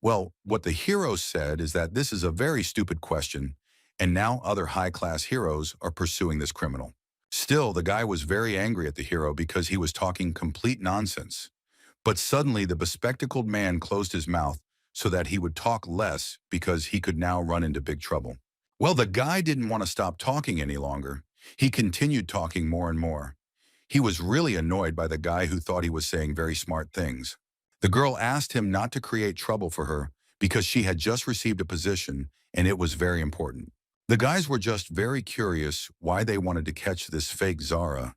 Well, what the hero said is that this is a very stupid question, and now other high-class heroes are pursuing this criminal. Still, the guy was very angry at the hero because he was talking complete nonsense. But suddenly the bespectacled man closed his mouth so that he would talk less because he could now run into big trouble. Well, the guy didn't want to stop talking any longer. He continued talking more and more. He was really annoyed by the guy who thought he was saying very smart things. The girl asked him not to create trouble for her because she had just received a position and it was very important. The guys were just very curious why they wanted to catch this fake Zara.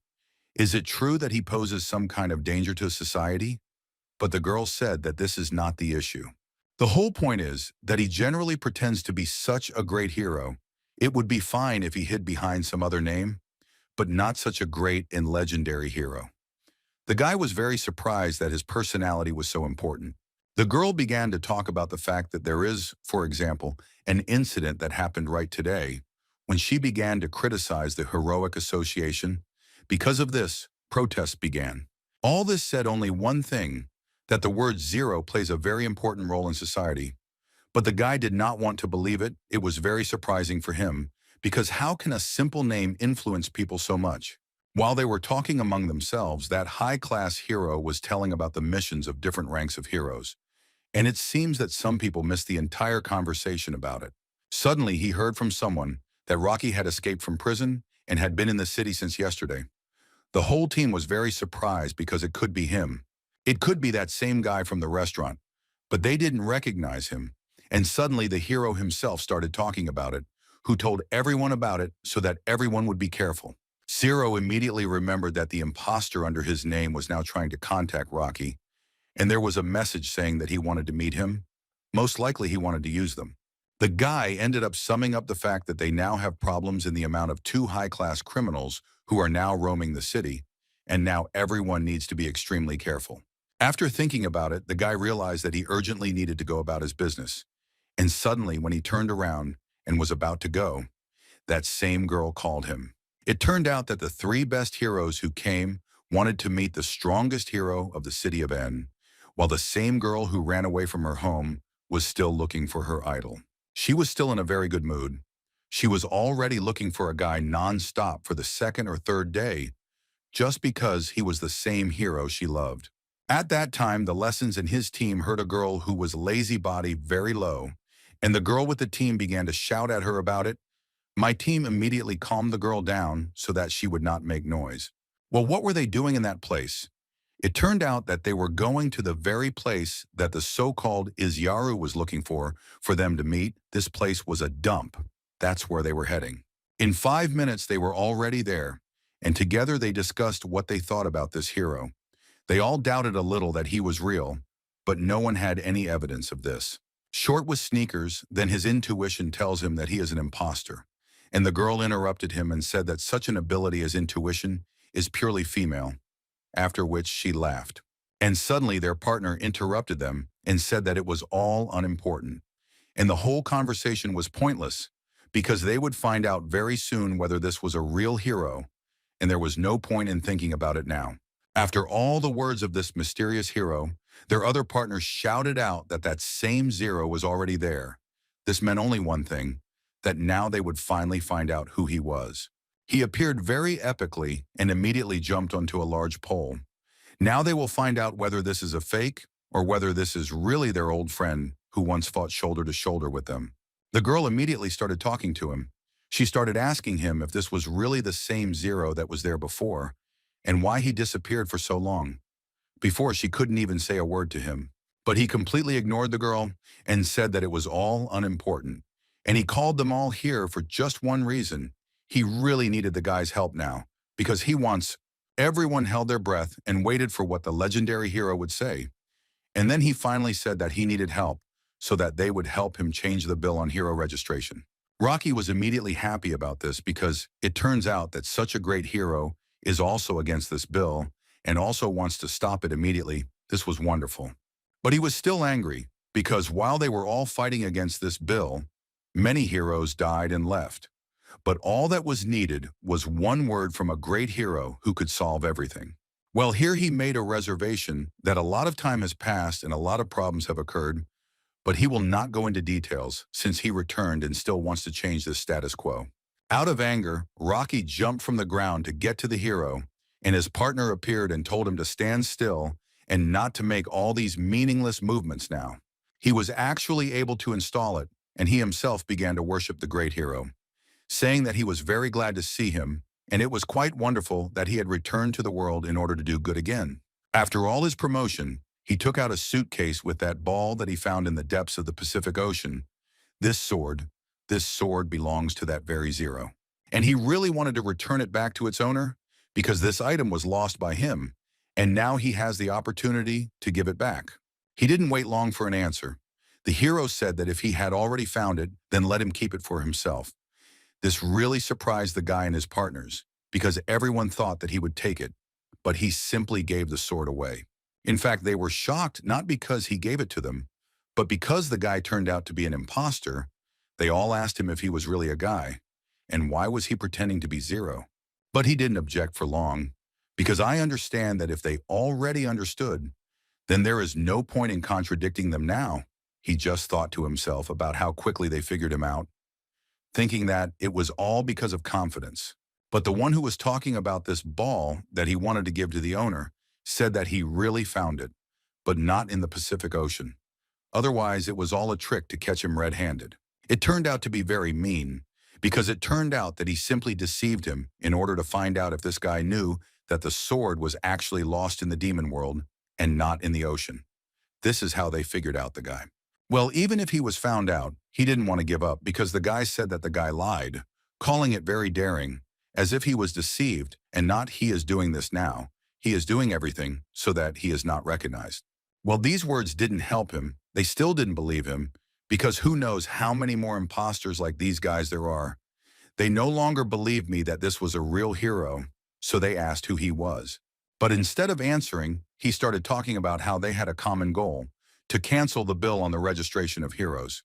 Is it true that he poses some kind of danger to society? But the girl said that this is not the issue. The whole point is that he generally pretends to be such a great hero. It would be fine if he hid behind some other name, but not such a great and legendary hero. The guy was very surprised that his personality was so important. The girl began to talk about the fact that there is, for example, an incident that happened right today when she began to criticize the heroic association. Because of this, protests began. All this said only one thing, that the word zero plays a very important role in society. But the guy did not want to believe it. It was very surprising for him, because how can a simple name influence people so much? While they were talking among themselves, that high-class hero was telling about the missions of different ranks of heroes. And it seems that some people missed the entire conversation about it. Suddenly, he heard from someone that Rocky had escaped from prison and had been in the city since yesterday. The whole team was very surprised because it could be him. It could be that same guy from the restaurant, but they didn't recognize him. And suddenly the hero himself started talking about it, who told everyone about it so that everyone would be careful. Zero immediately remembered that the imposter under his name was now trying to contact Rocky, and there was a message saying that he wanted to meet him. Most likely he wanted to use them. The guy ended up summing up the fact that they now have problems in the amount of 2 high-class criminals who are now roaming the city, and now everyone needs to be extremely careful. After thinking about it, the guy realized that he urgently needed to go about his business. And suddenly, when he turned around and was about to go, that same girl called him. It turned out that the 3 best heroes who came wanted to meet the strongest hero of the city of N, while the same girl who ran away from her home was still looking for her idol. She was still in a very good mood. She was already looking for a guy non-stop for the 2nd or 3rd day, just because he was the same hero she loved. At that time, the lessons and his team heard a girl who was lazy body very low, and the girl with the team began to shout at her about it. My team immediately calmed the girl down so that she would not make noise. Well, what were they doing in that place? It turned out that they were going to the very place that the so-called Izyaru was looking for them to meet. This place was a dump. That's where they were heading. In 5 minutes, they were already there, and together they discussed what they thought about this hero. They all doubted a little that he was real, but no one had any evidence of this. Short with sneakers, then his intuition tells him that he is an imposter. And the girl interrupted him and said that such an ability as intuition is purely female, after which she laughed. And suddenly their partner interrupted them and said that it was all unimportant. And the whole conversation was pointless, because they would find out very soon whether this was a real hero, and there was no point in thinking about it now. After all the words of this mysterious hero, their other partners shouted out that that same Zero was already there. This meant only one thing, that now they would finally find out who he was. He appeared very epically and immediately jumped onto a large pole. Now they will find out whether this is a fake or whether this is really their old friend who once fought shoulder to shoulder with them. The girl immediately started talking to him. She started asking him if this was really the same Zero that was there before, and why he disappeared for so long. Before, she couldn't even say a word to him. But he completely ignored the girl and said that it was all unimportant. And he called them all here for just one reason. He really needed the guy's help now, because he wants. Everyone held their breath and waited for what the legendary hero would say. And then he finally said that he needed help, so that they would help him change the bill on hero registration. Rocky was immediately happy about this because it turns out that such a great hero is also against this bill and also wants to stop it immediately. This was wonderful. But he was still angry because while they were all fighting against this bill, many heroes died and left. But all that was needed was one word from a great hero who could solve everything. Well, here he made a reservation that a lot of time has passed and a lot of problems have occurred, but he will not go into details since he returned and still wants to change the status quo. Out of anger, Rocky jumped from the ground to get to the hero, and his partner appeared and told him to stand still and not to make all these meaningless movements now. He was actually able to install it, and he himself began to worship the great hero, saying that he was very glad to see him, and it was quite wonderful that he had returned to the world in order to do good again. After all his promotion, he took out a suitcase with that ball that he found in the depths of the Pacific Ocean. This sword belongs to that very Zero. And he really wanted to return it back to its owner because this item was lost by him, and now he has the opportunity to give it back. He didn't wait long for an answer. The hero said that if he had already found it, then let him keep it for himself. This really surprised the guy and his partners because everyone thought that he would take it, but he simply gave the sword away. In fact, they were shocked not because he gave it to them, but because the guy turned out to be an impostor. They all asked him if he was really a guy, and why was he pretending to be Zero? But he didn't object for long, because I understand that if they already understood, then there is no point in contradicting them now. He just thought to himself about how quickly they figured him out, thinking that it was all because of confidence. But the one who was talking about this ball that he wanted to give to the owner said that he really found it, but not in the Pacific Ocean. Otherwise, it was all a trick to catch him red-handed. It turned out to be very mean, because it turned out that he simply deceived him in order to find out if this guy knew that the sword was actually lost in the demon world and not in the ocean. This is how they figured out the guy. Well, even if he was found out, he didn't want to give up because the guy said that the guy lied, calling it very daring, as if he was deceived and not he is doing this now. He is doing everything so that he is not recognized. Well, these words didn't help him. They still didn't believe him because who knows how many more imposters like these guys there are. They no longer believed me that this was a real hero, so they asked who he was. But instead of answering, he started talking about how they had a common goal, to cancel the bill on the registration of heroes.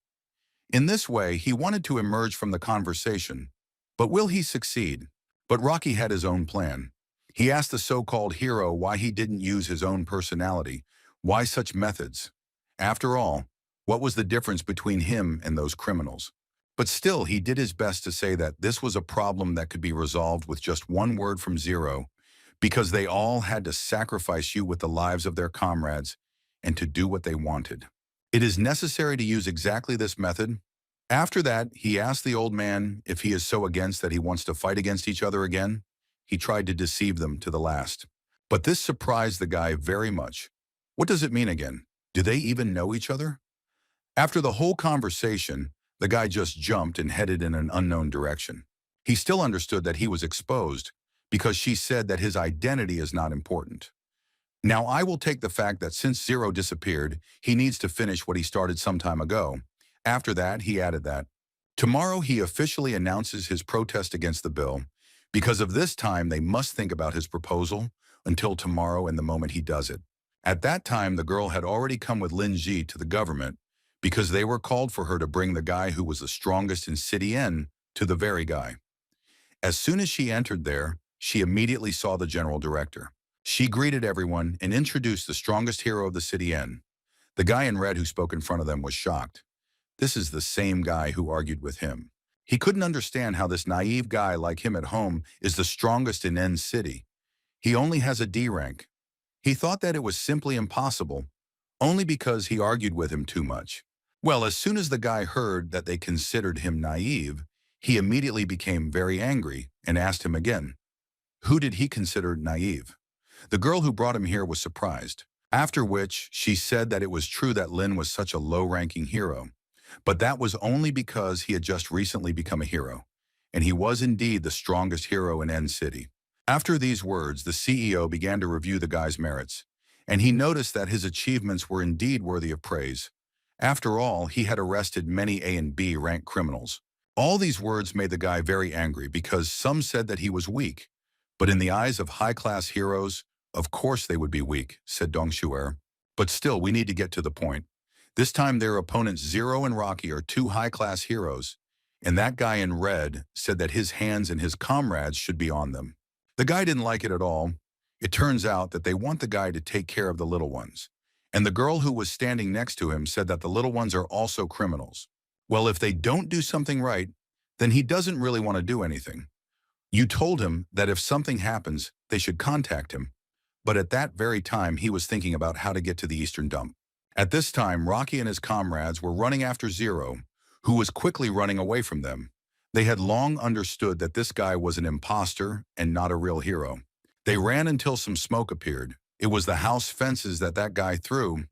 In this way, he wanted to emerge from the conversation. But will he succeed? But Rocky had his own plan. He asked the so-called hero why he didn't use his own personality. Why such methods? After all, what was the difference between him and those criminals? But still, he did his best to say that this was a problem that could be resolved with just one word from Zero, because they all had to sacrifice you with the lives of their comrades and to do what they wanted. It is necessary to use exactly this method. After that, he asked the old man if he is so against that he wants to fight against each other again. He tried to deceive them to the last. But this surprised the guy very much. What does it mean again? Do they even know each other? After the whole conversation, the guy just jumped and headed in an unknown direction. He still understood that he was exposed because she said that his identity is not important. Now I will take the fact that since Zero disappeared, he needs to finish what he started some time ago. After that, he added that tomorrow he officially announces his protest against the bill. Because of this time, they must think about his proposal until tomorrow and the moment he does it. At that time, the girl had already come with Lin Ji to the government because they were called for her to bring the guy who was the strongest in City N to the very guy. As soon as she entered there, she immediately saw the general director. She greeted everyone and introduced the strongest hero of the City N. The guy in red who spoke in front of them was shocked. This is the same guy who argued with him. He couldn't understand how this naive guy like him at home is the strongest in N City. He only has a D rank. He thought that it was simply impossible, only because he argued with him too much. Well, as soon as the guy heard that they considered him naive, he immediately became very angry and asked him again, who did he consider naive? The girl who brought him here was surprised, after which she said that it was true that Lin was such a low-ranking hero, but that was only because he had just recently become a hero, and he was indeed the strongest hero in N City. After these words, the CEO began to review the guy's merits, and he noticed that his achievements were indeed worthy of praise. After all, he had arrested many A and B rank criminals. All these words made the guy very angry because some said that he was weak, but in the eyes of high-class heroes, of course they would be weak, said Dong Shuer. But still, we need to get to the point. This time their opponents Zero and Rocky are two high-class heroes, and that guy in red said that his hands and his comrades should be on them. The guy didn't like it at all. It turns out that they want the guy to take care of the little ones. And the girl who was standing next to him said that the little ones are also criminals. Well, if they don't do something right, then he doesn't really want to do anything. You told him that if something happens, they should contact him. But at that very time, he was thinking about how to get to the Eastern Dump. At this time, Rocky and his comrades were running after Zero, who was quickly running away from them. They had long understood that this guy was an impostor and not a real hero. They ran until some smoke appeared. It was the house fences that guy threw.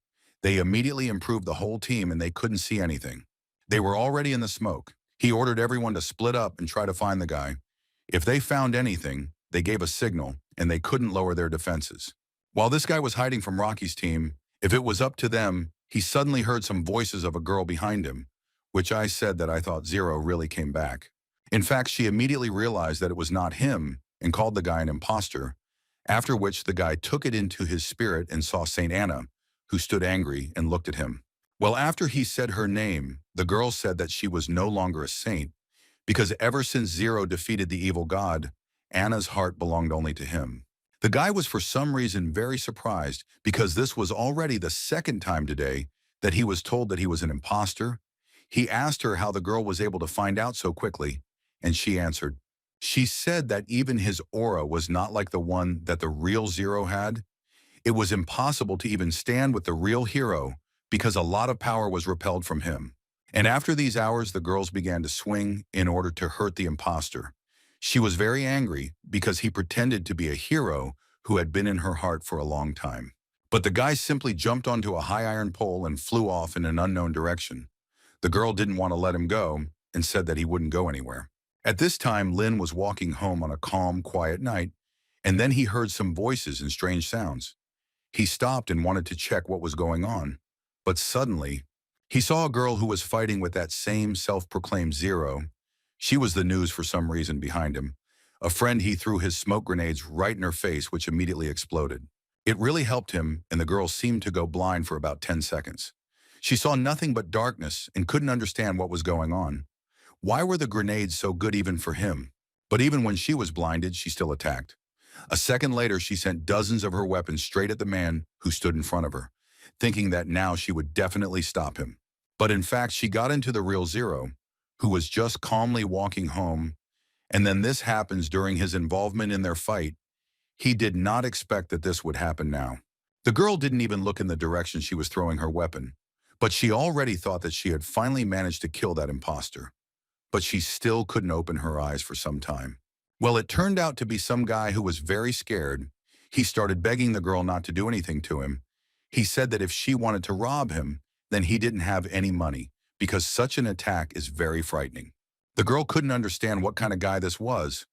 They immediately improved the whole team and they couldn't see anything. They were already in the smoke. He ordered everyone to split up and try to find the guy. If they found anything, they gave a signal and they couldn't lower their defenses. While this guy was hiding from Rocky's team, if it was up to them, he suddenly heard some voices of a girl behind him, which I said that I thought Zero really came back. In fact, she immediately realized that it was not him and called the guy an impostor, after which the guy took it into his spirit and saw Saint Anna, who stood angry and looked at him. Well, after he said her name, the girl said that she was no longer a saint, because ever since Zero defeated the evil god, Anna's heart belonged only to him. The guy was for some reason very surprised because this was already the second time today that he was told that he was an impostor. He asked her how the girl was able to find out so quickly, and she answered. She said that even his aura was not like the one that the real Zero had. It was impossible to even stand with the real hero because a lot of power was repelled from him. And after these hours, the girls began to swing in order to hurt the imposter. She was very angry because he pretended to be a hero who had been in her heart for a long time. But the guy simply jumped onto a high iron pole and flew off in an unknown direction. The girl didn't want to let him go and said that he wouldn't go anywhere. At this time, Lin was walking home on a calm, quiet night, and then he heard some voices and strange sounds. He stopped and wanted to check what was going on, but suddenly, he saw a girl who was fighting with that same self-proclaimed Zero. She was the news for some reason behind him. A friend, he threw his smoke grenades right in her face, which immediately exploded. It really helped him, and the girl seemed to go blind for about 10 seconds. She saw nothing but darkness and couldn't understand what was going on. Why were the grenades so good even for him? But even when she was blinded, she still attacked. A second later, she sent dozens of her weapons straight at the man who stood in front of her, thinking that now she would definitely stop him. But in fact, she got into the real Zero, who was just calmly walking home, and then this happens during his involvement in their fight. He did not expect that this would happen now. The girl didn't even look in the direction she was throwing her weapon, but she already thought that she had finally managed to kill that imposter. But she still couldn't open her eyes for some time. Well, it turned out to be some guy who was very scared. He started begging the girl not to do anything to him. He said that if she wanted to rob him, then he didn't have any money, because such an attack is very frightening. The girl couldn't understand what kind of guy this was.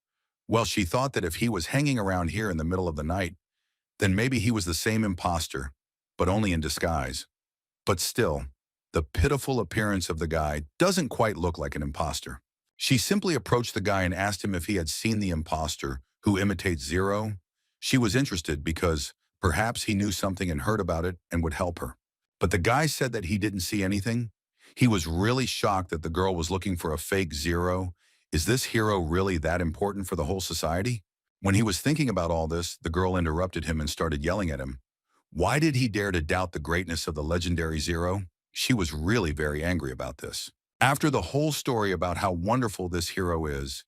Well, she thought that if he was hanging around here in the middle of the night, then maybe he was the same imposter, but only in disguise. But still, the pitiful appearance of the guy doesn't quite look like an imposter. She simply approached the guy and asked him if he had seen the imposter who imitates Zero. She was interested because perhaps he knew something and heard about it and would help her. But the guy said that he didn't see anything. He was really shocked that the girl was looking for a fake Zero. Is this hero really that important for the whole society? When he was thinking about all this, the girl interrupted him and started yelling at him. Why did he dare to doubt the greatness of the legendary Zero? She was really very angry about this. After the whole story about how wonderful this hero is,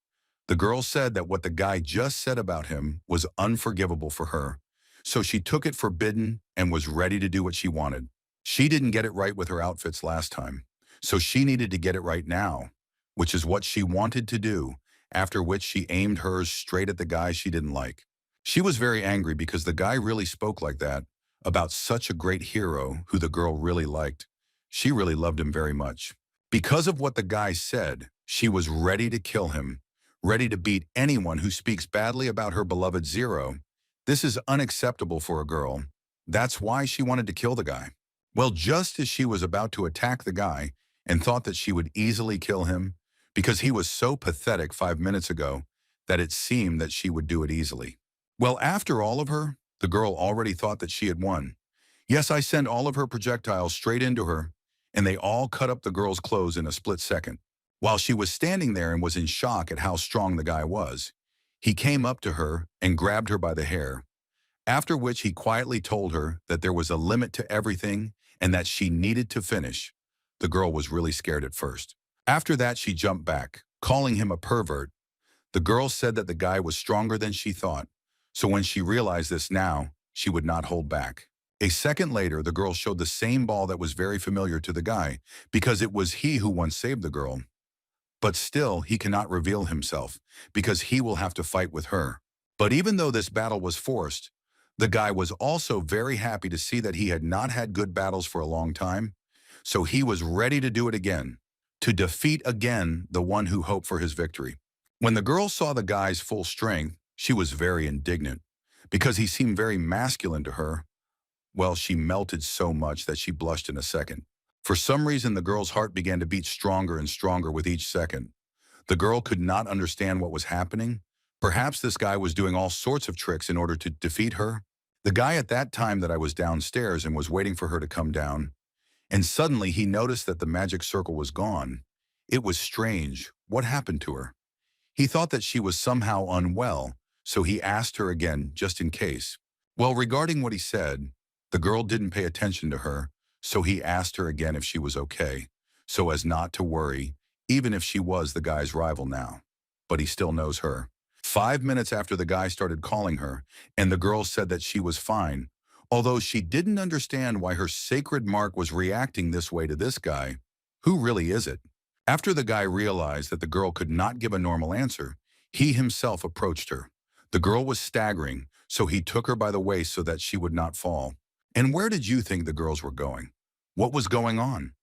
the girl said that what the guy just said about him was unforgivable for her. So she took it forbidden and was ready to do what she wanted. She didn't get it right with her outfits last time, so she needed to get it right now, which is what she wanted to do, after which she aimed hers straight at the guy she didn't like. She was very angry because the guy really spoke like that about such a great hero who the girl really liked. She really loved him very much. Because of what the guy said, she was ready to kill him, ready to beat anyone who speaks badly about her beloved Zero. This is unacceptable for a girl. That's why she wanted to kill the guy. Well, just as she was about to attack the guy and thought that she would easily kill him, because he was so pathetic 5 minutes ago that it seemed that she would do it easily. Well, after all of her, the girl already thought that she had won. Yes, I sent all of her projectiles straight into her, and they all cut up the girl's clothes in a split second. While she was standing there and was in shock at how strong the guy was, he came up to her and grabbed her by the hair, after which he quietly told her that there was a limit to everything and that she needed to finish. The girl was really scared at first. After that, she jumped back, calling him a pervert. The girl said that the guy was stronger than she thought, so when she realized this now, she would not hold back. A second later, the girl showed the same ball that was very familiar to the guy, because it was he who once saved the girl. But still, he cannot reveal himself, because he will have to fight with her. But even though this battle was forced, the guy was also very happy to see that he had not had good battles for a long time, so he was ready to do it again, to defeat again the one who hoped for his victory. When the girl saw the guy's full strength, she was very indignant, because he seemed very masculine to her. Well, she melted so much that she blushed in a second. For some reason, the girl's heart began to beat stronger and stronger with each second. The girl could not understand what was happening. Perhaps this guy was doing all sorts of tricks in order to defeat her. The guy at that time that I was downstairs and was waiting for her to come down, and suddenly he noticed that the magic circle was gone. It was strange. What happened to her? He thought that she was somehow unwell, so he asked her again just in case. Well, regarding what he said, the girl didn't pay attention to her, so he asked her again if she was okay, so as not to worry, even if she was the guy's rival now. But he still knows her. 5 minutes after the guy started calling her, and the girl said that she was fine, although she didn't understand why her sacred mark was reacting this way to this guy. Who really is it? After the guy realized that the girl could not give a normal answer, he himself approached her. The girl was staggering, so he took her by the waist so that she would not fall. And where did you think the girls were going? What was going on?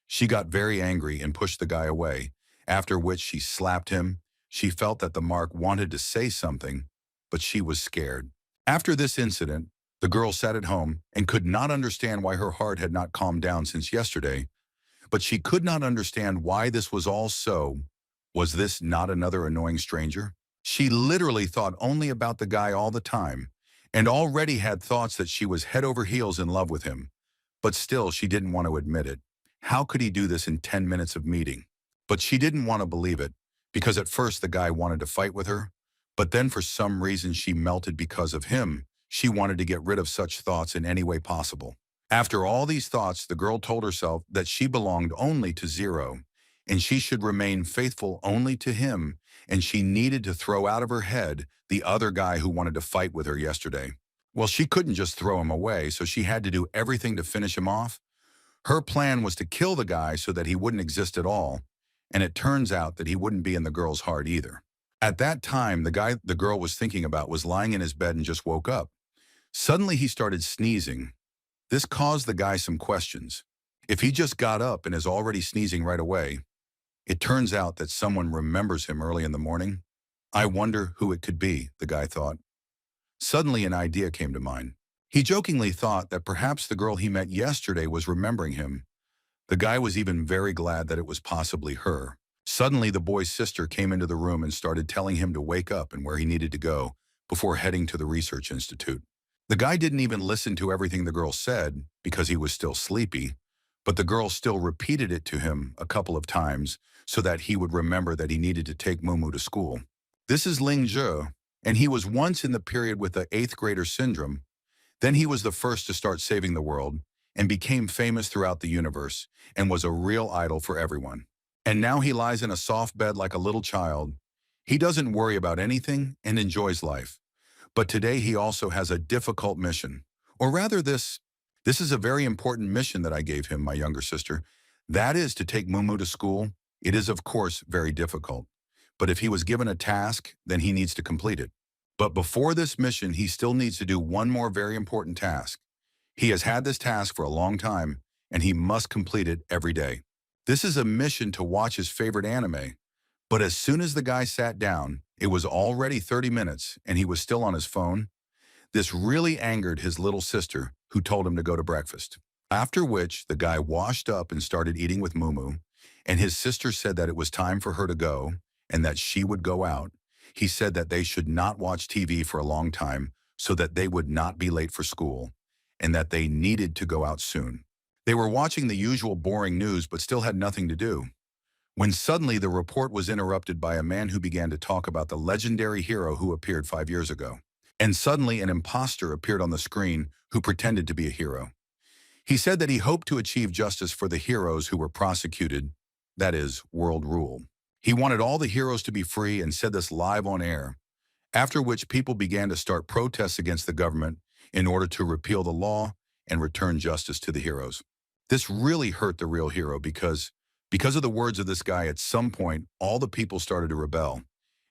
She got very angry and pushed the guy away, after which she slapped him. She felt that the mark wanted to say something, but she was scared. After this incident, the girl sat at home and could not understand why her heart had not calmed down since yesterday, but she could not understand why this was all so. Was this not another annoying stranger? She literally thought only about the guy all the time, and already had thoughts that she was head over heels in love with him. But still, she didn't want to admit it. How could he do this in 10 minutes of meeting? But she didn't want to believe it, because at first the guy wanted to fight with her, but then for some reason she melted because of him. She wanted to get rid of such thoughts in any way possible. After all these thoughts, the girl told herself that she belonged only to Zero, and she should remain faithful only to him, and she needed to throw out of her head the other guy who wanted to fight with her yesterday. Well, she couldn't just throw him away, so she had to do everything to finish him off. Her plan was to kill the guy so that he wouldn't exist at all, and it turns out that he wouldn't be in the girl's heart either. At that time, the guy the girl was thinking about was lying in his bed and just woke up. Suddenly, he started sneezing. This caused the guy some questions. If he just got up and is already sneezing right away, it turns out that someone remembers him early in the morning. I wonder who it could be, the guy thought. Suddenly, an idea came to mind. He jokingly thought that perhaps the girl he met yesterday was remembering him. The guy was even very glad that it was possibly her. Suddenly, the boy's sister came into the room and started telling him to wake up and where he needed to go before heading to the research institute. The guy didn't even listen to everything the girl said because he was still sleepy, but the girl still repeated it to him a couple of times so that he would remember that he needed to take Mumu to school. This is Ling Zhe, and he was once in the period with the 8th grader syndrome. Then he was the first to start saving the world and became famous throughout the universe and was a real idol for everyone. And now he lies in a soft bed like a little child. He doesn't worry about anything and enjoys life. But today he also has a difficult mission. Or rather, this is a very important mission that I gave him, my younger sister. That is to take Mumu to school. It is, of course, very difficult. But if he was given a task, then he needs to complete it. But before this mission, he still needs to do one more very important task. He has had this task for a long time, and he must complete it every day. This is a mission to watch his favorite anime. But as soon as the guy sat down, it was already 30 minutes, and he was still on his phone. This really angered his little sister, who told him to go to breakfast. After which, the guy washed up and started eating with Mumu, and his sister said that it was time for her to go, and that she would go out. He said that they should not watch TV for a long time so that they would not be late for school, and that they needed to go out soon. They were watching the usual boring news but still had nothing to do, when suddenly the report was interrupted by a man who began to talk about the legendary hero who appeared 5 years ago. And suddenly an impostor appeared on the screen who pretended to be a hero. He said that he hoped to achieve justice for the heroes who were prosecuted, that is, world rule. He wanted all the heroes to be free and said this live on air, after which people began to start protests against the government in order to repeal the law and return justice to the heroes. This really hurt the real hero because of the words of this guy, at some point, all the people started to rebel,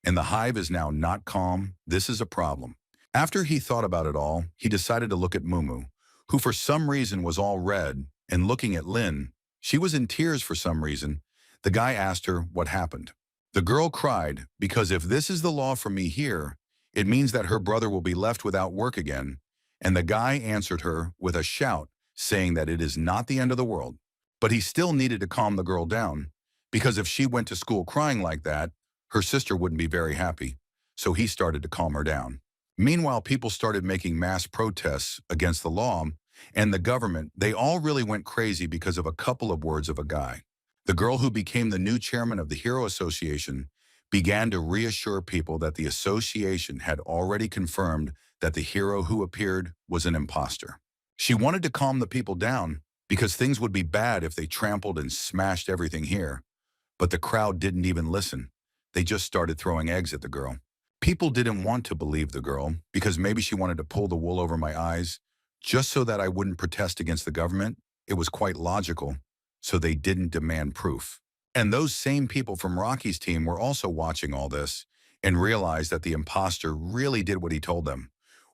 and the hive is now not calm. This is a problem. After he thought about it all, he decided to look at Mumu, who for some reason was all red, and looking at Lin, she was in tears for some reason. The guy asked her what happened. The girl cried, because if this is the law for me here, it means that her brother will be left without work again, and the guy answered her with a shout, saying that it is not the end of the world. But he still needed to calm the girl down, because if she went to school crying like that, her sister wouldn't be very happy. So he started to calm her down. Meanwhile, people started making mass protests against the law, and the government. They all really went crazy because of a couple of words of a guy. The girl who became the new chairman of the Hero Association began to reassure people that the association had already confirmed that the hero who appeared was an impostor. She wanted to calm the people down, because things would be bad if they trampled and smashed everything here. But the crowd didn't even listen. They just started throwing eggs at the girl. People didn't want to believe the girl because maybe she wanted to pull the wool over my eyes just so that I wouldn't protest against the government. It was quite logical, so they didn't demand proof. And those same people from Rocky's team were also watching all this and realized that the imposter really did what he told them,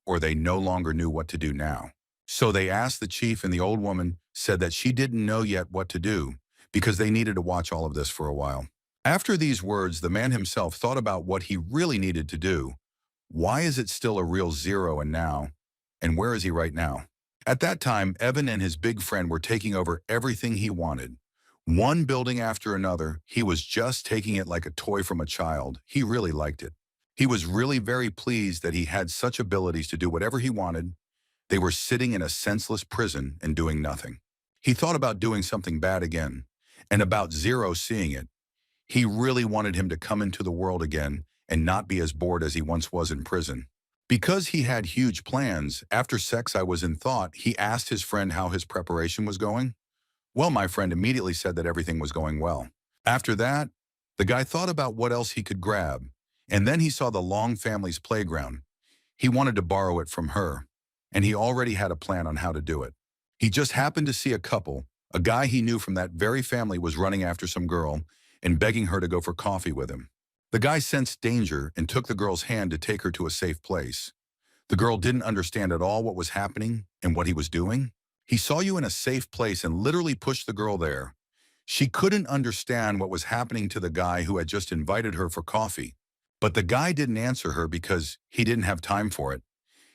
or they no longer knew what to do now. So they asked the chief, and the old woman said that she didn't know yet what to do because they needed to watch all of this for a while. After these words, the man himself thought about what he really needed to do. Why is it still a real zero and now? And where is he right now? At that time, Evan and his big friend were taking over everything he wanted. One building after another, he was just taking it like a toy from a child. He really liked it. He was really very pleased that he had such abilities to do whatever he wanted. They were sitting in a senseless prison and doing nothing. He thought about doing something bad again, and about Zero seeing it. He really wanted him to come into the world again and not be as bored as he once was in prison. Because he had huge plans, after sex I was in thought, he asked his friend how his preparation was going. Well, my friend immediately said that everything was going well. After that, the guy thought about what else he could grab, and then he saw the Long family's playground. He wanted to borrow it from her, and he already had a plan on how to do it. He just happened to see a couple. A guy he knew from that very family was running after some girl and begging her to go for coffee with him. The guy sensed danger and took the girl's hand to take her to a safe place. The girl didn't understand at all what was happening and what he was doing. He saw you in a safe place and literally pushed the girl there. She couldn't understand what was happening to the guy who had just invited her for coffee. But the guy didn't answer her because he didn't have time for it.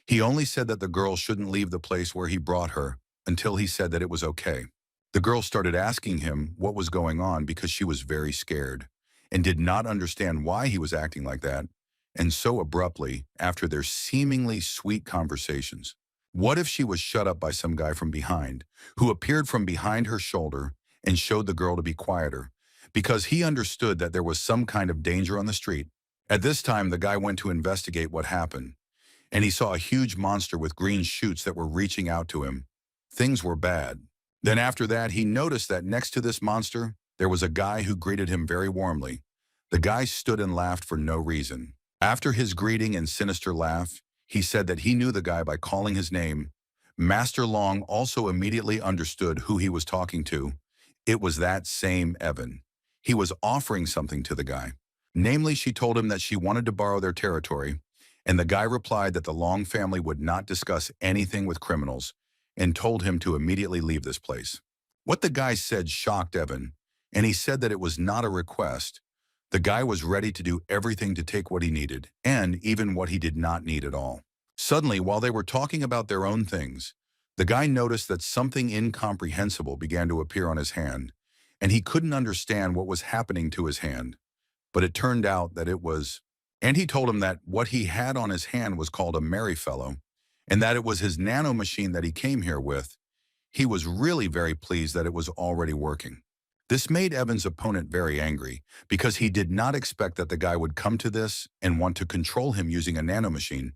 He only said that the girl shouldn't leave the place where he brought her until he said that it was okay. The girl started asking him what was going on because she was very scared and did not understand why he was acting like that, and so abruptly after their seemingly sweet conversations. What if she was shut up by some guy from behind, who appeared from behind her shoulder and showed the girl to be quieter, because he understood that there was some kind of danger on the street. At this time, the guy went to investigate what happened, and he saw a huge monster with green shoots that were reaching out to him. Things were bad. Then after that, he noticed that next to this monster, there was a guy who greeted him very warmly. The guy stood and laughed for no reason. After his greeting and sinister laugh, he said that he knew the guy by calling his name. Master Long also immediately understood who he was talking to. It was that same Evan. He was offering something to the guy. Namely, she told him that she wanted to borrow their territory, and the guy replied that the Long family would not discuss anything with criminals and told him to immediately leave this place. What the guy said shocked Evan, and he said that it was not a request. The guy was ready to do everything to take what he needed, and even what he did not need at all. Suddenly, while they were talking about their own things, the guy noticed that something incomprehensible began to appear on his hand, and he couldn't understand what was happening to his hand. But it turned out that it was, and he told him that what he had on his hand was called a merry fellow, and that it was his nano machine that he came here with. He was really very pleased that it was already working. This made Evan's opponent very angry, because he did not expect that the guy would come to this and want to control him using a nanomachine.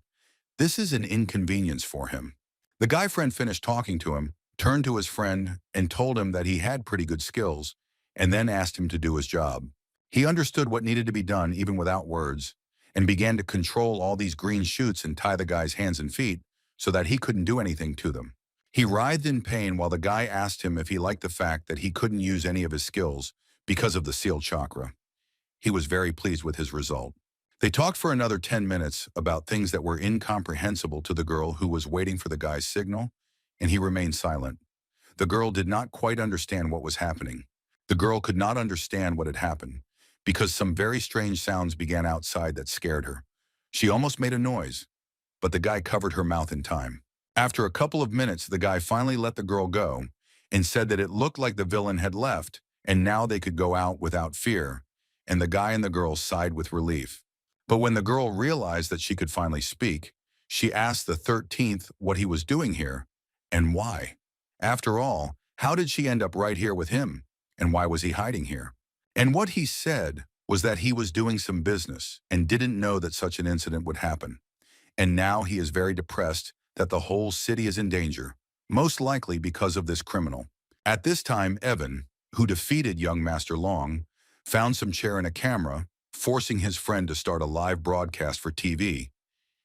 This is an inconvenience for him. The guy friend finished talking to him, turned to his friend, and told him that he had pretty good skills, and then asked him to do his job. He understood what needed to be done even without words, and began to control all these green shoots and tie the guy's hands and feet so that he couldn't do anything to them. He writhed in pain while the guy asked him if he liked the fact that he couldn't use any of his skills because of the sealed chakra. He was very pleased with his result. They talked for another 10 minutes about things that were incomprehensible to the girl who was waiting for the guy's signal, and he remained silent. The girl did not quite understand what was happening. The girl could not understand what had happened, because some very strange sounds began outside that scared her. She almost made a noise, but the guy covered her mouth in time. After a couple of minutes, the guy finally let the girl go and said that it looked like the villain had left, and now they could go out without fear, and the guy and the girl sighed with relief. But when the girl realized that she could finally speak, she asked the 13th what he was doing here and why. After all, how did she end up right here with him, and why was he hiding here? And what he said was that he was doing some business and didn't know that such an incident would happen. And now he is very depressed that the whole city is in danger, most likely because of this criminal. At this time, Evan, who defeated young Master Long, found some chair and a camera, forcing his friend to start a live broadcast for TV.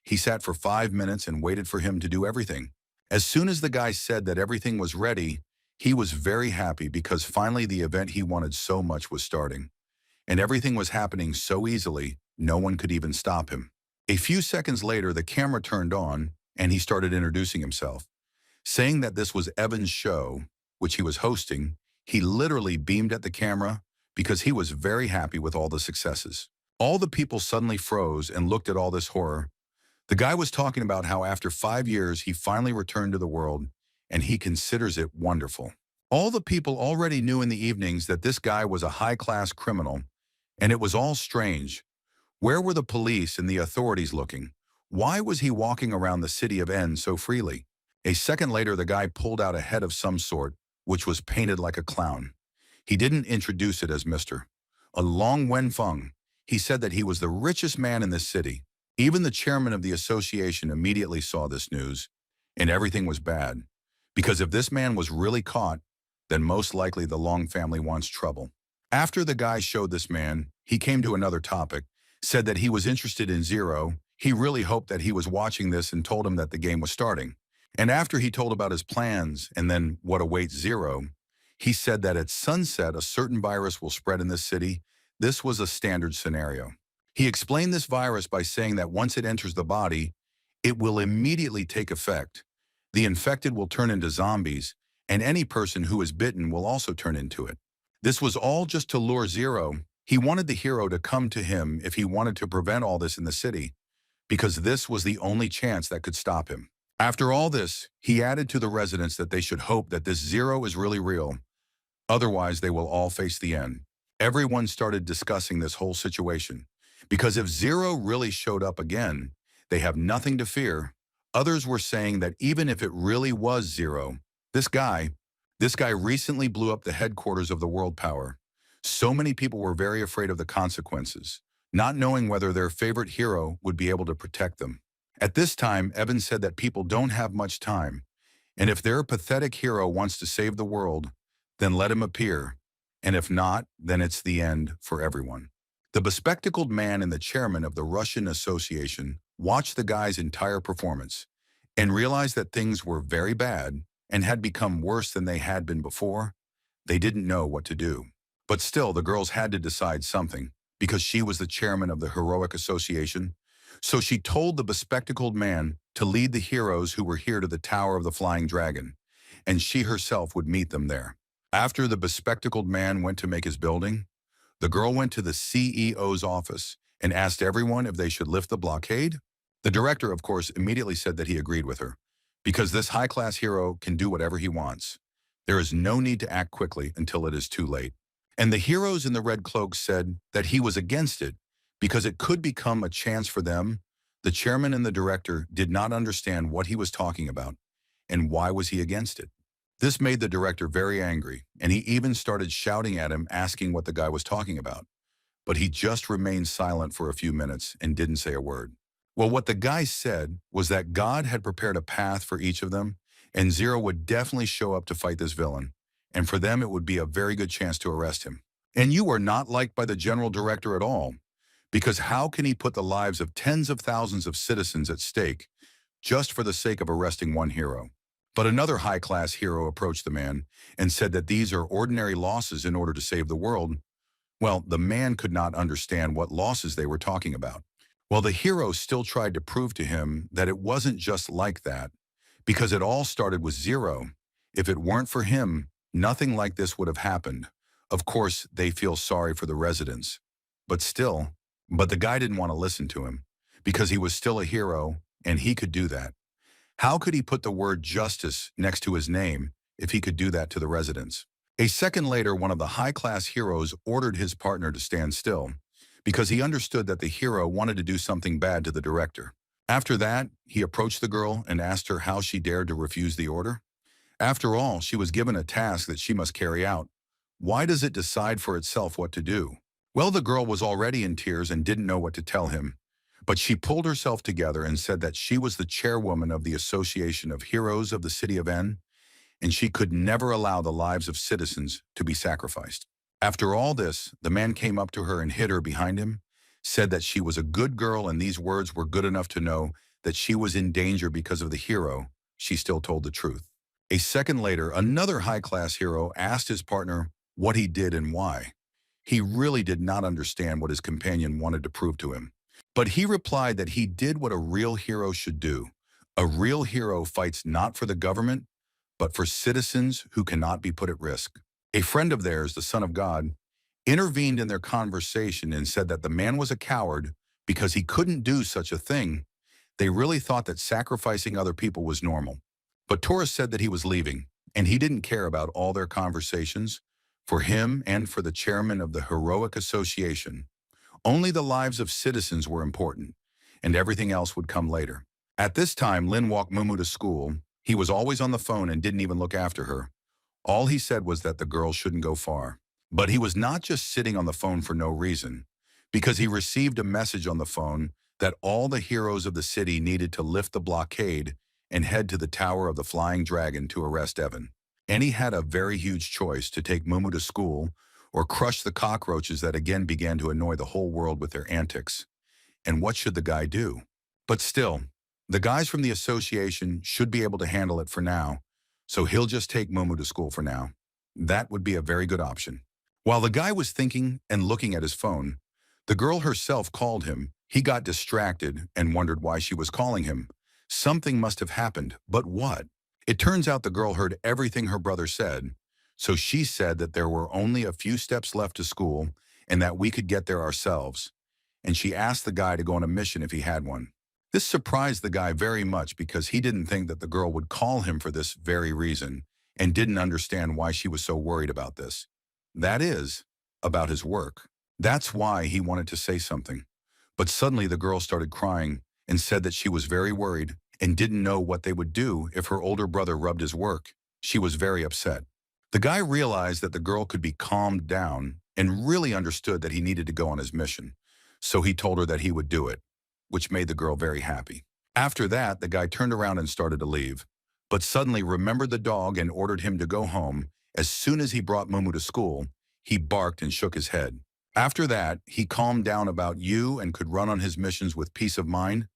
He sat for 5 minutes and waited for him to do everything. As soon as the guy said that everything was ready, he was very happy because finally the event he wanted so much was starting. And everything was happening so easily, no one could even stop him. A few seconds later, the camera turned on, and he started introducing himself. Saying that this was Evan's show, which he was hosting, he literally beamed at the camera because he was very happy with all the successes. All the people suddenly froze and looked at all this horror. The guy was talking about how after 5 years he finally returned to the world, and he considers it wonderful. All the people already knew in the evenings that this guy was a high-class criminal, and it was all strange. Where were the police and the authorities looking? Why was he walking around the city of N so freely? A second later, the guy pulled out a head of some sort, which was painted like a clown. He didn't introduce it as Mr. Long Wenfeng. He said that he was the richest man in this city. Even the chairman of the association immediately saw this news, and everything was bad. Because if this man was really caught, then most likely the Long family wants trouble. After the guy showed this man, he came to another topic, said that he was interested in Zero. He really hoped that he was watching this and told him that the game was starting. And after he told about his plans and then what awaits Zero, he said that at sunset a certain virus will spread in this city. This was a standard scenario. He explained this virus by saying that once it enters the body, it will immediately take effect. The infected will turn into zombies, and any person who is bitten will also turn into it. This was all just to lure Zero. He wanted the hero to come to him if he wanted to prevent all this in the city, because this was the only chance that could stop him. After all this, he added to the residents that they should hope that this Zero is really real. Otherwise, they will all face the end. Everyone started discussing this whole situation, because if Zero really showed up again, they have nothing to fear. Others were saying that even if it really was Zero, this guy recently blew up the headquarters of the world power. So many people were very afraid of the consequences, not knowing whether their favorite hero would be able to protect them. At this time, Evan said that people don't have much time, and if their pathetic hero wants to save the world, then let him appear, and if not, then it's the end for everyone. The bespectacled man and the chairman of the Russian Association watched the guy's entire performance and realized that things were very bad and had become worse than they had been before. They didn't know what to do. But still, the girls had to decide something because she was the chairman of the Heroic Association. So she told the bespectacled man to lead the heroes who were here to the Tower of the Flying Dragon, and she herself would meet them there. After the bespectacled man went to make his building, the girl went to the CEO's office and asked everyone if they should lift the blockade. The director, of course, immediately said that he agreed with her, because this high-class hero can do whatever he wants. There is no need to act quickly until it is too late. And the heroes in the red cloaks said that he was against it because it could become a chance for them. The chairman and the director did not understand what he was talking about and why was he against it. This made the director very angry, and he even started shouting at him, asking what the guy was talking about. But he just remained silent for a few minutes and didn't say a word. Well, what the guy said was that God had prepared a path for each of them, and Zero would definitely show up to fight this villain, and for them it would be a very good chance to arrest him. And you are not liked by the general director at all, because how can he put the lives of tens of thousands of citizens at stake just for the sake of arresting one hero? But another high-class hero approached the man and said that these are ordinary losses in order to save the world. Well, the man could not understand what losses they were talking about. Well, the hero still tried to prove to him that it wasn't just like that, because it all started with Zero. If it weren't for him, nothing like this would have happened. Of course, they feel sorry for the residents. But the guy didn't want to listen to him, because he was still a hero, and he could do that. How could he put the word justice next to his name if he could do that to the residents? A second later, one of the high-class heroes ordered his partner to stand still because he understood that the hero wanted to do something bad to the director. After that, he approached the girl and asked her how she dared to refuse the order. After all, she was given a task that she must carry out. Why does it decide for itself what to do? Well, the girl was already in tears and didn't know what to tell him. But she pulled herself together and said that she was the chairwoman of the Association of Heroes of the City of N, and she could never allow the lives of citizens to be sacrificed. After all this, the man came up to her and hid her behind him, said that she was a good girl, and these words were good enough to know that she was in danger because of the hero. She still told the truth. A second later, another high-class hero asked his partner what he did and why. He really did not understand what his companion wanted to prove to him. But he replied that he did what a real hero should do. A real hero fights not for the government, but for citizens who cannot be put at risk. A friend of theirs, the Son of God, intervened in their conversation and said that the man was a coward because he couldn't do such a thing. They really thought that sacrificing other people was normal. But Taurus said that he was leaving, and he didn't care about all their conversations. For him and for the chairman of the Heroic Association, only the lives of citizens were important, and everything else would come later. At this time, Lin walked Mumu to school. He was always on the phone and didn't even look after her. All he said was that the girl shouldn't go far. But he was not just sitting on the phone for no reason, because he received a message on the phone that all the heroes of the city needed to lift the blockade and head to the Tower of the Flying Dragon to arrest Evan. And he had a very huge choice to take Mumu to school or crush the cockroaches that again began to annoy the whole world with their antics. And what should the guy do? But still, the guys from the association should be able to handle it for now, so he'll just take Mumu to school for now. That would be a very good option. While the guy was thinking and looking at his phone, the girl herself called him. He got distracted and wondered why she was calling him. Something must have happened, but what? It turns out the girl heard everything her brother said, so she said that there were only a few steps left to school and that we could get there ourselves. And she asked the guy to go on a mission if he had one. This surprised the guy very much because he didn't think that the girl would call him for this very reason and didn't understand why she was so worried about this. That is, about his work. That's why he wanted to say something. But suddenly the girl started crying and said that she was very worried and didn't know what they would do if her older brother rubbed his work. She was very upset. The guy realized that the girl could be calmed down and really understood that he needed to go on his mission. So he told her that he would do it, which made the girl very happy. After that, the guy turned around and started to leave, but suddenly remembered the dog and ordered him to go home. As soon as he brought Mumu to school, he barked and shook his head. After that, he calmed down about you and could run on his missions with peace of mind,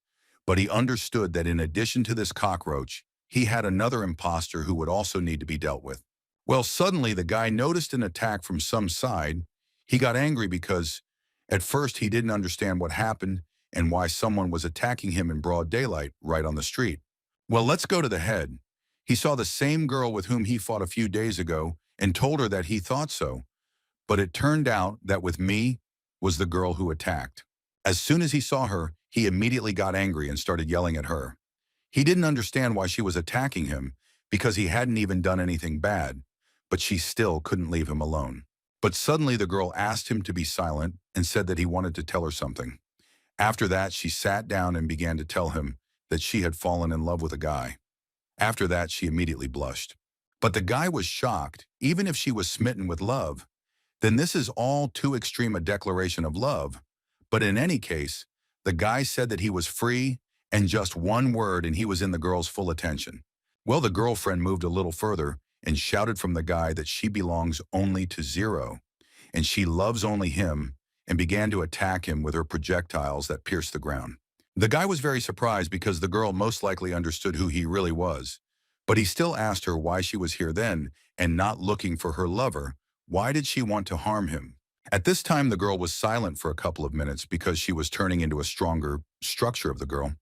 but he understood that in addition to this cockroach, he had another imposter who would also need to be dealt with. Well, suddenly the guy noticed an attack from some side. He got angry because at first he didn't understand what happened and why someone was attacking him in broad daylight right on the street. Well, let's go to the head. He saw the same girl with whom he fought a few days ago and told her that he thought so. But it turned out that with me was the girl who attacked. As soon as he saw her, he immediately got angry and started yelling at her. He didn't understand why she was attacking him because he hadn't even done anything bad, but she still couldn't leave him alone. But suddenly the girl asked him to be silent and said that he wanted to tell her something. After that, she sat down and began to tell him that she had fallen in love with a guy. After that, she immediately blushed. But the guy was shocked. Even if she was smitten with love, then this is all too extreme a declaration of love. But in any case, the guy said that he was free and just one word and he was in the girl's full attention. Well, the girlfriend moved a little further and shouted from the guy that she belongs only to Zero, and she loves only him, and began to attack him with her projectiles that pierced the ground. The guy was very surprised because the girl most likely understood who he really was, but he still asked her why she was here then and not looking for her lover. Why did she want to harm him? At this time, the girl was silent for a couple of minutes because she was turning into a stronger structure of the girl.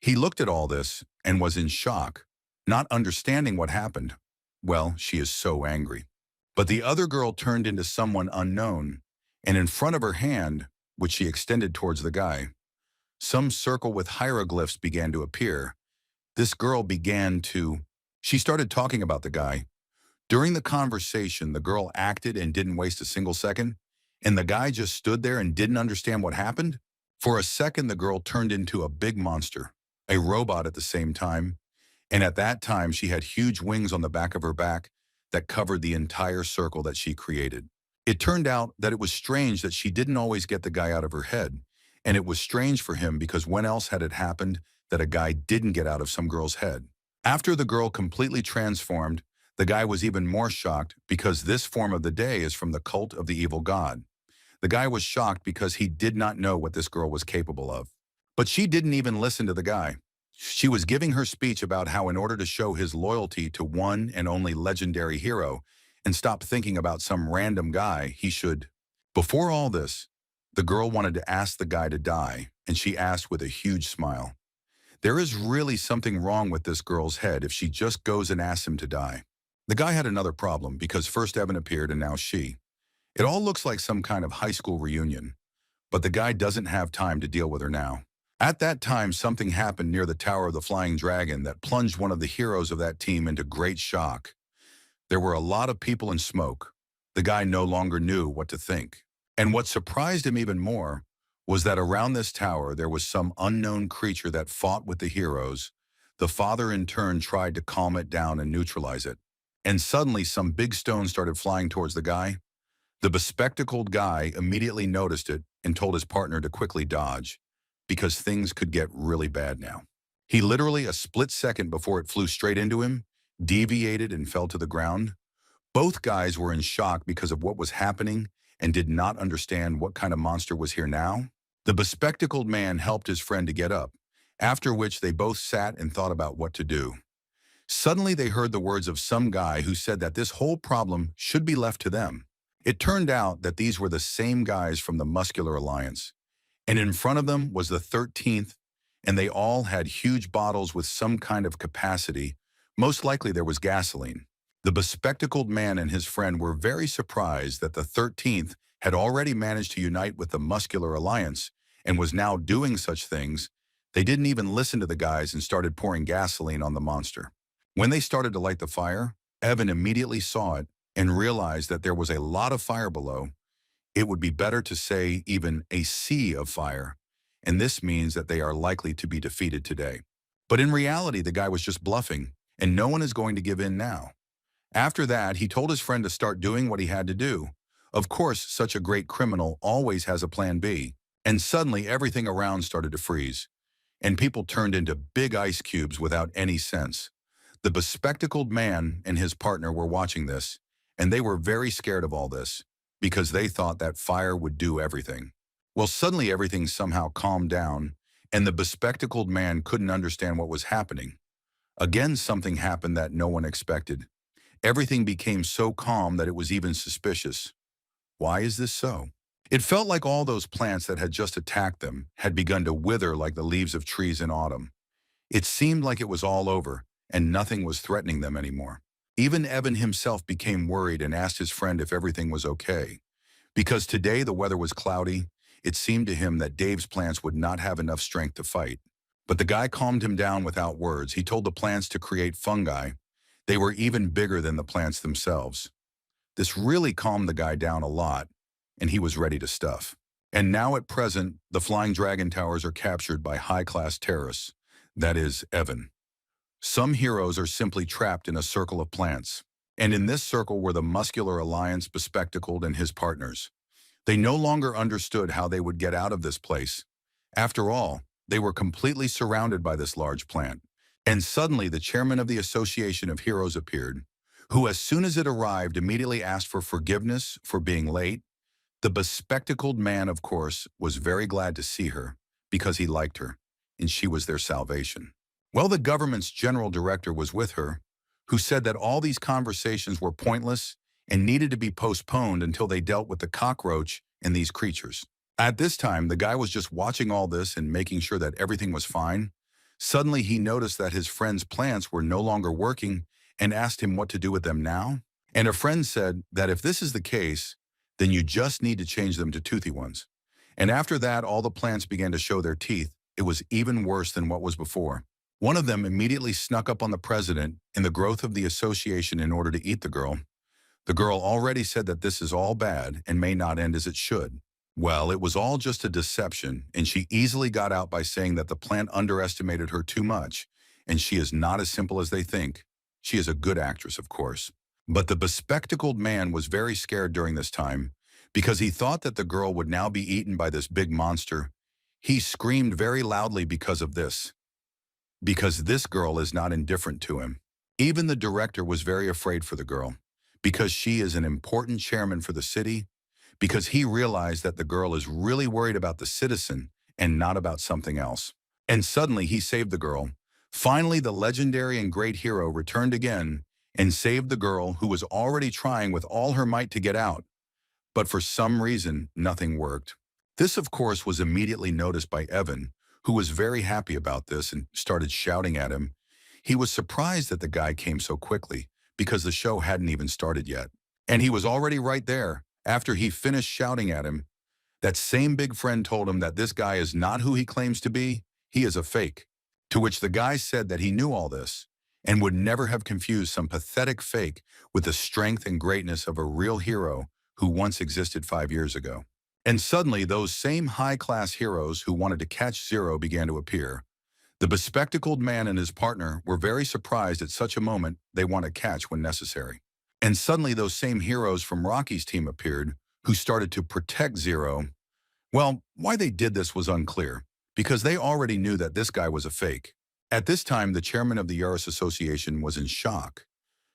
He looked at all this and was in shock, not understanding what happened. Well, she is so angry. But the other girl turned into someone unknown, and in front of her hand, which she extended towards the guy, some circle with hieroglyphs began to appear. This girl she started talking about the guy. During the conversation, the girl acted and didn't waste a single second, and the guy just stood there and didn't understand what happened. For a second, the girl turned into a big monster, a robot at the same time, and at that time, she had huge wings on the back of her back that covered the entire circle that she created. It turned out that it was strange that she didn't always get the guy out of her head, and it was strange for him because when else had it happened that a guy didn't get out of some girl's head? After the girl completely transformed, the guy was even more shocked because this form of the day is from the cult of the evil god. The guy was shocked because he did not know what this girl was capable of. But she didn't even listen to the guy. She was giving her speech about how in order to show his loyalty to one and only legendary hero and stop thinking about some random guy, he should. Before all this, the girl wanted to ask the guy to die, and she asked with a huge smile. There is really something wrong with this girl's head if she just goes and asks him to die. The guy had another problem because first Evan appeared and now she. It all looks like some kind of high school reunion, but the guy doesn't have time to deal with her now. At that time, something happened near the Tower of the Flying Dragon that plunged one of the heroes of that team into great shock. There were a lot of people and smoke. The guy no longer knew what to think. And what surprised him even more was that around this tower there was some unknown creature that fought with the heroes. The father in turn tried to calm it down and neutralize it. And suddenly some big stones started flying towards the guy. The bespectacled guy immediately noticed it and told his partner to quickly dodge, because things could get really bad now. He literally, a split second before it flew straight into him, deviated and fell to the ground. Both guys were in shock because of what was happening and did not understand what kind of monster was here now. The bespectacled man helped his friend to get up, after which they both sat and thought about what to do. Suddenly they heard the words of some guy who said that this whole problem should be left to them. It turned out that these were the same guys from the Muscular Alliance, and in front of them was the 13th, and they all had huge bottles with some kind of capacity. Most likely there was gasoline. The bespectacled man and his friend were very surprised that the 13th had already managed to unite with the Muscular Alliance and was now doing such things. They didn't even listen to the guys and started pouring gasoline on the monster. When they started to light the fire, Evan immediately saw it and realized that there was a lot of fire below. It would be better to say even a sea of fire, and this means that they are likely to be defeated today. But in reality, the guy was just bluffing, and no one is going to give in now. After that, he told his friend to start doing what he had to do. Of course, such a great criminal always has a plan B, and suddenly everything around started to freeze, and people turned into big ice cubes without any sense. The bespectacled man and his partner were watching this, and they were very scared of all this. because they thought that fire would do everything. Well, suddenly everything somehow calmed down, and the bespectacled man couldn't understand what was happening. Again, something happened that no one expected. Everything became so calm that it was even suspicious. Why is this so? It felt like all those plants that had just attacked them had begun to wither like the leaves of trees in autumn. It seemed like it was all over, and nothing was threatening them anymore. Even Evan himself became worried and asked his friend if everything was okay. Because today the weather was cloudy, it seemed to him that Dave's plants would not have enough strength to fight. But the guy calmed him down without words. He told the plants to create fungi. They were even bigger than the plants themselves. This really calmed the guy down a lot, and he was ready to stuff. And now at present, the Flying Dragon Towers are captured by high-class terrorists. That is, Evan. Some heroes are simply trapped in a circle of plants. And in this circle were the Muscular Alliance Bespectacled and his partners. They no longer understood how they would get out of this place. After all, they were completely surrounded by this large plant. And suddenly the chairman of the Association of Heroes appeared, who as soon as it arrived immediately asked for forgiveness for being late. The bespectacled man, of course, was very glad to see her because he liked her, and she was their salvation. Well, the government's general director was with her, who said that all these conversations were pointless and needed to be postponed until they dealt with the cockroach and these creatures. At this time, the guy was just watching all this and making sure that everything was fine. Suddenly, he noticed that his friend's plants were no longer working and asked him what to do with them now. And a friend said that if this is the case, then you just need to change them to toothy ones. And after that, all the plants began to show their teeth. It was even worse than what was before. One of them immediately snuck up on the president in the growth of the association in order to eat the girl. The girl already said that this is all bad and may not end as it should. Well, it was all just a deception, and she easily got out by saying that the plant underestimated her too much, and she is not as simple as they think. She is a good actress, of course. But the bespectacled man was very scared during this time because he thought that the girl would now be eaten by this big monster. He screamed very loudly because of this, because this girl is not indifferent to him. Even the director was very afraid for the girl because she is an important chairman for the city, because he realized that the girl is really worried about the citizen and not about something else. And suddenly he saved the girl. Finally, the legendary and great hero returned again and saved the girl who was already trying with all her might to get out. But for some reason, nothing worked. This, of course, was immediately noticed by Evan, who was very happy about this and started shouting at him. He was surprised that the guy came so quickly because the show hadn't even started yet. And he was already right there. After he finished shouting at him, that same big friend told him that this guy is not who he claims to be. He is a fake. To which the guy said that he knew all this and would never have confused some pathetic fake with the strength and greatness of a real hero who once existed 5 years ago. And suddenly those same high-class heroes who wanted to catch Zero began to appear. The bespectacled man and his partner were very surprised at such a moment they want to catch when necessary. And suddenly those same heroes from Rocky's team appeared, who started to protect Zero. Well, why they did this was unclear, because they already knew that this guy was a fake. At this time, the chairman of the Yaris Association was in shock.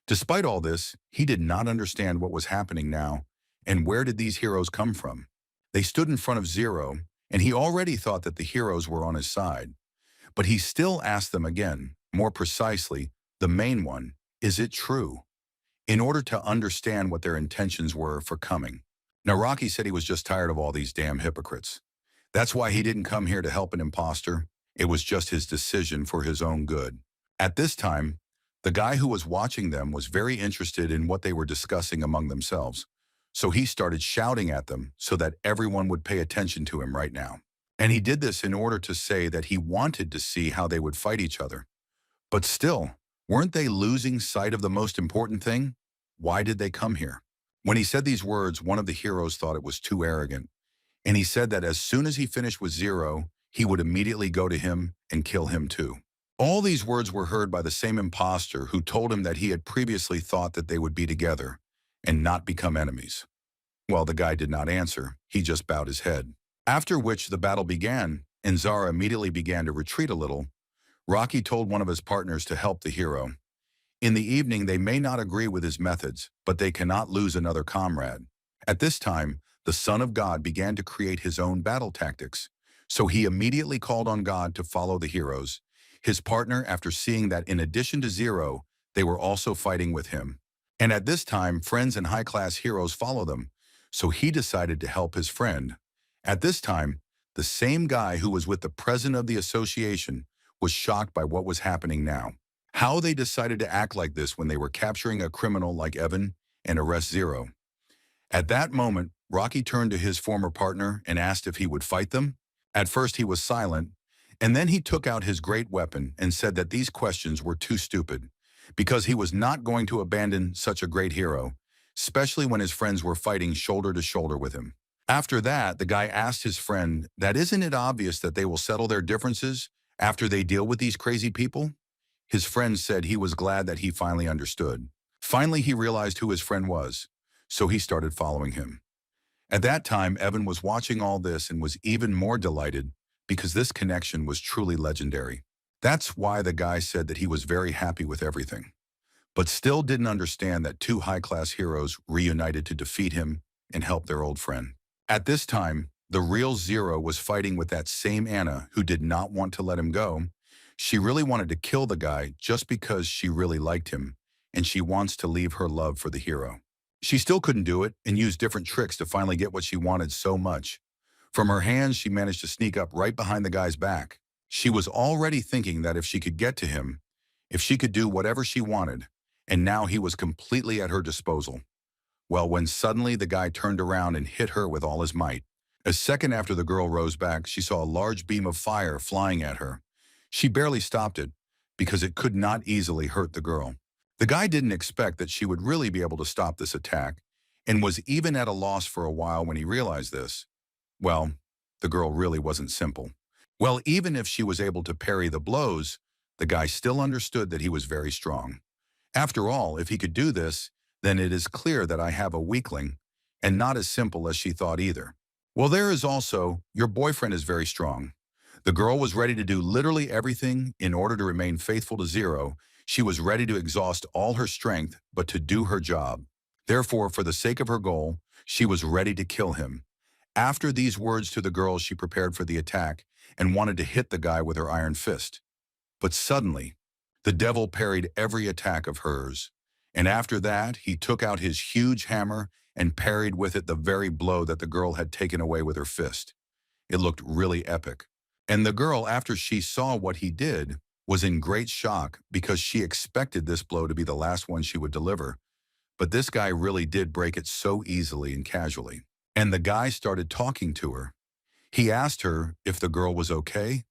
Despite all this, he did not understand what was happening now, and where did these heroes come from? They stood in front of Zero, and he already thought that the heroes were on his side. But he still asked them again, more precisely, the main one, is it true? In order to understand what their intentions were for coming. Now, Rocky said he was just tired of all these damn hypocrites. That's why he didn't come here to help an impostor. It was just his decision for his own good. At this time, the guy who was watching them was very interested in what they were discussing among themselves. So he started shouting at them so that everyone would pay attention to him right now. And he did this in order to say that he wanted to see how they would fight each other. But still, weren't they losing sight of the most important thing? Why did they come here? When he said these words, one of the heroes thought it was too arrogant. And he said that as soon as he finished with Zero, he would immediately go to him and kill him too. All these words were heard by the same impostor who told him that he had previously thought that they would be together and not become enemies. Well, the guy did not answer. He just bowed his head. After which the battle began, and Zara immediately began to retreat a little. Rocky told one of his partners to help the hero. In the evening, they may not agree with his methods, but they cannot lose another comrade. At this time, the Son of God began to create his own battle tactics. So he immediately called on God to follow the heroes, his partner, after seeing that in addition to Zero, they were also fighting with him. And at this time, friends and high-class heroes follow them, so he decided to help his friend. At this time, the same guy who was with the president of the association was shocked by what was happening now. How they decided to act like this when they were capturing a criminal like Evan and arrest Zero. At that moment, Rocky turned to his former partner and asked if he would fight them. At first he was silent, and then he took out his great weapon and said that these questions were too stupid, because he was not going to abandon such a great hero, especially when his friends were fighting shoulder to shoulder with him. After that, the guy asked his friend that isn't it obvious that they will settle their differences after they deal with these crazy people? His friend said he was glad that he finally understood. Finally, he realized who his friend was, so he started following him. At that time, Evan was watching all this and was even more delighted because this connection was truly legendary. That's why the guy said that he was very happy with everything, but still didn't understand that two high-class heroes reunited to defeat him and help their old friend. At this time, the real Zero was fighting with that same Anna who did not want to let him go. She really wanted to kill the guy just because she really liked him, and she wants to leave her love for the hero. She still couldn't do it and used different tricks to finally get what she wanted so much. From her hands, she managed to sneak up right behind the guy's back. She was already thinking that if she could get to him, if she could do whatever she wanted, and now he was completely at her disposal. Well, when suddenly the guy turned around and hit her with all his might. A second after the girl rose back, she saw a large beam of fire flying at her. She barely stopped it because it could not easily hurt the girl. The guy didn't expect that she would really be able to stop this attack and was even at a loss for a while when he realized this. Well, the girl really wasn't simple. Well, even if she was able to parry the blows, the guy still understood that he was very strong. After all, if he could do this, then it is clear that I have a weakling, and not as simple as she thought either. Well, there is also, your boyfriend is very strong. The girl was ready to do literally everything in order to remain faithful to Zero. She was ready to exhaust all her strength, but to do her job. Therefore, for the sake of her goal, she was ready to kill him. After these words to the girl, she prepared for the attack and wanted to hit the guy with her iron fist. But suddenly, the devil parried every attack of hers. And after that, he took out his huge hammer and parried with it the very blow that the girl had taken away with her fist. It looked really epic. And the girl, after she saw what he did, was in great shock because she expected this blow to be the last one she would deliver. But this guy really did break it so easily and casually. And the guy started talking to her. He asked her if the girl was okay.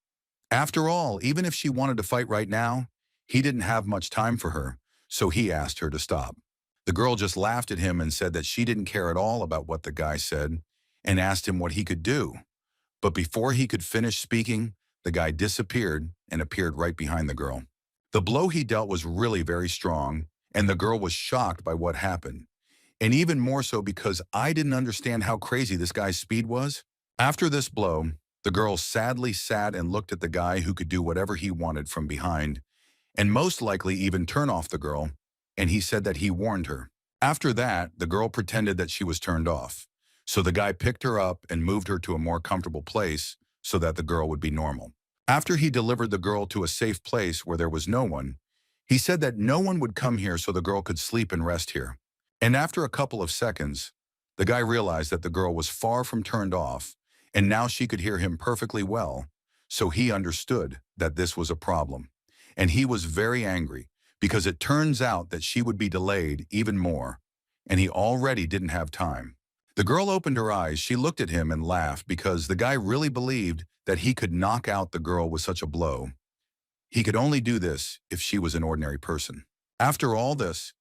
After all, even if she wanted to fight right now, he didn't have much time for her, so he asked her to stop. The girl just laughed at him and said that she didn't care at all about what the guy said and asked him what he could do. But before he could finish speaking, the guy disappeared and appeared right behind the girl. The blow he dealt was really very strong, and the girl was shocked by what happened. And even more so because I didn't understand how crazy this guy's speed was. After this blow, the girl sadly sat and looked at the guy who could do whatever he wanted from behind, and most likely even turn off the girl, and he said that he warned her. After that, the girl pretended that she was turned off. So the guy picked her up and moved her to a more comfortable place so that the girl would be normal. After he delivered the girl to a safe place where there was no one, he said that no one would come here so the girl could sleep and rest here. And after a couple of seconds, the guy realized that the girl was far from turned off, and now she could hear him perfectly well, so he understood that this was a problem. And he was very angry because it turns out that she would be delayed even more, and he already didn't have time. The girl opened her eyes, she looked at him and laughed because the guy really believed that he could knock out the girl with such a blow. He could only do this if she was an ordinary person. After all this,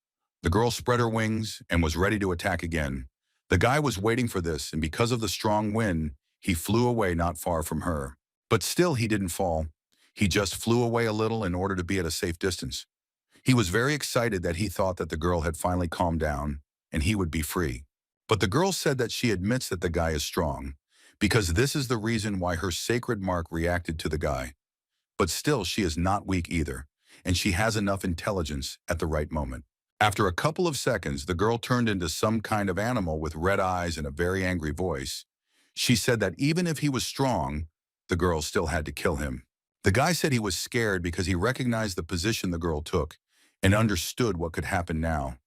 the girl spread her wings and was ready to attack again. The guy was waiting for this, and because of the strong wind, he flew away not far from her. But still he didn't fall. He just flew away a little in order to be at a safe distance. He was very excited that he thought that the girl had finally calmed down and he would be free. But the girl said that she admits that the guy is strong, because this is the reason why her sacred mark reacted to the guy. But still, she is not weak either, and she has enough intelligence at the right moment. After a couple of seconds, the girl turned into some kind of animal with red eyes and a very angry voice. She said that even if he was strong, the girl still had to kill him. The guy said he was scared because he recognized the position the girl took and understood what could happen now.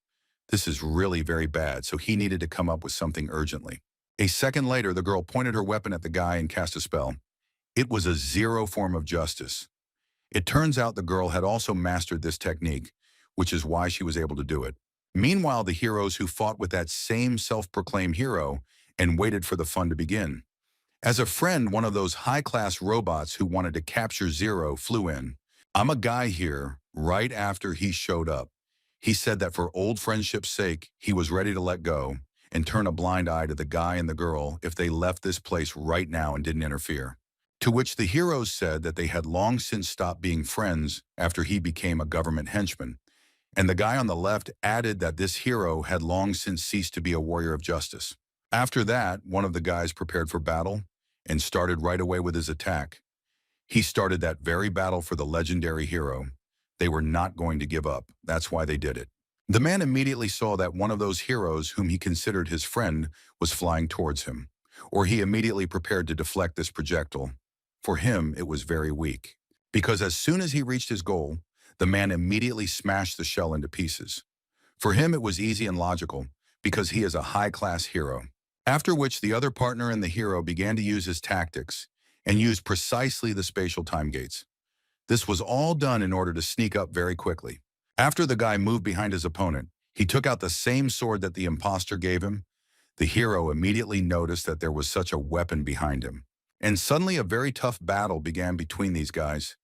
This is really very bad, so he needed to come up with something urgently. A second later, the girl pointed her weapon at the guy and cast a spell. It was a zero form of justice. It turns out the girl had also mastered this technique, which is why she was able to do it. Meanwhile, the heroes who fought with that same self-proclaimed hero and waited for the fun to begin. As a friend, one of those high-class robots who wanted to capture Zero flew in. I'm a guy here right after he showed up. He said that for old friendship's sake, he was ready to let go and turn a blind eye to the guy and the girl if they left this place right now and didn't interfere. To which the heroes said that they had long since stopped being friends after he became a government henchman. And the guy on the left added that this hero had long since ceased to be a warrior of justice. After that, one of the guys prepared for battle and started right away with his attack. He started that very battle for the legendary hero. They were not going to give up. That's why they did it. The man immediately saw that one of those heroes whom he considered his friend was flying towards him, or he immediately prepared to deflect this projectile. For him, it was very weak, because as soon as he reached his goal, the man immediately smashed the shell into pieces. For him, it was easy and logical, because he is a high-class hero. After which the other partner and the hero began to use his tactics and used precisely the spatial time gates. This was all done in order to sneak up very quickly. After the guy moved behind his opponent, he took out the same sword that the impostor gave him. The hero immediately noticed that there was such a weapon behind him. And suddenly a very tough battle began between these guys.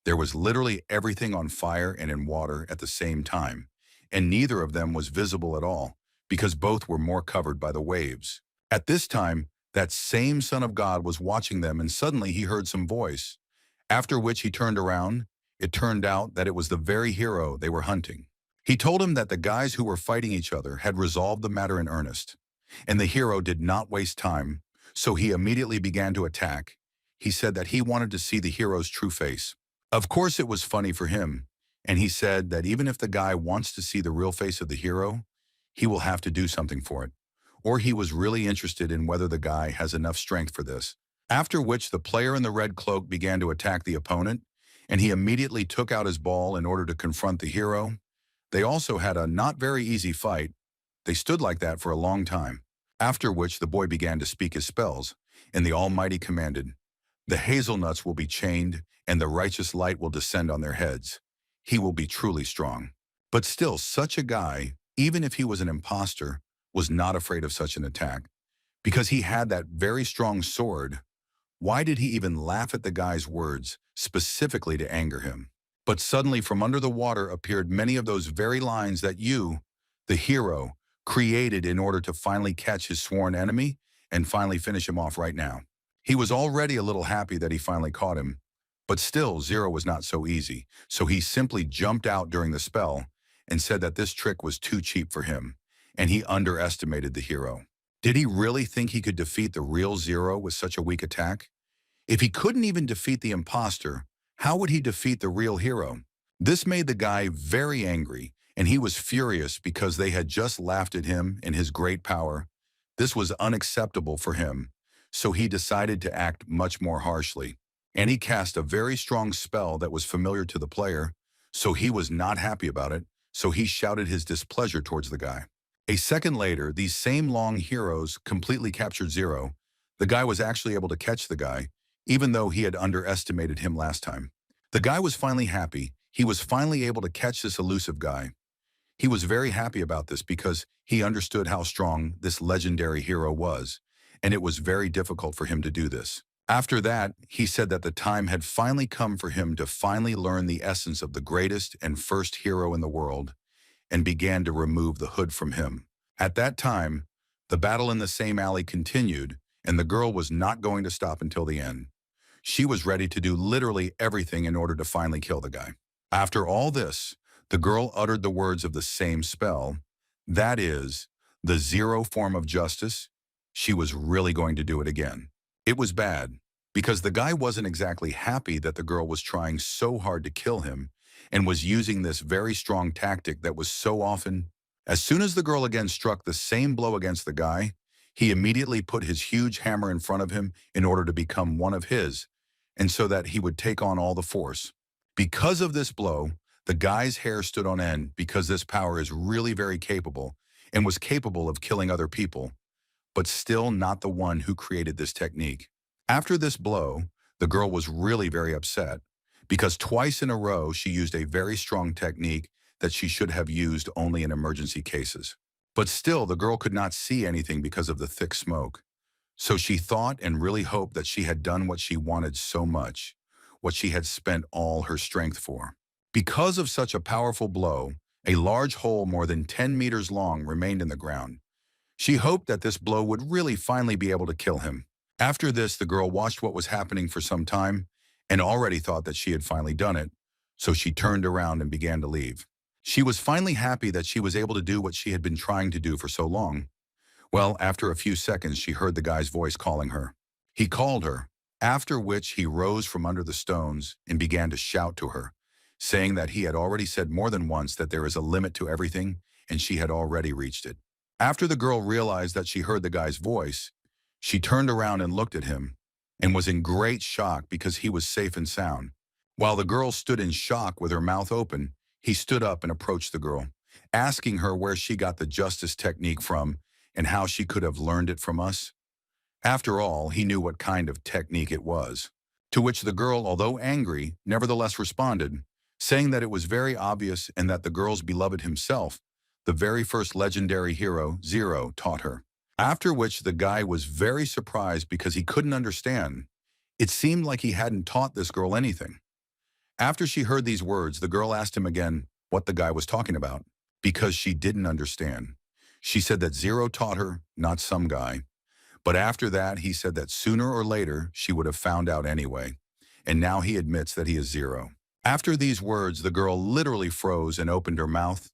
There was literally everything on fire and in water at the same time, and neither of them was visible at all, because both were more covered by the waves. At this time, that same Son of God was watching them, and suddenly he heard some voice. After which he turned around. It turned out that it was the very hero they were hunting. He told him that the guys who were fighting each other had resolved the matter in earnest, and the hero did not waste time, so he immediately began to attack. He said that he wanted to see the hero's true face. Of course, it was funny for him, and he said that even if the guy wants to see the real face of the hero, he will have to do something for it. Or he was really interested in whether the guy has enough strength for this. After which the player in the red cloak began to attack the opponent, and he immediately took out his ball in order to confront the hero. They also had a not very easy fight. They stood like that for a long time. After which the boy began to speak his spells, and the Almighty commanded, "The hazelnuts will be chained, and the righteous light will descend on their heads. He will be truly strong." But still, such a guy, even if he was an imposter, was not afraid of such an attack, because he had that very strong sword. Why did he even laugh at the guy's words, specifically to anger him? But suddenly from under the water appeared many of those very lines that you, the hero, created in order to finally catch his sworn enemy and finally finish him off right now. He was already a little happy that he finally caught him, but still Zero was not so easy, so he simply jumped out during the spell and said that this trick was too cheap for him, and he underestimated the hero. Did he really think he could defeat the real Zero with such a weak attack? If he couldn't even defeat the imposter, how would he defeat the real hero? This made the guy very angry, and he was furious because they had just laughed at him and his great power. This was unacceptable for him, so he decided to act much more harshly. And he cast a very strong spell that was familiar to the player, so he was not happy about it, so he shouted his displeasure towards the guy. A second later, these same long heroes completely captured Zero. The guy was actually able to catch the guy, even though he had underestimated him last time. The guy was finally happy. He was finally able to catch this elusive guy. He was very happy about this because he understood how strong this legendary hero was, and it was very difficult for him to do this. After that, he said that the time had finally come for him to finally learn the essence of the greatest and first hero in the world, and began to remove the hood from him. At that time, the battle in the same alley continued, and the girl was not going to stop until the end. She was ready to do literally everything in order to finally kill the guy. After all this, the girl uttered the words of the same spell, that is, the Zero form of justice. She was really going to do it again. It was bad, because the guy wasn't exactly happy that the girl was trying so hard to kill him, and was using this very strong tactic that was so often. As soon as the girl again struck the same blow against the guy, he immediately put his huge hammer in front of him in order to become one of his, and so that he would take on all the force. Because of this blow, the guy's hair stood on end because this power is really very capable and was capable of killing other people, but still not the one who created this technique. After this blow, the girl was really very upset because twice in a row she used a very strong technique that she should have used only in emergency cases. But still, the girl could not see anything because of the thick smoke. So she thought and really hoped that she had done what she wanted so much, what she had spent all her strength for. Because of such a powerful blow, a large hole more than 10 meters long remained in the ground. She hoped that this blow would really finally be able to kill him. After this, the girl watched what was happening for some time and already thought that she had finally done it, so she turned around and began to leave. She was finally happy that she was able to do what she had been trying to do for so long. Well, after a few seconds, she heard the guy's voice calling her. He called her, after which he rose from under the stones and began to shout to her, saying that he had already said more than once that there is a limit to everything, and she had already reached it. After the girl realized that she heard the guy's voice, she turned around and looked at him, and was in great shock because he was safe and sound. While the girl stood in shock with her mouth open, he stood up and approached the girl, asking her where she got the justice technique from and how she could have learned it from us. After all, he knew what kind of technique it was. To which the girl, although angry, nevertheless responded, saying that it was very obvious and that the girl's beloved himself, the very first legendary hero, Zero, taught her. After which the guy was very surprised because he couldn't understand. It seemed like he hadn't taught this girl anything. After she heard these words, the girl asked him again what the guy was talking about, because she didn't understand. She said that Zero taught her, not some guy. But after that, he said that sooner or later, she would have found out anyway. And now he admits that he is Zero. After these words, the girl literally froze and opened her mouth.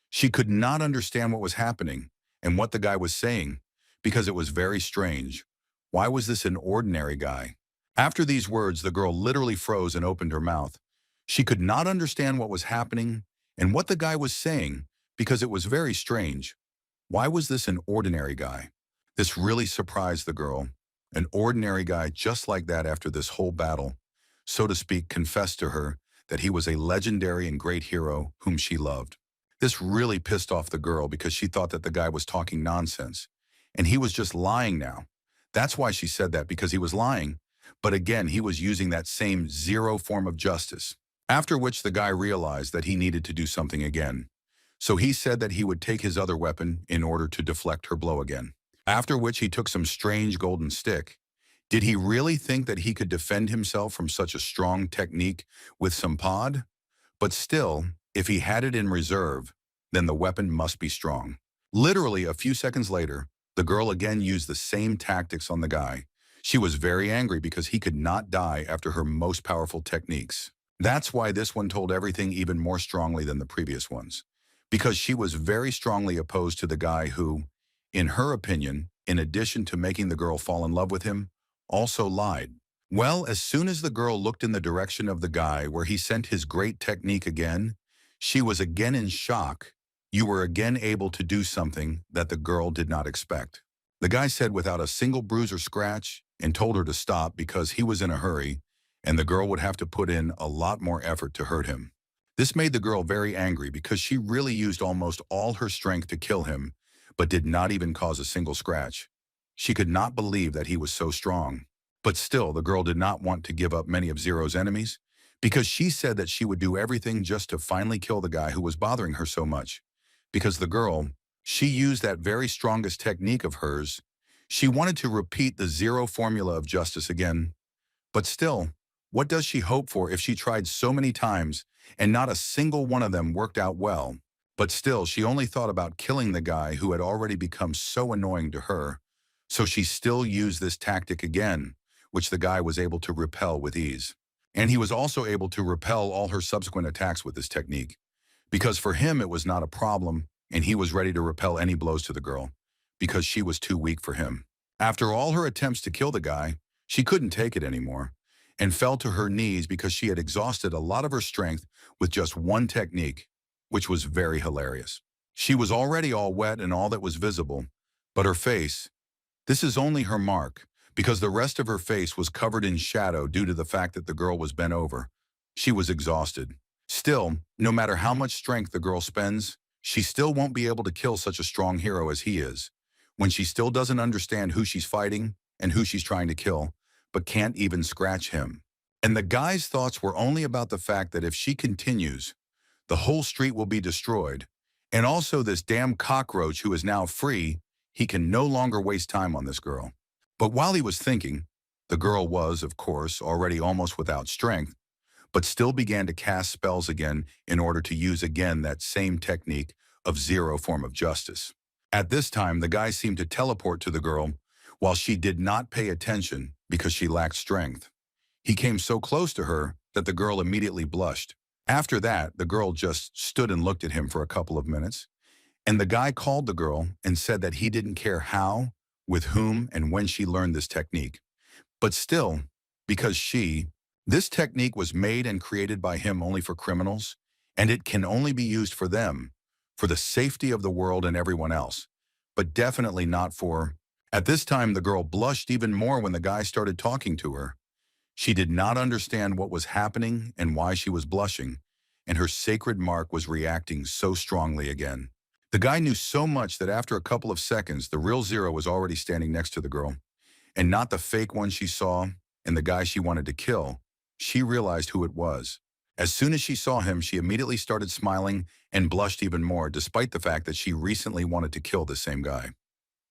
She could not understand what was happening and what the guy was saying, because it was very strange. Why was this an ordinary guy? After these words, the girl literally froze and opened her mouth. She could not understand what was happening and what the guy was saying, because it was very strange. Why was this an ordinary guy? This really surprised the girl. An ordinary guy just like that after this whole battle, so to speak, confessed to her that he was a legendary and great hero whom she loved. This really pissed off the girl because she thought that the guy was talking nonsense. And he was just lying now. That's why she said that, because he was lying. But again, he was using that same Zero form of justice. After which the guy realized that he needed to do something again. So he said that he would take his other weapon in order to deflect her blow again. After which he took some strange golden stick. Did he really think that he could defend himself from such a strong technique with some pod? But still, if he had it in reserve, then the weapon must be strong. Literally a few seconds later, the girl again used the same tactics on the guy. She was very angry because he could not die after her most powerful techniques. That's why this one told everything even more strongly than the previous ones. Because she was very strongly opposed to the guy who, in her opinion, in addition to making the girl fall in love with him, also lied. Well, as soon as the girl looked in the direction of the guy where he sent his great technique again, she was again in shock. You were again able to do something that the girl did not expect. The guy said without a single bruise or scratch and told her to stop because he was in a hurry and the girl would have to put in a lot more effort to hurt him. This made the girl very angry because she really used almost all her strength to kill him, but did not even cause a single scratch. She could not believe that he was so strong. But still, the girl did not want to give up many of Zero's enemies because she said that she would do everything just to finally kill the guy who was bothering her so much. Because the girl, she used that very strongest technique of hers. She wanted to repeat the Zero formula of justice again. But still, what does she hope for if she tried so many times and not a single one of them worked out well? But still, she only thought about killing the guy who had already become so annoying to her. So she still used this tactic again, which the guy was able to repel with ease. And he was also able to repel all her subsequent attacks with this technique. Because for him it was not a problem, and he was ready to repel any blows to the girl, because she was too weak for him. After all her attempts to kill the guy, she couldn't take it anymore, and fell to her knees because she had exhausted a lot of her strength with just one technique, which was very hilarious. She was already all wet and all that was visible, but her face, this is only her mark, because the rest of her face was covered in shadow due to the fact that the girl was bent over. She was exhausted. Still, no matter how much strength the girl spends, she still won't be able to kill such a strong hero as he is, when she still doesn't understand who she's fighting and who she's trying to kill, but can't even scratch him. And the guy's thoughts were only about the fact that if she continues, the whole street will be destroyed, and also this damn cockroach who is now free, he can no longer waste time on this girl. But while he was thinking, the girl was, of course, already almost without strength, but still began to cast spells again in order to use again that same technique of zero form of justice. At this time, the guy seemed to teleport to the girl while she did not pay attention because she lacked strength. He came so close to her that the girl immediately blushed. After that, the girl just stood and looked at him for a couple of minutes, and the guy called the girl and said that he didn't care how, with whom, and when she learned this technique. But still, because this technique was made and created by him only for criminals, and it can only be used for them, for the safety of the world and everyone else, but definitely not for... At this time, the girl blushed even more when the guy started talking to her. She did not understand what was happening and why she was blushing, and her sacred mark was reacting so strongly again. The guy knew so much that after a couple of seconds, the real Zero was already standing next to the girl, and not the fake one she saw and the guy she wanted to kill. She realized who it was. As soon as she saw him, she immediately started smiling and blushed even more, despite the fact that she recently wanted to kill the same guy.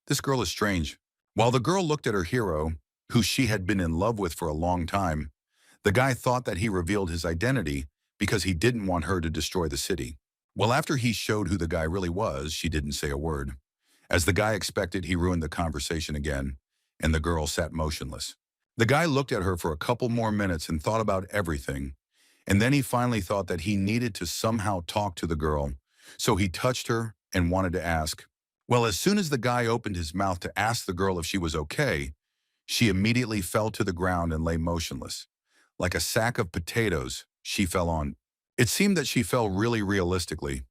This girl is strange. While the girl looked at her hero, who she had been in love with for a long time, the guy thought that he revealed his identity because he didn't want her to destroy the city. Well, after he showed who the guy really was, she didn't say a word. As the guy expected, he ruined the conversation again, and the girl sat motionless. The guy looked at her for a couple more minutes and thought about everything, and then he finally thought that he needed to somehow talk to the girl, so he touched her and wanted to ask. Well, as soon as the guy opened his mouth to ask the girl if she was okay, she immediately fell to the ground and lay motionless. Like a sack of potatoes, she fell on. It seemed that she fell really realistically,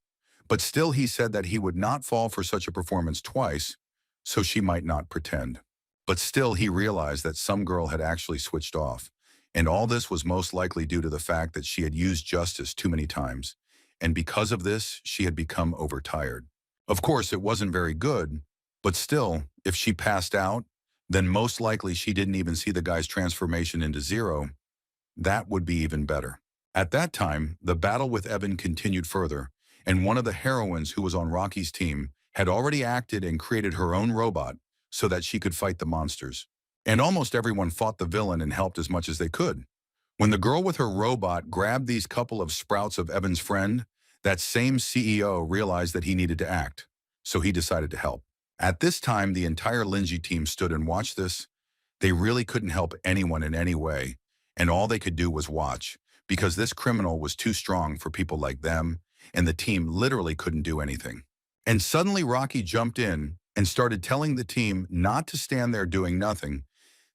but still he said that he would not fall for such a performance twice, so she might not pretend. But still he realized that some girl had actually switched off, and all this was most likely due to the fact that she had used justice too many times, and because of this, she had become overtired. Of course, it wasn't very good, but still, if she passed out, then most likely she didn't even see the guy's transformation into Zero. That would be even better. At that time, the battle with Evan continued further, and one of the heroines who was on Rocky's team had already acted and created her own robot so that she could fight the monsters. And almost everyone fought the villain and helped as much as they could. When the girl with her robot grabbed these couple of sprouts of Evan's friend, that same CEO realized that he needed to act, so he decided to help. At this time, the entire Lindsay team stood and watched this. They really couldn't help anyone in any way, and all they could do was watch, because this criminal was too strong for people like them, and the team literally couldn't do anything. And suddenly Rocky jumped in and started telling the team not to stand there doing nothing.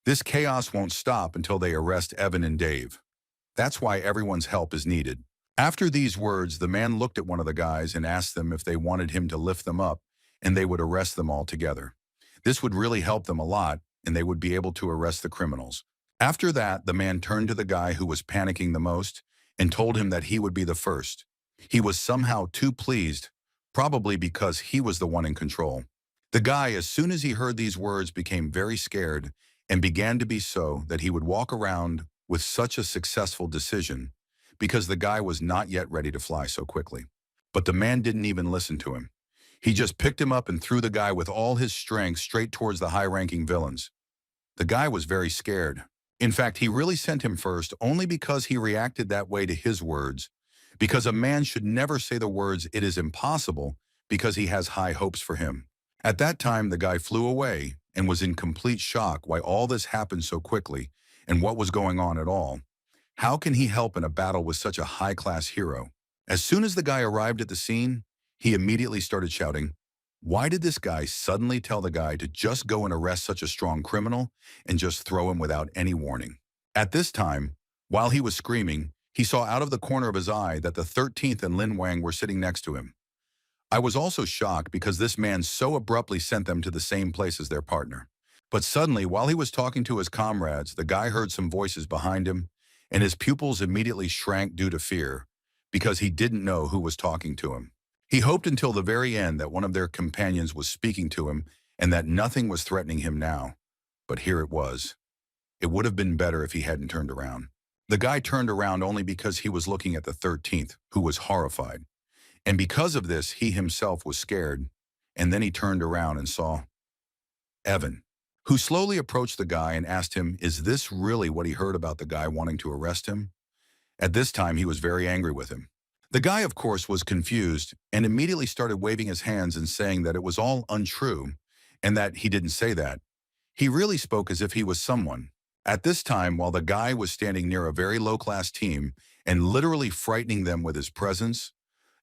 This chaos won't stop until they arrest Evan and Dave. That's why everyone's help is needed. After these words, the man looked at one of the guys and asked them if they wanted him to lift them up, and they would arrest them all together. This would really help them a lot, and they would be able to arrest the criminals. After that, the man turned to the guy who was panicking the most and told him that he would be the first. He was somehow too pleased, probably because he was the one in control. The guy, as soon as he heard these words, became very scared and began to be so that he would walk around with such a successful decision because the guy was not yet ready to fly so quickly. But the man didn't even listen to him. He just picked him up and threw the guy with all his strength straight towards the high-ranking villains. The guy was very scared. In fact, he really sent him first only because he reacted that way to his words, because a man should never say the words, "It is impossible," because he has high hopes for him. At that time, the guy flew away and was in complete shock why all this happened so quickly and what was going on at all. How can he help in a battle with such a high-class hero? As soon as the guy arrived at the scene, he immediately started shouting, "Why did this guy suddenly tell the guy to just go and arrest such a strong criminal and just throw him without any warning?" At this time, while he was screaming, he saw out of the corner of his eye that the 13th and Lin Wang were sitting next to him. I was also shocked because this man so abruptly sent them to the same place as their partner. But suddenly, while he was talking to his comrades, the guy heard some voices behind him, and his pupils immediately shrank due to fear, because he didn't know who was talking to him. He hoped until the very end that one of their companions was speaking to him and that nothing was threatening him now. But here it was. It would have been better if he hadn't turned around. The guy turned around only because he was looking at the 13th, who was horrified. And because of this, he himself was scared, and then he turned around and saw Evan, who slowly approached the guy and asked him, is this really what he heard about the guy wanting to arrest him? At this time, he was very angry with him. The guy, of course, was confused and immediately started waving his hands and saying that it was all untrue and that he didn't say that. He really spoke as if he was someone. At this time, while the guy was standing near a very low-class team and literally frightening them with his presence,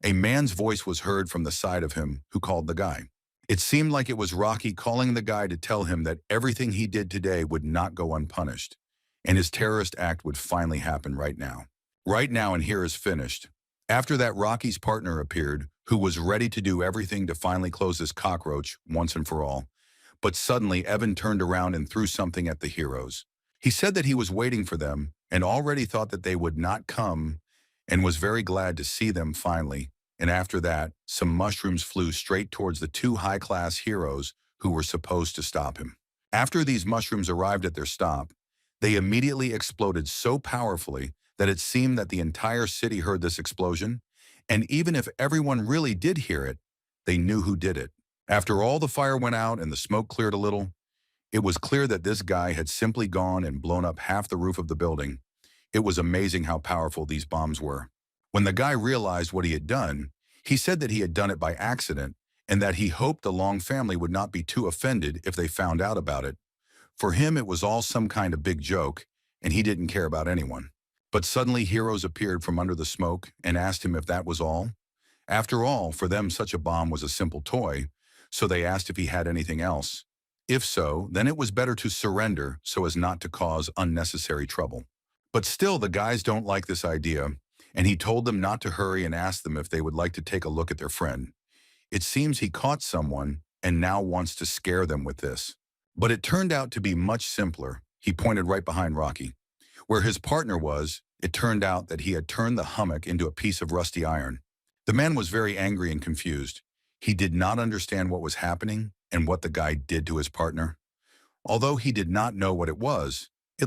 a man's voice was heard from the side of him who called the guy. It seemed like it was Rocky calling the guy to tell him that everything he did today would not go unpunished, and his terrorist act would finally happen right now. Right now, and here is finished. After that, Rocky's partner appeared, who was ready to do everything to finally close this cockroach once and for all. But suddenly, Evan turned around and threw something at the heroes. He said that he was waiting for them and already thought that they would not come and was very glad to see them finally. And after that, some mushrooms flew straight towards the two high-class heroes who were supposed to stop him. After these mushrooms arrived at their stop, they immediately exploded so powerfully that it seemed that the entire city heard this explosion, and even if everyone really did hear it, they knew who did it. After all the fire went out and the smoke cleared a little, it was clear that this guy had simply gone and blown up half the roof of the building. It was amazing how powerful these bombs were. When the guy realized what he had done, he said that he had done it by accident and that he hoped the Long family would not be too offended if they found out about it. For him, it was all some kind of big joke, and he didn't care about anyone. But suddenly heroes appeared from under the smoke and asked him if that was all. After all, for them such a bomb was a simple toy, so they asked if he had anything else. If so, then it was better to surrender so as not to cause unnecessary trouble. But still, the guys don't like this idea, and he told them not to hurry and asked them if they would like to take a look at their friend. It seems he caught someone and now wants to scare them with this. But it turned out to be much simpler. He pointed right behind Rocky. Where his partner was, it turned out that he had turned the hummock into a piece of rusty iron. The man was very angry and confused. He did not understand what was happening and what the guy did to his partner. Although he did not know what it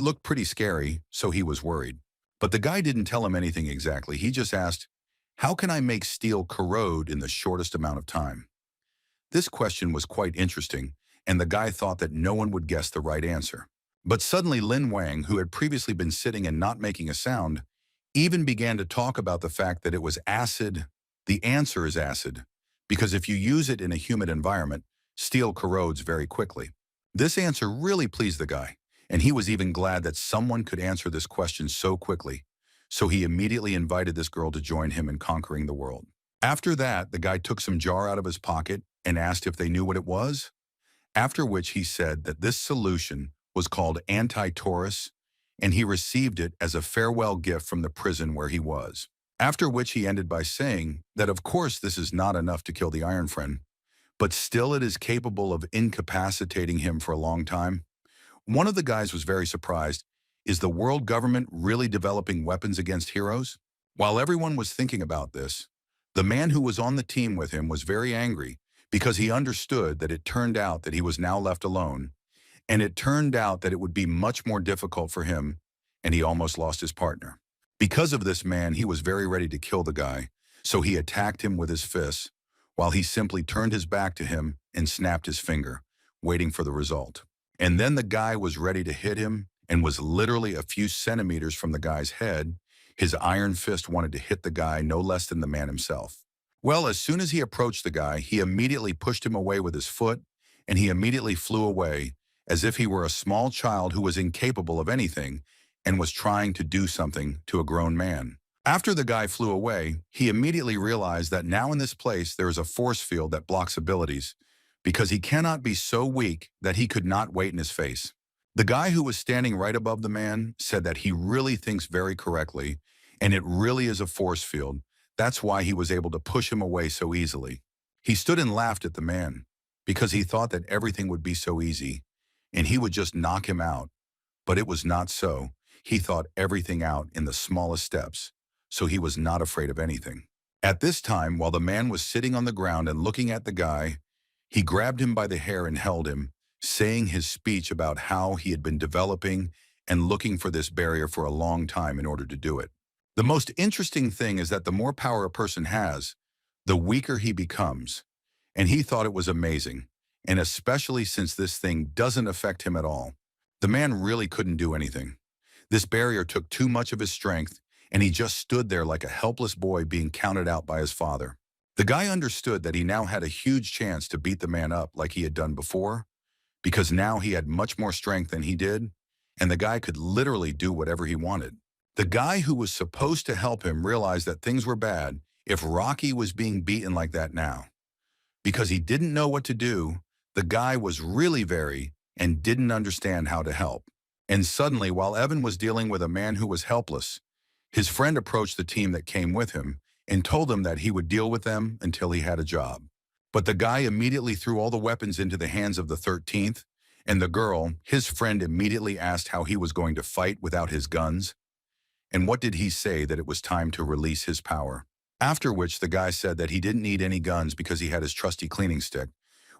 looked pretty scary, so he was worried. But the guy didn't tell him anything exactly. He just asked, how can I make steel corrode in the shortest amount of time? This question was quite interesting, and the guy thought that no one would guess the right answer. But suddenly Lin Wang, who had previously been sitting and not making a sound, even began to talk about the fact that it was acid. The answer is acid, because if you use it in a humid environment, steel corrodes very quickly. This answer really pleased the guy, and he was even glad that someone could answer this question so quickly. So he immediately invited this girl to join him in conquering the world. After that, the guy took some jar out of his pocket and asked if they knew what it was, after which he said that this solution was called anti-Taurus, and he received it as a farewell gift from the prison where he was. After which he ended by saying that of course this is not enough to kill the Iron Friend, but still it is capable of incapacitating him for a long time. One of the guys was very surprised. Is the world government really developing weapons against heroes? While everyone was thinking about this, the man who was on the team with him was very angry because he understood that it turned out that he was now left alone, and it turned out that it would be much more difficult for him, and he almost lost his partner. Because of this man, he was very ready to kill the guy, so he attacked him with his fists, while he simply turned his back to him and snapped his finger, waiting for the result. And then the guy was ready to hit him and was literally a few centimeters from the guy's head. His iron fist wanted to hit the guy no less than the man himself. Well, as soon as he approached the guy, he immediately pushed him away with his foot, and he immediately flew away as if he were a small child who was incapable of anything and was trying to do something to a grown man. After the guy flew away, he immediately realized that now in this place there is a force field that blocks abilities, because he cannot be so weak that he could not wait in his face. The guy who was standing right above the man said that he really thinks very correctly, and it really is a force field. That's why he was able to push him away so easily. He stood and laughed at the man because he thought that everything would be so easy and he would just knock him out. But it was not so. He thought everything out in the smallest steps, so he was not afraid of anything. At this time, while the man was sitting on the ground and looking at the guy, he grabbed him by the hair and held him, saying his speech about how he had been developing and looking for this barrier for a long time in order to do it. The most interesting thing is that the more power a person has, the weaker he becomes. And he thought it was amazing, and especially since this thing doesn't affect him at all. The man really couldn't do anything. This barrier took too much of his strength, and he just stood there like a helpless boy being counted out by his father. The guy understood that he now had a huge chance to beat the man up like he had done before, because now he had much more strength than he did, and the guy could literally do whatever he wanted. The guy who was supposed to help him realized that things were bad if Rocky was being beaten like that now. Because he didn't know what to do, the guy was really very and didn't understand how to help. And suddenly, while Evan was dealing with a man who was helpless, his friend approached the team that came with him and told them that he would deal with them until he had a job. But the guy immediately threw all the weapons into the hands of the 13th, and the girl, his friend, immediately asked how he was going to fight without his guns. And what did he say? That it was time to release his power. After which the guy said that he didn't need any guns because he had his trusty cleaning stick,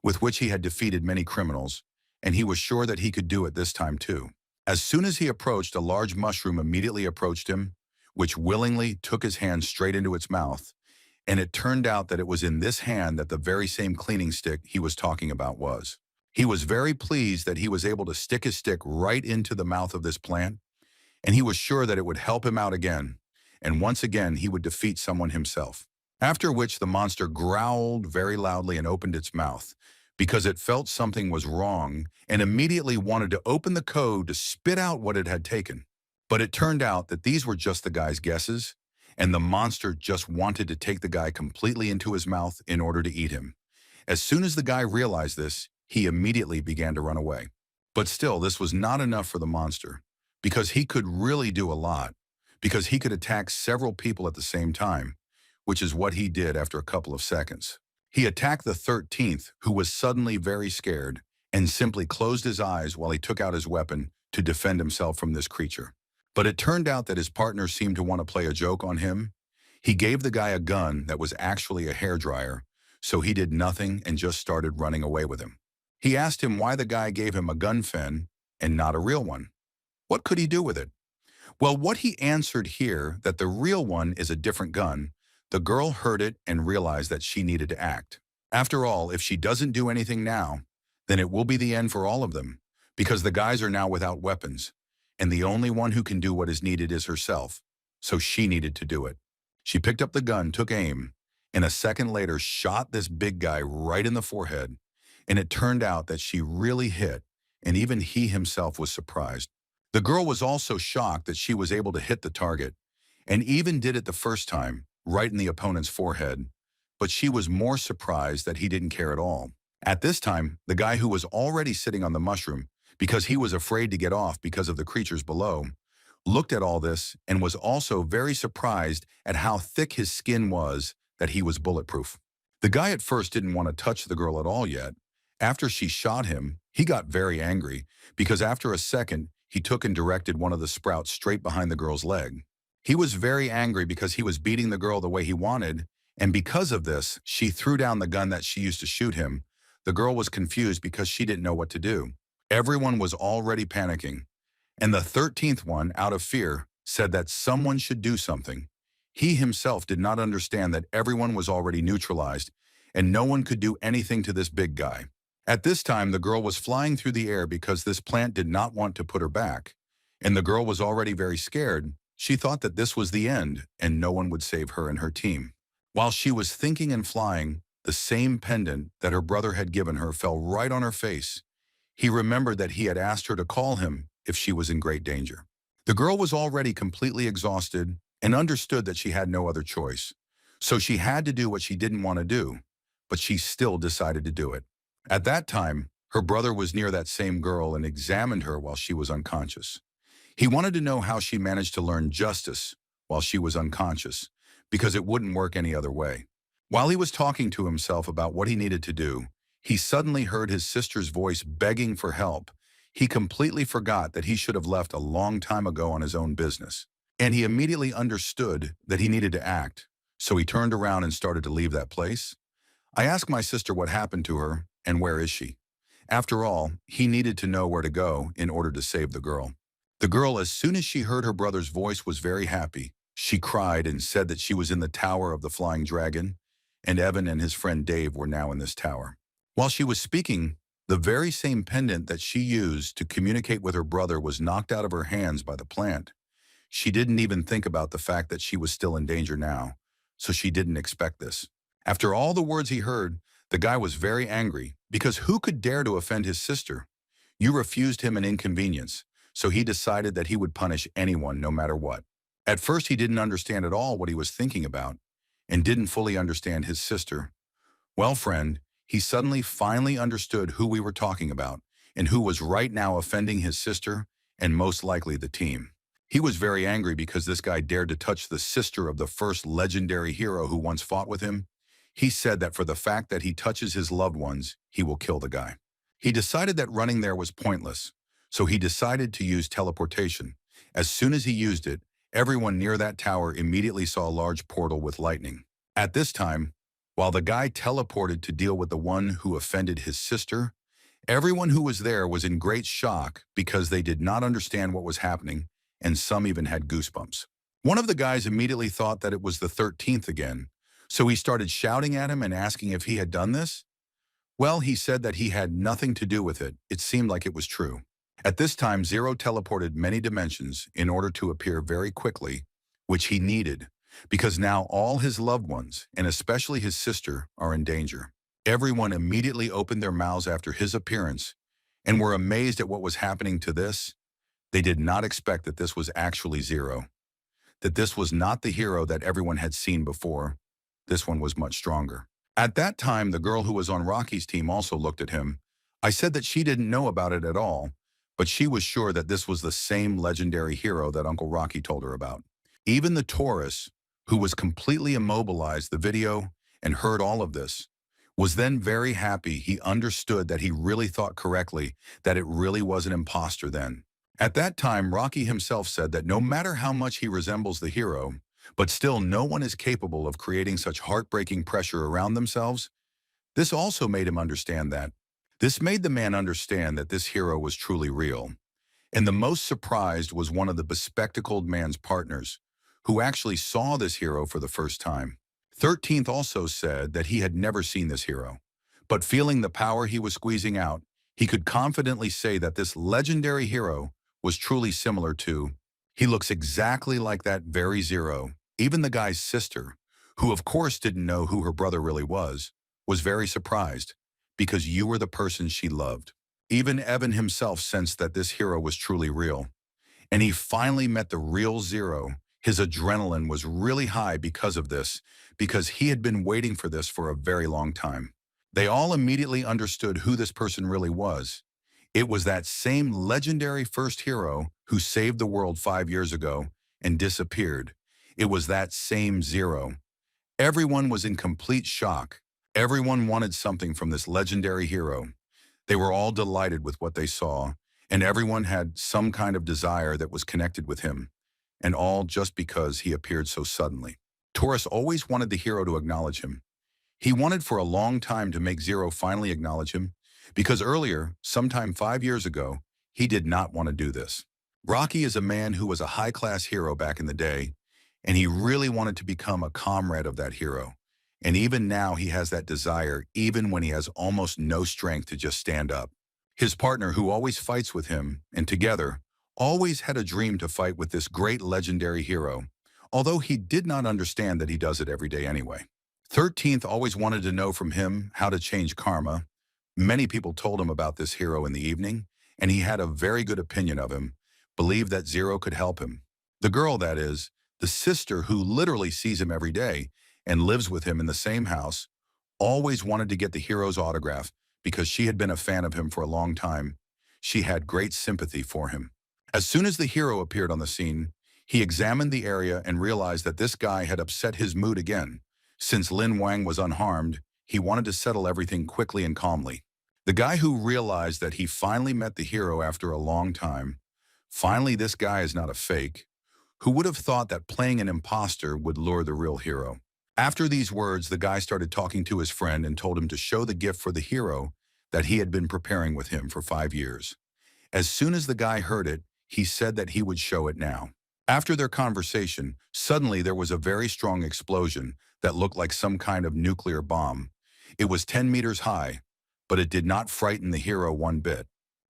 with which he had defeated many criminals, and he was sure that he could do it this time too. As soon as he approached, a large mushroom immediately approached him, which willingly took his hand straight into its mouth, and it turned out that it was in this hand that the very same cleaning stick he was talking about was. He was very pleased that he was able to stick his stick right into the mouth of this plant, and he was sure that it would help him out again, and once again he would defeat someone himself. After which the monster growled very loudly and opened its mouth, because it felt something was wrong and immediately wanted to open the code to spit out what it had taken. But it turned out that these were just the guy's guesses, and the monster just wanted to take the guy completely into his mouth in order to eat him. As soon as the guy realized this, he immediately began to run away. But still, this was not enough for the monster, because he could really do a lot, because he could attack several people at the same time, which is what he did after a couple of seconds. He attacked the 13th, who was suddenly very scared, and simply closed his eyes while he took out his weapon to defend himself from this creature. But it turned out that his partner seemed to want to play a joke on him. He gave the guy a gun that was actually a hairdryer, so he did nothing and just started running away with him. He asked him why the guy gave him a gun fen and not a real one. What could he do with it? Well, what he answered here, that the real one is a different gun, the girl heard it and realized that she needed to act. After all, if she doesn't do anything now, then it will be the end for all of them, because the guys are now without weapons, and the only one who can do what is needed is herself, so she needed to do it. She picked up the gun, took aim, and a second later shot this big guy right in the forehead, and it turned out that she really hit, and even he himself was surprised. The girl was also shocked that she was able to hit the target, and even did it the first time, right in the opponent's forehead, but she was more surprised that he didn't care at all. At this time, the guy who was already sitting on the mushroom, because he was afraid to get off because of the creatures below, looked at all this and was also very surprised at how thick his skin was, that he was bulletproof. The guy at first didn't want to touch the girl at all yet. After she shot him, he got very angry, because after a second, he took and directed one of the sprouts straight behind the girl's leg. He was very angry because he was beating the girl the way he wanted, and because of this, she threw down the gun that she used to shoot him. The girl was confused because she didn't know what to do. Everyone was already panicking, and the 13th one, out of fear, said that someone should do something. He himself did not understand that everyone was already neutralized, and no one could do anything to this big guy. At this time, the girl was flying through the air because this plant did not want to put her back, and the girl was already very scared. She thought that this was the end, and no one would save her and her team. While she was thinking and flying, the same pendant that her brother had given her fell right on her face. He remembered that he had asked her to call him if she was in great danger. The girl was already completely exhausted and understood that she had no other choice. So she had to do what she didn't want to do, but she still decided to do it. At that time, Her brother was near that same girl and examined her while she was unconscious. He wanted to know how she managed to learn justice while she was unconscious, because it wouldn't work any other way. While he was talking to himself about what he needed to do, he suddenly heard his sister's voice begging for help. He completely forgot that he should have left a long time ago on his own business. And he immediately understood that he needed to act, so he turned around and started to leave that place. I asked my sister what happened to her and where is she. After all, he needed to know where to go in order to save the girl. The girl, as soon as she heard her brother's voice, was very happy. She cried and said that she was in the Tower of the Flying Dragon, and Evan and his friend Dave were now in this tower. While she was speaking, the very same pendant that she used to communicate with her brother was knocked out of her hands by the plant. She didn't even think about the fact that she was still in danger now, so she didn't expect this. After all the words he heard, the guy was very angry, because who could dare to offend his sister? You refused him an inconvenience, so he decided that he would punish anyone no matter what. At first he didn't understand at all what he was thinking about, and didn't fully understand his sister. Well, friend, he suddenly finally understood who we were talking about, and who was right now offending his sister, and most likely the team. He was very angry because this guy dared to touch the sister of the first legendary hero who once fought with him. He said that for the fact that he touches his loved ones, he will kill the guy. He decided that running there was pointless, so he decided to use teleportation. As soon as he used it, everyone near that tower immediately saw a large portal with lightning. At this time, while the guy teleported to deal with the one who offended his sister, everyone who was there was in great shock because they did not understand what was happening, and some even had goosebumps. One of the guys immediately thought that it was the 13th again, so he started shouting at him and asking if he had done this. Well, he said that he had nothing to do with it. It seemed like it was true. At this time, Zero teleported many dimensions in order to appear very quickly, which he needed, because now all his loved ones, and especially his sister, are in danger. Everyone immediately opened their mouths after his appearance and were amazed at what was happening to this. They did not expect that this was actually Zero, that this was not the hero that everyone had seen before. This one was much stronger. At that time, the girl who was on Rocky's team also looked at him. I said that she didn't know about it at all, but she was sure that this was the same legendary hero that Uncle Rocky told her about. Even the Taurus, who was completely immobilized the video and heard all of this, was then very happy. He understood that he really thought correctly, that it really was an impostor then. At that time, Rocky himself said that no matter how much he resembles the hero, but still no one is capable of creating such heartbreaking pressure around themselves. This also made him understand that. This made the man understand that this hero was truly real. And the most surprised was one of the bespectacled man's partners, who actually saw this hero for the first time. 13th also said that he had never seen this hero, but feeling the power he was squeezing out, he could confidently say that this legendary hero was truly similar to. He looks exactly like that very Zero. Even the guy's sister, who of course didn't know who her brother really was very surprised, because you were the person she loved. Even Evan himself sensed that this hero was truly real. And he finally met the real Zero. His adrenaline was really high because of this, because he had been waiting for this for a very long time. They all immediately understood who this person really was. It was that same legendary first hero who saved the world 5 years ago and disappeared. It was that same Zero. Everyone was in complete shock. Everyone wanted something from this legendary hero. They were all delighted with what they saw, and everyone had some kind of desire that was connected with him, and all just because he appeared so suddenly. Taurus always wanted the hero to acknowledge him. He wanted for a long time to make Zero finally acknowledge him, because earlier, sometime 5 years ago, he did not want to do this. Rocky is a man who was a high-class hero back in the day, and he really wanted to become a comrade of that hero. And even now he has that desire, even when he has almost no strength to just stand up. His partner, who always fights with him, and together, always had a dream to fight with this great legendary hero, although he did not understand that he does it every day anyway. 13th always wanted to know from him how to change karma. Many people told him about this hero in the evening, and he had a very good opinion of him, believed that Zero could help him. The girl, that is, the sister who literally sees him every day and lives with him in the same house, always wanted to get the hero's autograph because she had been a fan of him for a long time. She had great sympathy for him. As soon as the hero appeared on the scene, he examined the area and realized that this guy had upset his mood again. Since Lin Wang was unharmed, he wanted to settle everything quickly and calmly. The guy who realized that he finally met the hero after a long time. Finally, this guy is not a fake. Who would have thought that playing an impostor would lure the real hero? After these words, the guy started talking to his friend and told him to show the gift for the hero that he had been preparing with him for 5 years. As soon as the guy heard it, he said that he would show it now. After their conversation, suddenly there was a very strong explosion that looked like some kind of nuclear bomb. It was 10 meters high, but it did not frighten the hero one bit.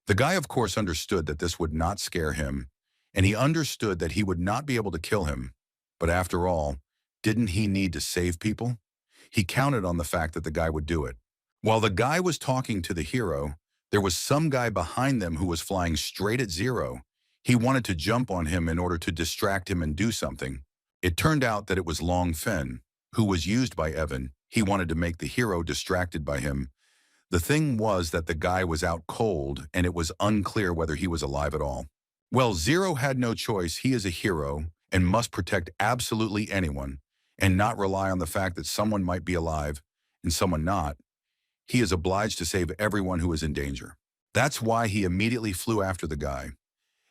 The guy, of course, understood that this would not scare him, and he understood that he would not be able to kill him. But after all, didn't he need to save people? He counted on the fact that the guy would do it. While the guy was talking to the hero, there was some guy behind them who was flying straight at Zero. He wanted to jump on him in order to distract him and do something. It turned out that it was Long Fen, who was used by Evan. He wanted to make the hero distracted by him. The thing was that the guy was out cold, and it was unclear whether he was alive at all. Well, Zero had no choice. He is a hero and must protect absolutely anyone, and not rely on the fact that someone might be alive and someone not. He is obliged to save everyone who is in danger. That's why he immediately flew after the guy.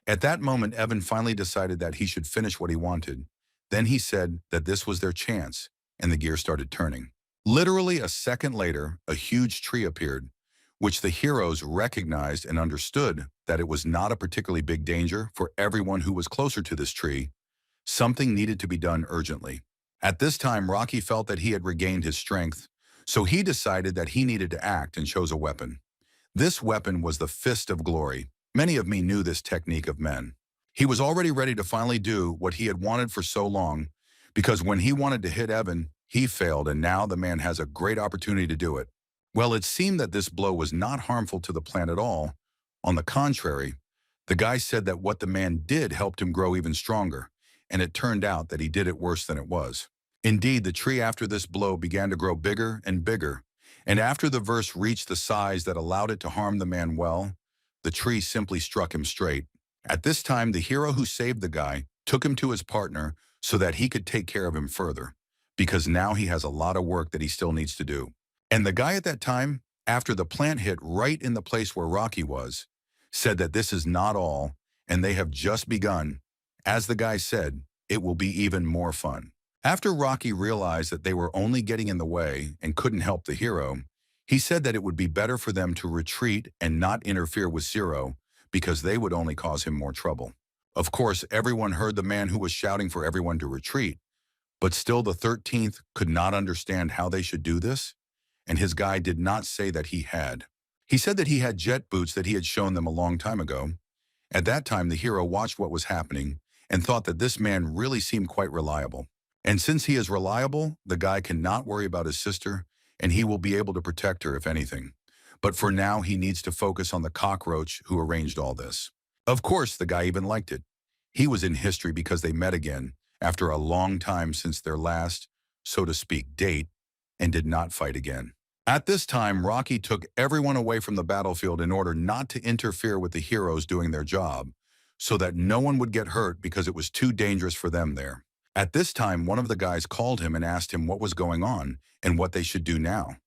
At that moment, Evan finally decided that he should finish what he wanted. Then he said that this was their chance, and the gear started turning. Literally a second later, a huge tree appeared, which the heroes recognized and understood that it was not a particularly big danger for everyone who was closer to this tree. Something needed to be done urgently. At this time, Rocky felt that he had regained his strength, so he decided that he needed to act and chose a weapon. This weapon was the Fist of Glory. Many of me knew this technique of men. He was already ready to finally do what he had wanted for so long, because when he wanted to hit Evan, he failed, and now the man has a great opportunity to do it. Well, it seemed that this blow was not harmful to the plant at all. On the contrary, the guy said that what the man did helped him grow even stronger, and it turned out that he did it worse than it was. Indeed, the tree after this blow began to grow bigger and bigger, and after the verse reached the size that allowed it to harm the man well, the tree simply struck him straight. At this time, the hero who saved the guy took him to his partner so that he could take care of him further, because now he has a lot of work that he still needs to do. And the guy at that time, after the plant hit right in the place where Rocky was, said that this is not all, and they have just begun. As the guy said, it will be even more fun. After Rocky realized that they were only getting in the way and couldn't help the hero, he said that it would be better for them to retreat and not interfere with Zero, because they would only cause him more trouble. Of course, everyone heard the man who was shouting for everyone to retreat, but still the 13th could not understand how they should do this, and his guy did not say that he had. He said that he had jet boots that he had shown them a long time ago. At that time, the hero watched what was happening and thought that this man really seemed quite reliable. And since he is reliable, the guy cannot worry about his sister, and he will be able to protect her if anything. But for now, he needs to focus on the cockroach who arranged all this. Of course, the guy even liked it. He was in history because they met again after a long time since their last, so to speak, date, and did not fight again. At this time, Rocky took everyone away from the battlefield in order not to interfere with the heroes doing their job, so that no one would get hurt because it was too dangerous for them there. At this time, one of the guys called him and asked him what was going on and what they should do now.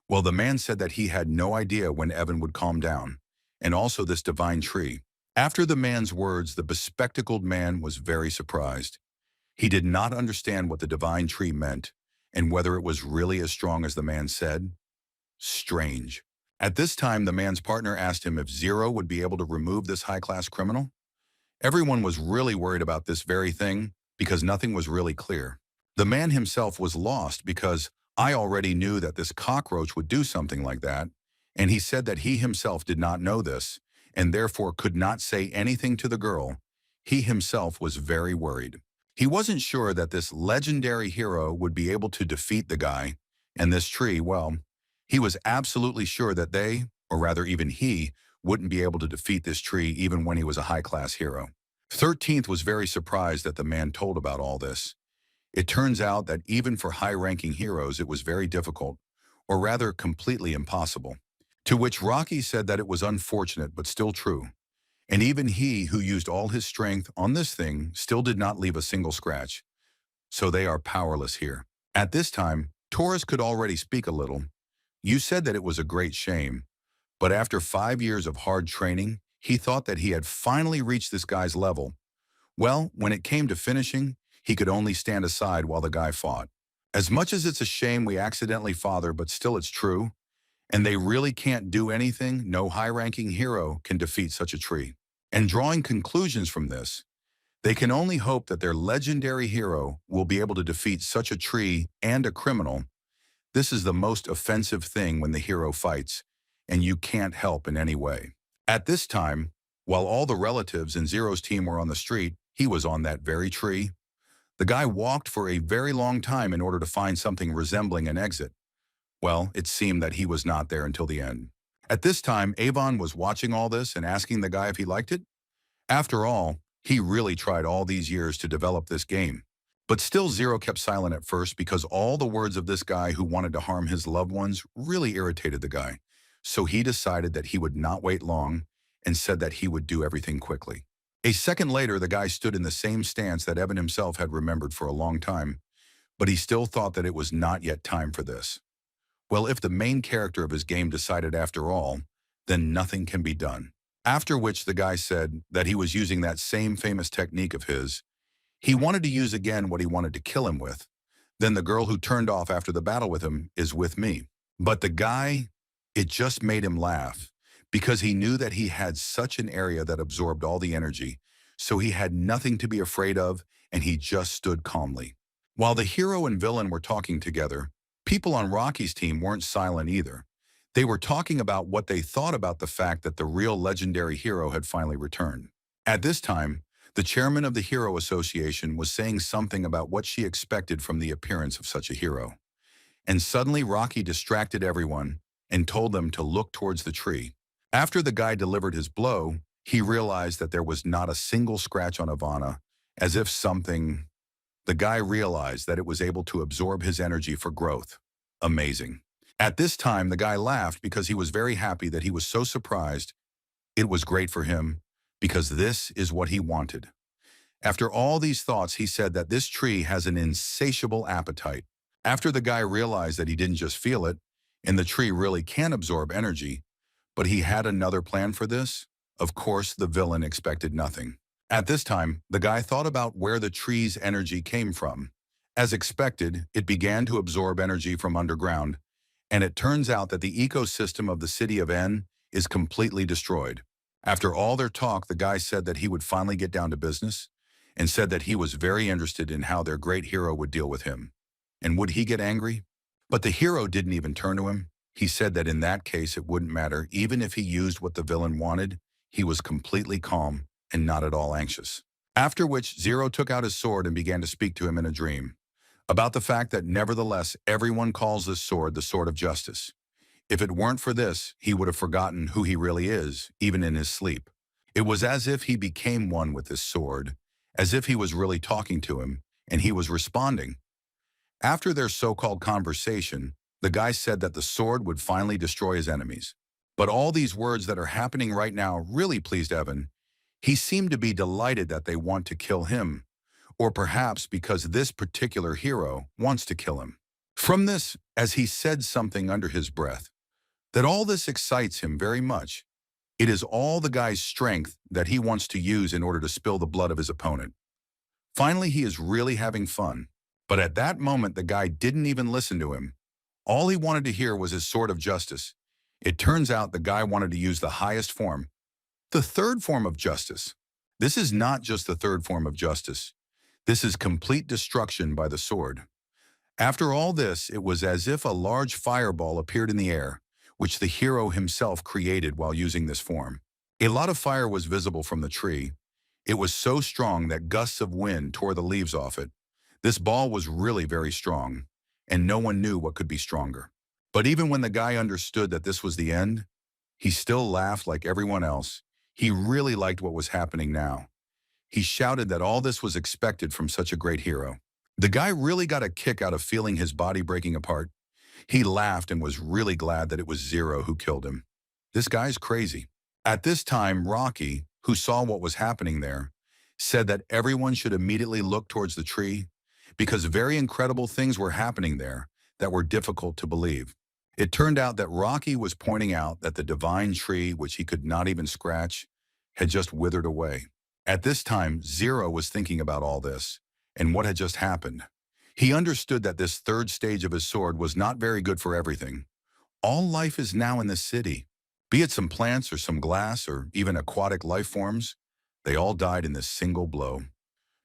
Well, the man said that he had no idea when Evan would calm down, and also this divine tree. After the man's words, the bespectacled man was very surprised. He did not understand what the divine tree meant, and whether it was really as strong as the man said. Strange. At this time, the man's partner asked him if Zero would be able to remove this high-class criminal. Everyone was really worried about this very thing because nothing was really clear. The man himself was lost because I already knew that this cockroach would do something like that, and he said that he himself did not know this and therefore could not say anything to the girl. He himself was very worried. He wasn't sure that this legendary hero would be able to defeat the guy, and this tree, well, he was absolutely sure that they, or rather even he, wouldn't be able to defeat this tree even when he was a high-class hero. 13th was very surprised that the man told about all this. It turns out that even for high-ranking heroes, it was very difficult, or rather completely impossible. To which Rocky said that it was unfortunate but still true. And even he, who used all his strength on this thing, still did not leave a single scratch. So they are powerless here. At this time, Taurus could already speak a little. You said that it was a great shame, but after 5 years of hard training, he thought that he had finally reached this guy's level. Well, when it came to finishing, he could only stand aside while the guy fought. As much as it's a shame we accidentally father, but still it's true, and they really can't do anything, no high-ranking hero can defeat such a tree. And drawing conclusions from this, they can only hope that their legendary hero will be able to defeat such a tree and a criminal. This is the most offensive thing when the hero fights, and you can't help in any way. At this time, while all the relatives in Zero's team were on the street, he was on that very tree. The guy walked for a very long time in order to find something resembling an exit. Well, it seemed that he was not there until the end. At this time, Avon was watching all this and asking the guy if he liked it. After all, he really tried all these years to develop this game. But still Zero kept silent at first because all the words of this guy who wanted to harm his loved ones really irritated the guy. So he decided that he would not wait long and said that he would do everything quickly. A second later, the guy stood in the same stance that Evan himself had remembered for a long time, but he still thought that it was not yet time for this. Well, if the main character of his game decided after all, then nothing can be done. After which the guy said that he was using that same famous technique of his. He wanted to use again what he wanted to kill him with. Then the girl who turned off after the battle with him is with me. But the guy, it just made him laugh because he knew that he had such an area that absorbed all the energy, so he had nothing to be afraid of, and he just stood calmly. While the hero and villain were talking together, people on Rocky's team weren't silent either. They were talking about what they thought about the fact that the real legendary hero had finally returned. At this time, the chairman of the Hero Association was saying something about what she expected from the appearance of such a hero. And suddenly Rocky distracted everyone and told them to look towards the tree. After the guy delivered his blow, he realized that there was not a single scratch on Ivana, as if something... The guy realized that it was able to absorb his energy for growth. Amazing. At this time, the guy laughed because he was very happy that he was so surprised. It was great for him because this is what he wanted. After all these thoughts, he said that this tree has an insatiable appetite. After the guy realized that he didn't just feel it, and the tree really can absorb energy, but he had another plan for this, of course, the villain expected nothing. At this time, the guy thought about where the tree's energy came from. As expected, it began to absorb energy from underground, and it turns out that the ecosystem of the city of N is completely destroyed. After all their talk, the guy said that he would finally get down to business and said that he was very interested in how their great hero would deal with him. And would he get angry? But the hero didn't even turn to him. He said that in that case it wouldn't matter. Even if he used what the villain wanted, he was completely calm and not at all anxious. After which, Zero took out his sword and began to speak to him in a dream about the fact that nevertheless everyone calls this sword the Sword of Justice. If it weren't for this, he would have forgotten who he really is, even in his sleep. It was as if he became one with this sword, as if he was really talking to him, and he was responding. After their so-called conversation, the guy said that the sword would finally destroy his enemies. But all these words that are happening right now really pleased Evan. He seemed to be delighted that they want to kill him, or perhaps because this particular hero wants to kill him. From this, as he said something under his breath, that all this excites him very much. It is all the guy's strength that he wants to use in order to spill the blood of his opponent. Finally, he is really having fun. But at that moment, the guy didn't even listen to him. All he wanted to hear was his Sword of Justice. It turns out the guy wanted to use the highest form, the third form of justice. This is not just the third form of justice. This is complete destruction by the sword. After all this, it was as if a large fireball appeared in the air, which the hero himself created while using this form. A lot of fire was visible from the tree. It was so strong that gusts of wind tore the leaves off it. This ball was really very strong, and no one knew what could be stronger. But even when the guy understood that this was the end, he still laughed like everyone else. He really liked what was happening now. He shouted that all this was expected from such a great hero. The guy really got a kick out of feeling his body breaking apart. He laughed and was really glad that it was Zero who killed him. This guy's crazy. At this time, Rocky, who saw what was happening there, said that everyone should immediately look towards the tree because very incredible things were happening there that were difficult to believe. It turned out that Rocky was pointing out that the divine tree, which he could not even scratch, had just withered away. At this time, Zero was thinking about all this and what had just happened. He understood that this third stage of his sword was not very good for everything. All life is now in this city. Be it some plants or some glass or even aquatic life forms, they all died in this single blow.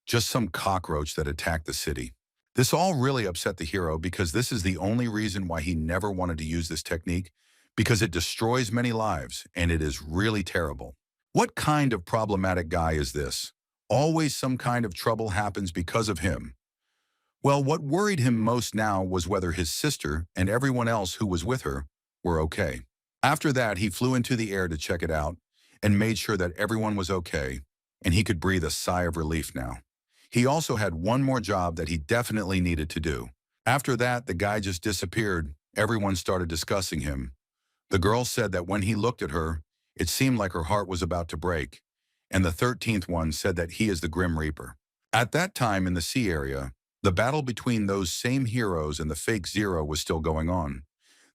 Just some cockroach that attacked the city. This all really upset the hero because this is the only reason why he never wanted to use this technique, because it destroys many lives and it is really terrible. What kind of problematic guy is this? Always some kind of trouble happens because of him. Well, what worried him most now was whether his sister and everyone else who was with her were okay. After that, he flew into the air to check it out and made sure that everyone was okay, and he could breathe a sigh of relief now. He also had one more job that he definitely needed to do. After that, the guy just disappeared. Everyone started discussing him. The girl said that when he looked at her, it seemed like her heart was about to break, and the 13th one said that he is the Grim Reaper. At that time in the sea area, the battle between those same heroes and the fake Zero was still going on.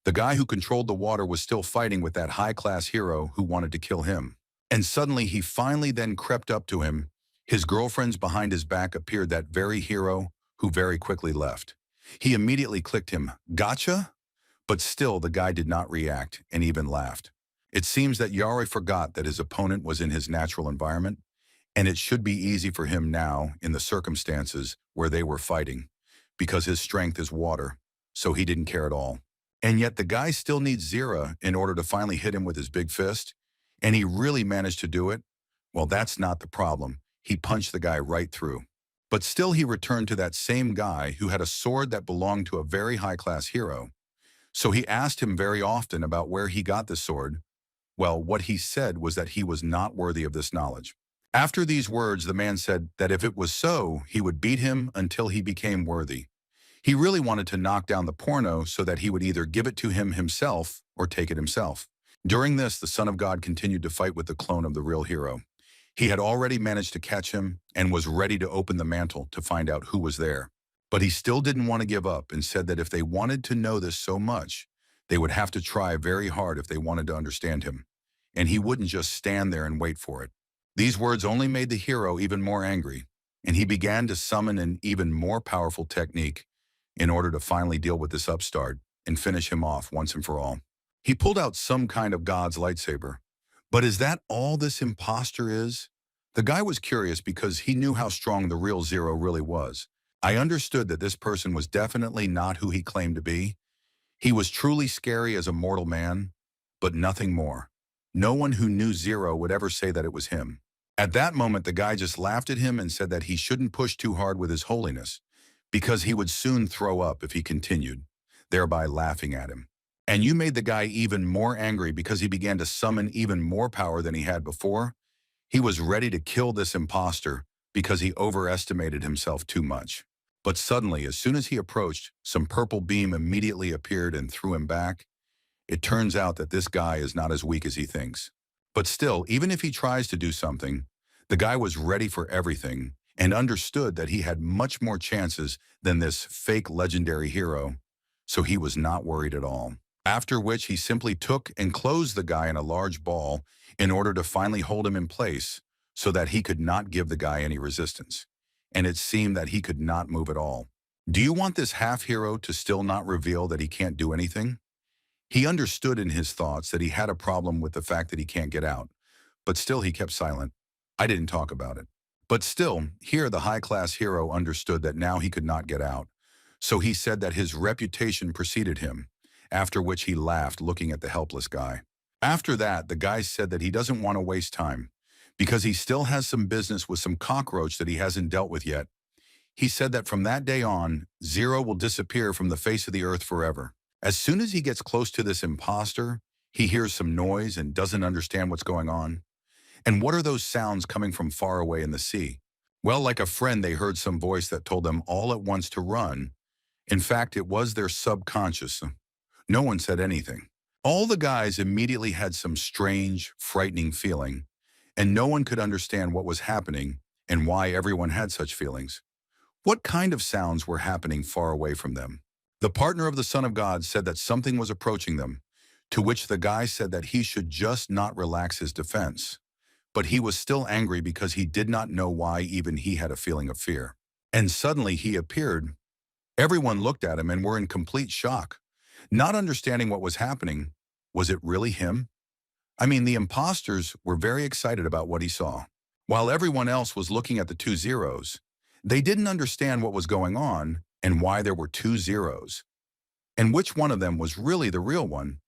The guy who controlled the water was still fighting with that high-class hero who wanted to kill him. And suddenly he finally then crept up to him. His girlfriends behind his back appeared that very hero who very quickly left. He immediately clicked him, "Gotcha?" But still the guy did not react and even laughed. It seems that Yari forgot that his opponent was in his natural environment, and it should be easy for him now in the circumstances where they were fighting, because his strength is water, so he didn't care at all. And yet the guy still needs Zira in order to finally hit him with his big fist, and he really managed to do it. Well, that's not the problem. He punched the guy right through. But still he returned to that same guy who had a sword that belonged to a very high-class hero. So he asked him very often about where he got the sword. Well, what he said was that he was not worthy of this knowledge. After these words, the man said that if it was so, he would beat him until he became worthy. He really wanted to knock down the porno so that he would either give it to him himself or take it himself. During this, the Son of God continued to fight with the clone of the real hero. He had already managed to catch him and was ready to open the mantle to find out who was there. But he still didn't want to give up and said that if they wanted to know this so much, they would have to try very hard if they wanted to understand him. And he wouldn't just stand there and wait for it. These words only made the hero even more angry, and he began to summon an even more powerful technique in order to finally deal with this upstart and finish him off once and for all. He pulled out some kind of god's lightsaber. But is that all this impostor is? The guy was curious because he knew how strong the real Zero really was. I understood that this person was definitely not who he claimed to be. He was truly scary as a mortal man, but nothing more. No one who knew Zero would ever say that it was him. At that moment, the guy just laughed at him and said that he shouldn't push too hard with his holiness, because he would soon throw up if he continued, thereby laughing at him. And you made the guy even more angry because he began to summon even more power than he had before. He was ready to kill this imposter because he overestimated himself too much. But suddenly, as soon as he approached, some purple beam immediately appeared and threw him back. It turns out that this guy is not as weak as he thinks. But still, even if he tries to do something, the guy was ready for everything and understood that he had much more chances than this fake legendary hero, so he was not worried at all. After which he simply took and closed the guy in a large ball in order to finally hold him in place so that he could not give the guy any resistance. And it seemed that he could not move at all. Do you want this half-hero to still not reveal that he can't do anything? He understood in his thoughts that he had a problem with the fact that he can't get out, but still he kept silent. I didn't talk about it. But still, here the high-class hero understood that now he could not get out, so he said that his reputation preceded him, after which he laughed looking at the helpless guy. After that, the guy said that he doesn't want to waste time, because he still has some business with some cockroach that he hasn't dealt with yet. He said that from that day on, Zero will disappear from the face of the earth forever. As soon as he gets close to this imposter, he hears some noise and doesn't understand what's going on. And what are those sounds coming from far away in the sea? Well, like a friend, they heard some voice that told them all at once to run. In fact, it was their subconscious. No one said anything. All the guys immediately had some strange, frightening feeling, and no one could understand what was happening and why everyone had such feelings. What kind of sounds were happening far away from them? The partner of the Son of God said that something was approaching them, to which the guy said that he should just not relax his defense. But he was still angry because he did not know why even he had a feeling of fear. And suddenly he appeared. Everyone looked at him and were in complete shock, not understanding what was happening. Was it really him? I mean, the imposters were very excited about what he saw. While everyone else was looking at the two zeros, they didn't understand what was going on and why there were two zeros. And which one of them was really the real one.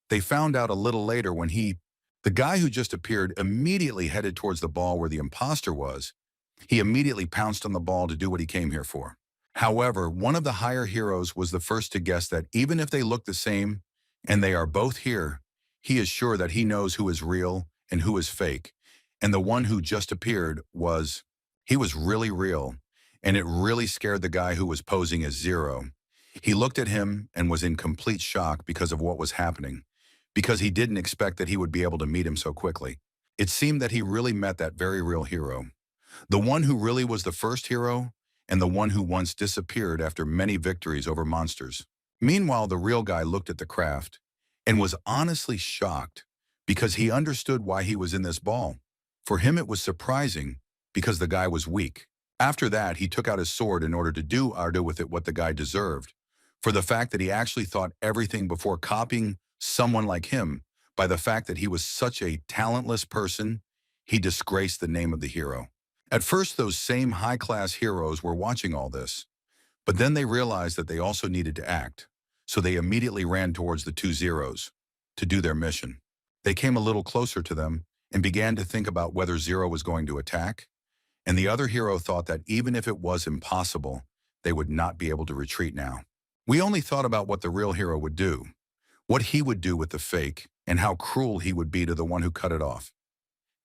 They found out a little later when the guy who just appeared, immediately headed towards the ball where the imposter was. He immediately pounced on the ball to do what he came here for. However, one of the higher heroes was the first to guess that even if they look the same and they are both here, he is sure that he knows who is real and who is fake. And the one who just appeared he was really real, and it really scared the guy who was posing as Zero. He looked at him and was in complete shock because of what was happening, because he didn't expect that he would be able to meet him so quickly. It seemed that he really met that very real hero, the one who really was the first hero and the one who once disappeared after many victories over monsters. Meanwhile, the real guy looked at the craft and was honestly shocked because he understood why he was in this ball. For him, it was surprising because the guy was weak. After that, he took out his sword in order to do with it what the guy deserved, for the fact that he actually thought everything before copying someone like him. By the fact that he was such a talentless person, he disgraced the name of the hero. At first, those same high-class heroes were watching all this, but then they realized that they also needed to act, so they immediately ran towards the two zeros to do their mission. They came a little closer to them and began to think about whether Zero was going to attack, and the other hero thought that even if it was impossible, they would not be able to retreat now. We only thought about what the real hero would do, what he would do with the fake, and how cruel he would be to the one who cut it off.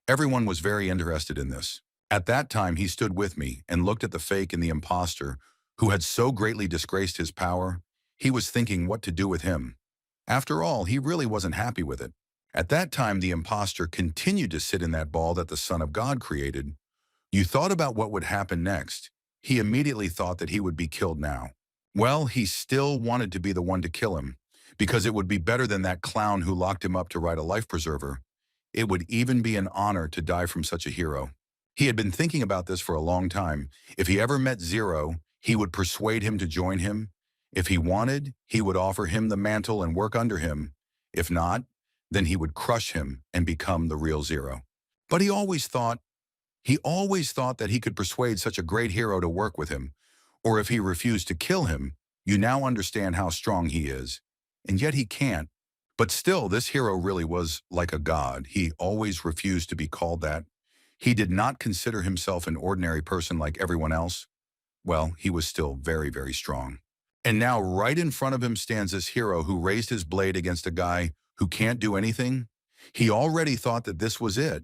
Everyone was very interested in this. At that time, he stood with me and looked at the fake and the imposter, who had so greatly disgraced his power. He was thinking what to do with him. After all, he really wasn't happy with it. At that time, the imposter continued to sit in that ball that the Son of God created. You thought about what would happen next. He immediately thought that he would be killed now. Well, he still wanted to be the one to kill him, because it would be better than that clown who locked him up to write a life preserver. It would even be an honor to die from such a hero. He had been thinking about this for a long time. If he ever met Zero, he would persuade him to join him. If he wanted, he would offer him the mantle and work under him. If not, then he would crush him and become the real Zero. But he always thought that he could persuade such a great hero to work with him. Or if he refused to kill him, you now understand how strong he is. And yet he can't. But still, this hero really was like a god. He always refused to be called that. He did not consider himself an ordinary person like everyone else. Well, he was still very, very strong. And now right in front of him stands this hero who raised his blade against a guy who can't do anything. He already thought that this was it,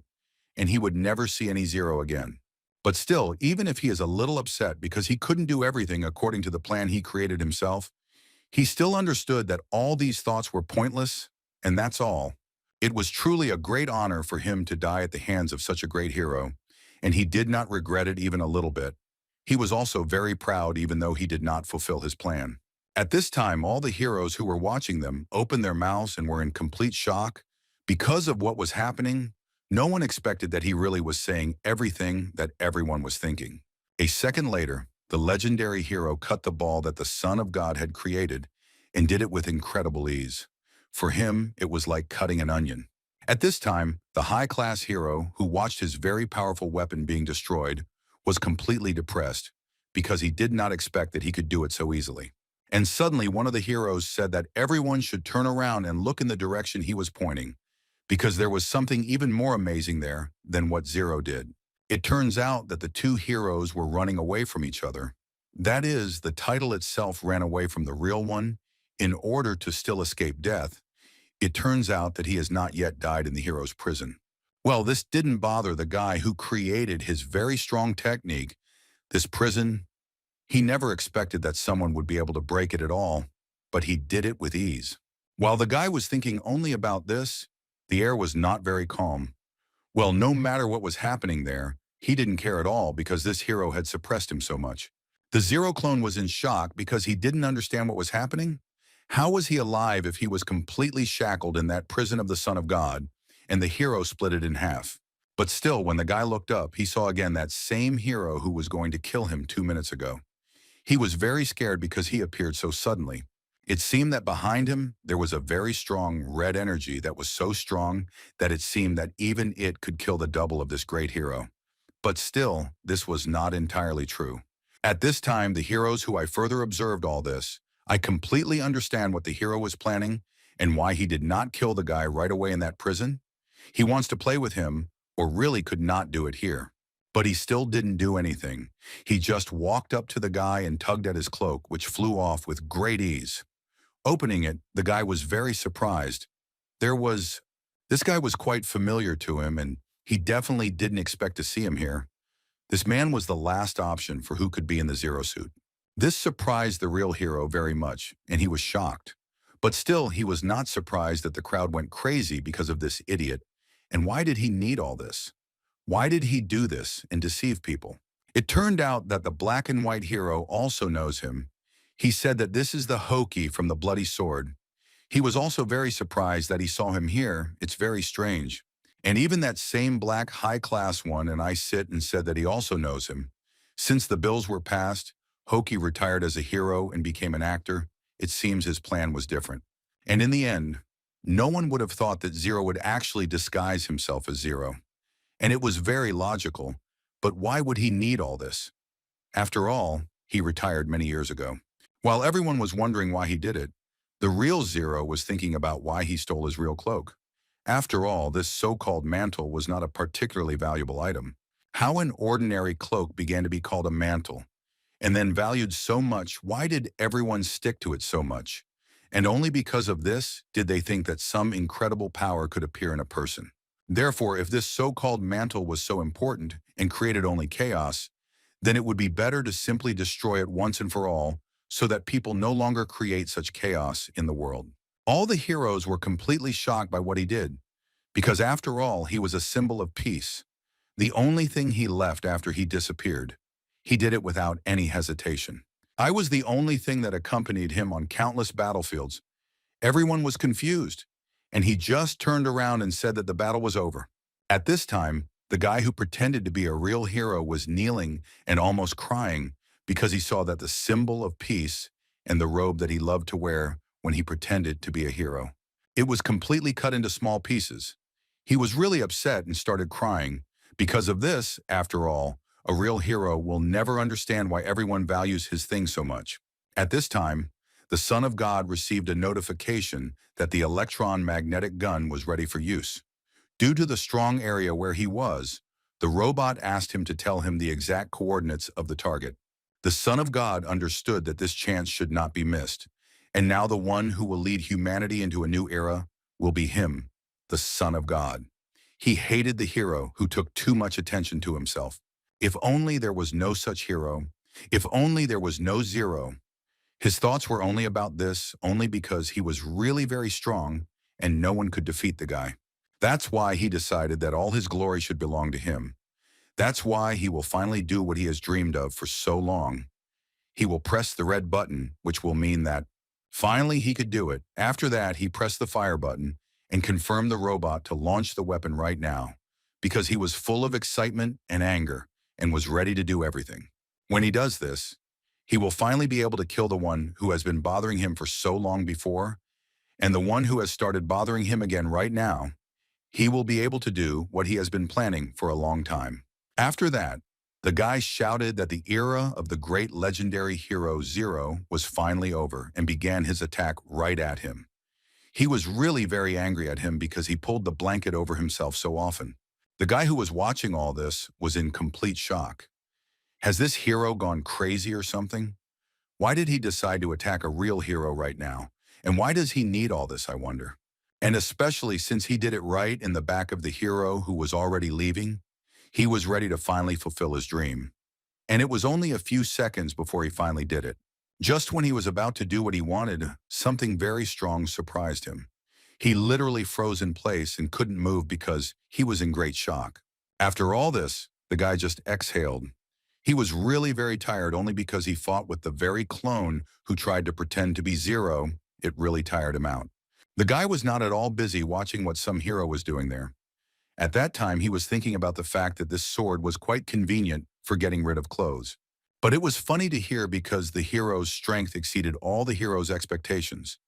and he would never see any Zero again. But still, even if he is a little upset because he couldn't do everything according to the plan he created himself, he still understood that all these thoughts were pointless, and that's all. It was truly a great honor for him to die at the hands of such a great hero, and he did not regret it even a little bit. He was also very proud even though he did not fulfill his plan. At this time, all the heroes who were watching them opened their mouths and were in complete shock. Because of what was happening, no one expected that he really was saying everything that everyone was thinking. A second later, the legendary hero cut the ball that the Son of God had created and did it with incredible ease. For him, it was like cutting an onion. At this time, the high-class hero, who watched his very powerful weapon being destroyed, was completely depressed because he did not expect that he could do it so easily. And suddenly, one of the heroes said that everyone should turn around and look in the direction he was pointing, because there was something even more amazing there than what Zero did. It turns out that the two heroes were running away from each other. That is, the title itself ran away from the real one in order to still escape death. It turns out that he has not yet died in the hero's prison. Well, this didn't bother the guy who created his very strong technique, this prison. He never expected that someone would be able to break it at all, but he did it with ease. While the guy was thinking only about this, the air was not very calm. Well, no matter what was happening there, he didn't care at all because this hero had suppressed him so much. The Zero clone was in shock because he didn't understand what was happening. How was he alive if he was completely shackled in that prison of the Son of God, and the hero split it in half? But still, when the guy looked up, he saw again that same hero who was going to kill him 2 minutes ago. He was very scared because he appeared so suddenly. It seemed that behind him, there was a very strong red energy that was so strong that it seemed that even it could kill the double of this great hero. But still, this was not entirely true. At this time, the heroes who I further observed all this, I completely understand what the hero was planning and why he did not kill the guy right away in that prison. He wants to play with him, or really could not do it here. But he still didn't do anything. He just walked up to the guy and tugged at his cloak, which flew off with great ease. Opening it, the guy was very surprised. This guy was quite familiar to him, and he definitely didn't expect to see him here. This man was the last option for who could be in the Zero suit. This surprised the real hero very much, and he was shocked. But still, he was not surprised that the crowd went crazy because of this idiot. And why did he need all this? Why did he do this and deceive people? It turned out that the black and white hero also knows him. He said that this is the Hoki from the Bloody Sword. He was also very surprised that he saw him here. It's very strange. And even that same black high-class one and I sit and said that he also knows him. Since the bills were passed, Hoki retired as a hero and became an actor. It seems his plan was different. And in the end, no one would have thought that Zero would actually disguise himself as Zero. And it was very logical. But why would he need all this? After all, he retired many years ago. While everyone was wondering why he did it, the real Zero was thinking about why he stole his real cloak. After all, this so-called mantle was not a particularly valuable item. How an ordinary cloak began to be called a mantle, and then valued so much, why did everyone stick to it so much? And only because of this did they think that some incredible power could appear in a person. Therefore, if this so-called mantle was so important and created only chaos, then it would be better to simply destroy it once and for all, so that people no longer create such chaos in the world. All the heroes were completely shocked by what he did, because after all, he was a symbol of peace. The only thing he left after he disappeared. He did it without any hesitation. I was the only thing that accompanied him on countless battlefields. Everyone was confused, and he just turned around and said that the battle was over. At this time, the guy who pretended to be a real hero was kneeling and almost crying, because he saw that the symbol of peace and the robe that he loved to wear when he pretended to be a hero. It was completely cut into small pieces. He was really upset and started crying. Because of this, after all, a real hero will never understand why everyone values his thing so much. At this time, the Son of God received a notification that the electron magnetic gun was ready for use. Due to the strong area where he was, the robot asked him to tell him the exact coordinates of the target. The Son of God understood that this chance should not be missed, and now the one who will lead humanity into a new era will be him, the Son of God. He hated the hero who took too much attention to himself. If only there was no such hero, if only there was no Zero. His thoughts were only about this, only because he was really very strong and no one could defeat the guy. That's why he decided that all his glory should belong to him. That's why he will finally do what he has dreamed of for so long. He will press the red button, which will mean that finally he could do it. After that, he pressed the fire button and confirmed the robot to launch the weapon right now, because he was full of excitement and anger and was ready to do everything. When he does this, he will finally be able to kill the one who has been bothering him for so long before, and the one who has started bothering him again right now. He will be able to do what he has been planning for a long time. After that, the guy shouted that the era of the great legendary hero Zero was finally over and began his attack right at him. He was really very angry at him because he pulled the blanket over himself so often. The guy who was watching all this was in complete shock. Has this hero gone crazy or something? Why did he decide to attack a real hero right now? And why does he need all this, I wonder? And especially since he did it right in the back of the hero who was already leaving. He was ready to finally fulfill his dream. And it was only a few seconds before he finally did it. Just when he was about to do what he wanted, something very strong surprised him. He literally froze in place and couldn't move because he was in great shock. After all this, the guy just exhaled. He was really very tired only because he fought with the very clone who tried to pretend to be Zero. It really tired him out. The guy was not at all busy watching what some hero was doing there. At that time, he was thinking about the fact that this sword was quite convenient for getting rid of clothes. But it was funny to hear because the hero's strength exceeded all the hero's expectations.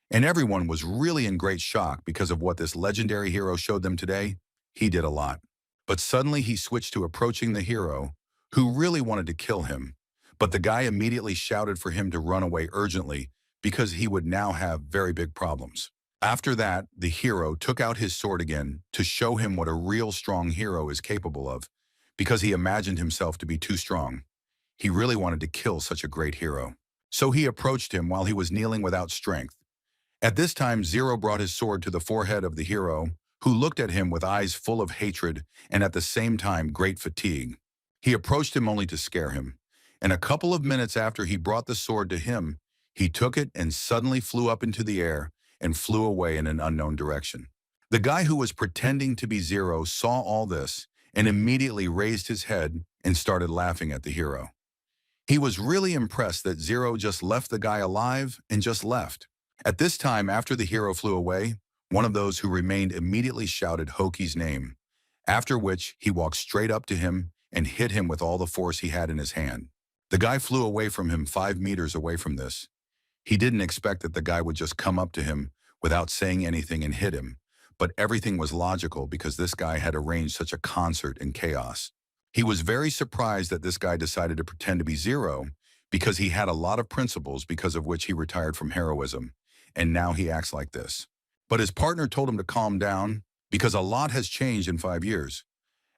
And everyone was really in great shock because of what this legendary hero showed them today. He did a lot. But suddenly he switched to approaching the hero, who really wanted to kill him. But the guy immediately shouted for him to run away urgently because he would now have very big problems. After that, the hero took out his sword again to show him what a real strong hero is capable of, because he imagined himself to be too strong. He really wanted to kill such a great hero. So he approached him while he was kneeling without strength. At this time, Zero brought his sword to the forehead of the hero, who looked at him with eyes full of hatred and at the same time great fatigue. He approached him only to scare him, and a couple of minutes after he brought the sword to him, he took it and suddenly flew up into the air and flew away in an unknown direction. The guy who was pretending to be Zero saw all this and immediately raised his head and started laughing at the hero. He was really impressed that Zero just left the guy alive and just left. At this time, after the hero flew away, one of those who remained immediately shouted Hoki's name, after which he walked straight up to him and hit him with all the force he had in his hand. The guy flew away from him 5 meters away from this. He didn't expect that the guy would just come up to him without saying anything and hit him, but everything was logical because this guy had arranged such a concert in chaos. He was very surprised that this guy decided to pretend to be Zero because he had a lot of principles because of which he retired from heroism, and now he acts like this. But his partner told him to calm down because a lot has changed in 5 years,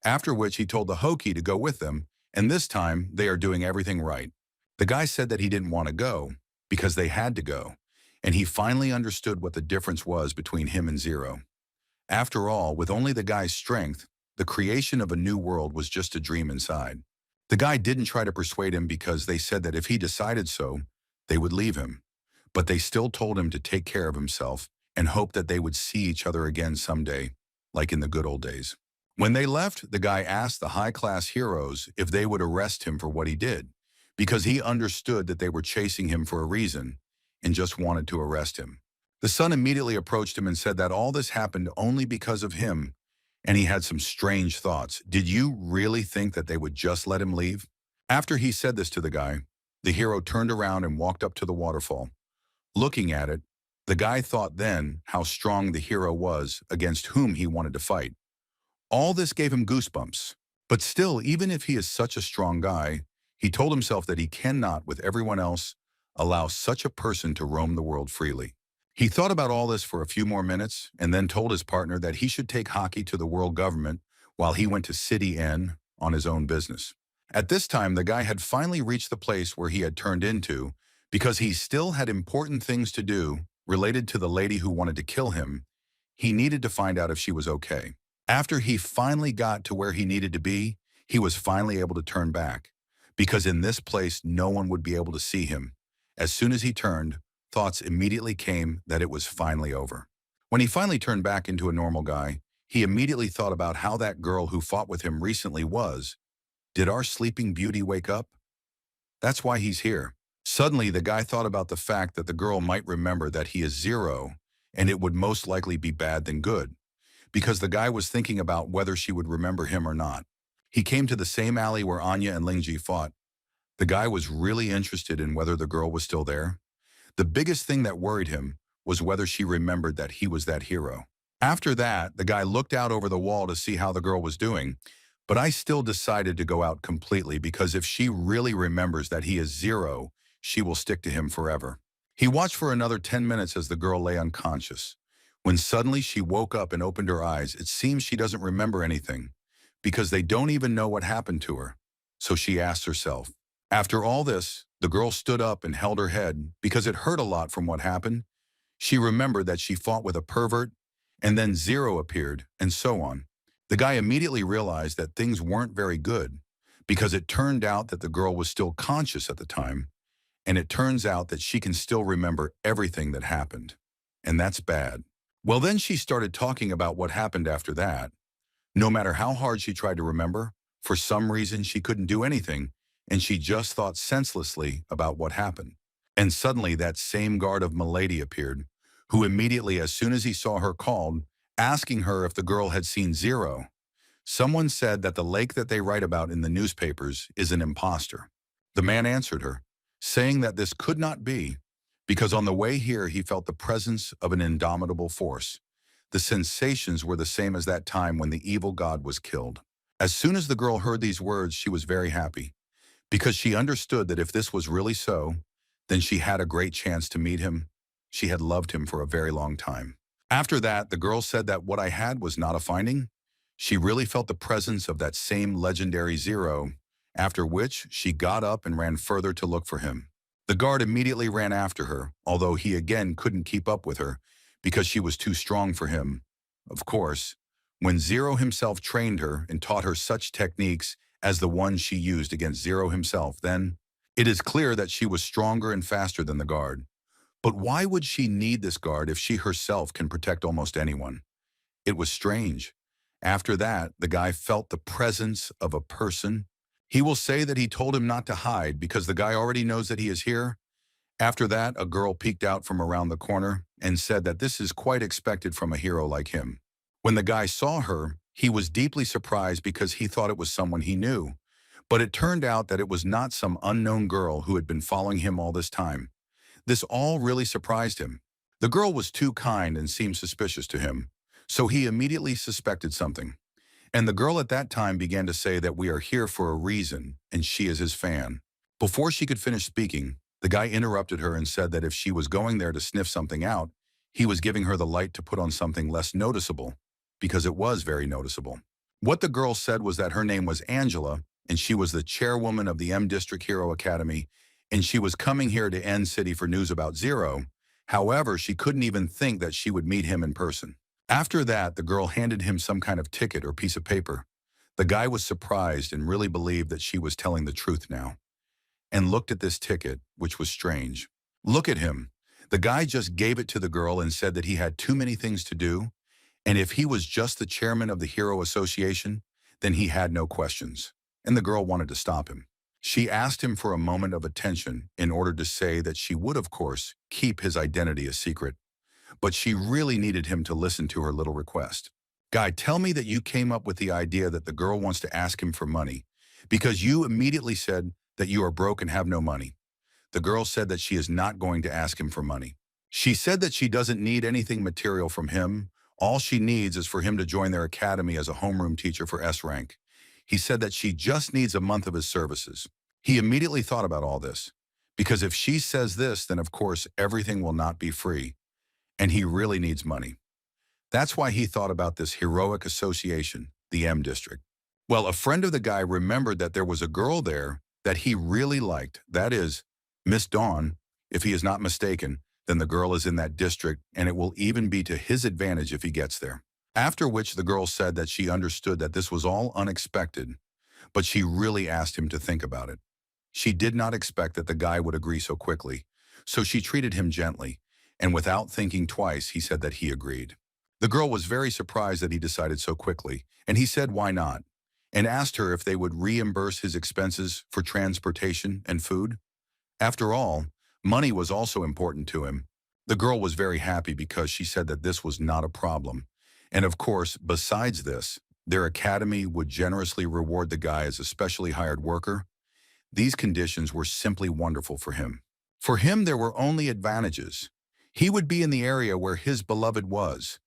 after which he told the Hoki to go with them, and this time they are doing everything right. The guy said that he didn't want to go because they had to go, and he finally understood what the difference was between him and Zero. After all, with only the guy's strength, the creation of a new world was just a dream inside. The guy didn't try to persuade him because they said that if he decided so, they would leave him. But they still told him to take care of himself and hope that they would see each other again someday, like in the good old days. When they left, the guy asked the high-class heroes if they would arrest him for what he did, because he understood that they were chasing him for a reason and just wanted to arrest him. The son immediately approached him and said that all this happened only because of him, and he had some strange thoughts. Did you really think that they would just let him leave? After he said this to the guy, the hero turned around and walked up to the waterfall. Looking at it, the guy thought then how strong the hero was against whom he wanted to fight. All this gave him goosebumps. But still, even if he is such a strong guy, he told himself that he cannot, with everyone else, allow such a person to roam the world freely. He thought about all this for a few more minutes and then told his partner that he should take Hockey to the world government while he went to City N on his own business. At this time, the guy had finally reached the place where he had turned into because he still had important things to do related to the lady who wanted to kill him. He needed to find out if she was okay. After he finally got to where he needed to be, he was finally able to turn back, because in this place no one would be able to see him. As soon as he turned, thoughts immediately came that it was finally over. When he finally turned back into a normal guy, he immediately thought about how that girl who fought with him recently was. Did our sleeping beauty wake up? That's why he's here. Suddenly, the guy thought about the fact that the girl might remember that he is Zero, and it would most likely be bad than good, because the guy was thinking about whether she would remember him or not. He came to the same alley where Anya and Lingji fought. The guy was really interested in whether the girl was still there. The biggest thing that worried him was whether she remembered that he was that hero. After that, the guy looked out over the wall to see how the girl was doing, but I still decided to go out completely because if she really remembers that he is Zero, she will stick to him forever. He watched for another 10 minutes as the girl lay unconscious. When suddenly she woke up and opened her eyes, it seems she doesn't remember anything because they don't even know what happened to her. So she asked herself. After all this, the girl stood up and held her head because it hurt a lot from what happened. She remembered that she fought with a pervert, and then Zero appeared, and so on. The guy immediately realized that things weren't very good because it turned out that the girl was still conscious at the time, and it turns out that she can still remember everything that happened. And that's bad. Well, then she started talking about what happened after that. No matter how hard she tried to remember, for some reason she couldn't do anything, and she just thought senselessly about what happened. And suddenly that same guard of Milady appeared, who immediately, as soon as he saw her, called, asking her if the girl had seen Zero. Someone said that the lake that they write about in the newspapers is an impostor. The man answered her, saying that this could not be, because on the way here he felt the presence of an indomitable force. The sensations were the same as that time when the evil god was killed. As soon as the girl heard these words, she was very happy, because she understood that if this was really so, then she had a great chance to meet him. She had loved him for a very long time. After that, the girl said that what I had was not a finding. She really felt the presence of that same legendary Zero, after which she got up and ran further to look for him. The guard immediately ran after her, although he again couldn't keep up with her because she was too strong for him. Of course, when Zero himself trained her and taught her such techniques as the ones she used against Zero himself, then it is clear that she was stronger and faster than the guard. But why would she need this guard if she herself can protect almost anyone? It was strange. After that, the guy felt the presence of a person. He will say that he told him not to hide because the guy already knows that he is here. After that, a girl peeked out from around the corner and said that this is quite expected from a hero like him. When the guy saw her, he was deeply surprised because he thought it was someone he knew. But it turned out that it was not some unknown girl who had been following him all this time. This all really surprised him. The girl was too kind and seemed suspicious to him, so he immediately suspected something. And the girl at that time began to say that we are here for a reason, and she is his fan. Before she could finish speaking, the guy interrupted her and said that if she was going there to sniff something out, he was giving her the light to put on something less noticeable, because it was very noticeable. What the girl said was that her name was Angela, and she was the chairwoman of the M District Hero Academy, and she was coming here to N City for news about Zero. However, she couldn't even think that she would meet him in person. After that, the girl handed him some kind of ticket or piece of paper. The guy was surprised and really believed that she was telling the truth now, and looked at this ticket, which was strange. Look at him. The guy just gave it to the girl and said that he had too many things to do, and if he was just the chairman of the Hero Association, then he had no questions. And the girl wanted to stop him. She asked him for a moment of attention in order to say that she would, of course, keep his identity a secret. But she really needed him to listen to her little request. Guy, tell me that you came up with the idea that the girl wants to ask him for money, because you immediately said that you are broke and have no money. The girl said that she is not going to ask him for money. She said that she doesn't need anything material from him. All she needs is for him to join their academy as a homeroom teacher for S-Rank. He said that she just needs a month of his services. He immediately thought about all this, because if she says this, then of course everything will not be free, and he really needs money. That's why he thought about this heroic association, the M District. Well, a friend of the guy remembered that there was a girl there that he really liked, that is, Miss Dawn. If he is not mistaken, then the girl is in that district, and it will even be to his advantage if he gets there. After which the girl said that she understood that this was all unexpected, but she really asked him to think about it. She did not expect that the guy would agree so quickly, so she treated him gently, and without thinking twice, he said that he agreed. The girl was very surprised that he decided so quickly, and he said why not, and asked her if they would reimburse his expenses for transportation and food. After all, money was also important to him. The girl was very happy because she said that this was not a problem. And of course, besides this, their academy would generously reward the guy as a specially hired worker. These conditions were simply wonderful for him. For him, there were only advantages. He would be in the area where his beloved was.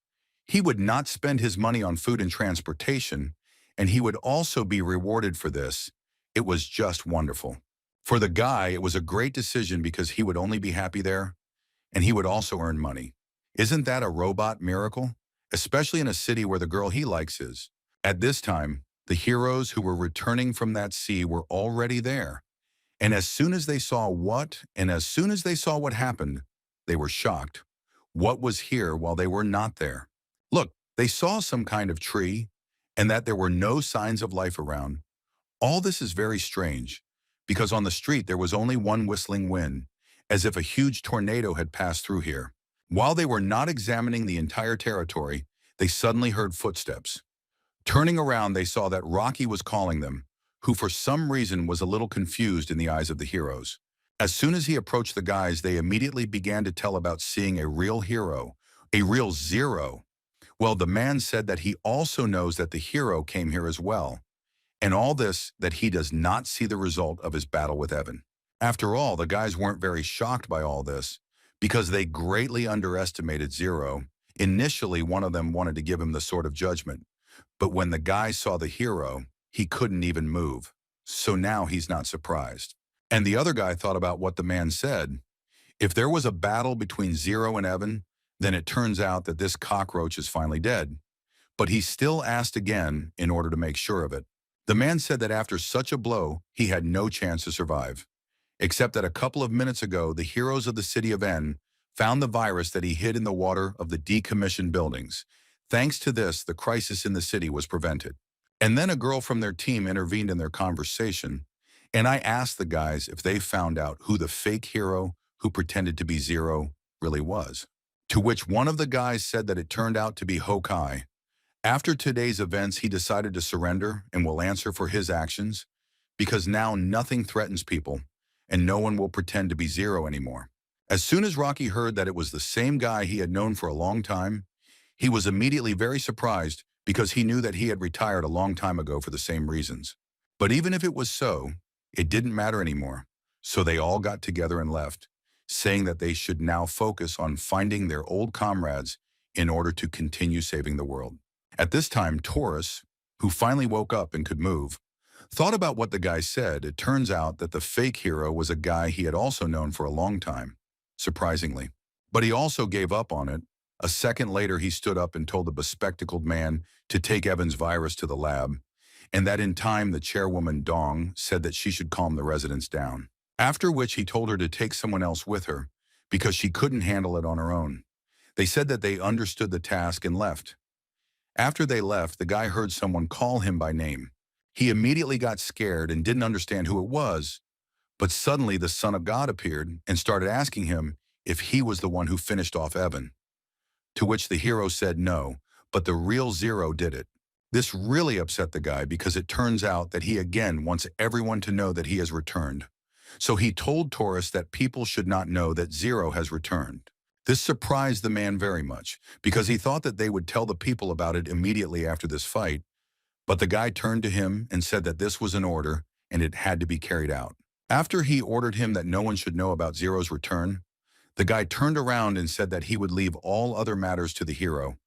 He would not spend his money on food and transportation, and he would also be rewarded for this. It was just wonderful. For the guy, it was a great decision because he would only be happy there, and he would also earn money. Isn't that a robot miracle? Especially in a city where the girl he likes is. At this time, the heroes who were returning from that sea were already there. And as soon as they saw what happened, they were shocked. What was here while they were not there? Look, they saw some kind of tree, and that there were no signs of life around. All this is very strange, because on the street there was only one whistling wind, as if a huge tornado had passed through here. While they were not examining the entire territory, they suddenly heard footsteps. Turning around, they saw that Rocky was calling them, who for some reason was a little confused in the eyes of the heroes. As soon as he approached the guys, they immediately began to tell about seeing a real hero, a real zero. Well, the man said that he also knows that the hero came here as well, and all this that he does not see the result of his battle with Evan. After all, the guys weren't very shocked by all this, because they greatly underestimated Zero. Initially, one of them wanted to give him the sword of judgment, but when the guy saw the hero, he couldn't even move. So now he's not surprised. And the other guy thought about what the man said. If there was a battle between Zero and Evan, then it turns out that this cockroach is finally dead. But he still asked again in order to make sure of it. The man said that after such a blow, he had no chance to survive. Except that a couple of minutes ago, the heroes of the city of N found the virus that he hid in the water of the decommissioned buildings. Thanks to this, the crisis in the city was prevented. And then a girl from their team intervened in their conversation, and I asked the guys if they found out who the fake hero who pretended to be Zero really was. To which one of the guys said that it turned out to be Hokai. After today's events, he decided to surrender and will answer for his actions, because now nothing threatens people, and no one will pretend to be Zero anymore. As soon as Rocky heard that it was the same guy he had known for a long time, he was immediately very surprised because he knew that he had retired a long time ago for the same reasons. But even if it was so, it didn't matter anymore. So they all got together and left, saying that they should now focus on finding their old comrades in order to continue saving the world. At this time, Taurus, who finally woke up and could move, thought about what the guy said. It turns out that the fake hero was a guy he had also known for a long time, surprisingly. But he also gave up on it. A second later, he stood up and told the bespectacled man to take Evan's virus to the lab, and that in time the chairwoman Dong said that she should calm the residents down. After which he told her to take someone else with her, because she couldn't handle it on her own. They said that they understood the task and left. After they left, the guy heard someone call him by name. He immediately got scared and didn't understand who it was, but suddenly the Son of God appeared and started asking him if he was the one who finished off Evan. To which the hero said no, but the real Zero did it. This really upset the guy because it turns out that he again wants everyone to know that he has returned. So he told Taurus that people should not know that Zero has returned. This surprised the man very much because he thought that they would tell the people about it immediately after this fight, but the guy turned to him and said that this was an order and it had to be carried out. After he ordered him that no one should know about Zero's return, the guy turned around and said that he would leave all other matters to the hero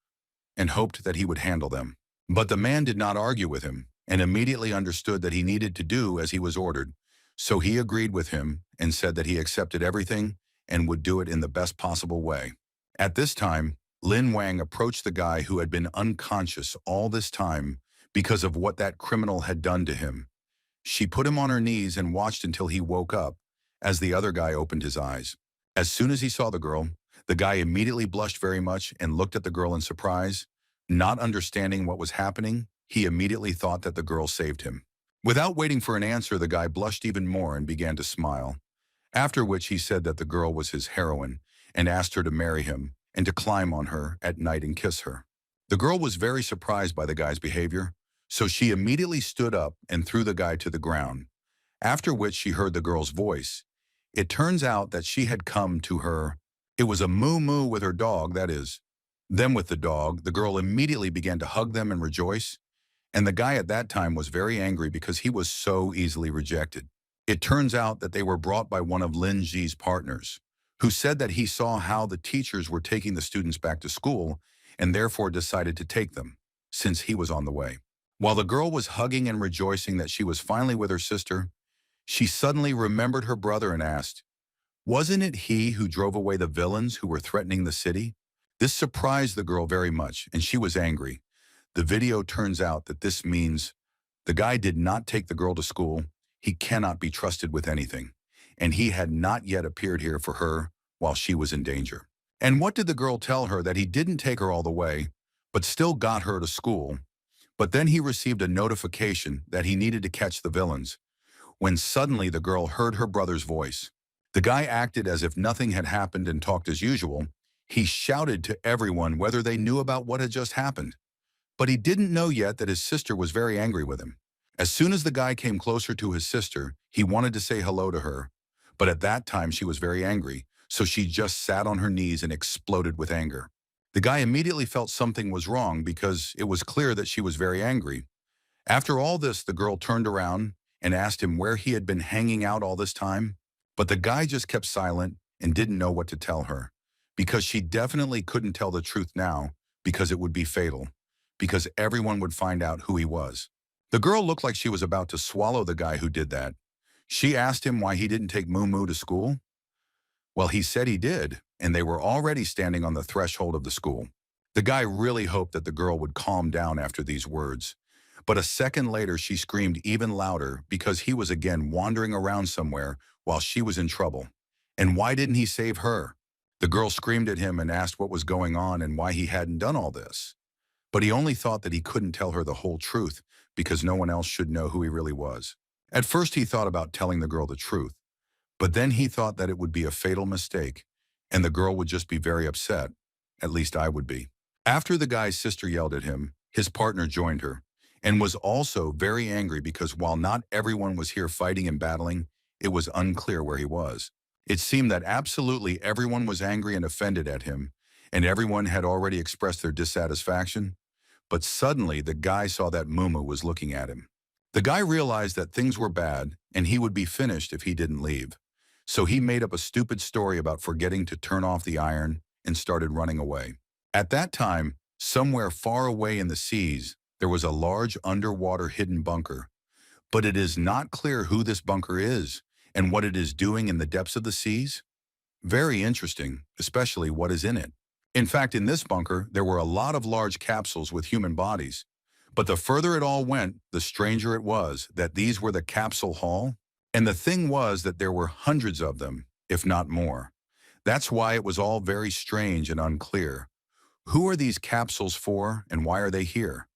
and hoped that he would handle them. But the man did not argue with him and immediately understood that he needed to do as he was ordered. So he agreed with him and said that he accepted everything and would do it in the best possible way. At this time, Lin Wang approached the guy who had been unconscious all this time because of what that criminal had done to him. She put him on her knees and watched until he woke up as the other guy opened his eyes. As soon as he saw the girl, the guy immediately blushed very much and looked at the girl in surprise. Not understanding what was happening, he immediately thought that the girl saved him. Without waiting for an answer, the guy blushed even more and began to smile. After which he said that the girl was his heroine and asked her to marry him and to climb on her at night and kiss her. The girl was very surprised by the guy's behavior, so she immediately stood up and threw the guy to the ground, after which she heard the girl's voice. It turns out that she had come to her. It was a moo-moo with her dog, that is. Then with the dog, the girl immediately began to hug them and rejoice, and the guy at that time was very angry because he was so easily rejected. It turns out that they were brought by one of Lin Ji's partners, who said that he saw how the teachers were taking the students back to school and therefore decided to take them, since he was on the way. While the girl was hugging and rejoicing that she was finally with her sister, she suddenly remembered her brother and asked, "Wasn't it he who drove away the villains who were threatening the city?" This surprised the girl very much, and she was angry. The video turns out that this means the guy did not take the girl to school. He cannot be trusted with anything, and he had not yet appeared here for her while she was in danger. And what did the girl tell her? That he didn't take her all the way, but still got her to school. But then he received a notification that he needed to catch the villains. when suddenly the girl heard her brother's voice. The guy acted as if nothing had happened and talked as usual. He shouted to everyone whether they knew about what had just happened. But he didn't know yet that his sister was very angry with him. As soon as the guy came closer to his sister, he wanted to say hello to her. But at that time she was very angry, so she just sat on her knees and exploded with anger. The guy immediately felt something was wrong because it was clear that she was very angry. After all this, the girl turned around and asked him where he had been hanging out all this time. But the guy just kept silent and didn't know what to tell her, because she definitely couldn't tell the truth now because it would be fatal, because everyone would find out who he was. The girl looked like she was about to swallow the guy who did that. She asked him why he didn't take Moo to school. Well, he said he did, and they were already standing on the threshold of the school. The guy really hoped that the girl would calm down after these words. But a second later, she screamed even louder because he was again wandering around somewhere while she was in trouble. And why didn't he save her? The girl screamed at him and asked what was going on and why he hadn't done all this. But he only thought that he couldn't tell her the whole truth because no one else should know who he really was. At first, he thought about telling the girl the truth, but then he thought that it would be a fatal mistake and the girl would just be very upset. At least I would be. After the guy's sister yelled at him, his partner joined her and was also very angry because while not everyone was here fighting and battling, it was unclear where he was. It seemed that absolutely everyone was angry and offended at him, and everyone had already expressed their dissatisfaction. But suddenly, the guy saw that Mumu was looking at him. The guy realized that things were bad and he would be finished if he didn't leave. So he made up a stupid story about forgetting to turn off the iron and started running away. At that time, somewhere far away in the seas, there was a large underwater hidden bunker. But it is not clear who this bunker is and what it is doing in the depths of the seas. Very interesting, especially what is in it. In fact, in this bunker, there were a lot of large capsules with human bodies. But the further it all went, the stranger it was that these were the capsule hall. And the thing was that there were hundreds of them, if not more. That's why it was all very strange and unclear. Who are these capsules for and why are they here?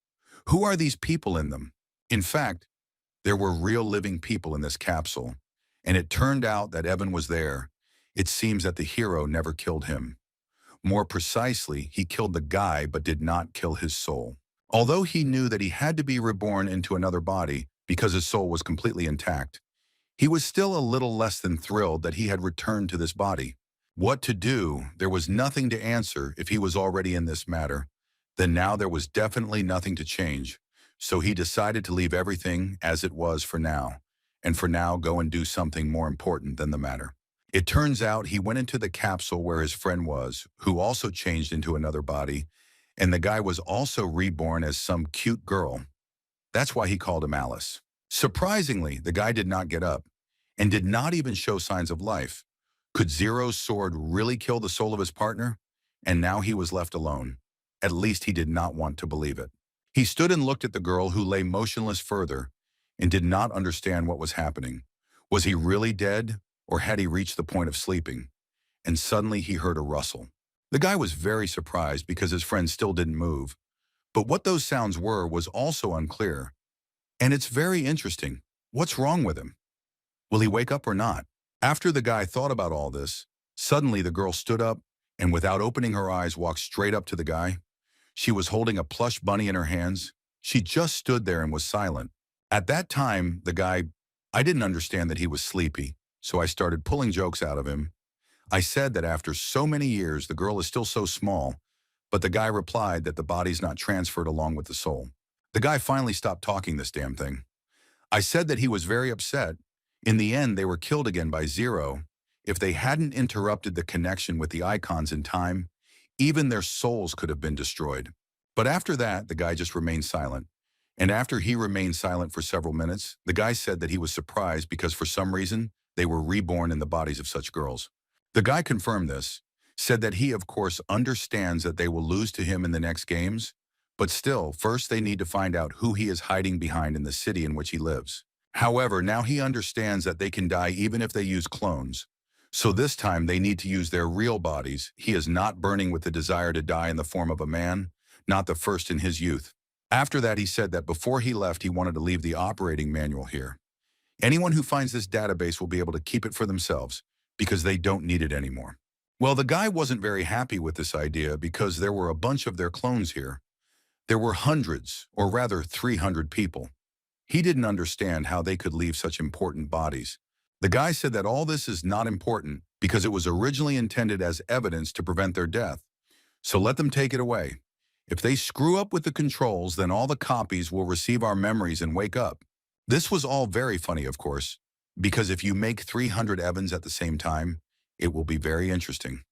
Who are these people in them? In fact, there were real living people in this capsule. And it turned out that Evan was there. It seems that the hero never killed him. More precisely, he killed the guy but did not kill his soul. Although he knew that he had to be reborn into another body because his soul was completely intact, he was still a little less than thrilled that he had returned to this body. What to do? There was nothing to answer if he was already in this matter. Then now there was definitely nothing to change. So he decided to leave everything as it was for now, and for now go and do something more important than the matter. It turns out he went into the capsule where his friend was, who also changed into another body, and the guy was also reborn as some cute girl. That's why he called him Alice. Surprisingly, the guy did not get up, and did not even show signs of life. Could Zero's sword really kill the soul of his partner? And now he was left alone. At least he did not want to believe it. He stood and looked at the girl who lay motionless further, and did not understand what was happening. Was he really dead, or had he reached the point of sleeping? And suddenly he heard a rustle. The guy was very surprised because his friend still didn't move. But what those sounds were was also unclear. And it's very interesting. What's wrong with him? Will he wake up or not? After the guy thought about all this, suddenly the girl stood up and without opening her eyes walked straight up to the guy. She was holding a plush bunny in her hands. She just stood there and was silent. At that time, I didn't understand that he was sleepy, so I started pulling jokes out of him. I said that after so many years, the girl is still so small, but the guy replied that the body's not transferred along with the soul. The guy finally stopped talking this damn thing. I said that he was very upset. In the end, they were killed again by Zero. If they hadn't interrupted the connection with the icons in time, even their souls could have been destroyed. But after that, the guy just remained silent. And after he remained silent for several minutes, the guy said that he was surprised because for some reason, they were reborn in the bodies of such girls. The guy confirmed this, said that he of course understands that they will lose to him in the next games, but still, first they need to find out who he is hiding behind in the city in which he lives. However, now he understands that they can die even if they use clones. So this time they need to use their real bodies. He is not burning with the desire to die in the form of a man, not the first in his youth. After that, he said that before he left, he wanted to leave the operating manual here. Anyone who finds this database will be able to keep it for themselves because they don't need it anymore. Well, the guy wasn't very happy with this idea because there were a bunch of their clones here. There were hundreds, or rather 300 people. He didn't understand how they could leave such important bodies. The guy said that all this is not important because it was originally intended as evidence to prevent their death. So let them take it away. If they screw up with the controls, then all the copies will receive our memories and wake up. This was all very funny, of course, because if you make 300 Evans at the same time, it will be very interesting.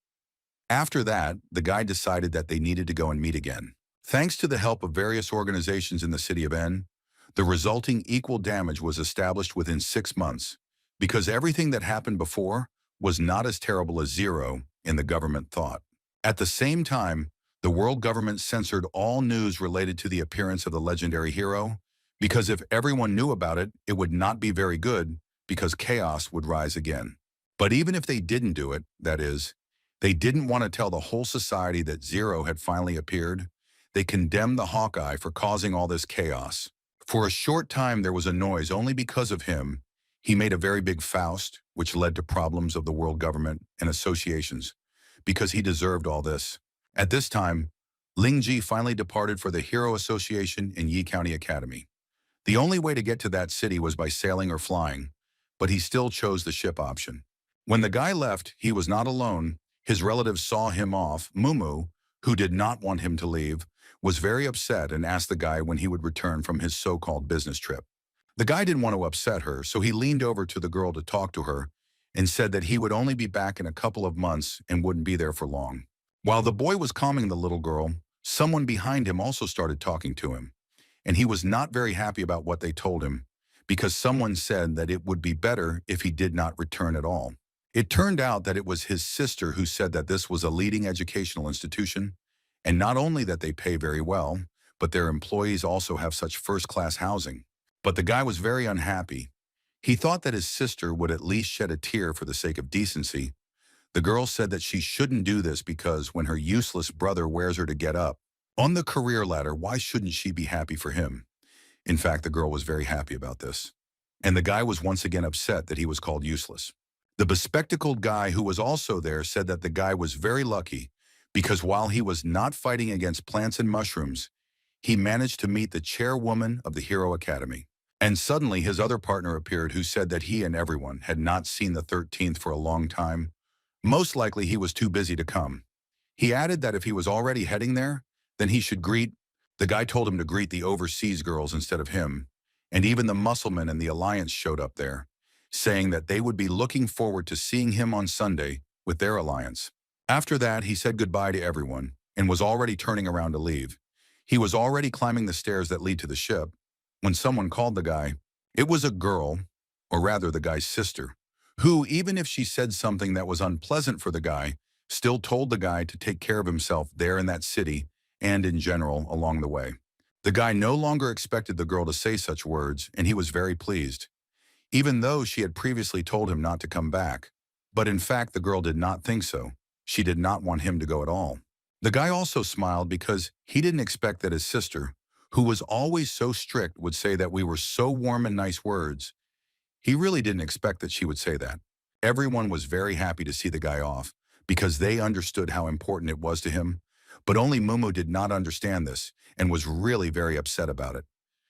After that, the guy decided that they needed to go and meet again. Thanks to the help of various organizations in the city of N, the resulting equal damage was established within 6 months, because everything that happened before was not as terrible as zero in the government thought. At the same time, the world government censored all news related to the appearance of the legendary hero, because if everyone knew about it, it would not be very good because chaos would rise again. But even if they didn't do it, that is, they didn't want to tell the whole society that Zero had finally appeared, they condemned the Hawkeye for causing all this chaos. For a short time there was a noise only because of him. He made a very big Faust, which led to problems of the world government and associations, because he deserved all this. At this time, Ling Ji finally departed for the Hero Association in Yi County Academy. The only way to get to that city was by sailing or flying, but he still chose the ship option. When the guy left, he was not alone. His relatives saw him off. Mumu, who did not want him to leave, was very upset and asked the guy when he would return from his so-called business trip. The guy didn't want to upset her, so he leaned over to the girl to talk to her and said that he would only be back in a couple of months and wouldn't be there for long. While the boy was calming the little girl, someone behind him also started talking to him, and he was not very happy about what they told him because someone said that it would be better if he did not return at all. It turned out that it was his sister who said that this was a leading educational institution, and not only that they pay very well, but their employees also have such first-class housing. But the guy was very unhappy. He thought that his sister would at least shed a tear for the sake of decency. The girl said that she shouldn't do this because when her useless brother wears her to get up on the career ladder, why shouldn't she be happy for him? In fact, the girl was very happy about this. And the guy was once again upset that he was called useless. The bespectacled guy who was also there said that the guy was very lucky because while he was not fighting against plants and mushrooms, he managed to meet the chairwoman of the Hero Academy. And suddenly his other partner appeared who said that he and everyone had not seen the 13th for a long time. Most likely he was too busy to come. He added that if he was already heading there, then he should greet. The guy told him to greet the overseas girls instead of him, and even the musclemen and the Alliance showed up there, saying that they would be looking forward to seeing him on Sunday with their alliance. After that, he said goodbye to everyone and was already turning around to leave. He was already climbing the stairs that lead to the ship when someone called the guy. It was a girl, or rather the guy's sister, who, even if she said something that was unpleasant for the guy, still told the guy to take care of himself there in that city and in general along the way. The guy no longer expected the girl to say such words, and he was very pleased, even though she had previously told him not to come back. But in fact, the girl did not think so. She did not want him to go at all. The guy also smiled because he didn't expect that his sister, who was always so strict, would say that we were so warm and nice words. He really didn't expect that she would say that. Everyone was very happy to see the guy off because they understood how important it was to him, but only Mumu did not understand this and was really very upset about it.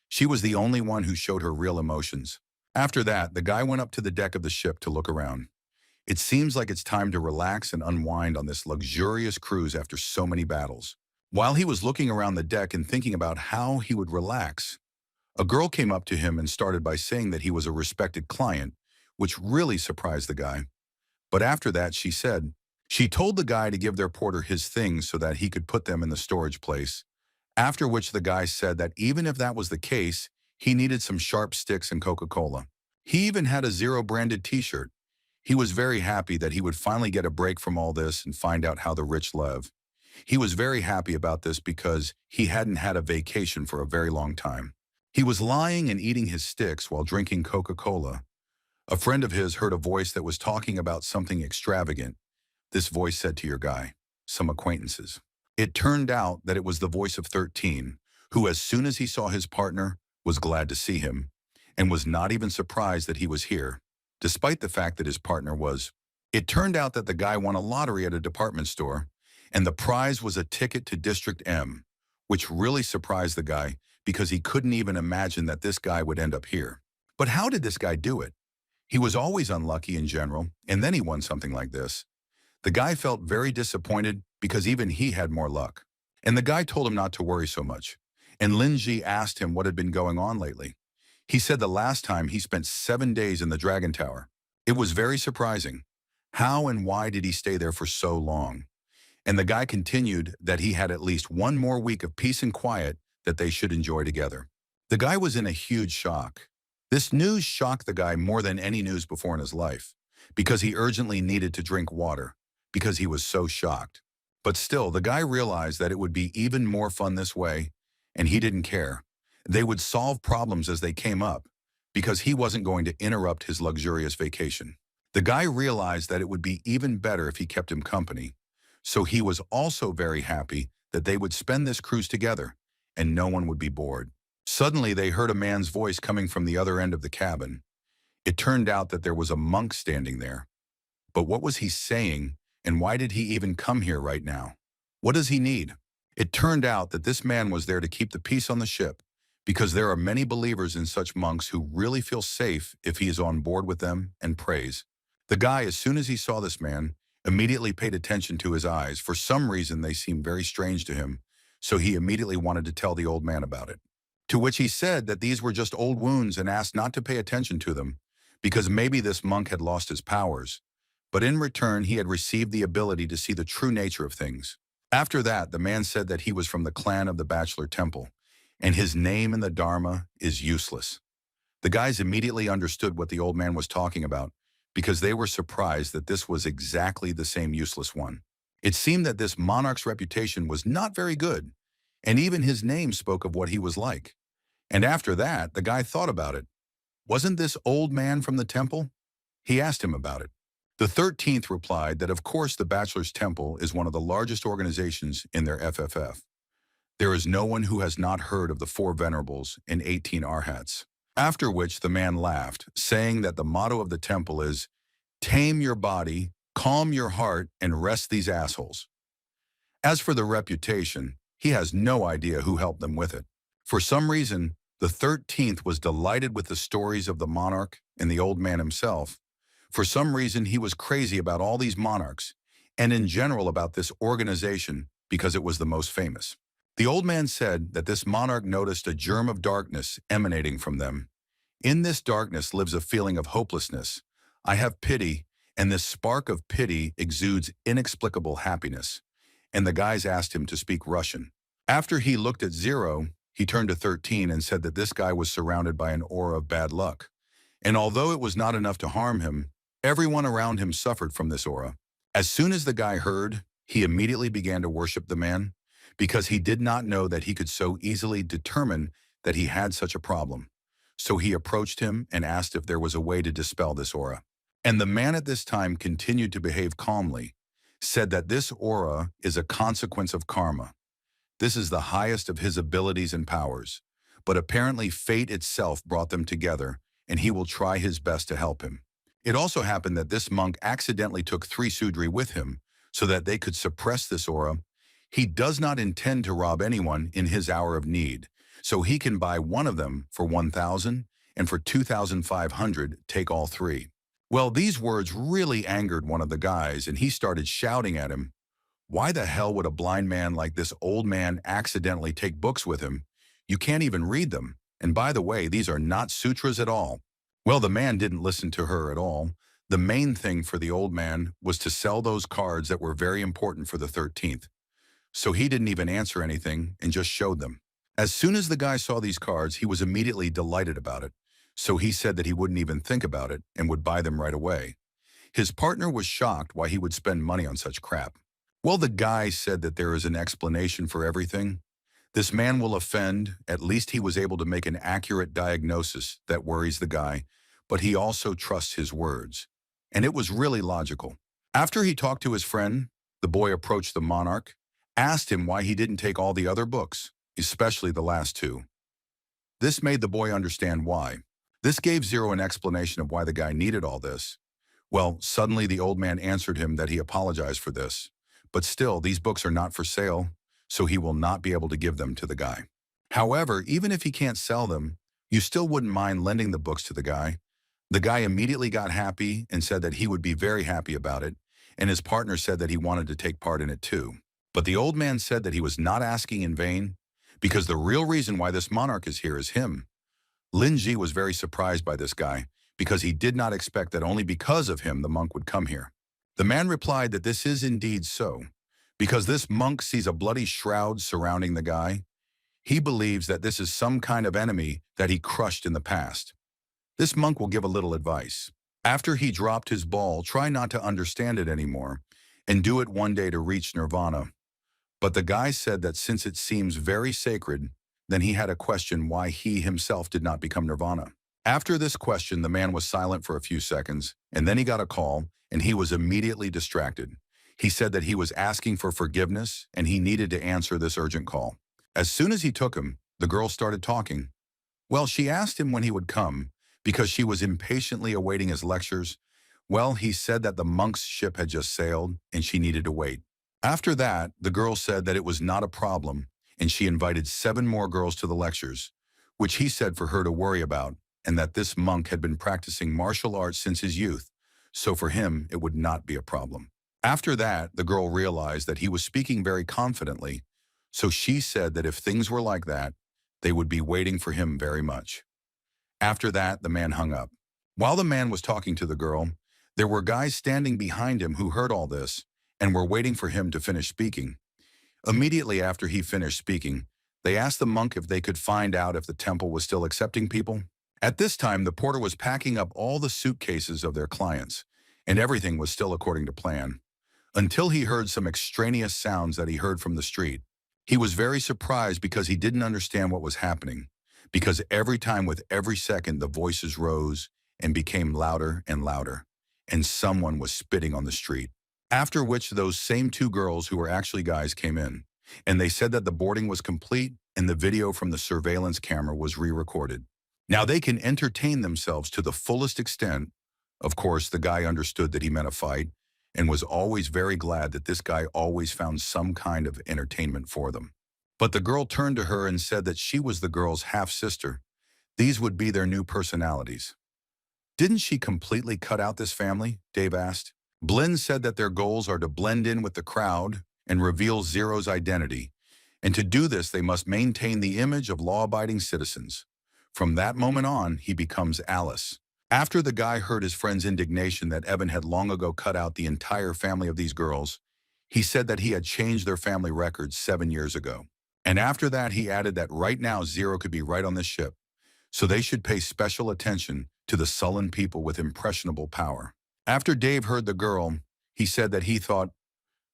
She was the only one who showed her real emotions. After that, the guy went up to the deck of the ship to look around. It seems like it's time to relax and unwind on this luxurious cruise after so many battles. While he was looking around the deck and thinking about how he would relax, a girl came up to him and started by saying that he was a respected client, which really surprised the guy. But after that, she told the guy to give their porter his things so that he could put them in the storage place, after which the guy said that even if that was the case, he needed some sharp sticks and Coca-Cola. He even had a Zero-branded t-shirt. He was very happy that he would finally get a break from all this and find out how the rich live. He was very happy about this because he hadn't had a vacation for a very long time. He was lying and eating his sticks while drinking Coca-Cola. A friend of his heard a voice that was talking about something extravagant. This voice said to your guy, some acquaintances. It turned out that it was the voice of 13, who as soon as he saw his partner, was glad to see him, and was not even surprised that he was here, despite the fact that his partner was. It turned out that the guy won a lottery at a department store, and the prize was a ticket to District M, which really surprised the guy because he couldn't even imagine that this guy would end up here. But how did this guy do it? He was always unlucky in general, and then he won something like this. The guy felt very disappointed because even he had more luck. And the guy told him not to worry so much. And Lin Ji asked him what had been going on lately. He said the last time he spent 7 days in the Dragon Tower. It was very surprising. How and why did he stay there for so long? And the guy continued that he had at least 1 more week of peace and quiet that they should enjoy together. The guy was in a huge shock. This news shocked the guy more than any news before in his life, because he urgently needed to drink water, because he was so shocked. But still, the guy realized that it would be even more fun this way, and he didn't care. They would solve problems as they came up, because he wasn't going to interrupt his luxurious vacation. The guy realized that it would be even better if he kept him company, so he was also very happy that they would spend this cruise together, and no one would be bored. Suddenly, they heard a man's voice coming from the other end of the cabin. It turned out that there was a monk standing there. But what was he saying, and why did he even come here right now? What does he need? It turned out that this man was there to keep the peace on the ship, because there are many believers in such monks who really feel safe if he is on board with them and prays. The guy, as soon as he saw this man, immediately paid attention to his eyes. For some reason, they seemed very strange to him, so he immediately wanted to tell the old man about it. To which he said that these were just old wounds and asked not to pay attention to them, because maybe this monk had lost his powers, but in return he had received the ability to see the true nature of things. After that, the man said that he was from the clan of the Bachelor Temple, and his name in the Dharma is useless. The guys immediately understood what the old man was talking about, because they were surprised that this was exactly the same useless one. It seemed that this monarch's reputation was not very good, and even his name spoke of what he was like. And after that, the guy thought about it. Wasn't this old man from the temple? He asked him about it. The 13th replied that of course the Bachelor's Temple is one of the largest organizations in their FFF. There is no one who has not heard of the 4 Venerables and 18 Arhats. After which the man laughed, saying that the motto of the temple is, "Tame your body, calm your heart, and rest these assholes." As for the reputation, he has no idea who helped them with it. For some reason, the 13th was delighted with the stories of the monarch and the old man himself. For some reason, he was crazy about all these monarchs, and in general about this organization because it was the most famous. The old man said that this monarch noticed a germ of darkness emanating from them. In this darkness lives a feeling of hopelessness. I have pity, and this spark of pity exudes inexplicable happiness. And the guys asked him to speak Russian. After he looked at 0, he turned to 13 and said that this guy was surrounded by an aura of bad luck. And although it was not enough to harm him, everyone around him suffered from this aura. As soon as the guy heard, he immediately began to worship the man, because he did not know that he could so easily determine that he had such a problem. So he approached him and asked if there was a way to dispel this aura. And the man at this time continued to behave calmly, said that this aura is a consequence of karma. This is the highest of his abilities and powers, but apparently fate itself brought them together, and he will try his best to help him. It also happened that this monk accidentally took 3 sudri with him so that they could suppress this aura. He does not intend to rob anyone in his hour of need, so he can buy one of them for 1,000, and for 2,500 take all 3. Well, these words really angered one of the guys, and he started shouting at him. Why the hell would a blind man like this old man accidentally take books with him? You can't even read them. And by the way, these are not sutras at all. Well, the man didn't listen to her at all. The main thing for the old man was to sell those cards that were very important for the 13th. So he didn't even answer anything and just showed them. As soon as the guy saw these cards, he was immediately delighted about it. So he said that he wouldn't even think about it and would buy them right away. His partner was shocked why he would spend money on such crap. Well, the guy said that there is an explanation for everything. This man will offend. At least he was able to make an accurate diagnosis that worries the guy, but he also trusts his words. And it was really logical. After he talked to his friend, the boy approached the monarch, asked him why he didn't take all the other books, especially the last 2. This made the boy understand why. This gave Zero an explanation of why the guy needed all this. Well, suddenly the old man answered him that he apologized for this. But still, these books are not for sale, so he will not be able to give them to the guy. However, even if he can't sell them, you still wouldn't mind lending the books to the guy. The guy immediately got happy and said that he would be very happy about it, and his partner said that he wanted to take part in it too. But the old man said that he was not asking in vain, because the real reason why this monarch is here is him. Lin Ji was very surprised by this guy, because he did not expect that only because of him the monk would come here. The man replied that this is indeed so, because this monk sees a bloody shroud surrounding the guy. He believes that this is some kind of enemy that he crushed in the past. This monk will give a little advice. After he dropped his ball, try not to understand it anymore, and do it one day to reach nirvana. But the guy said that since it seems very sacred, then he had a question why he himself did not become nirvana. After this question, the man was silent for a few seconds, and then he got a call, and he was immediately distracted. He said that he was asking for forgiveness, and he needed to answer this urgent call. As soon as he took him, the girl started talking. Well, she asked him when he would come, because she was impatiently awaiting his lectures. Well, he said that the monk's ship had just sailed, and she needed to wait. After that, the girl said that it was not a problem, and she invited 7 more girls to the lectures, which he said for her to worry about, and that this monk had been practicing martial arts since his youth, so for him it would not be a problem. After that, the girl realized that he was speaking very confidently, so she said that if things were like that, they would be waiting for him very much. After that, the man hung up. While the man was talking to the girl, there were guys standing behind him who heard all this and were waiting for him to finish speaking. Immediately after he finished speaking, they asked the monk if they could find out if the temple was still accepting people. At this time, the porter was packing up all the suitcases of their clients, and everything was still according to plan, until he heard some extraneous sounds that he heard from the street. He was very surprised because he didn't understand what was happening, because every time with every second the voices rose and became louder and louder, and someone was spitting on the street. After which those same 2 girls who were actually guys came in, and they said that the boarding was complete and the video from the surveillance camera was re-recorded. Now they can entertain themselves to the fullest extent. Of course, the guy understood that he meant a fight and was always very glad that this guy always found some kind of entertainment for them. But the girl turned to her and said that she was the girl's half-sister. These would be their new personalities. Didn't she completely cut out this family? Dave asked. Blinn said that their goals are to blend in with the crowd and reveal Zero's identity, and to do this they must maintain the image of law-abiding citizens. From that moment on, he becomes Alice. After the guy heard his friend's indignation that Evan had long ago cut out the entire family of these girls, he said that he had changed their family records 7 years ago. And after that, he added that right now Zero could be right on this ship, so they should pay special attention to the sullen people with impressionable power. After Dave heard the girl, he said that he thought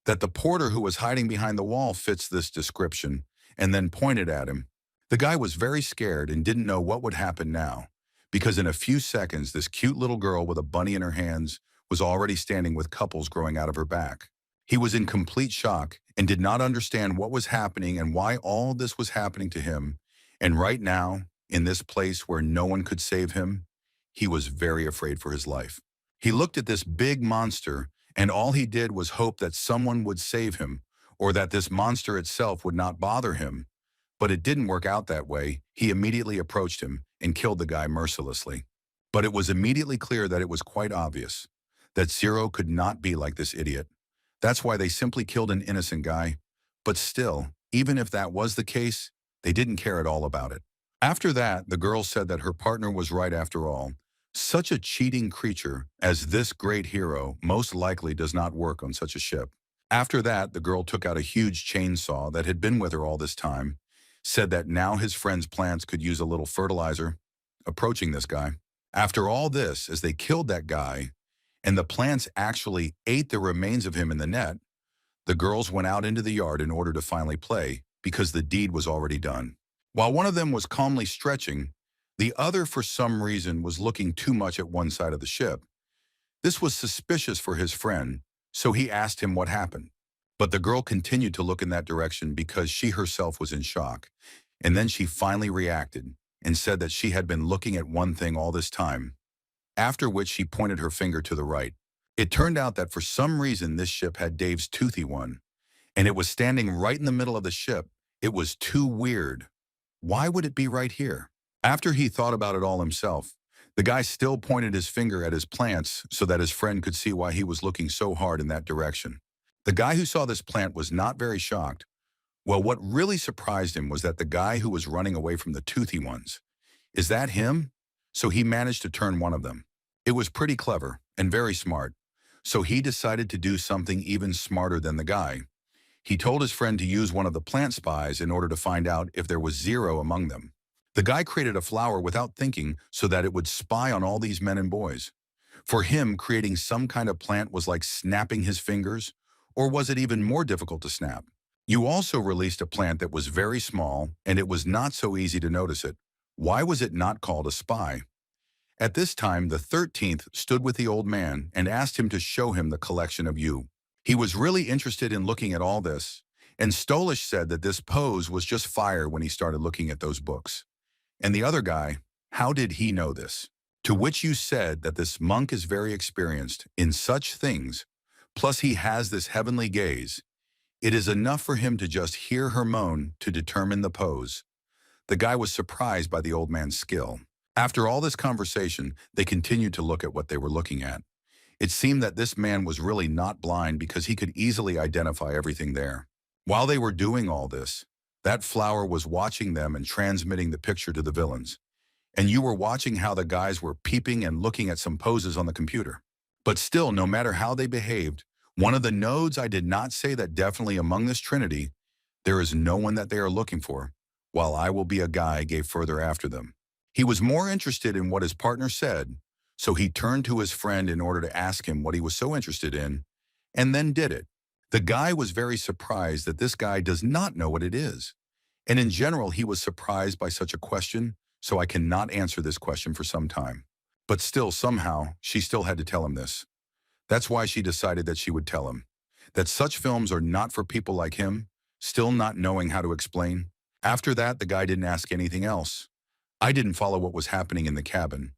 that the porter who was hiding behind the wall fits this description, and then pointed at him. The guy was very scared and didn't know what would happen now, because in a few seconds this cute little girl with a bunny in her hands was already standing with couples growing out of her back. He was in complete shock and did not understand what was happening and why all this was happening to him, and right now, in this place where no one could save him, he was very afraid for his life. He looked at this big monster, and all he did was hope that someone would save him, or that this monster itself would not bother him. But it didn't work out that way. He immediately approached him and killed the guy mercilessly. But it was immediately clear that it was quite obvious that Zero could not be like this idiot. That's why they simply killed an innocent guy. But still, even if that was the case, they didn't care at all about it. After that, the girl said that her partner was right after all. Such a cheating creature as this great hero most likely does not work on such a ship. After that, the girl took out a huge chainsaw that had been with her all this time, said that now his friend's plants could use a little fertilizer, approaching this guy. After all this, as they killed that guy, and the plants actually ate the remains of him in the net, the girls went out into the yard in order to finally play, because the deed was already done. While one of them was calmly stretching, the other, for some reason, was looking too much at one side of the ship. This was suspicious for his friend, so he asked him what happened. But the girl continued to look in that direction because she herself was in shock, and then she finally reacted. and said that she had been looking at one thing all this time, after which she pointed her finger to the right. It turned out that for some reason this ship had Dave's toothy one, and it was standing right in the middle of the ship. It was too weird. Why would it be right here? After he thought about it all himself, the guy still pointed his finger at his plants so that his friend could see why he was looking so hard in that direction. The guy who saw this plant was not very shocked. Well, what really surprised him was that the guy who was running away from the toothy ones. Is that him? So he managed to turn one of them. It was pretty clever and very smart. So he decided to do something even smarter than the guy. He told his friend to use one of the plant spies in order to find out if there was zero among them. The guy created a flower without thinking so that it would spy on all these men and boys. For him, creating some kind of plant was like snapping his fingers, or was it even more difficult to snap? You also released a plant that was very small, and it was not so easy to notice it. Why was it not called a spy? At this time, the 13th stood with the old man and asked him to show him the collection of you. He was really interested in looking at all this, and Stolish said that this pose was just fire when he started looking at those books. And the other guy, how did he know this? To which you said that this monk is very experienced in such things, plus he has this heavenly gaze. It is enough for him to just hear her moan to determine the pose. The guy was surprised by the old man's skill. After all this conversation, they continued to look at what they were looking at. It seemed that this man was really not blind because he could easily identify everything there. While they were doing all this, that flower was watching them and transmitting the picture to the villains. And you were watching how the guys were peeping and looking at some poses on the computer. But still, no matter how they behaved, one of the nodes I did not say that definitely among this trinity, there is no one that they are looking for, while I will be a guy gave further after them. He was more interested in what his partner said, so he turned to his friend in order to ask him what he was so interested in, and then did it. The guy was very surprised that this guy does not know what it is. And in general, he was surprised by such a question, so I cannot answer this question for some time. But still, somehow, she still had to tell him this. That's why she decided that she would tell him. That such films are not for people like him, still not knowing how to explain. After that, the guy didn't ask anything else. I didn't follow what was happening in the cabin.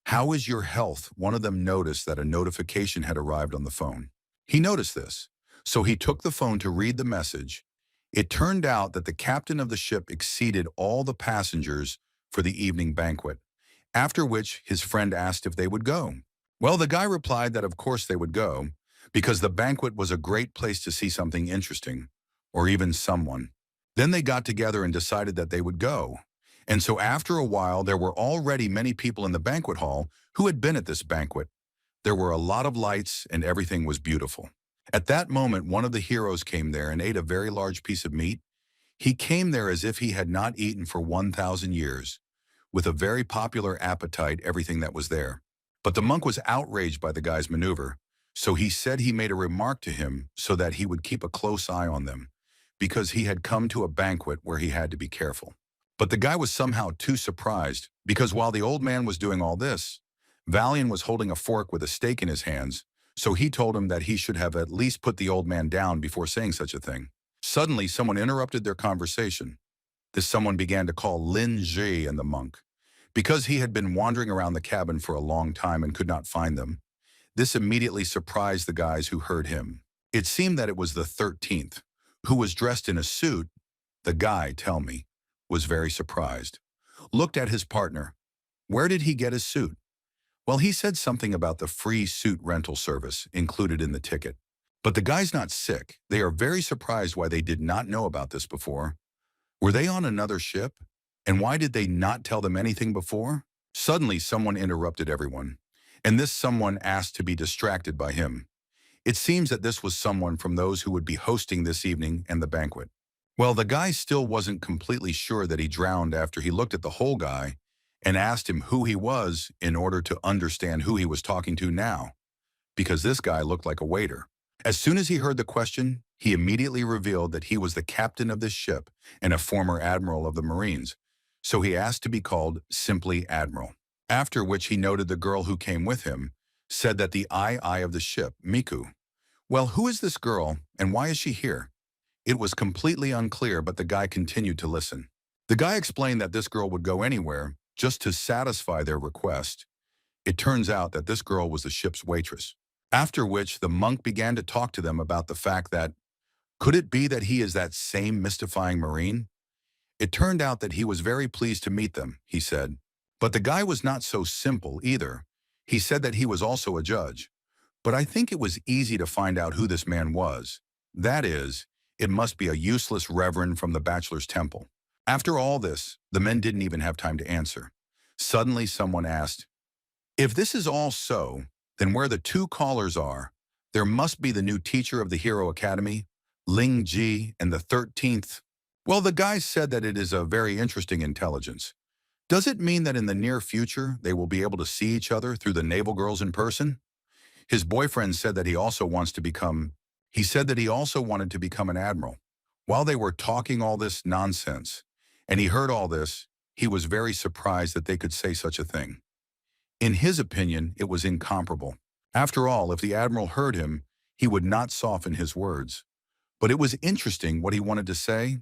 How is your health? One of them noticed that a notification had arrived on the phone. He noticed this, so he took the phone to read the message. It turned out that the captain of the ship exceeded all the passengers for the evening banquet, after which his friend asked if they would go. Well, the guy replied that of course they would go, because the banquet was a great place to see something interesting, or even someone. Then they got together and decided that they would go. And so after a while, there were already many people in the banquet hall who had been at this banquet. There were a lot of lights and everything was beautiful. At that moment, one of the heroes came there and ate a very large piece of meat. He came there as if he had not eaten for 1,000 years, with a very popular appetite, everything that was there. But the monk was outraged by the guy's maneuver, so he said he made a remark to him so that he would keep a close eye on them, because he had come to a banquet where he had to be careful. But the guy was somehow too surprised, because while the old man was doing all this, Valian was holding a fork with a steak in his hands, so he told him that he should have at least put the old man down before saying such a thing. Suddenly, someone interrupted their conversation. This someone began to call Lin Ji and the monk. Because he had been wandering around the cabin for a long time and could not find them, this immediately surprised the guys who heard him. It seemed that it was the 13th, who was dressed in a suit. The guy, tell me, was very surprised. Looked at his partner. Where did he get his suit? Well, he said something about the free suit rental service included in the ticket. But the guy's not sick. They are very surprised why they did not know about this before. Were they on another ship? And why did they not tell them anything before? Suddenly, someone interrupted everyone, and this someone asked to be distracted by him. It seems that this was someone from those who would be hosting this evening and the banquet. Well, the guy still wasn't completely sure that he drowned after he looked at the whole guy and asked him who he was in order to understand who he was talking to now, because this guy looked like a waiter. As soon as he heard the question, he immediately revealed that he was the captain of this ship and a former admiral of the Marines, so he asked to be called simply Admiral. After which he noted the girl who came with him, said that the eye of the ship, Miku. Well, who is this girl and why is she here? It was completely unclear, but the guy continued to listen. The guy explained that this girl would go anywhere just to satisfy their request. It turns out that this girl was the ship's waitress. After which, the monk began to talk to them about the fact that, could it be that he is that same mystifying Marine? It turned out that he was very pleased to meet them, he said. But the guy was not so simple either. He said that he was also a judge. But I think it was easy to find out who this man was. That is, it must be a useless reverend from the bachelor's temple. After all this, the men didn't even have time to answer. Suddenly someone asked, if this is all so, then where the two callers are, there must be the new teacher of the Hero Academy, Ling Ji, and the 13th. Well, the guys said that it is a very interesting intelligence. Does it mean that in the near future they will be able to see each other through the naval girls in person? His boyfriend said that he also wanted to become an admiral. While they were talking all this nonsense, and he heard all this, he was very surprised that they could say such a thing. In his opinion, it was incomparable. After all, if the admiral heard him, he would not soften his words. But it was interesting what he wanted to say.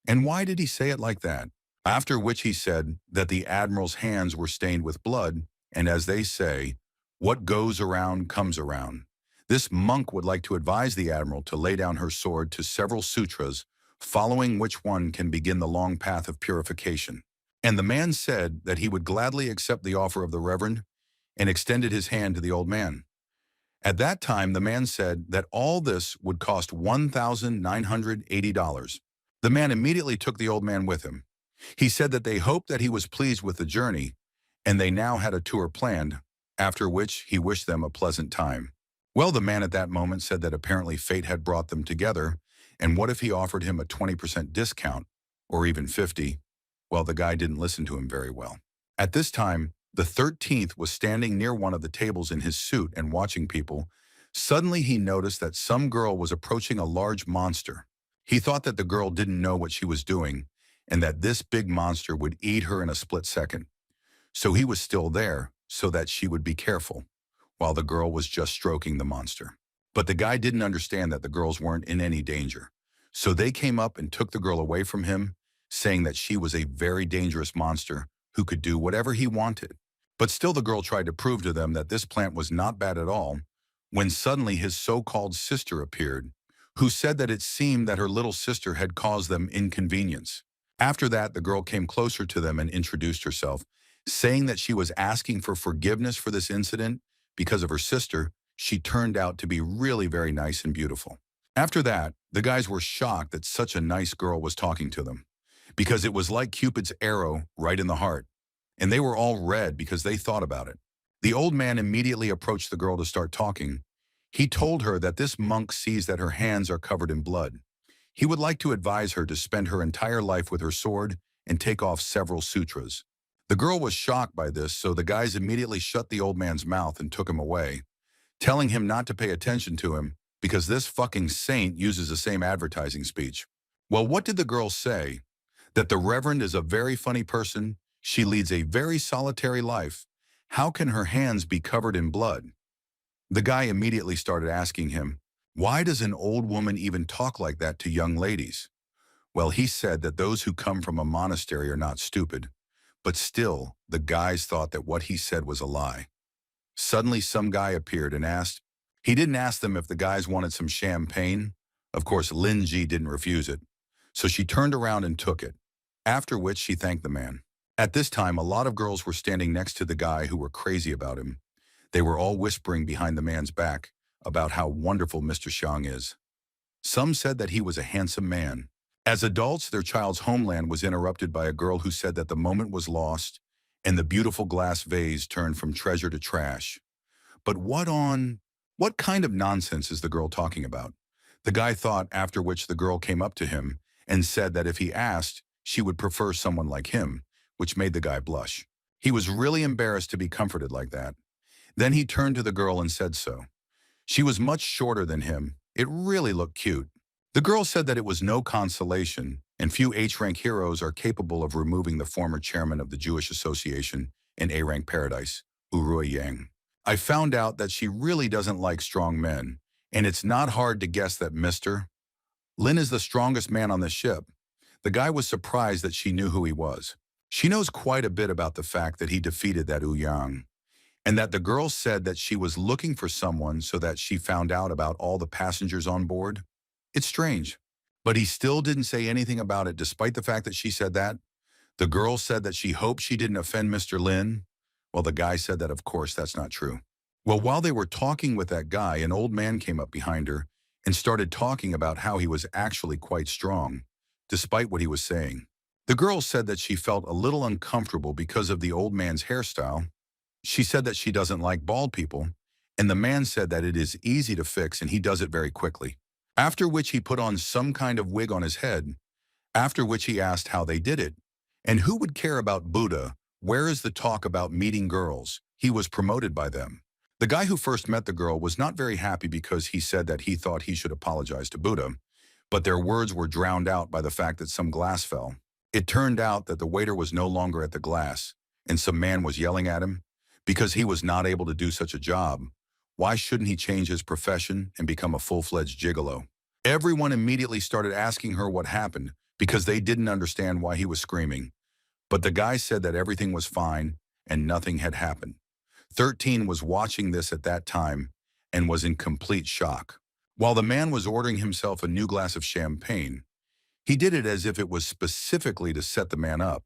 And why did he say it like that? After which he said that the admiral's hands were stained with blood, and as they say, what goes around comes around. This monk would like to advise the admiral to lay down her sword to several sutras, following which one can begin the long path of purification. And the man said that he would gladly accept the offer of the reverend and extended his hand to the old man. At that time, the man said that all this would cost $1,980. The man immediately took the old man with him. He said that they hoped that he was pleased with the journey, and they now had a tour planned, after which he wished them a pleasant time. Well, the man at that moment said that apparently fate had brought them together, and what if he offered him a 20% discount, or even 50? Well, the guy didn't listen to him very well. At this time, the 13th was standing near one of the tables in his suit and watching people. Suddenly he noticed that some girl was approaching a large monster. He thought that the girl didn't know what she was doing, and that this big monster would eat her in a split second. So he was still there, so that she would be careful, while the girl was just stroking the monster. But the guy didn't understand that the girls weren't in any danger. So they came up and took the girl away from him, saying that she was a very dangerous monster who could do whatever he wanted. But still the girl tried to prove to them that this plant was not bad at all, when suddenly his so-called sister appeared, who said that it seemed that her little sister had caused them inconvenience. After that, the girl came closer to them and introduced herself, saying that she was asking for forgiveness for this incident because of her sister. She turned out to be really very nice and beautiful. After that, the guys were shocked that such a nice girl was talking to them, because it was like Cupid's arrow right in the heart, and they were all red because they thought about it. The old man immediately approached the girl to start talking. He told her that this monk sees that her hands are covered in blood. He would like to advise her to spend her entire life with her sword and take off several sutras. The girl was shocked by this, so the guys immediately shut the old man's mouth and took him away, telling him not to pay attention to him because this fucking saint uses the same advertising speech. Well, what did the girl say? That the reverend is a very funny person, she leads a very solitary life. How can her hands be covered in blood? The guy immediately started asking him, why does an old woman even talk like that to young ladies? Well, he said that those who come from a monastery are not stupid, but still, the guys thought that what he said was a lie. Suddenly, some guy appeared and asked. He didn't ask them if the guys wanted some champagne. Of course, Lin Ji didn't refuse it, so she turned around and took it, after which she thanked the man. At this time, a lot of girls were standing next to the guy who were crazy about him. They were all whispering behind the man's back about how wonderful Mr. Xiang is. Some said that he was a handsome man. As adults, their child's homeland was interrupted by a girl who said that the moment was lost and the beautiful glass vase turned from treasure to trash. But what kind of nonsense is the girl talking about? The guy thought, after which the girl came up to him and said that if he asked, she would prefer someone like him, which made the guy blush. He was really embarrassed to be comforted like that. Then he turned to the girl and said so. She was much shorter than him. It really looked cute. The girl said that it was no consolation, and few H-rank heroes are capable of removing the former chairman of the Jewish Association in A-rank paradise, Urui Yang. I found out that she really doesn't like strong men, and it's not hard to guess that Mr. Lin is the strongest man on the ship. The guy was surprised that she knew who he was. She knows quite a bit about the fact that he defeated that Yang, and that the girl said that she was looking for someone so that she found out about all the passengers on board. It's strange, but he still didn't say anything about it despite the fact that she said that. The girl said that she hoped she didn't offend Mr. Lin. Well, the guy said that of course that's not true. Well, while they were talking with that guy, an old man came up behind her and started talking about how he was actually quite strong, despite what he was saying. The girl said that she felt a little uncomfortable because of the old man's hairstyle. She said that she doesn't like bald people, and the man said that it is easy to fix and he does it very quickly. After which he put on some kind of wig on his head, after which he asked how they did it. And who would care about Buddha? Where is the talk about meeting girls? He was promoted by them. The guy who first met the girl was not very happy because he said that he thought he should apologize to Buddha, but their words were drowned out by the fact that some glass fell. It turned out that the waiter was no longer at the glass, and some man was yelling at him because he was not able to do such a job. Why shouldn't he change his profession and become a full-fledged gigolo? Everyone immediately started asking her what happened because they didn't understand why he was screaming. But the guy said that everything was fine and nothing had happened. 13 was watching this at that time and was in complete shock. While the man was ordering himself a new glass of champagne, he did it as if it was specifically to set the man up,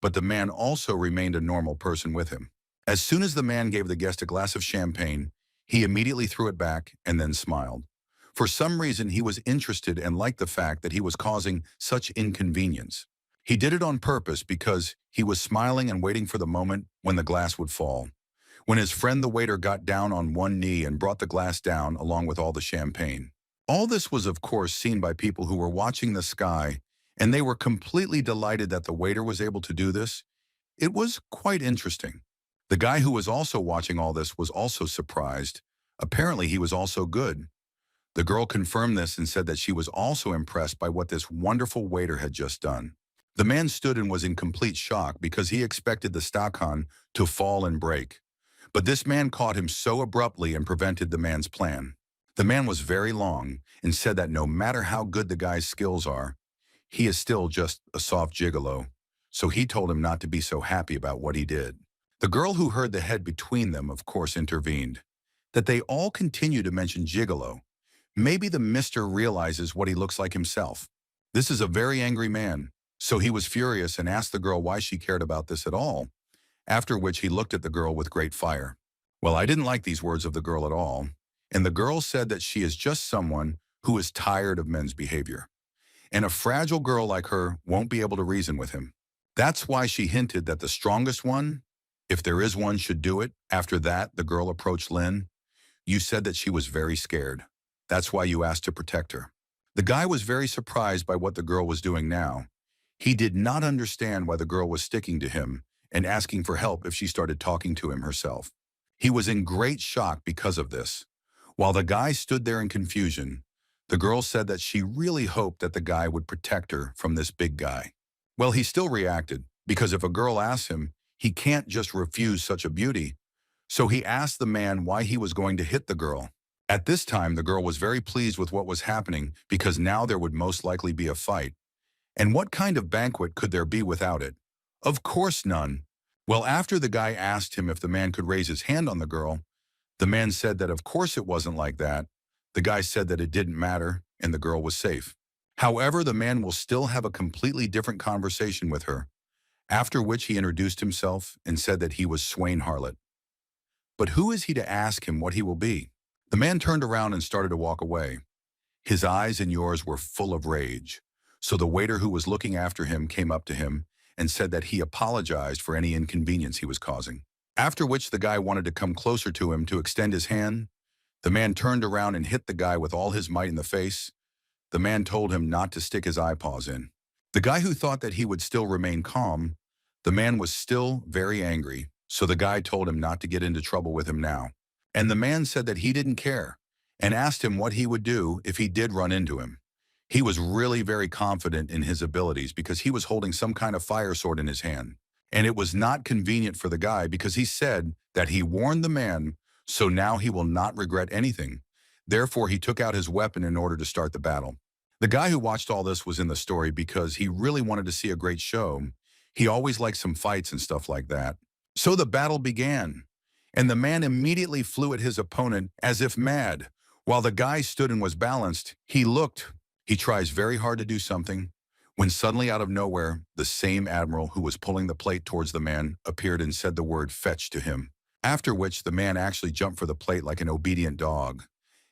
but the man also remained a normal person with him. As soon as the man gave the guest a glass of champagne, he immediately threw it back and then smiled. For some reason, he was interested and liked the fact that he was causing such inconvenience. He did it on purpose because he was smiling and waiting for the moment when the glass would fall. When his friend the waiter got down on one knee and brought the glass down along with all the champagne. All this was of course seen by people who were watching the sky, and they were completely delighted that the waiter was able to do this. It was quite interesting. The guy who was also watching all this was also surprised. Apparently he was also good. The girl confirmed this and said that she was also impressed by what this wonderful waiter had just done. The man stood and was in complete shock because he expected the stachan to fall and break. But this man caught him so abruptly and prevented the man's plan. The man was very long and said that no matter how good the guy's skills are, he is still just a soft gigolo. So he told him not to be so happy about what he did. The girl who heard the head between them, of course, intervened. That they all continue to mention gigolo. Maybe the mister realizes what he looks like himself. This is a very angry man. So he was furious and asked the girl why she cared about this at all. After which he looked at the girl with great fire. Well, I didn't like these words of the girl at all. And the girl said that she is just someone who is tired of men's behavior. And a fragile girl like her won't be able to reason with him. That's why she hinted that the strongest one, if there is one, should do it. After that, the girl approached Lin. You said that she was very scared. That's why you asked to protect her. The guy was very surprised by what the girl was doing now. He did not understand why the girl was sticking to him and asking for help if she started talking to him herself. He was in great shock because of this. While the guy stood there in confusion, the girl said that she really hoped that the guy would protect her from this big guy. Well, he still reacted, because if a girl asks him, he can't just refuse such a beauty. So he asked the man why he was going to hit the girl. At this time, the girl was very pleased with what was happening because now there would most likely be a fight. And what kind of banquet could there be without it? Of course none. Well, after the guy asked him if the man could raise his hand on the girl, the man said that of course it wasn't like that. The guy said that it didn't matter and the girl was safe. However, the man will still have a completely different conversation with her, after which he introduced himself and said that he was Swain Harlot. But who is he to ask him what he will be? The man turned around and started to walk away. His eyes and yours were full of rage. So the waiter who was looking after him came up to him and said that he apologized for any inconvenience he was causing. After which the guy wanted to come closer to him to extend his hand. The man turned around and hit the guy with all his might in the face. The man told him not to stick his eyepaws in. The guy who thought that he would still remain calm, the man was still very angry, so the guy told him not to get into trouble with him now. And the man said that he didn't care and asked him what he would do if he did run into him. He was really very confident in his abilities because he was holding some kind of fire sword in his hand. And it was not convenient for the guy because he said that he warned the man, so now he will not regret anything. Therefore, he took out his weapon in order to start the battle. The guy who watched all this was in the story because he really wanted to see a great show. He always liked some fights and stuff like that. So the battle began, and the man immediately flew at his opponent as if mad. While the guy stood and was balanced, he tries very hard to do something, when suddenly out of nowhere, the same admiral who was pulling the plate towards the man appeared and said the word fetch to him. After which the man actually jumped for the plate like an obedient dog,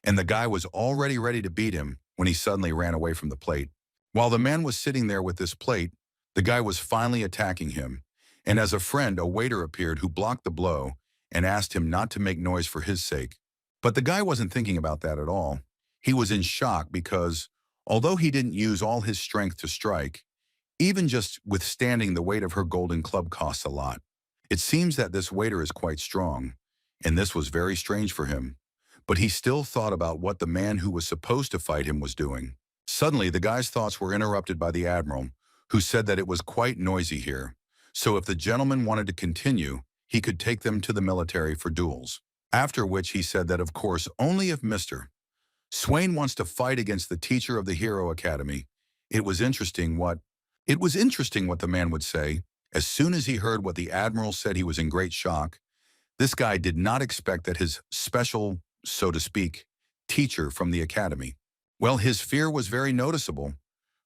and the guy was already ready to beat him when he suddenly ran away from the plate. While the man was sitting there with this plate, the guy was finally attacking him, and as a friend, a waiter appeared who blocked the blow and asked him not to make noise for his sake. But the guy wasn't thinking about that at all. He was in shock because, although he didn't use all his strength to strike, even just withstanding the weight of her golden club costs a lot. It seems that this waiter is quite strong, and this was very strange for him. But he still thought about what the man who was supposed to fight him was doing. Suddenly, the guy's thoughts were interrupted by the admiral, who said that it was quite noisy here. So if the gentleman wanted to continue, he could take them to the military for duels. After which he said that, of course, only if Mr. Swain wants to fight against the teacher of the Hero Academy. It was interesting what the man would say. As soon as he heard what the admiral said, he was in great shock. This guy did not expect that his special, so to speak, teacher from the academy. Well, his fear was very noticeable.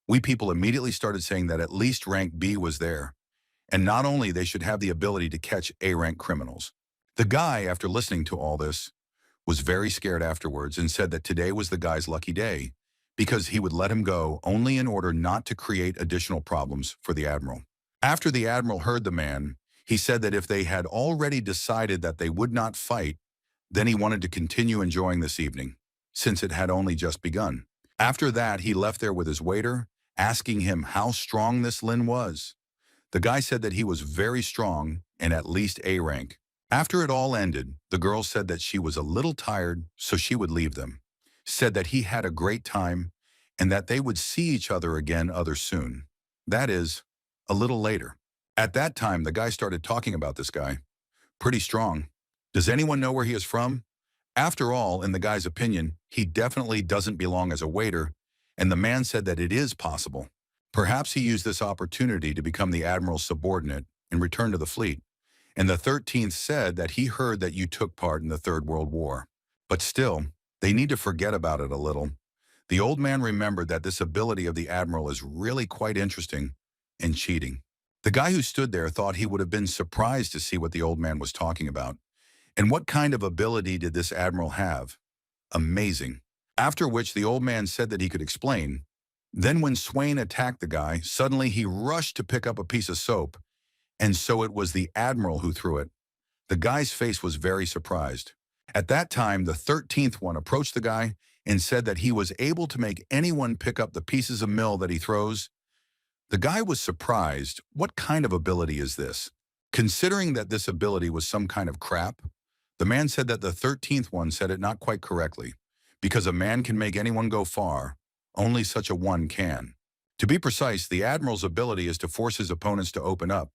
We people immediately started saying that at least rank B was there. And not only they should have the ability to catch A-rank criminals. The guy, after listening to all this, was very scared afterwards and said that today was the guy's lucky day because he would let him go only in order not to create additional problems for the admiral. After the admiral heard the man, he said that if they had already decided that they would not fight, then he wanted to continue enjoying this evening, since it had only just begun. After that, he left there with his waiter, asking him how strong this Lin was. The guy said that he was very strong and at least A rank. After it all ended, the girl said that she was a little tired, so she would leave them. Said that he had a great time and that they would see each other again soon. That is, a little later. At that time, the guy started talking about this guy. Pretty strong. Does anyone know where he is from? After all, in the guy's opinion, he definitely doesn't belong as a waiter, and the man said that it is possible. Perhaps he used this opportunity to become the admiral's subordinate and return to the fleet. And the 13th said that he heard that you took part in the Third World War. But still, they need to forget about it a little. The old man remembered that this ability of the admiral is really quite interesting and cheating. The guy who stood there thought he would have been surprised to see what the old man was talking about. And what kind of ability did this admiral have? Amazing. After which the old man said that he could explain. Then when Swain attacked the guy, suddenly he rushed to pick up a piece of soap, and so it was the admiral who threw it. The guy's face was very surprised. At that time, the 13th one approached the guy and said that he was able to make anyone pick up the pieces of mill that he throws. The guy was surprised. What kind of ability is this? Considering that this ability was some kind of crap, the man said that the 13th one said it not quite correctly. Because a man can make anyone go far, only such a one can. To be precise, the admiral's ability is to force his opponents to open up,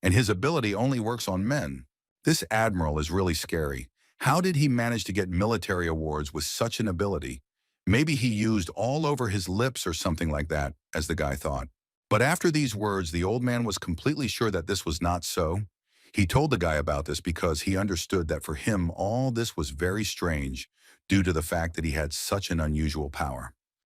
and his ability only works on men. This admiral is really scary. How did he manage to get military awards with such an ability? Maybe he used all over his lips or something like that, as the guy thought. But after these words, the old man was completely sure that this was not so. He told the guy about this because he understood that for him all this was very strange due to the fact that he had such an unusual power.